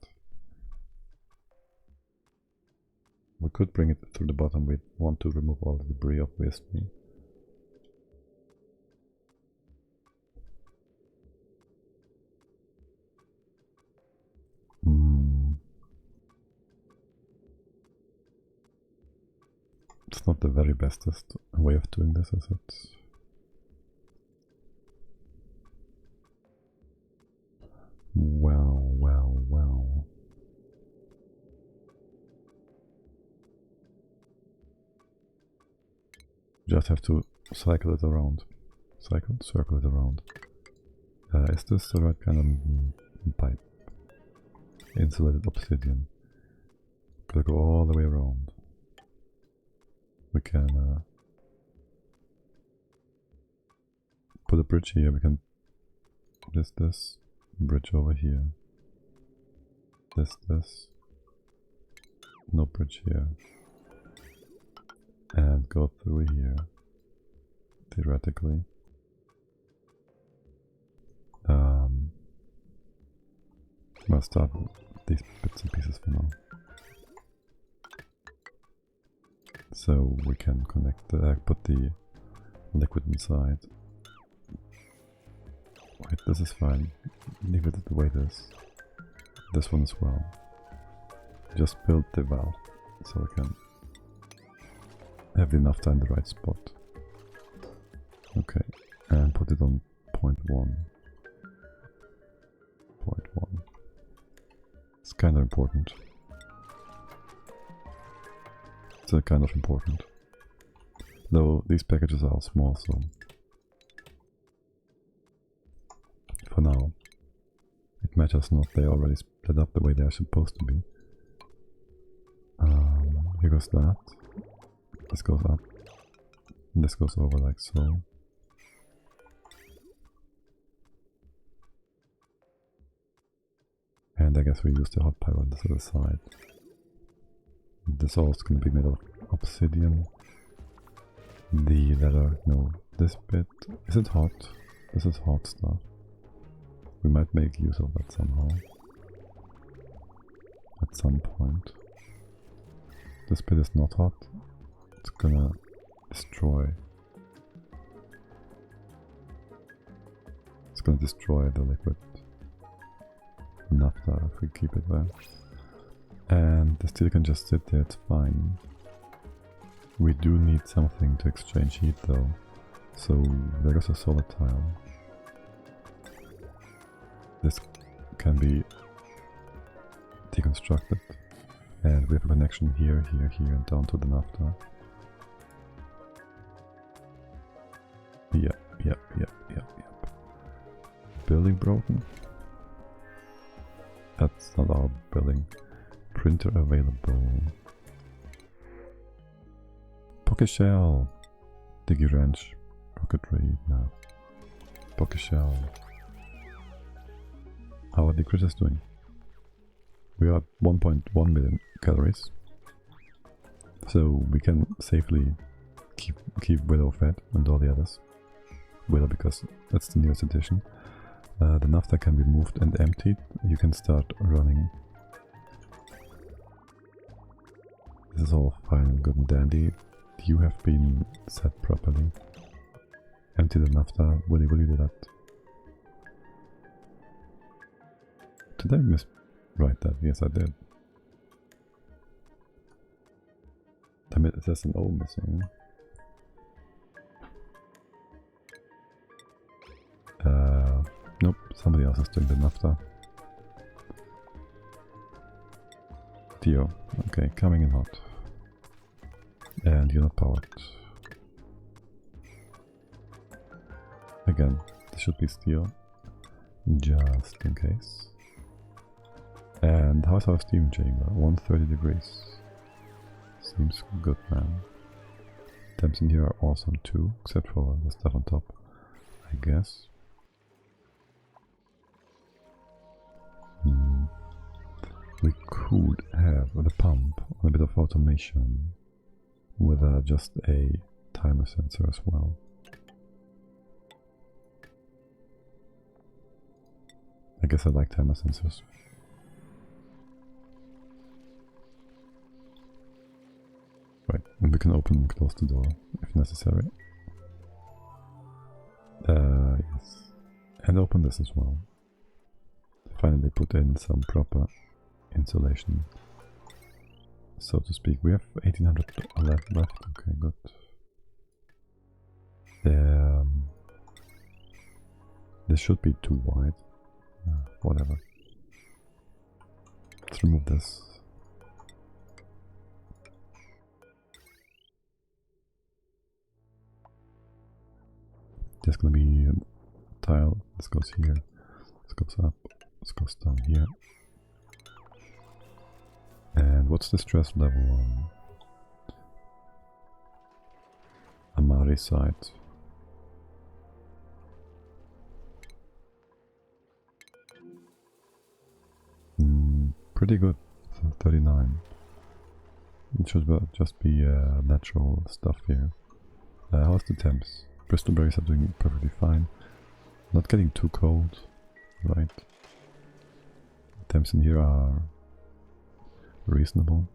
We could bring it through the bottom. We want to remove all the debris, obviously. It's not the very bestest way of doing this, is it? Just have to cycle it around. Circle it around. Is this the right kind of pipe? Insulated obsidian. Gotta go all the way around. We can put a bridge here. We can just this bridge over here. This. No bridge here. And go through here. Theoretically. We'll start with these bits and pieces for now. So we can connect put the liquid inside. Wait, this is fine. Leave it the way it is. This one as well. Just build the valve so we can have enough time in the right spot. Okay, and put it on 0.1. 0.1. It's kind of important. It's kind of important. Though these packages are small, so for now it matters not. They already split up the way they are supposed to be. Here goes that. This goes up. And this goes over like so. And I guess we use the hot pipe on this other side. This all is going to be made of obsidian. The leather, no, this bit. Is it hot? This is hot stuff. We might make use of that somehow. At some point. This bit is not hot. It's gonna destroy. It's gonna destroy the liquid naphtha if we keep it there. And the steel can just sit there, it's fine. We do need something to exchange heat though. So there goes a solar tile. This can be deconstructed. And we have a connection here, and down to the naphtha. Yep. Building broken? That's not our building. Printer available. Pocket shell. Diggy wrench. Rocketry. No. Pocket shell. How are the critters doing? We are at 1.1 million calories. So we can safely keep Willow fed and all the others. Willow because that's the newest addition. The naphtha can be moved and emptied. You can start running. This is all fine and good and dandy. You have been set properly. Empty the naphtha. Will you do that? Did I miswrite that? Yes, I did. Damn it, there's an O missing. Nope, somebody else is doing the naphtha. Theo, okay, coming in hot. And you're not powered. Again, this should be steel. Just in case. And how's our steam chamber? 130 degrees. Seems good, man. Temps in here are awesome too, except for the stuff on top, I guess. We could have the pump on a bit of automation with just a timer sensor as well. I guess I like timer sensors. Right, and we can open and close the door if necessary. Yes. And open this as well. Finally put in some proper insulation, so to speak. We have 1800 left. Okay, good. This should be too wide. Whatever. Let's remove this. There's gonna be a tile. This goes here. This goes up. This goes down here. And what's the stress level on Amari side? Pretty good. So 39. It should just be natural stuff here. How's the temps? Bristleberries are doing perfectly fine. Not getting too cold, right? Temps in here are reasonable.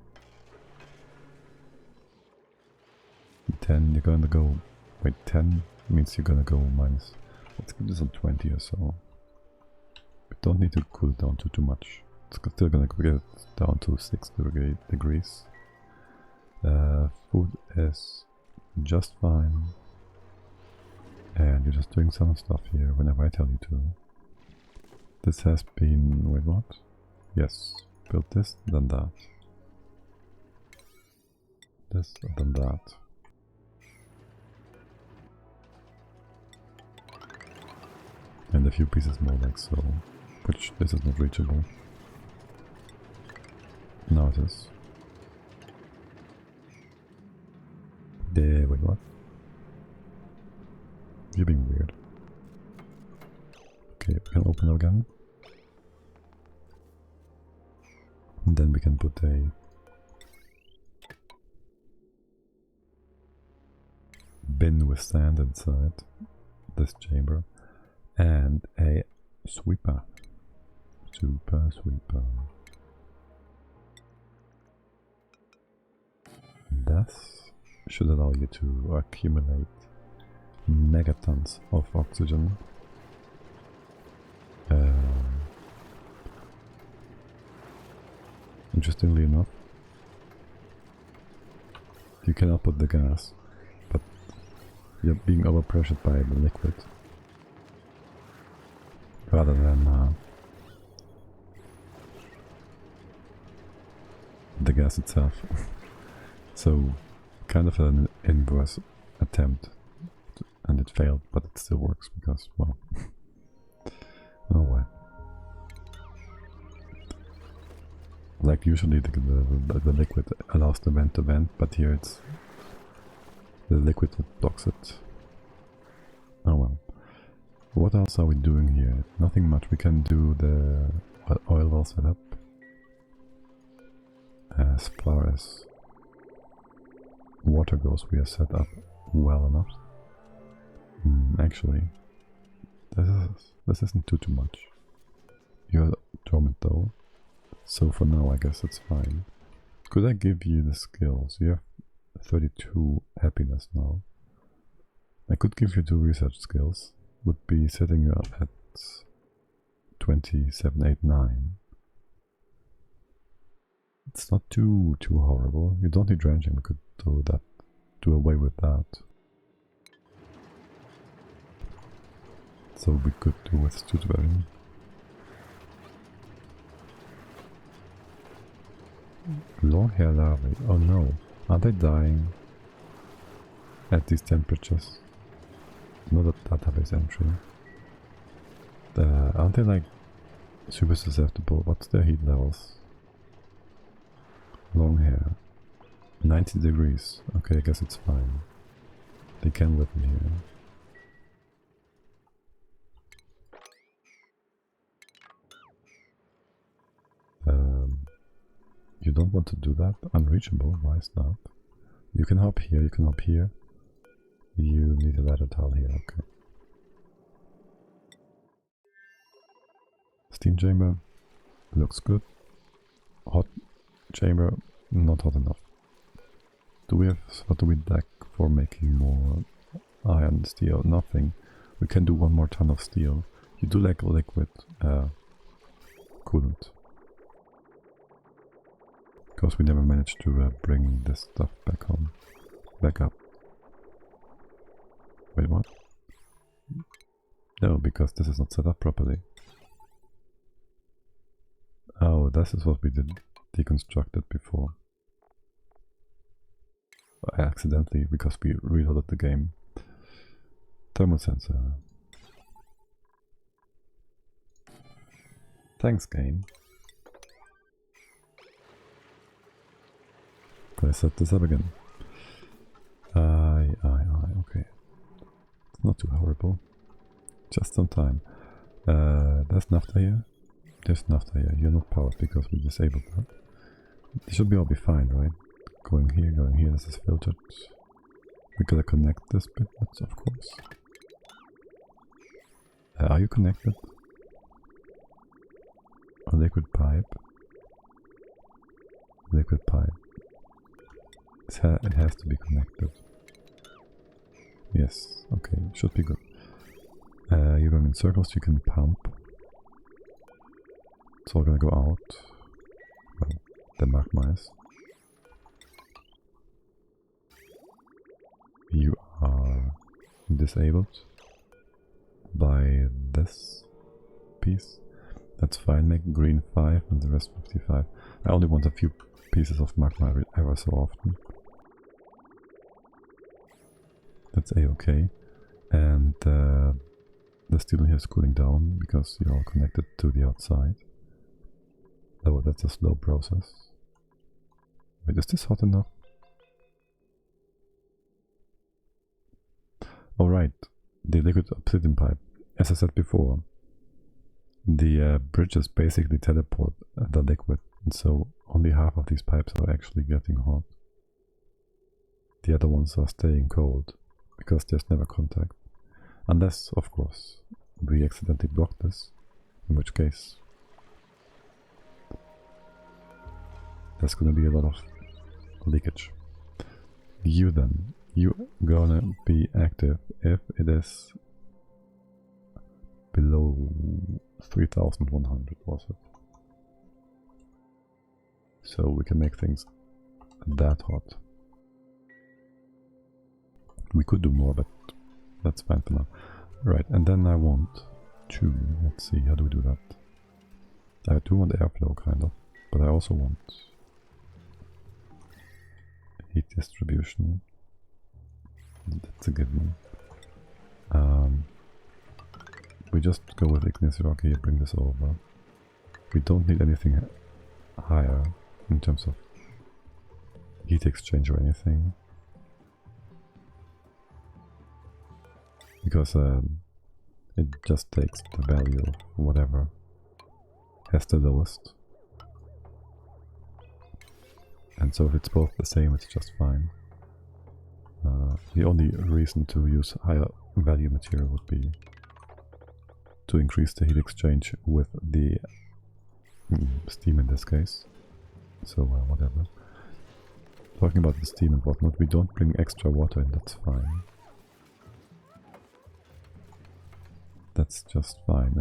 10, you're gonna go... Wait, 10 means you're gonna go minus... Let's give this on 20 or so. We don't need to cool it down too much. It's still gonna get it down to 6 degrees. Food is just fine. And you're just doing some stuff here whenever I tell you to. This has been... wait, what? Yes. Build this, then that. This, then that. And a few pieces more like so. Which, this is not reachable. Now it is. Wait, what? You're being weird. Okay, we can open it again. And then we can put a bin with sand inside this chamber and a sweeper. Super sweeper. This should allow you to accumulate megatons of oxygen. Interestingly enough, you can output the gas, but you're being overpressured by the liquid rather than the gas itself. So, kind of an inverse attempt, and it failed, but it still works because, well, oh well. Like usually the liquid allows the vent to vent, but here it's the liquid that blocks it. Oh well. What else are we doing here? Nothing much. We can do the oil well setup. As far as water goes, we are set up well enough. Actually, this isn't too much. You're dormant though, so for now I guess it's fine. Could I give you the skills? You have 32 happiness now. I could give you 2 research skills. Would be setting you up at 27, 8, 9. It's not too horrible. You don't need drenching. We could do away with that. So we could do with Studberry. Long hair larvae. Oh no. Are they dying at these temperatures? Not a database entry. Aren't they like super susceptible? What's their heat levels? Long hair. 90 degrees. Okay, I guess it's fine. They can live in here. You don't want to do that? Unreachable? Why is that? You can hop here, you can hop here. You need a ladder tile here, okay. Steam chamber looks good. Hot chamber, not hot enough. Do we have, what do we deck for making more iron, steel? Nothing. We can do 1 more ton of steel. You do like liquid coolant. Because we never managed to bring this stuff back up. Wait, what? No, because this is not set up properly. Oh, this is what we did deconstructed before. Accidentally, because we reloaded the game. Thermal sensor. Thanks, game. Can I set this up again? Okay. It's not too horrible. Just some time. There's naphtha here. There's naphtha here. You're not powered because we disabled that. It should all be fine, right? Going here, this is filtered. We gotta connect this bit, that's of course. Are you connected? A liquid pipe. Liquid pipe. It has to be connected. Yes, okay, should be good. You're going in circles, you can pump. It's all gonna go out. Well, the magma is. You are disabled by this piece. That's fine, make green 5 and the rest 55. I only want a few pieces of magma ever so often. That's a-okay. And the steel here is cooling down because you're all connected to the outside. Oh, that's a slow process. Wait, is this hot enough? Alright, the liquid obsidian pipe. As I said before, the bridges basically teleport the liquid, and so only half of these pipes are actually getting hot. The other ones are staying cold, because there's never contact. Unless, of course, we accidentally block this, in which case there's gonna be a lot of leakage. You then, you're gonna be active if it is below 3100, was it? So we can make things that hot. We could do more, but that's fine for now. Right, and then I want to, let's see, how do we do that? I do want airflow, kind of, but I also want heat distribution. That's a given. We just go with igneous rock here, bring this over. We don't need anything higher in terms of heat exchange or anything. Because it just takes the value of whatever has the lowest. And so if it's both the same, it's just fine. The only reason to use higher value material would be to increase the heat exchange with the steam in this case. So whatever. Talking about the steam and whatnot, we don't bring extra water in, that's fine. That's just fine.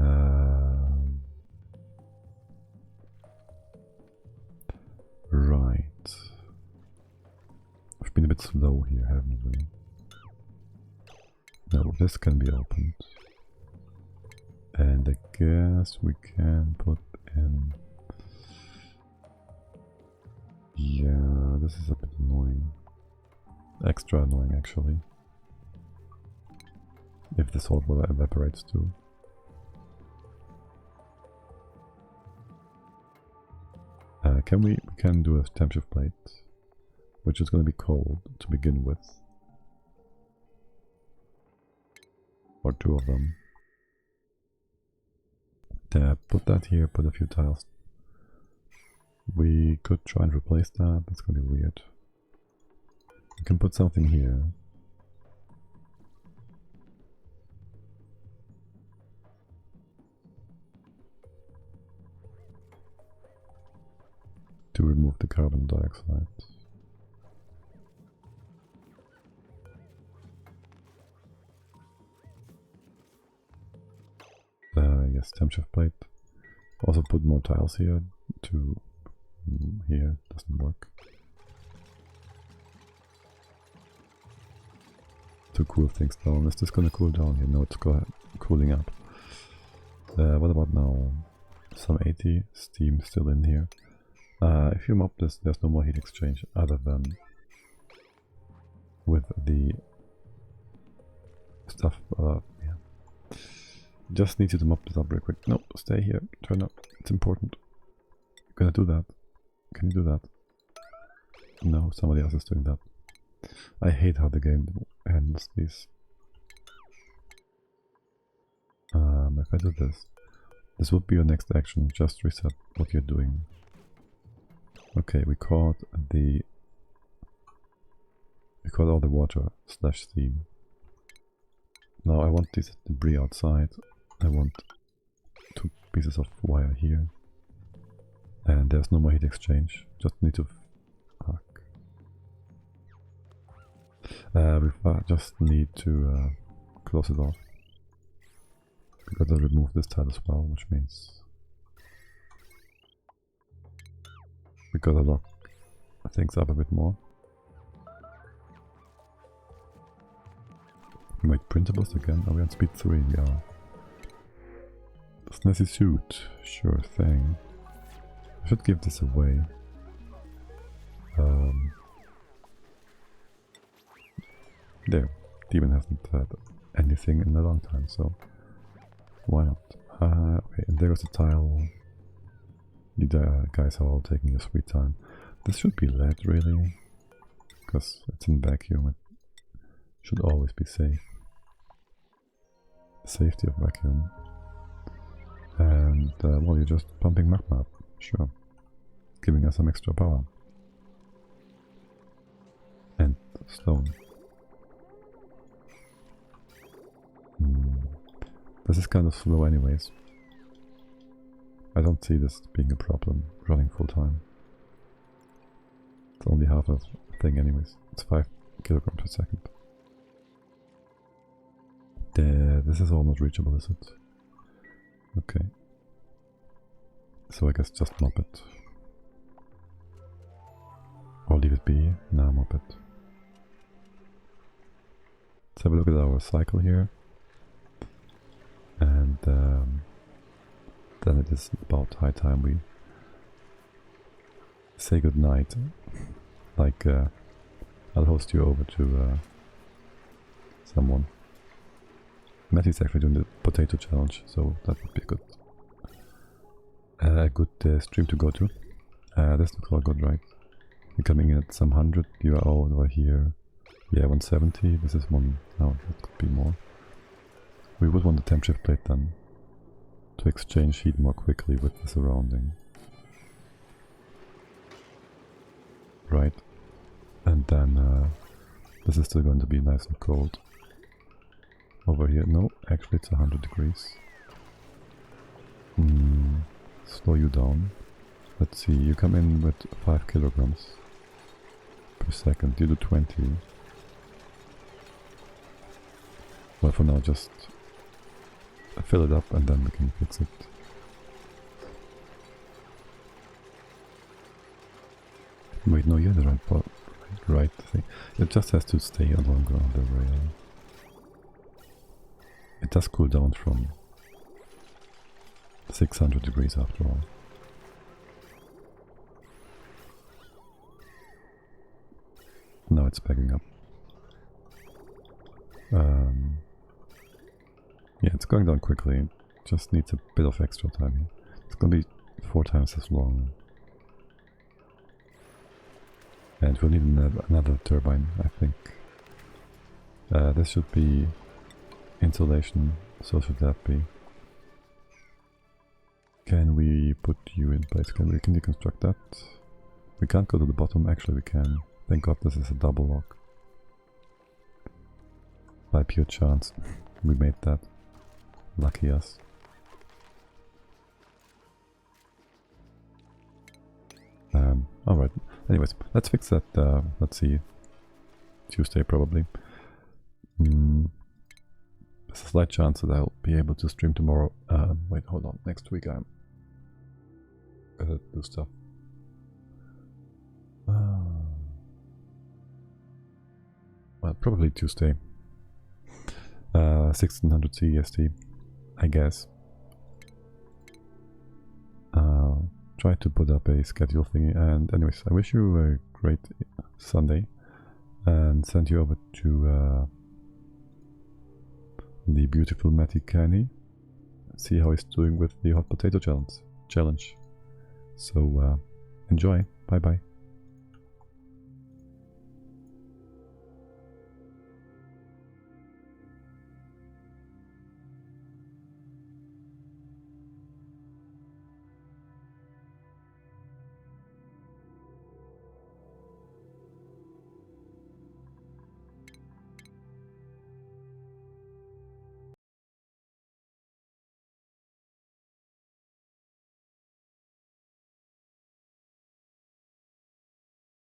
Right. We've been a bit slow here, haven't we? No, this can be opened. And I guess we can put in... Yeah, this is a bit annoying. Extra annoying, actually. If the salt water evaporates too. We can do a temp shift plate, which is going to be cold to begin with. Or two of them. Put that here, put a few tiles. We could try and replace that, that's going to be weird. We can put something here. To remove the carbon dioxide. Yes, temp shift plate. Also put more tiles here to here, doesn't work. To cool things down. Is this gonna cool down here? No, it's cooling up. What about now? Some 80 steam still in here. If you mob this, there's no more heat exchange other than with the stuff. Yeah. Just need you to mop this up real quick. No, stay here. Turn up. It's important. You're gonna do that. Can you do that? No, somebody else is doing that. I hate how the game handles these. If I do this, this would be your next action. Just reset what you're doing. Okay, we caught all the water / steam. Now I want this debris outside. I want 2 pieces of wire here. And there's no more heat exchange. Just need to... Fuck. We just need to close it off. We gotta remove this tile as well, which means... we gotta lock things up a bit more. Wait, printables again? Are we on speed 3? We are. Snazzy suit. Sure thing. I should give this away. There. Demon hasn't had anything in a long time, so why not? Okay, and there goes the tile. You guys are all taking your sweet time. This should be lead, really, because it's in vacuum. It should always be safe. Safety of vacuum. And, well, you're just pumping magma up. Sure. Giving us some extra power. And stone. This is kind of slow anyways. I don't see this being a problem, running full time. It's only half a thing anyways. It's 5 kilograms per second. This is almost reachable, is it? Okay. So I guess just mop it. Or leave it be. Now mop it. Let's have a look at our cycle here. And then it is about high time we say goodnight. Like, I'll host you over to someone. Matty's actually doing the potato challenge, so that would be a good stream to go to. This looks all good, right? You're coming in at some 100, you are all over here. Yeah, 170, this is one, no, that could be more. We would want the temp shift plate then, to exchange heat more quickly with the surrounding. Right, and then this is still going to be nice and cold. Over here, no, actually it's 100 degrees. Slow you down. Let's see, you come in with 5 kilograms per second, you do 20. Well, for now just fill it up and then we can fix it. Wait, no, you're the right thing. It just has to stay longer on the rail. It does cool down from 600 degrees after all. Now it's backing up. Yeah, it's going down quickly. Just needs a bit of extra time here. It's gonna be 4 times as long. And we'll need another turbine, I think. This should be insulation, so should that be. Can we put you in place? Can we deconstruct that? We can't go to the bottom, actually we can. Thank god this is a double lock. By pure chance, we made that. Lucky us. Alright, anyways, let's fix that, let's see, Tuesday probably. There's a slight chance that I'll be able to stream tomorrow. Wait, hold on, next week I'm gonna do stuff. Well, probably Tuesday. 1600 CEST, I guess. Try to put up a schedule thingy, and anyways, I wish you a great Sunday and send you over to the beautiful MaDiAA. See how he's doing with the hot potato challenge. So enjoy. Bye bye.